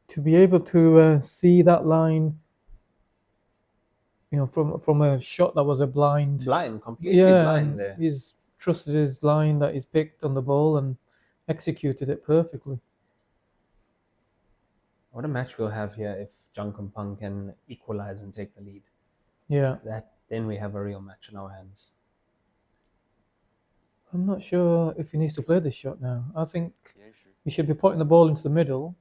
To be able to see that line, you know, from a shot that was a blind, completely blind there. He's trusted his line that he's picked on the ball and executed it perfectly. What a match we'll have here if Jung Kumpeng can equalize and take the lead. Yeah. Then we have a real match in our hands. I'm not sure if he needs to play this shot now. I think he should be putting the ball into the middle.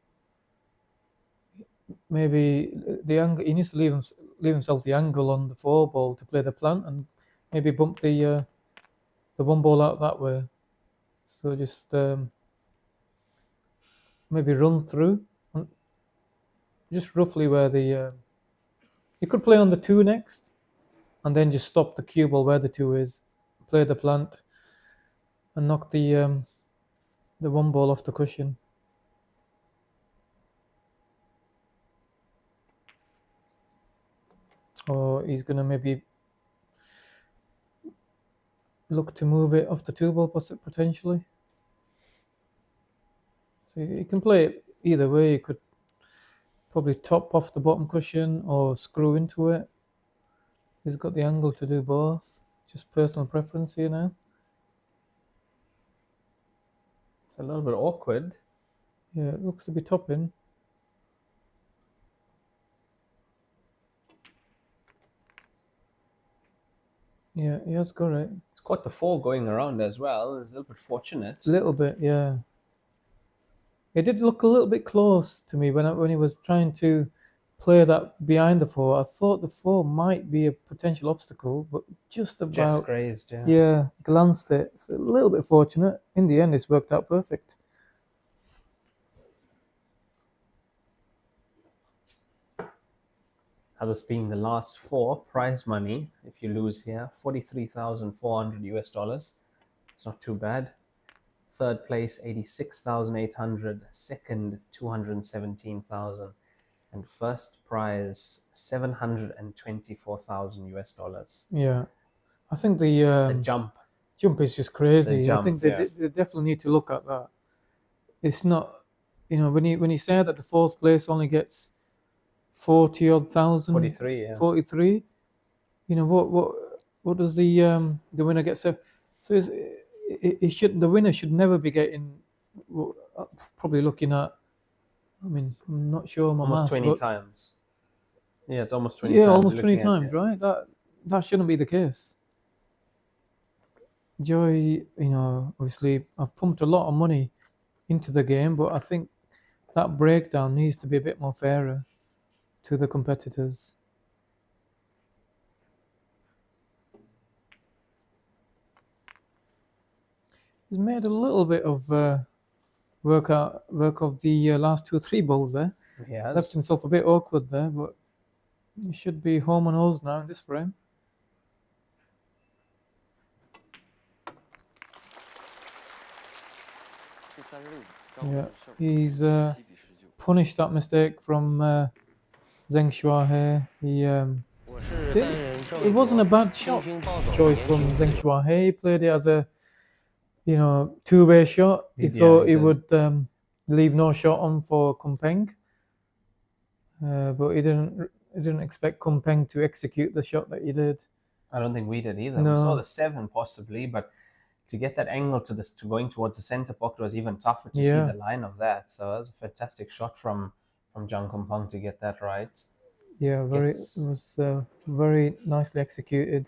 Maybe the angle, he needs to leave himself the angle on the 4 ball to play the plant and maybe bump the 1 ball out that way. So just maybe run through, just roughly where the you could play on the 2 next, and then just stop the cue ball where the 2 is, play the plant, and knock the 1 ball off the cushion. Or he's gonna maybe look to move it off the 2 ball potentially. So you can play it either way. You could probably top off the bottom cushion or screw into it. He's got the angle to do both. Just personal preference here now. It's a little bit awkward. Yeah, it looks to be topping. Yeah, he has got it. It's got the 4 going around as well. It's a little bit fortunate. A little bit, yeah. It did look a little bit close to me when he was trying to play that behind the 4. I thought the 4 might be a potential obstacle, but just about... Just grazed, yeah. Yeah, glanced it. It's a little bit fortunate. In the end, it's worked out perfect. This being the last 4, prize money, if you lose here, $43,400. It's not too bad. Third place, 86,800. Second, 217,000. And first prize, $724,000. Yeah, I think the jump is just crazy. I think they definitely need to look at that. It's not, you know, when he said that the 4th place only gets 40-odd thousand, 43, yeah. 43. You know what does the winner get? So the winner should never be getting. Probably looking at. I mean, I'm not sure my almost maths, 20 times. Yeah, it's almost 20 yeah, times. almost 20 times, right? That shouldn't be the case. Joy, you know, obviously I've pumped a lot of money into the game, but I think that breakdown needs to be a bit more fairer to the competitors. He's made a little bit of work of the last 2 or 3 balls there. He has. Left himself a bit awkward there, but he should be home and hosed now in this frame. Yeah, he's punished that mistake from Zheng Shuahe. It wasn't a bad shot choice from Zheng Shuahe. He played it as a, two-way shot. He thought he would leave no shot on for Kunpeng, but he didn't expect Kunpeng to execute the shot that he did. I don't think we did either. No. We saw the 7 possibly, but to get that angle to going towards the center pocket was even tougher to see the line of that. So that was a fantastic shot from Zhang Kunpeng to get that right. Yeah, it was very nicely executed.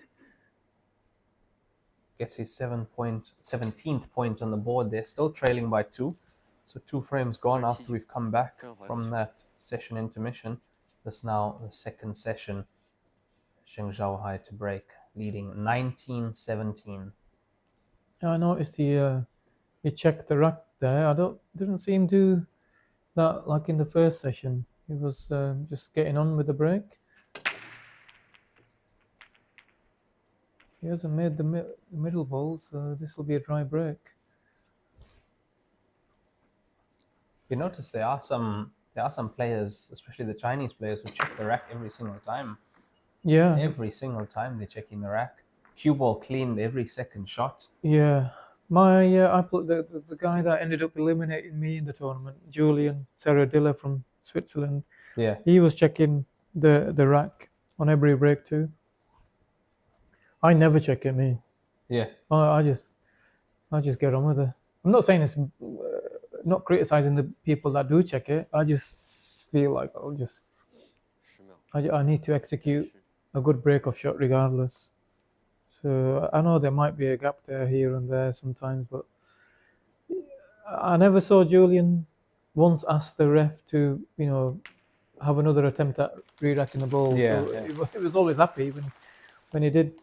Gets his 17th point on the board. They're still trailing by 2. So 2 frames gone after we've come back from that session intermission. This now the second session. Zheng Zhaohai to break, leading 19-17. I noticed he checked the rack there. Didn't see him do that like in the first session. He was just getting on with the break. He hasn't made the middle ball, so this will be a dry break. You notice there are some players, especially the Chinese players, who check the rack every single time. Yeah. Every single time they're checking the rack. Heyball cleaned every second shot. Yeah. The guy that ended up eliminating me in the tournament, Julian Serradilla from Switzerland. Yeah. He was checking the rack on every break too. I never check it, me. Yeah. I just get on with it. I'm not saying it's not criticizing the people that do check it. I just feel like I need to execute a good break-off shot regardless. So I know there might be a gap there, here and there sometimes, but I never saw Julian once ask the ref to, have another attempt at re-racking the ball. Yeah, so he was always happy when he did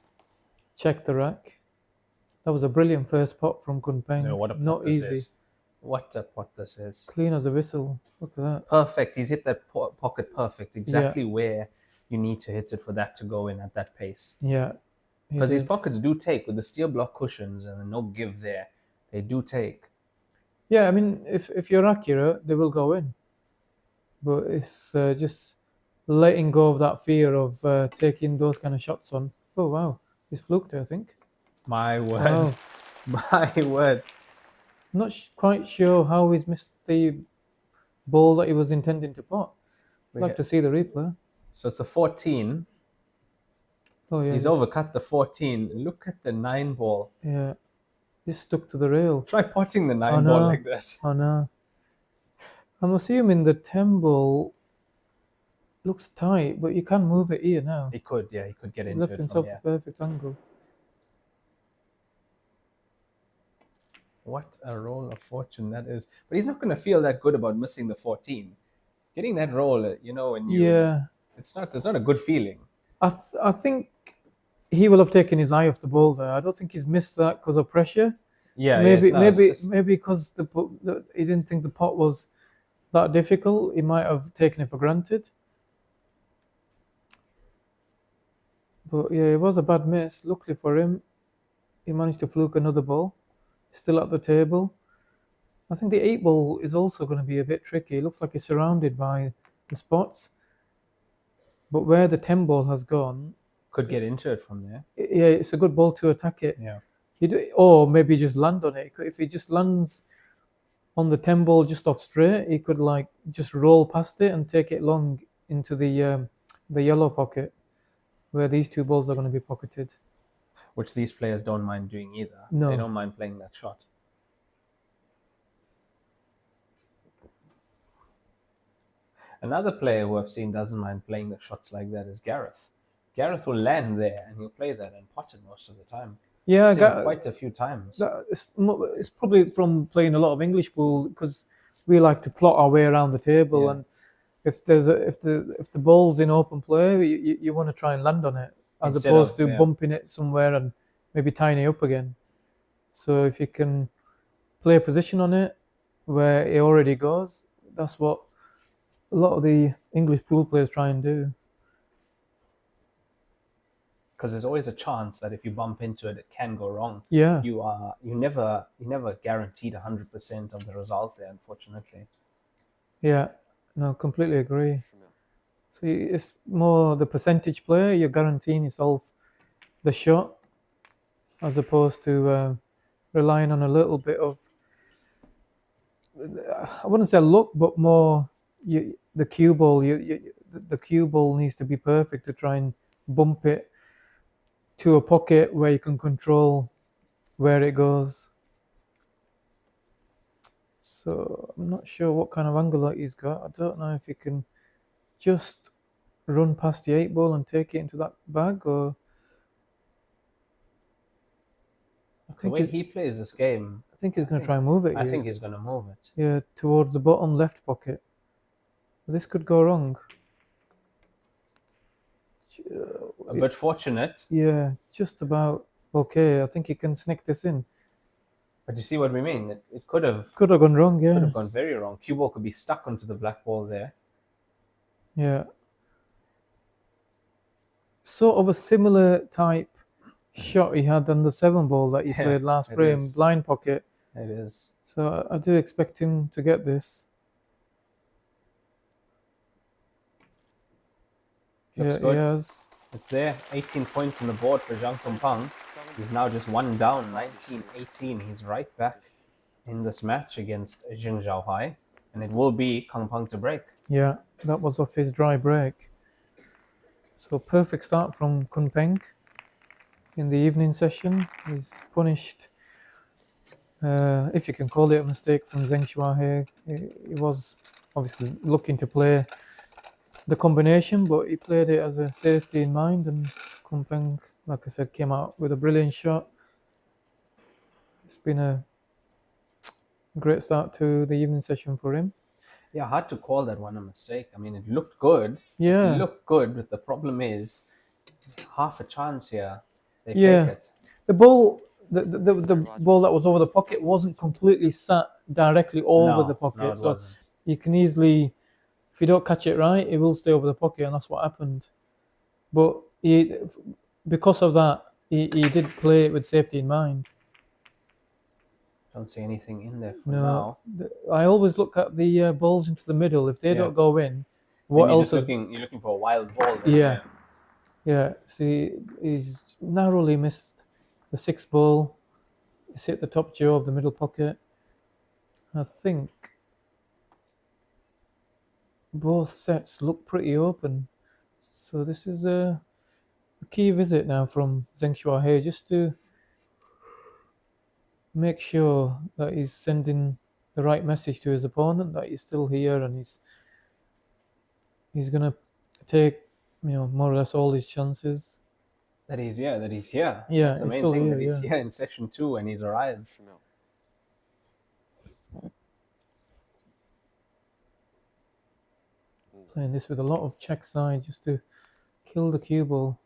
check the rack. That was a brilliant first pot from Kunpeng. No, what a pot Not this easy. is. What a pot this is. Clean as a whistle. Look at that. Perfect. He's hit that pocket perfect. Exactly where you need to hit it for that to go in at that pace. Yeah. Because these pockets do take, with the steel block cushions and no give there, they do take. Yeah, I mean, if you're accurate, they will go in. But it's just letting go of that fear of taking those kind of shots on. Oh, wow. He's fluked it, I think. My word. Wow. My word. I'm not quite sure how he's missed the ball that he was intending to pot. I'd like to see the replay. So it's a 14. Oh, yeah. He's overcut the 14. Look at the 9 ball. Yeah. He's stuck to the rail. Try potting the 9 ball like that. I know. I'm assuming the 10 ball looks tight, but you can move it here now. He could, yeah. He could get into Left it himself from here. the perfect angle. What a roll of fortune that is. But he's not going to feel that good about missing the 14. Getting that roll, when you... Yeah. It's not a good feeling. I think he will have taken his eye off the ball there. I don't think he's missed that because of pressure. Yeah, maybe because he didn't think the pot was that difficult. He might have taken it for granted. But yeah, it was a bad miss. Luckily for him, he managed to fluke another ball. Still at the table. I think the 8 ball is also going to be a bit tricky. It looks like it's surrounded by the spots. But where the 10 ball has gone... Could get into it from there. Yeah, it's a good ball to attack it. Yeah. Or maybe just land on it. If he just lands on the 10 ball just off straight, he could just roll past it and take it long into the yellow pocket, where these 2 balls are going to be pocketed. Which these players don't mind doing either. No. They don't mind playing that shot. Another player who I've seen doesn't mind playing the shots like that is Gareth. Gareth will land there and he'll play that and pot it most of the time. Yeah, quite a few times. It's probably from playing a lot of English pool, because we like to plot our way around the table, and if the ball's in open play, you want to try and land on it as opposed to bumping it somewhere and maybe tying it up again. So if you can play a position on it where it already goes, that's what a lot of the English pool players try and do. Because there's always a chance that if you bump into it, it can go wrong. Yeah. You never guaranteed 100% of the result there, unfortunately. Yeah, no, completely agree. So it's more the percentage player. You're guaranteeing yourself the shot, as opposed to relying on a little bit of, I wouldn't say luck, but more the cue ball. The cue ball needs to be perfect to try and bump it to a pocket where you can control where it goes. So I'm not sure what kind of angle that he's got. I don't know if he can just run past the 8 ball and take it into that bag, or The way he plays this game, I think he's going to try and move it. I think he's going to move it. Yeah, towards the bottom left pocket. This could go wrong. A bit fortunate. Yeah, just about okay. I think he can sneak this in. But you see what we mean? It could have gone wrong, yeah. Could have gone very wrong. Cue ball could be stuck onto the black ball there. Yeah. Sort of a similar type shot he had on the 7 ball that he played last frame, is. blind pocket. It is. So I do expect him to get this. Looks Yeah, good. he has. It's there. 18 points on the board for Zhang Peng. He's now just one down, 19-18. He's right back in this match against Jing Zhaohai. And it will be Kang Peng to break. Yeah, that was off his dry break. So perfect start from Kun Peng in the evening session. He's punished, if you can call it a mistake, from Zheng Shuahe. He was obviously looking to play the combination, but he played it as a safety in mind, and Kun Peng, like I said, came out with a brilliant shot. It's been a great start to the evening session for him. Yeah, hard to call that one a mistake. I mean, it looked good. Yeah. It looked good, but the problem is half a chance here. They take it. The ball, the ball that was over the pocket wasn't completely sat directly over the pocket. No, it so wasn't. you can easily, if you don't catch it right, it will stay over the pocket, and that's what happened. But because of that, he did play it with safety in mind. Don't see anything in there for now. I always look at the balls into the middle. If they don't go in, what else? You're looking for a wild ball. Then, yeah. See, he's narrowly missed the 6 ball. It's hit the top jaw of the middle pocket. I think both sets look pretty open. So this is a key visit now from Zheng Shuahe, just to make sure that he's sending the right message to his opponent, that he's still here and he's gonna take, more or less all his chances. That he's here. Yeah, that's the he's main still thing. here, That he's yeah. here in session 2 and he's arrived. Playing this with a lot of check side just to kill the cue ball.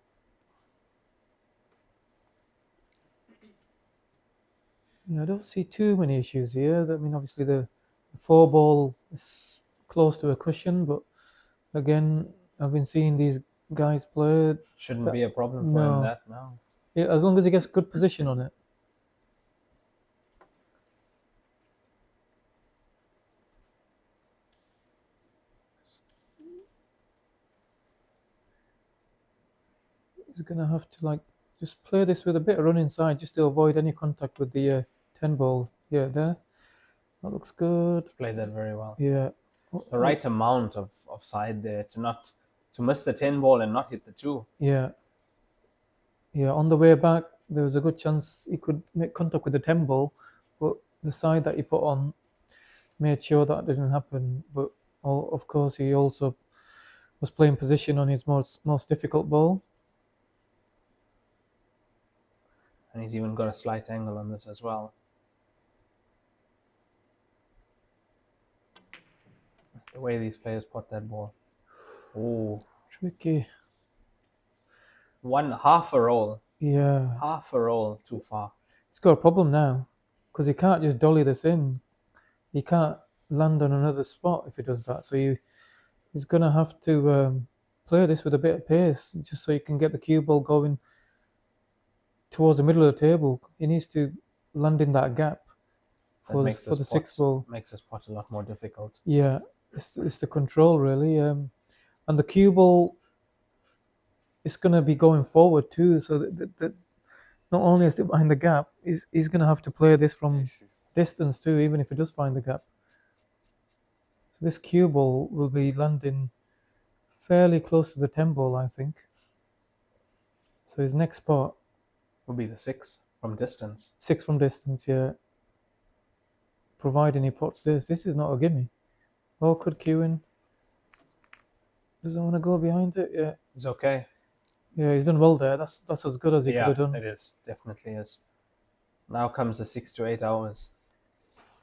Yeah, I don't see too many issues here. I mean, obviously the 4 ball is close to a cushion, but again, I've been seeing these guys play. Shouldn't be a problem for him, that, no. Yeah, as long as he gets good position on it. He's gonna have to just play this with a bit of run inside, just to avoid any contact with the 10 ball. Yeah, there. That looks good. Played that very well. Yeah. The right amount of side there to miss the 10 ball and not hit the 2. Yeah. Yeah, on the way back, there was a good chance he could make contact with the 10 ball, but the side that he put on made sure that didn't happen. But of course, he also was playing position on his most difficult ball. And he's even got a slight angle on this as well. The way these players pot that ball. Oh, tricky. Half a roll. Yeah. Half a roll too far. He's got a problem now, because he can't just dolly this in. He can't land on another spot if he does that. So He's going to have to play this with a bit of pace, just so he can get the cue ball going towards the middle of the table. He needs to land in that gap for the 6 ball. Makes the spot a lot more difficult. Yeah, it's the control really, and the cue ball is going to be going forward too. So that not only is it behind the gap, he's going to have to play this from distance too, even if he does find the gap. So this cue ball will be landing fairly close to the 10 ball, I think. So his next spot will be the 6 from distance. 6 from distance, yeah. Providing he puts this. This is not a gimme. Awkward cueing. Doesn't want to go behind it. Yeah. It's okay. Yeah, he's done well there. That's as good as he could have done. It is. Definitely is. Now comes the 6 to 8 hours.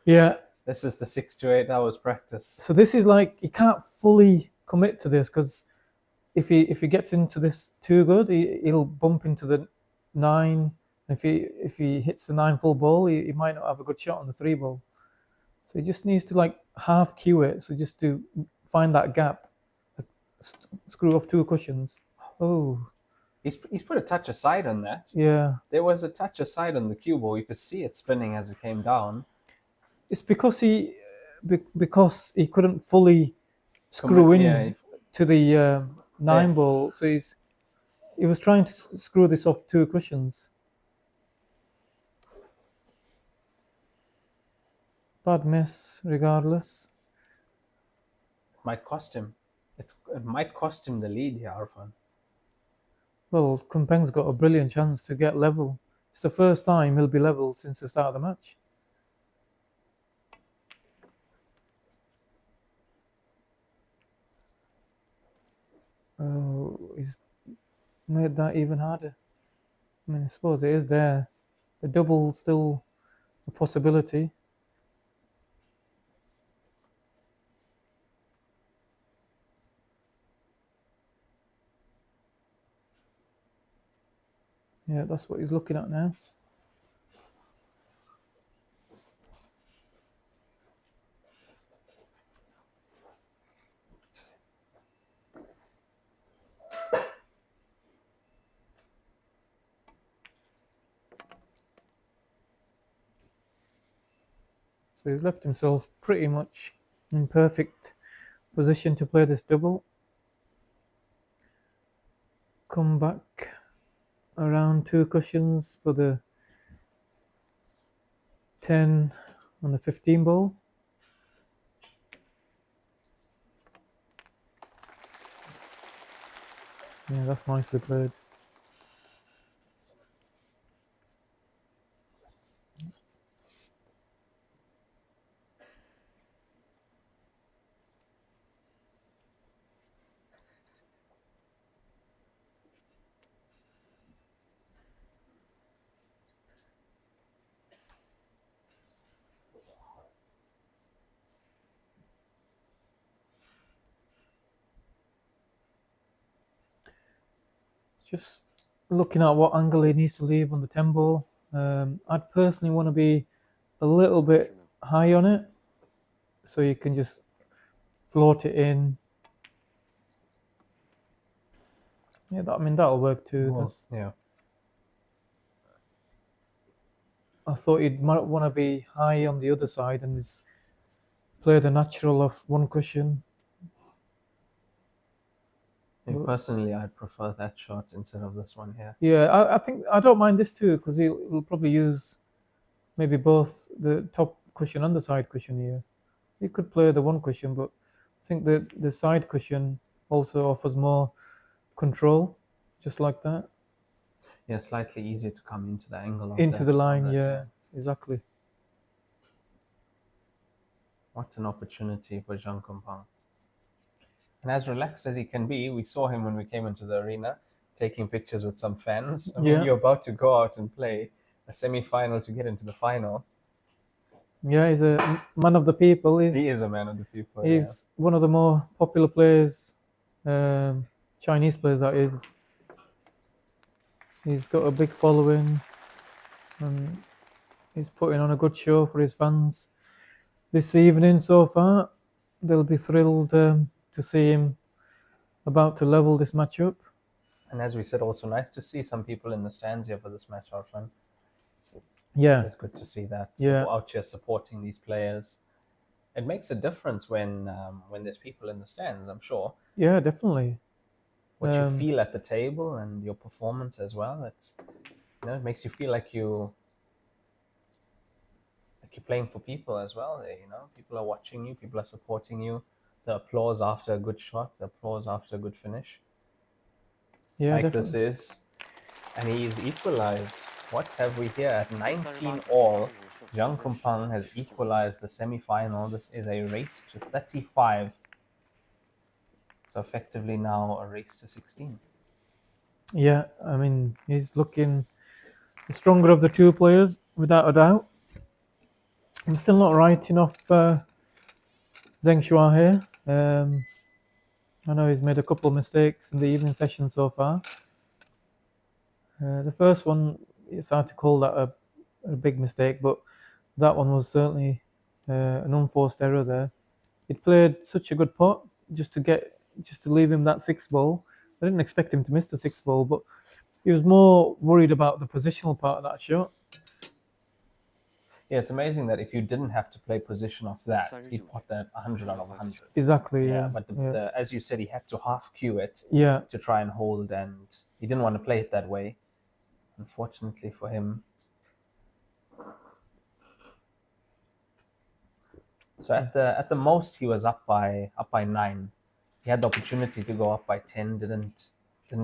Yeah. This is the 6 to 8 hours practice. So this is like, he can't fully commit to this, because if he gets into this too good, he'll bump into the 9. If he hits the 9 full ball, he might not have a good shot on the 3 ball. So he just needs to like half cue it. So just to find that gap, screw off 2 cushions. Oh, he's put a touch aside on that. Yeah, there was a touch aside on the cue ball. You could see it spinning as it came down. It's because he couldn't fully screw in to the 9 ball. So he was trying to screw this off 2 cushions. Bad miss, regardless. It might cost him. It might cost him the lead here, Arfan. Well, Kumpeng's got a brilliant chance to get level. It's the first time he'll be level since the start of the match. Oh, he's made that even harder. I mean, I suppose it is there. The double's still a possibility. Yeah, that's what he's looking at now. So he's left himself pretty much in perfect position to play this double. Come back around 2 cushions for the 10 and the 15 ball. Yeah, that's nicely played. Just looking at what angle he needs to leave on the 10 ball. I'd personally want to be a little bit high on it, so you can just float it in. Yeah, I mean, that'll work too. Well, yeah. I thought you'd might want to be high on the other side and just play the natural of 1 cushion. Yeah, personally, I'd prefer that shot instead of this one here. Yeah, I think I don't mind this too, because he'll probably use maybe both the top cushion and the side cushion here. He could play the 1 cushion, but I think the side cushion also offers more control, just like that. Yeah, slightly easier to come into the angle of into the line. Yeah, exactly. What an opportunity for Zhang Kumpeng. And as relaxed as he can be, we saw him when we came into the arena, taking pictures with some fans. I mean, you're about to go out and play a semi-final to get into the final. Yeah, he's a man of the people. He is a man of the people. He's one of the more popular players, Chinese players that is. He's got a big following, and he's putting on a good show for his fans this evening so far. They'll be thrilled to see him about to level this match up. And as we said, also nice to see some people in the stands here for this match, Arfan. Yeah. It's good to see that. Yeah. Out here supporting these players. It makes a difference when there's people in the stands, I'm sure. Yeah, definitely. What you feel at the table and your performance as well. It's, it makes you feel like you're playing for people as well. People are watching you, people are supporting you. The applause after a good shot, the applause after a good finish. Yeah, like definitely. This is, and he is equalized. What have we here at 19 all? Zhang Kumpang has equalized the semi-final. This is a race to 35. So effectively now a race to 16. Yeah, I mean, he's looking the stronger of the two players, without a doubt. I'm still not writing off Zheng Shua here. I know he's made a couple of mistakes in the evening session so far. The first one, it's hard to call that a big mistake, but that one was certainly an unforced error there. He played such a good pot just to leave him that 6 ball. I didn't expect him to miss the 6 ball, but he was more worried about the positional part of that shot. Yeah, it's amazing that if you didn't have to play position off that, he'd pot that 100 out of 100. Exactly, yeah. But as you said, he had to half cue it to try and hold, and he didn't want to play it that way, unfortunately for him. So at the most, he was up by 9. He had the opportunity to go up by 10, didn't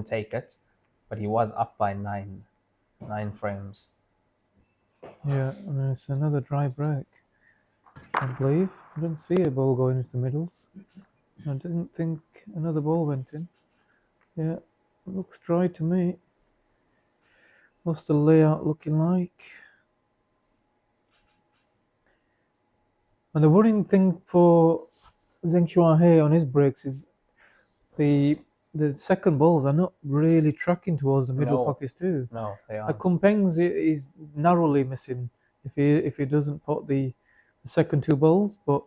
take it, but he was up by 9 frames. Yeah, and it's another dry break, I believe. I didn't see a ball going into the middles. I didn't think another ball went in. Yeah, it looks dry to me. What's the layout looking like? And the worrying thing for Zheng Shuahe on his breaks is the second balls are not really tracking towards the middle pockets too. No, they aren't. Kumpeng's is narrowly missing if he doesn't put the second 2 balls, but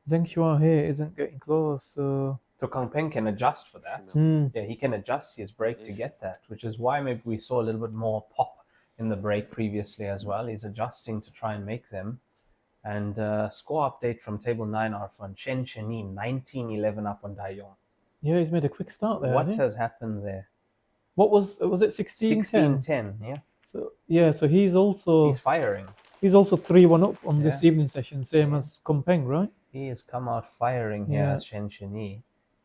Zheng Shuahe isn't getting close. So Kumpeng can adjust for that. Yeah, he can adjust his break to get that, which is why maybe we saw a little bit more pop in the break previously as well. He's adjusting to try and make them. And score update from table 9 Arfan. Chen Chenin 19-11 up on Daiyong. Yeah, he's made a quick start there. What has happened there? What was it? 16-10? 16-10, yeah. So he's firing. He's also 3-1 up on this evening session, same as Kumpeng, right? He has come out firing here as Chen Cheni.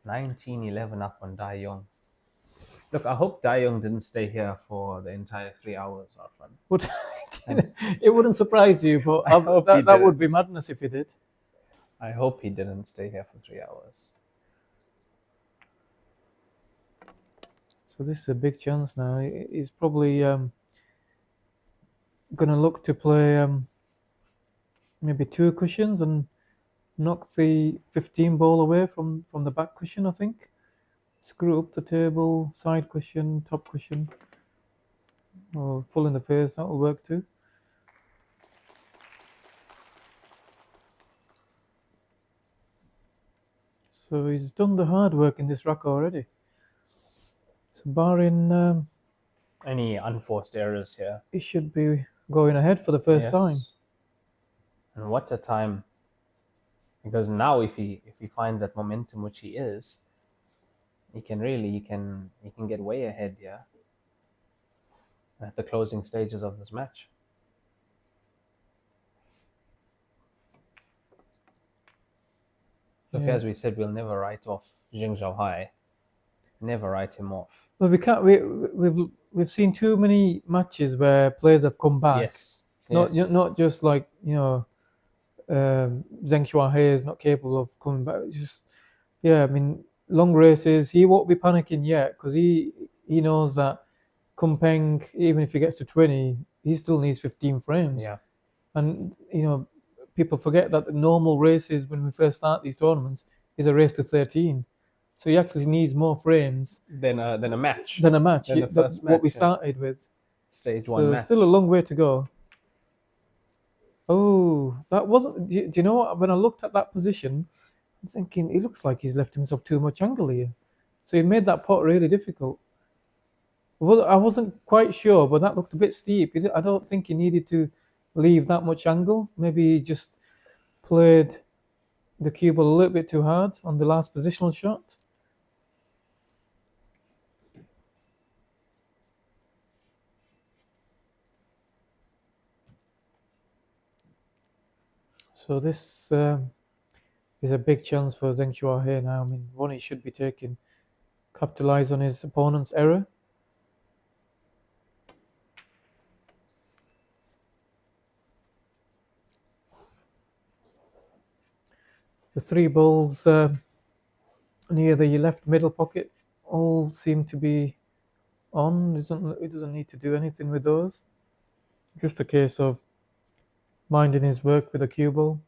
19-11 up on Daiyong. Look, I hope Daiyong didn't stay here for the entire 3 hours, Arfan. It wouldn't surprise you, but that would be madness if he did. I hope he didn't stay here for 3 hours. So this is a big chance now. He's probably going to look to play maybe 2 cushions and knock the 15 ball away from the back cushion, I think. Screw up the table, side cushion, top cushion. Or full in the face, that will work too. So he's done the hard work in this rack already. So barring any unforced errors here, he should be going ahead for the first time. And what a time! Because now, if he finds that momentum, which he is, he can get way ahead here at the closing stages of this match. Look, as we said, we'll never write off Zheng Zhaohai. Never write him off. Well, we can't. We've seen too many matches where players have come back. Not just like Zheng Shuahe is not capable of coming back. Just I mean, long races. He won't be panicking yet because he knows that Kumpeng, even if he gets to 20, he still needs 15 frames. Yeah. And people forget that the normal races when we first start these tournaments is a race to 13. So he actually needs more frames than a match. Than a match. Than the first match, what we started with. Stage 1 match. Still a long way to go. Oh, that wasn't. Do you know what? When I looked at that position, I'm thinking, it looks like he's left himself too much angle here. So he made that pot really difficult. Well, I wasn't quite sure, but that looked a bit steep. I don't think he needed to leave that much angle. Maybe he just played the cue ball a little bit too hard on the last positional shot. So this is a big chance for Zheng Shuahe now. I mean, one he should be taking, capitalize on his opponent's error. The three balls near the left middle pocket all seem to be on. It doesn't need to do anything with those. Just a case of minding his work with the cue ball.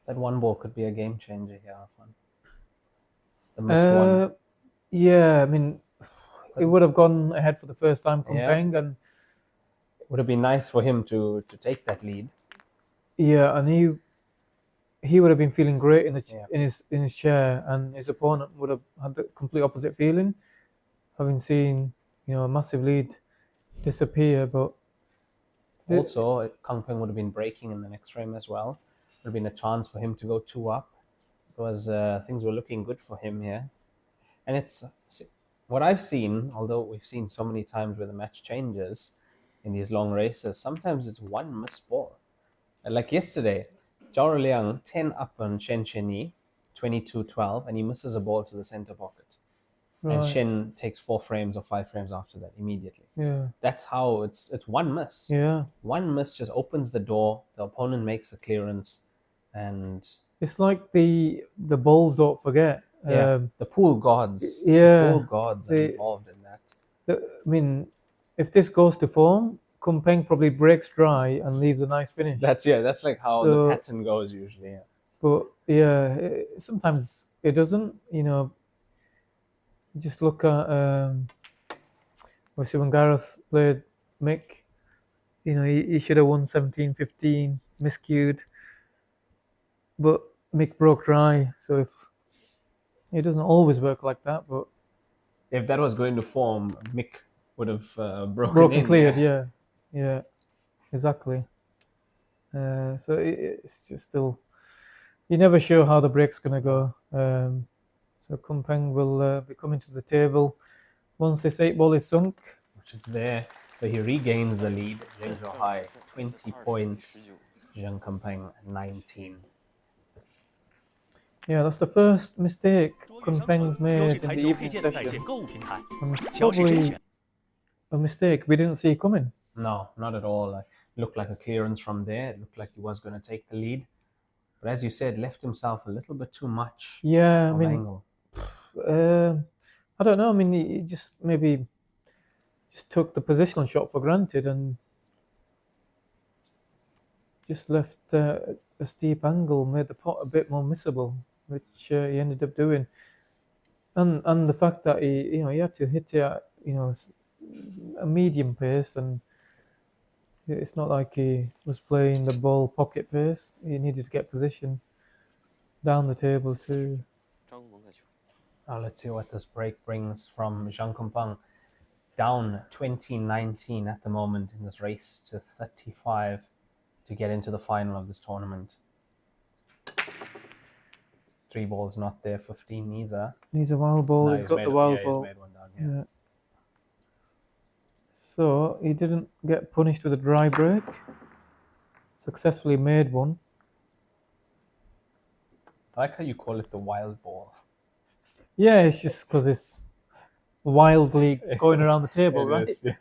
That one ball could be a game changer here, Arfan. The missed one. Yeah, I mean, it would have gone ahead for the first time, Kompeng, Yeah. and It would have been nice for him to take that lead. yeah, and he would have been feeling great in Yeah. in his chair, and his opponent would have had the complete opposite feeling, having seen a massive lead disappear. But Also, Kang Peng would have been breaking in the next frame as well. Would have been a chance for him to go 2 up. Because things were looking good for him here. And it's what I've seen, although we've seen so many times where the match changes in these long races, sometimes it's one missed ball. Like yesterday, Zhao Liang 10 up on Shen Chenyi, 22-12, and he misses a ball to the center pocket. And Right. Shen takes 4 frames or 5 frames after that immediately. Yeah. That's how it's one miss. Yeah. One miss just opens the door, the opponent makes the clearance, and it's like the balls don't forget. yeah, the pool gods. Yeah, the pool gods are involved in that. I mean, if this goes to form, Kompeng probably breaks dry and leaves a nice finish. That's like how the pattern goes usually. Yeah. But yeah, sometimes it doesn't. Just look at obviously when Gareth played Mick, he should have won 17-15, miscued, but Mick broke dry. So if it doesn't always work like that, but if that was going to form, Mick would have broken cleared. Yeah, exactly. So it's just still, you're never sure how the break's gonna go. So Kompeng will be coming to the table once this 8 ball is sunk. Which is there. So he regains the lead. Zheng Zhuahai 20 points. Zheng Kompeng 19. Yeah, that's the first mistake Kompeng's made in the evening session. And probably a mistake we didn't see coming. No, not at all. It looked like a clearance from there. It looked like he was going to take the lead. But as you said, left himself a little bit too much. Yeah, I mean, angle. I don't know. I mean, he just maybe took the positional shot for granted and just left a steep angle, made the pot a bit more missable, which he ended up doing. And the fact that he had to hit it at a medium pace, and it's not like he was playing the ball pocket pace. He needed to get position down the table too. Let's see what this break brings from Zheng Kompeng. Down 20-19 at the moment in this race to 35 to get into the final of this tournament. 3 balls not there, 15 either. Needs a wild ball. No, he's got the wild ball. He's made one down, yeah. So he didn't get punished with a dry break. Successfully made one. I like how you call it the wild ball. Yeah, it's just because it's wildly going around the table, right? Is, yeah.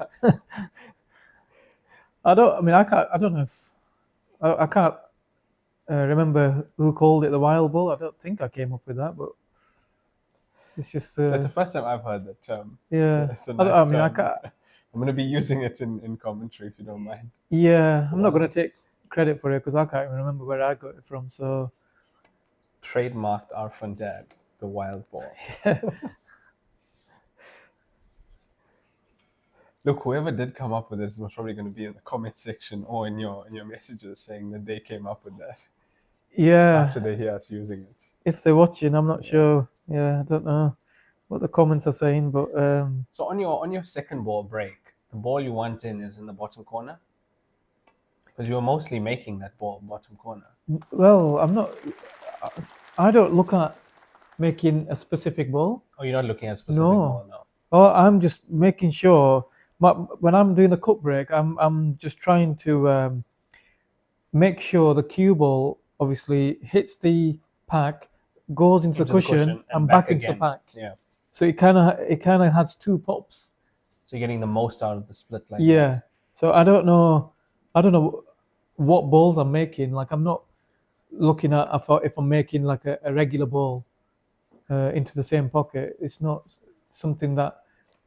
I don't know if I can't remember who called it the wild ball. I don't think I came up with that, but it's just. That's the first time I've heard that term. Yeah, it's a nice term. I can't. I'm going to be using it in commentary if you don't mind. Yeah, I'm not going to take credit for it because I can't even remember where I got it from. So trademarked Arfan Dad, the wild ball. Look, whoever did come up with this was probably going to be in the comment section or in your messages saying that they came up with that. Yeah. After they hear us using it. If they're watching, I'm not sure. Yeah, I don't know what the comments are saying, but So on your second ball break, the ball you want in is in the bottom corner? Because you were mostly making that ball bottom corner. well, I don't look at making a specific ball. Oh, you're not looking at a specific ball, no. Oh, I'm just making sure. When I'm doing the cup break, I'm just trying to make sure the cue ball obviously hits the pack, goes into the cushion, and back into the pack. Yeah. So it kind of has two pops. So you're getting the most out of the split like Yeah. that. So I don't know what balls I'm making. Like I'm not looking at if I'm making like a regular ball into the same pocket. It's not something that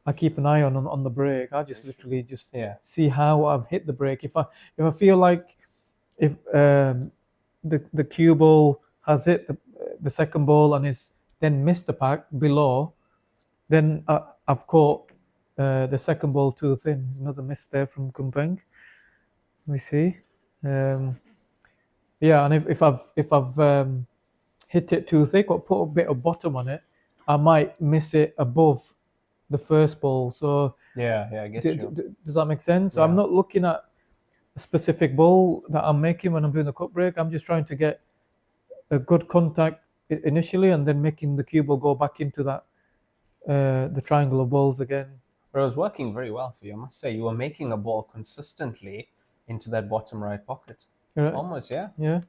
I keep an eye on the break. I just literally just see how I've hit the break. If I feel like if the cue ball has hit the second ball and is then missed the pack below, then I've caught the second ball too thin. There's another miss there from Kumpeng. Let me see. Yeah, and if I've hit it too thick or put a bit of bottom on it, I might miss it above the first ball. So yeah, I get you. Does that make sense? So I'm not looking at a specific ball that I'm making when I'm doing the cup break. I'm just trying to get a good contact initially, and then making the cue ball go back into that the triangle of balls again. But it was working very well for you, I must say. You were making a ball consistently into that bottom right pocket. Right. Almost, yeah. Yeah.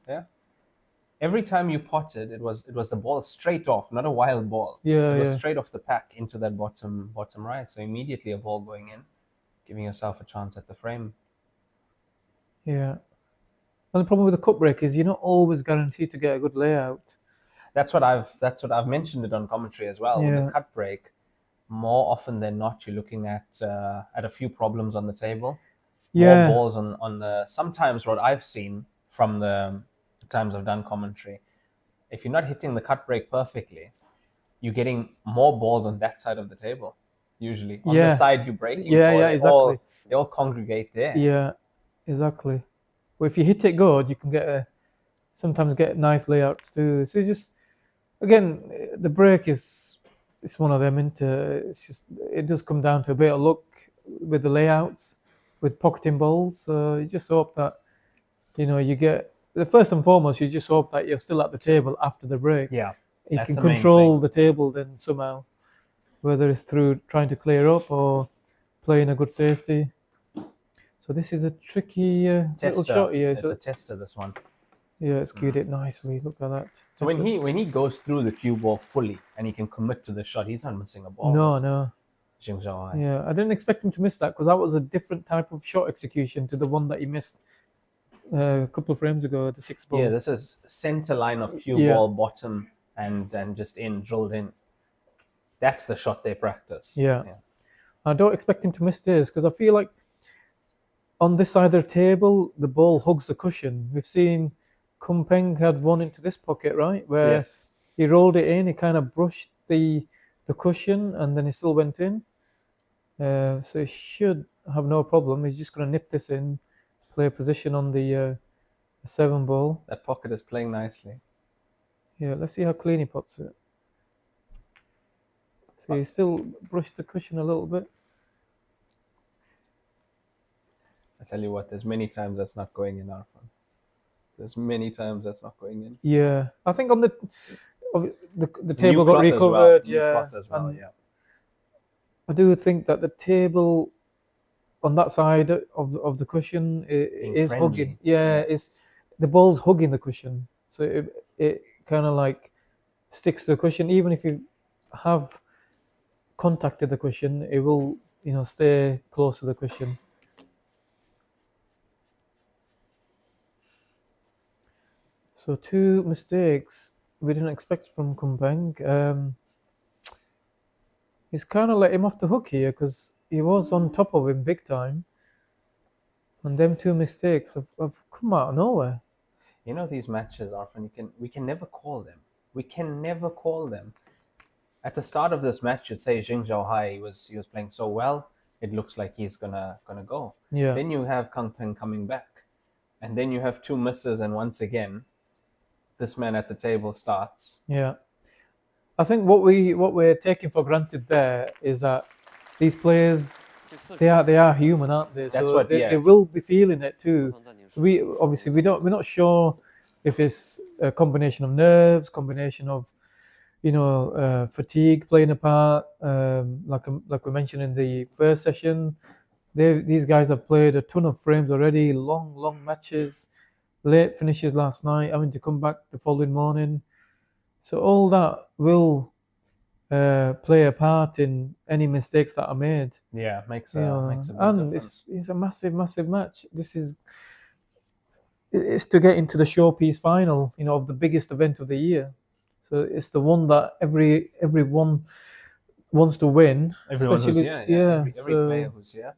Every time you potted, it was the ball straight off, not a wild ball. Yeah, it was yeah. straight off the pack into that bottom right. So immediately a ball going in, giving yourself a chance at the frame. Yeah. And the problem with the cup break is you're not always guaranteed to get a good layout. That's what I've mentioned it on commentary as well. With the cut break, more often than not, you're looking at a few problems on the table. Yeah. More balls on the. Sometimes what I've seen from the times I've done commentary, if you're not hitting the cut break perfectly, you're getting more balls on that side of the table. Usually on the side you're breaking. Exactly. They all congregate there. Yeah, exactly. Well, if you hit it good, you can sometimes get nice layouts too. So it's just, again, the break it's one of them. It does come down to a bit of luck with the layouts, with pocketing balls. So you just hope that you get. The first and foremost, you just hope that you're still at the table after the break. Yeah, you can control the table then somehow, whether it's through trying to clear up or playing a good safety. So this is a tricky little shot here. It's a tester, this one. Yeah, it's cued it nicely. Look at that. So when he goes through the cue ball fully and he can commit to the shot, he's not missing a ball. No. Yeah, I didn't expect him to miss that because that was a different type of shot execution to the one that he missed a couple of frames ago at the sixth ball. Yeah, this is center line of cue ball, bottom and just drilled in. That's the shot they practice. Yeah. I don't expect him to miss this because I feel like on this side of the table, the ball hugs the cushion. We've seen Kumpeng had one into this pocket, right? Where he rolled it in, he kind of brushed the cushion and then he still went in. So he should have no problem. He's just going to nip this in, play a position on the 7 ball. That pocket is playing nicely. Yeah, let's see how clean he puts it. So he still brushed the cushion a little bit. I tell you what, there's many times that's not going in, Arfan. There's many times that's not going in. Yeah, I think on the table got recovered. Cloth as well, I do think that the table on that side of the cushion is hugging. Yeah, the ball's hugging the cushion, so it kind of like sticks to the cushion. Even if you have contacted the cushion, it will stay close to the cushion. So 2 mistakes we didn't expect from Kumpeng. He's kind of let him off the hook here because he was on top of him big time. And them 2 mistakes have come out of nowhere. These matches, Arfan, we can never call them. We can never call them at the start of this match, you'd say Jing Zhaohai he was playing so well. It looks like he's gonna go. Yeah. Then you have Kang Peng coming back, and then you have 2 misses, and once again, this man at the table starts. Yeah. I think what we're taking for granted there is that these players, they are human, aren't they? That's so what, they will be feeling it too. So we're not sure if it's a combination of nerves, combination of fatigue playing a part. Like we mentioned in the first session, these guys have played a ton of frames already, long matches, late finishes last night, having to come back the following morning. So all that will play a part in any mistakes that are made. Yeah, makes a big difference. It's a massive match. It's to get into the showpiece final, of the biggest event of the year. So it's the one that everyone wants to win. Everyone who's here, every so, player who's here,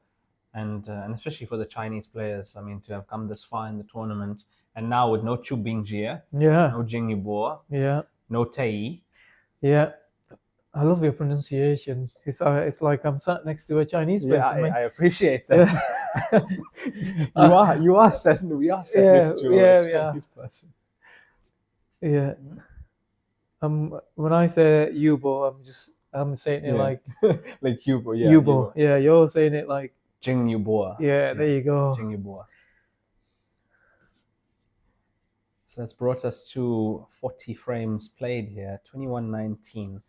and especially for the Chinese players. I mean, to have come this far in the tournament, and now with no Chu Bingjie, no Jing Yubo, no Tei. Yeah, I love your pronunciation. It's like I'm sat next to a Chinese person. I appreciate that. We are sat next to a Chinese person. Yeah. When I say Yubo, I'm saying it like like Yubo, Yubo. Yeah, you're saying it like Jing Yubo. Yeah, there you go. Jing Yubo. So that's brought us to 40 frames played here, 21-19.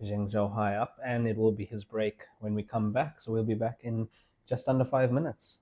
Jing Zhaohai up, and it will be his break when we come back. So we'll be back in just under 5 minutes.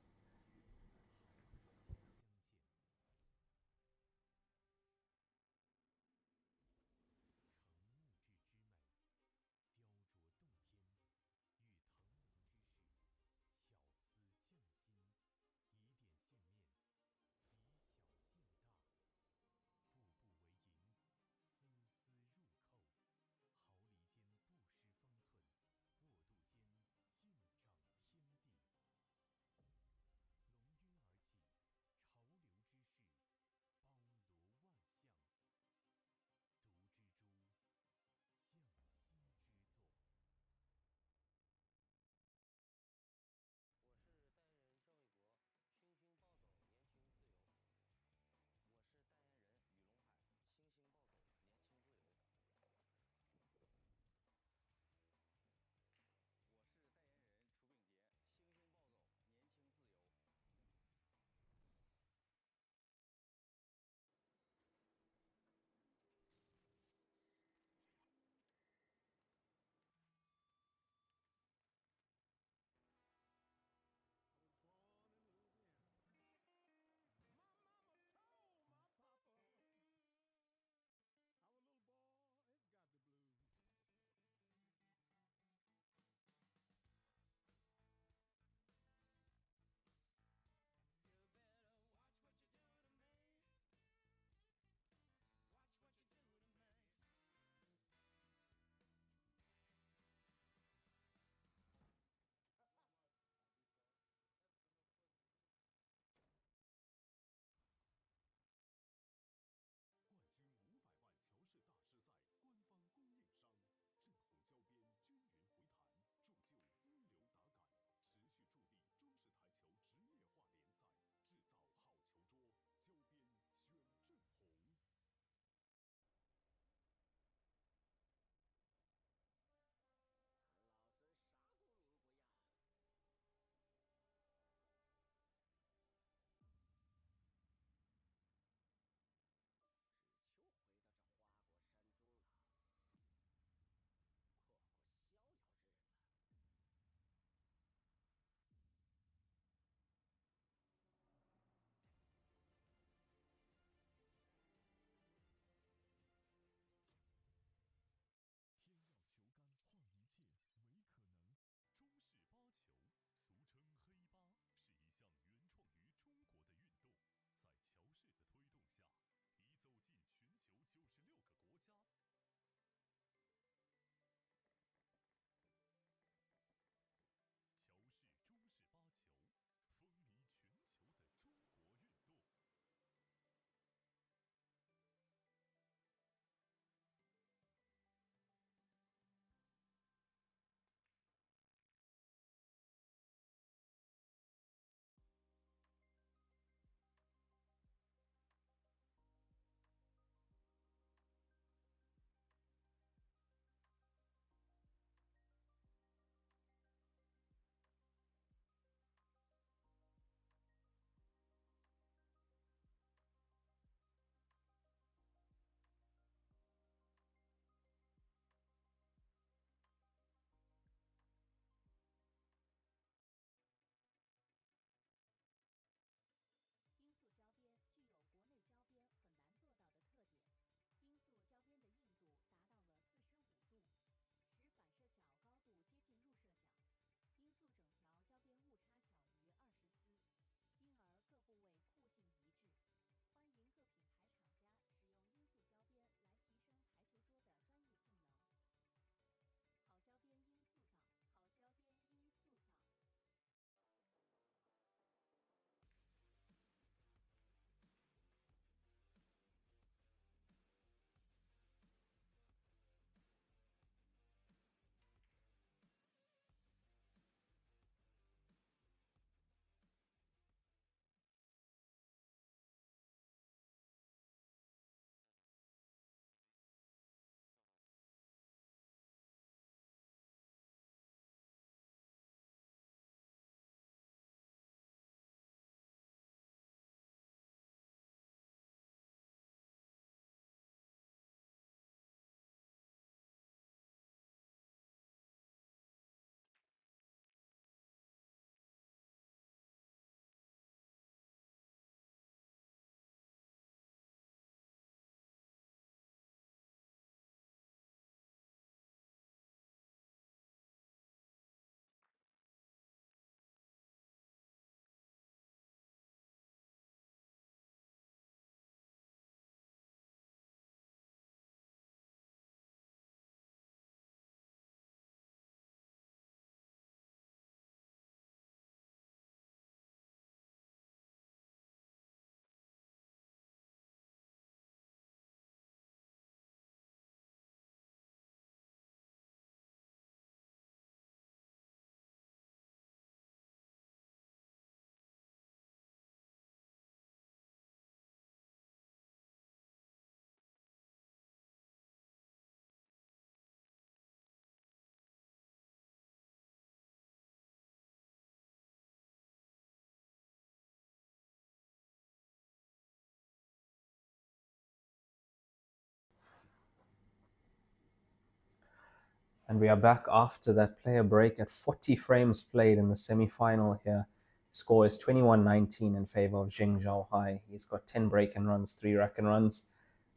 And we are back after that player break at 40 frames played in the semi-final here. Score is 21-19 in favor of Jing Zhaohai. He's got 10 break and runs, 3 rack and runs.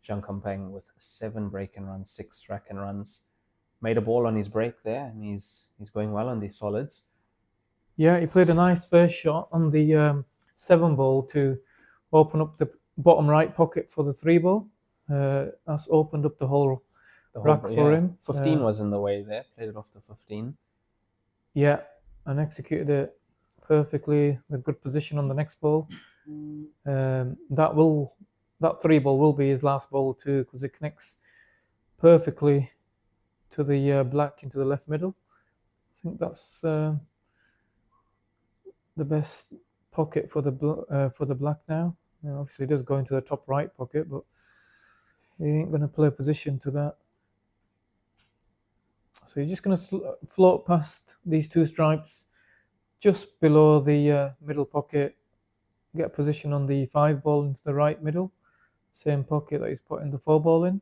Zhang Kompeng with 7 break and runs, 6 rack and runs. Made a ball on his break there, and he's going well on these solids. Yeah, he played a nice first shot on the 7 ball to open up the bottom right pocket for the 3 ball. That's opened up the whole rack for him. 15 was in the way there, played it off the 15. Yeah, and executed it perfectly with good position on the next ball. That 3 ball will be his last ball too, because it connects perfectly to the black into the left middle. I think that's the best pocket for the black now. Obviously, it does go into the top right pocket, but he ain't going to play position to that. So you're just going to float past these 2 stripes, just below the middle pocket, get position on the 5 ball into the right middle, same pocket that he's putting the 4 ball in.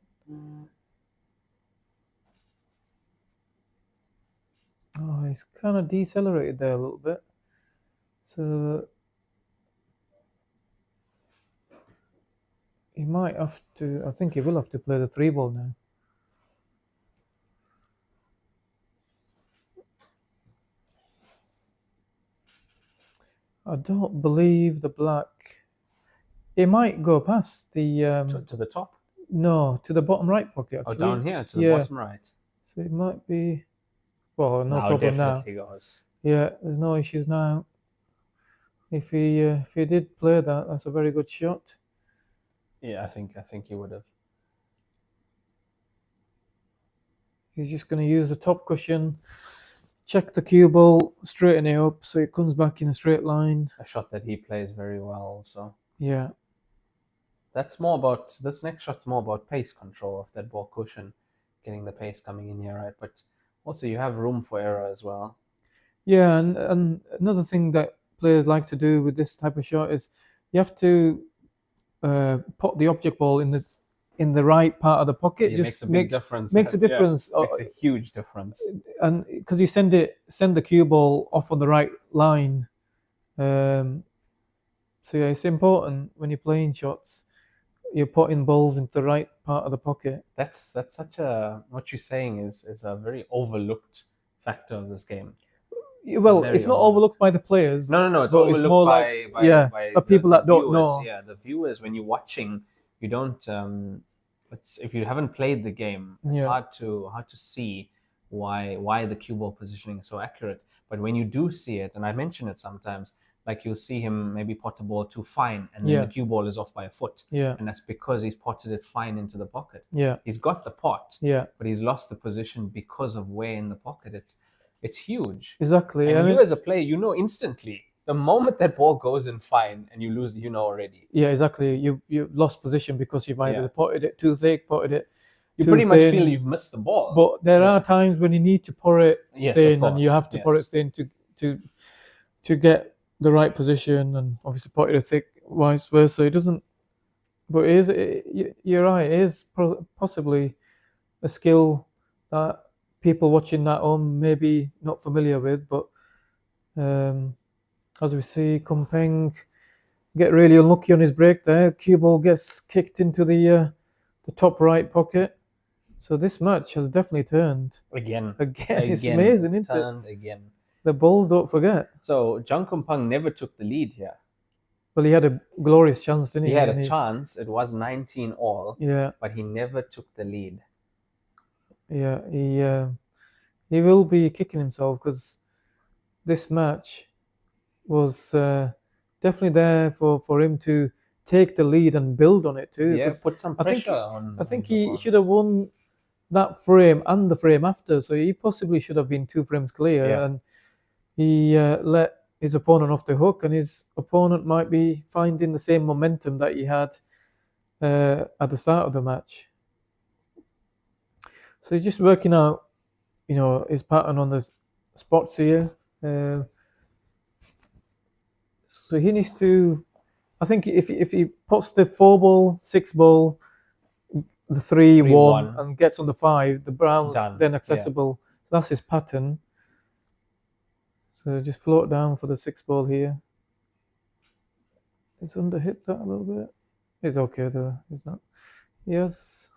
Oh, he's kind of decelerated there a little bit. So he might have to, I think he will have to play the 3 ball now. I don't believe the black. It might go past the to the top. No, to the bottom right pocket. Actually. Oh, down here to the bottom right. So it might be. Well, no now problem now. Definitely goes. Yeah, there's no issues now. If he did play that, that's a very good shot. Yeah, I think he would have. He's just going to use the top cushion. Check the cue ball, straighten it up so it comes back in a straight line. A shot that he plays very well also. Yeah. That's more about, this next shot's more about pace control of that ball cushion, getting the pace coming in here, right? But also you have room for error as well. Yeah, and another thing that players like to do with this type of shot is you have to put the object ball in the right part of the pocket. It just makes a big difference. Makes a difference. Yeah, makes a huge difference. And because you send the cue ball off on the right line. So yeah, it's important when you're playing shots, you're putting balls into the right part of the pocket. That's such a, what you're saying is a very overlooked factor of this game. Well, it's not overlooked by the players. No, it's overlooked more by people that viewers, don't know. Yeah, the viewers, when you're watching, you don't. If you haven't played the game, it's hard to see why the cue ball positioning is so accurate. But when you do see it, and I mention it sometimes, like you'll see him maybe pot the ball too fine, and then the cue ball is off by a foot. Yeah. And that's because he's potted it fine into the pocket. Yeah. He's got the pot. Yeah. But he's lost the position because of where in the pocket. It's huge. Exactly. And you as a player, you know instantly. The moment that ball goes in fine and you lose, you know already. Yeah, exactly. You've lost position because you've either potted it too thick, potted it you too pretty much thin. feel you've missed the ball. But there are times when you need to pour it thin, and you have to pour it thin to get the right position, and obviously pot it thick, vice versa. It doesn't. But you're right. It is possibly a skill that people watching at home may be not familiar with, but as we see, Kompeng get really unlucky on his break there. Cue ball gets kicked into the top right pocket. So this match has definitely turned. Again. It's amazing, it's isn't turned it? again. The balls don't forget. So Zhang Kompeng never took the lead here. Well, he had a glorious chance, didn't he? He had a chance. It was 19 all. Yeah. But he never took the lead. Yeah, he will be kicking himself because this match was definitely there for him to take the lead and build on it too. Yeah, put some pressure on. I think he should have won that frame and the frame after, so he possibly should have been 2 frames clear, and he let his opponent off the hook, and his opponent might be finding the same momentum that he had at the start of the match. So he's just working out, his pattern on the spots here. So he needs to, I think if he puts the 4 ball, 6 ball, the 3-1 and gets on the 5, the brown's then accessible That's his pattern. So just float down for the 6 ball here. It's under hit that a little bit. It's okay though. It's not. Yes,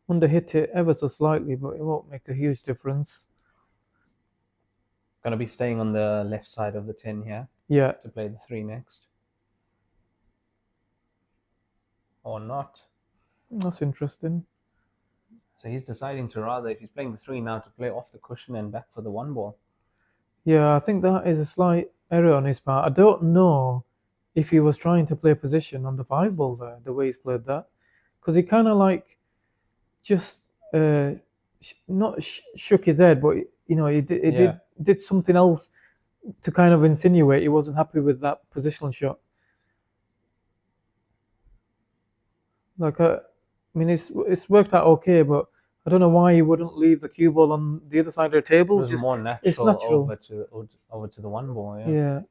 under hit it ever so slightly, but it won't make a huge difference. Going to be staying on the left side of the 10 here. Yeah. To play the 3 next. Or not. That's interesting. So he's deciding to rather, if he's playing the 3 now, to play off the cushion and back for the 1 ball. Yeah, I think that is a slight error on his part. I don't know if he was trying to play position on the 5 ball there, the way he's played that. Because he kind of like just shook his head, but you know, he did something else to kind of insinuate he wasn't happy with that positional shot. Like, I mean, it's worked out okay, but I don't know why he wouldn't leave the cue ball on the other side of the table. It was more natural, it's natural. Over to the 1 ball. Yeah.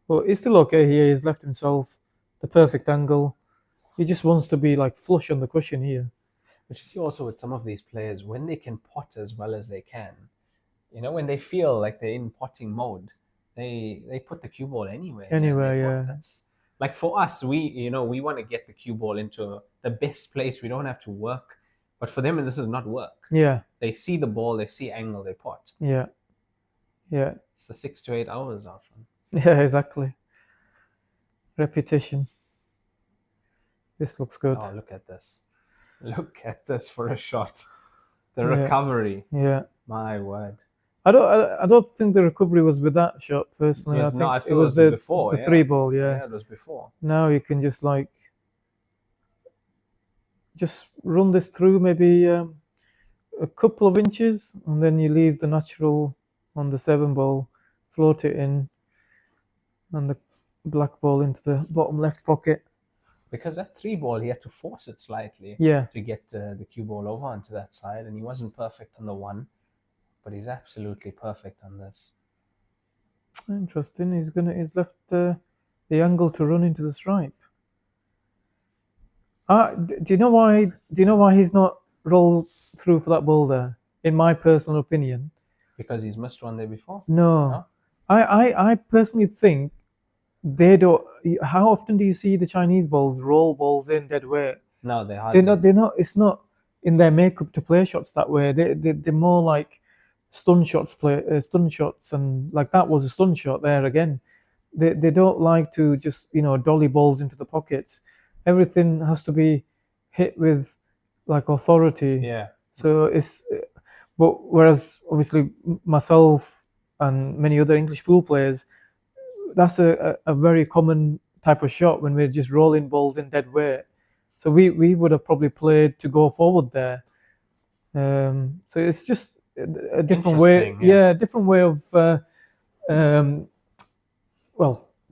But he's still okay here. He's left himself the perfect angle. He just wants to be like flush on the cushion here. But you see also with some of these players, when they can pot as well as they can, you know, when they feel like they're in potting mode, they put the cue ball anywhere. Yeah. That's like for us, we want to get the cue ball into the best place. We don't have to work. But for them, this is not work. Yeah. They see the ball, they see angle, they pot. Yeah. It's the 6 to 8 hours often. Yeah, exactly. Repetition. This looks good. Oh, look at this. Look at this for a shot. The recovery. Yeah. My word. I don't think the recovery was with that shot personally. I think it was before, the 3 ball. Yeah, it was before. Now you can just like run this through maybe a couple of inches, and then you leave the natural on the 7 ball, float it in, and the black ball into the bottom left pocket. Because that 3 ball, he had to force it slightly to get the cue ball over onto that side, and he wasn't perfect on the 1, but he's absolutely perfect on this. Interesting. He's left the angle to run into the stripe. Do you know why he's not rolled through for that ball there? In my personal opinion, because he's missed one there before. No? I personally think they don't. How often do you see the Chinese balls roll balls in dead weight? No, they hardly. They're not. It's not in their makeup to play shots that way. They're more like stun shots, and like that was a stun shot there again. They don't like to just dolly balls into the pockets. Everything has to be hit with like authority. Yeah. So but whereas obviously myself and many other English pool players, that's a very common type of shot when we're just rolling balls in dead weight. So we would have probably played to go forward there. So it's just a different way. Yeah, a different way of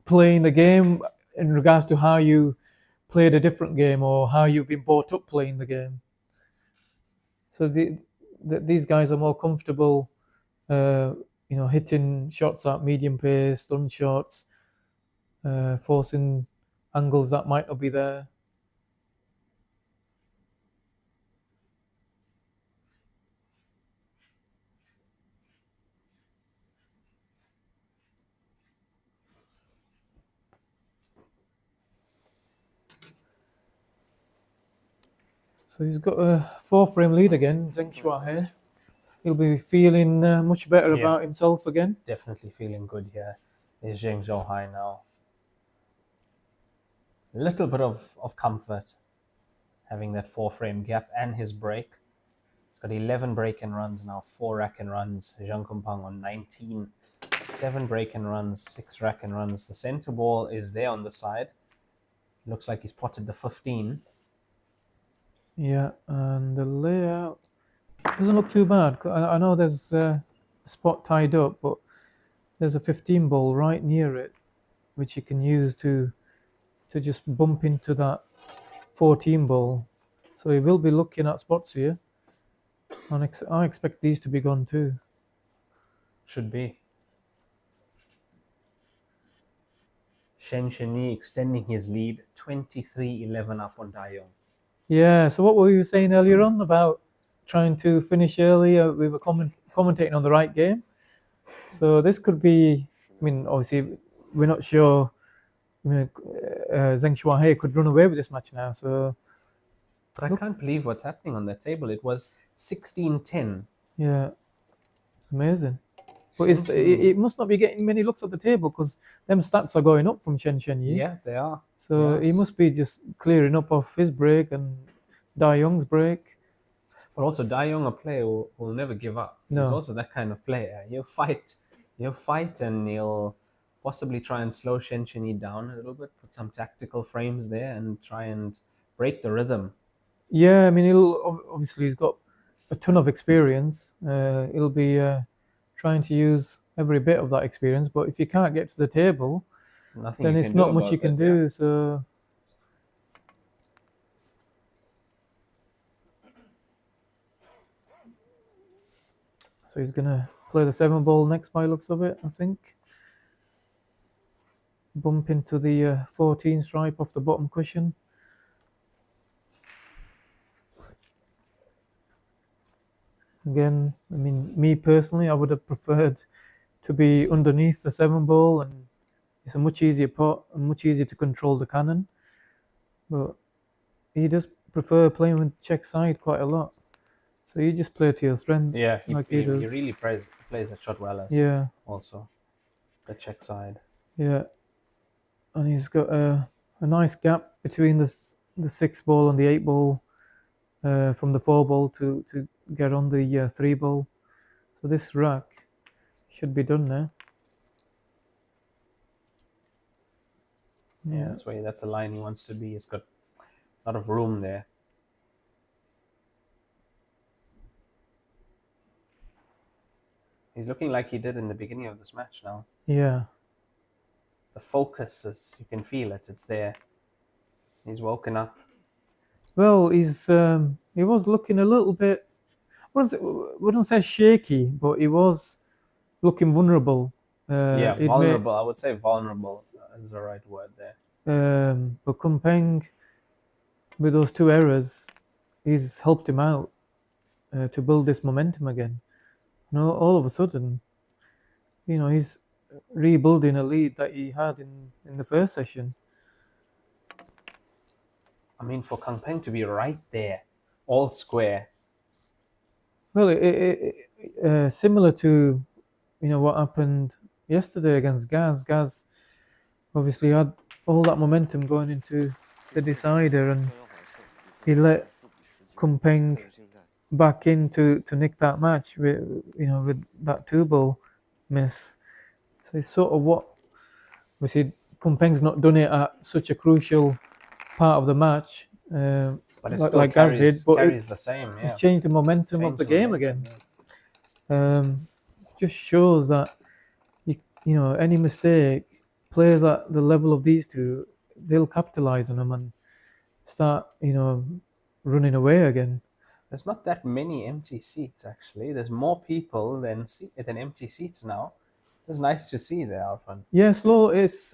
playing the game in regards to how you played a different game or how you've been brought up playing the game. So these guys are more comfortable, hitting shots at medium pace, stun shots, forcing angles that might not be there. So he's got a 4-frame lead again, Zheng Shuai. He'll be feeling much better about himself again. Definitely feeling good here. Is Zheng Shuai now. A little bit of comfort having that 4-frame gap and his break. He's got 11 break and runs now, 4 rack and runs. Zhang Kumpang on 19, 7 break and runs, 6 rack and runs. The center ball is there on the side. Looks like he's potted the 15. Yeah, and the layout doesn't look too bad. I know there's a spot tied up, but there's a 15 ball right near it, which you can use to just bump into that 14 ball. So he will be looking at spots here. I expect these to be gone too. Should be. Shen Sheni extending his lead, 23-11 up on Dayong. Yeah. So what were you saying earlier on about trying to finish early? We were commentating on the right game. So this could be. I mean, obviously, we're not sure. Zheng Shuahe could run away with this match now. So. But I can't believe what's happening on that table. It was 16-10. Yeah. Amazing. But it must not be getting many looks at the table because them stats are going up from Chen Shenyi. Yeah, they are. So he must be just clearing up off his break and Dai Young's break. But also Dai Young, a player who will never give up. No. He's also that kind of player. He'll fight and he'll possibly try and slow Chen Shenyi down a little bit, put some tactical frames there and try and break the rhythm. Yeah, I mean, he's got a ton of experience. He'll be trying to use every bit of that experience, but if you can't get to the table, then it's not much you can do. Yeah. So he's gonna play the 7-ball next by looks of it, I think. Bump into the 14 stripe off the bottom cushion. Again, I mean, me personally, I would have preferred to be underneath the 7-ball, and it's a much easier pot and much easier to control the cannon. But he does prefer playing with check side quite a lot. So you just play to your strengths. Yeah, he does. really plays that shot well as also the check side. Yeah, and he's got a nice gap between the 6-ball and the 8-ball from the 4-ball to get on the 3-ball. So this rack should be done now. Yeah, that's the line he wants to be. He's got a lot of room there. He's looking like he did in the beginning of this match now. Yeah. The focus is, you can feel it. It's there. He's woken up. Well, he was looking a little bit, I wouldn't say shaky, but he was looking vulnerable. Vulnerable. I would say vulnerable is the right word there. But Kumpeng, with those 2 errors, he's helped him out to build this momentum again. You know, all of a sudden, you know, he's rebuilding a lead that he had in the first session. I mean, for Kang Peng to be right there, all square. Well, similar to, you know, what happened yesterday against Gaz. Gaz obviously had all that momentum going into the decider, and he let Kumpeng back in to nick that match with that 2-ball miss. So it's sort of what we see. Kumpeng's not done it at such a crucial part of the match, but it still carries the same. Yeah. It's changed the momentum of the game again. Just shows that you know, any mistake, players at the level of these two, they'll capitalize on them and start, you know, running away again. There's not that many empty seats actually. There's more people than empty seats now. It's nice to see there, Arfan. Yeah, it's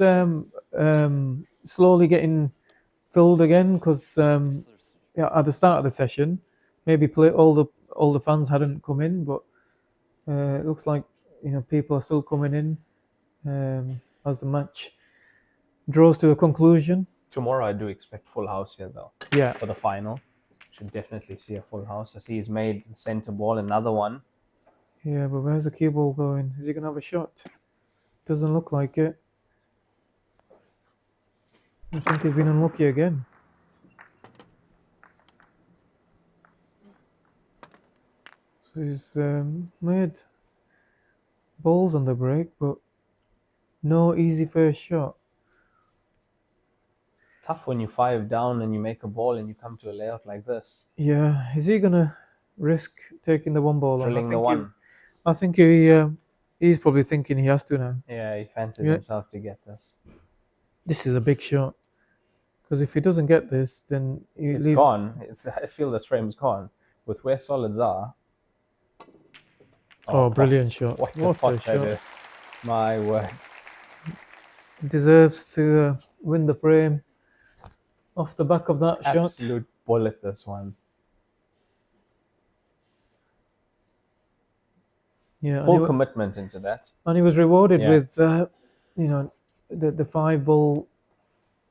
slowly getting filled again because at the start of the session, maybe all the fans hadn't come in, but it looks like, you know, people are still coming in as the match draws to a conclusion. Tomorrow I do expect full house here though. Yeah. For the final. Should definitely see a full house. I see he's made the center ball another one. Yeah, but where's the cue ball going? Is he going to have a shot? Doesn't look like it. I think he's been unlucky again. So he's made balls on the break, but no easy first shot. Tough when you 5 down and you make a ball and you come to a layout like this. Yeah, is he going to risk taking the 1-ball? Drilling the one. I think he's probably thinking he has to now. Yeah, he fancies himself to get this. This is a big shot. Because if he doesn't get this, then it's gone. I feel this frame's gone. With where solids are. Oh, brilliant shot. What a pot that is. My word. Deserves to win the frame off the back of that Absolute bullet, this one. Yeah, Full commitment into that. And he was rewarded Yeah. with, you know, the 5-ball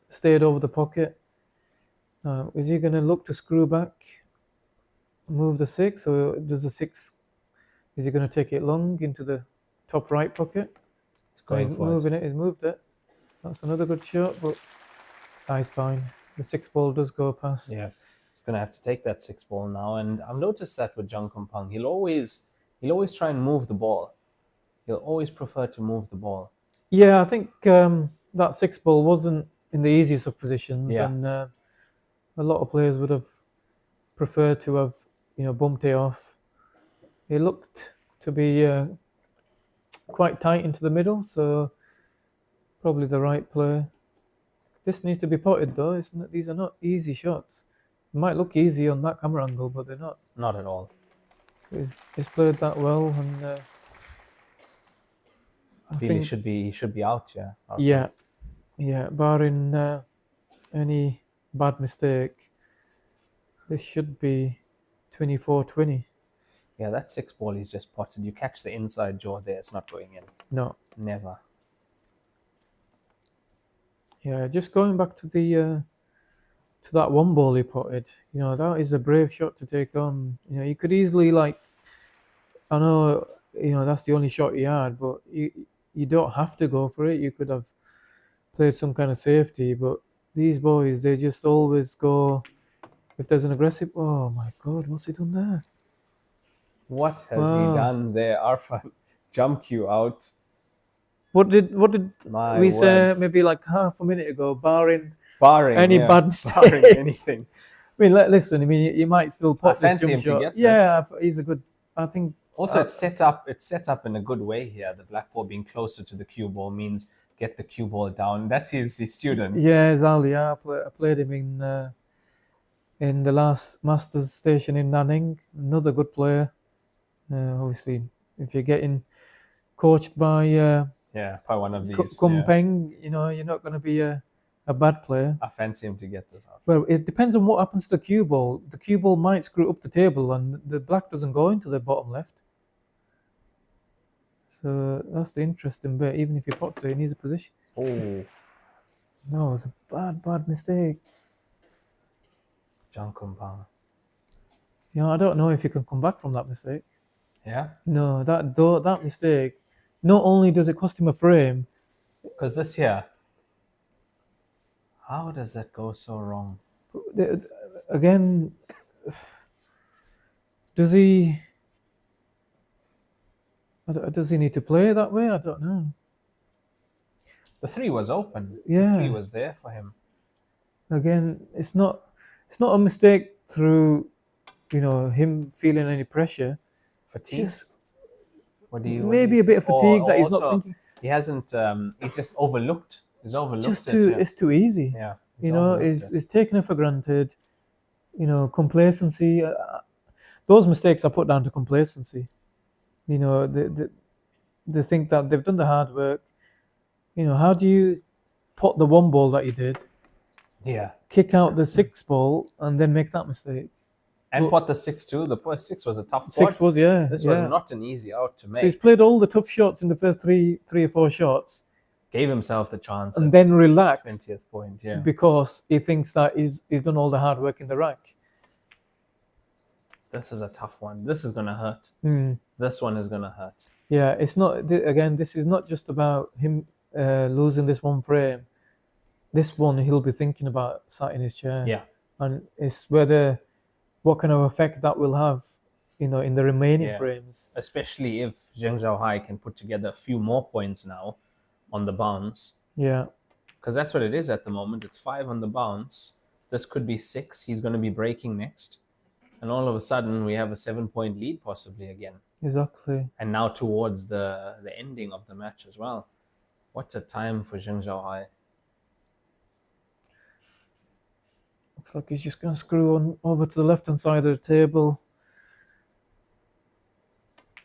stayed over the pocket. Is he going to look to screw back, move the 6, or does the 6? Is he going to take it long into the top right pocket? He's going he's for moving it. He's moved it. That's another good shot, but he's fine. The 6-ball does go past. Yeah, he's going to have to take that 6-ball now. And I've noticed that with Jung Kumpang, he'll always try and move the ball. He'll always prefer to move the ball. Yeah, I think that 6-ball wasn't in the easiest of positions, Yeah. and a lot of players would have preferred to have, you know, bumped it off. It looked to be quite tight into the middle, so probably the right play. This needs to be potted though. These are not easy shots. It might look easy on that camera angle, but they're not. Not at all. He's played that well, and I feel he should be out. Yeah. Yeah, yeah. Barring any bad mistake, this should be 24-20. Yeah, that 6-ball he's just potted. You catch the inside jaw there, it's not going in. No. Never. Yeah, just going back to the to that 1-ball he potted. You know, that is a brave shot to take on. You know, you could easily, like, I know, you know, that's the only shot he had, but you don't have to go for it. You could have played some kind of safety, but these boys, they just always go, if there's an aggressive, oh my God, what's he done there? What has he done there? Arfan jump cue out. What did My we say word. maybe like half a minute ago, barring Barring bad mistake? Barring anything. I mean, listen, I mean, you might still pot I fancy this him jump to shot. get this. Yeah, he's a good, I think. Also, it's set up in a good way here. The black ball being closer to the cue ball means get the cue ball down. That's his student. Yeah, Zali, I played him in the last Masters station in Nanning. Another good player. Obviously, if you're getting coached by by one of these. Kumpeng, you know, you're not going to be a bad player. I fancy him to get this out. Well, it depends on what happens to the cue ball. The cue ball might screw up the table, and the black doesn't go into the bottom left. So that's the interesting bit. Even if he pots it, he needs a position. Oh. No, it's a bad mistake. Jung Kumpang. You know, I don't know if you can come back from that mistake. Yeah? No, that mistake, not only does it cost him a frame. Because this here, how does that go so wrong? Again, does he need to play that way? I don't know. The 3 was open. Yeah. The 3 was there for him. Again, it's not a mistake through, you know, him feeling any pressure. Fatigue? Maybe a bit of fatigue that he's not thinking. He hasn't, he's just overlooked. He's overlooked It's too easy. Yeah. You know, he's taken it for granted. You know, complacency. Those mistakes are put down to complacency. You know, they think that they've done the hard work. You know, how do you pot the 1-ball that you did? Yeah. Kick out the 6-ball and then make that mistake. And pot the 6 too. The 6 was a tough pot. 6 was, yeah. This was not an easy out to make. So he's played all the tough shots in the first three or four shots. Gave himself the chance. And then relaxed. 20th point, yeah. Because he thinks that he's done all the hard work in the rack. This is a tough one. This is going to hurt. This one is going to hurt. Yeah, it's not, again, this is not just about him losing this one frame. This one he'll be thinking about sat in his chair. Yeah. And it's what kind of effect that will have, you know, in the remaining frames. Especially if Zheng Zhaohai can put together a few more points now on the bounce. Yeah. Because that's what it is at the moment. It's 5 on the bounce. This could be 6. He's going to be breaking next. And all of a sudden, we have a 7-point lead possibly again. Exactly. And now towards the ending of the match as well. What a time for Zheng Zhaohai. Looks like he's just going to screw on over to the left-hand side of the table.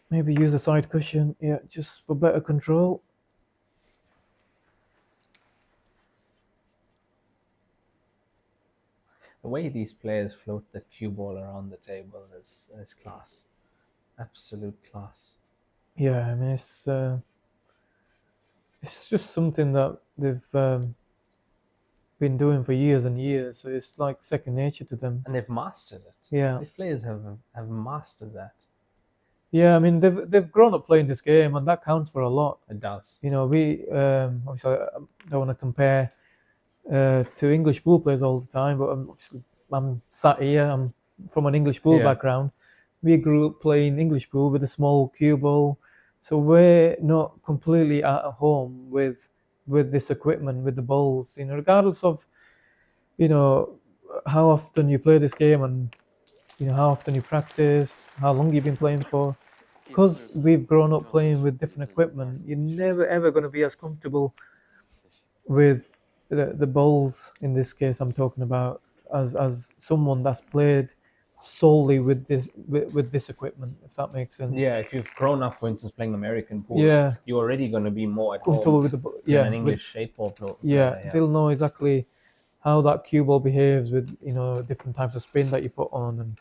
Maybe use a side cushion, yeah, just for better control. The way these players float the cue ball around the table is class. Absolute class. Yeah, I mean, it's just something that they've been doing for years and years. So it's like second nature to them. And they've mastered it. Yeah. These players have mastered that. Yeah, I mean, they've grown up playing this game, and that counts for a lot. It does. You know, we obviously I don't want to compare to English pool players all the time, but I'm sat here. I'm from an English pool background. We grew up playing English pool with a small cue ball, so we're not completely at home with this equipment, with the balls. You know, regardless of how often you play this game and how often you practice, how long you've been playing for. Because we've grown up playing with different equipment, you're never ever going to be as comfortable with the balls, in this case I'm talking about, as someone that's played solely with this equipment, if that makes sense. Yeah, if you've grown up, for instance, playing American pool, you're already going to be more at comfortable home with than an English 8-ball player. Yeah, they'll know exactly how that cue ball behaves with different types of spin that you put on, and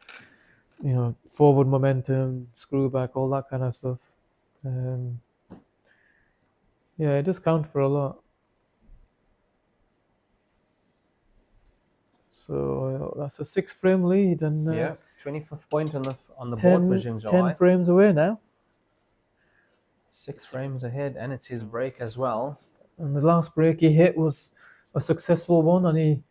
forward momentum, screw back, all that kind of stuff. Yeah, it does count for a lot. So that's a 6-frame lead, and 25th point on the board for Jin 10 frames away now. 6 frames ahead, and it's his break as well. And the last break he hit was a successful one, and he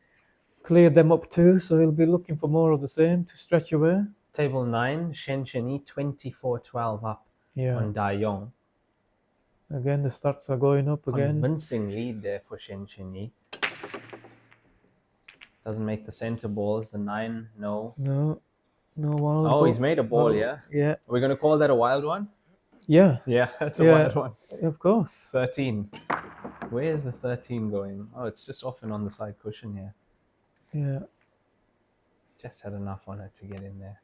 cleared them up too. So he'll be looking for more of the same to stretch away. Table 9, Shen Chenyi 24-12 up on Da Yong. Again, the stats are going up again. Convincing lead there for Shen Chenyi. Doesn't make the center balls. The 9, no. No wild. Oh, he's made a ball, yeah? Yeah. Are we going to call that a wild one? Yeah. Yeah, that's a wild one. Of course. 13. Where is the 13 going? Oh, it's just off and on the side cushion here. Yeah. Just had enough on it to get in there.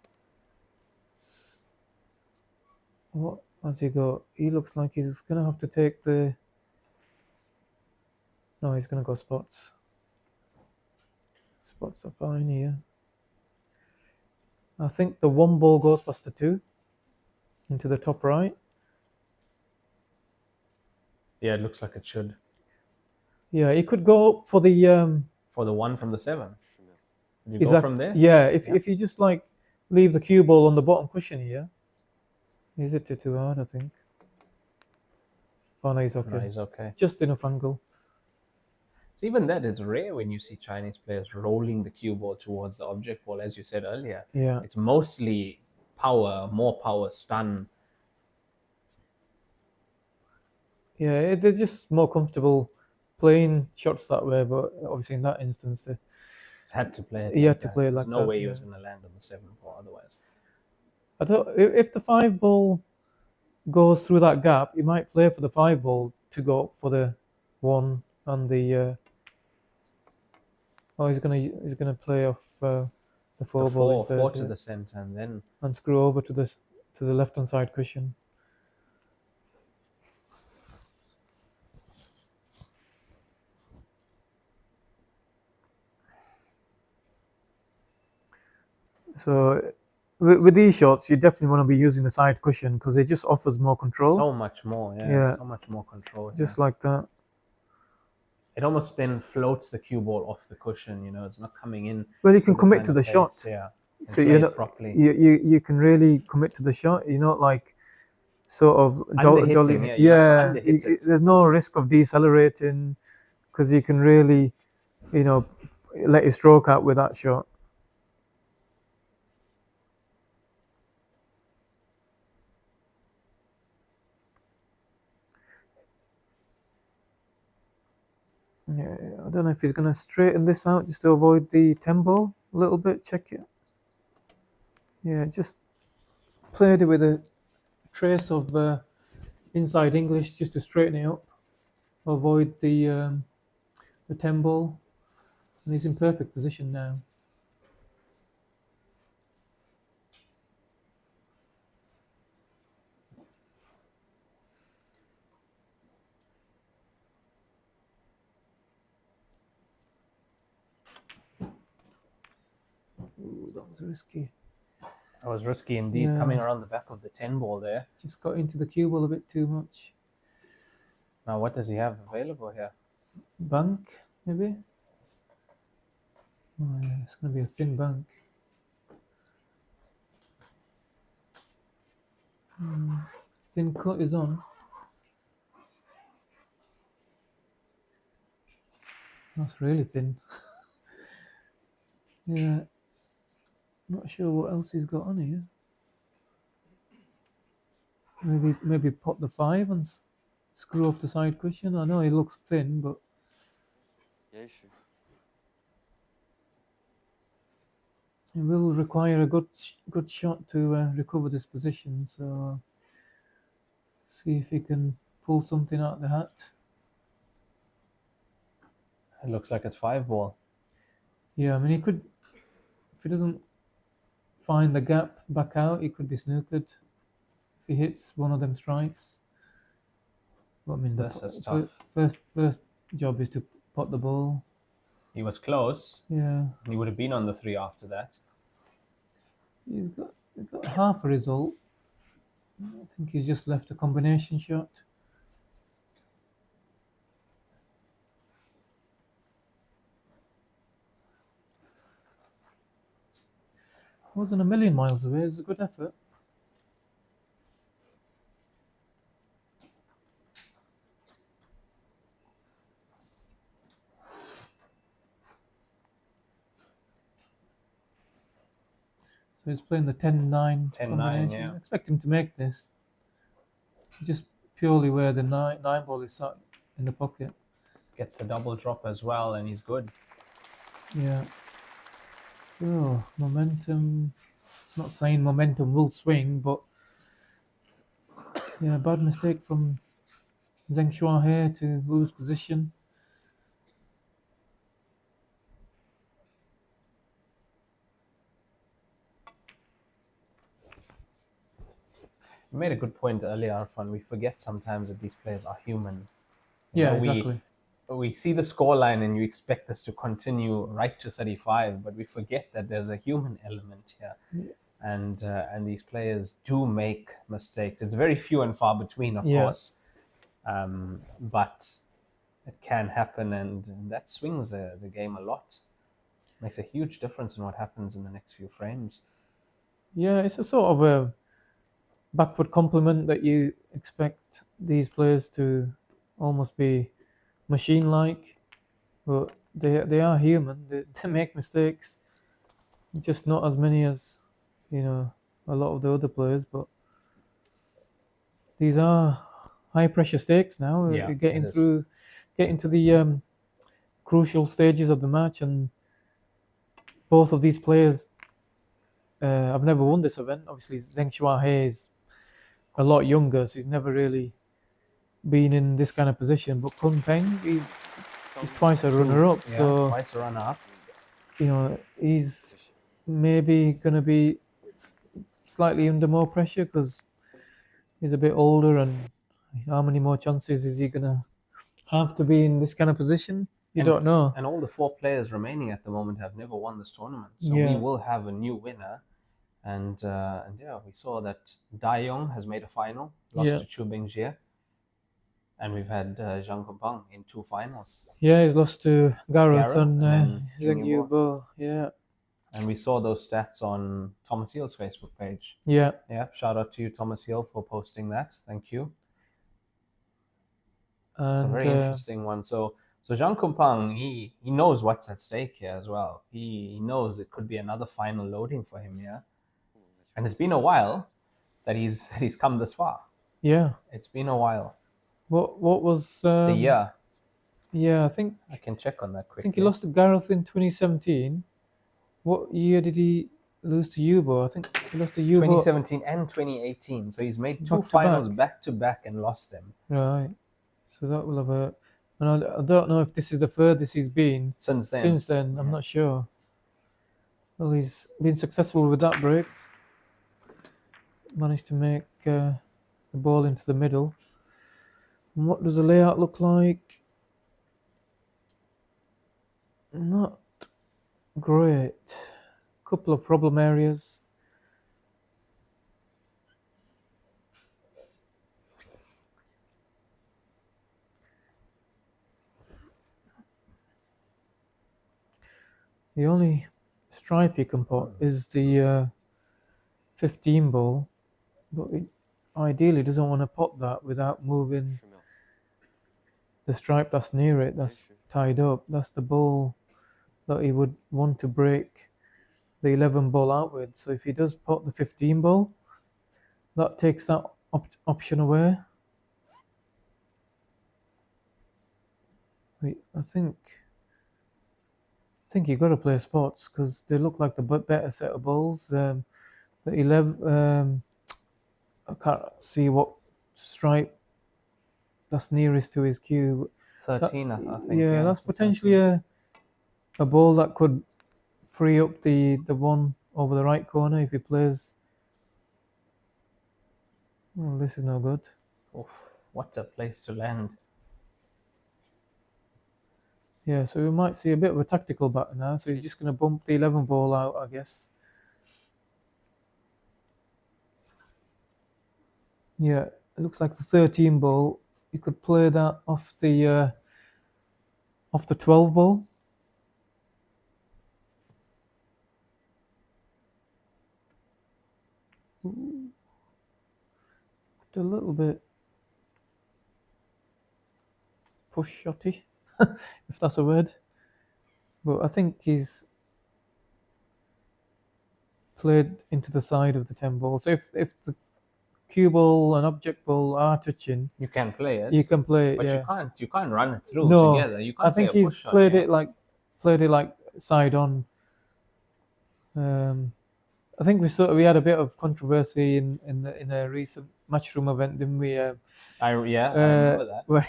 What has he got? He looks like he's going to have to take the... No, he's going to go spots. Spots are fine here. I think the 1 ball goes past the 2 into the top right. Yeah, it looks like it should. Yeah, he could go for the 1 from the 7. Did you go from there? Yeah, if you just like leave the cue ball on the bottom cushion here. Is it too hard, I think? Oh no, he's okay. No, he's okay. Just enough angle. So even that, it's rare when you see Chinese players rolling the cue ball towards the object ball, as you said earlier. Yeah. It's mostly power, more power, stun. Yeah, they're just more comfortable playing shots that way, but obviously in that instance, they had to play it. He had to play it like that. that. No way he was going to land on the 7 ball otherwise. I don't. If the 5 ball goes through that gap, you might play for the 5 ball to go up for the 1 and the. Oh, he's gonna play off the 4 ball. 4 to the center, and then screw over to the left hand side cushion. So with these shots, you definitely want to be using the side cushion because it just offers more control. So much more, yeah. So much more control. Just like that. It almost then floats the cue ball off the cushion, it's not coming in. Well, you can commit to the shot. Yeah. So properly. You can really commit to the shot. You're not like sort of underhitting. There's no risk of decelerating because you can really, let your stroke out with that shot. Yeah, I don't know if he's going to straighten this out just to avoid the 10 ball a little bit. Check it. Yeah, just played it with a trace of inside English just to straighten it up, avoid the 10 ball, and he's in perfect position now. That was risky. That was risky indeed, Yeah. coming around the back of the 10 ball there. Just got into the cue ball a bit too much. Now, what does he have available here? Bank, maybe? Oh, yeah, it's going to be a thin bank. Thin cut is on. That's really thin. Yeah. Not sure what else he's got on here. Maybe pop the 5 and screw off the side cushion. I know he looks thin, but it will require a good shot to recover this position. So see if he can pull something out of the hat. It looks like it's 5 ball. Yeah, I mean, he could, if he doesn't find the gap back out, he could be snookered if he hits one of them strikes. But I mean, That's tough. First job is to pot the ball. He was close. Yeah. He would have been on the 3 after that. He's got half a result. I think he's just left a combination shot. Wasn't a million miles away. It was a good effort. So he's playing the 10-9 10-9, yeah. I expect him to make this. Just purely where the 9 ball is sat in the pocket. Gets the double drop as well, and he's good. Yeah. So, momentum. Not saying momentum will swing, but yeah, bad mistake from Zheng Shuahe to lose position. You made a good point earlier, Arfan. We forget sometimes that these players are human. Yeah, exactly. We see the scoreline and you expect this to continue right to 35, but we forget that there's a human element here. Yeah. And these players do make mistakes. It's very few and far between, of course, but it can happen, and that swings the game a lot. Makes a huge difference in what happens in the next few frames. Yeah, it's a sort of a backward compliment that you expect these players to almost be machine-like, but they are human. They make mistakes, just not as many as a lot of the other players. But these are high-pressure stakes now. We're getting to the crucial stages of the match, and both of these players have never won this event. Obviously, Zheng Shuahe is a lot younger, so he's never really been in this kind of position. But Kun Peng, he's twice a runner-up. Yeah, so twice a runner-up. He's maybe going to be slightly under more pressure because he's a bit older, and how many more chances is he going to have to be in this kind of position? You don't know. And all the 4 players remaining at the moment have never won this tournament. So Yeah. we will have a new winner. And yeah, we saw that Da Yong has made a final, lost to Chu Bingjie. And we've had Zhang Kompang in 2 finals. Yeah, he's lost to Gareth and then Zheng Jung Yubo. Yeah. And we saw those stats on Thomas Hill's Facebook page. Yeah. Yeah, shout out to you, Thomas Hill, for posting that. Thank you. It's a very interesting one. So Zhang Kompang, he knows what's at stake here as well. He knows it could be another final loading for him, yeah. And it's been a while that he's come this far. Yeah. It's been a while. What was The year. Yeah, I think I can check on that quickly. I think he lost to Gareth in 2017. What year did he lose to Yubo? I think he lost to Yubo 2017 and 2018. So he's made 2 finals back to back and lost them. Right. So that will have a. And I don't know if this is the furthest he's been since then. Since then, I'm not sure. Well, he's been successful with that break. Managed to make the ball into the middle. And what does the layout look like? Not great. couple of problem areas. The only stripe you can put is the 15 ball, but it ideally doesn't want to put that without moving the stripe that's near it, that's tied up. That's the ball that he would want to break the 11 ball out with. So if he does put the 15 ball, that takes that option away. Wait, I think you've got to play spots because they look like the better set of balls. The 11, I can't see what stripe that's nearest to his cue. 13, I think. Yeah, that's potentially a ball that could free up the one over the right corner if he plays. Well, this is no good. Oof, what a place to land. Yeah, so we might see a bit of a tactical batter now. So he's just going to bump the 11 ball out, I guess. Yeah, it looks like the 13 ball. You could play that off the 12 ball. A little bit push shotty, if that's a word. But I think he's played into the side of the 10 ball. So if the cue ball and object ball are touching, you can play it. You can play it, but yeah. you can't run it through No, together. You can't I think play a he's push shot, played yeah. it like side on. I think we had a bit of controversy in a recent Matchroom event, didn't we? I remember that. Where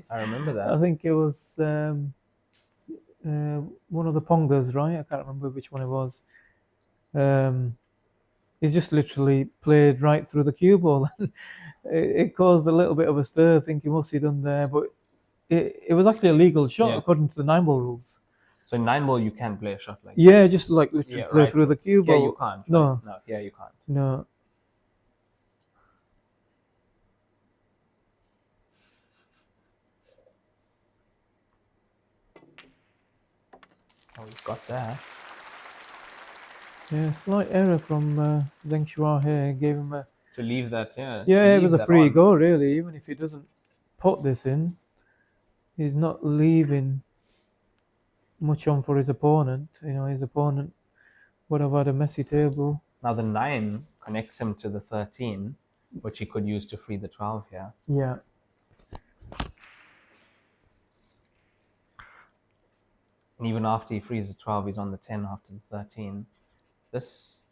I remember that. I think it was one of the Pongas, right? I can't remember which one it was. He's just literally played right through the cue ball. It caused a little bit of a stir, thinking what's he done there? But it was actually a legal shot according to the 9 ball rules. So in 9 ball, you can play a shot like Yeah, that. just like literally play through the cue ball. Yeah, you can't. No. Right? No, yeah, you can't. No. Oh, he's got that. Yeah, slight error from Zheng Shua here. Gave him a... To leave that, yeah. Yeah, it was a free go, really. Even if he doesn't put this in, he's not leaving much on for his opponent. You know, his opponent would have had a messy table. Now the 9 connects him to the 13, which he could use to free the 12 here. Yeah. And even after he frees the 12, he's on the 10 after the 13. This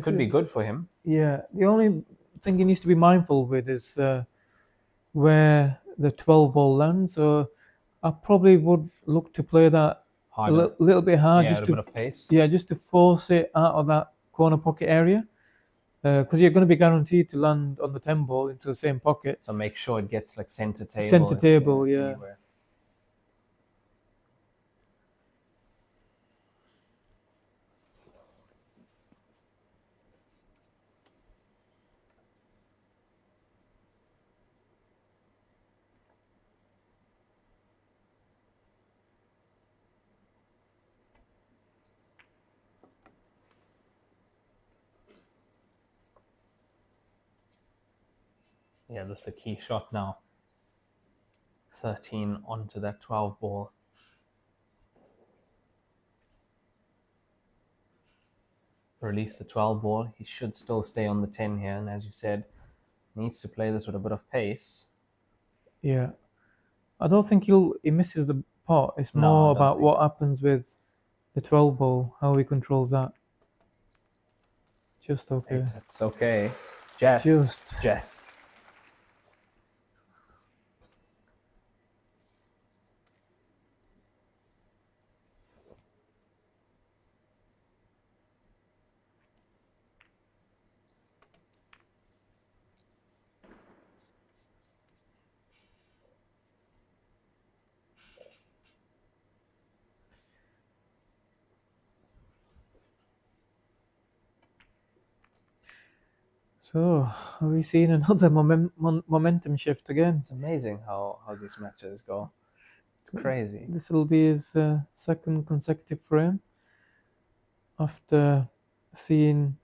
could be good for him. Yeah. The only thing he needs to be mindful with is where the 12 ball lands. So I probably would look to play that Harder. a little bit hard. Yeah, just a to, bit of pace. Yeah, just to force it out of that corner pocket area. Because you're going to be guaranteed to land on the 10 ball into the same pocket. So make sure it gets like center table. Center table, yeah. Anywhere. Yeah, that's the key shot now. 13 onto that 12 ball. Release the 12 ball. He should still stay on the 10 here. And as you said, needs to play this with a bit of pace. Yeah. I don't think he misses the pot. It's more about what happens with the 12 ball, how he controls that. Just okay. It's okay. Just. So, are we seeing another momentum shift again? It's amazing how these matches go. It's crazy. This will be his second consecutive frame after seeing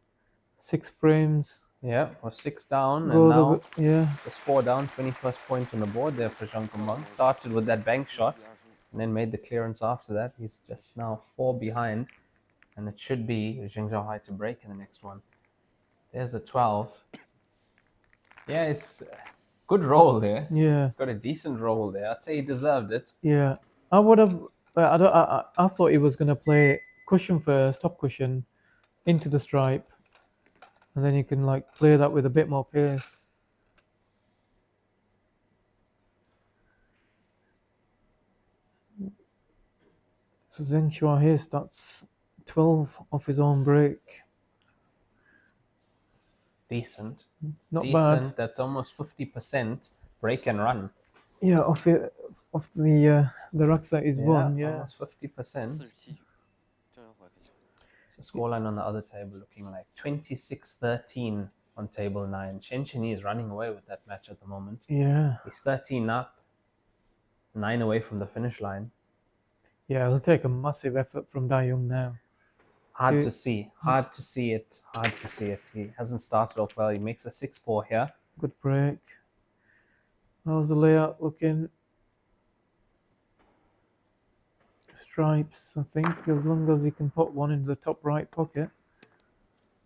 6 frames. Yeah, was 6 down, Go and now yeah. it's 4 down, 21st point on the board there for Zhang Kumbang. Started with that bank shot and then made the clearance after that. He's just now 4 behind, and it should be Zheng Zhaohai to break in the next one. There's the 12. Yeah, it's a good roll there. Yeah. He's got a decent roll there. I'd say he deserved it. Yeah. I would have... I thought he was going to play cushion first, top cushion, into the stripe. And then you can like play that with a bit more pace. So Zheng Zhaohai starts 12 off his own break. Decent. Not Decent. bad. That's almost 50% break and run. Yeah, off the racks that he's won. Yeah, almost 50%. So scoreline on the other table looking like 26-13 on table 9. Chen Chenyi is running away with that match at the moment. Yeah. He's 13 up, 9 away from the finish line. Yeah, it'll take a massive effort from Da Young now. Hard to see it. He hasn't started off well. He makes a 6-4 here. Good break. How's the layout looking? Stripes, I think, as long as he can put one into the top right pocket.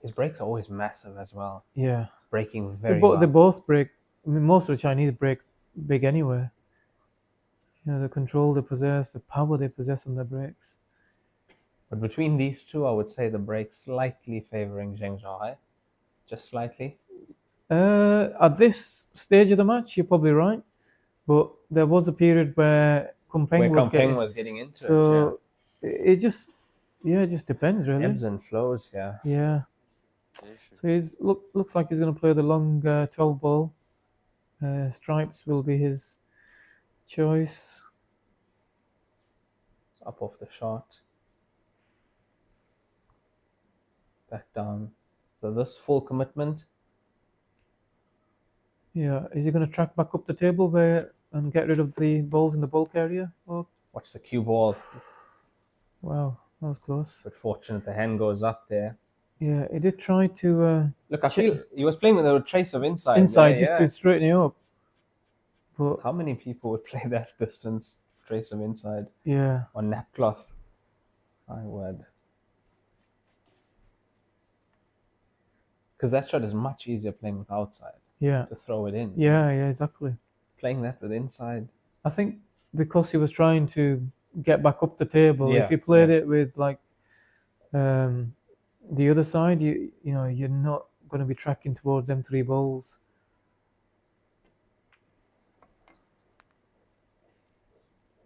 His breaks are always massive as well. Yeah. Breaking very well. They both break. I mean, most of the Chinese break big anyway. You know, the control they possess, the power they possess on their breaks. But between these two, I would say the break slightly favoring Zheng Zhaohai. Just slightly. At this stage of the match, you're probably right. But there was a period where Kumpeng was getting into it. So it just depends really. Ebbs and flows, yeah. Yeah. So he's looks like he's going to play the long 12 ball. Stripes will be his choice. It's up off the shot. Back down. So this full commitment. Yeah. Is he going to track back up the table and get rid of the balls in the bulk area? Or... Watch the cue ball. Wow, that was close. But fortunate the hand goes up there. Yeah, he did try to... Look, I feel he was playing with a trace of inside. Inside, just to straighten you up. But how many people would play that distance? Trace of inside. Yeah. On nap cloth. My word. Because that shot is much easier playing with outside. Yeah. To throw it in. Yeah, exactly. Playing that with inside. I think because he was trying to get back up the table, if you played it with like the other side, you know, you're not going to be tracking towards them 3 balls.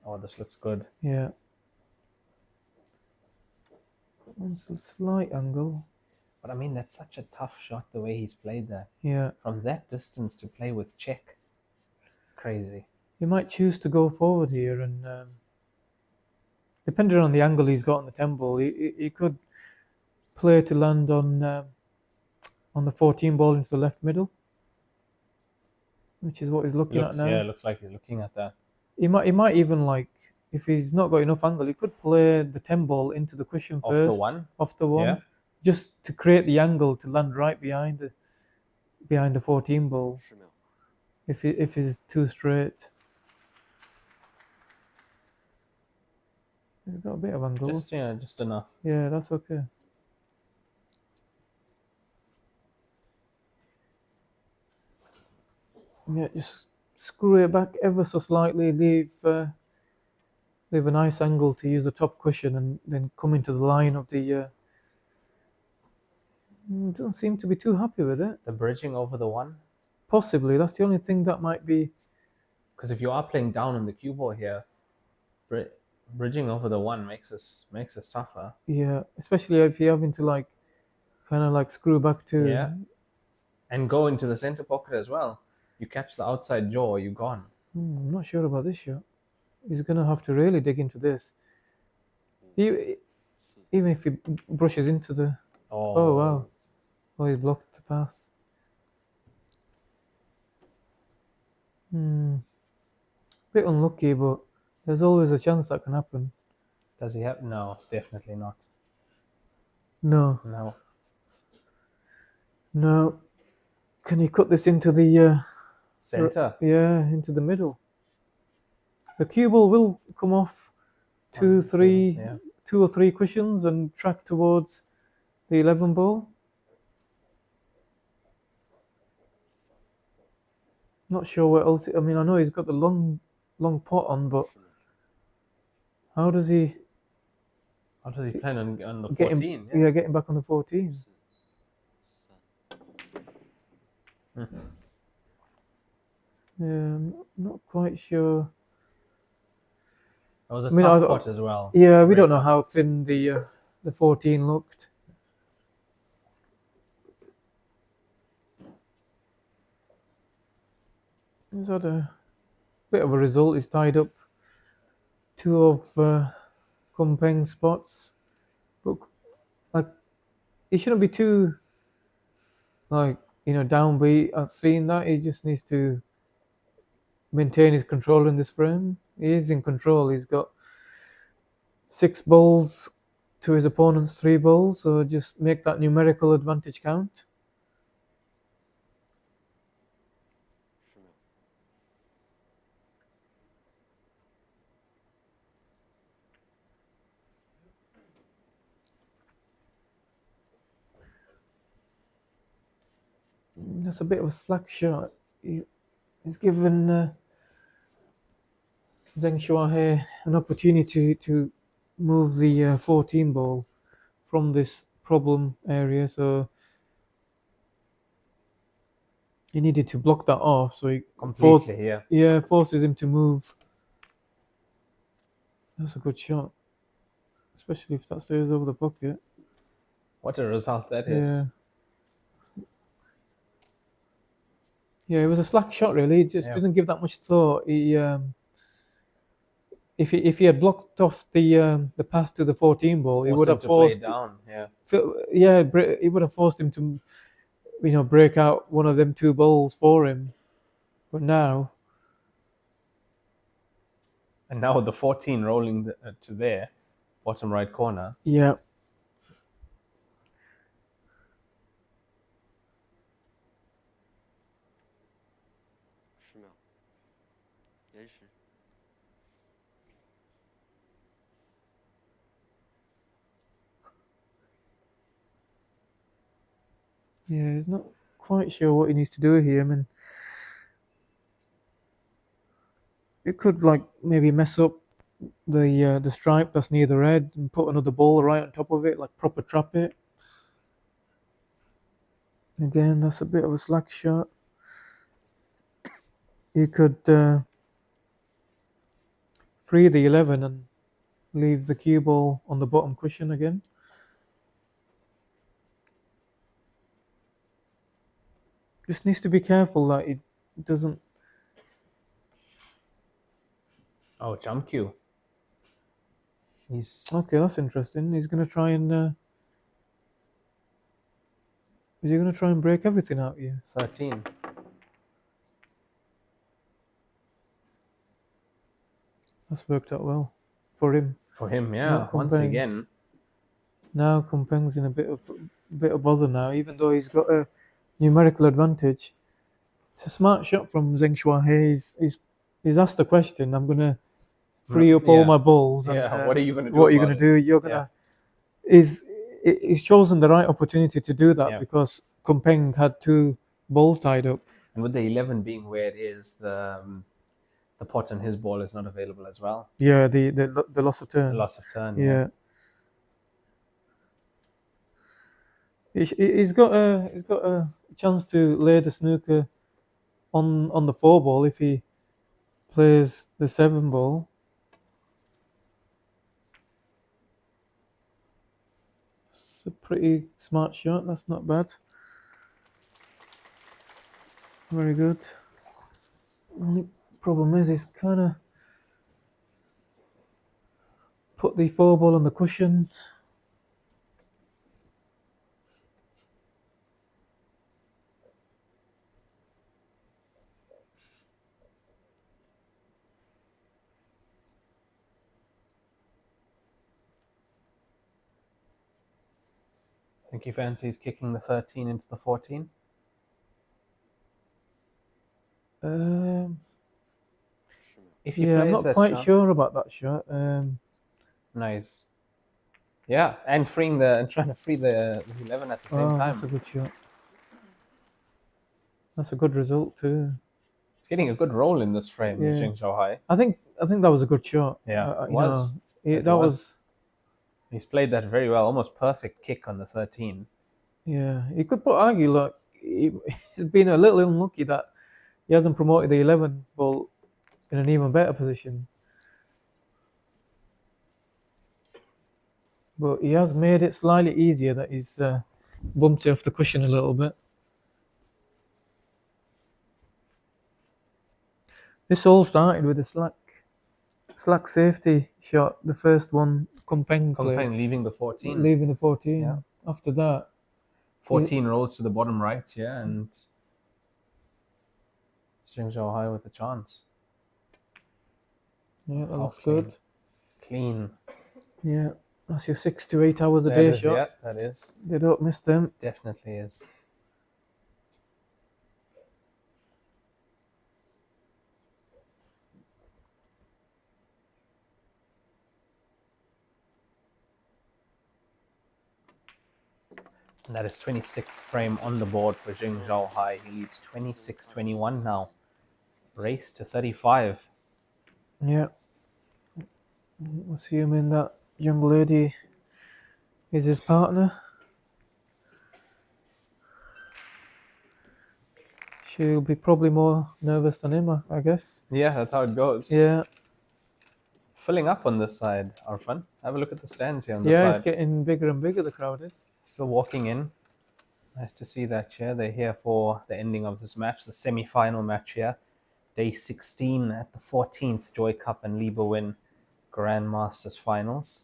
Oh, this looks good. Yeah. It's a slight angle. But I mean, that's such a tough shot, the way he's played that. Yeah. From that distance to play with check. Crazy. He might choose to go forward here, and depending on the angle he's got on the 10 ball, he could play to land on the 14 ball into the left middle, which is what he's looking at now. Yeah, it looks like he's looking at that. He might even, like, if he's not got enough angle, he could play the 10 ball into the cushion first. Off the one. Yeah. Just to create the angle to land right behind the 14 ball. If it's too straight. He's got a bit of angle. Just enough. Yeah, that's okay. Yeah, just screw it back ever so slightly, leave a nice angle to use the top cushion, and then come into the line of the... don't seem to be too happy with it. The bridging over the 1? Possibly, that's the only thing that might be... Because if you are playing down on the cue ball here, bridging over the 1 makes us tougher. Yeah, especially if you're having to like kind of like screw back to... Yeah. And go into the center pocket as well. You catch the outside jaw, you're gone. I'm not sure about this shot. He's going to have to really dig into this. Even if he brushes into the... Oh wow. Oh, he's blocked the pass. Bit unlucky, but there's always a chance that can happen. Does he have? No, definitely not. No. No. No. Can he cut this into the Center? Yeah, into the middle. The cue ball will come off two or three cushions and track towards the 11 ball. Not sure what else. I mean, I know he's got the long pot on, but how does he plan on the 14? Getting back on the 14. Yeah, not quite sure. That was a tough pot as well. Yeah, we don't know how thin the 14 looked. He's had a bit of a result. He's tied up two of Kumpeng's spots, but like he shouldn't be too downbeat at seeing that. He just needs to maintain his control in this frame. He is in control. He's got 6 balls to his opponent's 3 balls, so just make that numerical advantage count. That's a bit of a slack shot. He's given Zheng Shuahe an opportunity to move the 14 ball from this problem area, so he needed to block that off. So he forces him to move. That's a good shot, especially if that stays over the bucket. What a result that is. Yeah, it was a slack shot really. He just didn't give that much thought. He if he had blocked off the path to the 14 ball, he would have forced play down. he would have forced him to break out one of them 2 balls for him. But now, and now the 14 rolling to there, bottom right corner. Yeah. Yeah, he's not quite sure what he needs to do here. I mean, it could maybe mess up the stripe that's near the red and put another ball right on top of it, like proper trap it. Again, that's a bit of a slack shot. You could free the 11 and leave the cue ball on the bottom cushion again. Just needs to be careful that it doesn't. Oh, jump cue. He's okay. That's interesting. He's going to try and. Is he going to try and break everything out here? 13. That's worked out well for him. For him, yeah. Once again. Now Kumpeng's in a bit of bother now, even though he's got a numerical advantage. It's a smart shot from Zheng Shuahe. He's asked the question. I'm gonna free up all my balls. Yeah. And, what are you gonna do? What are you gonna do? You're gonna. He's chosen the right opportunity to do that because Kumpeng had 2 balls tied up. And with the 11 being where it is, the pot on his ball is not available as well. Yeah, the loss of turn. The loss of turn. Yeah. He's got a chance to lay the snooker on the 4 ball if he plays the 7 ball. It's a pretty smart shot. That's not bad. Very good. Only problem is he's kind of put the 4 ball on the cushion. Think he fancies kicking the 13 into the 14? If he Yeah, I'm plays not that quite shot, sure about that shot. nice. Yeah, and trying to free the 11 at the same time. That's a good shot. That's a good result too. He's getting a good roll in this frame, Yeah. Zheng Zhaohai. I think that was a good shot. Yeah, You know, it that was. He's played that very well, almost perfect kick on the 13. Yeah, you could argue like he's been a little unlucky that he hasn't promoted the 11 ball in an even better position. But he has made it slightly easier that he's bumped it off the cushion a little bit. This all started with a slack safety shot. The first one, Kompeng leaving the 14. Leaving the 14. Yeah. After that, 14 rolls to the bottom right, yeah, and Zheng Zhaohai with the chance. Yeah, that looks clean. good. Clean. Yeah, that's your 6 to 8 hours a day shot. Yeah, that is. They don't miss them. Definitely is. And that is 26th frame on the board for Zheng Zhaohai. He leads 26-21 now. Race to 35. Yeah. Assuming that young lady is his partner. She'll be probably more nervous than him, I guess. Yeah, that's how it goes. Yeah. Filling up on this side, Arfan. Have a look at the stands here on this Yeah, side. it's getting bigger and bigger, the crowd is. Still walking in. Nice to see that here. They're here for the ending of this match, the semi-final match here. Day 16 at the 14th Joy Cup and Liber Win Grandmasters Finals.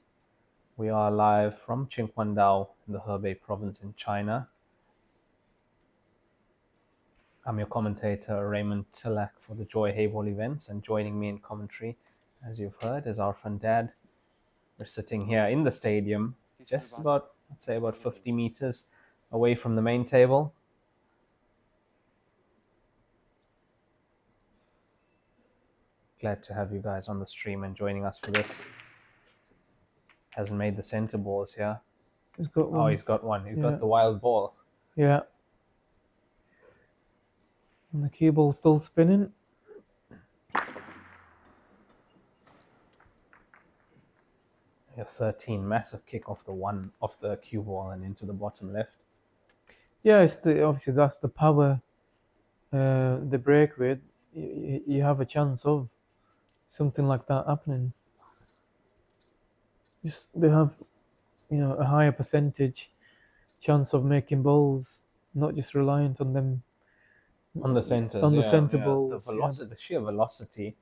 We are live from Qinhuangdao in the Hebei province in China. I'm your commentator, Raymond Tillack, for the Joy Heyball events, and joining me in commentary, as you've heard, is Arfan Dad. We're sitting here in the stadium, just about, let's say, about 50 meters away from the main table. Glad to have you guys on the stream and joining us for this. Hasn't made the center balls here. He's got one. Oh, he's got one. He's got the wild ball. Yeah. And the cue ball's still spinning. Yeah, 13, massive kick off the cue ball and into the bottom left. Yeah, it's obviously that's the power they break with. You have a chance of something like that happening. They have, a higher percentage chance of making balls, not just reliant on them. On the centers, on the center balls. The velocity, the sheer velocity.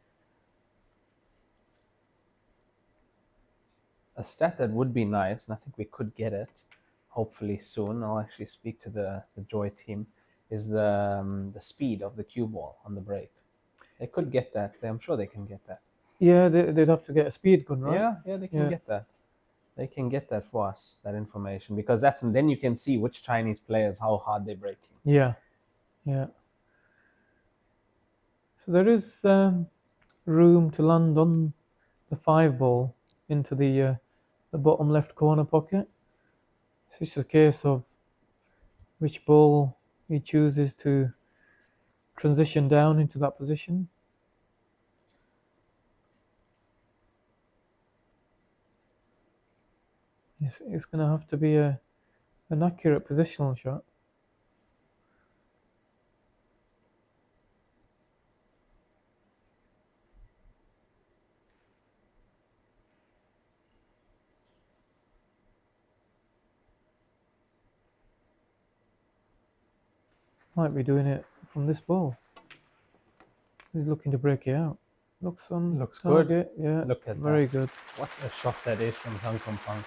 A stat that would be nice, and I think we could get it, hopefully soon. I'll actually speak to the Joy team. Is the speed of the cue ball on the break? They could get that. I'm sure they can get that. Yeah, they'd have to get a speed gun, right? Yeah, they can get that. They can get that for us, that information, because then you can see which Chinese players, how hard they're breaking. Yeah. So there is room to land on the 5 ball into the bottom left corner pocket. It's just a case of which ball he chooses to transition down into that position. It's going to have to be an accurate positional shot. Might be doing it from this ball. He's looking to break it out. Looks target. Good. Yeah, look at very that. good. What a shot that is from Zhang Kompang.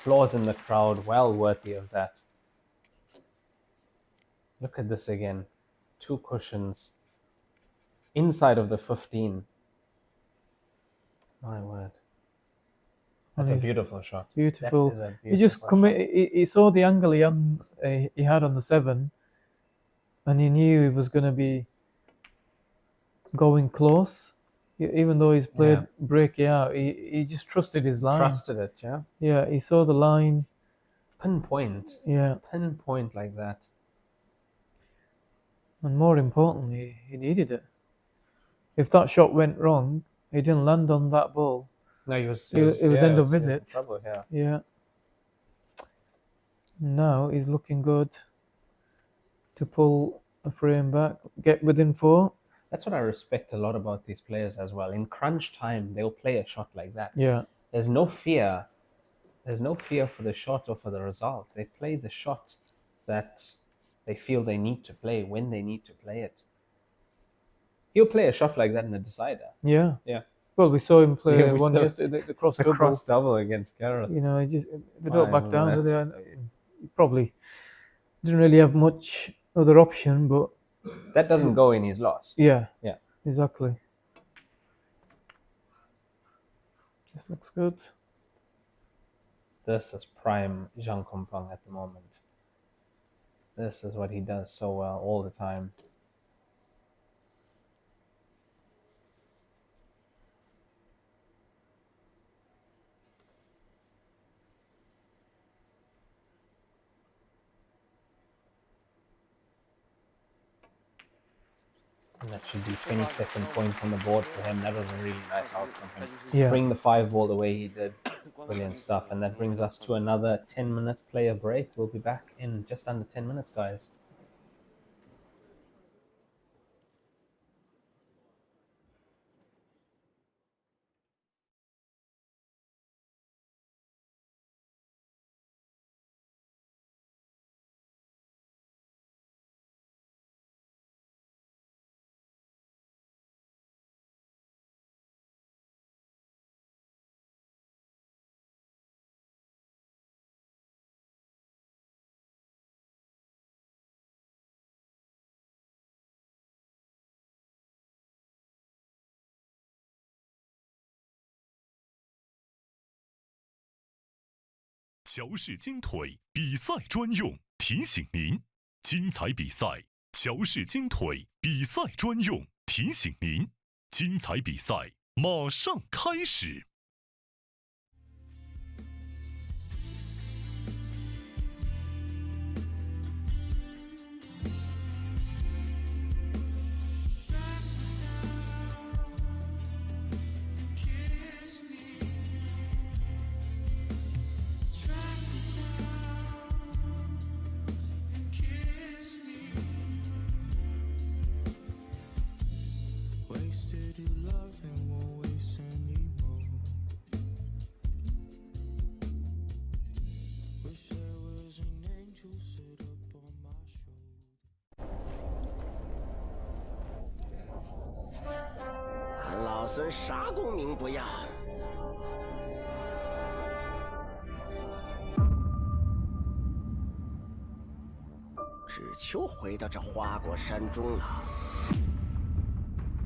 Applause in the crowd, well worthy of that. Look at this again. 2 cushions inside of the 15. My word. That's a beautiful shot. Beautiful. That is a He just beautiful shot. he saw the angle he had on the 7, and he knew he was going to be going close. Even though he's played breaky out, he just trusted his line. Trusted it, yeah. Yeah, he saw the line. Pinpoint. Yeah. Pinpoint like that. And more importantly, he needed it. If that shot went wrong, he didn't land on that ball. No, it was end of visit. Trouble, yeah. Yeah. Now he's looking good to pull a frame back, get within 4. That's what I respect a lot about these players as well. In crunch time, they'll play a shot like that. Yeah. There's no fear. There's no fear for the shot or for the result. They play the shot that they feel they need to play when they need to play it. He'll play a shot like that in a decider. Yeah. Yeah. Well, we saw him play one yesterday, the cross double. Cross double against Gareth. You know, they don't back down, do they? He probably didn't really have much other option, but that doesn't go in, he's lost. Yeah. Yeah. Exactly. This looks good. This is prime Zhang Kompang at the moment. This is what he does so well all the time. And that should be 22nd point on the board for him. That was a really nice outcome from him. Yeah. Bring the 5 ball the way he did. Brilliant stuff. And that brings us to another 10-minute player break. We'll be back in just under 10 minutes, guys.乔氏金腿比赛专用，提醒您：精彩比赛，乔氏金腿比赛专用，提醒您：精彩比赛马上开始。俺老孙啥功名不要，只求回到这花果山中了，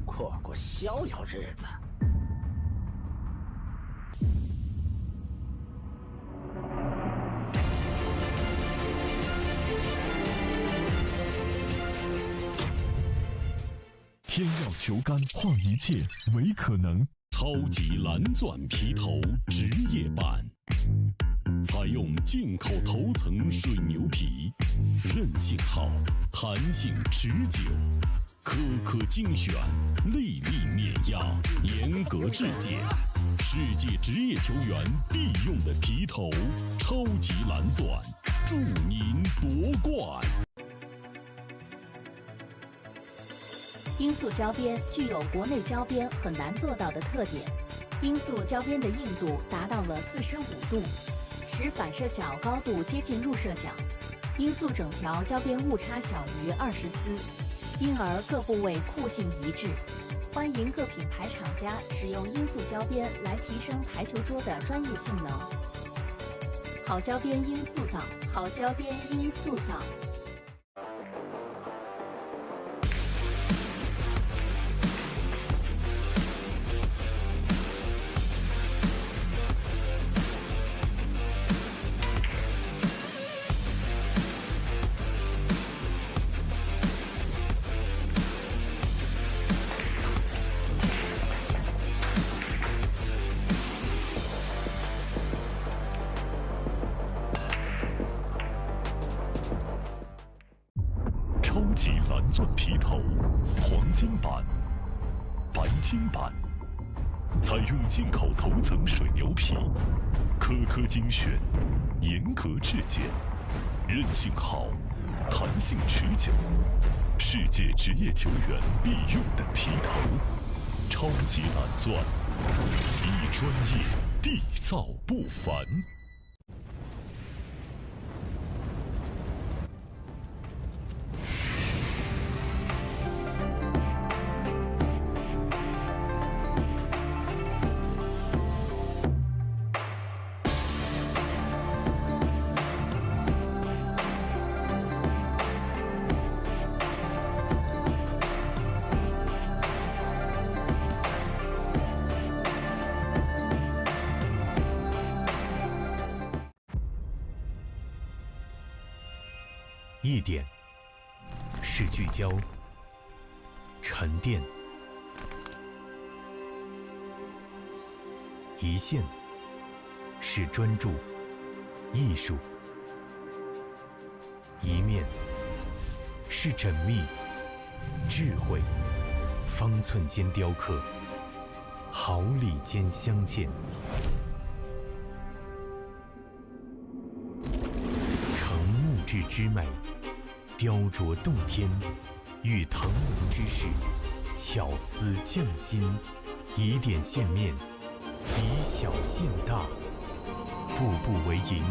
过逍遥日子。天要求杆，换一切为可能。超级蓝钻皮头职业版，采用进口头层水牛皮，韧性好，弹性持久，颗颗精选，粒粒碾压，严格质检，世界职业球员必用的皮头，超级蓝钻，祝您夺冠。罂粟胶边具有国内胶边很难做到的特点，罂粟胶边的硬度达到了45度，使反射角高度接近入射角。罂粟整条胶边误差小于20丝，因而各部位酷性一致。欢迎各品牌厂家使用罂粟胶边来提升台球桌的专业性能。好胶边罂粟皂，好胶边罂粟皂。级蓝钻皮头，黄金版、白金版，采用进口头层水牛皮，颗颗精选，严格质检，韧性好，弹性持久，世界职业球员必用的皮头，超级蓝钻，一专业，缔造不凡。一点是聚焦、沉淀；一线是专注、艺术；一面是缜密、智慧。方寸间雕刻，毫厘间镶嵌。成木质之美，雕琢洞天；遇腾龙之势，巧思匠心。以点线面，以小线大，步步为营，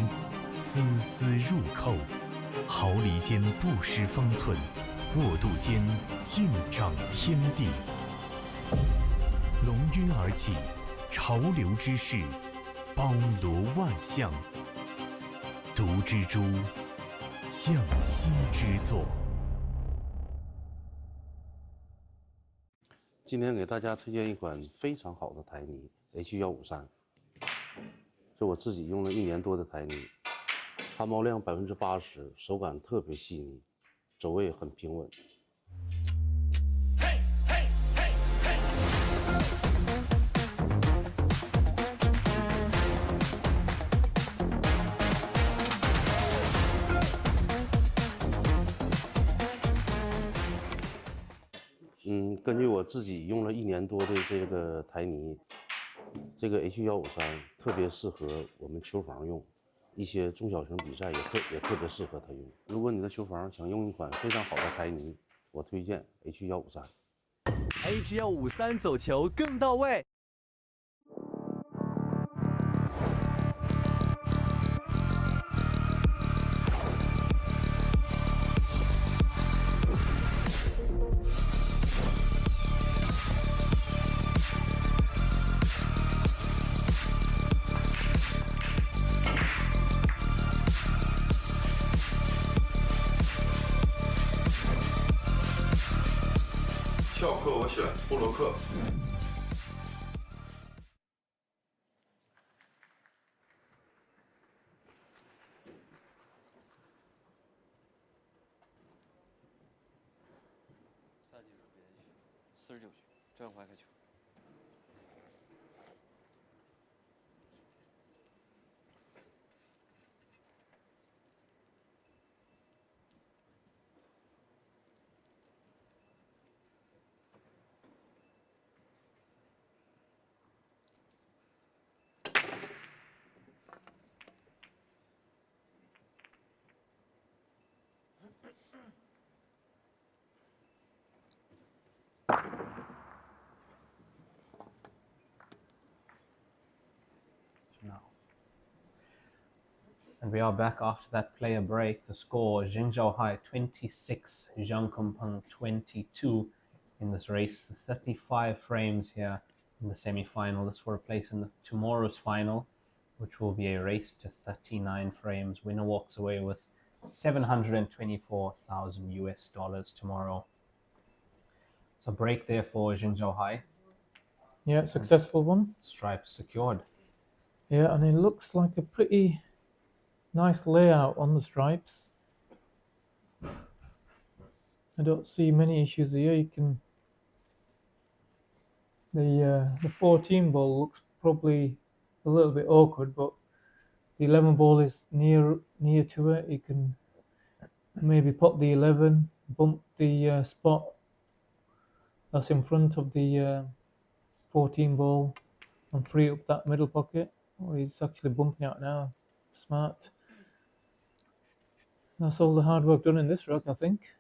丝丝入扣。毫厘间不失方寸，握度间尽长天地。龙跃而起，潮流之势，包罗万象。读之珠，匠心之作。今天给大家推荐一款非常好的台泥 H153，这我自己用了1年多的台泥，汗毛量80%，手感特别细腻，走位很平稳。根据我自己用了1年多的这个台泥，这个 H153特别适合我们球房用，一些中小型比赛也特别适合它用。如果你的球房想用一款非常好的台泥，我推荐 H153。H153走球更到位。翘课我选布洛克。下技术别49局，这样快开球。And we are back after that player break. The score, Jingzhou Hai 26, Zhang Kunpeng 22 in this race. 35 frames here in the semi-final. This for a place in tomorrow's final, which will be a race to 39 frames. Winner walks away with $724,000 US tomorrow. So break there for Jingzhou Hai. Yeah, successful one. Stripes secured. Yeah, and it looks like a pretty nice layout on the stripes. I don't see many issues here. You can the 14 ball looks probably a little bit awkward, but the 11 ball is near to it. You can maybe pop the 11 bump the spot that's in front of the 14 ball and free up that middle pocket. Oh, he's actually bumping out now. Smart. That's all the hard work done in this ruck, I think.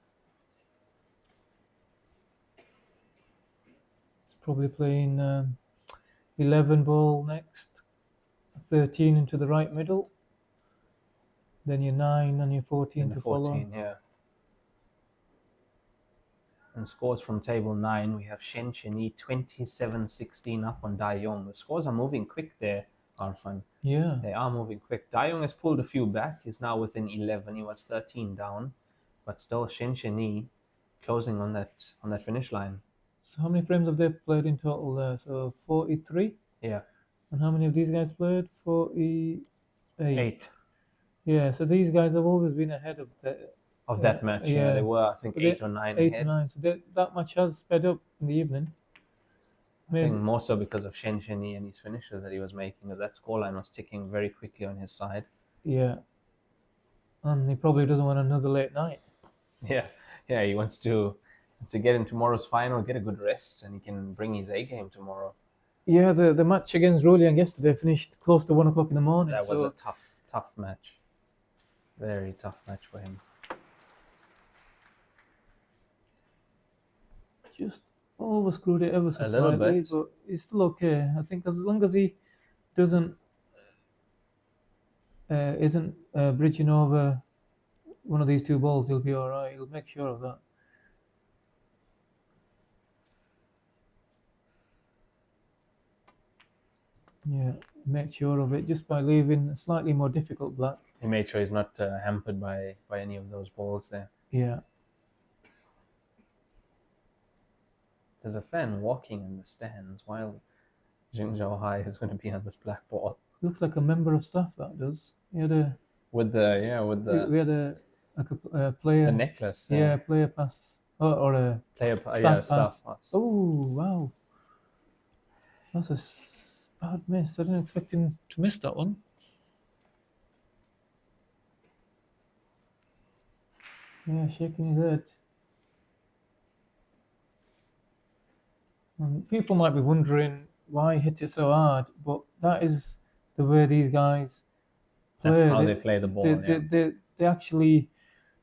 It's probably playing 11 ball next, 13 into the right middle, then your 9 and your 14 And to 14, follow. yeah. And scores from table 9, we have Shen Cheni 27-16 up on Dai Yong. The scores are moving quick there, Arfan. Yeah. They are moving quick. Dai Yong has pulled a few back. He's now within 11. He was 13 down. But still, Shen Cheni closing on that finish line. So how many frames have they played in total there? So 43? Yeah. And how many of these guys played? 48. 8. Yeah, so these guys have always been ahead of that match. Yeah, they were, I think, 8 or 9 8 ahead. or 9. So that match has sped up in the evening. I think more so because of Shen Cheni and his finishes that he was making. That scoreline was ticking very quickly on his side. Yeah. And he probably doesn't want another late night. Yeah, he wants to get in tomorrow's final, get a good rest, and he can bring his A game tomorrow. Yeah, the match against Roliang yesterday finished close to 1 o'clock in the morning. That was a tough match. Very tough match for him. Just over screwed it ever so A little slightly, bit. but he's still okay. I think as long as he isn't bridging over one of these two balls, he'll be all right. He'll make sure of that. Yeah, make sure of it just by leaving a slightly more difficult black. He made sure he's not hampered by any of those balls there. Yeah. There's a fan walking in the stands while Jing Zhao Hai is going to be on this black ball. Looks like a member of staff that does. He had a we had a player. The necklace. Yeah, player pass or a staff pass. Oh wow, that's a bad miss. I didn't expect him to miss that one. Yeah, shaking his head. And people might be wondering why he hit it so hard, but that is the way these guys play. That's how they play the ball. They actually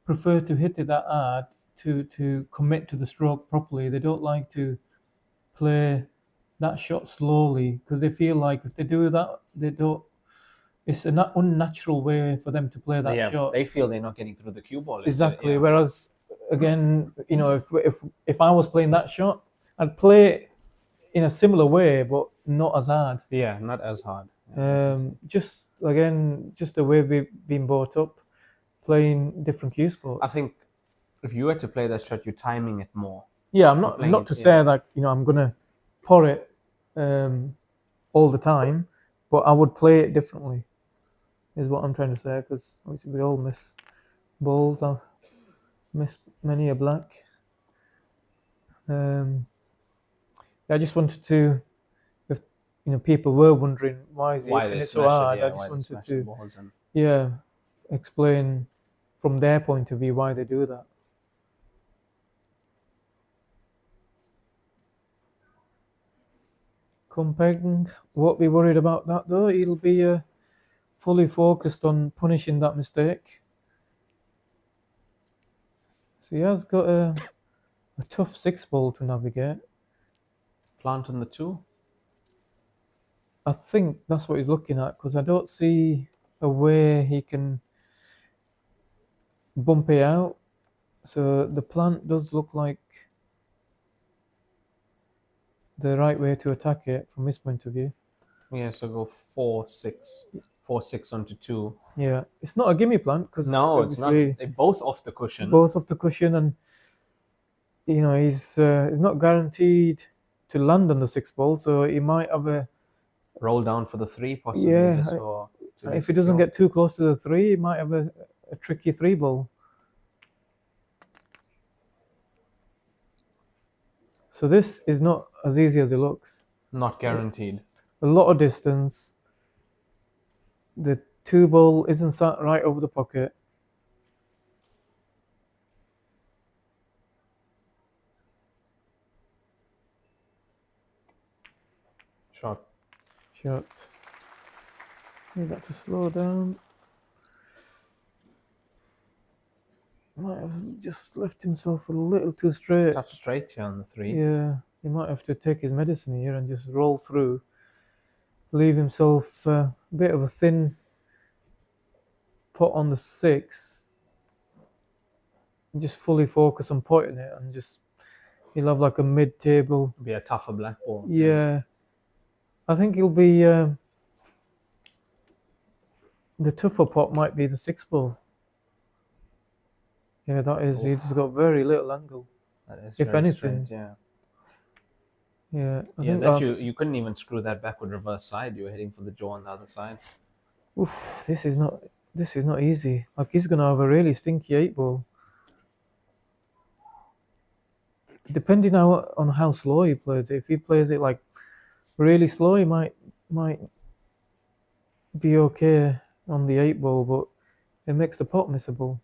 prefer to hit it that hard to commit to the stroke properly. They don't like to play that shot slowly because they feel like if they do that, they don't. It's an unnatural way for them to play that shot. They feel they're not getting through the cue ball. Exactly. Whereas, again, you know, if I was playing that shot, I'd play it in a similar way, but not as hard. Yeah, not as hard. Just the way we've been brought up, playing different cue sports. I think if you were to play that shot, you're timing it more. Yeah, I'm not to say that I'm gonna pour it all the time, but I would play it differently. Is what I'm trying to say, because obviously we all miss balls. I've missed many a black. I just wanted to, if people were wondering why is he hitting it so hard, I just wanted to, explain from their point of view why they do that. Kompeng won't be worried about that though. He'll be fully focused on punishing that mistake. So he has got a tough 6 ball to navigate. Plant on the 2? I think that's what he's looking at, because I don't see a way he can bump it out. So the plant does look like the right way to attack it from his point of view. Yeah, so go 4-6. 4-6 onto 2. Yeah, it's not a gimme plant because no, it's not. They're both off the cushion. Both off the cushion, and he's not guaranteed to land on the 6 ball, so he might have a roll down for the 3 possibly. Yeah, just for if he doesn't get too close to the 3, he might have a tricky 3 ball. So this is not as easy as it looks. Not guaranteed. A lot of distance. The 2 ball isn't sat right over the pocket. Shot. Shot. He's got to slow down. Might have just left himself a little too straight. Touch straight here on the 3. Yeah, he might have to take his medicine here and just roll through. Leave himself a bit of a thin pot on the 6. Just fully focus on putting it and just he'll have like a mid-table. Be a tougher black ball. Yeah. I think he'll be the tougher pot might be the 6 ball. Yeah, that is. He's got very little angle. That is if very anything. straight, yeah. Yeah. I Yeah, think that you couldn't even screw that backward reverse side. You were heading for the jaw on the other side. Oof, this is not easy. Like he's gonna have a really stinky 8 ball. Depending on how slow he plays it. If he plays it like really slow, he might be okay on the 8 ball, but it makes the pot missable.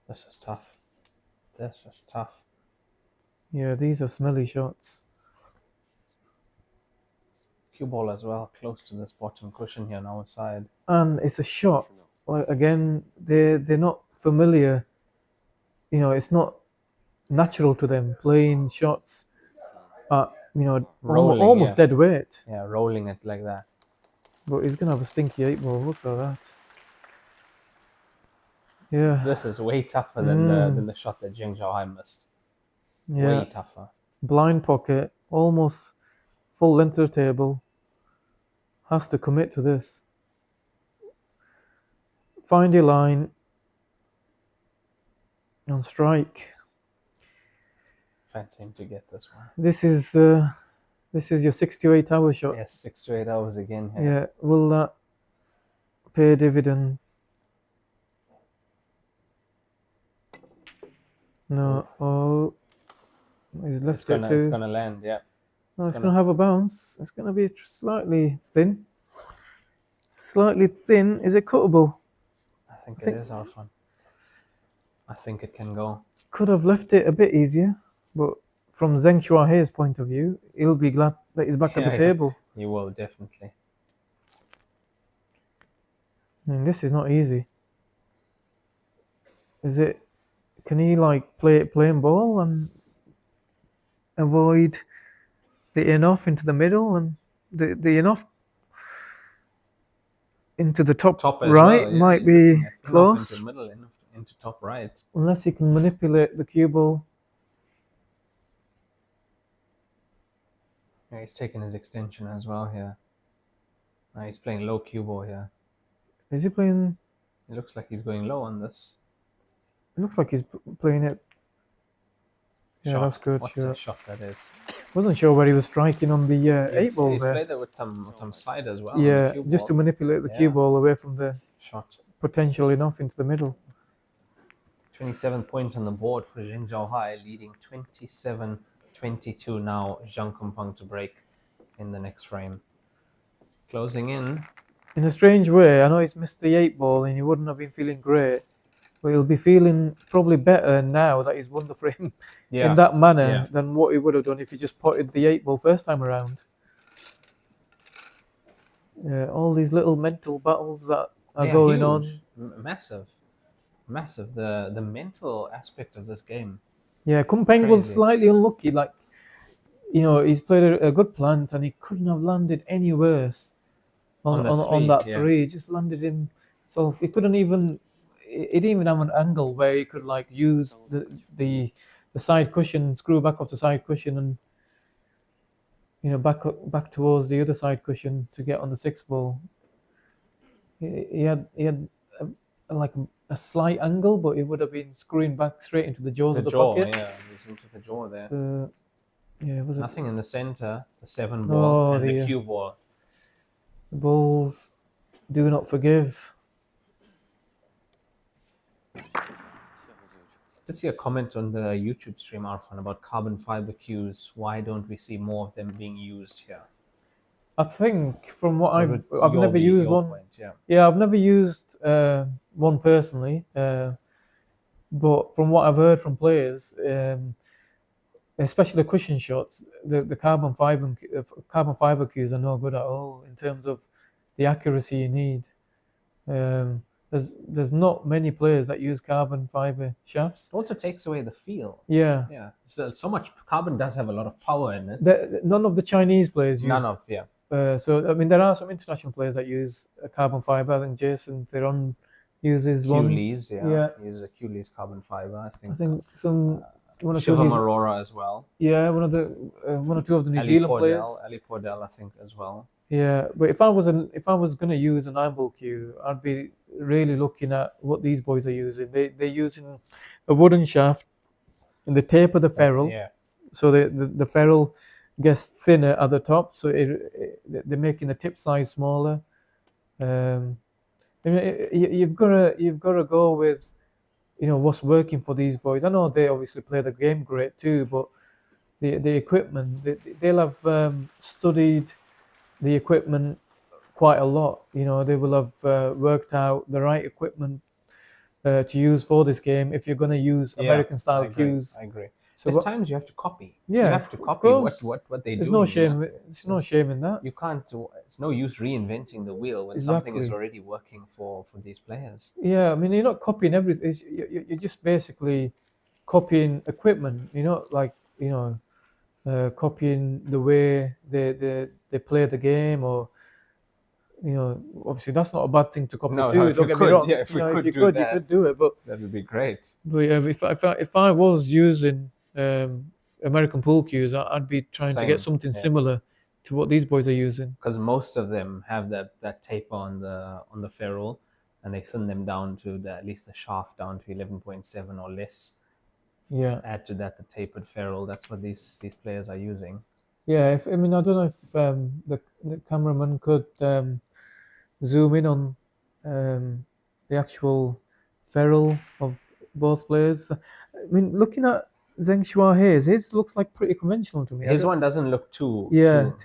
This is tough. This is tough. Yeah, these are smelly shots. Cue ball as well, close to this bottom cushion here on our side. And it's a shot. Like again, they're not familiar. You know, it's not natural to them playing shots at Rolling, almost dead weight. Yeah, rolling it like that. But he's gonna have a stinky 8 ball. Look at that. Yeah. This is way tougher than the shot that Zheng Zhaohai missed. Yeah. Way tougher. Blind pocket, almost full length of the table. Has to commit to this. Find your line and strike. Fancy him to get this one. This is your 6 to 8 hour shot. Yes, 6 to 8 hours again here. Yeah. Will that pay dividend? No. Oh, he's left it too. It's gonna land. Yeah. No, it's gonna have a bounce. It's gonna be slightly thin. Slightly thin. Is it cuttable? I think it is, Arfan. I think it can go. Could have left it a bit easier, but from Zheng Zhaohai's point of view, he'll be glad that he's back at the table. He will, definitely. I mean, this is not easy. Is it? Can he like play it plain ball and avoid the in-off into the middle and the in-off into the top right well, yeah. might be close. Into middle, into top right. Unless he can manipulate the cue ball. Yeah, he's taking his extension as well here. Now he's playing low cue ball here. Is he playing? It looks like he's going low on this. It looks like he's playing it. Yeah, Shot. that's good. What Sure. a shot that is. Wasn't sure where he was striking on the 8 ball He's there. played it with some side as well. Yeah, cue just ball. to manipulate the cue ball away from the shot. Potential enough into the middle. 27 point on the board for Zheng Zhaohai, leading 27-22 now. Zhang Kumpang to break in the next frame. Closing in. In a strange way, I know he's missed the 8 ball and he wouldn't have been feeling great, but he'll be feeling probably better now that he's won the frame in that manner than what he would have done if he just potted the 8 ball first time around. Yeah, all these little mental battles that are going huge. on. Massive. Massive. The mental aspect of this game. Yeah, Kumpang was slightly unlucky. Like, you know, he's played a good plant and he couldn't have landed any worse on that three. He just landed himself. He couldn't even. He didn't even have an angle where he could like use the side cushion, screw back off the side cushion, and back towards the other side cushion to get on the 6 ball. He had a slight angle, but it would have been screwing back straight into the jaws of the pocket. Yeah, it was into the jaw there. So, yeah, was nothing in the center. The 7 ball and the cue ball. The balls do not forgive. Did see a comment on the YouTube stream, Arfan, about carbon fiber cues. Why don't we see more of them being used here? I think from what I've never used one. Point, yeah, I've never used one personally, but from what I've heard from players, especially the cushion shots, the carbon fiber cues are no good at all in terms of the accuracy you need. There's not many players that use carbon fiber shafts. It also takes away the feel. Yeah. Yeah. So much carbon does have a lot of power in it. None of the Chinese players use. None of, yeah. So I mean, there are some international players that use carbon fiber. I think Jason Theron uses one. Q-Lees, yeah. Uses a Q-Lees carbon fiber. I think some one or two. Shivam Arora as well. Yeah, one or two of the New Zealand players. Ali Pordell, I think, as well. Yeah, but if I was gonna use a 9-ball cue, I'd be really looking at what these boys are using. They're using a wooden shaft, and they taper the ferrule. Yeah. So the ferrule gets thinner at the top, so they're making the tip size smaller. You've got to go with, what's working for these boys. I know they obviously play the game great too, but the equipment, they'll have studied the equipment quite a lot. They will have worked out the right equipment to use for this game if you're going to use American style cues. I agree. So There's times you have to copy. Yeah, you have to copy what they do. There's no shame. There's no shame in that. You can't. It's no use reinventing the wheel when something is already working for these players. Yeah, I mean, you're not copying everything. You're just basically copying equipment. Copying the way they play the game, or obviously that's not a bad thing to copy too. Don't get me wrong. Yeah, if you could do it, but that would be great. But yeah, if I was using American pool cues, I'd be trying to get something similar to what these boys are using. Because most of them have that taper on the ferrule, and they thin them down to at least the shaft down to 11.7 or less. Yeah. Add to that the tapered ferrule. That's what these players are using. Yeah. I don't know if the cameraman could zoom in on the actual ferrule of both players. I mean, looking at Zheng Shuahe's, his looks like pretty conventional to me. His one doesn't look too down.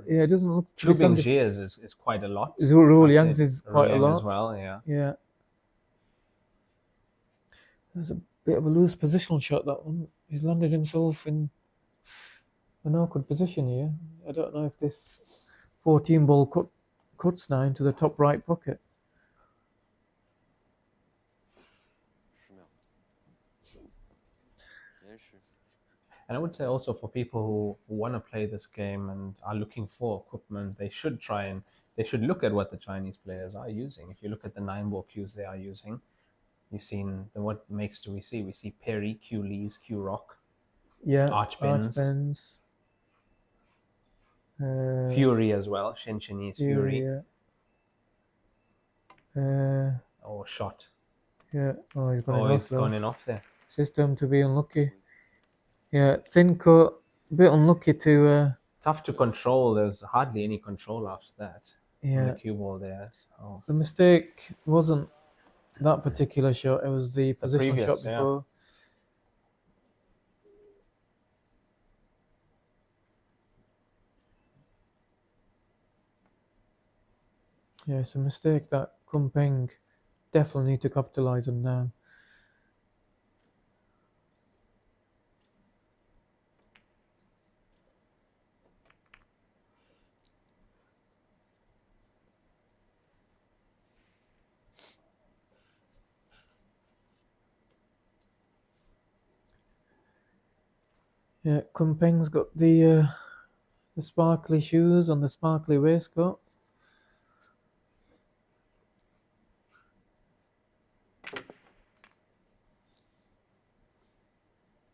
Yeah, it doesn't look. Chu Bingzhe's is quite a lot. Zhu Liang's is quite a lot as well. Yeah. Yeah. There's a bit of a loose positional shot, that one. He's landed himself in an awkward position here. I don't know if this 14-ball cuts now into the top right pocket. And I would say also for people who want to play this game and are looking for equipment, they should look at what the Chinese players are using. If you look at the 9-ball cues they are using, you've seen what makes do we see? We see Perry, Q-Lees, Q-Rock, Archbends, Fury as well, Shenzhenese Fury. Yeah. Shot. Yeah. Oh, he's gone in off there. System to be unlucky. Yeah, thin cut, a bit unlucky to... Tough to control. There's hardly any control after that. Yeah. On the cue ball there. So. The mistake wasn't that particular shot. It was the positional shot before. Yeah, it's a mistake that Kumpeng definitely need to capitalize on now. Yeah, Kumpeng's got the sparkly shoes on the sparkly waistcoat. I've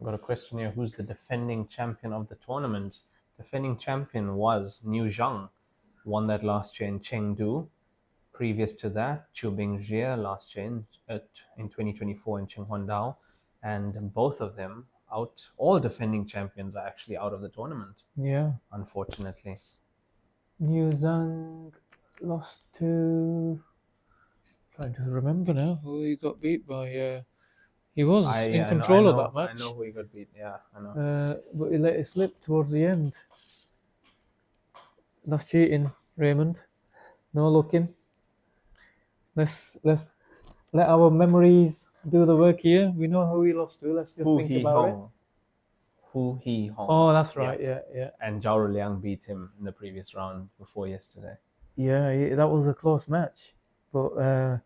got a question here. Who's the defending champion of the tournament? Defending champion was Niu Zhang, won that last year in Chengdu. Previous to that, Chu Bingzhe last year in 2024 in Qinhuandao. And both of them all defending champions are actually out of the tournament. Yeah. Unfortunately. Niu Zhang lost to... trying to remember now who he got beat by. He was in control of that match. I know who he got beat, yeah, I know. But he let it slip towards the end. That's cheating, Raymond. No looking. Let's let our memories do the work here. We know who he lost to. Let's just think about it. Hu He Hong. Oh, that's right. Yeah. And Zhao Liang beat him in the previous round before yesterday. Yeah, that was a close match. But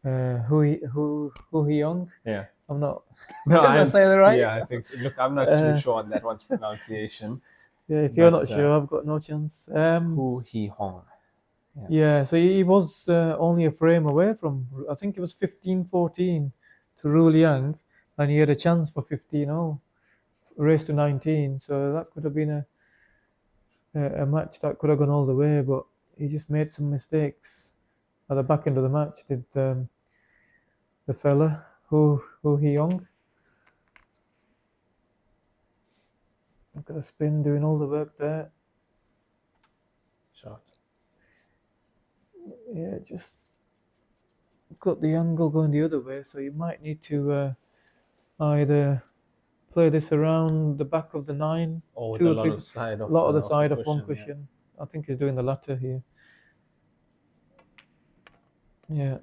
Hu He-young? Yeah. I'm not. No, Did I say that right? Yeah, I think so. Look, I'm not too sure on that one's pronunciation. Yeah, if you're not sure, I've got no chance. Hu He Hong. Yeah, so he was only a frame away from, I think it was 15-14 to Ru Liang, and he had a chance for 15-all, race to 19. So that could have been a match that could have gone all the way, but he just made some mistakes at the back end of the match. Did the fella Hu He-young? Look at the spin, doing all the work there. Shot. Yeah, just got the angle going the other way, so you might need to either play this around the back of the 9, or two a or lot three, of side of lot the, of the side of one cushion, cushion. I think he's doing the latter here. Yeah.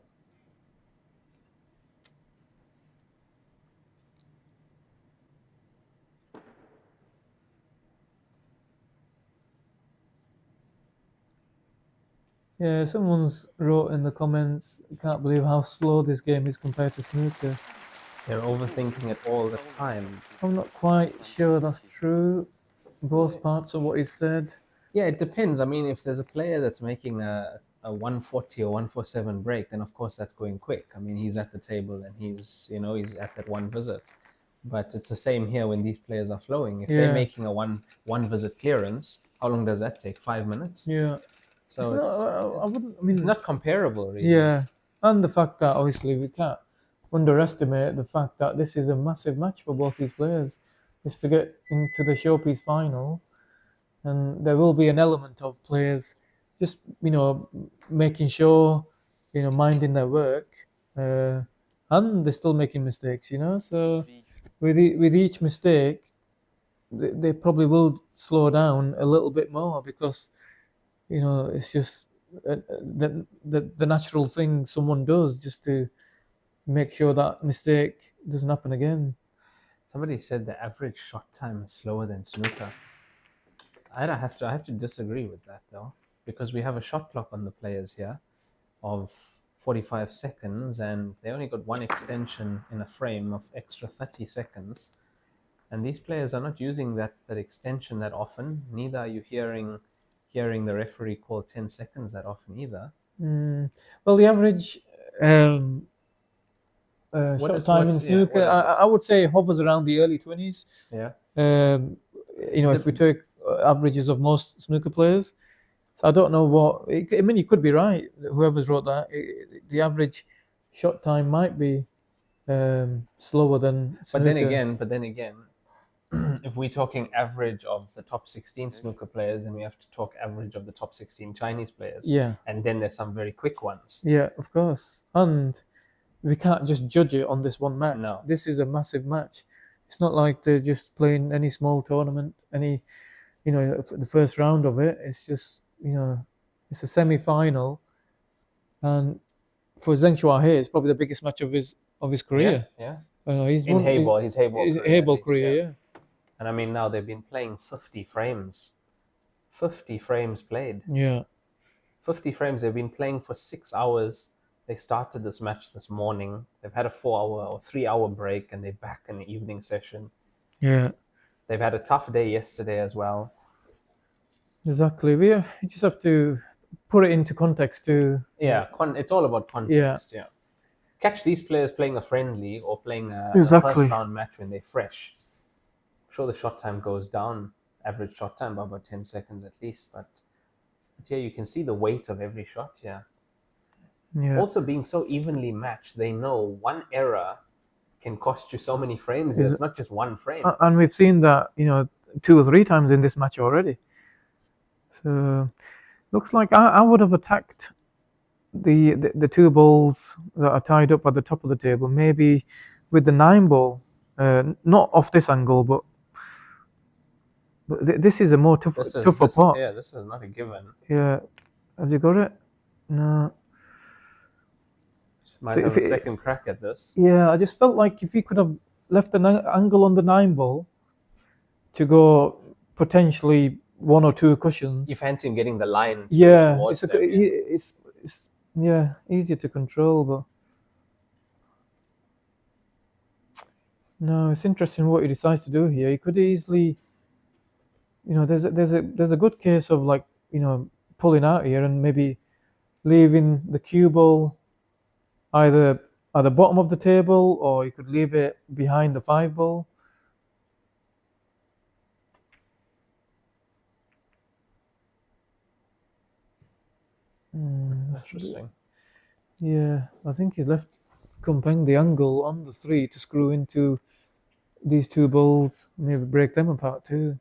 Yeah, someone's wrote in the comments, can't believe how slow this game is compared to snooker. They're overthinking it all the time. I'm not quite sure that's true, both parts of what he said. Yeah, it depends. I mean, if there's a player that's making a 140 or 147 break, then of course that's going quick. I mean, he's at the table and he's at that one visit. But it's the same here when these players are flowing. If they're making a one visit clearance, how long does that take? 5 minutes? Yeah. So it's not comparable, really. Yeah, and the fact that obviously we can't underestimate the fact that this is a massive match for both these players. It's to get into the showpiece final, and there will be an element of players just making sure, minding their work, and they're still making mistakes. So with each mistake, they probably will slow down a little bit more because. It's just the natural thing someone does just to make sure that mistake doesn't happen again. Somebody said the average shot time is slower than snooker. I have to disagree with that though, because we have a shot clock on the players here of 45 seconds, and they only got one extension in a frame of extra 30 seconds, and these players are not using that extension that often. Neither are you hearing the referee call 10 seconds that often either. Well, the average shot time in snooker, I would say hovers around the early 20s. Yeah. If we take averages of most snooker players. So I don't know what... I mean, you could be right, whoever's wrote that. The average shot time might be slower than snooker. But then again, if we're talking average of the top 16 snooker players, then we have to talk average of the top 16 Chinese players. Yeah. And then there's some very quick ones. Yeah, of course. And we can't just judge it on this one match. No. This is a massive match. It's not like they're just playing any small tournament, the first round of it. It's just, it's a semi-final. And for Zheng Shuahe, it's probably the biggest match of his career. Yeah. He's in Heyball, his Heyball career, yeah. And I mean, now they've been playing 50 frames. 50 frames played. Yeah. 50 frames. They've been playing for 6 hours. They started this match this morning. They've had a 4-hour or 3-hour break, and they're back in the evening session. Yeah. They've had a tough day yesterday as well. Exactly. You just have to put it into context too. Yeah, it's all about context. Yeah. Catch these players playing a friendly or playing a first round match when they're fresh. I'm sure the shot time goes down, average shot time by about 10 seconds at least. But yeah, you can see the weight of every shot. Yeah. Also, being so evenly matched, they know one error can cost you so many frames. It's not just one frame. And we've seen that 2 or 3 times in this match already. So looks like I would have attacked the 2 balls that are tied up at the top of the table, maybe with the 9 ball, not off this angle, but this is a more tougher pot. Yeah, this is not a given. Yeah, has he got it? No. Might have a second crack at this. Yeah, I just felt like if he could have left an angle on the 9 ball, to go potentially 1 or 2 cushions. You fancy him getting the line Yeah, towards it's, them, it's yeah, easier to control, but no, it's interesting what he decides to do here. He could easily, you know, there's a good case of like, you know, pulling out here and maybe leaving the cue ball either at the bottom of the table, or you could leave it behind the 5 ball. Interesting. Yeah, I think he's left Kumpeng the angle on the 3 to screw into these 2 balls, maybe break them apart too.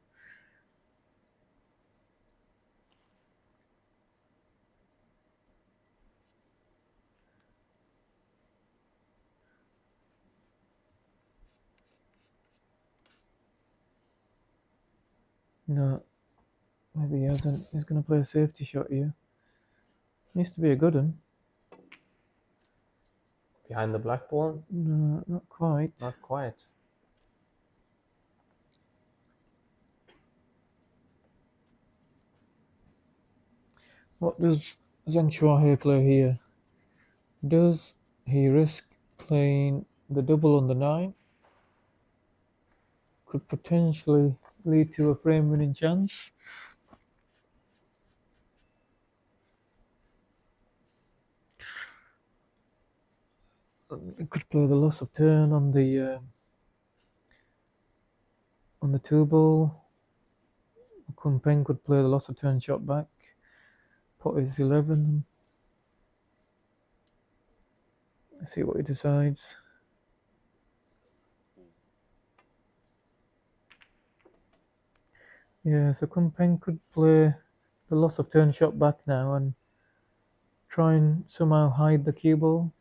No, maybe he hasn't. He's going to play a safety shot here. Needs to be a good one. Behind the black ball? No, not quite. Not quite. What does Zhang Shuahe play here? Does he risk playing the double on the 9? Could potentially lead to a frame winning chance. He could play the loss of turn on the 2 ball. Kumpeng could play the loss of turn shot back. Pot is 11. Let's see what he decides. Yeah, so Kumpeng could play the loss of turn shot back now and try and somehow hide the cue ball.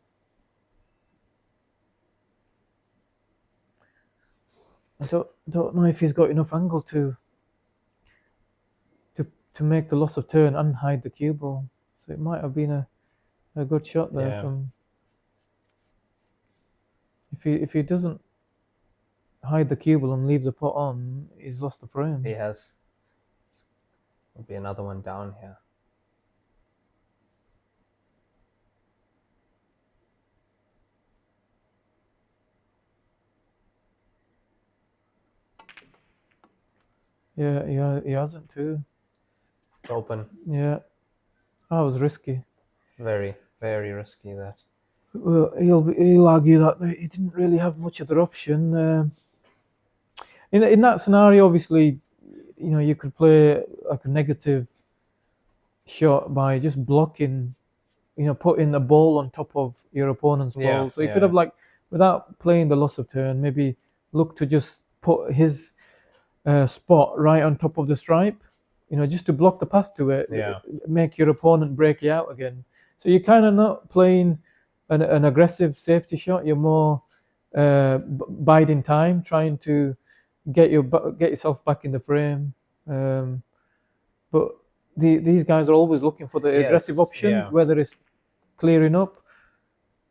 I don't know if he's got enough angle to make the loss of turn and hide the cue ball. So it might have been a good shot there from. If he doesn't hide the cue ball and leave the pot on, he's lost the frame. He has. There'll be another one down here. Yeah, he hasn't too. It's open. Yeah, that was risky. Very, very risky that. Well, he'll argue that he didn't really have much other option. In that scenario, obviously, you know, you could play like a negative shot by just blocking, you know, putting a ball on top of your opponent's ball. So you could have, like, without playing the loss of turn, maybe look to just put his spot right on top of the stripe, you know, just to block the pass to it, make your opponent break you out again. So you're kind of not playing an aggressive safety shot. You're more biding time, trying to get yourself back in the frame. But these guys are always looking for the aggressive option, whether it's clearing up.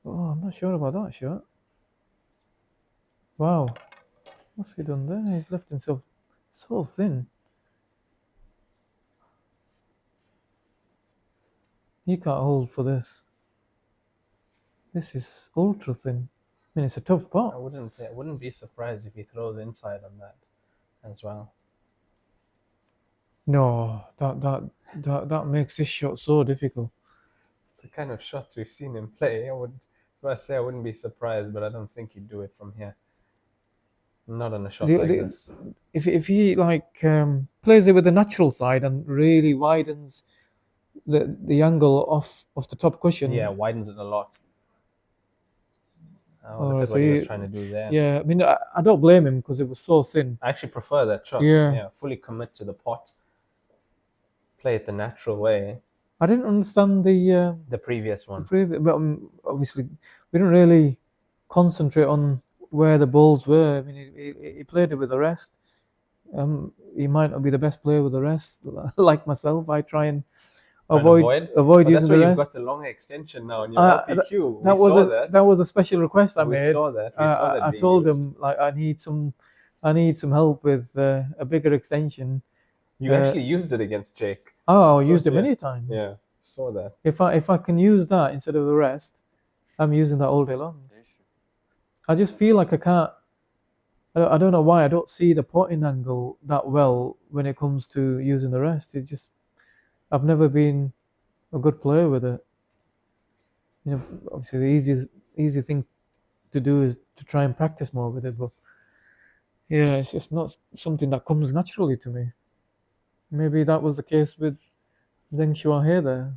Oh, I'm not sure about that shot. Wow, what's he done there? He's left himself so thin. You can't hold for this. This is ultra thin. I mean, it's a tough pot. I wouldn't be surprised if he throws inside on that as well. No, that makes this shot so difficult. It's the kind of shots we've seen him play. I wouldn't be surprised, but I don't think he'd do it from here. Not on a shot like this. If he like plays it with the natural side and really widens the angle off the top cushion. Yeah, widens it a lot. Look at what he was trying to do there. Yeah, I mean, I don't blame him because it was so thin. I actually prefer that shot. Yeah, fully commit to the pot. Play it the natural way. I didn't understand the previous one. But obviously, we didn't really concentrate on where the balls were. I mean, he played it with the rest. He might not be the best player with the rest. Like myself, I try and avoid using that's the why rest. you've got the long extension now in your LPQ. That was a special request I made. We saw that. I told him, like, I need some I need some help with a bigger extension. You actually used it against Jake. Oh, I So, used it yeah. many times. Yeah, saw that. If I can use that instead of the rest, I'm using that all day long. I just feel like I can't. I don't know why I don't see the potting angle that well when it comes to using the rest. It's just I've never been a good player with it. You know, obviously the easy thing to do is to try and practice more with it, but yeah, it's just not something that comes naturally to me. Maybe that was the case with Zheng Shuahe there.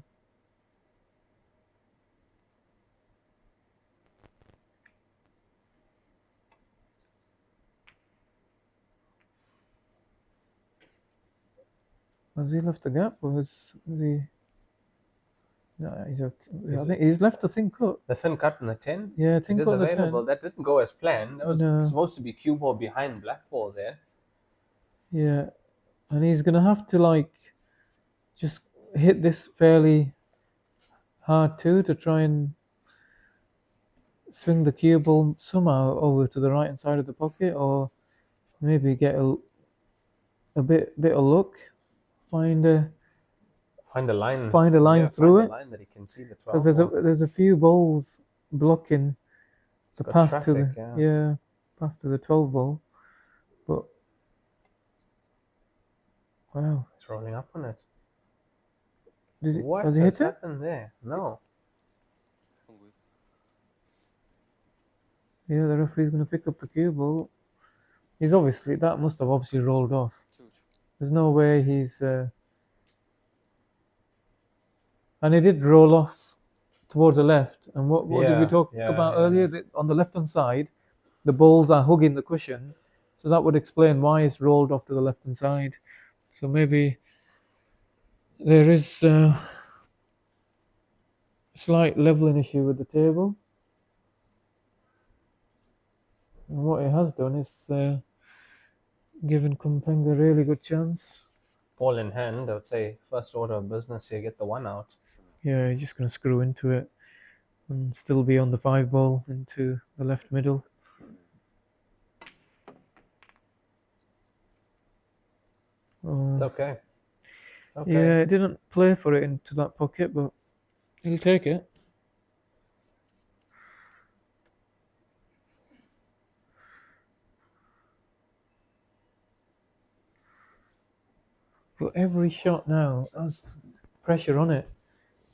Has he left the gap, or is he? No, he's okay. I think he's left the thin cut. The thin cut in the 10? Yeah, it thin is cut in the 10. available. That didn't go as planned. That was No. supposed to be cue ball behind black ball there. Yeah, and he's gonna have to like just hit this fairly hard too to try and swing the cue ball somehow over to the right hand side of the pocket, or maybe get a bit of luck, find a line. line through find it. a line that he can see the 12 Because ball. there's a few balls blocking the got pass to traffic, the pass to the 12 ball, but wow, It's rolling up on it. what What has he has hit it? happened there? No. Yeah, the referee's gonna pick up the cue ball. He's obviously that must have obviously rolled off. There's no way he's and he did roll off towards the left. And what did we talk about earlier? That on the left hand side, the balls are hugging the cushion, so that would explain why it's rolled off to the left hand side. So maybe there is a slight leveling issue with the table. And what it has done is given Kumpeng a really good chance. Ball in hand, I would say first order of business here, get the 1 out. Yeah, he's just going to screw into it and still be on the 5 ball into the left middle. It's okay. It's okay. Yeah, it didn't play for it into that pocket, but he'll take it. But every shot now has pressure on it.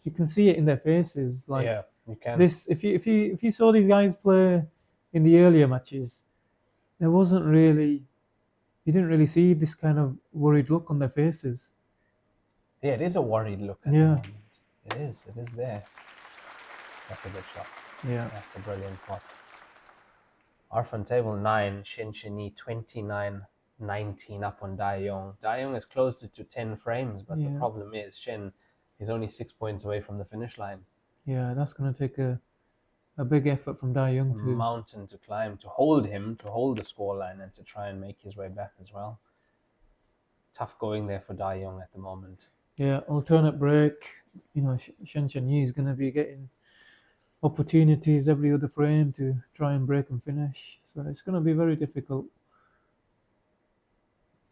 You can see it in their faces. Like Yeah, you can. this, if you saw these guys play in the earlier matches, there wasn't really, you didn't really see this kind of worried look on their faces. Yeah, it is a worried look at the Yeah. moment. It is there. That's a good shot. Yeah. That's a brilliant pot. Arfan table 9, Shin Shini 29-19 up on Dai Yong. Dai Yong has closed it to 10 frames, but the Yeah. problem is Shin is only 6 points away from the finish line. Yeah, that's going to take a big effort from Dai Young It's a to mountain to climb, to hold him, to hold the scoreline, and to try and make his way back as well. Tough going there for Dai Yong at the moment. Yeah, alternate break. You know, Shen Yi is going to be getting opportunities every other frame to try and break and finish. So it's going to be very difficult,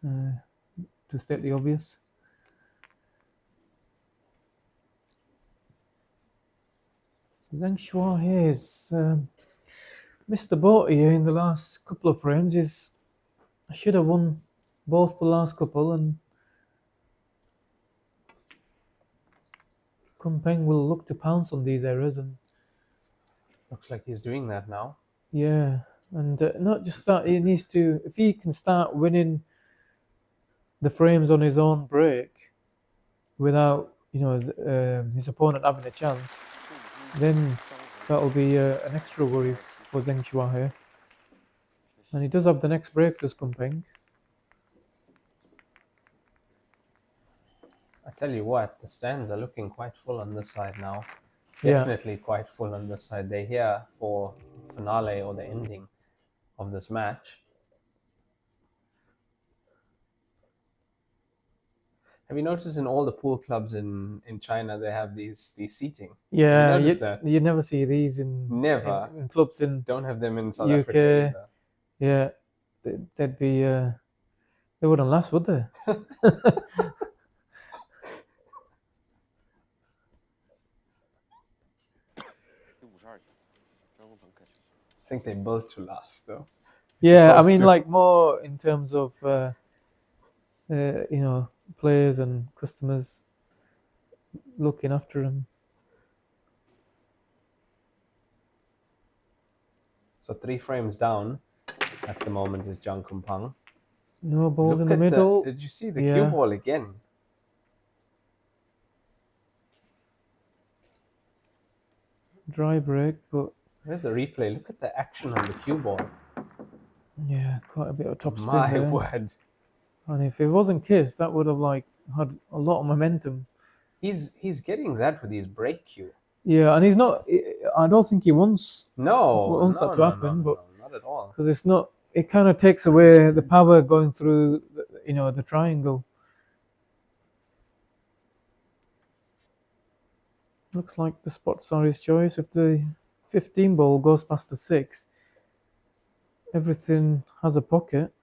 to state the obvious. Zheng Shuahe has missed the boat here in the last couple of frames. He's should have won both the last couple, and Kumpeng will look to pounce on these errors. And looks like he's doing that now. Yeah, and not just that, he needs to, if he can start winning the frames on his own break without, you know, his opponent having a chance, then that'll be an extra worry for Zheng Shuahe. And he does have the next break, does Kumpeng. I tell you what, the stands are looking quite full on this side now. Yeah. Definitely quite full on this side. They're here for finale or the ending of this match. Have you noticed in all the pool clubs in China they have these seating? Yeah, Have you noticed that? you never see these in Never. in clubs in Don't have them in South UK. Africa either. Yeah, they'd be they wouldn't last, would they? I think they built to last, though. Yeah, I mean, like more in terms of you know, players and customers looking after them. So 3 frames down at the moment is Jang Kumpang. No balls Look in the at middle. Did you see the Yeah. cue ball again? Dry break, but Where's the replay? Look at the action on the cue ball. yeah, quite a bit of top spin My there. word. And if it wasn't kissed, that would have like had a lot of momentum. He's getting that with his break cue. Yeah, and he's not. I don't think he wants. No, that to happen, but not at all. because it's not. It kind of takes away the power going through, you know, the triangle. Looks like the spot's are his choice. If the 15 ball goes past the 6, everything has a pocket.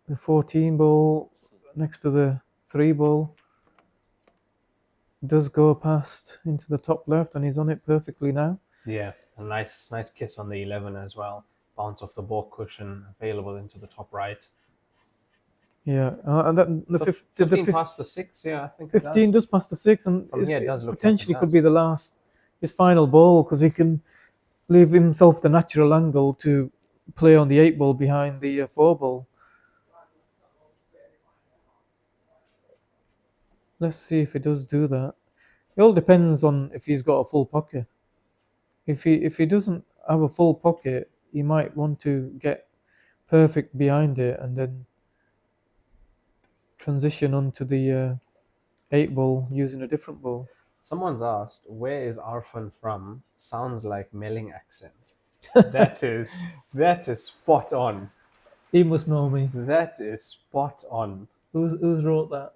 The 14 ball next to the 3 ball does go past into the top left, and he's on it perfectly now. Yeah, a nice kiss on the 11 as well. Bounce off the ball cushion, available into the top right. Yeah, and then the 15 past the 6, yeah, I think 15 does pass the 6, and From here, it does look like it potentially does. could be the last, his final ball, because he can leave himself the natural angle to play on the 8 ball behind the 4 ball. Let's see if he does do that. It all depends on if he's got a full pocket. If he doesn't have a full pocket, he might want to get perfect behind it and then transition onto the 8 ball using a different ball. Someone's asked, where is Arfan from? Sounds like Melling accent. That is spot on. He must know me. That is spot on. Who's wrote that?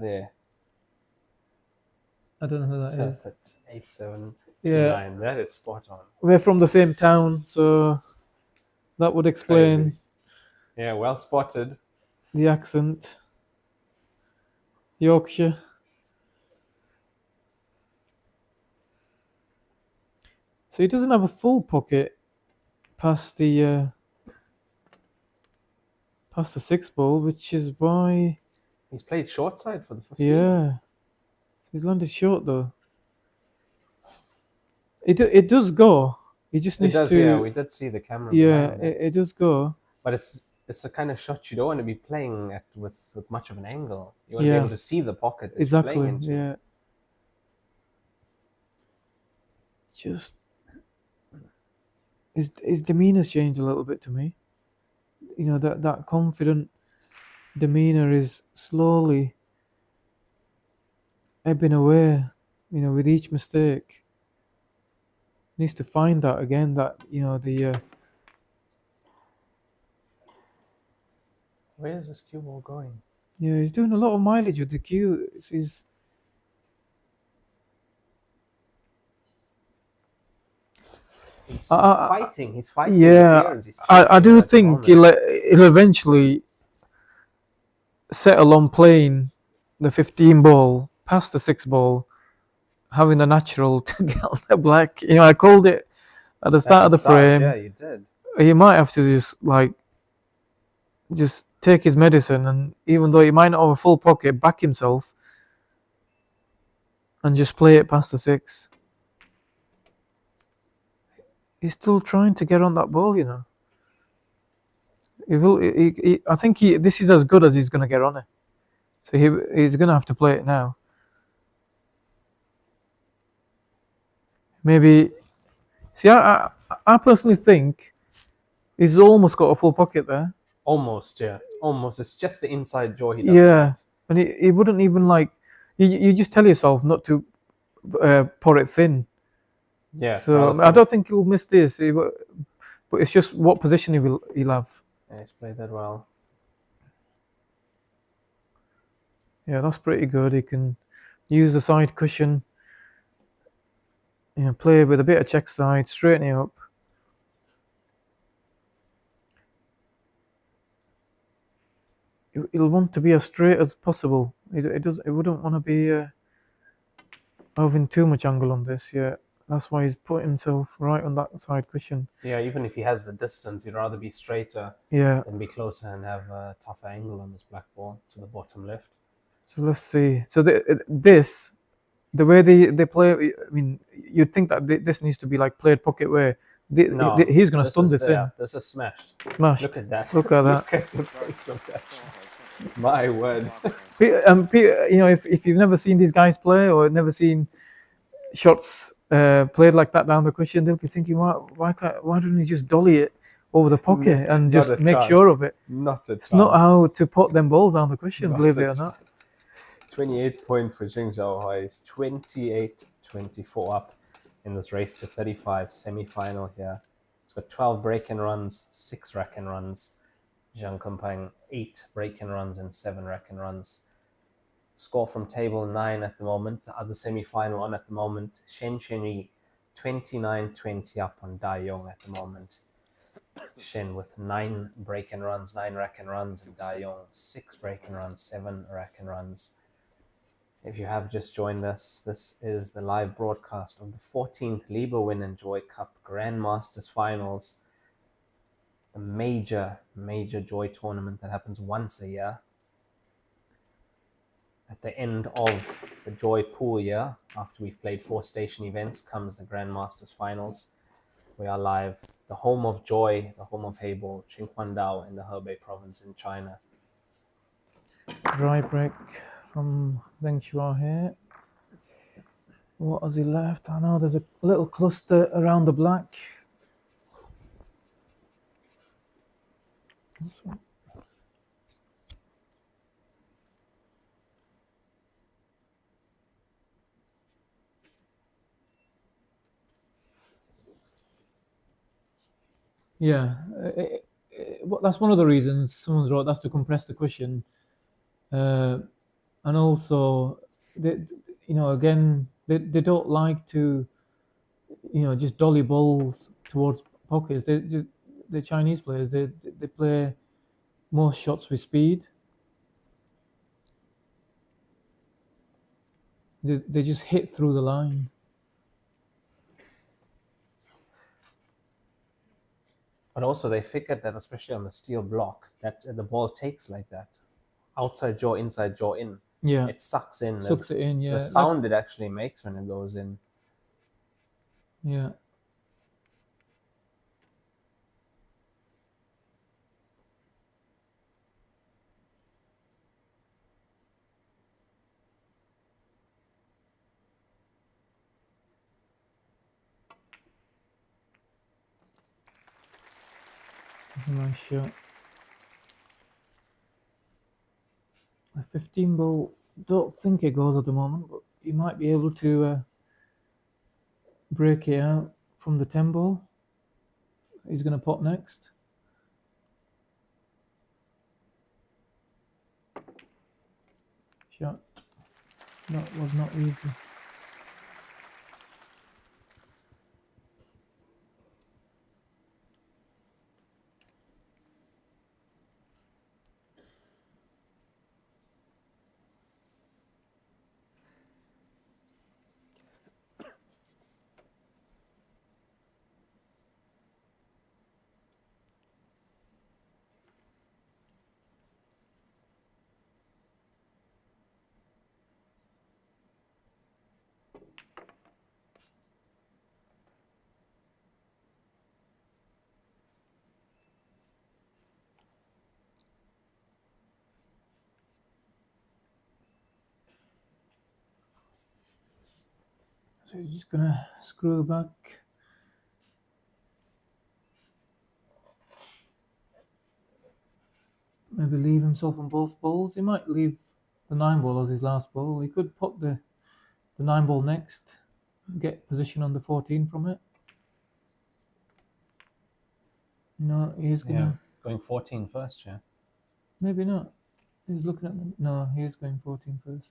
There. I don't know who that is. Perfect. 8729. Yeah. That is spot on. We're from the same town, so that would explain Crazy. Yeah, well spotted. the accent. Yorkshire. So he doesn't have a full pocket past the 6 ball, which is why he's played short side for the 15. Yeah, he's landed short though. It does go. He just needs to. Yeah, we did see the camera. Yeah, behind it. it does go. But it's the kind of shot you don't want to be playing at with much of an angle. You want to Yeah. be able to see the pocket that Exactly. you're playing into. Yeah. Just his demeanor's changed a little bit to me. You know, that confident demeanor is slowly ebbing away. You know, with each mistake. Needs to find that again. That, you know, the Where is this cue ball going? yeah, he's doing a lot of mileage with the cue. He's fighting. He's fighting. Yeah, clearance. He's I chasing do at the think moment. he'll eventually settle on playing the 15 ball past the 6 ball, having the natural to get on the black. You know, I called it at the start of the frame. Yeah, you did. He might have to just take his medicine, and even though he might not have a full pocket, back himself and just play it past the 6. He's still trying to get on that ball, you know. He will. I think this is as good as he's going to get on it. So he's going to have to play it now. Maybe. See, I personally think he's almost got a full pocket there. Almost, yeah. Almost. It's just the inside jaw he doesn't Yeah, have. and he wouldn't even like. You just tell yourself not to pour it thin. Yeah. So I don't think he'll miss this. But it's just what position he'll have. Yeah, he's played that well. Yeah, that's pretty good. He can use the side cushion play with a bit of check side, straighten it up. He'll want to be as straight as possible. It wouldn't want to be having too much angle on this. Yeah, that's why he's put himself right on that side cushion. Yeah, even if he has the distance, he'd rather be straighter than be closer and have a tougher angle on this black ball to the bottom left. So let's see. So the way they play, I mean, you'd think that this needs to be like played pocket way. No, he's going to stun this in. This is smashed. Smashed. Look at that. Look at that. Look at the pace of that. My word. If you've never seen these guys play or never seen shots played like that down the cushion, they'll be thinking, why don't you just dolly it over the pocket and just make sure of it? Not a chance. It's not how to put them balls down the cushion, believe it or not. 28 point for Jing Zhaohui is 28-24 up in this race to 35 semi-final here. It's got 12 break-in runs, 6 rack-in runs. Zhang Kunpeng 8 break-in runs and 7 rack-in runs. Score from table 9 at the moment. The other semi-final on at the moment. Shen Chenyi 29-20 up on Dai Yong at the moment. Shen with 9 break-in runs, 9 rack-in runs, and Dai Yong 6 break-in runs, 7 rack-in runs. If you have just joined us, this is the live broadcast of the 14th Liber Win and Joy Cup Grandmasters Finals. A major Joy tournament that happens once a year. At the end of the Joy pool year, after we've played 4 station events, comes the Grandmasters Finals. We are live, the home of Joy, the home of Heyball, Qinhuangdao in the Hebei province in China. Dry break from Deng Chua here. What has he left? I know there's a little cluster around the black. Yeah, that's one of the reasons someone's wrote that's to compress the cushion, and also again they don't like to just dolly balls towards pockets. The Chinese players they play most shots with speed. They just hit through the line. But also they figured that, especially on the steel block, that the ball takes like that. Outside jaw, inside jaw, in. Yeah. It sucks in. Sucks it in, yeah. The sound it actually makes when it goes in. Yeah. That's a nice shot. A 15 ball, don't think it goes at the moment, but he might be able to break it out from the 10 ball. He's going to pot next. Shot. That was not easy. So he's just going to screw back. Maybe leave himself on both balls. He might leave the 9 ball as his last ball. He could put the 9 ball next, get position on the 14 from it. No, he's going to... Going 14 first, yeah. Maybe not. He's looking at them. No, he's going 14 first.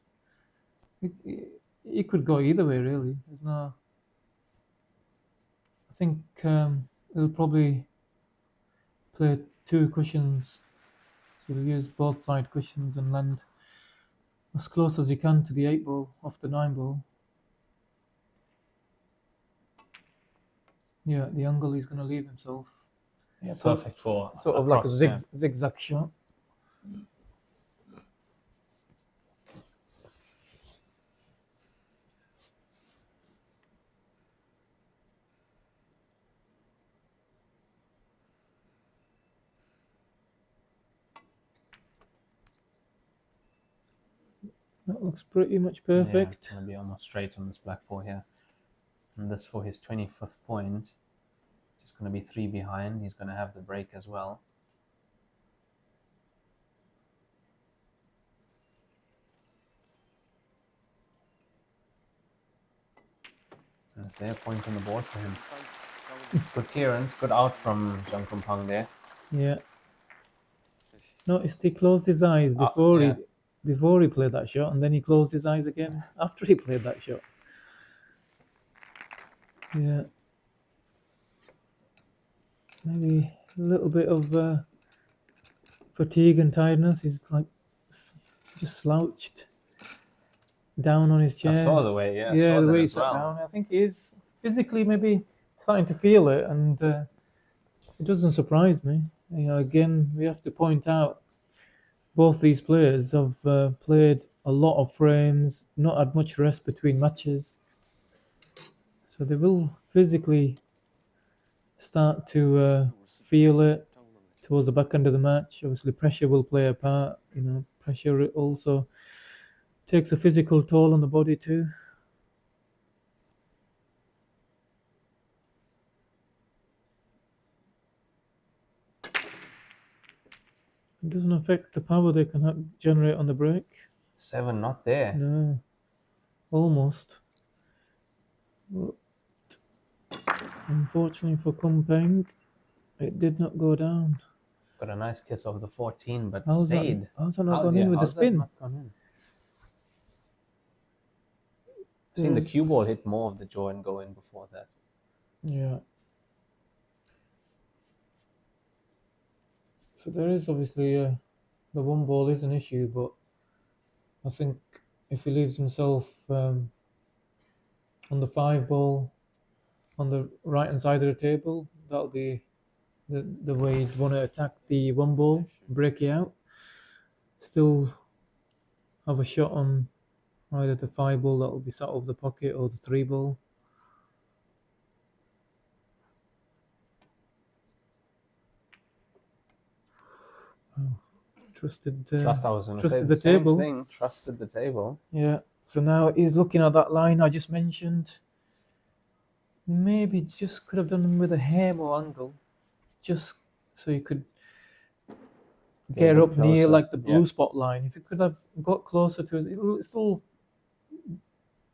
He could go either way, really. There's no... think he'll probably play 2 cushions. So he'll use both side cushions and land as close as he can to the 8 ball off the 9 ball. Yeah, the angle he's going to leave himself. Yeah, perfect for sort of across, like a zigzag shot. That looks pretty much perfect. Yeah, it's going to be almost straight on this black ball here. And this for his 25th point. Just going to be 3 behind. He's going to have the break as well. And it's their point on the board for him. Good clearance, good out from Jung Kumpang there. Yeah. Noticed he closed his eyes before he played that shot, and then he closed his eyes again after he played that shot. Yeah. Maybe a little bit of fatigue and tiredness. He's like just slouched down on his chair. I saw the way, yeah. Yeah, the way he sat down. I think he is physically maybe starting to feel it, and it doesn't surprise me. You know, again, we have to point out both these players have played a lot of frames, not had much rest between matches, so they will physically start to feel it towards the back end of the match. Obviously, pressure will play a part. You know, pressure also takes a physical toll on the body too. It doesn't affect the power they can generate on the break. 7 not there. No, almost. But unfortunately for Kumpang, it did not go down. Got a nice kiss of the 14, but How's stayed. How's that not gone in with the spin? I've seen the cue ball hit more of the jaw and go in before that. Yeah. So there is obviously the 1 ball is an issue, but I think if he leaves himself on the 5 ball on the right hand side of the table, that'll be the way he'd want to attack the 1 ball, break it out. Still have a shot on either the 5 ball that will be sat over the pocket or the 3 ball. Trusted. I was going to say trusted the same table. thing. Trusted the table. Yeah. So now he's looking at that line I just mentioned. Maybe just could have done them with a hair more angle, just so you could get up near like the blue spot line. If you could have got closer to it, it'll still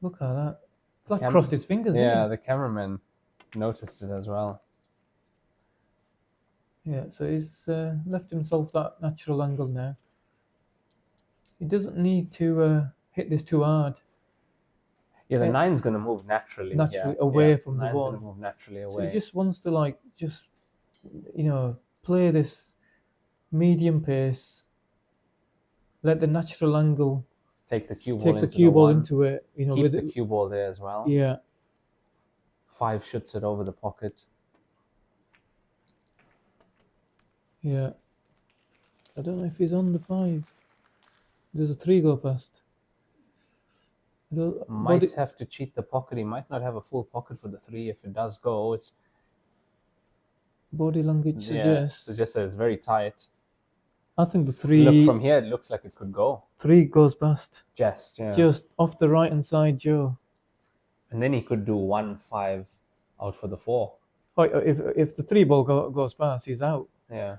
look at that. It's like crossed his fingers. Yeah, the cameraman noticed it as well. Yeah, so he's left himself that natural angle now. He doesn't need to hit this too hard. Yeah, the 9's going to move naturally. Away from the 9's ball. going to move naturally away. So he just wants to play this medium pace. Let the natural angle take the cue ball into it. You know, keep the cue ball there as well. Yeah. 5 shoots it over the pocket. Yeah. I don't know if he's on the 5. There's a 3 go past. Might have to cheat the pocket. He might not have a full pocket for the 3. If it does go, it's body language suggests that it's very tight. I think the 3. Look from here, it looks like it could go. 3 goes past. Just off the right hand side, Joe. And then he could do 1-5 out for the 4. Oh, if the 3 ball goes past, he's out. Yeah.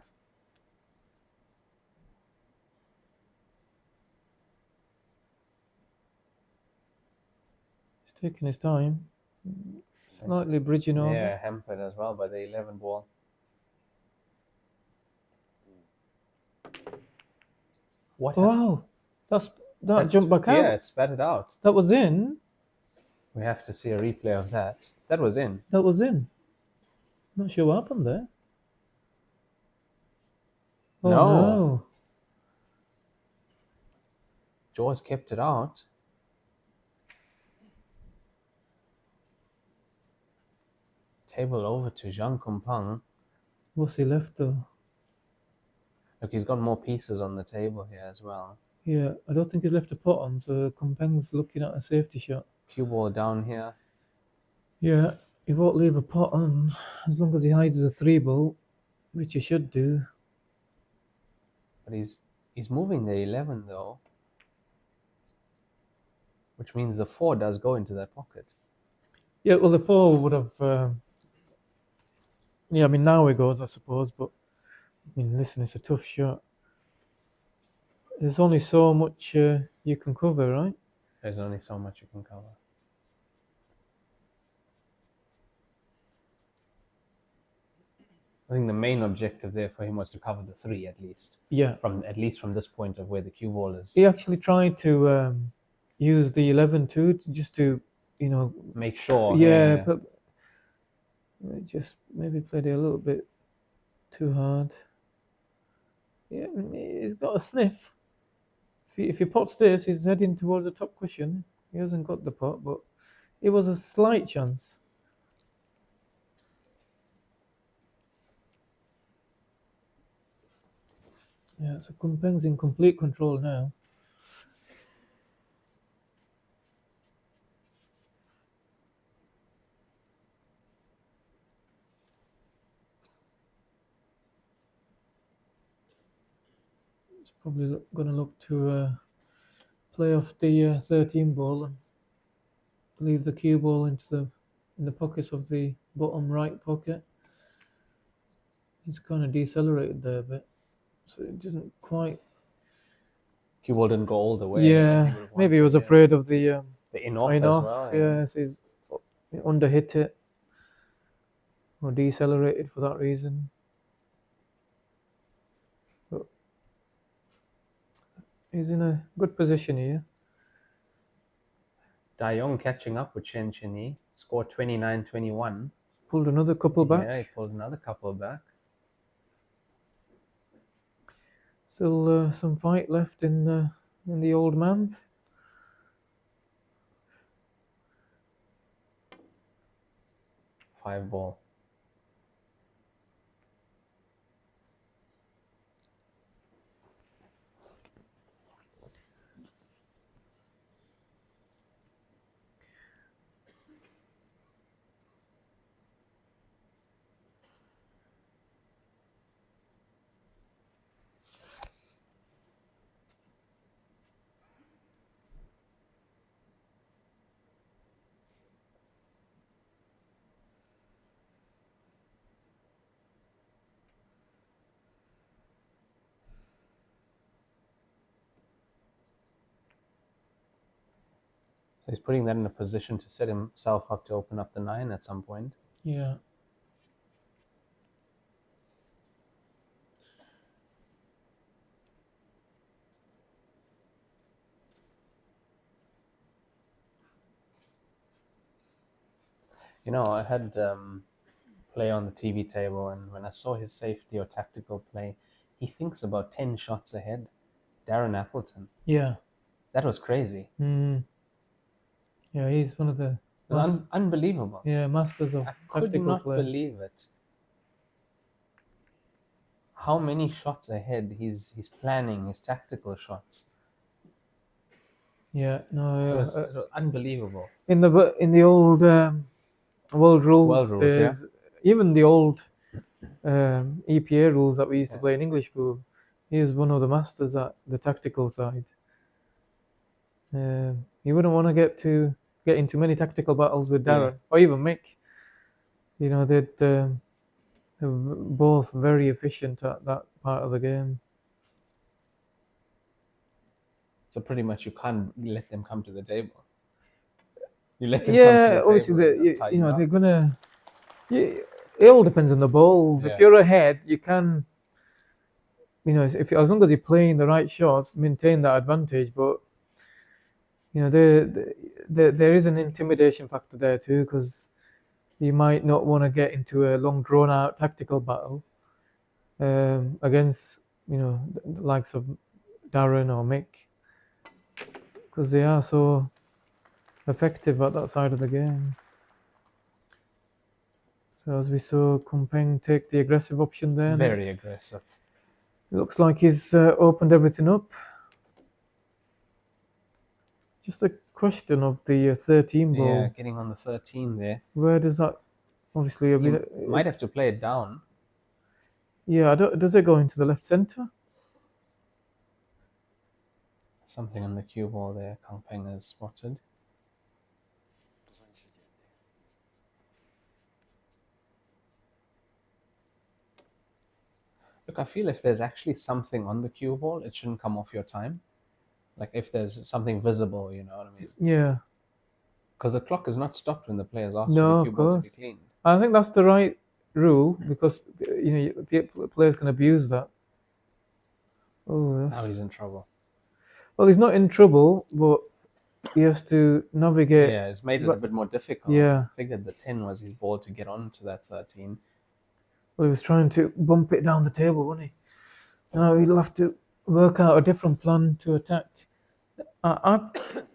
Taking his time, slightly bridging over. Yeah, hampered as well by the 11 ball. What? Wow, that jumped back out. Yeah, it spat it out. That was in. We have to see a replay of that. That was in. That was in. Not sure what happened there. Oh No. no. Jaws kept it out. Table over to Zhang Kumpang. What's he left though? Look, he's got more pieces on the table here as well. Yeah, I don't think he's left a pot on, so Kumpang's looking at a safety shot. Cue ball down here. Yeah, he won't leave a pot on as long as he hides a 3-ball, which he should do. But he's moving the 11 though, which means the 4 does go into that pocket. Yeah, well, the 4 would have. Yeah, I mean, now he goes, I suppose, but I mean, listen, it's a tough shot. There's only so much you can cover, right? There's only so much you can cover. I think the main objective there for him was to cover the 3 at least. Yeah. At least from this point of where the cue ball is. He actually tried to use the 11 too, just to, make sure. Yeah, but just maybe played it a little bit too hard. Yeah, I mean, he's got a sniff. If he pots this, he's heading towards the top cushion. He hasn't got the pot, but it was a slight chance. Yeah, so Kumpang's in complete control now. He's probably going to look to play off the 13 ball and leave the cue ball in the pockets of the bottom right pocket. He's kind of decelerated there a bit, so it didn't quite. Cue ball didn't go all the way. Yeah, maybe he was afraid of the in-off as well. Yeah, so he's underhit it or decelerated for that reason. But he's in a good position here. Dayong catching up with Chen Chenyi, scored 29-21. Pulled another couple back. Yeah, he pulled another couple back. Still some fight left in the old man. Five ball. So he's putting that in a position to set himself up to open up the 9 at some point. Yeah. I had play on the TV table, and when I saw his safety or tactical play, he thinks about 10 shots ahead. Darren Appleton. Yeah. That was crazy. Yeah, he's one of the unbelievable. Yeah, masters of I could tactical not play. believe it. How many shots ahead he's planning his tactical shots. Yeah, no, it was unbelievable. In the old world rules, yeah. Even the old EPA rules that we used to play in English pool, he is one of the masters at the tactical side. You wouldn't want to get into many tactical battles with Darren or even Mick. They're both very efficient at that part of the game. So pretty much you can't let them come to the table. You let them come to the table. Obviously, they're gonna. It all depends on the balls. Yeah. If you're ahead, you can. As long as you're playing the right shots, maintain that advantage. But there is an intimidation factor there too, because he might not want to get into a long drawn out tactical battle against the likes of Darren or Mick, because they are so effective at that side of the game. So as we saw Kumpeng take the aggressive option there. Very aggressive. It looks like he's opened everything up. Just a question of the 13 ball. Yeah, getting on the 13 there. Where does that? Obviously, I mean, You might have to play it down. Yeah, does it go into the left center? Something on the cue ball there. Kang Peng has spotted. Look, I feel if there's actually something on the cue ball, it shouldn't come off your time. Like if there's something visible, you know what I mean? Yeah. Because the clock is not stopped when the players ask No, for the cue of ball to course. be cleaned. I think that's the right rule because players can abuse that. Oh, Now he's in trouble. Well, he's not in trouble, but he has to navigate. Yeah, it's made it a bit more difficult. Yeah. I figured the 10 was his ball to get onto that 13. Well, he was trying to bump it down the table, wasn't he? Now he'll have to work out a different plan to attack.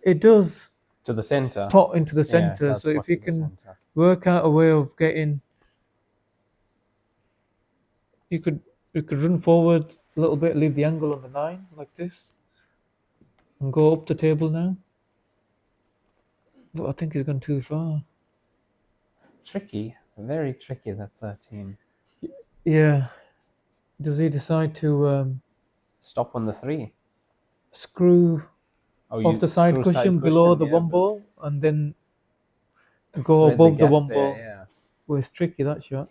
It does to the center. Pot into the Yeah, it center. does So pot if you to the can center. work out a way of getting, you could run forward a little bit, leave the angle on the 9 like this, and go up the table now. But I think he's gone too far. Tricky, very tricky, that 13. Yeah. Does he decide to stop on the 3? Screw Oh, off you the side screw cushion side below cushion, the yeah, one but- ball and then go Thread the above the gap one there, ball? yeah. Well, it's tricky, that shot.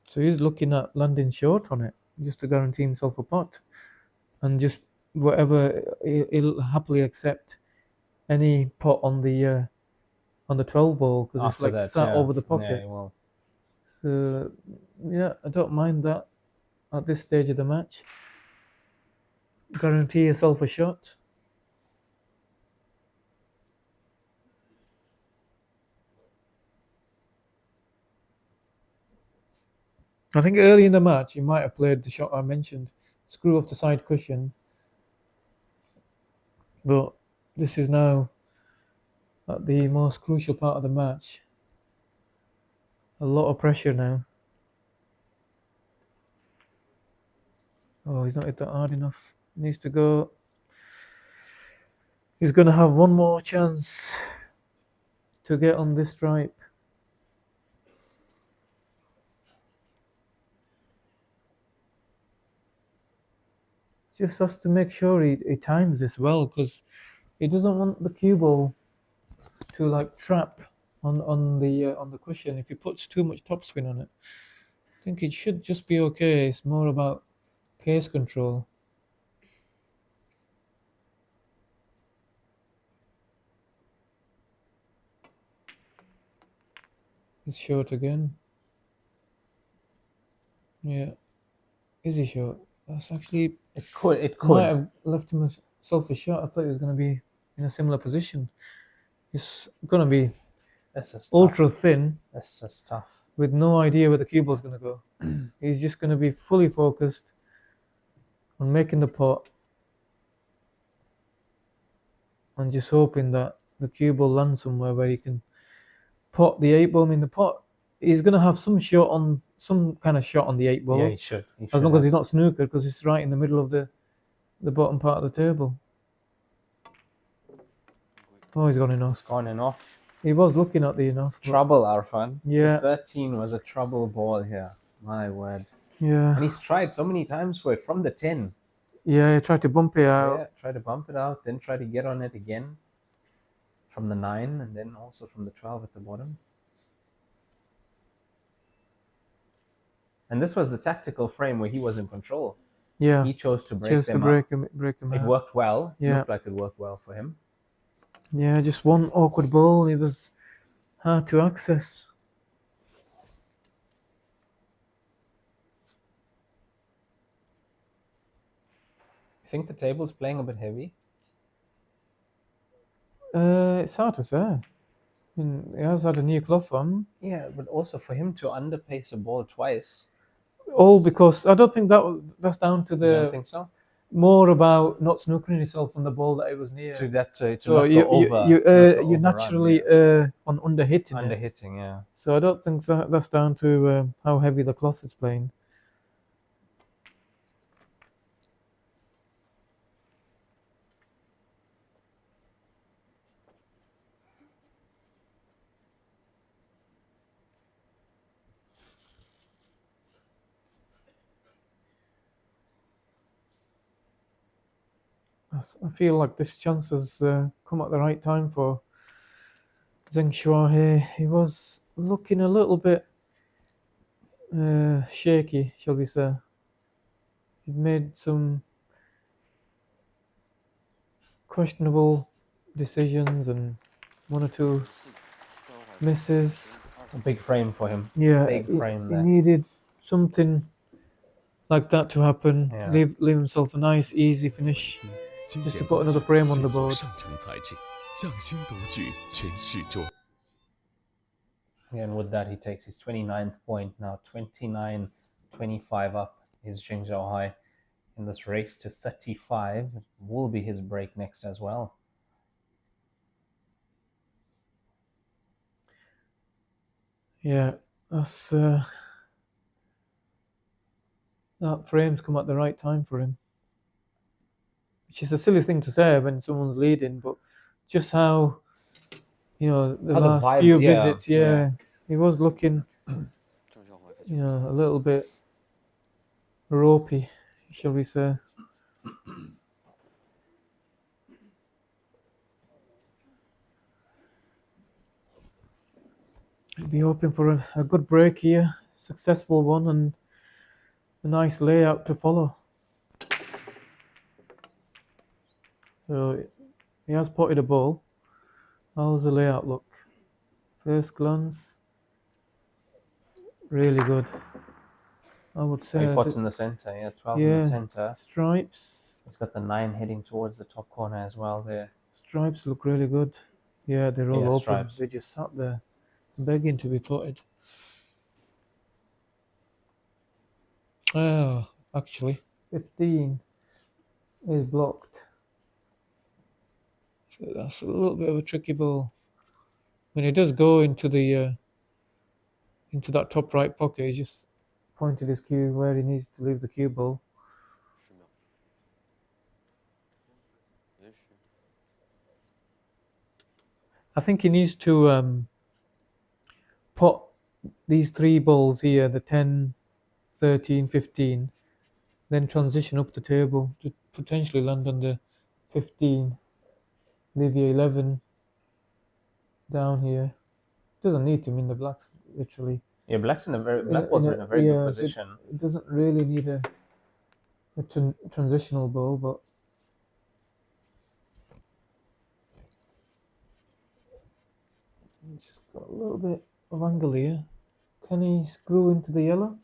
So he's looking at landing short on it just to guarantee himself a pot, and just whatever he'll happily accept any pot on the 12 ball because it's After like that, sat yeah. over the Yeah, pocket. he will. So yeah, I don't mind that at this stage of the match. Guarantee yourself a shot. I think early in the match, he might have played the shot I mentioned, screw off the side cushion. But this is now at the most crucial part of the match. A lot of pressure now. Oh, he's not hit that hard enough. Needs to go. He's going to have one more chance to get on this stripe. Just has to make sure he times this well because he doesn't want the cue ball to like trap on the cushion if he puts too much topspin on it. I think it should just be okay. It's more about pace control. He's short again. Yeah. Is he short? That's actually... It could. Might have left himself a shot. I thought he was going to be in a similar position. He's going to be This is tough. ultra thin This is tough. with no idea where the cue ball's going to go. He's just going to be fully focused on making the pot and just hoping that the cue ball lands somewhere where he can pot the 8 ball in the pot. He's going to have some kind of shot on the 8 ball. Yeah, he should. He As should long as have. he's not snookered, because it's right in the middle of the bottom part of the table. Oh, he's gone enough. It's gone enough. He was looking at the enough. but- Trouble, Arfan. Yeah. The 13 was a trouble ball here. My word. Yeah. And he's tried so many times for it from the 10. Yeah, he tried to bump it out. Yeah, try to bump it out, then try to get on it again from the 9, and then also from the 12 at the bottom. And this was the tactical frame where he was in control. Yeah. He chose to break Chose them to break up. him It out. worked well. Yeah. Looked like it worked well for him. Yeah, just one awkward ball. It was hard to access. think the table's playing a bit heavy? It's hard to say. I mean, he has had a new cloth on. Yeah, but also for him to underpace a ball twice. All because I don't think that's down to the. You don't think so? More about not snookering yourself on the ball that it was near. To so not you, go over. you naturally on under hitting. Under hitting, yeah. So I don't think that's down to how heavy the cloth is playing. I feel like this chance has come at the right time for Zheng Shua here. He was looking a little bit shaky, shall we say. He'd made some questionable decisions and one or two misses. A big frame for him. Yeah, big frame he there. needed something like that to happen. Yeah. Leave himself a nice, easy finish. Just to put another frame on the board. Yeah, and with that, he takes his 29th point now, 29-25 up is Zheng Zhaohai in this race to 35. It will be his break next as well. Yeah, that's that frame's come at the right time for him. Which is a silly thing to say when someone's leading, but just how, the last few visits, he was looking, a little bit ropey, shall we say. I'll be hoping for a good break here, successful one, and a nice layout to follow. So he has potted a ball. How's the layout look? First glance, really good. I would say. He pots in the center, 12 in the center. Stripes. It's got the 9 heading towards the top corner as well there. Stripes look really good. Yeah, they're all open. Stripes. They just sat there begging to be potted. Oh, actually, 15 is blocked. So that's a little bit of a tricky ball. When he does go into the into that top right pocket, he just pointed his cue where he needs to leave the cue ball. I think he needs to pot these 3 balls here, the 10, 13, 15, then transition up the table to potentially land on the 15. Leave the 11 down here. Doesn't need to. I mean, the black's literally. Yeah, black balls are in a very good position. It doesn't really need a transitional ball, but it's just got a little bit of angle here. Can he screw into the yellow?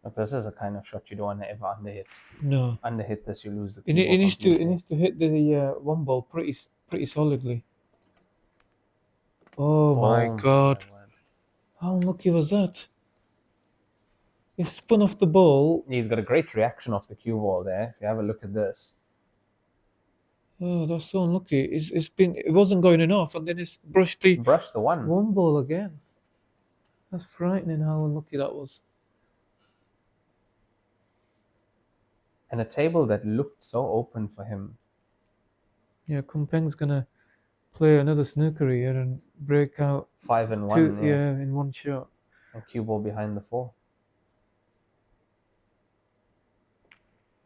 But this is a kind of shot you don't want to ever underhit. No. Underhit this, you lose the. He needs to hit the one ball pretty solidly. Oh my God! How unlucky was that? He spun off the ball. He's got a great reaction off the cue ball there. If you have a look at this. Oh, that's so unlucky. It wasn't going enough, and then it's brushed the one ball again. That's frightening how unlucky that was. And a table that looked so open for him. Yeah, Kumpeng's gonna play another snooker here and break out 5 and 1. In one shot. And cue ball behind the 4.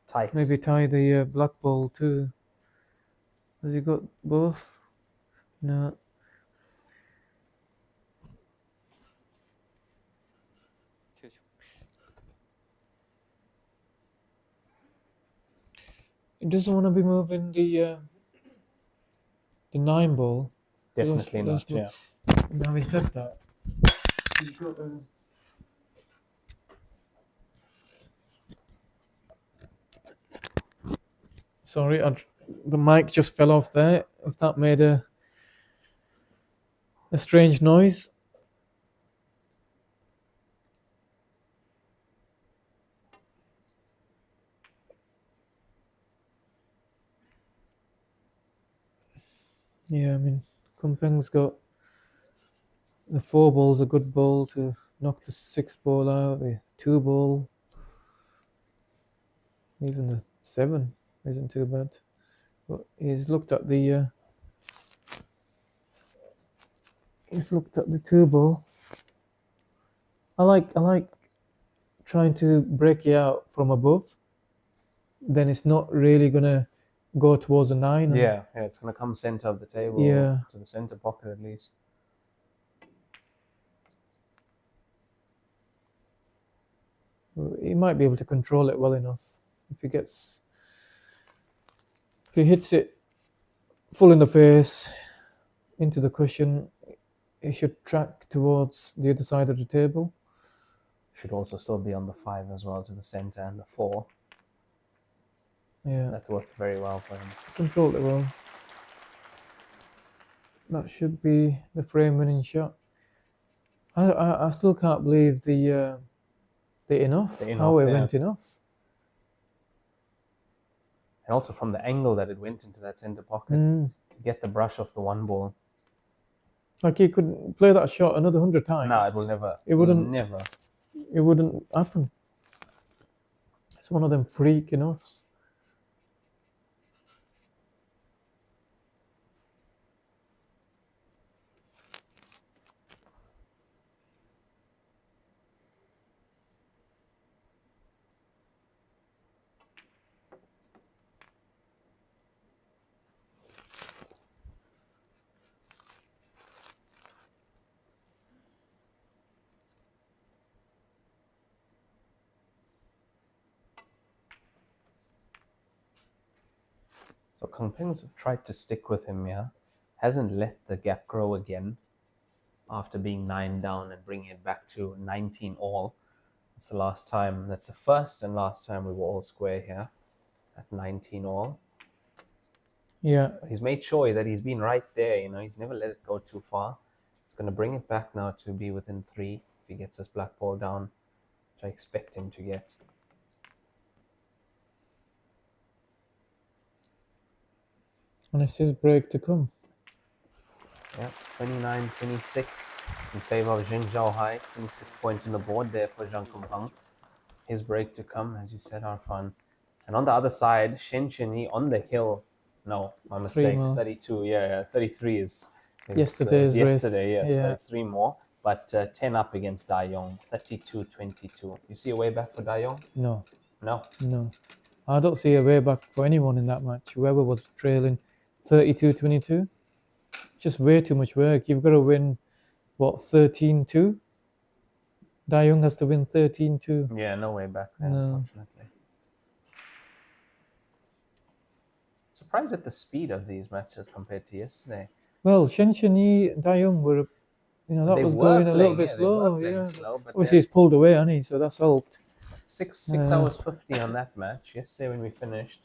Tight. Maybe tie the black ball too. Has he got both? No. He doesn't want to be moving the 9 ball. Definitely not, yeah. Now he said that. He's got Sorry, the mic just fell off there. If that made a strange noise. Yeah, I mean, Kumpeng's got the 4 ball's a good ball to knock the 6 ball out. The 2 ball, even the 7 isn't too bad. But he's looked at the 2 ball. I like trying to break it out from above. Then it's not really gonna go towards the 9. Yeah, it's gonna come center of the table. Yeah. To the center pocket at least. He might be able to control it well enough. If he hits it full in the face into the cushion, he should track towards the other side of the table. Should also still be on the 5 as well, to the center, and the 4. Yeah, that's worked very well for him. Controlled it well. That should be the frame-winning shot. I still can't believe the enough. How it went enough. And also from the angle that it went into that center pocket, to get the brush off the 1 ball. Like he could play that shot another 100 times. No, it will never. It wouldn't. Never. It wouldn't happen. It's one of them freak enoughs. So Kang Peng's tried to stick with him, yeah. Hasn't let the gap grow again after being 9 down and bringing it back to 19 all. That's the last time, that's the first and last time we were all square here at 19 all. Yeah. But he's made sure that he's been right there, you know, he's never let it go too far. He's going to bring it back now to be within 3 if he gets this black ball down, which I expect him to get. And it's his break to come. Yeah, 29-26 in favor of Jin Zhaohai. 26 points on the board there for Zhang Kumpeng. His break to come, as you said, Arfan. And on the other side, Shen Chenyi on the hill. No, my mistake. 32, yeah, 33 is yesterday's yesterday, race. Yeah, so it's 3 more. But 10 up against Da Yong, 32-22. You see a way back for Da Yong? No. No? No. I don't see a way back for anyone in that match. Whoever was trailing 32-22. Just way too much work. You've got to win, what, 13-2? Da Yong has to win 13-2. Yeah, no way back there, unfortunately. Surprised at the speed of these matches compared to yesterday. Well, Shen Chenyi and Da Yong were, you know, that was going a little bit slow. Yeah. Obviously, he's pulled away, hasn't he? So that's helped. 6 hours 50 on that match. Yesterday when we finished,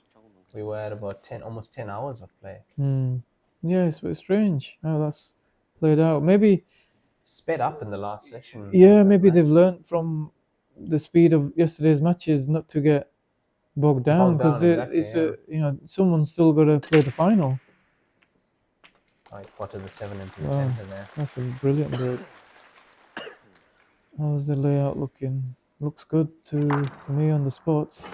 we were at about almost 10 hours of play. Yeah, it's a bit strange how that's played out. Maybe sped up in the last session. Yeah, maybe they've learned from the speed of yesterday's matches not to get bogged down because you know, someone's still got to play the final. Right, quarter the 7 into the center there. That's a brilliant break. How's the layout looking? Looks good to me on the spots.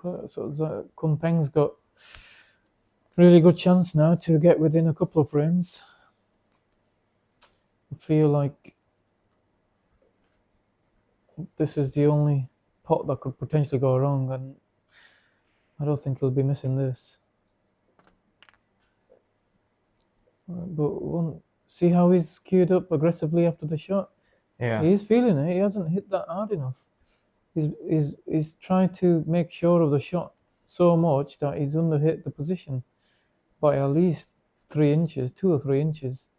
So Kumpeng's got really good chance now to get within a couple of frames. I feel like this is the only pot that could potentially go wrong, and I don't think he'll be missing this. But see how he's queued up aggressively after the shot? Yeah. He's feeling it. He hasn't hit that hard enough. He's trying to make sure of the shot so much that he's underhit the position by at least 3 inches, 2 or 3 inches.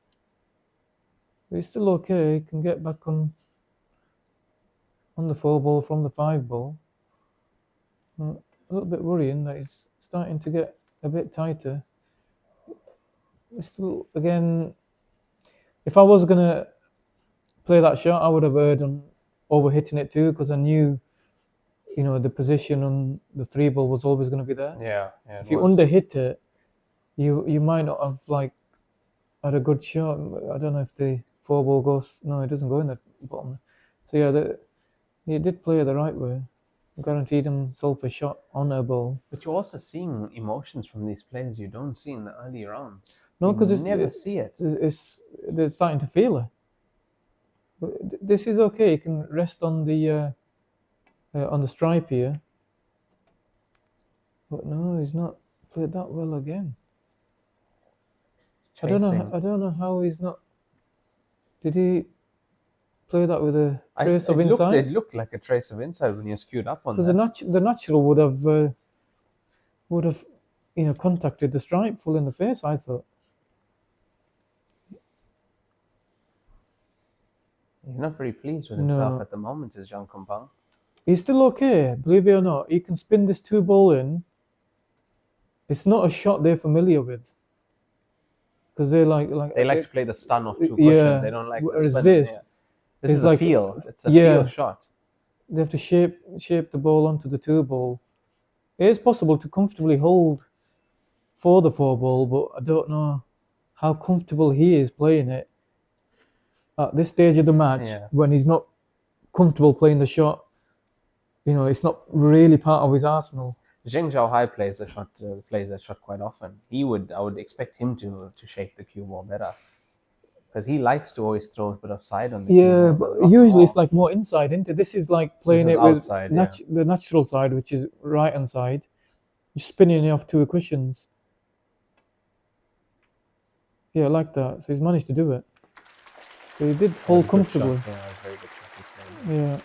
But he's still okay. He can get back on the 4 ball from the 5 ball. A little bit worrying that he's starting to get a bit tighter. Still, again, if I was gonna play that shot, I would have erred on overhitting it too, because I knew, you know, the position on the 3 ball was always going to be there. Yeah. If you underhit it, you might not have like had a good shot. I don't know if the 4 ball goes. No, it doesn't go in the bottom. So yeah, he did play it the right way. Guaranteed himself a shot on a ball. But you're also seeing emotions from these players you don't see in the early rounds. No, because you never see it. They're starting to feel it. But this is okay. You can rest on the stripe here. But no, he's not played that well again. I don't know how he's not. Did he play that with a trace of inside? It looked like a trace of inside when you're skewed up on that. Because the natural would have, you know, contacted the stripe full in the face, I thought. He's not very pleased with himself at the moment, is Zhang Kumpeng. He's still okay, believe it or not. He can spin this 2 ball in. It's not a shot they're familiar with. Because they like to play the stun off 2 cushions. They don't like the spin. This is a feel. It's a feel shot. They have to shape the ball onto the 2 ball. It is possible to comfortably hold for the 4 ball, but I don't know how comfortable he is playing it at this stage of the match when he's not comfortable playing the shot. You know, it's not really part of his arsenal. Zheng Zhaohai plays that shot quite often. I would expect him to shape the cue ball better, because he likes to always throw a bit of side on the cue ball. But usually it's like more inside, isn't it? This is like playing it with outside, the natural side, which is right hand side. You're spinning it off 2 cushions. Yeah, like that. So he's managed to do it. So he did hold comfortably. Yeah, that was a very good shot he's playing. Yeah.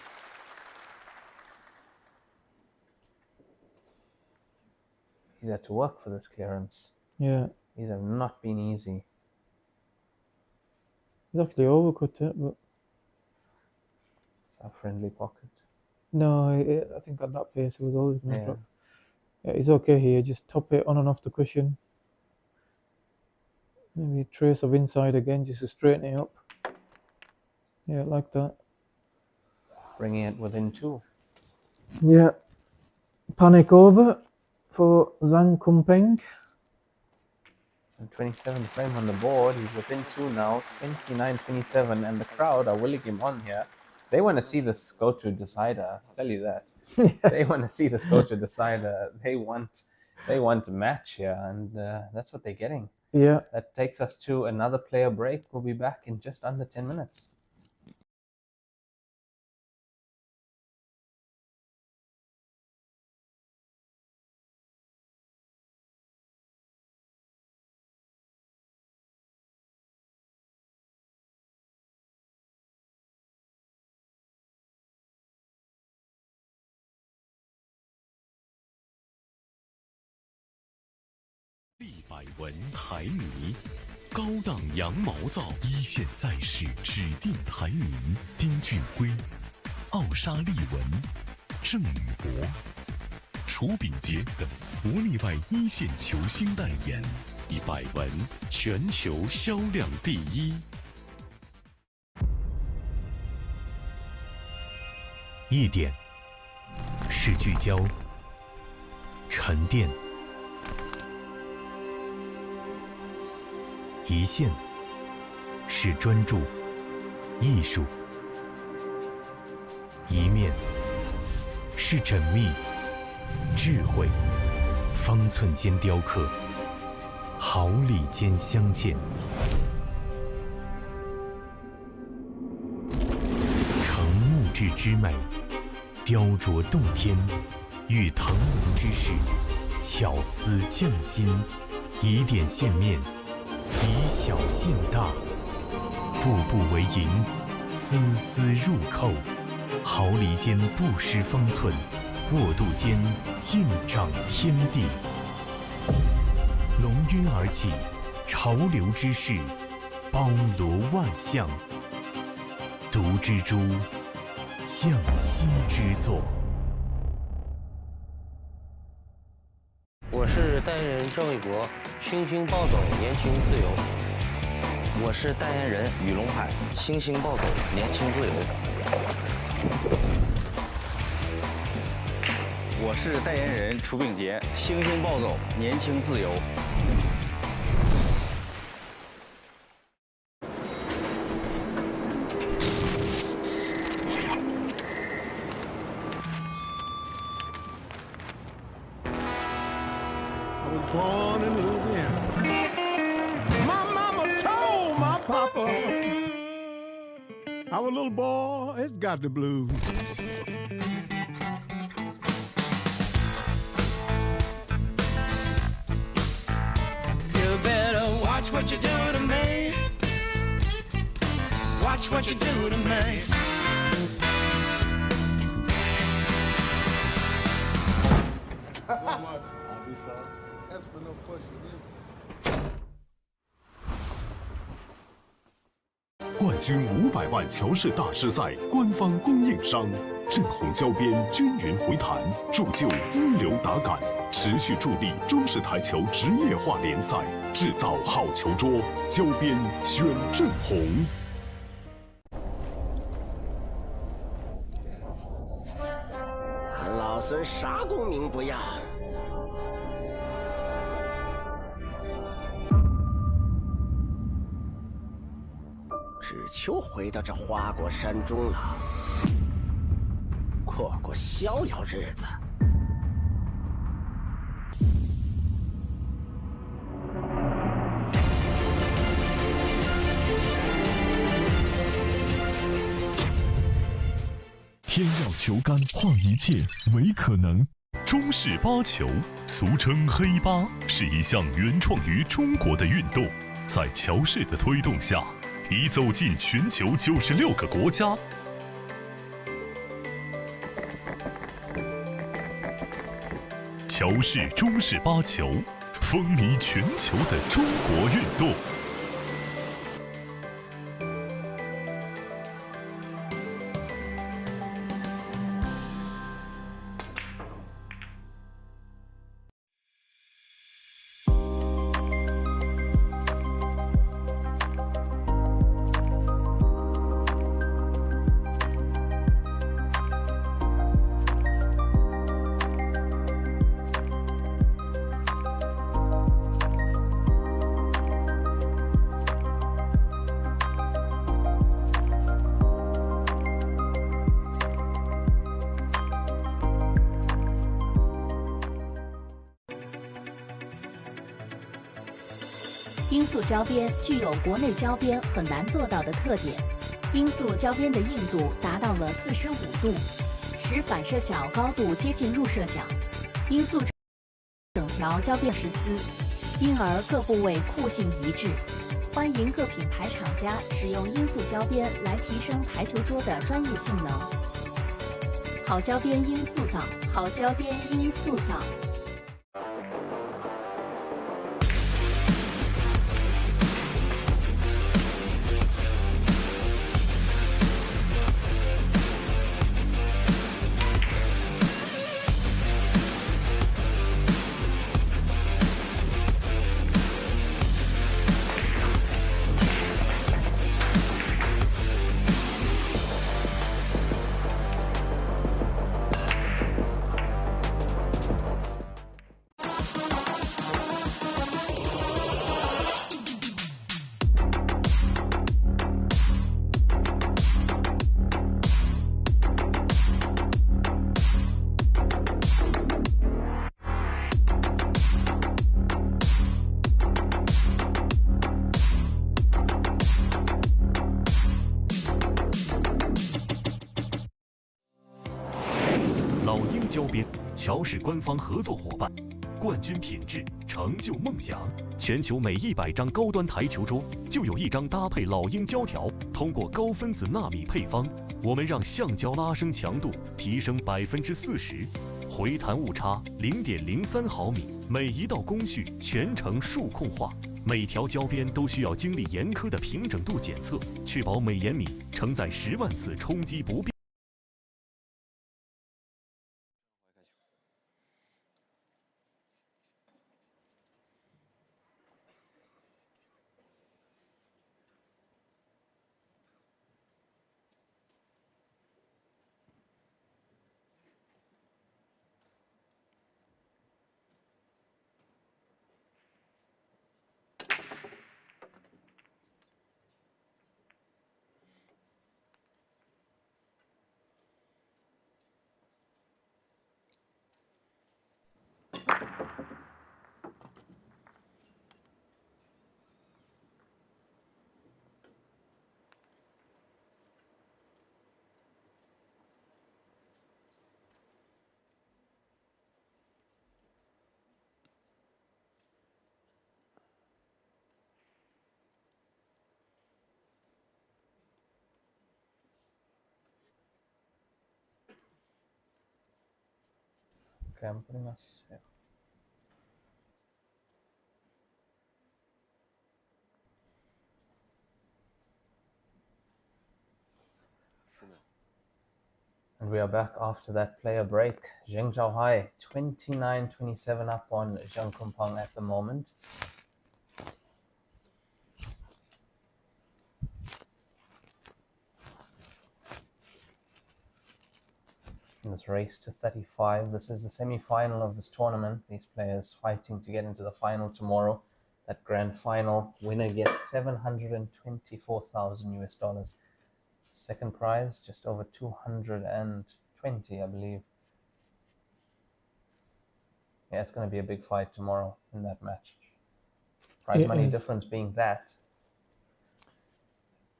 He's had to work for this clearance. Yeah. These have not been easy. He's actually overcut it, but it's a friendly pocket. No, I think at that pace it was always going to drop. Yeah, he's okay here. Just top it on and off the cushion. Maybe a trace of inside again, just to straighten it up. Yeah, like that. Bringing it within 2. Yeah. Panic over for Zhang Kumpeng. 27th frame on the board. He's within 2 now. 29-27, and the crowd are willing him on here. They want to see this go to decider. I'll tell you that. They want to see this go to decider. They want a match here, and that's what they're getting. Yeah. That takes us to another player break. We'll be back in just under 10 minutes.100文台迷，高档羊毛皂，一线赛事指定台名：丁俊晖、奥沙利文、郑宇博、楚秉杰等不例外一线球星代言，100文全球销量第1。1点是聚焦、沉淀。1线是专注、艺术；1面是缜密、智慧，方寸间雕刻，毫厘间镶嵌。成木质之美，雕琢洞天，遇腾龙之势，巧思匠心，以点线面，以小现大，步步为营，丝丝入扣，毫厘间不失方寸，握度间尽长天地。龙晕而起，潮流之势，包罗万象，独蜘蛛，匠心之作。我是代言人赵卫国，星星暴走，年轻自由。我是代言人雨龙海，星星暴走，年轻自由。我是代言人楚秉杰，星星暴走，年轻自由。I was born in Louisiana. My mama told my papa, our little boy has got the blues. You better watch what you do to me. Watch what you do to me. That's for no question. 冠军500万乔氏大师赛官方供应商，正红胶边均匀回弹，铸就一流打感，持续助力中式台球职业化联赛，制造好球桌，胶边选正红。俺老孙啥功名不要。只求回到这花果山中了，过过逍遥日子。天要球杆，换一切为可能。中式八球，俗称黑八，是一项原创于中国的运动，在乔氏的推动下，已走进全球96个国家。乔氏中式八球，风靡全球的中国运动。罂粟胶边具有国内胶边很难做到的特点，罂粟胶边的硬度达到了45度，使反射角高度接近入射角。罂粟整条胶边实丝，因而各部位酷性一致。欢迎各品牌厂家使用罂粟胶边来提升台球桌的专业性能。好胶边罂粟皂，好胶边罂粟皂。乔氏官方合作伙伴，冠军品质，成就梦想。全球每100张高端台球桌就有1张搭配老鹰胶条。通过高分子纳米配方，我们让橡胶拉伸强度提升40%，回弹误差0.03毫米，每一道工序全程数控化。每条胶边都需要经历严苛的平整度检测，确保每延米承载10万次冲击不变。Okay, I'm putting us here. And we are back after that player break. Zheng Zhaohai 29-27 up on Zhang Kunpeng at the moment. In this race to 35, this is the semi-final of this tournament. These players fighting to get into the final tomorrow. That grand final winner gets $724,000 US. Second prize, just over 220, I believe. Yeah, it's going to be a big fight tomorrow in that match. Prize money difference being that.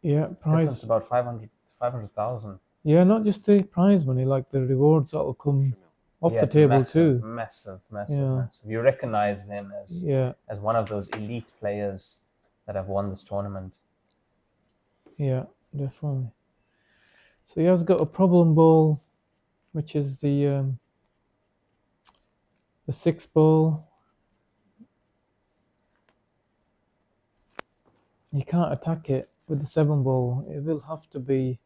Yeah, prize difference about 500,000. Yeah, not just the prize money, like the rewards that will come off the table too. Massive. You recognize them as one of those elite players that have won this tournament. Yeah, definitely. So he has got a problem ball, which is the 6 ball. You can't attack it with the 7 ball. It will have to be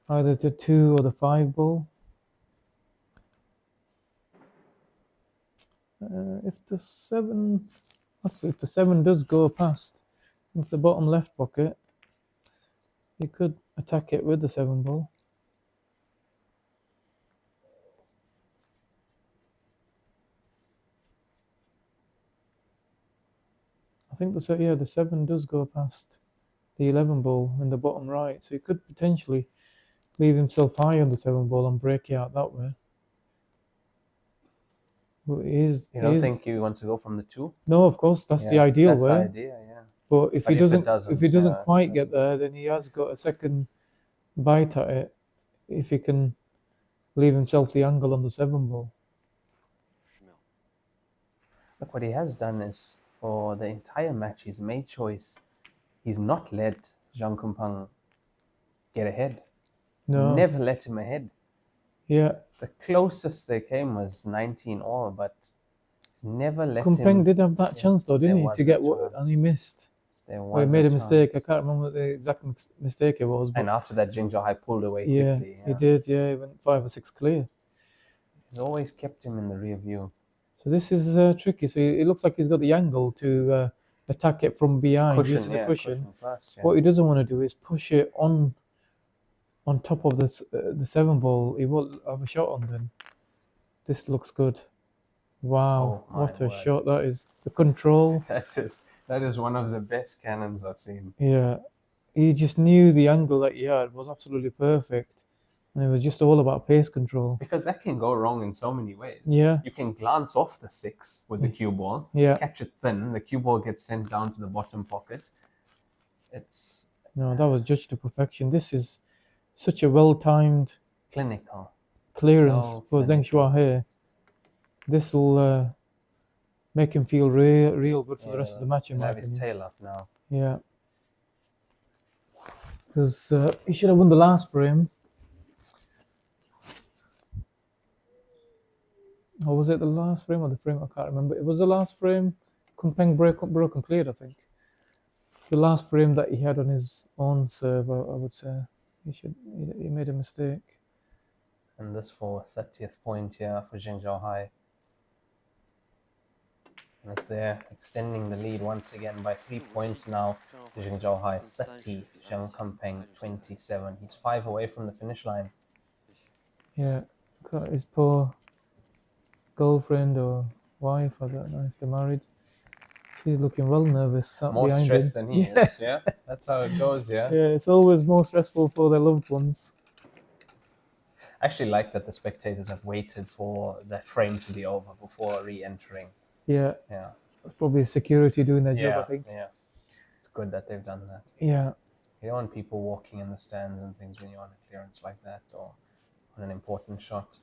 either the 2 or the 5 ball. If the 7 does go past into the bottom left pocket, you could attack it with the 7 ball. I think the 7 does go past the 11 ball in the bottom right, so he could potentially leave himself high on the 7 ball and break it out that way. But you don't think he wants to go from the 2? No, of course, that's the ideal way. That's the idea, yeah. But if he doesn't quite get there, then he has got a second bite at it. If he can leave himself the angle on the 7 ball. Look, what he has done is, for the entire match, he's made sure he's not let Zhang Kunpeng get ahead. No. Never let him ahead. Yeah. The closest they came was 19 all, but he's never let him. Kunpeng did have that chance though, didn't he? To get what, and he missed. Or he made a mistake. I can't remember what the exact mistake it was. And after that, Zheng Zhaohai pulled away quickly. He did. Yeah, he went 5 or 6 clear. He's always kept him in the rear view. So this is tricky. So it looks like he's got the angle to attack it from behind using the cushion. First, What he doesn't want to do is push it on top of this the 7 ball. He won't have a shot on then. This looks good. Wow, what a shot that is. The control. That is one of the best cannons I've seen. Yeah, he just knew the angle that he had was absolutely perfect. And it was just all about pace control. Because that can go wrong in so many ways. Yeah. You can glance off the 6 with the cue ball. Yeah. Catch it thin. The cue ball gets sent down to the bottom pocket. No, that was judged to perfection. This is such a well-timed clinical clearance for Zheng Zhaohai. this will make him feel real good for the rest of the match, in my have his opinion. tail up now. Yeah. Because he should have won the last frame. Or was it the last frame or the frame? I can't remember. It was the last frame. Kumpeng broke and cleared, I think. The last frame that he had on his own serve, I would say. He made a mistake. And this for 30th point here for Zhengzhou Hai. And it's there, extending the lead once again by 3 points now. Zhengzhou Hai 30, Zheng Kumpeng 27. He's 5 away from the finish line. Yeah, got his poor girlfriend or wife, I don't know if they're married. She's looking well nervous. Sat More behind stressed him. than he is, yeah? That's how it goes, yeah? Yeah, it's always more stressful for their loved ones. I actually like that the spectators have waited for that frame to be over before re-entering. Yeah. Yeah. It's probably security doing their job, I think. Yeah. It's good that they've done that. Yeah. You don't want people walking in the stands and things when you're on a clearance like that or on an important shot.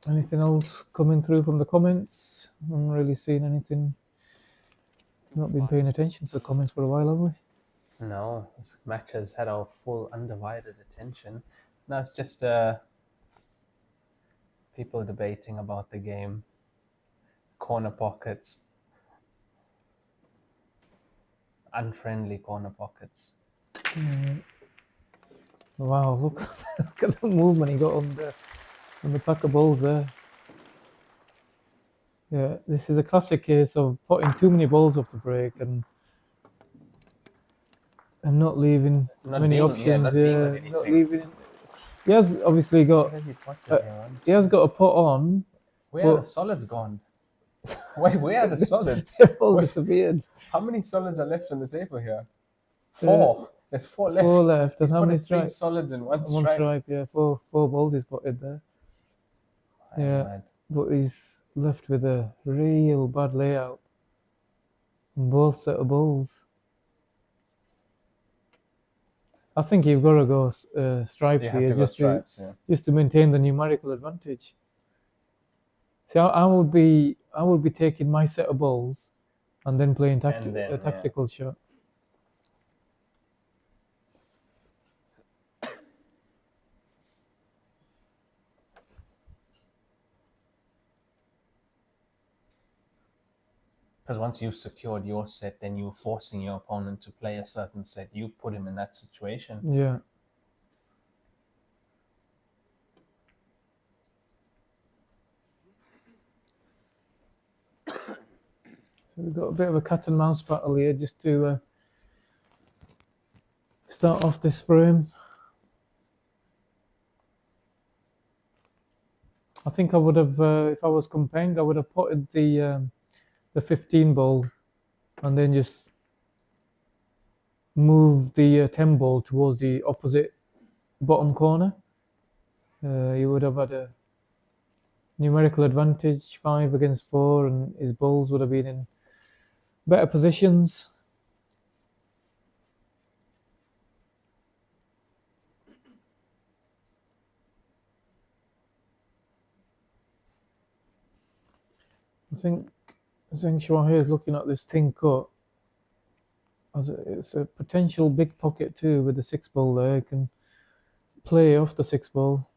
Anything else coming through from the comments? I haven't really seen anything. Not been paying attention to the comments for a while, have we? No, this match has had our full undivided attention. Now it's just people debating about the game. Corner pockets. Unfriendly corner pockets. Wow, look at the movement he got on the pack of balls there. Yeah, this is a classic case of putting too many balls off the break and not leaving many options. Not leaving. He has obviously got. He has got a put on. Where are the solids gone? Wait, where are the solids? They've all disappeared. How many solids are left on the table here? 4. There's 4 left. 4 left. And He's how put many 3 stripes? solids in one One stripe. stripe, yeah. Four balls he's put in there. Yeah, Mad. but he's left with a real bad layout on both set of balls. I think you've got to go stripes You have here to go stripes, yeah. just to maintain the numerical advantage. See, I would be taking my set of balls and then playing a tactical shot. Because once you've secured your set, then you're forcing your opponent to play a certain set. You've put him in that situation. Yeah. So we've got a bit of a cat and mouse battle here just to start off this frame. I think I would have, if I was Kumpeng, I would have potted the 15 ball and then just move the 10 ball towards the opposite bottom corner. You would have had a numerical advantage, 5 against 4, and his balls would have been in better positions. I think Zheng Shuai is looking at this thin cut. It's a potential big pocket too with the 6 ball there. He can play off the 6 ball.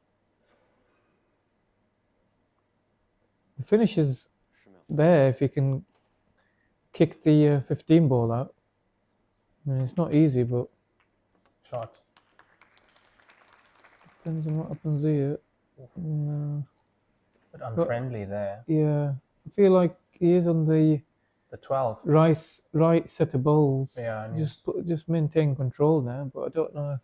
The finish is there if you can kick the 15 ball out. I mean, it's not easy, but Shot. depends on what happens here. But unfriendly there. Yeah, I feel like he is on the 12. Right set of balls. Yeah, and just maintain control now, but I don't know.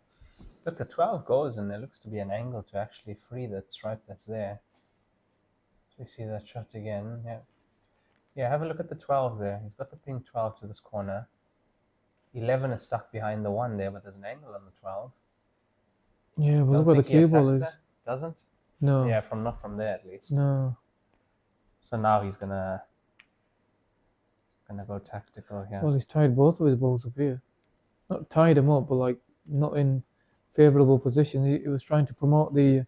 Look, the 12 goes and there looks to be an angle to actually free that stripe that's there. We see that shot again. Yeah. Yeah, have a look at the 12 there. He's got the pink 12 to this corner. 11 is stuck behind the 1 there, but there's an angle on the 12. Yeah, but look what the cue ball is. That? Doesn't? No. Yeah, not from there at least. No. So now he's gonna go tactical here. Well, he's tied both of his balls up here. Not tied him up, but like not in favourable position. He was trying to promote the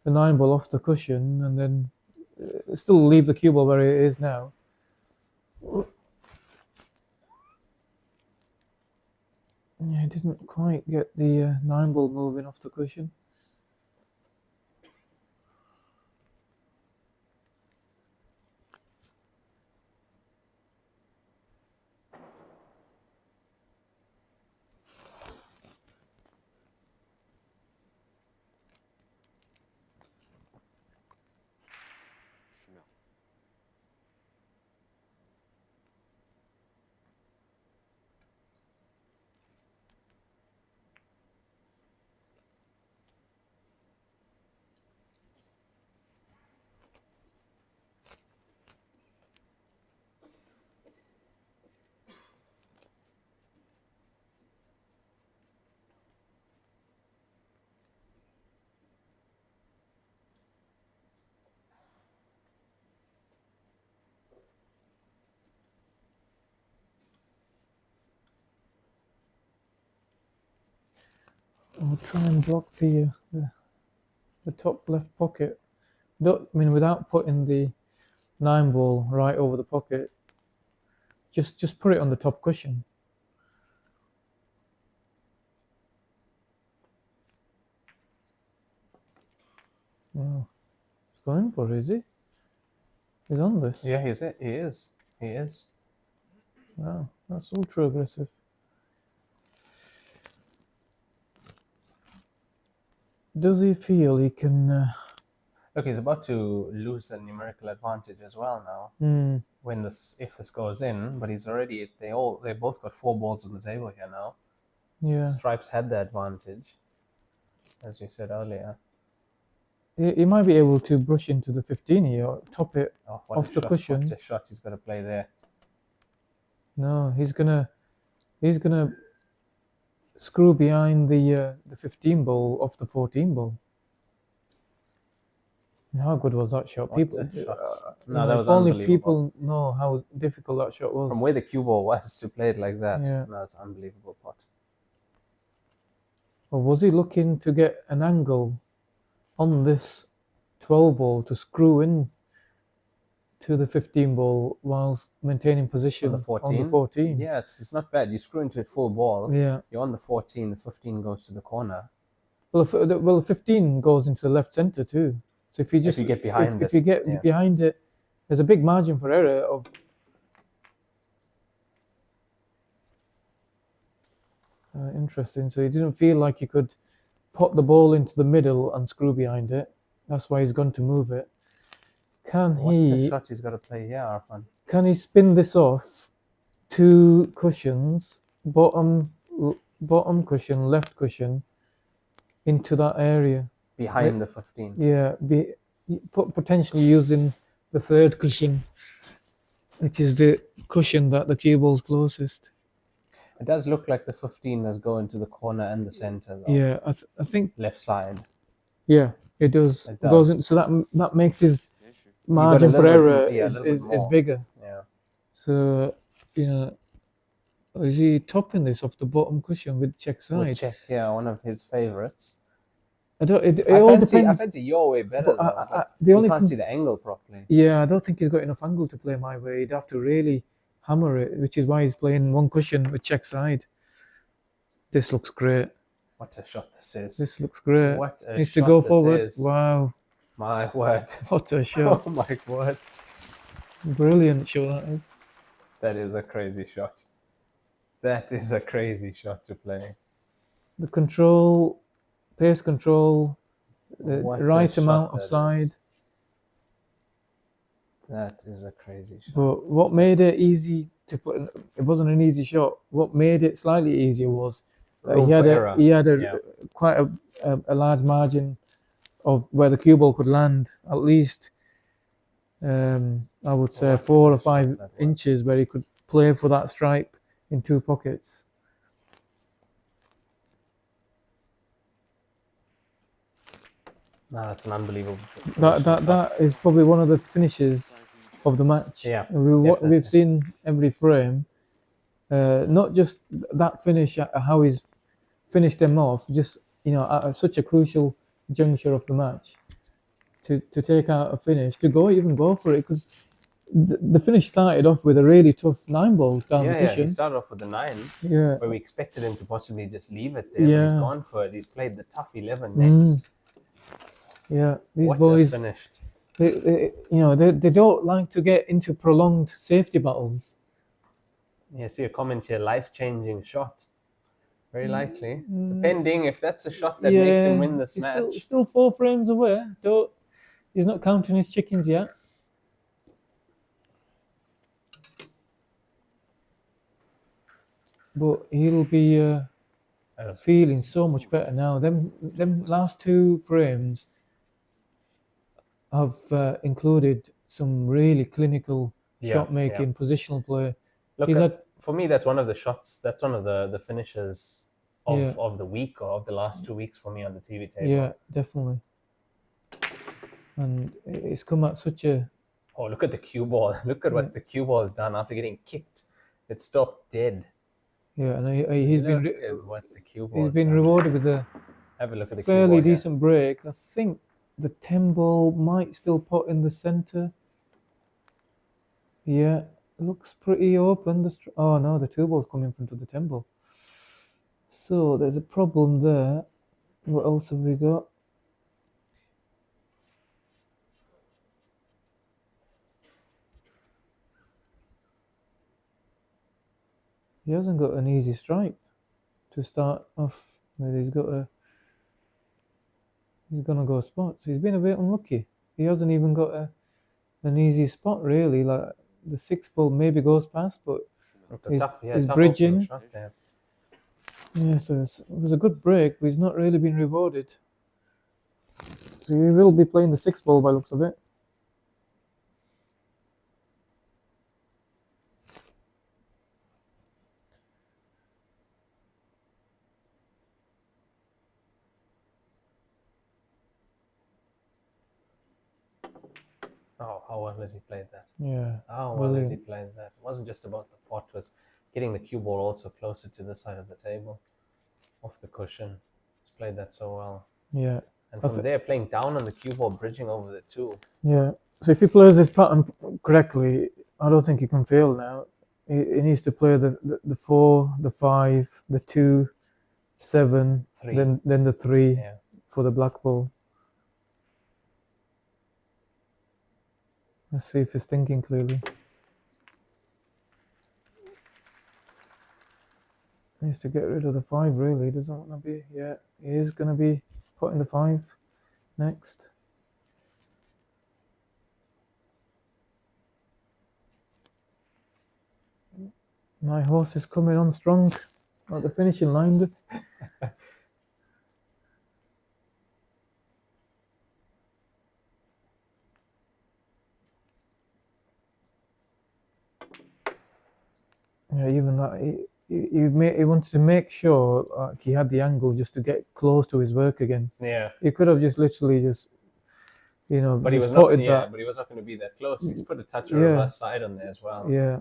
9-ball off the cushion and then still leave the cue ball where it is now. Yeah, he didn't quite get the 9-ball moving off the cushion. I'll try and block the top left pocket. I mean, without putting the 9-ball right over the pocket. Just put it on the top cushion. Wow, he's going for it, is he? He's on this. Yeah, he is. He is. Wow, that's ultra aggressive. Does he feel he can? Look, he's about to lose the numerical advantage as well now. Mm. When if this goes in, but he's already they both got 4 balls on the table here now. Yeah. Stripes had the advantage, as you said earlier. He might be able to brush into the 15 here, or top it off the cushion. What a shot he's got to play there. No, he's gonna screw behind the 15 ball off the 14 ball. How good was that shot? No, that was only unbelievable. people know how difficult that shot was. From where the cue ball was to play it like that. Yeah. No, that's an unbelievable pot. Or was he looking to get an angle on this 12 ball to screw in to the 15 ball whilst maintaining position on the 14? On the 14. Yeah, it's not bad. You screw into it full ball. Yeah. You're on the 14. The 15 goes to the corner. Well, the 15 goes into the left center too. So if you get behind if you get behind it, there's a big margin for error of. Interesting. So he didn't feel like he could put the ball into the middle and screw behind it. That's why he's gone to move it. What a shot he's got to play here, Arfan. Can he spin this off 2 cushions, bottom cushion, left cushion, into that area? Behind the 15. Yeah, potentially using the 3rd cushion, which is the cushion that the cue ball's closest. It does look like the 15 is going to the corner and the center, though. Yeah, I think left side. Yeah, it does. It goes in, so that makes his margin for error is bigger. Yeah. So is he topping this off the bottom cushion with check side? With check, yeah, one of his favorites. I fancy your way better. You can't see the angle properly. Yeah, I don't think he's got enough angle to play my way. He'd have to really hammer it, which is why he's playing 1 cushion with check side. This looks great. What a shot this is. This looks great. What a Needs shot to go this forward. is. Wow. My word. What a shot. Oh my word. Brilliant shot that is. That is a crazy shot. That is a crazy shot to play. The control, pace control, the right amount of side. That is a crazy shot. But what made it easy to put? It wasn't an easy shot. What made it slightly easier was he had quite a large margin of where the cue ball could land. At least I would say 4 or 5 inches where he could play for that stripe in 2 pockets. No, that's an unbelievable. That is probably one of the finishes of the match. Yeah, we've seen every frame. Not just that finish, how he's finish them off, just at such a crucial juncture of the match, to take out a finish, to even go for it, because the finish started off with a really tough 9-ball down the cushion. Yeah, he started off with a 9. Yeah. Where we expected him to possibly just leave it there, but he's gone for it. He's played the tough 11 next. Yeah, these What boys finished. They don't like to get into prolonged safety battles. Yeah, see a comment here, life-changing shot. Very likely. Depending if that's a shot that makes him win this match. Still 4 frames away. He's not counting his chickens yet. But he'll be feeling so much better now. Them last 2 frames have included some really clinical shot making, positional play. Look, for me, that's one of the shots. That's one of the finishes of the week or of the last 2 weeks for me on the TV table. Yeah, definitely. And it's come at such a... Oh, look at the cue ball. Look at what the cue ball has done after getting kicked. It stopped dead. Yeah, and he's been done. rewarded with a Have a look at the fairly cue ball, decent break. I think the 10 ball might still put in the center. Yeah, looks pretty open. Oh no, the 2 ball's coming from to the 10 ball. So there's a problem there. What else have we got? He hasn't got an easy strike to start off with. He's gonna go spots. He's been a bit unlucky. He hasn't even got an easy spot really. Like the 6 ball maybe goes past, but he's bridging. Shot there. Yeah, so it was a good break, but he's not really been rewarded. So he will be playing the 6 ball by looks of it. Oh, how well has he played that? Yeah. How well has he played that? It wasn't just about the pot, it was getting the cue ball also closer to the side of the table, off the cushion. He's played that so well. Yeah. And from there, playing down on the cue ball, bridging over the 2. Yeah. So if he plays this pattern correctly, I don't think he can fail now. He needs to play the 4, the 5, the 2, 7, 3. then the 3 for the black ball. Let's see if he's thinking clearly. He needs to get rid of the 5 really. He doesn't want to be... Yeah, he is going to be putting the 5 next. My horse is coming on strong at the finishing line. Yeah, even that, he wanted to make sure he had the angle just to get close to his work again. Yeah. He could have just literally just, But he was not. But he was not going to be that close. He's put a touch of reverse side on there as well. Yeah.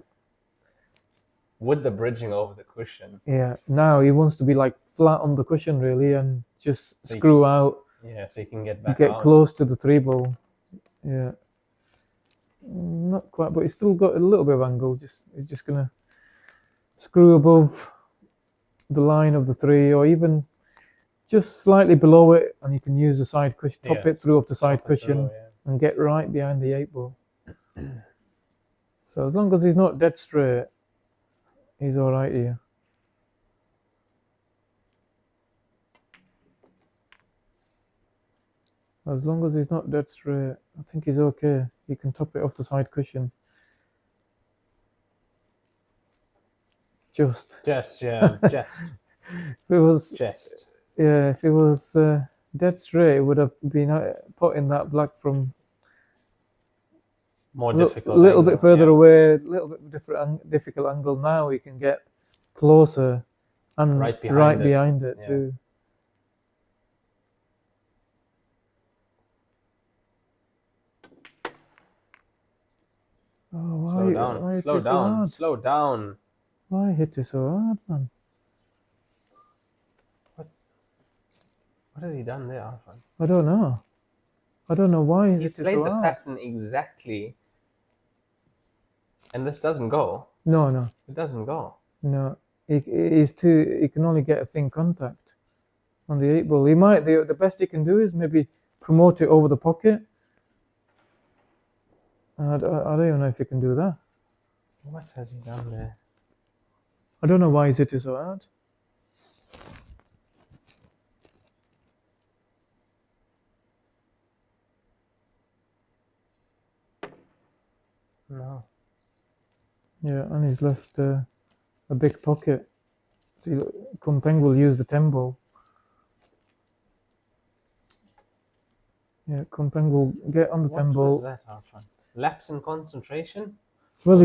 With the bridging over the cushion. Yeah. Now he wants to be like flat on the cushion really, and just screw out. Yeah, so he can get back Get out. close to the 3 ball. Yeah. Not quite, but he's still got a little bit of angle. He's just gonna screw above the line of the 3, or even just slightly below it, and you can use the side cushion, top it through off the side cushion, and get right behind the 8 ball. So as long as he's not dead straight, he's all right here. As long as he's not dead straight, I think he's okay. He can top it off the side cushion. Just. If it was just. Yeah, if it was dead straight, it would have been putting that black from more difficult. A little bit further away, a little bit difficult angle. Now he can get closer and right behind it too. Oh, Slow down. Why hit you so hard, man? What What has he done there, Arfan? I don't know. I don't know why He's is it played so the hard. pattern exactly, and this doesn't go. No, no, It doesn't go. no. He can only get a thin contact on the 8 ball. He might. The best he can do is maybe promote it over the pocket. I don't even know if he can do that. What has he done there? I don't know why is it so hard. No. Yeah, and he's left a big pocket. See, Kompeng will use the 10 ball. Yeah, Kompeng will get on the 10 ball. What was that, Arfan? Lapse in concentration? Well,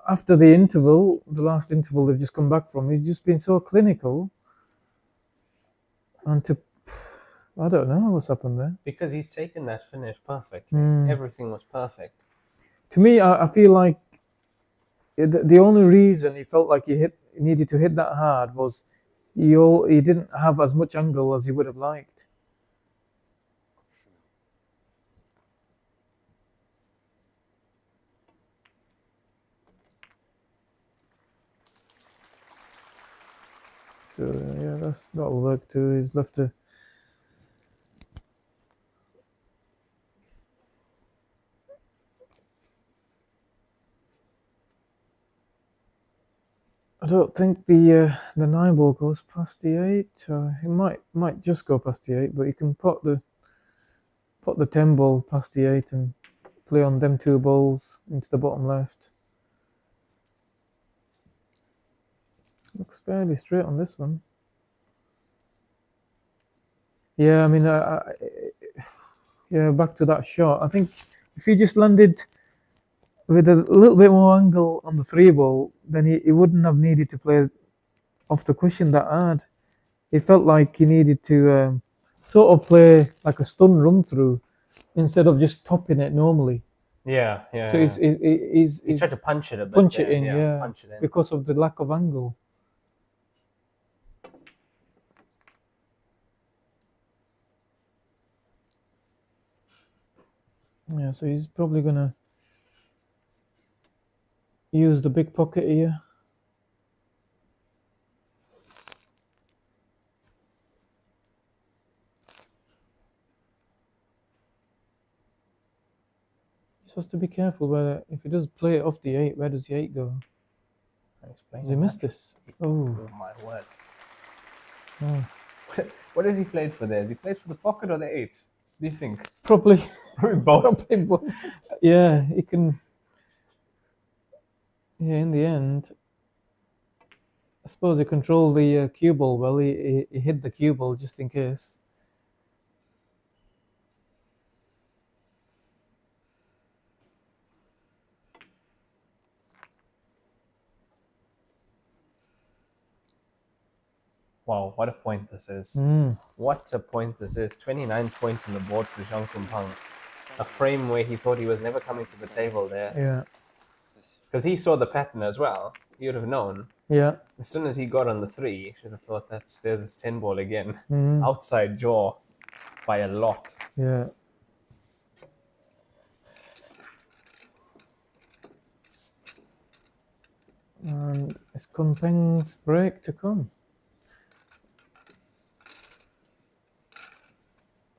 after the interval, the last interval they've just come back from, he's just been so clinical. And I don't know what's happened there. Because he's taken that finish perfectly. Everything was perfect. To me, I feel like the only reason he felt like he needed to hit that hard was he didn't have as much angle as he would have liked. So yeah, that'll work too. He's left a. I don't think the 9 ball goes past the 8. He might just go past the 8, but you can put the 10 ball past the 8 and play on them 2 balls into the bottom left. Looks fairly straight on this one. Yeah, I mean, yeah, back to that shot. I think if he just landed with a little bit more angle on the 3 ball, then he wouldn't have needed to play off the cushion that hard. It felt like he needed to sort of play like a stun run through instead of just topping it normally. Yeah. So he's tried to punch it a bit. Punch it in, yeah, punch it in. because of the lack of angle. Yeah, so he's probably gonna use the big pocket here. He has to be careful where if he does play it off the 8, where does the 8 go? Has he missed this? Oh my word! Oh. What has he played for there? Has he played for the pocket or the 8? Do you think? Probably both. Probably both. Yeah, he can. Yeah, in the end, I suppose he controlled the cue ball well. He hit the cue ball just in case. Wow, what a point this is. What a point this is. 29 points on the board for Zhang Kunpeng. A frame where he thought he was never coming to the table there. Yeah. Because he saw the pattern as well. He would have known. Yeah. As soon as he got on the 3, he should have thought there's his 10 ball again. Outside jaw by a lot. Yeah. And it's Kunpeng's break to come.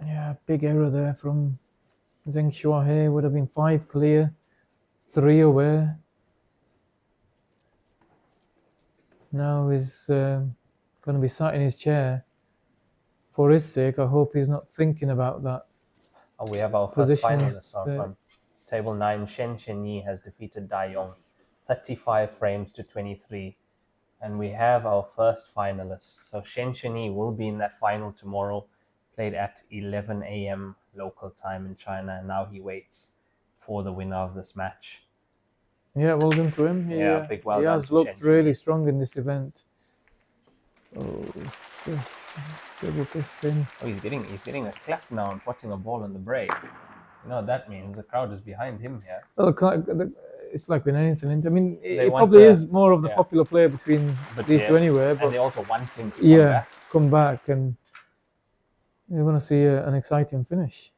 Yeah, big error there from Zheng Shuahe. Would have been 5 clear, 3 away. Now he's going to be sat in his chair. For his sake, I hope he's not thinking about that. Oh, we have our first finalist from table 9. Shen Chenyi has defeated Dai Yong, 35 frames to 23. And we have our first finalist. So Shen Chenyi will be in that final tomorrow, played at 11 a.m. local time in China. And now he waits for the winner of this match. Yeah, well done to him. He has looked really strong in this event. Oh, yes. Double fist in. Oh, he's getting a clap now and putting a ball on the break. You know what that means? The crowd is behind him here. Well, it's like with anything. I mean, he probably is more of the popular player between these two anyway. But and they also want him to come back. Come back, and You want to see an exciting finish.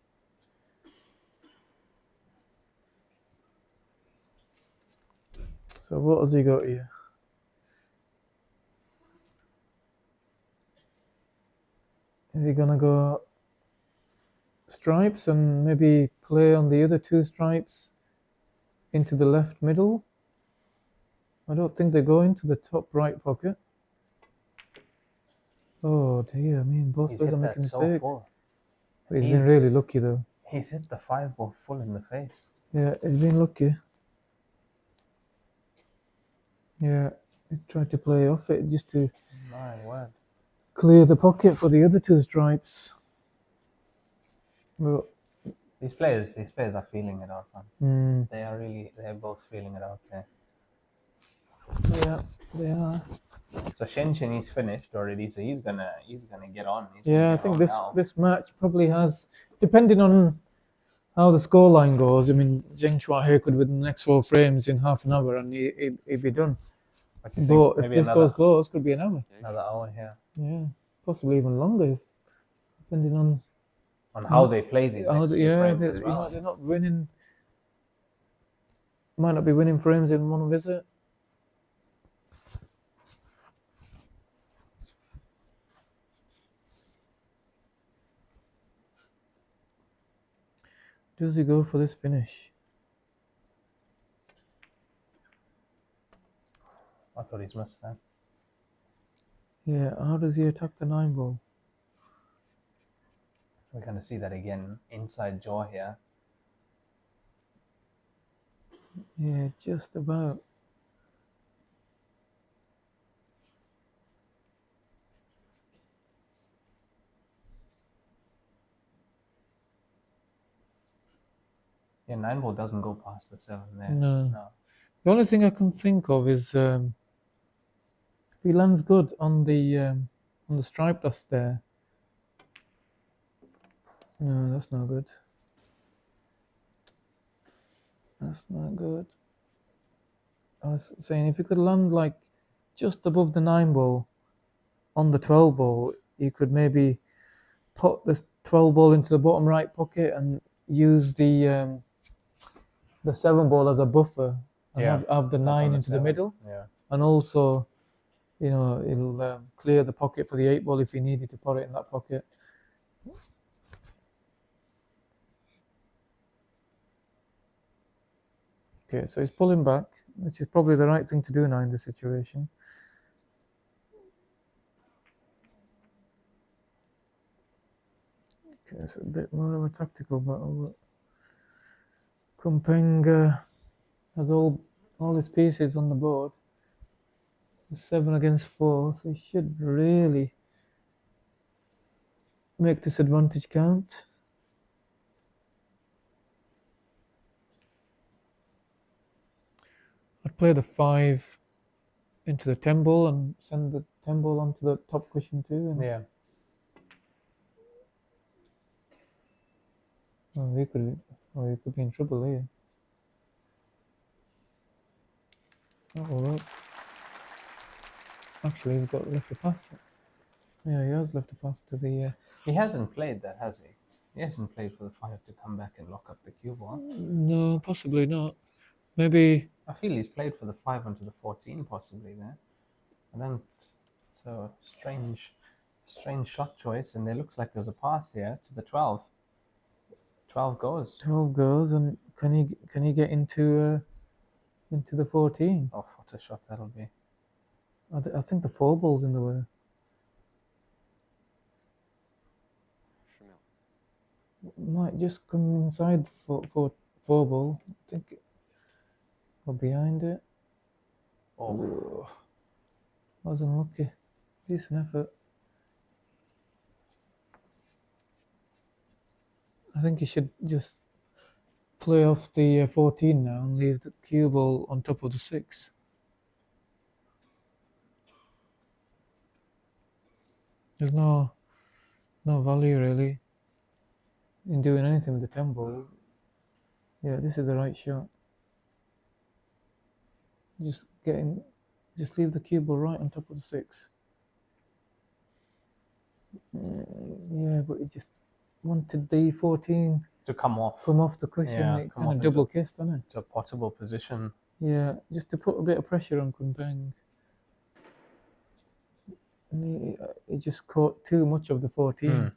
So what has he got here? Is he gonna go stripes and maybe play on the other two stripes into the left middle? I don't think they go into the top right pocket. Oh dear, me and both He's players hit are that making so mistakes. full. But he's been really lucky though. He's hit the 5-ball full in the face. Yeah, he's been lucky. Yeah, he tried to play off it just to My word. clear the pocket for the other two stripes. But These players are feeling it, Arfan. They're both feeling it out there. Yeah, they are. So Shenshin, he's finished already, so he's gonna get on. Yeah, I think this match probably has, depending on how the scoreline goes. I mean, Zheng Shuai could win the next 4 frames in half an hour and he'd be done. But if this goes close, could be an hour. Another hour here. Yeah, possibly even longer, depending on how they play these. Yeah, frames as well. they're not winning. Might not be winning frames in one visit. Does he go for this finish? I thought he's missed that. Yeah, how does he attack the 9-ball? We're going to see that again. Inside jaw here. Yeah, just about. Yeah, 9-ball doesn't go past the 7 there. No. The only thing I can think of is if he lands good on the stripe that's there. No, that's not good. That's not good. I was saying if you could land like just above the 9-ball on the 12-ball, you could maybe put this 12-ball into the bottom right pocket and use the 7-ball as a buffer and have the 9 into the middle. Yeah. And also, you know, it'll clear the pocket for the 8-ball if you needed to put it in that pocket. Okay, so he's pulling back, which is probably the right thing to do now in this situation. Okay, it's a bit more of a tactical battle. Kumpeng has all his pieces on the board. 7 against 4, so he should really make this advantage count. I'd play the 5 into the 10-ball and send the 10-ball onto the top cushion too. And yeah. Oh, he could be in trouble here. That will work. Actually, he's left a pass. Yeah, he has left a pass to the. He hasn't played that, has he? He hasn't played for the 5 to come back and lock up the cue ball. No, possibly not. Maybe. I feel he's played for the 5 onto the 14, possibly there. And then, so strange shot choice, and there looks like there's a path here to the 12. 12 goes. 12 goes, and can he get into the 14? Oh, what a shot that'll be! I think the 4-ball's in the way. Might just come inside the 4-ball. I think. Or behind it. Oh, was unlucky. Decent effort. I think he should just play off the 14 now and leave the cue ball on top of the 6. There's no value really in doing anything with the 10 ball. Yeah, this is the right shot. Just leave the cue ball right on top of the 6. Yeah, but he just wanted the 14 to come off the cushion. Yeah, It come kind off of into double kissed, didn't it? to a potable position. Yeah, just to put a bit of pressure on Kunpeng. And he just caught too much of the 14.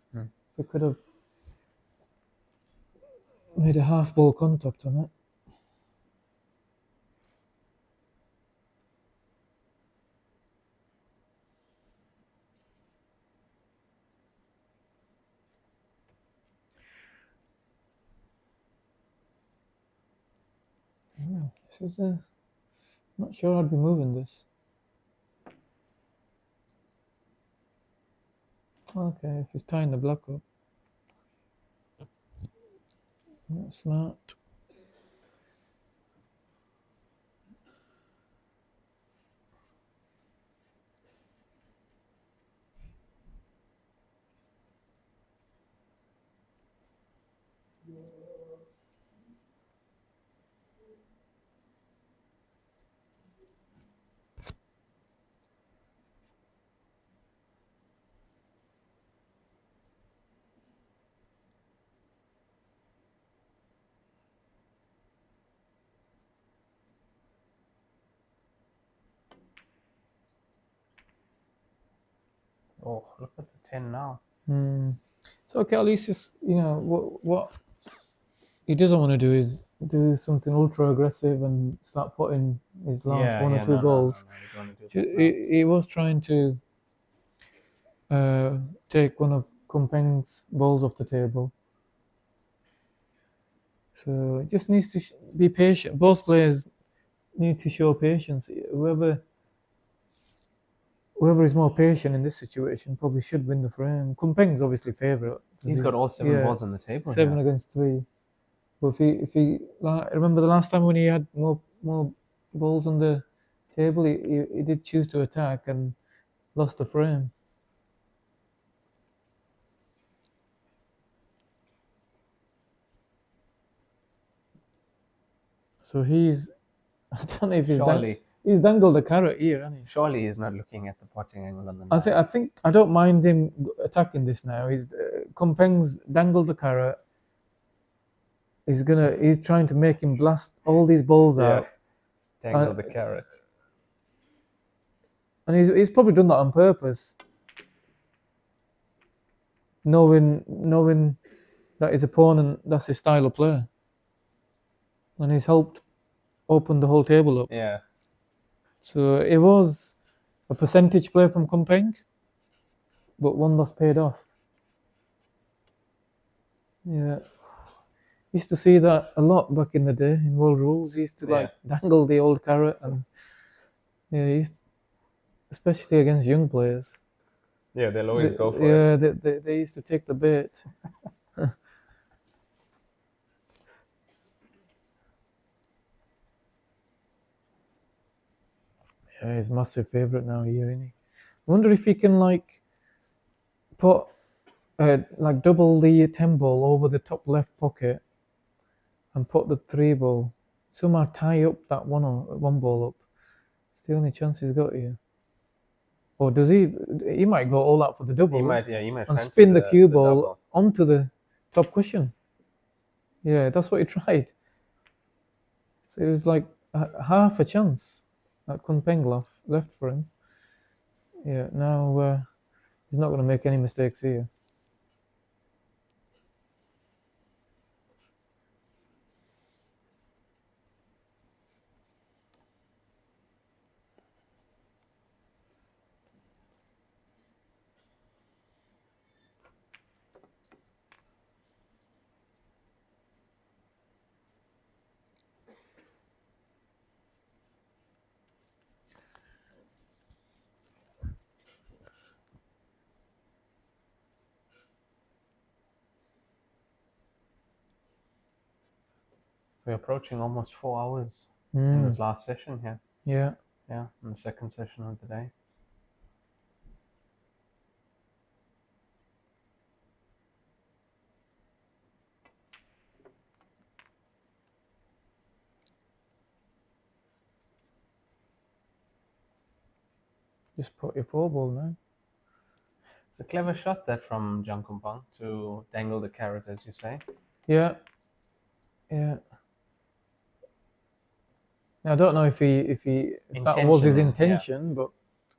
We could have made a half ball contact on it. Yeah, this is not sure I'd be moving this. Okay, if he's tying the block up. That's smart. Oh, look at the 10 now. So okay, at least it's, what he doesn't want to do is do something ultra aggressive and start putting his last one or two balls. He was trying to take one of Kunpeng's balls off the table. So it just needs to be patient. Both players need to show patience. Whoever is more patient in this situation probably should win the frame. Kunpeng's obviously favourite. He's got all 7 balls on the table. 7 against 3. But if he remember the last time when he had more balls on the table, he did choose to attack and lost the frame. So he's, I don't know if he's dangled a carrot here, hasn't he? Surely he's not looking at the potting angle on the 9. I don't mind him attacking this now. He's Kunpeng's dangled the carrot. He's trying to make him blast all these balls out. Dangle the carrot. And he's probably done that on purpose, knowing that his opponent, that's his style of play. And he's helped open the whole table up. Yeah. So it was a percentage play from Kunpeng, but one that's paid off. Yeah. Used to see that a lot back in the day in World Rules. He used to dangle the old carrot, and especially against young players. Yeah, they'll always go for it. Yeah, they used to take the bait. Yeah, he's massive favourite now here, isn't he? I wonder if he can put double the 10 ball over the top left pocket and put the 3 ball. Somehow tie up that one ball up. It's the only chance he's got here. Or does he? He might go all out for the double. He might and spin the cue ball onto the top cushion. Yeah, that's what he tried. So it was like half a chance that Kunpeng left for him. Yeah, now he's not going to make any mistakes here. We're approaching almost 4 hours in this last session here. Yeah. Yeah, in the second session of the day. Just put your 4 ball now. It's a clever shot that from Jang Kumpang to dangle the carrot, as you say. Yeah. Yeah. Now, I don't know if that was his intention, but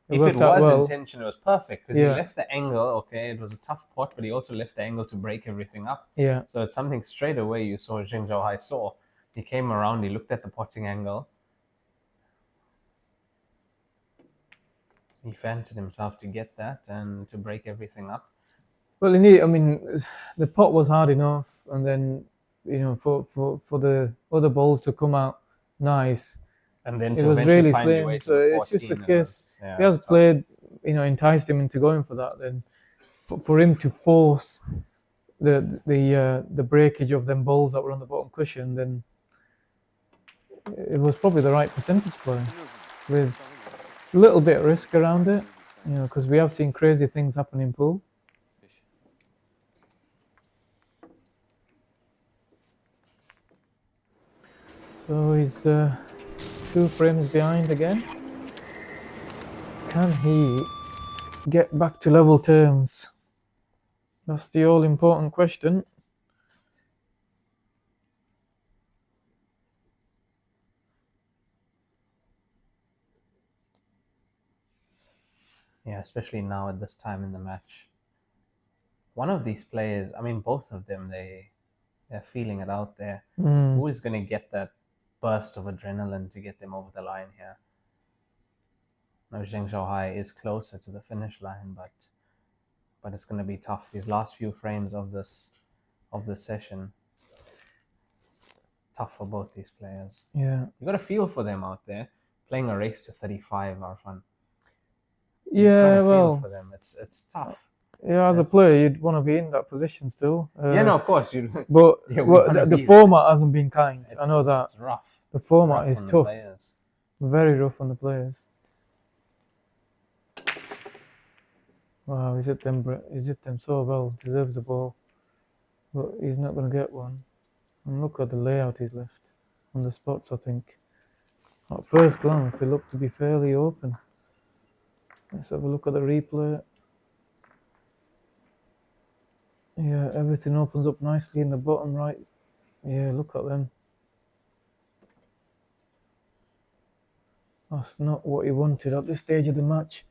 if it out was well. intention, it was perfect because Yeah. he left the angle. Okay, it was a tough pot, but he also left the angle to break everything up. Yeah. So it's something straight away you saw Zheng Zhaohai saw. He came around, he looked at the potting angle. He fancied himself to get that and to break everything up. Well, I mean, the pot was hard enough, and then for the other balls to come out nice, and then it to was eventually really find your slim. way to So the it's just a 14, case. yeah, He has it's tough. played, enticed him into going for that. Then, for him to force the breakage of them balls that were on the bottom cushion, then it was probably the right percentage play with a little bit of risk around it, because we have seen crazy things happen in pool. So he's 2 frames behind again. Can he get back to level terms? That's the all-important question. Yeah, especially now at this time in the match. One of these players, I mean, both of them, they're feeling it out there. Mm. Who is going to get that burst of adrenaline to get them over the line here? Now, Zheng Zhaohai is closer to the finish line, but it's going to be tough. These last few frames of this session, tough for both these players. Yeah. You got to feel for them out there playing a race to 35, Arfan. Yeah, feel well, for them. It's tough. Yeah, as a player, you'd want to be in that position still. Yeah, no, of course you. But Yeah, the format hasn't been kind. I know that. It's rough. The format Rough is on the tough. players. Very rough on the players. Wow, he's hit them so well. Deserves the ball, but he's not going to get one. And look at the layout he's left on the spots. I think at first glance they look to be fairly open. Let's have a look at the replay. Yeah, everything opens up nicely in the bottom right. Yeah, look at them. That's not what he wanted at this stage of the match.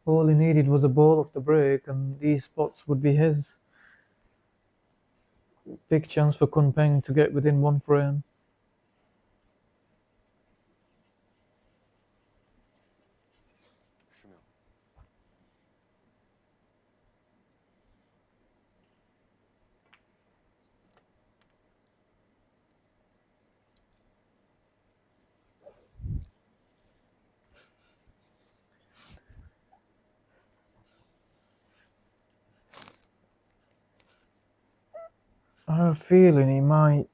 All he needed was a ball off the break, and these spots would be his. Big chance for Kun Peng to get within 1 frame. I have a feeling he might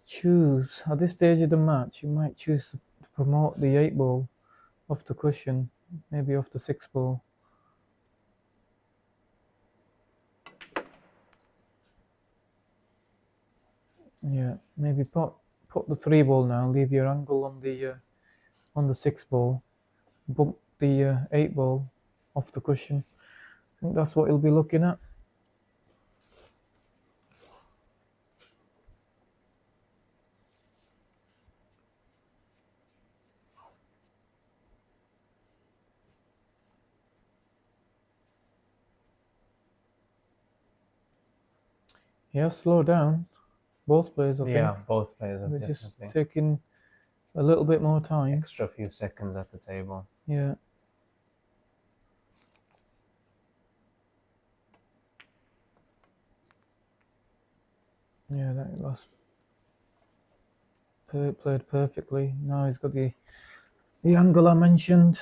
choose, at this stage of the match, he might choose to promote the 8 ball off the cushion, maybe off the 6 ball. Yeah, maybe put the 3 ball now, leave your angle on the 6 ball, bump the 8 ball off the cushion. I think that's what he'll be looking at. Yeah, slow down. Both players, I think. Yeah, both players have They're definitely just taking a little bit more time. extra few seconds at the table. Yeah. Yeah, that's played perfectly. Now he's got the angle I mentioned.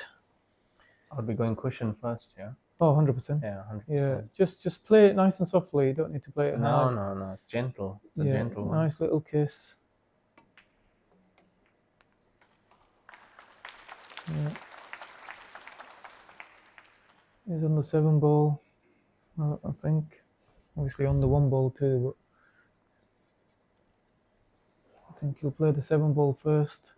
I'd be going cushion first, yeah. Oh, 100%. Yeah, 100%. Yeah, just play it nice and softly. You don't need to play it hard. No, it's gentle. It's a Yeah, gentle one. nice little kiss. Yeah. He's on the 7 ball, I think. Obviously on the 1 ball too, but I think he'll play the 7 ball first.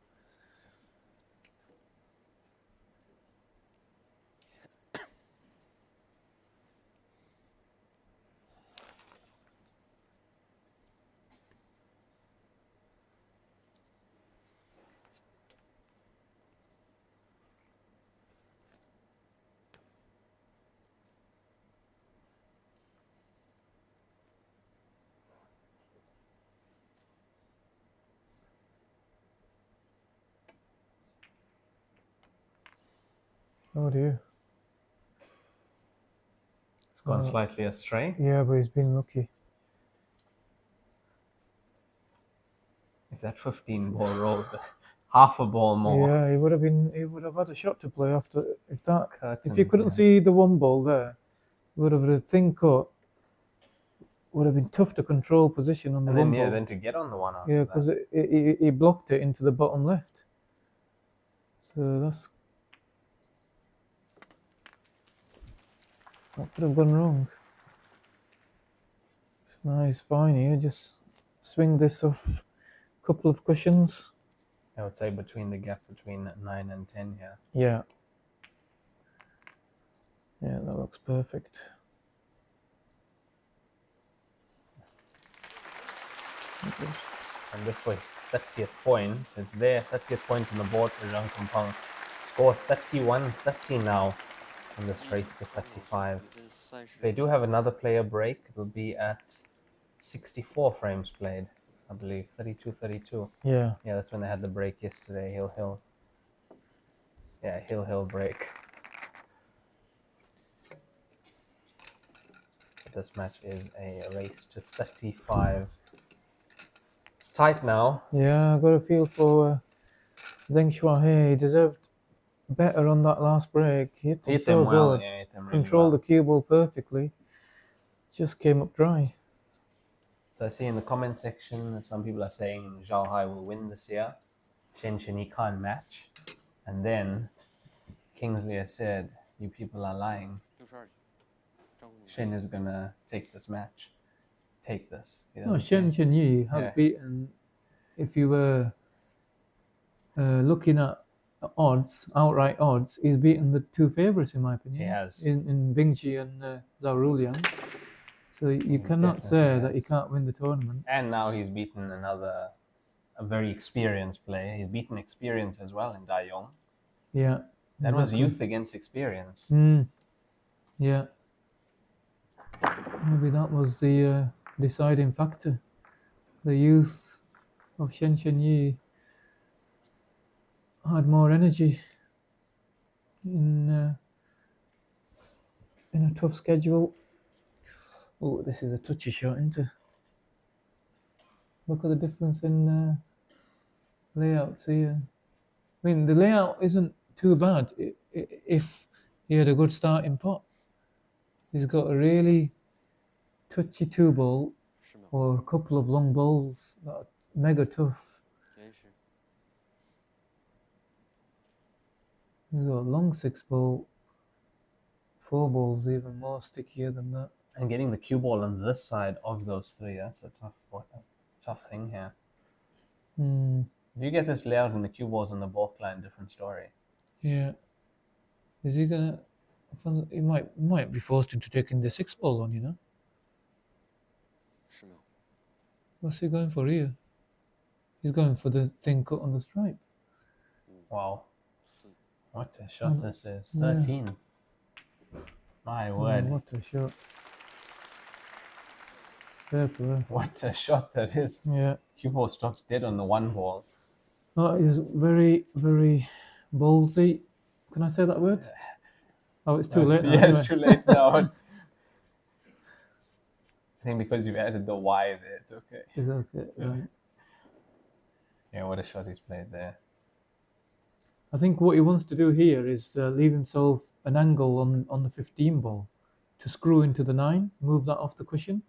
Oh dear. It's gone slightly astray. Yeah, but he's been lucky. If that 15 ball rolled half a ball more. Yeah, he would have had a shot to play after if Curtains, you couldn't see the one ball there, he would have had a thin cut. Would have been tough to control position on the And one then, ball. yeah, then to get on the one after Yeah, because he blocked it into the bottom left. So that could have gone wrong. Nice, fine here. Just swing this off a couple of cushions. I would say between the gap between 9 and 10 here. Yeah. Yeah, that looks perfect. And this was 30th point. It's there, 30th point on the board for Zhang Kumpang. Score 31-30 now in this race to 35. If they do have another player break, it'll be at 64 frames played, I believe, 32-32. Yeah. Yeah, that's when they had the break yesterday, Hill. Yeah, Hill break. But this match is a race to 35. It's tight now. Yeah, I got a feel for Zheng Shuai here. He deserved better on that last break. He hit them so well. good. Yeah, hit them really Controlled well. the cue ball perfectly. Just came up dry. So I see in the comment section that some people are saying Zhao Hai will win this year. Shen Chenyi can't match. And then Kingsley has said, you people are lying. Shen is going to take this match. Take this. No, Shen Chenyi has beaten, if you were looking at odds, outright odds, he's beaten the two favourites in my opinion. He has. In Bingji and Zhao Ruliang. So you cannot say that he can't win the tournament. And now he's beaten a very experienced player. He's beaten experience as well in Dai Yong. Yeah. That was youth against experience. Yeah. Maybe that was the deciding factor. The youth of Shen Chenyi had more energy in a tough schedule. Oh, this is a touchy shot, isn't it? Look at the difference in layouts here. I mean, the layout isn't too bad if he had a good starting pot. He's got a really touchy two ball or a couple of long balls that are mega tough. He's got a long six ball, four balls even more stickier than that. And getting the cue ball on this side of those three, that's a tough thing here. If you get this layout and the cue balls on the balk line, different story. Yeah. Is he gonna? He might be forced into taking the six ball on, you know. What's he going for here? He's going for the thing cut on the stripe. Wow. What a shot this is. 13. My word. What a shot. Fair play. What a shot that is. Yeah. Cue ball stops dead on the one ball. That is very, very ballsy. Can I say that word? Oh, it's too late now. Yeah, anyway. it's too late now. I think because you've added the Y there, it's okay. It's okay. Right. Yeah, what a shot he's played there. I think what he wants to do here is leave himself an angle on the 15 ball to screw into the 9, move that off the cushion.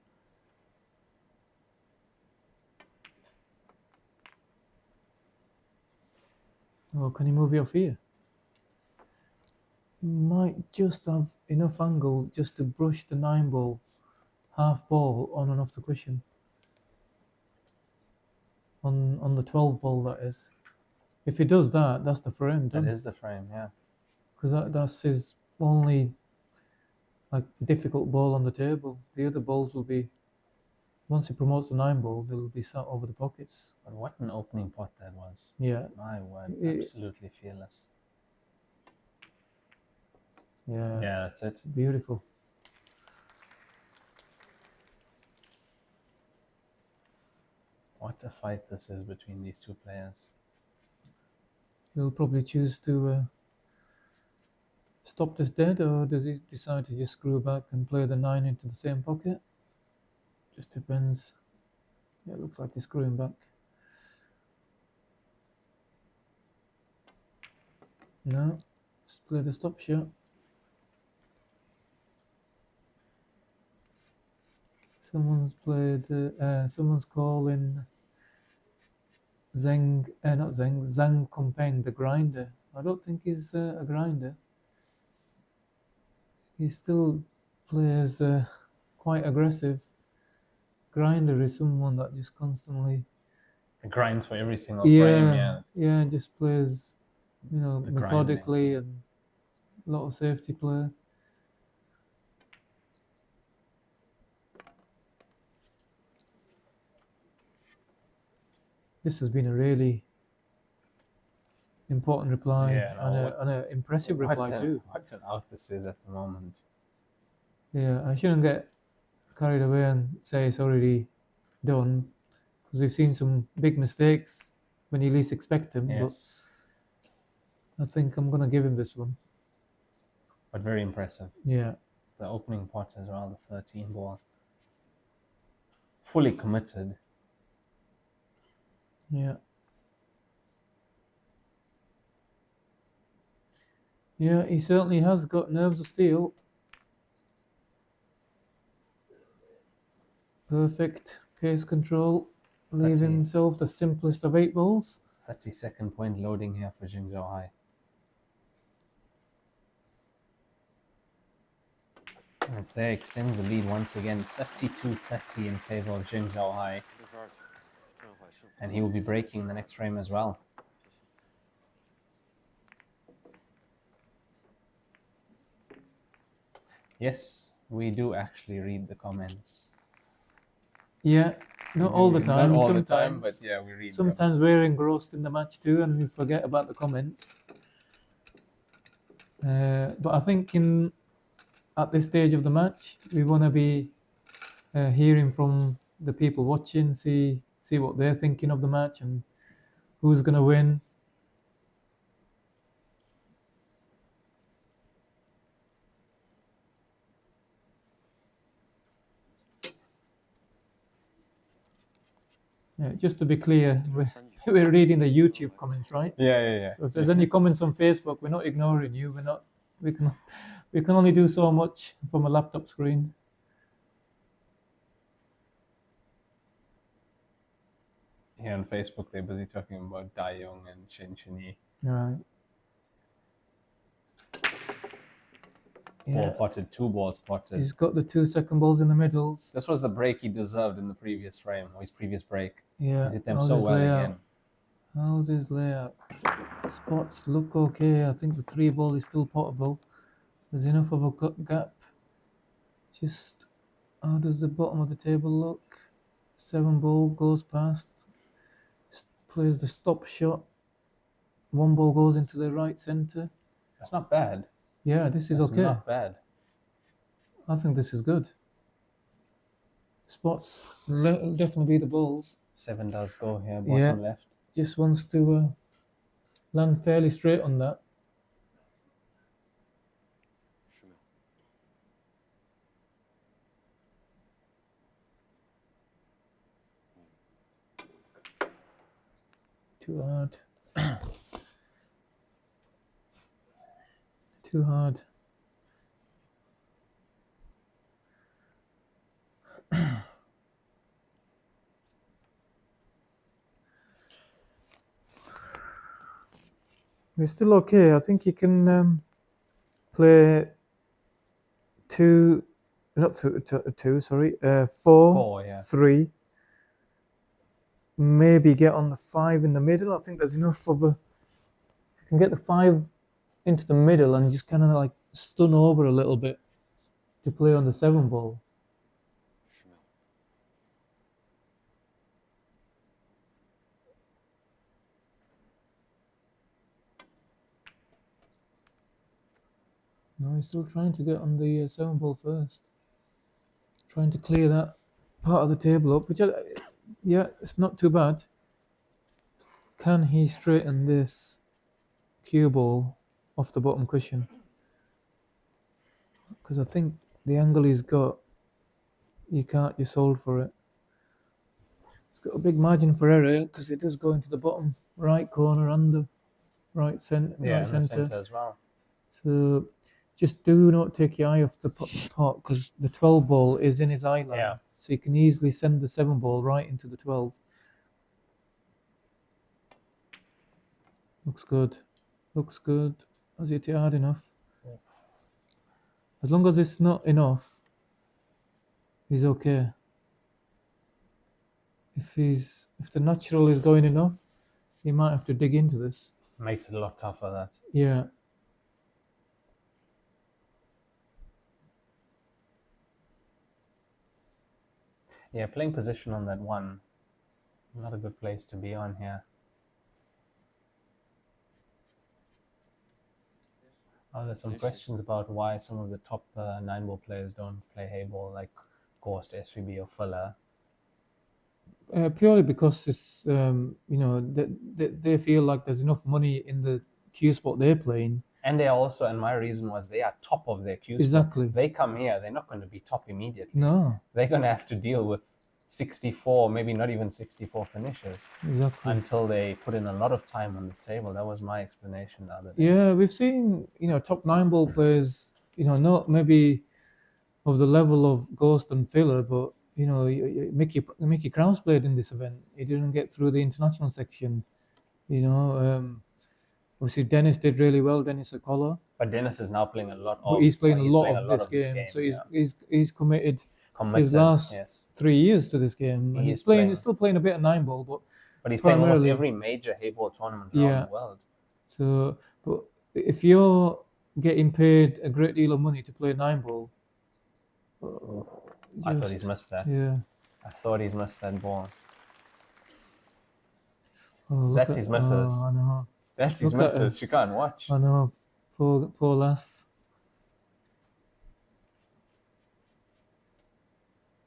Or can he move it off here? Might just have enough angle just to brush the 9 ball, half ball on and off the cushion. On the 12 ball, that is. If he does that, that's the frame. That is the frame, yeah. Because that's his only difficult ball on the table. The other balls will be, once he promotes the 9 ball, they'll be sat over the pockets. But what an opening pot that was. Yeah. My word, absolutely fearless. Yeah. Yeah, that's it. Beautiful. What a fight this is between these two players. He'll probably choose to stop this dead, or does he decide to just screw back and play the 9 into the same pocket? Just depends. Yeah, it looks like he's screwing back. No, let's play the stop shot. Someone's calling Zhang Kompeng the grinder. I don't think he's a grinder. He still plays quite aggressive. Grinder is someone that just constantly grinds for every single frame. Yeah, just plays, methodically and a lot of safety play. This has been a really important reply and an impressive reply too. What an out this is at the moment. Yeah, I shouldn't get carried away and say it's already done, because we've seen some big mistakes when you least expect them. Yes. But I think I'm going to give him this one. But very impressive. Yeah. The opening pot as well, the 13 ball. Fully committed. Yeah. Yeah, he certainly has got nerves of steel. Perfect pace control, leaving himself the simplest of 8 balls. 32nd point loading here for Jingzhou Hai. And it's there, extends the lead once again, 32-30 in favor of Jingzhou Hai. And he will be breaking the next frame as well. Yes, we do actually read the comments. Yeah, not all the time. Not all sometimes, the time, but yeah, we read sometimes them. we're engrossed in the match too, and we forget about the comments. But I think at this stage of the match, we want to be hearing from the people watching, see what they're thinking of the match and who's going to win. Yeah, just to be clear, we're reading the YouTube comments, right? Yeah. So if there's any comments on Facebook, we're not ignoring you. We can only do so much from a laptop screen. Here on Facebook, they're busy talking about Dai Yong and Chen Chenyi. Right. Ball potted, 2 balls potted. He's got the 2 second balls in the middles. This was the break he deserved in the previous frame, or his previous break. Yeah. He did them so well again. How's his layout? Spots look okay. I think the 3 ball is still potable. There's enough of a gap. Just how does the bottom of the table look? 7 ball goes past. Plays the stop shot. 1 ball goes into the right center. That's not bad. Yeah, this is That's okay. not bad. I think this is good. Spots definitely be the balls. 7 does go here, bottom left. Just wants to land fairly straight on that. Too hard. Too hard. We're still okay. I think you can play 2, not 2, sorry, 4, yeah. 3. Maybe get on the 5 in the middle. I think there's enough of a. You can get the 5 into the middle and just kind of like stun over a little bit to play on the 7 ball. No, he's still trying to get on the 7 ball first. Trying to clear that part of the table up, which, yeah, it's not too bad. Can he straighten this cue ball off the bottom cushion? because I think the angle he's got, you're sold for it. It's got a big margin for error because it does go into the bottom right corner and the right centre. Yeah, and the centre as well. So just do not take your eye off the pot because the 12 ball is in his eye line. Yeah. So you can easily send the 7 ball right into the 12. Looks good. Looks good. Has it hard enough? Yeah. As long as it's not enough, he's okay. If the natural is going enough, he might have to dig into this. Makes it a lot tougher, that. Yeah. Yeah, playing position on that one, not a good place to be on here. Oh, there's some questions about why some of the top 9-ball players don't play Heyball, like Ghost, SVB or Fuller. Purely because it's they feel like there's enough money in the Q spot they're playing. And they also, and my reason was they are top of their Q spot. Exactly. They come here, they're not going to be top immediately. No. They're going to have to deal with 64, maybe not even 64 finishes. Exactly. Until they put in a lot of time on this table. That was my explanation the other day. Yeah, we've seen, top 9-ball players, not maybe of the level of Ghost and Filler, but, Mickey Krause played in this event. He didn't get through the international section. Obviously Dennis did really well, Dennis Akola. But Dennis is now playing a lot of... But he's playing a lot of this game. So he's committed his last 3 years to this game. And he's still playing a bit of 9-ball, but he's playing almost every major Heyball tournament around the world. So, but if you're getting paid a great deal of money to play 9-ball, I thought he's missed that. Yeah. I thought he's missed that ball. Oh, that's his misses. Oh, I know. That's his misses. She can't watch. I know. Poor lass.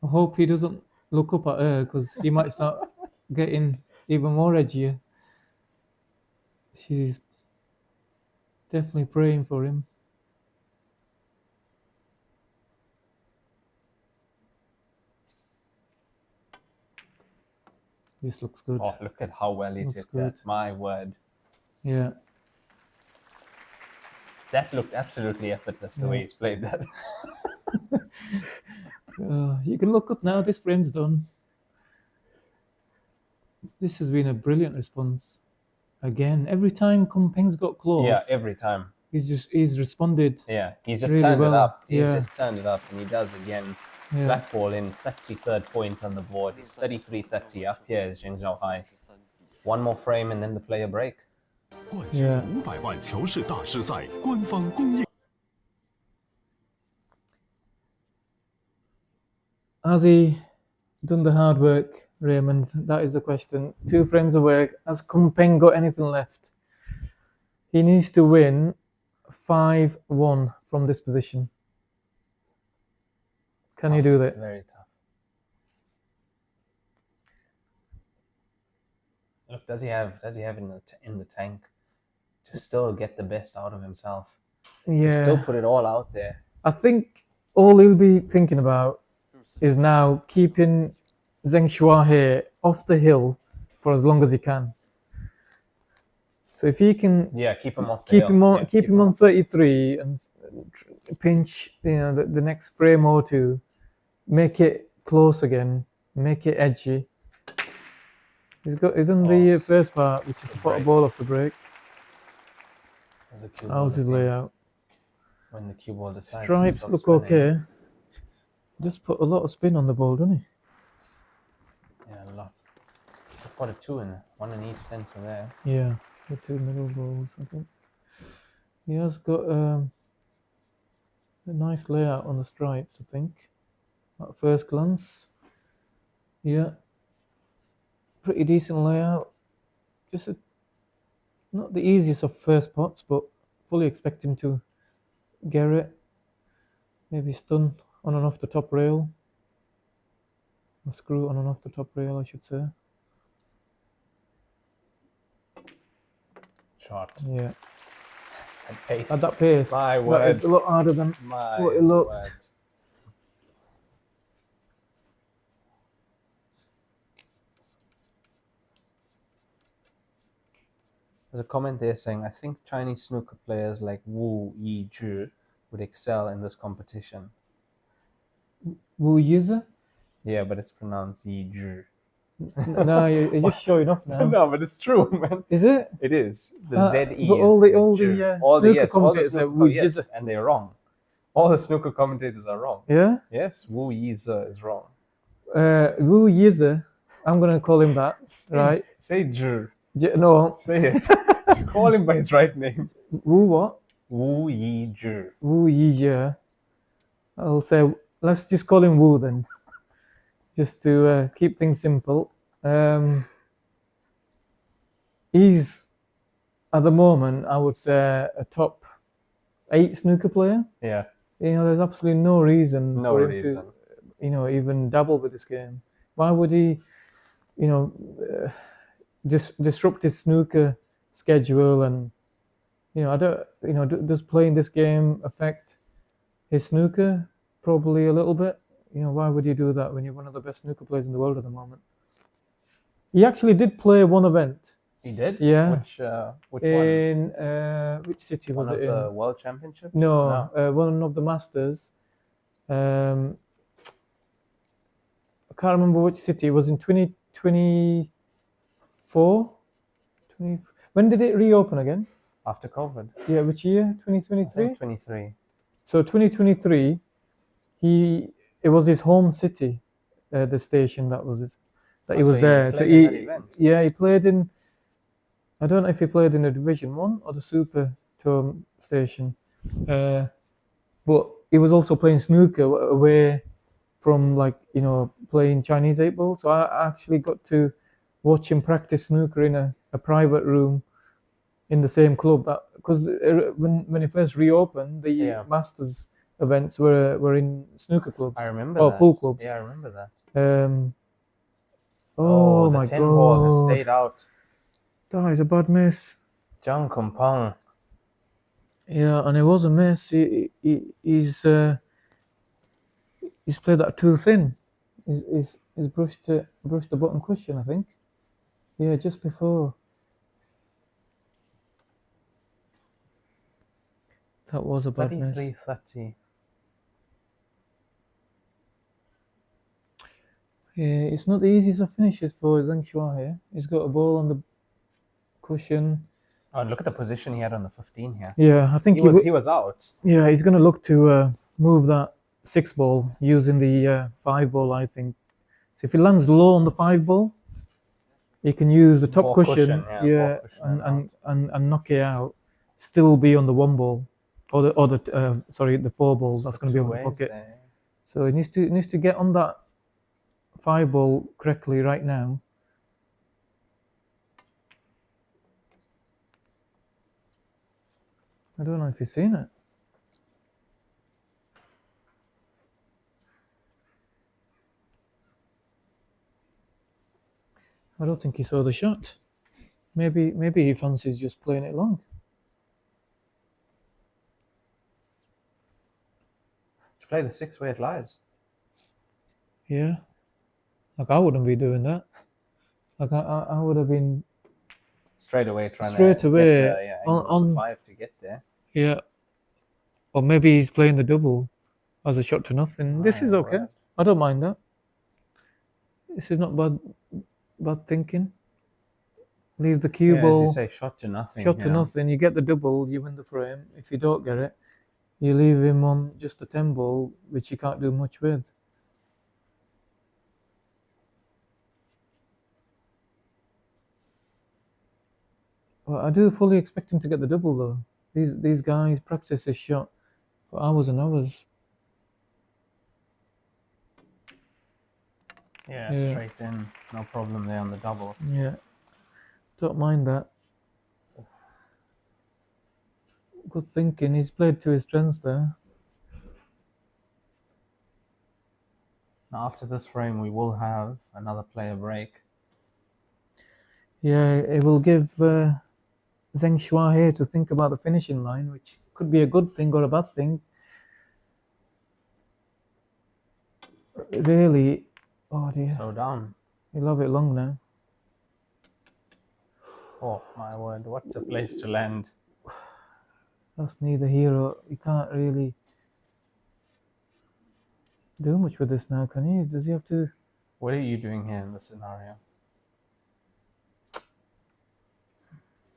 I hope he doesn't look up at her because he might start getting even more edgier. She's definitely praying for him. This looks good. Oh, look at how well he's hit that. My word. Yeah. That looked absolutely effortless, the way he's played that. You can look up now. This frame's done. This has been a brilliant response. Again, every time Kompeng's got close. Yeah, every time. He's responded. Yeah, he's just really turned well. it up. He's Yeah. just turned it up, and he does again. Yeah. Black ball in, 33rd point on the board. He's 33-30 up here is Zhengzhou Hai. One more frame and then the player break. 冠军500万乔氏大师赛官方公映。 Has he done the hard work, Raymond? That is the question. 2 frames away. Has Kompeng got anything left? He needs to win 5-1 from this position. Can he do that? Very tough. Look, does he have in the tank to still get the best out of himself? Yeah. To still put it all out there. I think all he'll be thinking about is now keeping Zheng Shuahe off the hill for as long as he can. So if he can, keep him off. Keep him on 33 and pinch, the next frame or two, make it close again, make it edgy. He's done the first part, which is to put a ball off the break. How's his layout? When the cue ball decides. Stripes look okay. Just put a lot of spin on the ball, doesn't he? Yeah, a lot. I've got a 2 in, 1 in each centre there. Yeah, the 2 middle balls, I think. He has got a nice layout on the stripes, I think. At first glance. Yeah. Pretty decent layout. Just not the easiest of first pots, but fully expect him to get it. Maybe stun on and off the top rail. Or screw on and off the top rail, I should say. Short. Yeah. at that pace. My That is word. a lot harder than My what it looked. word. There's a comment there saying, I think Chinese snooker players like Wu Yizhi would excel in this competition. Wu Yizi? Yeah, but it's pronounced Yizhi. No, you're just showing off now. No, but it's true, man. Is it? It is. The Z-E but is all the Zhi. snooker commentators are Wu yes, Yizi. and they're wrong. All the snooker commentators are wrong. Yeah? Yes, Wu Yizi is wrong. Wu Yizi, I'm going to call him that, right? Say Zhi. No. Say it. Call him by his right name. Wu what? Wu Yizhi. Wu Yizhi. I'll say, let's just call him Wu then. Just to keep things simple. He's, at the moment, I would say a top 8 snooker player. Yeah. There's absolutely no reason No for him reason. to, even dabble with this game. Why would he, disrupt his snooker schedule and, does playing this game affect his snooker? Probably a little bit. Why would you do that when you're one of the best snooker players in the world at the moment? He actually did play one event. He did? Yeah. Which one? In which city was One it of the in? World Championships? No, one of the Masters. I can't remember which city. It was in 2024. When did it reopen again? After COVID. Yeah, which year? 2023? 23. So 2023, it was his home city, the station that was he was there. So he played in. I don't know if he played in the Division 1 or the Super Tour station, but he was also playing snooker away from playing Chinese 8-ball. So I actually got to watch him practice snooker in a private room in the same club. Because when it first reopened, the Masters events were in snooker clubs. I remember that. Pool clubs. Yeah, I remember that. Oh the my 10 ball has God. stayed out. That is a bad miss. Zhang Kumpang. Yeah, and it was a miss. He's played that too thin. He's brushed the bottom cushion, I think. Yeah, just before. That was a bad miss. 33-30. Yeah, it's not the easiest of finishes for Zheng Shua here. He's got a ball on the cushion. Oh, look at the position he had on the 15 here. Yeah, I think he was out. Yeah, he's going to look to move that 6 ball using the 5 ball, I think. So if he lands low on the 5 ball, he can use the top cushion, and knock it out. Still be on the 1 ball, or the 4 ball. That's going to be on the pocket. There. So he needs to get on that 5 ball correctly right now. I don't know if you've seen it. I don't think he saw the shot. Maybe he fancies just playing it long. To play the 6 where it lies. Yeah. I wouldn't be doing that. I would have been straight away trying to get on the 5 to get there. Yeah. Or maybe he's playing the double as a shot to nothing. This is okay. Right. I don't mind that. This is not bad thinking. Leave the cue ball. As you say, shot to nothing. Shot to nothing. You get the double, you win the frame. If you don't get it, you leave him on just a 10 ball, which you can't do much with. Well, I do fully expect him to get the double though. These guys practice this shot for hours and hours. Yeah, straight in. No problem there on the double. Yeah. Don't mind that. Good thinking. He's played to his strengths there. Now after this frame, we will have another player break. Yeah, it will give Zheng Shua here to think about the finishing line, which could be a good thing or a bad thing. Really, oh dear. So down. He'll have it long now. Oh my word, what a place to land. That's neither here or you can't really do much with this now, can he? Does he have to? What are you doing here in this scenario?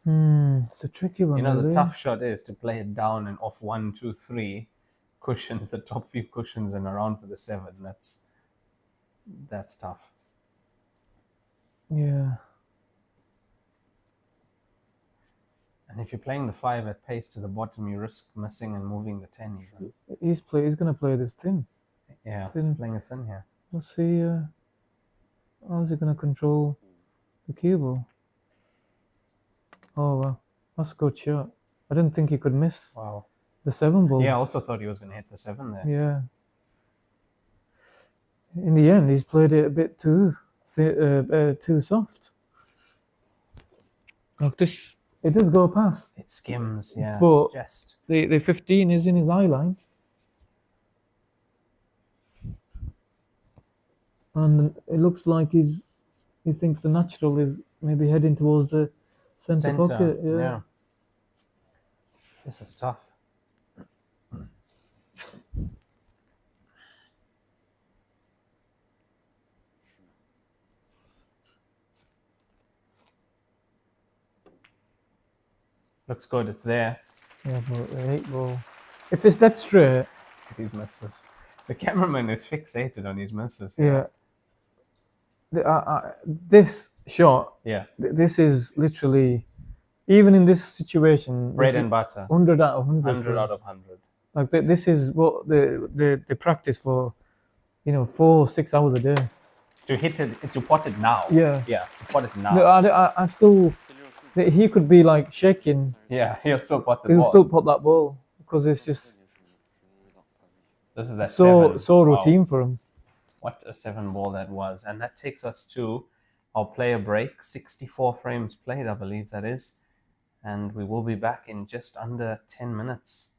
It's a tricky one. You know, the really. tough shot is to play it down and off 1, 2, 3 cushions, the top few cushions, and around for the 7. That's tough. Yeah. And if you're playing the 5 at pace to the bottom, you risk missing and moving the 10 even. He's going to play this thin. Yeah, Thin. playing a thin here. Let's see. How's he going to control the cue ball? Oh well, that's a good shot. I didn't think he could miss. Wow. The 7 ball. Yeah, I also thought he was going to hit the 7 there. Yeah. In the end, he's played it a bit too soft. Like this, it does go past. It skims, yeah. But It's just the 15 is in his eye line. And it looks like he thinks the natural is maybe heading towards the center pocket. Yeah. This is tough. Looks good, it's there. Yeah, but the 8 ball. If it's that straight. These misses. The cameraman is fixated on his misses. Yeah. This shot. Yeah. This is literally, even in this situation, Bread and butter. 100 out of 100. 100 out of 100. Like this is what the practice for, 4-6 hours a day. To hit it, to pot it now. Yeah. Yeah, to pot it now. No, I still, he could be like shaking. Yeah, he'll still pot the He'll ball. still pot that ball because it's just This is that so 7. routine Wow. for him. What a 7 ball that was. And that takes us to our player break. 64 frames played, I believe that is. And we will be back in just under 10 minutes.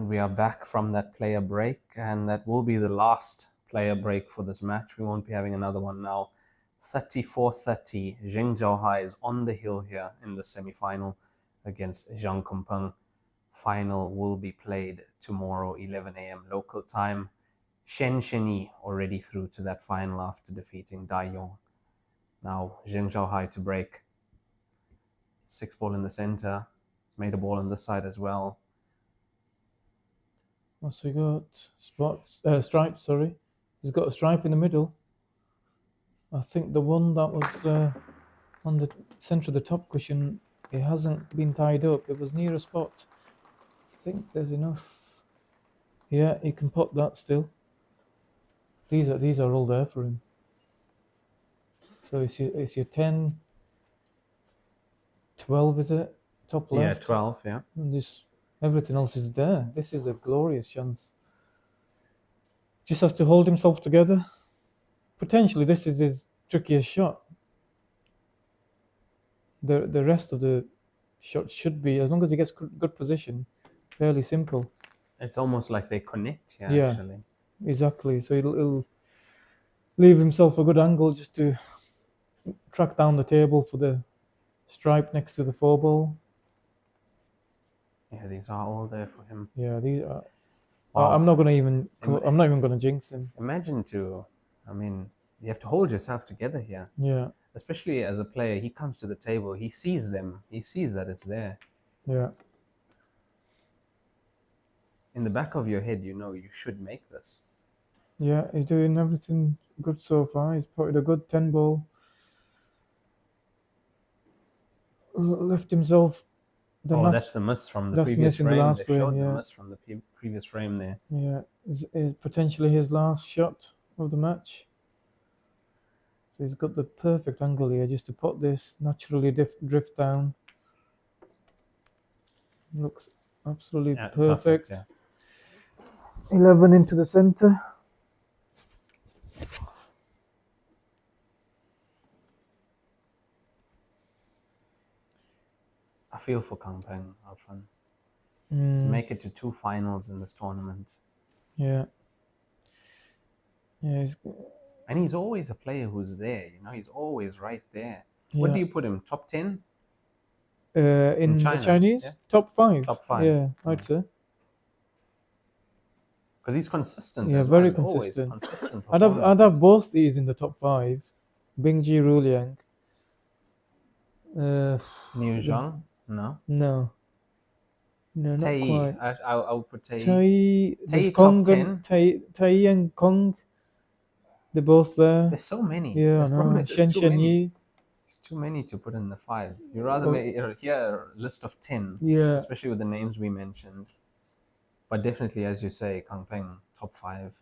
And we are back from that player break, and that will be the last player break for this match. We won't be having another one now. 34-30, Jing Zhaohai is on the hill here in the semi-final against Zhang Kunpeng. Final will be played tomorrow, 11 a.m. local time. Shen Shenyi already through to that final after defeating Dai Yong. Now Jing Zhaohai to break. 6 ball in the center. Made a ball on this side as well. So he got stripes, sorry. He's got a stripe in the middle. I think the one that was on the center of the top cushion, it hasn't been tied up. It was near a spot. I think there's enough. Yeah, he can pot that still. These are all there for him. So it's your 10, 12, is it? Top left. Yeah, 12, yeah. And this, everything else is there. This is a glorious chance. Just has to hold himself together. Potentially, this is his trickiest shot. The rest of the shots should be, as long as he gets good position, fairly simple. It's almost like they connect here, actually. Exactly. So he'll leave himself a good angle just to track down the table for the stripe next to the 4 ball. Yeah, these are all there for him. Yeah, these are. Wow. I'm not even going to jinx him. Imagine you have to hold yourself together here. Yeah. Especially as a player, he comes to the table, he sees them, he sees that it's there. Yeah. In the back of your head, you know you should make this. Yeah, he's doing everything good so far. He's put a good 10 ball. Left himself. That's the miss from the previous frame. They showed the miss from the previous frame there. Yeah, is potentially his last shot of the match. So he's got the perfect angle here just to put this naturally drift down. Looks absolutely perfect. 11 into the center. I feel for Kunpeng, Arfan. To Mm. make it to 2 finals in this tournament. Yeah. Yeah. And he's always a player who's there, he's always right there. What Yeah. do you put him? Top 10? In China, the Chinese? yeah? Top 5. Top 5. Yeah, I'd say. Because he's consistent. Yeah, as very well. consistent. Always consistent. I'd have both these in the top 5. Bingji Ruliang. Niu Zhang? No. No. No, not Tai, quite. I would put Tai. Tai, there's top Kong 10. and Tai and Kong. They're both there. There's so many. Yeah, I The problem know. is there's Shen too Shen many. Yi. It's too many to put in the 5. You rather Oh. make here a list of 10. Yeah. Especially with the names we mentioned. But definitely, as you say, Kunpeng, top 5.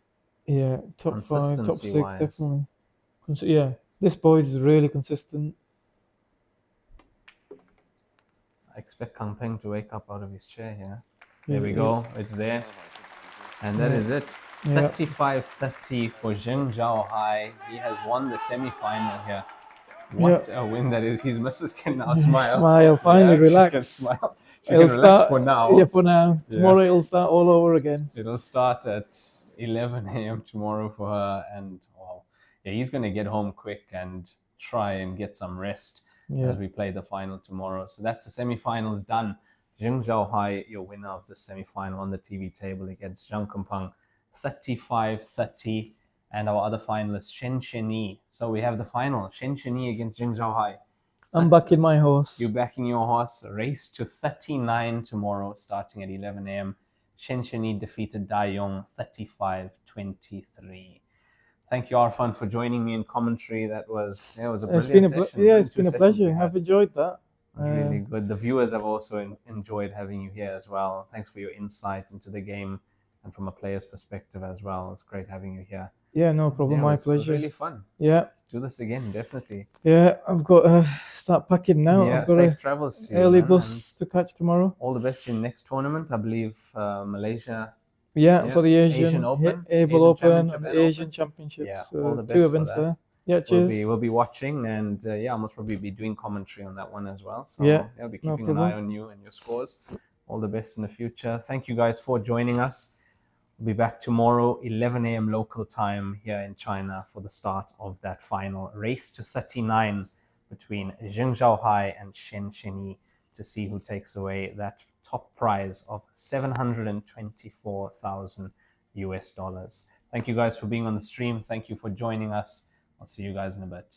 Yeah, top 5, top 6, Consistency-wise. definitely. Yeah, this boy is really consistent. I expect Kunpeng to wake up out of his chair here. Yeah, There we go. It's there. And that Yeah. is it. Yeah. 35-30 for Jing Zhaohai. He has won the semi-final here. What a win that is. His missus can now smile. Smile, finally She relax. can smile. She It'll can relax start for now. Yeah, for now. Yeah. Tomorrow it'll start all over again. It'll start at 11 a.m. tomorrow for her. And wow, yeah, he's going to get home quick and try and get some rest Yeah. as we play the final tomorrow. So that's the semi-finals done. Jing Zhaohai, your winner of the semi-final on the TV table against Zhang Kunpeng, 35-30. And our other finalist, Shen Shenyi. So we have the final, Shen Shenyi against Jing Zhaohai. I'm backing my horse. You're backing your horse. Race to 39 tomorrow, starting at 11 a.m. Shen Shenyi defeated Dai Yong 35-23. Thank you, Arfan, for joining me in commentary. That was a brilliant session. It's been a pleasure. I've enjoyed that. It was really good. The viewers have also enjoyed having you here as well. Thanks for your insight into the game and from a player's perspective as well. It's great having you here. Yeah, no problem. Yeah, My it was pleasure. really fun. Yeah. Do this again, definitely. Yeah, I've got to start packing now. Yeah, I've got safe a travels to you, early man, bus to catch tomorrow. All the best in your next tournament. I believe Malaysia. Yeah, for the Asian Open, Heyball Open Championship and the and Asian Open. Championships. Yeah, So all the best 2 for events that. there. Yeah, cheers. We'll be watching, and I'll most probably be doing commentary on that one as well. So Yeah, I'll be no keeping an eye problem. on you and your scores. All the best in the future. Thank you guys for joining us. We'll be back tomorrow, 11 a.m. local time here in China for the start of that final race to 39 between Zheng Zhaohai and Shen Shenyi to see who takes away that top prize of $724,000 US. Thank you guys for being on the stream. Thank you for joining us. I'll see you guys in a bit.